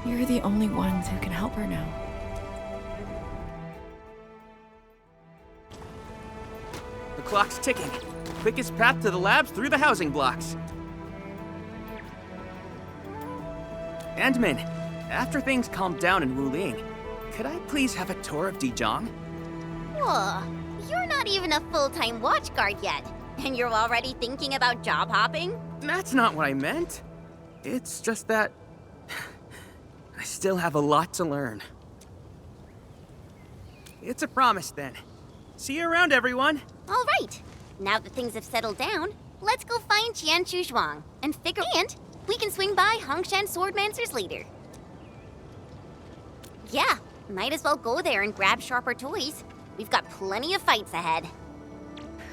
N: you're the only ones who can help her now.
H: The clock's ticking. Quickest path to the labs through the housing blocks. Endman, after things calm down in Wuling, could I please have a tour of Dijong?
Q: Whoa, you're not even a full-time watch guard yet, and you're already thinking about job hopping?
H: That's not what I meant. It's just that... I still have a lot to learn. It's a promise, then. See you around, everyone.
Q: All right. Now that things have settled down, let's go find zhuang and we can swing by Hongshan Swordmancer's later. Yeah, might as well go there and grab sharper toys. We've got plenty of fights ahead.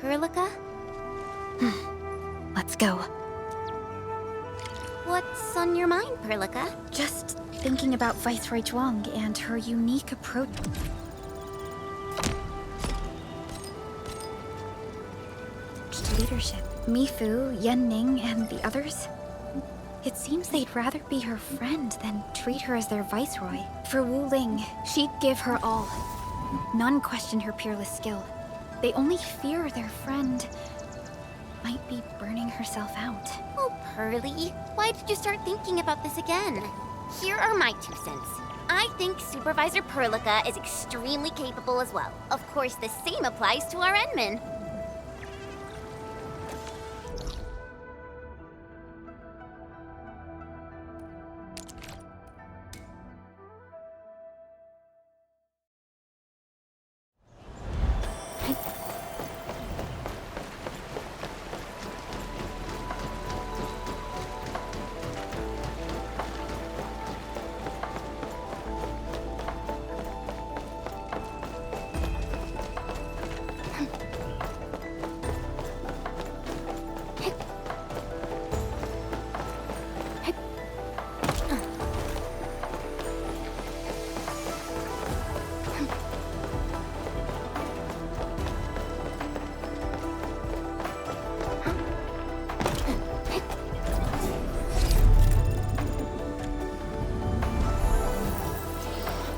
Q: Perlica?
L: Let's go.
Q: What's on your mind, Perlica?
L: Just thinking about Viceroy Zhuang and her unique approach to leadership. Mifu, Yanning, and the others. It seems they'd rather be her friend than treat her as their viceroy. For Wuling, she'd give her all. None questioned her peerless skill. They only fear their friend might be burning herself out.
Q: Oh, Pearly, why did you start thinking about this again? Here are my 2 cents. I think Supervisor Perlica is extremely capable as well. Of course, the same applies to our Enman.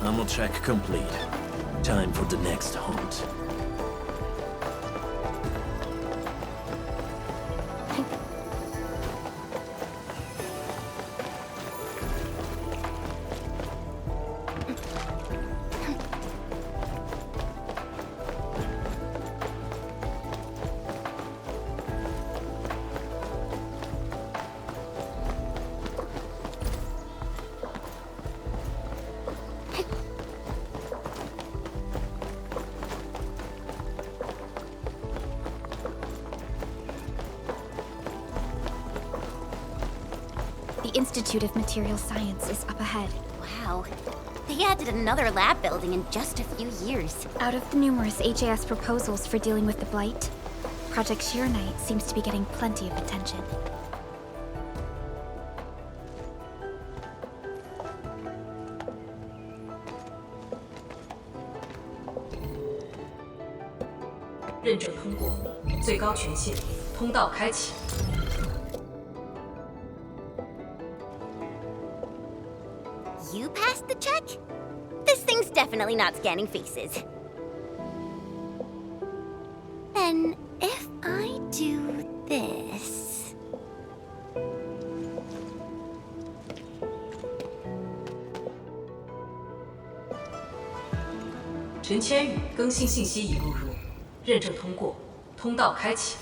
I: Ammo check complete. Time for the next hunt.
L: The Institute of Material Science is up ahead.
Q: Wow. They added another lab building in just a few years.
L: Out of the numerous HAS proposals for dealing with the Blight, Project Arknight seems to be getting plenty of attention.
J: 认证通过，最高权限，通道开启。
Q: You passed the check? This thing's definitely not scanning faces. Then, if I do this...
J: 陈千羽更新信息已录入，认证通过，通道开启。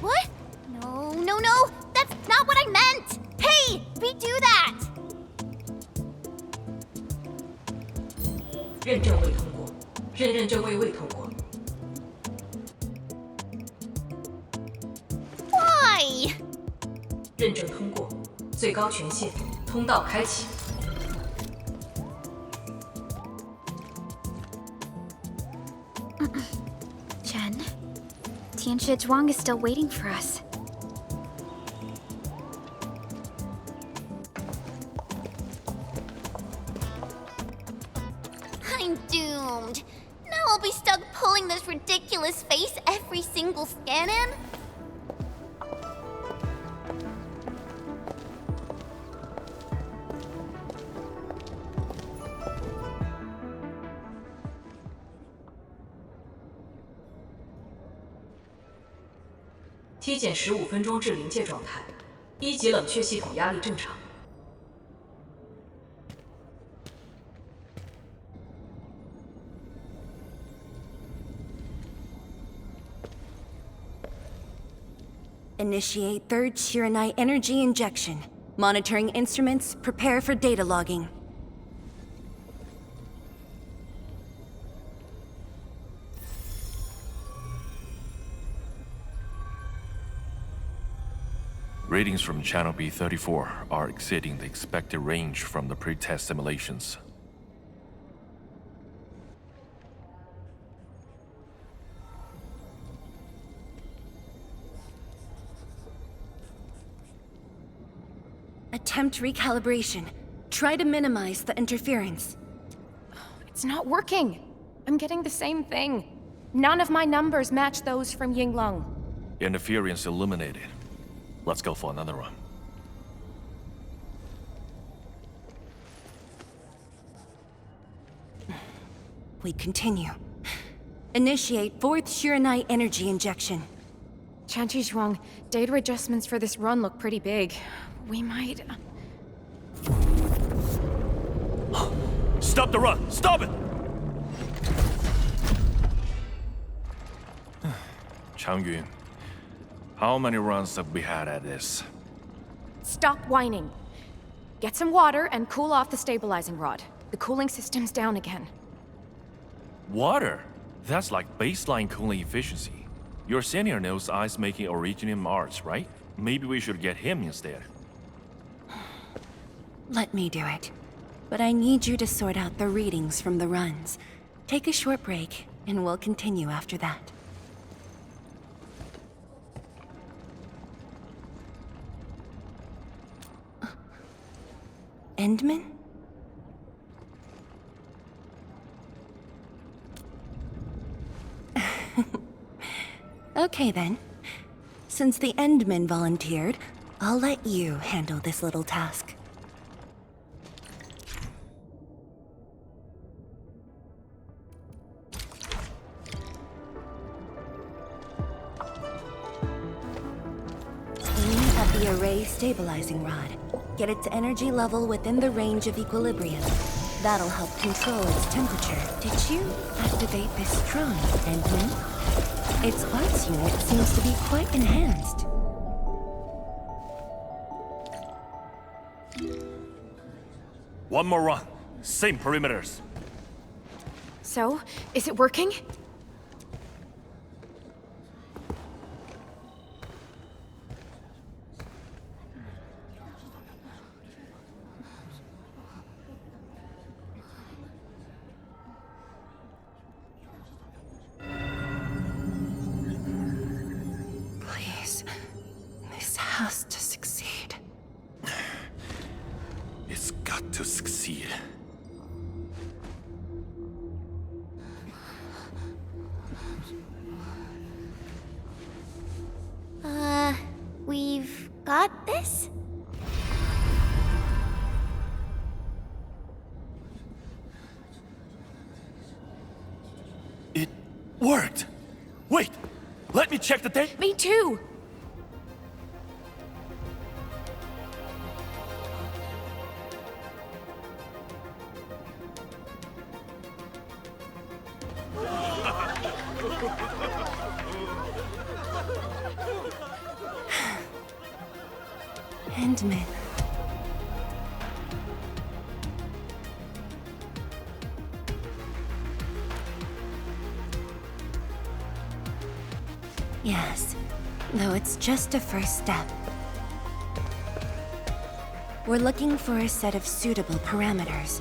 Q: What? No, no, no! That's not what I meant! Hey! Redo that!
J: 认证未通过，认证未通过。
Q: Why?
J: 认证通过，最高权限，通道开启。
L: Chen, Tianshi Zhuang is still waiting for us.
Q: I'm doomed. Now I'll be stuck pulling this ridiculous face every single scan-in?
J: T 减15分钟至临界状态，1级冷却系统压力正常。
A: Initiate third Shiranite energy injection. Monitoring instruments, prepare for data logging.
K: Readings from channel B34 are exceeding the expected range from the pre-test simulations.
A: Attempt recalibration. Try to minimize the interference.
O: It's not working. I'm getting the same thing. None of my numbers match those from Yinglong.
K: Interference eliminated. Let's go for another run.
A: We continue. Initiate 4th Shiranite energy injection.
O: Chanchi zhuang, data adjustments for this run look pretty big. We might...
K: Stop the run! Stop it! Changyun, how many runs have we had at this?
O: Stop whining. Get some water and cool off the stabilizing rod. The cooling system's down again.
K: Water? That's like baseline cooling efficiency. Your senior knows ice-making originated in Mars, right? Maybe we should get him instead.
A: Let me do it. But I need you to sort out the readings from the runs. Take a short break, and we'll continue after that. Endman? Okay then. Since the Endman volunteered, I'll let you handle this little task. Aim at the array stabilizing rod. Get its energy level within the range of equilibrium. That'll help control its temperature. Did you activate this drone, Endman? Its arts unit seems to be quite enhanced.
K: One more run. Same perimeters.
O: So, is it working?
A: Please, this has to succeed.
K: It's got to succeed.
Q: We've got this?
K: It worked! Wait! Let me check the date.
O: Me too!
A: Endman. Yes, though it's just a first step. We're looking for a set of suitable parameters.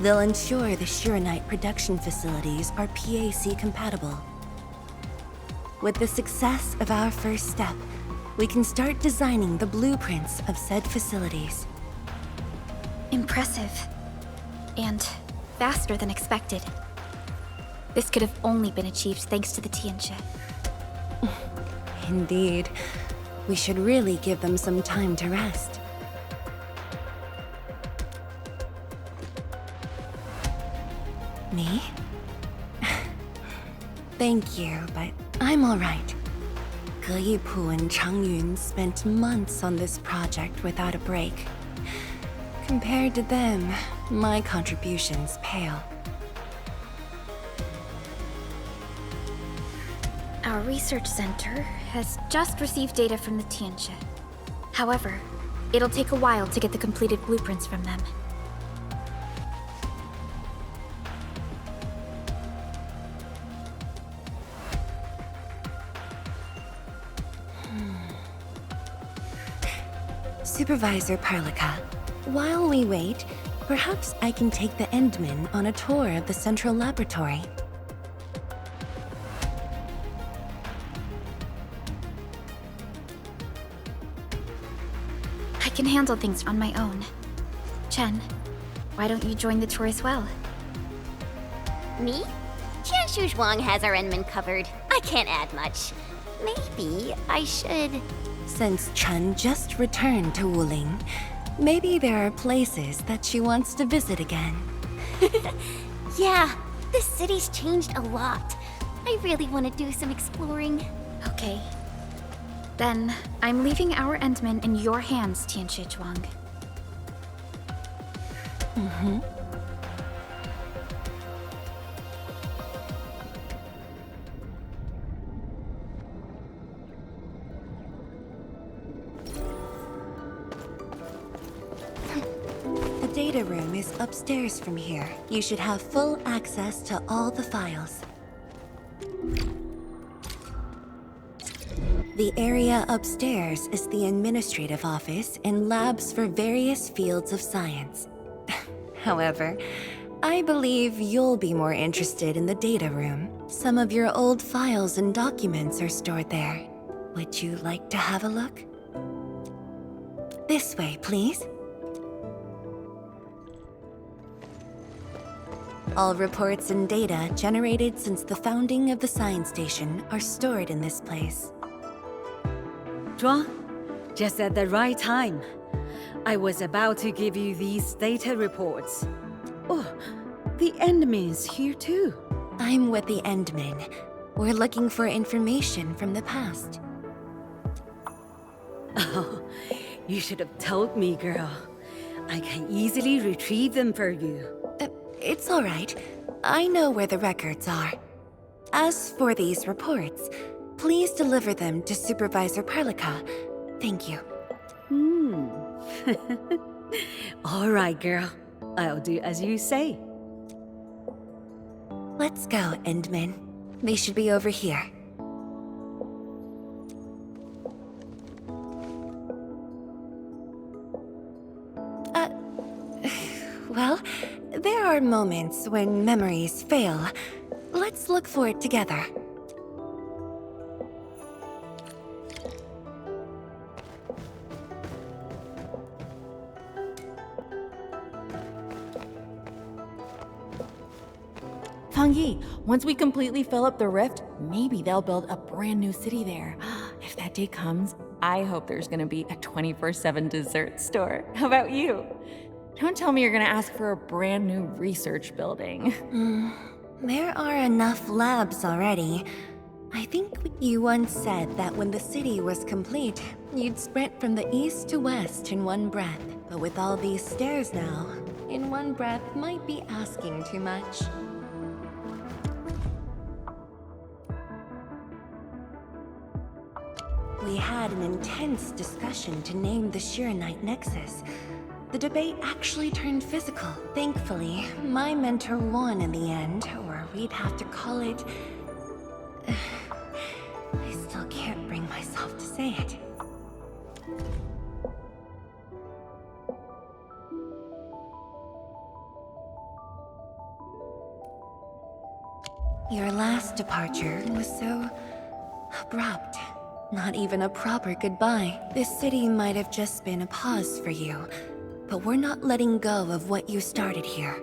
A: They'll ensure the Shiranite production facilities are PAC compatible. With the success of our first step, we can start designing the blueprints of said facilities.
L: Impressive. And faster than expected. This could have only been achieved thanks to the Tianxia.
A: Indeed. We should really give them some time to rest. Me? Thank you, but I'm all right. Ge Yipu and Changyun spent months on this project without a break. Compared to them, my contributions pale.
L: Our research center has just received data from the Tianxia. However, it'll take a while to get the completed blueprints from them.
A: Supervisor Perlica, while we wait, perhaps I can take the Endman on a tour of the central laboratory.
L: I can handle things on my own. Chen, why don't you join the tour as well?
Q: Me? Qianshu Zhuang has our Endman covered. I can't add much. Maybe I should...
A: Since Chen just returned to Wuling, maybe there are places that she wants to visit again.
Q: Yeah, this city's changed a lot. I really want to do some exploring.
L: Okay. Then, I'm leaving our Endman in your hands, Qianshu Zhuang.
A: Mm-hmm. The data room is upstairs from here. You should have full access to all the files. The area upstairs is the administrative office and labs for various fields of science. However, I believe you'll be more interested in the data room. Some of your old files and documents are stored there. Would you like to have a look? This way, please. All reports and data generated since the founding of the science station are stored in this place.
P: Zhuang, just at the right time. I was about to give you these data reports. Oh, the Endman's here too.
A: I'm with the Endman. We're looking for information from the past.
P: Oh, you should have told me, girl. I can easily retrieve them for you.
A: It's all right. I know where the records are. As for these reports, please deliver them to Supervisor Perlica. Thank you.
P: All right, girl. I'll do as you say.
A: Let's go, Endman. They should be over here. Well, there are moments when memories fail. Let's look for it together.
N: Fangyi, once we completely fill up the rift, maybe they'll build a brand new city there. If that day comes, I hope there's gonna be a 24/7 dessert store. How about you? Don't tell me you're gonna ask for a brand new research building.
A: There are enough labs already. I think you once said that when the city was complete, you'd sprint from the east to west in one breath. But with all these stairs now, in one breath might be asking too much. We had an intense discussion to name the Shiranite Nexus. The debate actually turned physical. Thankfully, my mentor won in the end, or we'd have to call it... I still can't bring myself to say it. Your last departure was so abrupt. Not even a proper goodbye. This city might have just been a pause for you, but we're not letting go of what you started here.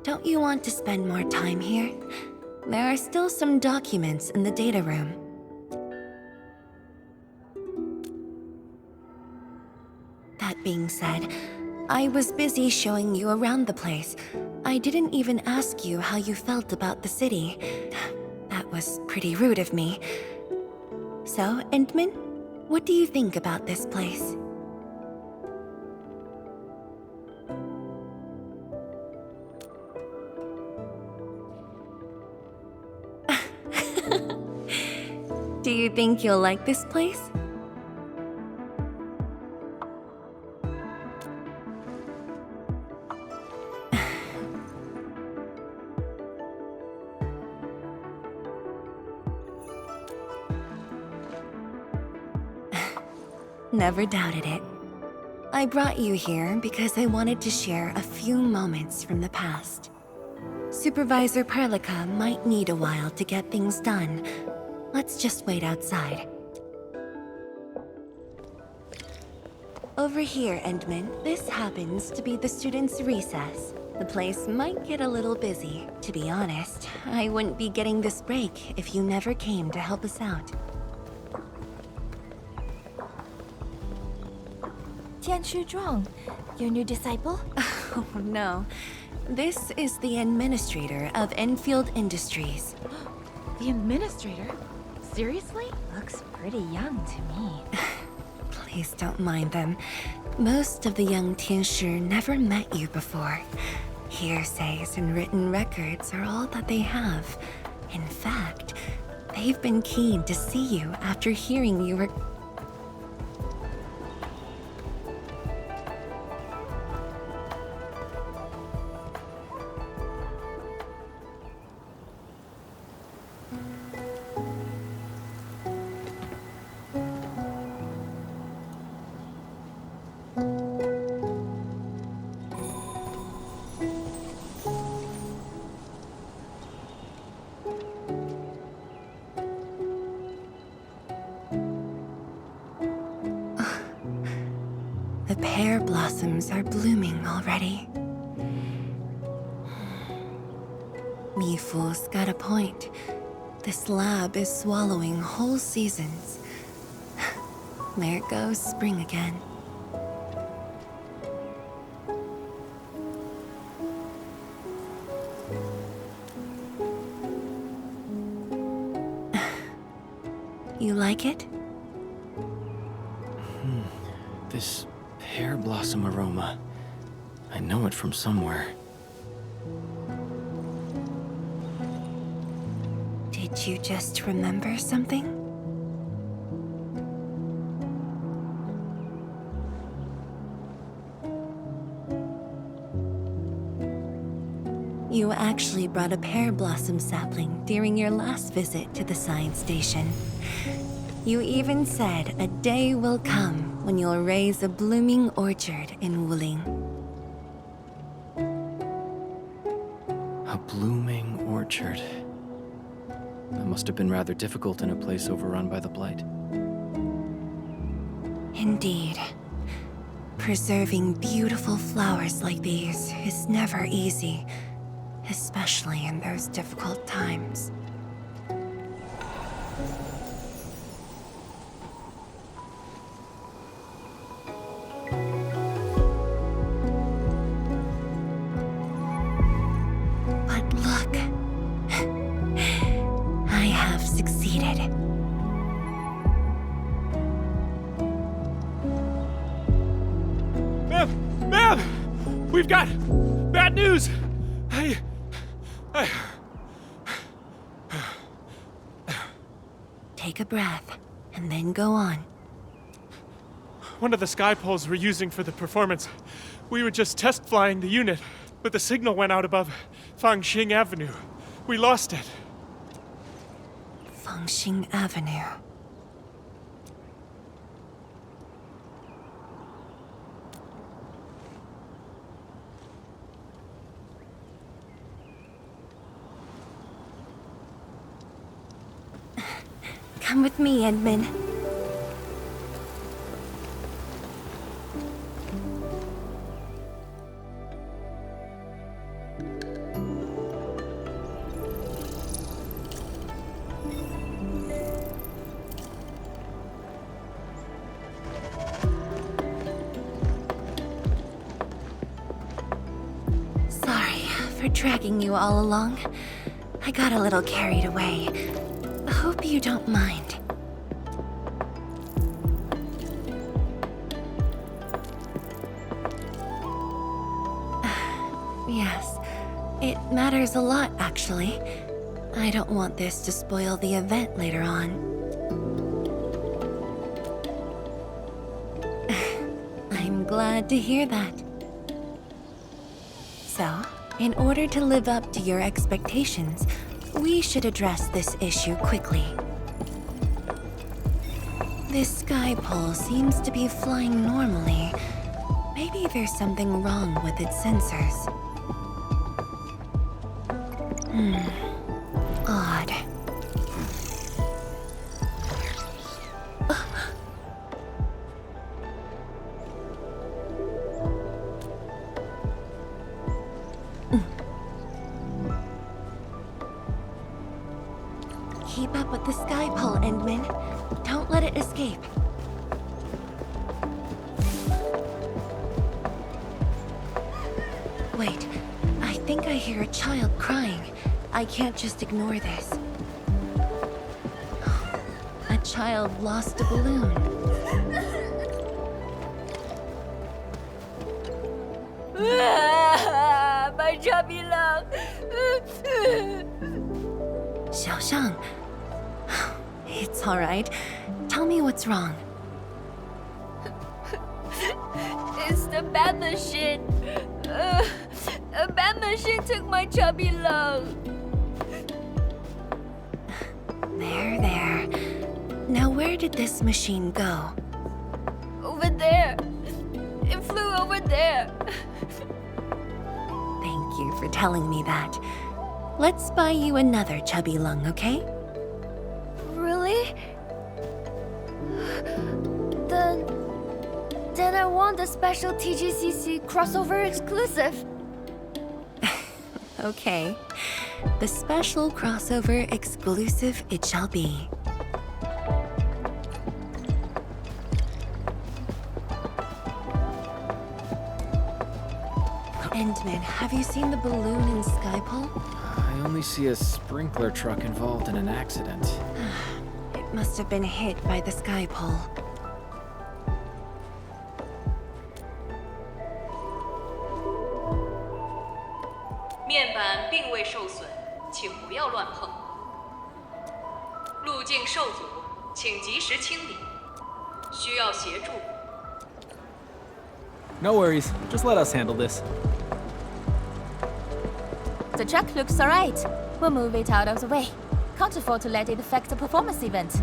A: Don't you want to spend more time here? There are still some documents in the data room. That being said, I was busy showing you around the place. I didn't even ask you how you felt about the city. That was pretty rude of me. So, Endman, what do you think about this place? Do you think you'll like this place? Never doubted it. I brought you here because I wanted to share a few moments from the past. Supervisor Perlica might need a while to get things done. Let's just wait outside. Over here, Endman, this happens to be the students' recess. The place might get a little busy. To be honest, I wouldn't be getting this break if you never came to help us out.
C: Tianshu Zhuang, your new disciple?
A: Oh no. This is the administrator of Enfield Industries.
O: The administrator? Seriously?
C: Looks pretty young to me.
A: Please don't mind them. Most of the young Tianshi never met you before. Hearsays and written records are all that they have. In fact, they've been keen to see you after hearing you were... The pear blossoms are blooming already. Mifu's got a point. This lab is swallowing whole seasons. There goes spring again. You like it?
E: This pear blossom aroma. I know it from somewhere.
A: Did you just remember something? You actually brought a pear blossom sapling during your last visit to the science station. You even said a day will come when you'll raise a blooming orchard in Wuling.
E: A blooming orchard. That must have been rather difficult in a place overrun by the blight.
A: Indeed. Preserving beautiful flowers like these is never easy, especially in those difficult times. But look, I have succeeded.
G: Ma'am! We've got bad news!
A: Take a breath, and then go on.
G: One of the sky poles we're using for the performance. We were just test flying the unit, but the signal went out above Fangxing Avenue. We lost it.
A: Fangxing Avenue. Come with me, Edmund. Sorry for dragging you all along. I got a little carried away. Hope you don't mind. Yes, it matters a lot, actually. I don't want this to spoil the event later on. I'm glad to hear that. So, in order to live up to your expectations, we should address this issue quickly. This sky pole seems to be flying normally, Maybe there's something wrong with its sensors. Odd. Keep up with the sky pole, Endman. Don't let it escape. Wait, I think I hear a child crying. I can't just ignore this. A child lost a balloon.
B: My chubby lung.
A: Xiaoshang. It's all right. Tell me what's wrong.
B: It's the bad machine. A bad machine took my chubby lung.
A: There. Now where did this machine go?
B: Over there. It flew over there.
A: Thank you for telling me that. Let's buy you another chubby lung, okay?
B: Really? Then I want the special TGCC crossover exclusive.
A: Okay. The special crossover exclusive it shall be. Endman, have you seen the balloon in Skypole?
E: I only see a sprinkler truck involved in an accident.
A: It must have been hit by the Skypole.
J: 面板并未受损，请不要乱碰。路径受阻，请及时清理。需要协助。
M: No worries. Just let us handle this.
O: The truck looks alright. We'll move it out of the way. Can't afford to let it affect the performance event.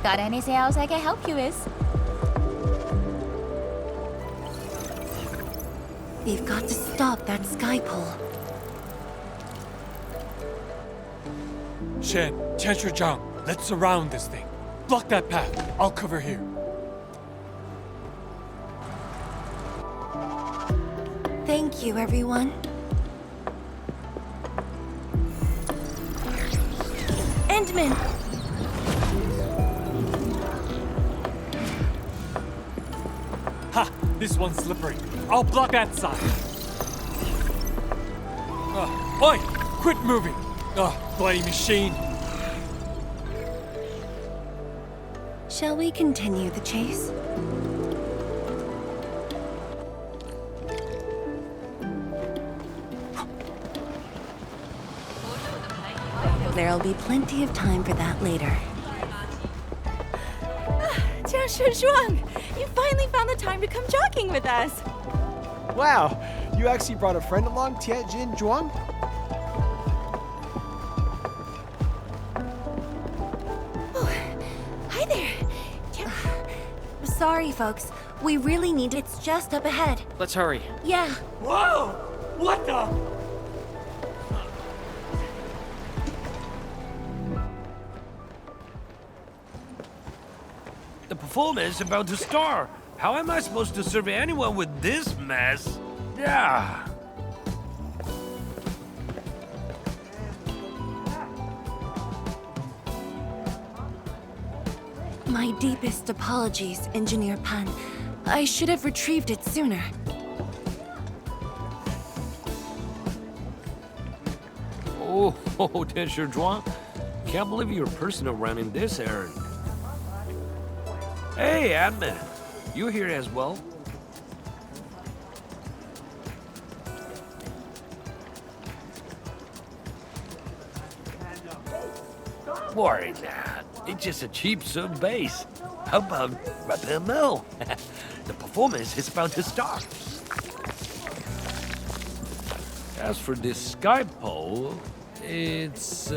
O: Got anything else I can help you with?
A: We've got to stop that Skypole.
G: Shen, Chancellor Zhang, let's surround this thing. Block that path. I'll cover here.
A: Thank you, everyone. Endman!
G: Ha! This one's slippery. I'll block that side. Oi! Quit moving! Bloody machine!
A: Shall we continue the chase? There'll be plenty of time for that later.
N: Zhuang, you finally found the time to come jogging with us.
D: Wow, you actually brought a friend along, Tianjin Zhuang?
A: Hi there. Sorry, folks. We really need it. It's just up ahead.
E: Let's hurry.
A: Yeah.
G: Whoa! What the?
I: The performance is about to start. How am I supposed to survey anyone with this mess? Yeah.
A: My deepest apologies, Engineer Pan. I should have retrieved it sooner.
I: Oh, Teacher Zhuang. Can't believe you're personal running this errand. Hey, admin. You here as well? Worry not. It's just a cheap sub base. How about repair mill? The performance is about to start. As for this sky pole, it's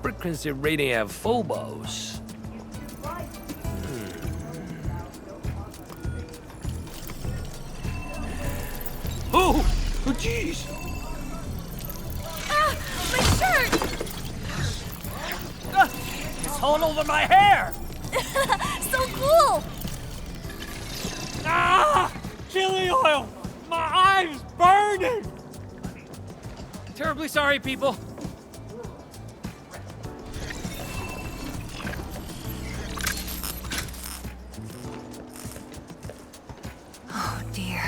I: frequency rating at phobos. jeez!
O: Ah! My shirt!
I: It's all over my hair!
O: So cool!
G: Ah! Chili oil! My eyes burning!
E: Terribly sorry, people.
A: Oh dear.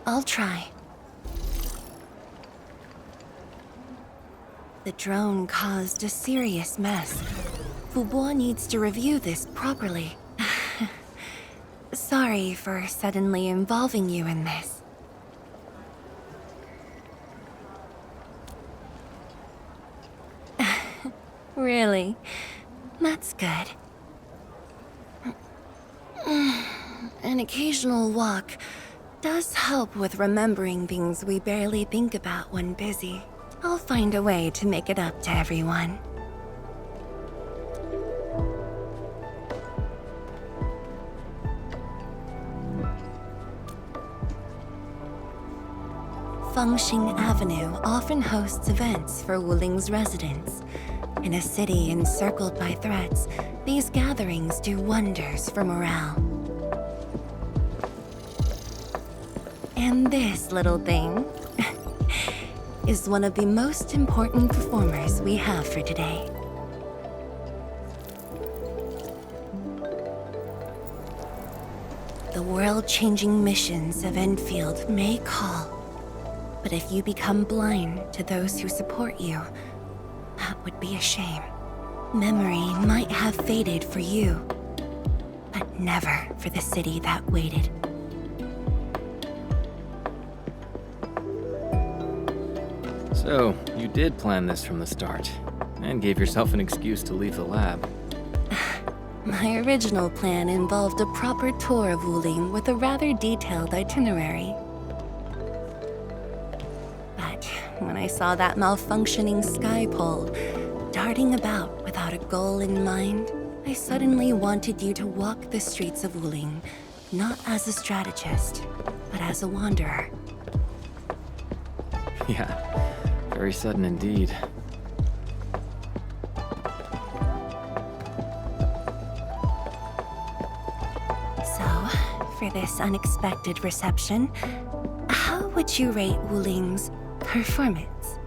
A: I'll try. The drone caused a serious mess. Fubo needs to review this properly. Sorry for suddenly involving you in this. Really? That's good. An occasional walk does help with remembering things we barely think about when busy. I'll find a way to make it up to everyone. Fangxing Avenue often hosts events for Wuling's residents. In a city encircled by threats, these gatherings do wonders for morale. And this little thing is one of the most important performers we have for today. The world-changing missions of Endfield may call, but if you become blind to those who support you, that would be a shame. Memory might have faded for you, but never for the city that waited.
E: So, you did plan this from the start, and gave yourself an excuse to leave the lab.
A: My original plan involved a proper tour of Wuling with a rather detailed itinerary. But when I saw that malfunctioning sky pole darting about without a goal in mind, I suddenly wanted you to walk the streets of Wuling, not as a strategist, but as a wanderer.
E: Yeah. Very sudden indeed.
A: So, for this unexpected reception, how would you rate Wuling's performance?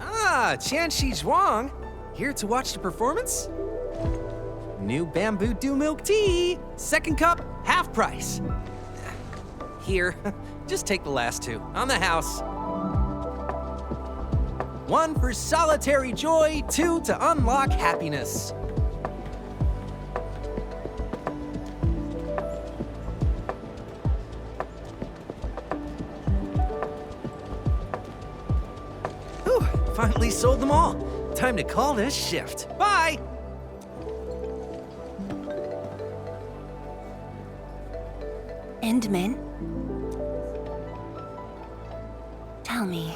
R: Ah, Tianxi Zhuang! Here to watch the performance? New bamboo dew milk tea! Second cup, half price. Here, just take the last two, on the house. One for solitary joy, two to unlock happiness. Whew, finally sold them all. Time to call this shift. Bye!
A: Endman? Tell me,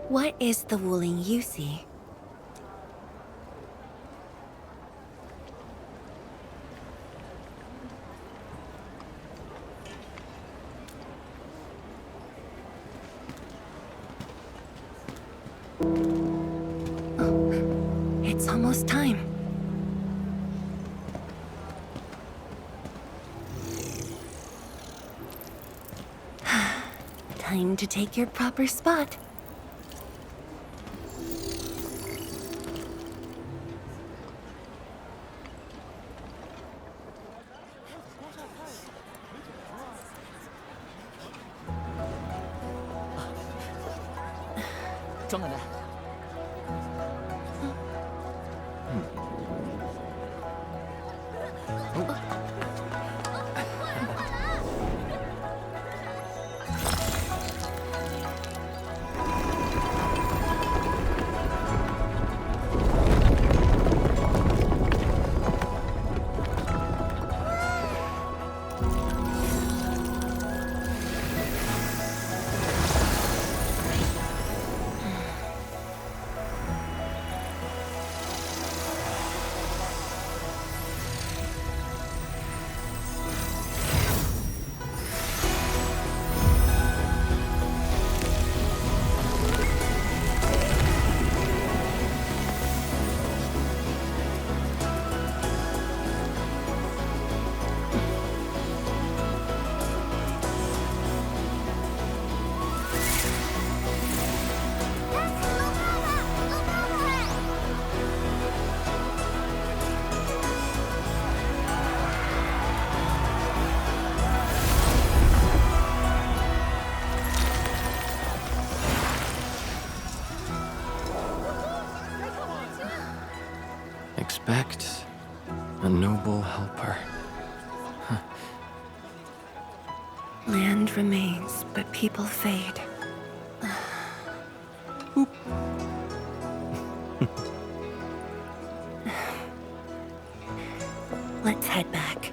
A: what is the Wuling you see? Oh, it's almost time. Time to take your proper spot.
E: Respect, a noble helper.
A: Land remains, but people fade. Let's head back.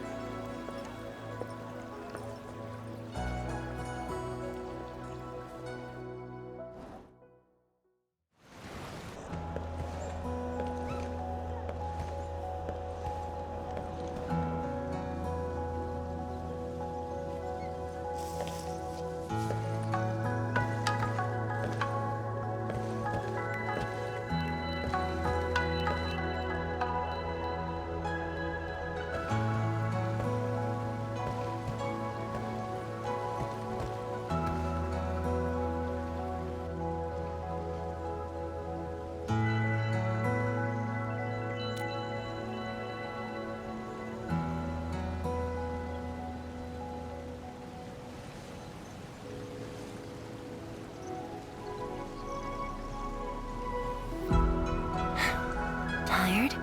A: Tired?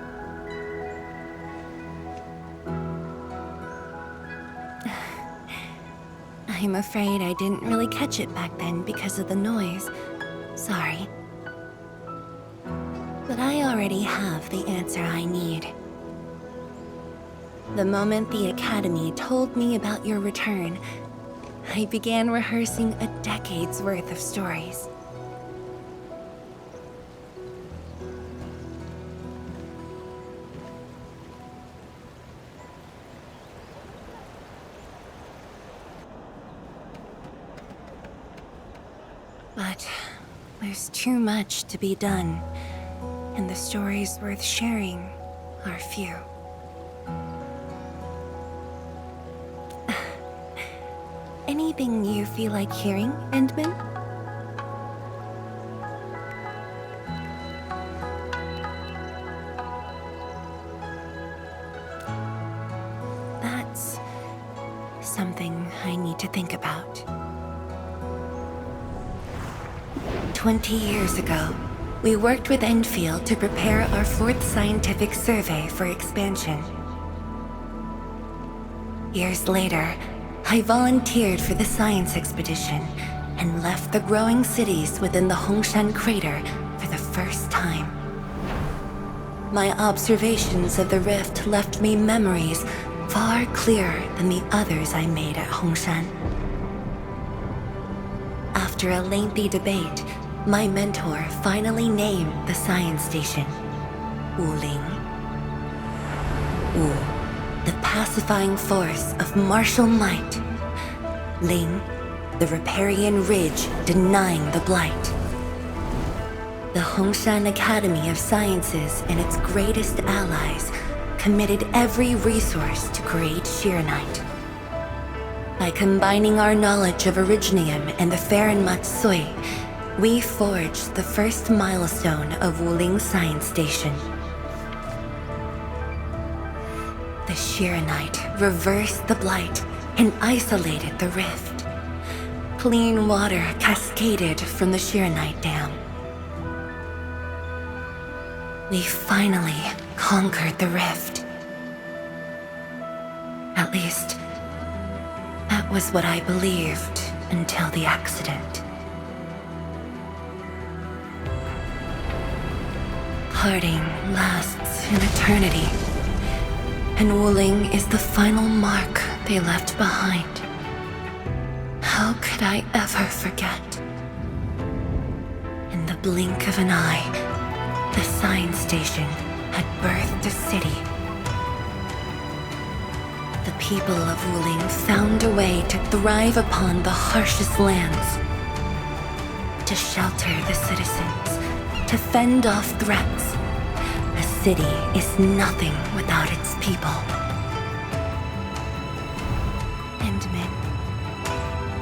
A: I'm afraid I didn't really catch it back then because of the noise. Sorry. But I already have the answer I need. The moment the Academy told me about your return, I began rehearsing a decade's worth of stories. But there's too much to be done, and the stories worth sharing are few. Anything you feel like hearing, Endman? That's something I need to think about. 20 years ago, we worked with Endfield to prepare our 4th scientific survey for expansion. Years later, I volunteered for the science expedition and left the growing cities within the Hongshan crater for the first time. My observations of the rift left me memories far clearer than the others I made at Hongshan. After a lengthy debate, my mentor finally named the science station Wuling. Wu, the pacifying force of martial might. Ling, the riparian ridge denying the blight. The Hongshan Academy of Sciences and its greatest allies committed every resource to create Shiranite. By combining our knowledge of Originium and the Farron Matsui, we forged the first milestone of Wuling Science Station. The Shiranite reversed the blight and isolated the rift. Clean water cascaded from the Shiranite Dam. We finally conquered the rift. At least, that was what I believed until the accident. Parting lasts an eternity, and Wuling is the final mark they left behind. How could I ever forget? In the blink of an eye, the science station had birthed a city. The people of Wuling found a way to thrive upon the harshest lands, to shelter the citizens, to fend off threats. A city is nothing without its people. Endman,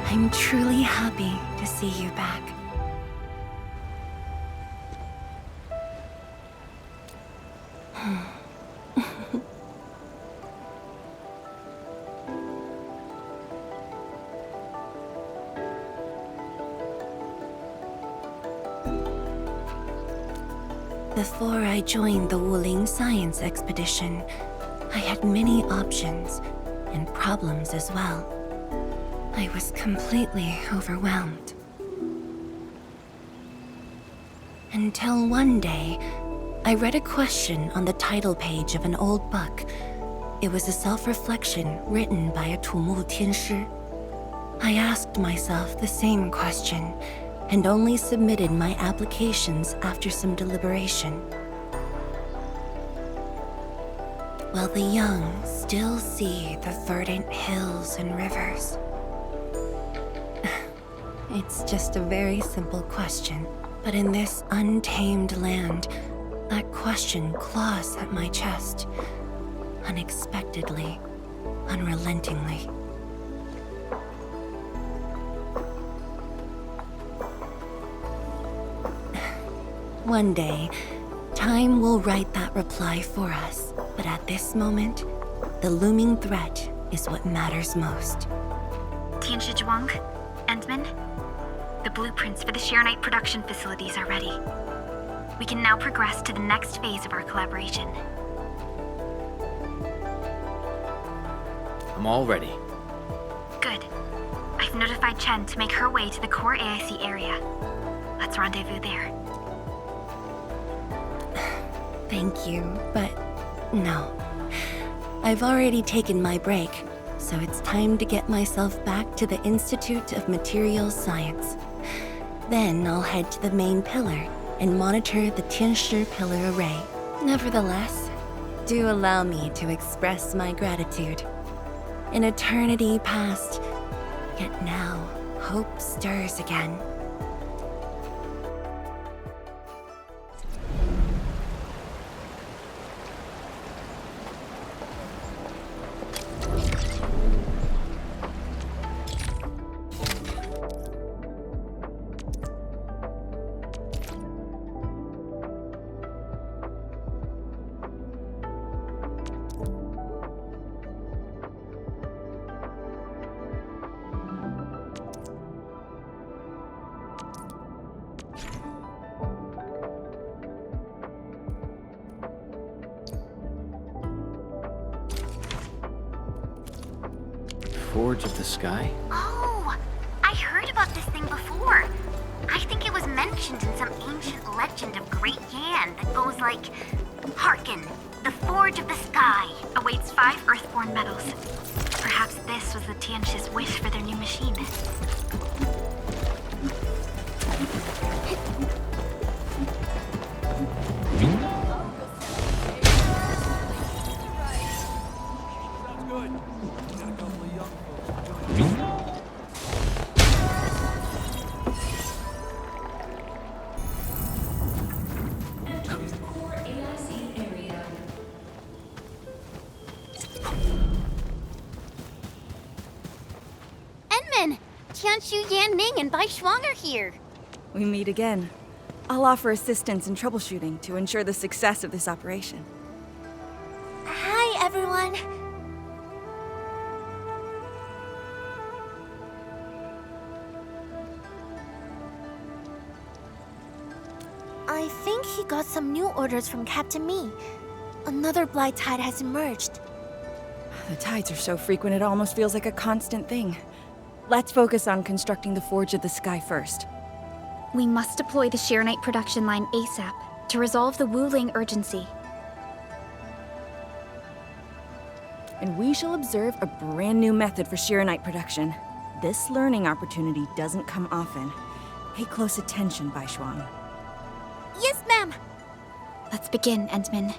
A: I'm truly happy to see you back. Before I joined the Wuling science expedition, I had many options and problems as well. I was completely overwhelmed. Until one day, I read a question on the title page of an old book. It was a self-reflection written by a Tumu Tianshi. I asked myself the same question, and only submitted my applications after some deliberation. While the young still see the verdant hills and rivers. It's just a very simple question, but in this untamed land, that question claws at my chest, unexpectedly, unrelentingly. One day, time will write that reply for us, but at this moment, the looming threat is what matters most.
L: Tianshi Zhuang, Endman, the blueprints for the Sharonite production facilities are ready. We can now progress to the next phase of our collaboration.
E: I'm all ready.
L: Good. I've notified Chen to make her way to the core AIC area. Let's rendezvous there.
A: Thank you, but no. I've already taken my break, so it's time to get myself back to the Institute of Materials Science. Then I'll head to the main pillar and monitor the Tianshi pillar array. Nevertheless, do allow me to express my gratitude. An eternity past, yet now hope stirs again.
E: Forge of the Sky?
B: Oh, I heard about this thing before. I think it was mentioned in some ancient legend of Great Yan that goes like, "Hearken, the Forge of the Sky awaits 5 Earthborn metals." Perhaps this was the Tianshi's wish for their new machine.
Q: Tianshu Yanning and Bai Shuang are here.
N: We meet again. I'll offer assistance in troubleshooting to ensure the success of this operation.
C: Hi, everyone. I think he got some new orders from Captain Mi. Another blight tide has emerged.
N: The tides are so frequent it almost feels like a constant thing. Let's focus on constructing the Forge of the Sky first.
L: We must deploy the Sharonite production line ASAP to resolve the Wuling urgency.
N: And we shall observe a brand new method for Sharonite production. This learning opportunity doesn't come often. Pay close attention, Bai Shuang.
C: Yes, ma'am!
L: Let's begin, Endman.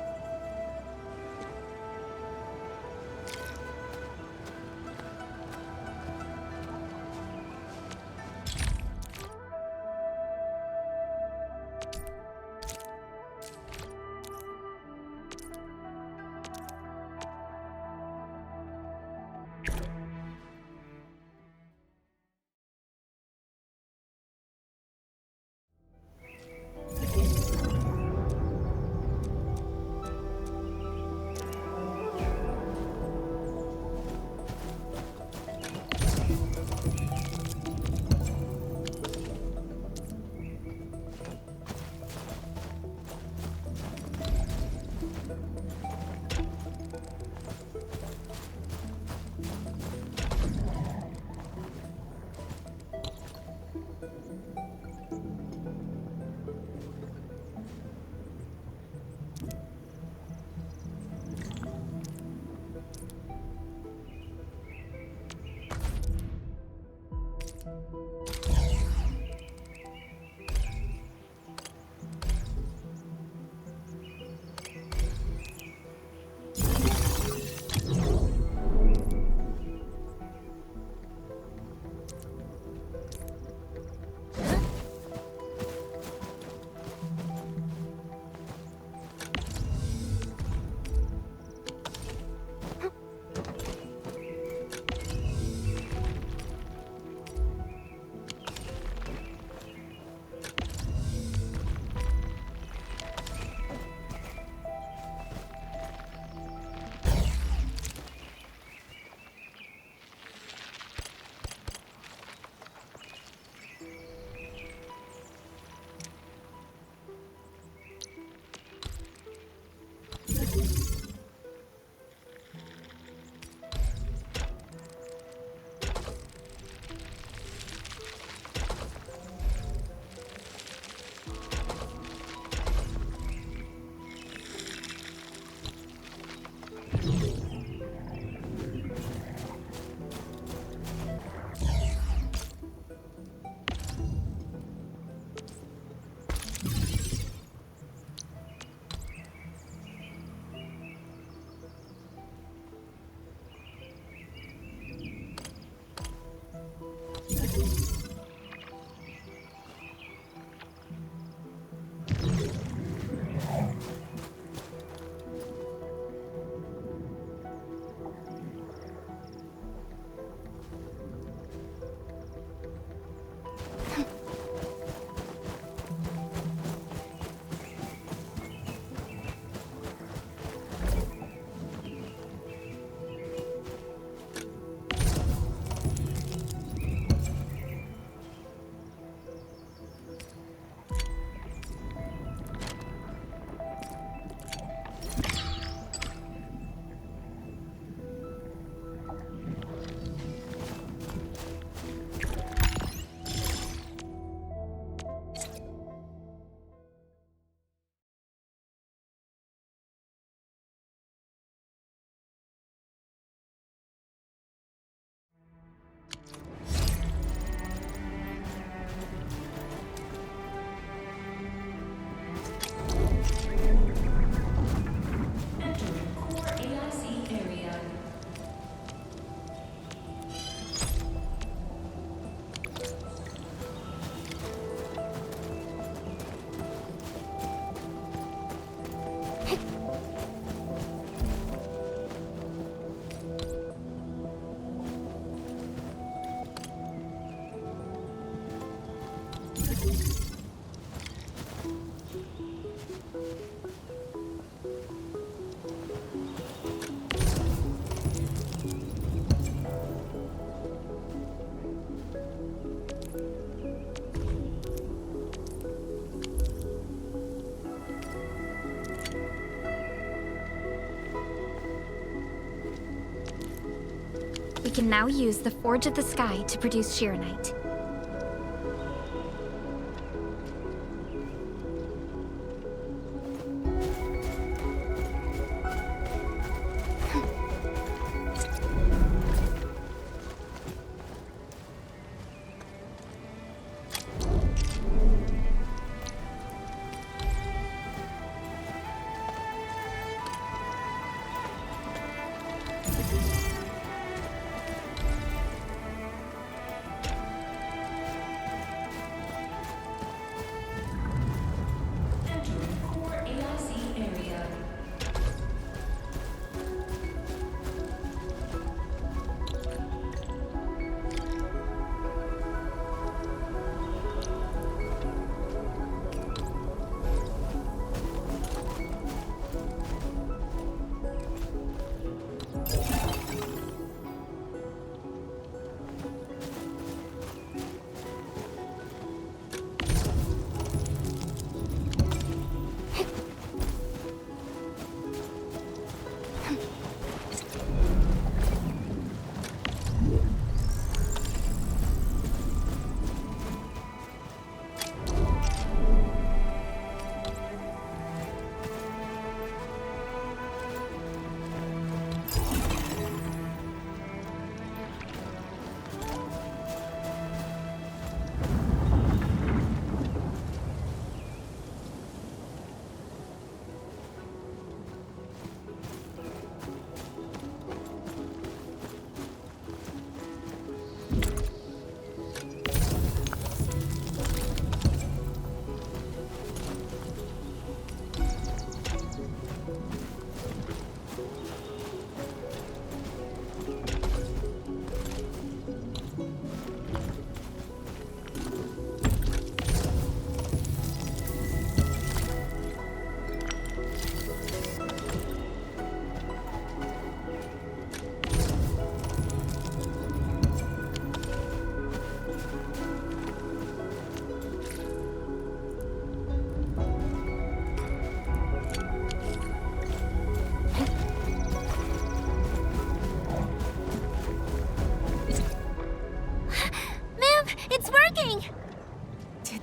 L: We can now use the Forge of the Sky to produce Shiranite.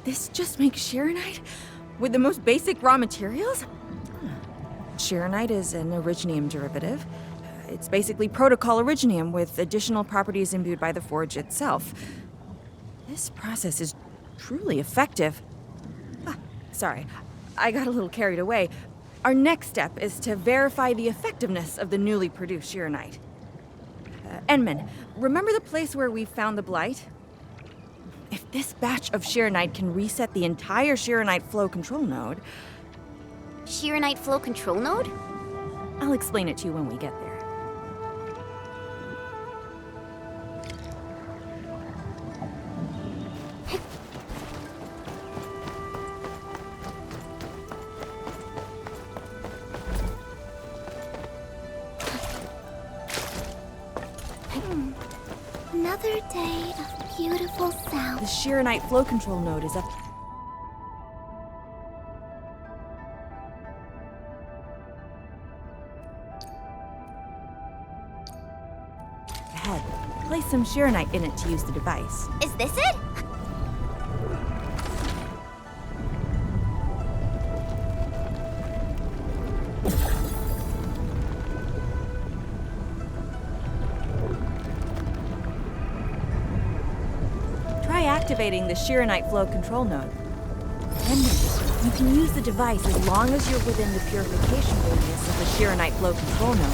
N: This just makes Shiranite? With the most basic raw materials? Shiranite is an originium derivative. It's basically protocol originium with additional properties imbued by the forge itself. This process is truly effective. Sorry, I got a little carried away. Our next step is to verify the effectiveness of the newly produced Shiranite. Enman, remember the place where we found the blight? If this batch of Shiranite can reset the entire Shiranite flow control node...
Q: Shiranite flow control node?
N: I'll explain it to you when we get there.
Q: Another day of beautiful sound.
N: The Shiranite flow control node is up. Ahead. Place some Shiranite in it to use the device.
Q: Is this it?
N: Try activating the Shiranite flow control node. Then you can use the device as long as you're within the purification radius of the Shiranite flow control node.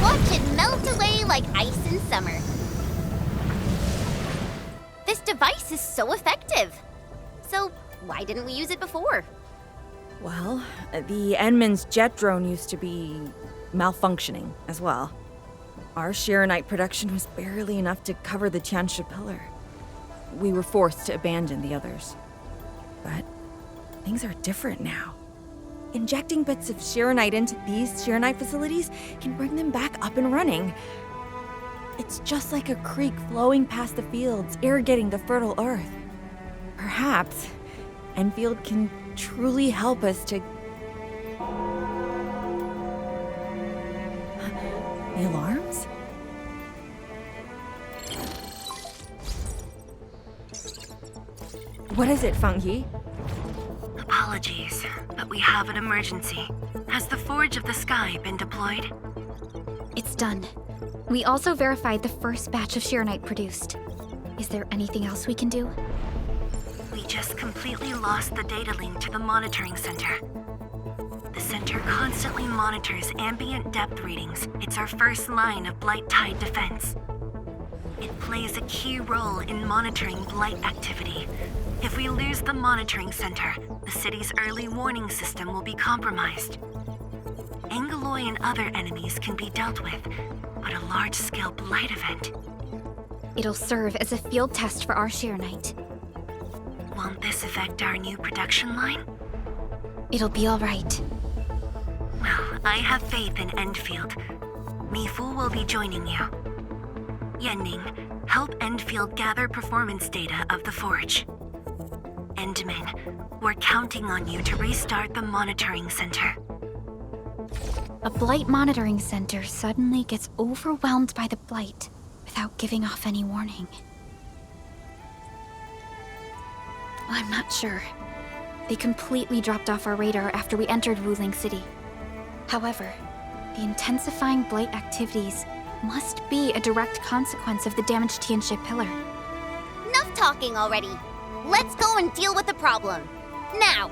Q: Watch it melt away like ice in summer. device is so effective. So, why didn't we use it before?
N: Well, the Enman's jet drone used to be malfunctioning as well. Our Shiranite production was barely enough to cover the Tiansha pillar. We were forced to abandon the others. But things are different now. Injecting bits of Shiranite into these Shiranite facilities can bring them back up and running. It's just like a creek flowing past the fields, irrigating the fertile earth. Perhaps Enfield can truly help us to... The alarms? What is it, Fangyi?
A: Apologies, but we have an emergency. Has the Forge of the Sky been deployed?
L: It's done. We also verified the first batch of Shiranite produced. Is there anything else we can do?
A: We just completely lost the data link to the monitoring center. The center constantly monitors ambient depth readings. It's our first line of blight tide defense. It plays a key role in monitoring blight activity. If we lose the monitoring center, the city's early warning system will be compromised. Aggeloi and other enemies can be dealt with, but a large-scale blight event.
L: It'll serve as a field test for our Shiranite.
A: Won't this affect our new production line?
L: It'll be all right.
A: Well, I have faith in Endfield. Mifu will be joining you. Yenning, help Endfield gather performance data of the Forge. Endman, we're counting on you to restart the monitoring center.
L: A blight monitoring center suddenly gets overwhelmed by the blight without giving off any warning. I'm not sure. They completely dropped off our radar after we entered Wuling City. However, the intensifying blight activities must be a direct consequence of the damaged Tiansha pillar.
Q: Enough talking already. Let's go and deal with the problem. Now!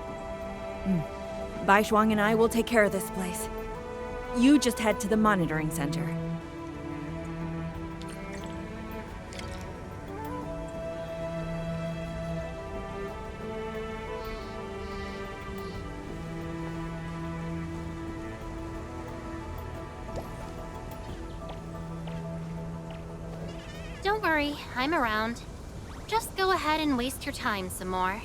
N: Zhuang and I will take care of this place. You just head to the monitoring center.
B: Don't worry, I'm around. Just go ahead and waste your time some more.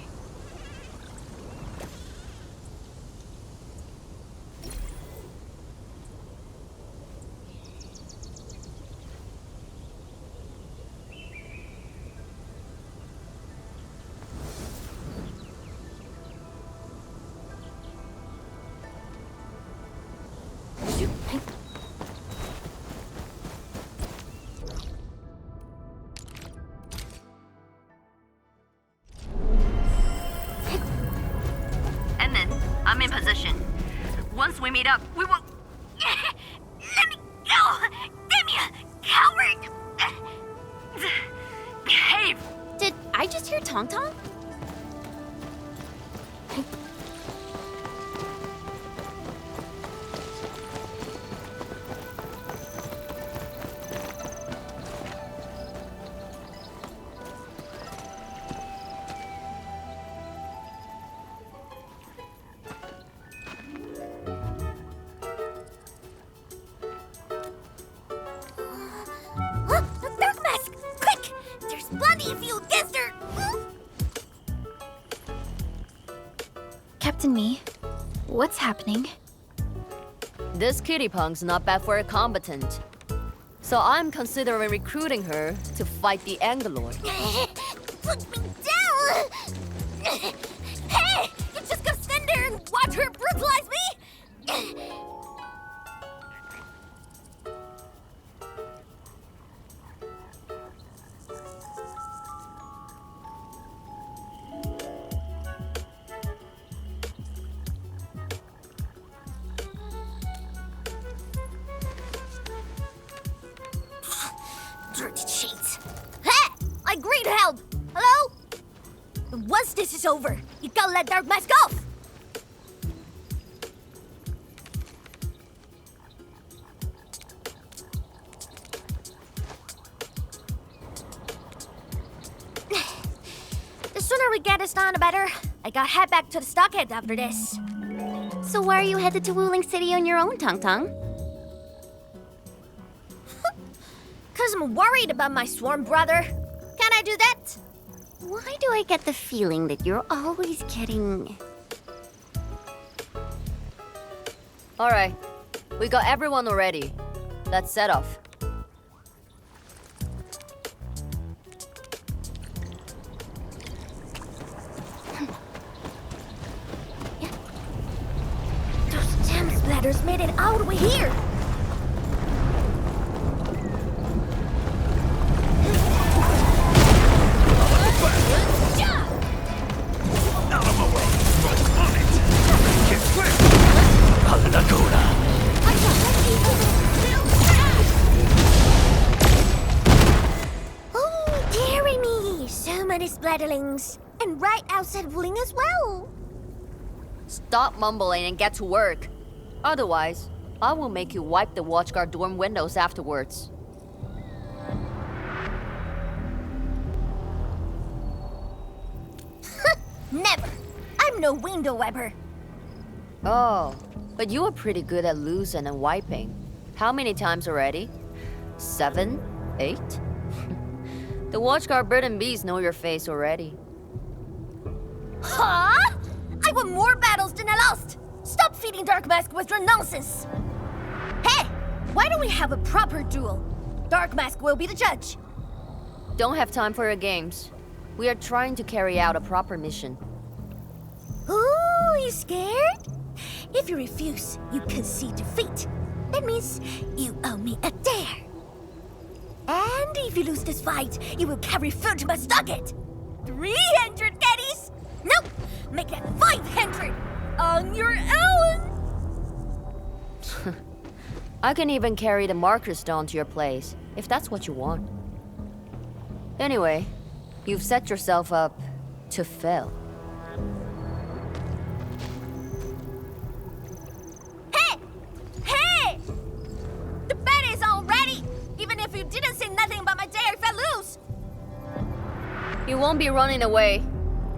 A: I'm in position. Once we meet up, we will... Let me go! Damn you, coward! Behave!
B: Did I just hear tangtang?
L: Captain Me, what's happening?
F: This kitty punk's not bad for a combatant. So I'm considering recruiting her to fight the Aggeloi.
C: Put me down! Hey! You just gonna stand there and watch her brutalize me? Dirty cheats. Hey! I agree to help! Hello? Once this is over, you gotta let Dark Mask off! sooner we get this done, the better. I gotta head back to the stockade after this.
Q: So why are you headed to Wuling City on your own, Tangtang?
C: Cause I'm worried about my swarm brother. Can I do that?
Q: Why do I get the feeling that you're always getting...
F: Alright, we got everyone already. Let's set off.
C: Those damn splatters made it all the way here.
I: Out of my way! On it! Get quick!
C: Oh, dearie me! So many splatterlings. And right outside Wuling as well.
F: Stop mumbling and get to work. Otherwise, I will make you wipe the watchguard dorm windows afterwards.
C: Never! I'm no window wiper.
F: Oh, but you are pretty good at losing and wiping. How many times already? 7? 8? The watchguard bird and bees know your face already.
C: Huh? I won more battles than I lost! Stop feeding Dark Mask with your nonsense! Hey! Why don't we have a proper duel? Dark Mask will be the judge.
F: Don't have time for your games. We are trying to carry out a proper mission.
C: Ooh, you scared? If you refuse, you concede defeat. That means you owe me a dare. And if you lose this fight, you will carry food to my stockade. 300 caddies? Nope! Make that 500! On your own!
F: I can even carry the marker stone to your place, if that's what you want. Anyway, you've set yourself up to fail.
C: Hey! Hey! The bet is all ready! Even if you didn't say nothing about my dare if I lose!
F: You won't be running away.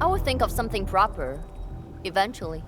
F: I will think of something proper, eventually.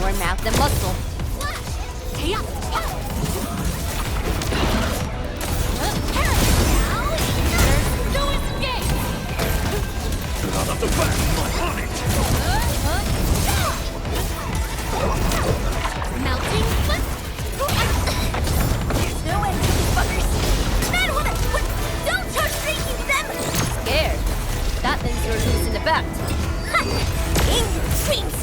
F: More mouth than muscle.
I: Out of the back! On it!
C: Melting foot? There's no end to these fuckers. Man, what? Don't touch drinking them!
F: Scared? That means you're losing the bet.
C: In your dreams!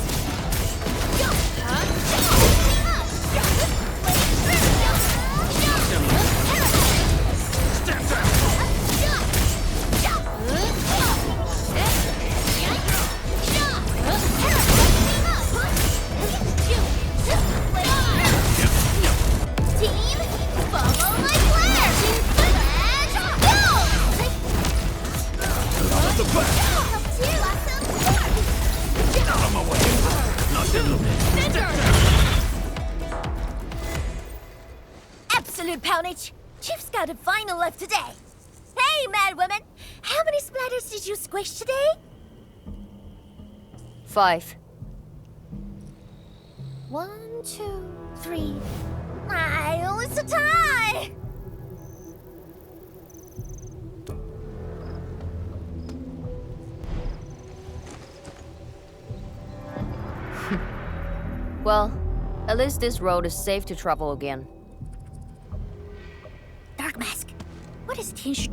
C: Absolute poundage! Chief's got a final left today. Hey, mad woman! How many splatters did you squish today?
F: 5.
C: 1, 2, 3. It's a tie!
F: Well, at least this road is safe to travel again.
C: Dark Mask, what is Tianshi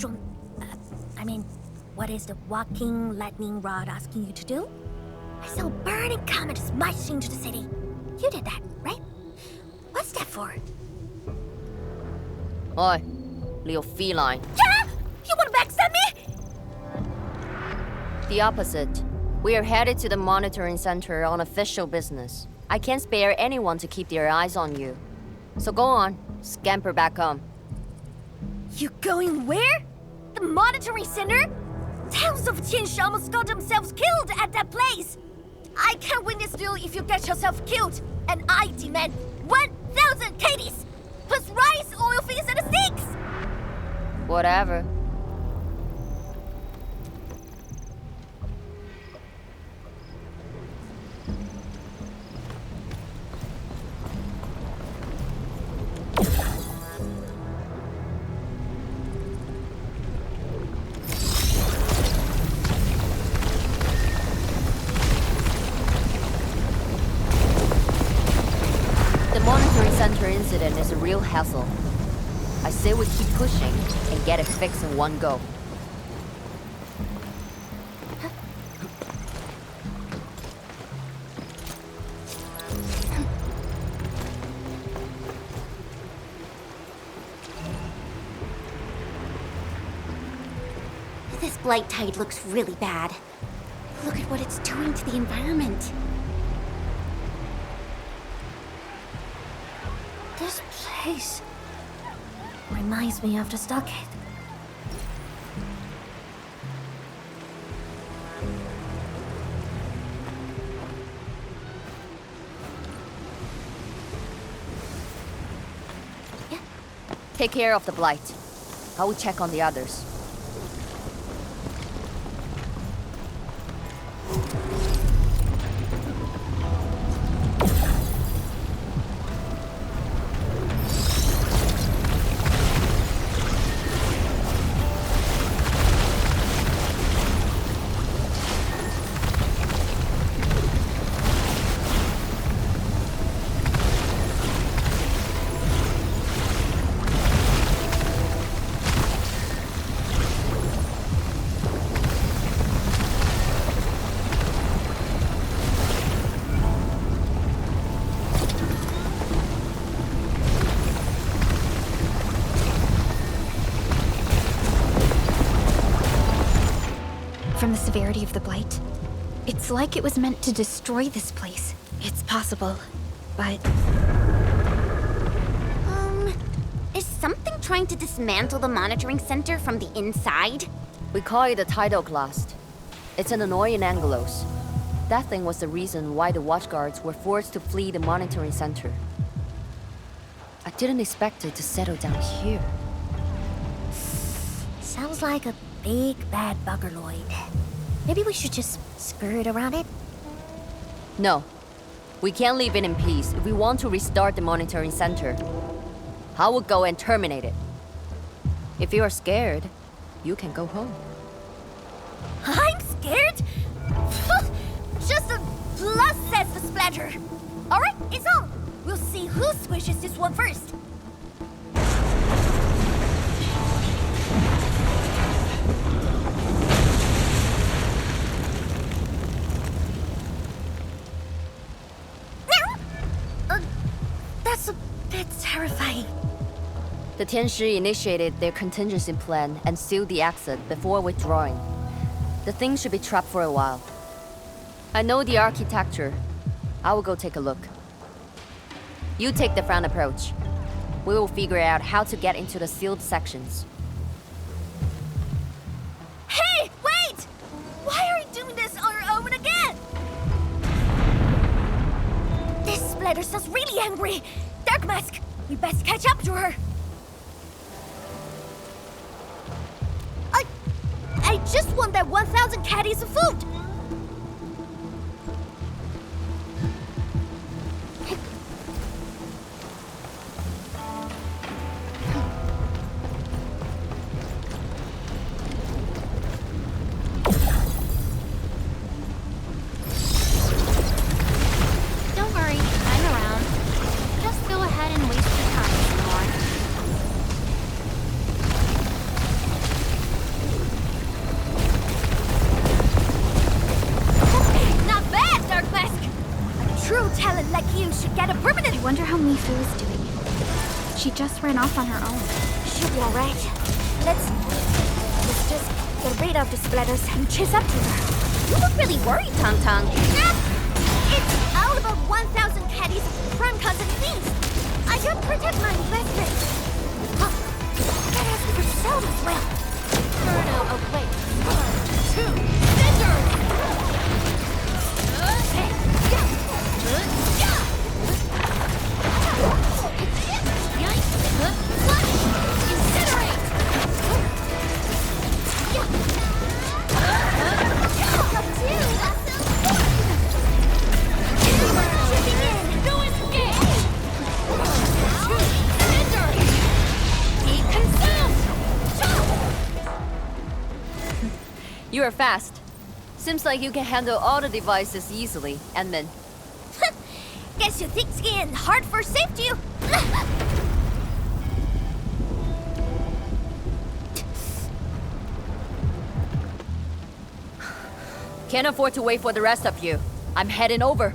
C: what is the walking lightning rod asking you to do? I saw burning comet smash into the city. You did that, right? What's that for?
F: Oi, little feline.
C: Yeah? You wanna backstab me?
F: The opposite. We are headed to the monitoring center on official business. I can't spare anyone to keep their eyes on you. So go on, scamper back home.
C: You going where? The monitoring center? Thousands of Tianshi almost got themselves killed at that place. I can't win this duel if you get yourself killed. And I demand 1,000 KDs, plus rice, oil fees, and sticks!
F: Whatever. Incident is a real hassle. I say we keep pushing and get it fixed in one go.
B: This blight tide looks really bad. Look at what it's doing to the environment.
C: This place reminds me of the stockade.
F: Take care of the blight. I will check on the others.
L: From the severity of the blight, it's like it was meant to destroy this place. It's possible, but...
B: Is something trying to dismantle the monitoring center from the inside?
F: We call it a tidal blast. It's an annoying Aggelos. That thing was the reason why the watchguards were forced to flee the monitoring center. I didn't expect it to settle down here.
C: Sounds like a big bad buggerloid. Maybe we should just skirt around it?
F: No. We can't leave it in peace if we want to restart the monitoring center. I will go and terminate it. If you are scared, you can go home.
C: I'm scared? Just a plus sets the splatter. Alright, it's on. We'll see who squishes this one first. That's a bit terrifying.
F: The Tianshi initiated their contingency plan and sealed the exit before withdrawing. The thing should be trapped for a while. I know the architecture. I will go take a look. You take the front approach. We will figure out how to get into the sealed sections.
C: Hey, wait! Why are you doing this on your own again? This splatter sounds really angry. Dark Mask, we best catch up to her. I just want that 1,000 caddies of food.
B: Don't worry, I'm around. Just go ahead and waste your time some more.
C: Not bad, Dark Mask. A true talent like you should get a permanent.
L: I wonder how Mifu is doing. She just ran off on her own.
C: She'll be alright. Let's just get rid of the splatters and chase up to her.
Q: You look really worried, Tangtang. It's all about 1,000 caddies of prime cousin feast. I should protect my investment. Oh, that has to be sold as well. Turtle away. 1, 2, scissors!
F: You are fast. Seems like you can handle all the devices easily, admin.
Q: Guess you think skiing hard for safety.
F: Can't afford to wait for the rest of you. I'm heading over.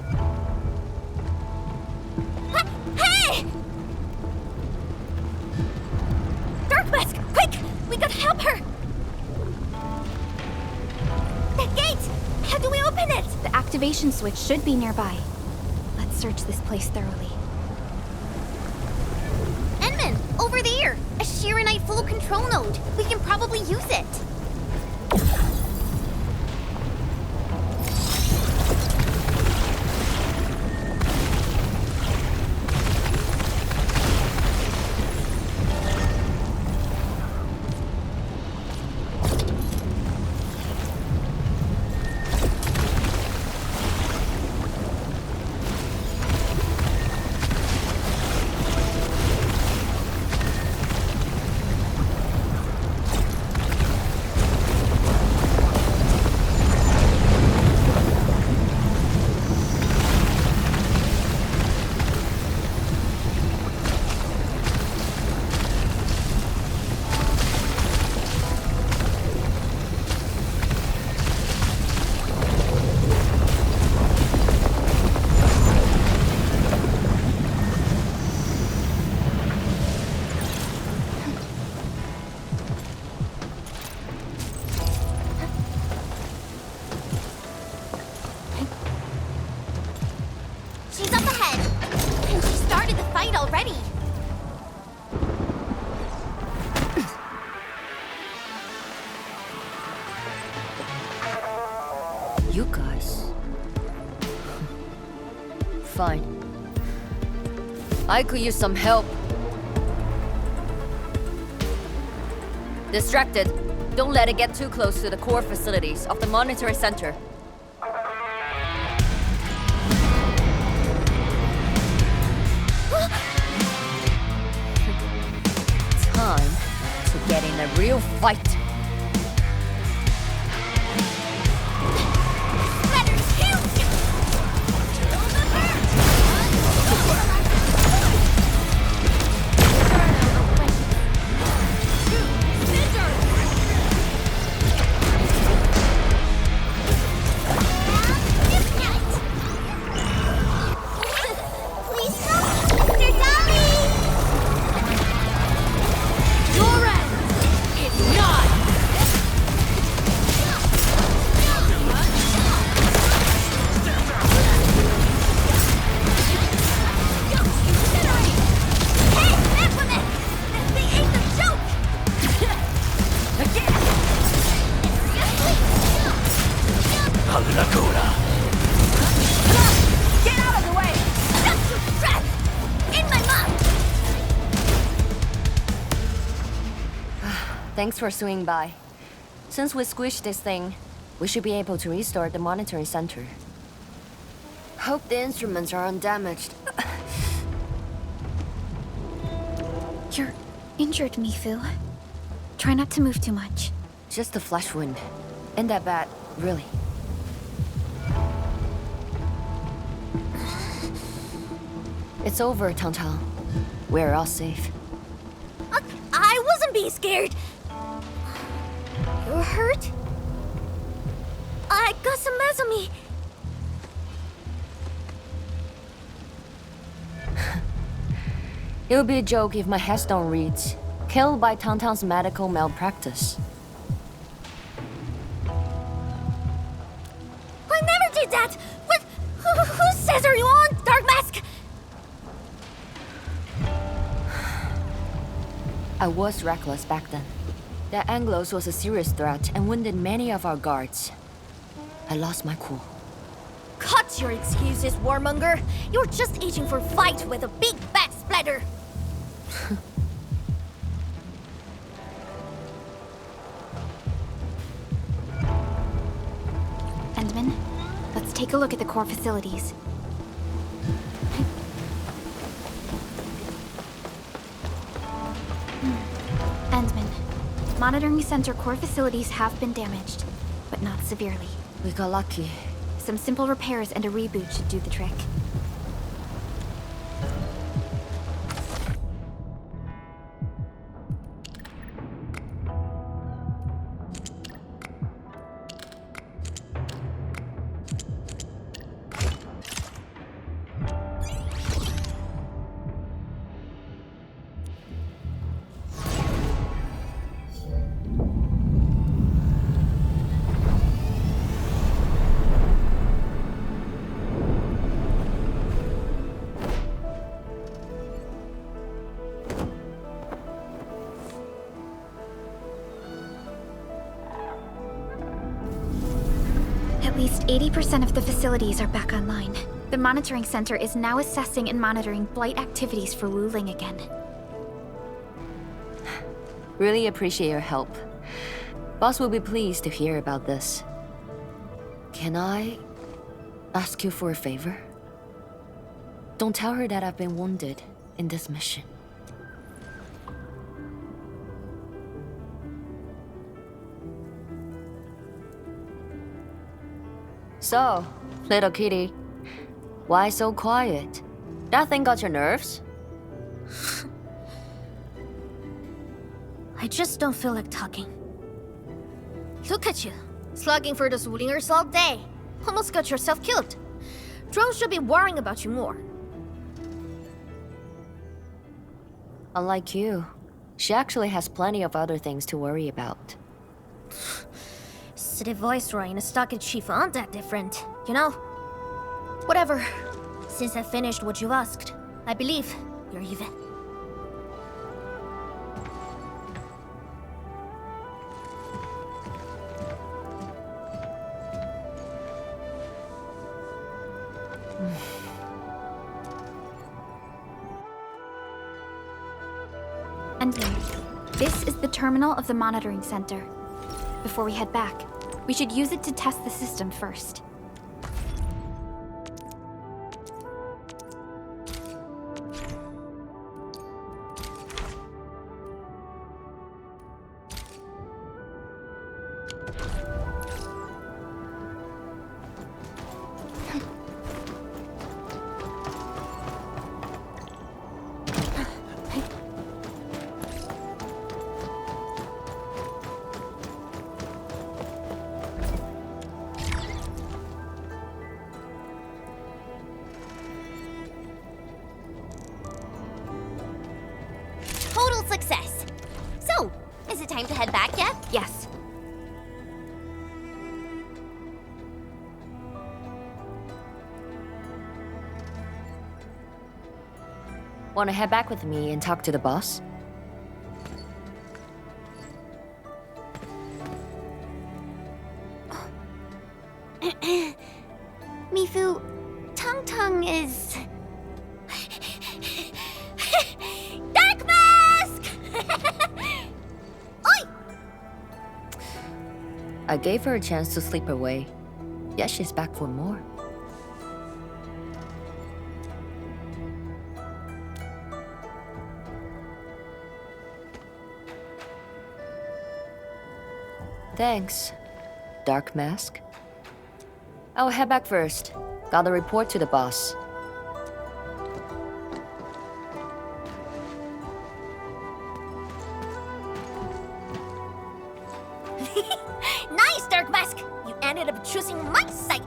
Q: Hey! Dark Mask, quick! We gotta help her! That gate! How do we open it?
L: The activation switch should be nearby. Let's search this place thoroughly.
Q: Enman, over there! A Shiranite full control node. We can probably use it.
F: You guys... Fine. I could use some help. Distracted. Don't let it get too close to the core facilities of the monitoring center. Time to get in a real fight. Thanks for swinging by. Since we squished this thing, we should be able to restore the monitoring center. Hope the instruments are undamaged.
L: You're injured, Mifu. Try not to move too much.
F: Just a flesh wound. Ain't that bad, really. It's over, Tangtang. We're all safe.
Q: I wasn't being scared. You're hurt? I got some meds on me.
F: It would be a joke if my headstone reads, "Killed by Tangtang's medical malpractice." I was reckless back then. That Aggelos was a serious threat and wounded many of our guards. I lost my cool.
C: Cut your excuses, warmonger. You're just itching for a fight with a big bad splatter.
L: Endman, let's take a look at the core facilities. Endman, monitoring center core facilities have been damaged, but not severely.
F: We got lucky.
L: Some simple repairs and a reboot should do the trick. At least 80% of the facilities are back online. The monitoring center is now assessing and monitoring blight activities for Wuling again.
F: Really appreciate your help. Boss will be pleased to hear about this. Can I ask you for a favor? Don't tell her that I've been wounded in this mission. So, little kitty, why so quiet? That thing got your nerves?
C: I just don't feel like talking. Look at you, slugging for those Wulingers all day. Almost got yourself killed. Drones should be worrying about you more.
F: Unlike you, she actually has plenty of other things to worry about.
C: City Viceroy and a stockade chief aren't that different, you know? Whatever. Since I finished what you asked, I believe you're even.
L: And this is the terminal of the monitoring center. Before we head back, we should use it to test the system first.
Q: Total success. So, is it time to head back yet?
L: Yes.
F: Want to head back with me and talk to the boss?
Q: Mifu, Tangtang is... Dark Mask! Oi!
F: I gave her a chance to sleep away. Yet she's back for more. Thanks, Dark Mask. I'll head back first. Gotta report to the boss.
C: Nice, Dark Mask! You ended up choosing my side.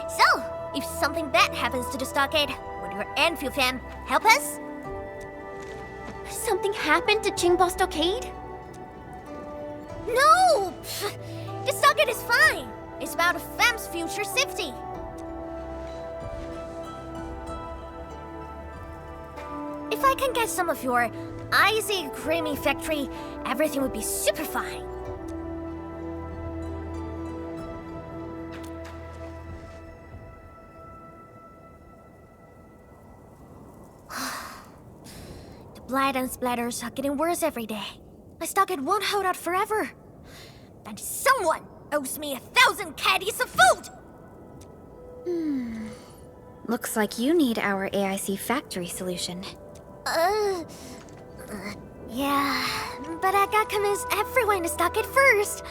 C: So, if something bad happens to the stockade, would your Endfield fam help us?
Q: Something happened to Qingbo Stockade?
C: No! The stockade is fine. It's about the fam's future safety. If I can get some of your icy, creamy factory, everything would be super fine. The blight and splatters are getting worse every day. My stockade won't hold out forever. And someone owes me 1,000 caddies of food!
L: Looks like you need our AIC factory solution.
C: Yeah, but I got convinced everyone to stock it first.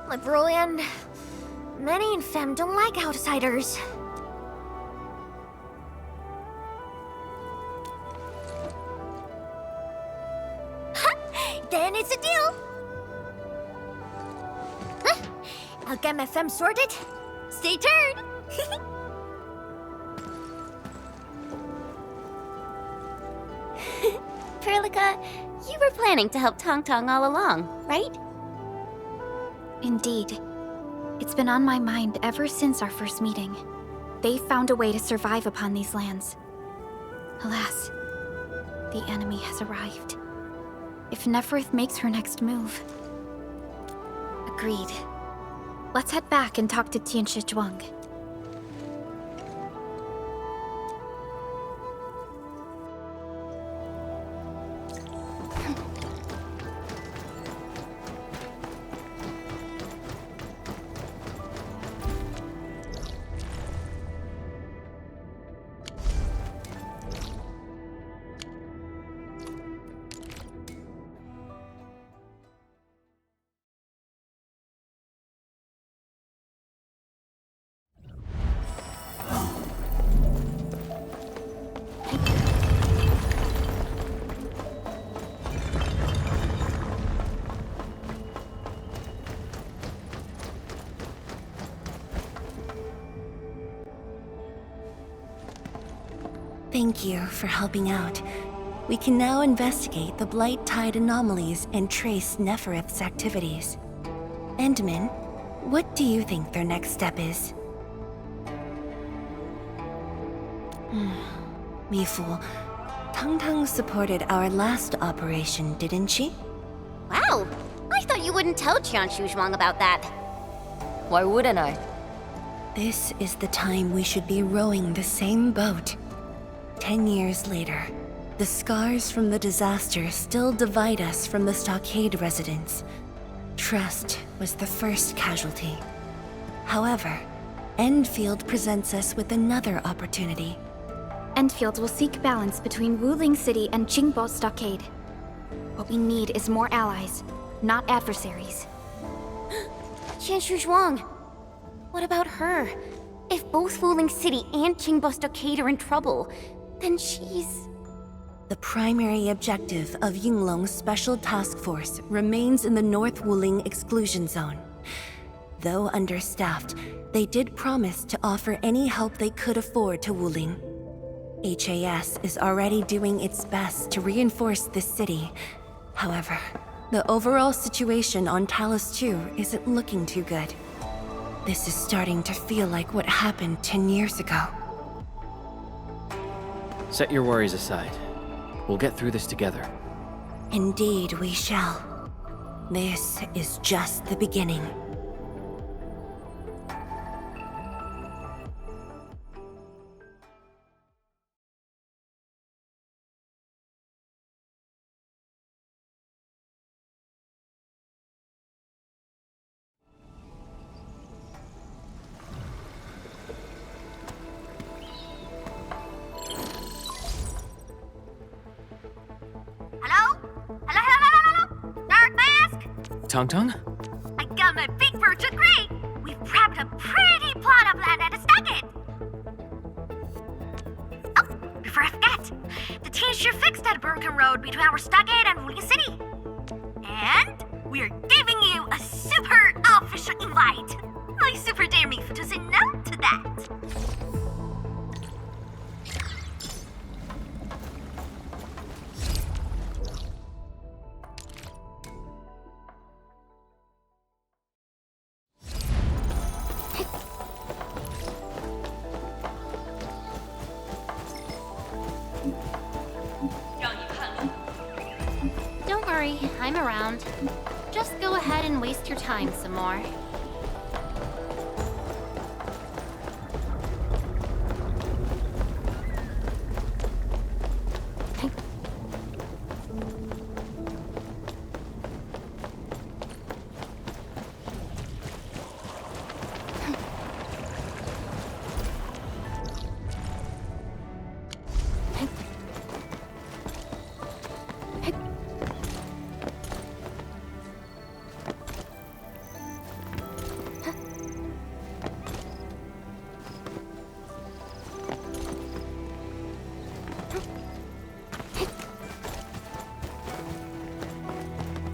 C: Liberal and many in Fem don't like outsiders. Then it's a deal. I'll get my Fem sorted. Stay tuned.
B: Perlica, you were planning to help Tangtang all along, right?
L: Indeed. It's been on my mind ever since our first meeting. They found a way to survive upon these lands. Alas, the enemy has arrived. If Nefareth makes her next move... Agreed. Let's head back and talk to zhuang.
A: Thank you for helping out. We can now investigate the blight-tied anomalies and trace Nefareth's activities. Endman, what do you think their next step is? Mifu, Tangtang supported our last operation, didn't she?
B: Wow! I thought you wouldn't tell zhuang about that.
F: Why wouldn't I?
A: This is the time we should be rowing the same boat. 10 years later, the scars from the disaster still divide us from the stockade residents. Trust was the first casualty. However, Endfield presents us with another opportunity.
L: Endfield will seek balance between Wuling City and Qingbo Stockade. What we need is more allies, not adversaries.
B: Zhuang. What about her? If both Wuling City and Qingbo Stockade are in trouble, then she's...
A: The primary objective of Yinglong's Special Task Force remains in the North Wuling Exclusion Zone. Though understaffed, they did promise to offer any help they could afford to Wuling. HAS is already doing its best to reinforce this city. However, the overall situation on Talos 2 isn't looking too good. This is starting to feel like what happened 10 years ago.
E: Set your worries aside. We'll get through this together.
A: Indeed, we shall. This is just the beginning.
E: Tangtang?
C: I got my big birch agree! We've prepped a pretty plot of land at the stockade! Oh, before I forget, the team sure fixed that broken road between our stockade and Wuling City. And we're giving you a super official invite! I super dare me to say no to that!
B: worry, I'm around. Just go ahead and waste your time some more.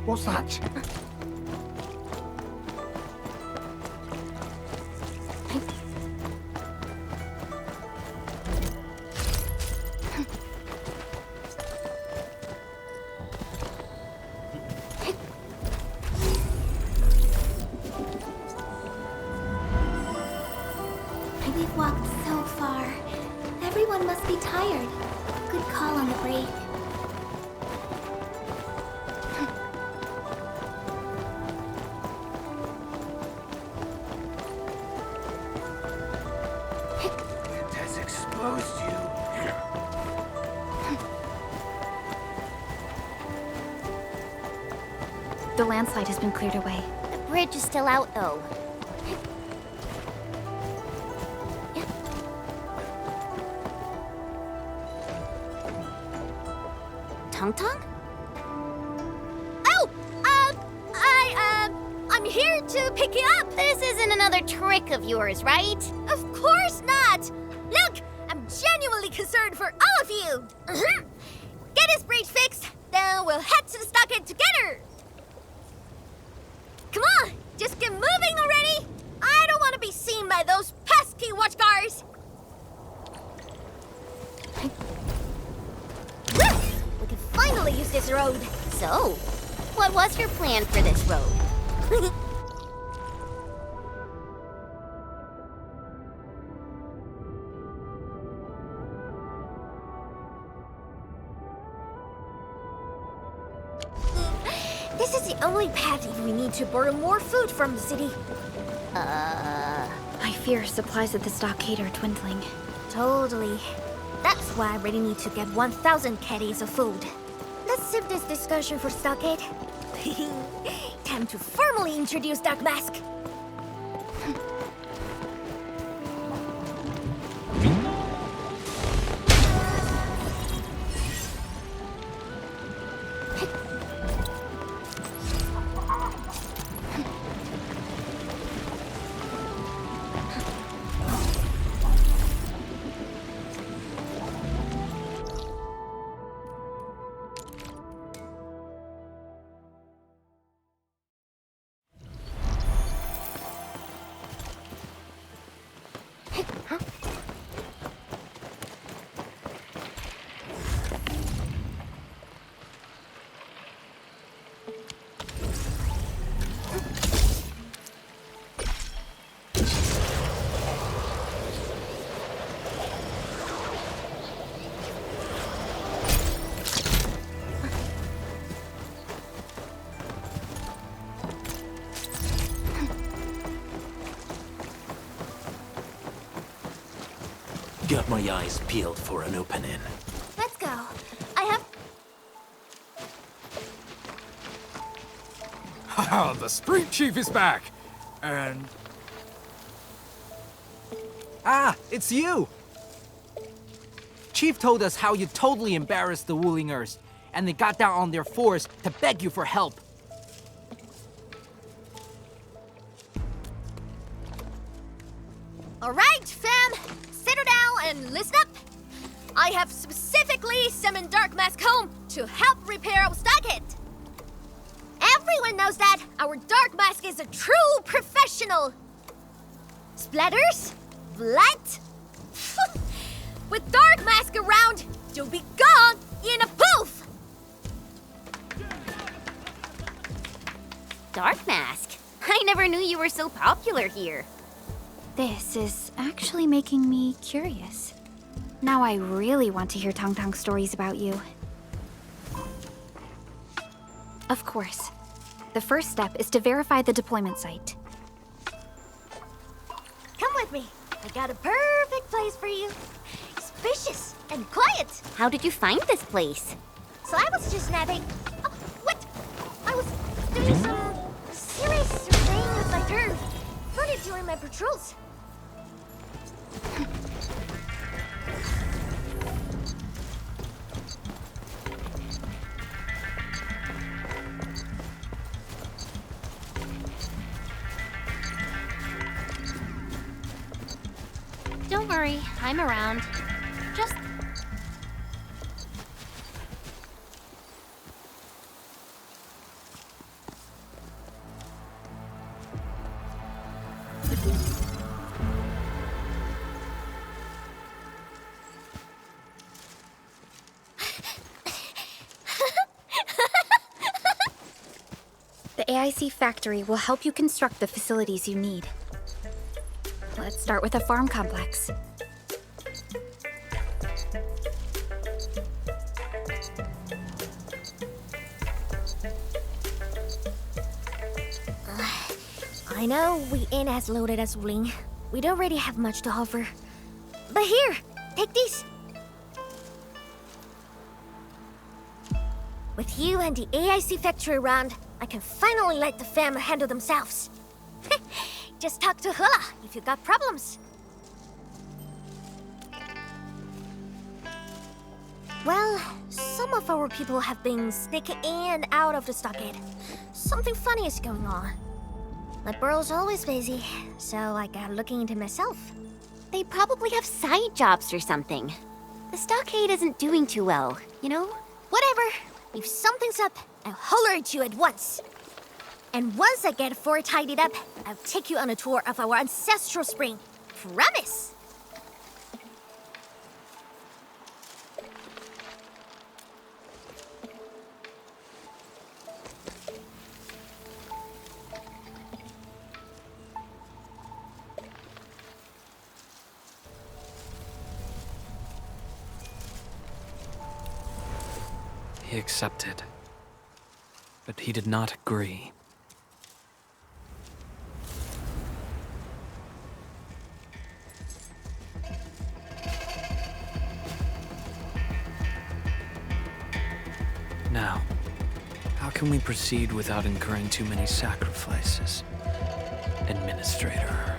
T: What's that?
B: We've walked so far. Everyone must be tired. Good call on the break.
T: It has exposed you.
L: The landslide has been cleared away.
B: The bridge is still out, though. Tangtang?
Q: Oh! I'm here to pick you up! This isn't another trick of yours, right? Of course not! Look, I'm genuinely concerned for all of you! Get his bridge fixed, then we'll head to the stockade together! Come on, just get moving already! I don't want to be seen by those pesky watchguards! We can finally use this road.
B: So, what was your plan for this road?
C: This is the only path if we need to borrow more food from the city.
L: I fear supplies at the stockade are dwindling.
C: Totally. That's why I really need to get 1,000 caddies of food. Let's save this discussion for stockade. Time to formally introduce Dark Mask.
U: Got my eyes peeled for an opening.
C: Let's go. I have...
T: Haha, the Street Chief is back! And...
R: Ah, it's you! Chief told us how you totally embarrassed the Wulingers, and they got down on their fours to beg you for help.
C: All right, fam. Settle down and listen up. I have specifically summoned Dark Mask home to help repair our stockade. Everyone knows that our Dark Mask is a true professional. Splatters? Blood? With Dark Mask around, you'll be gone in a poof!
B: Dark Mask? I never knew you were so popular here.
L: This is actually making me curious. Now I really want to hear Tangtang stories about you. Of course. The first step is to verify the deployment site.
C: Come with me. I got a perfect place for you. Spacious and quiet.
Q: How did you find this place?
C: So I was just napping. Oh, what? I was doing some serious surveying with my turf. Heard it during my patrols.
Q: Don't worry, I'm around. Just...
L: The AIC factory will help you construct the facilities you need. Let's start with a farm complex.
C: I know we ain't as loaded as Wuling. We don't really have much to offer. But here, take these. With you and the AIC factory around, I can finally let the fam handle themselves. Just talk to Hula if you got problems. Well, some of our people have been sneaking in and out of the stockade. Something funny is going on. My burrow's always busy, so I got looking into myself.
Q: They probably have side jobs or something. The stockade isn't doing too well, you know?
C: Whatever. If something's up, I'll holler at you at once. And once I get fort tidied up, I'll take you on a tour of our ancestral spring. Promise!
E: He accepted, but he did not agree. Now, how can we proceed without incurring too many sacrifices? Administrator.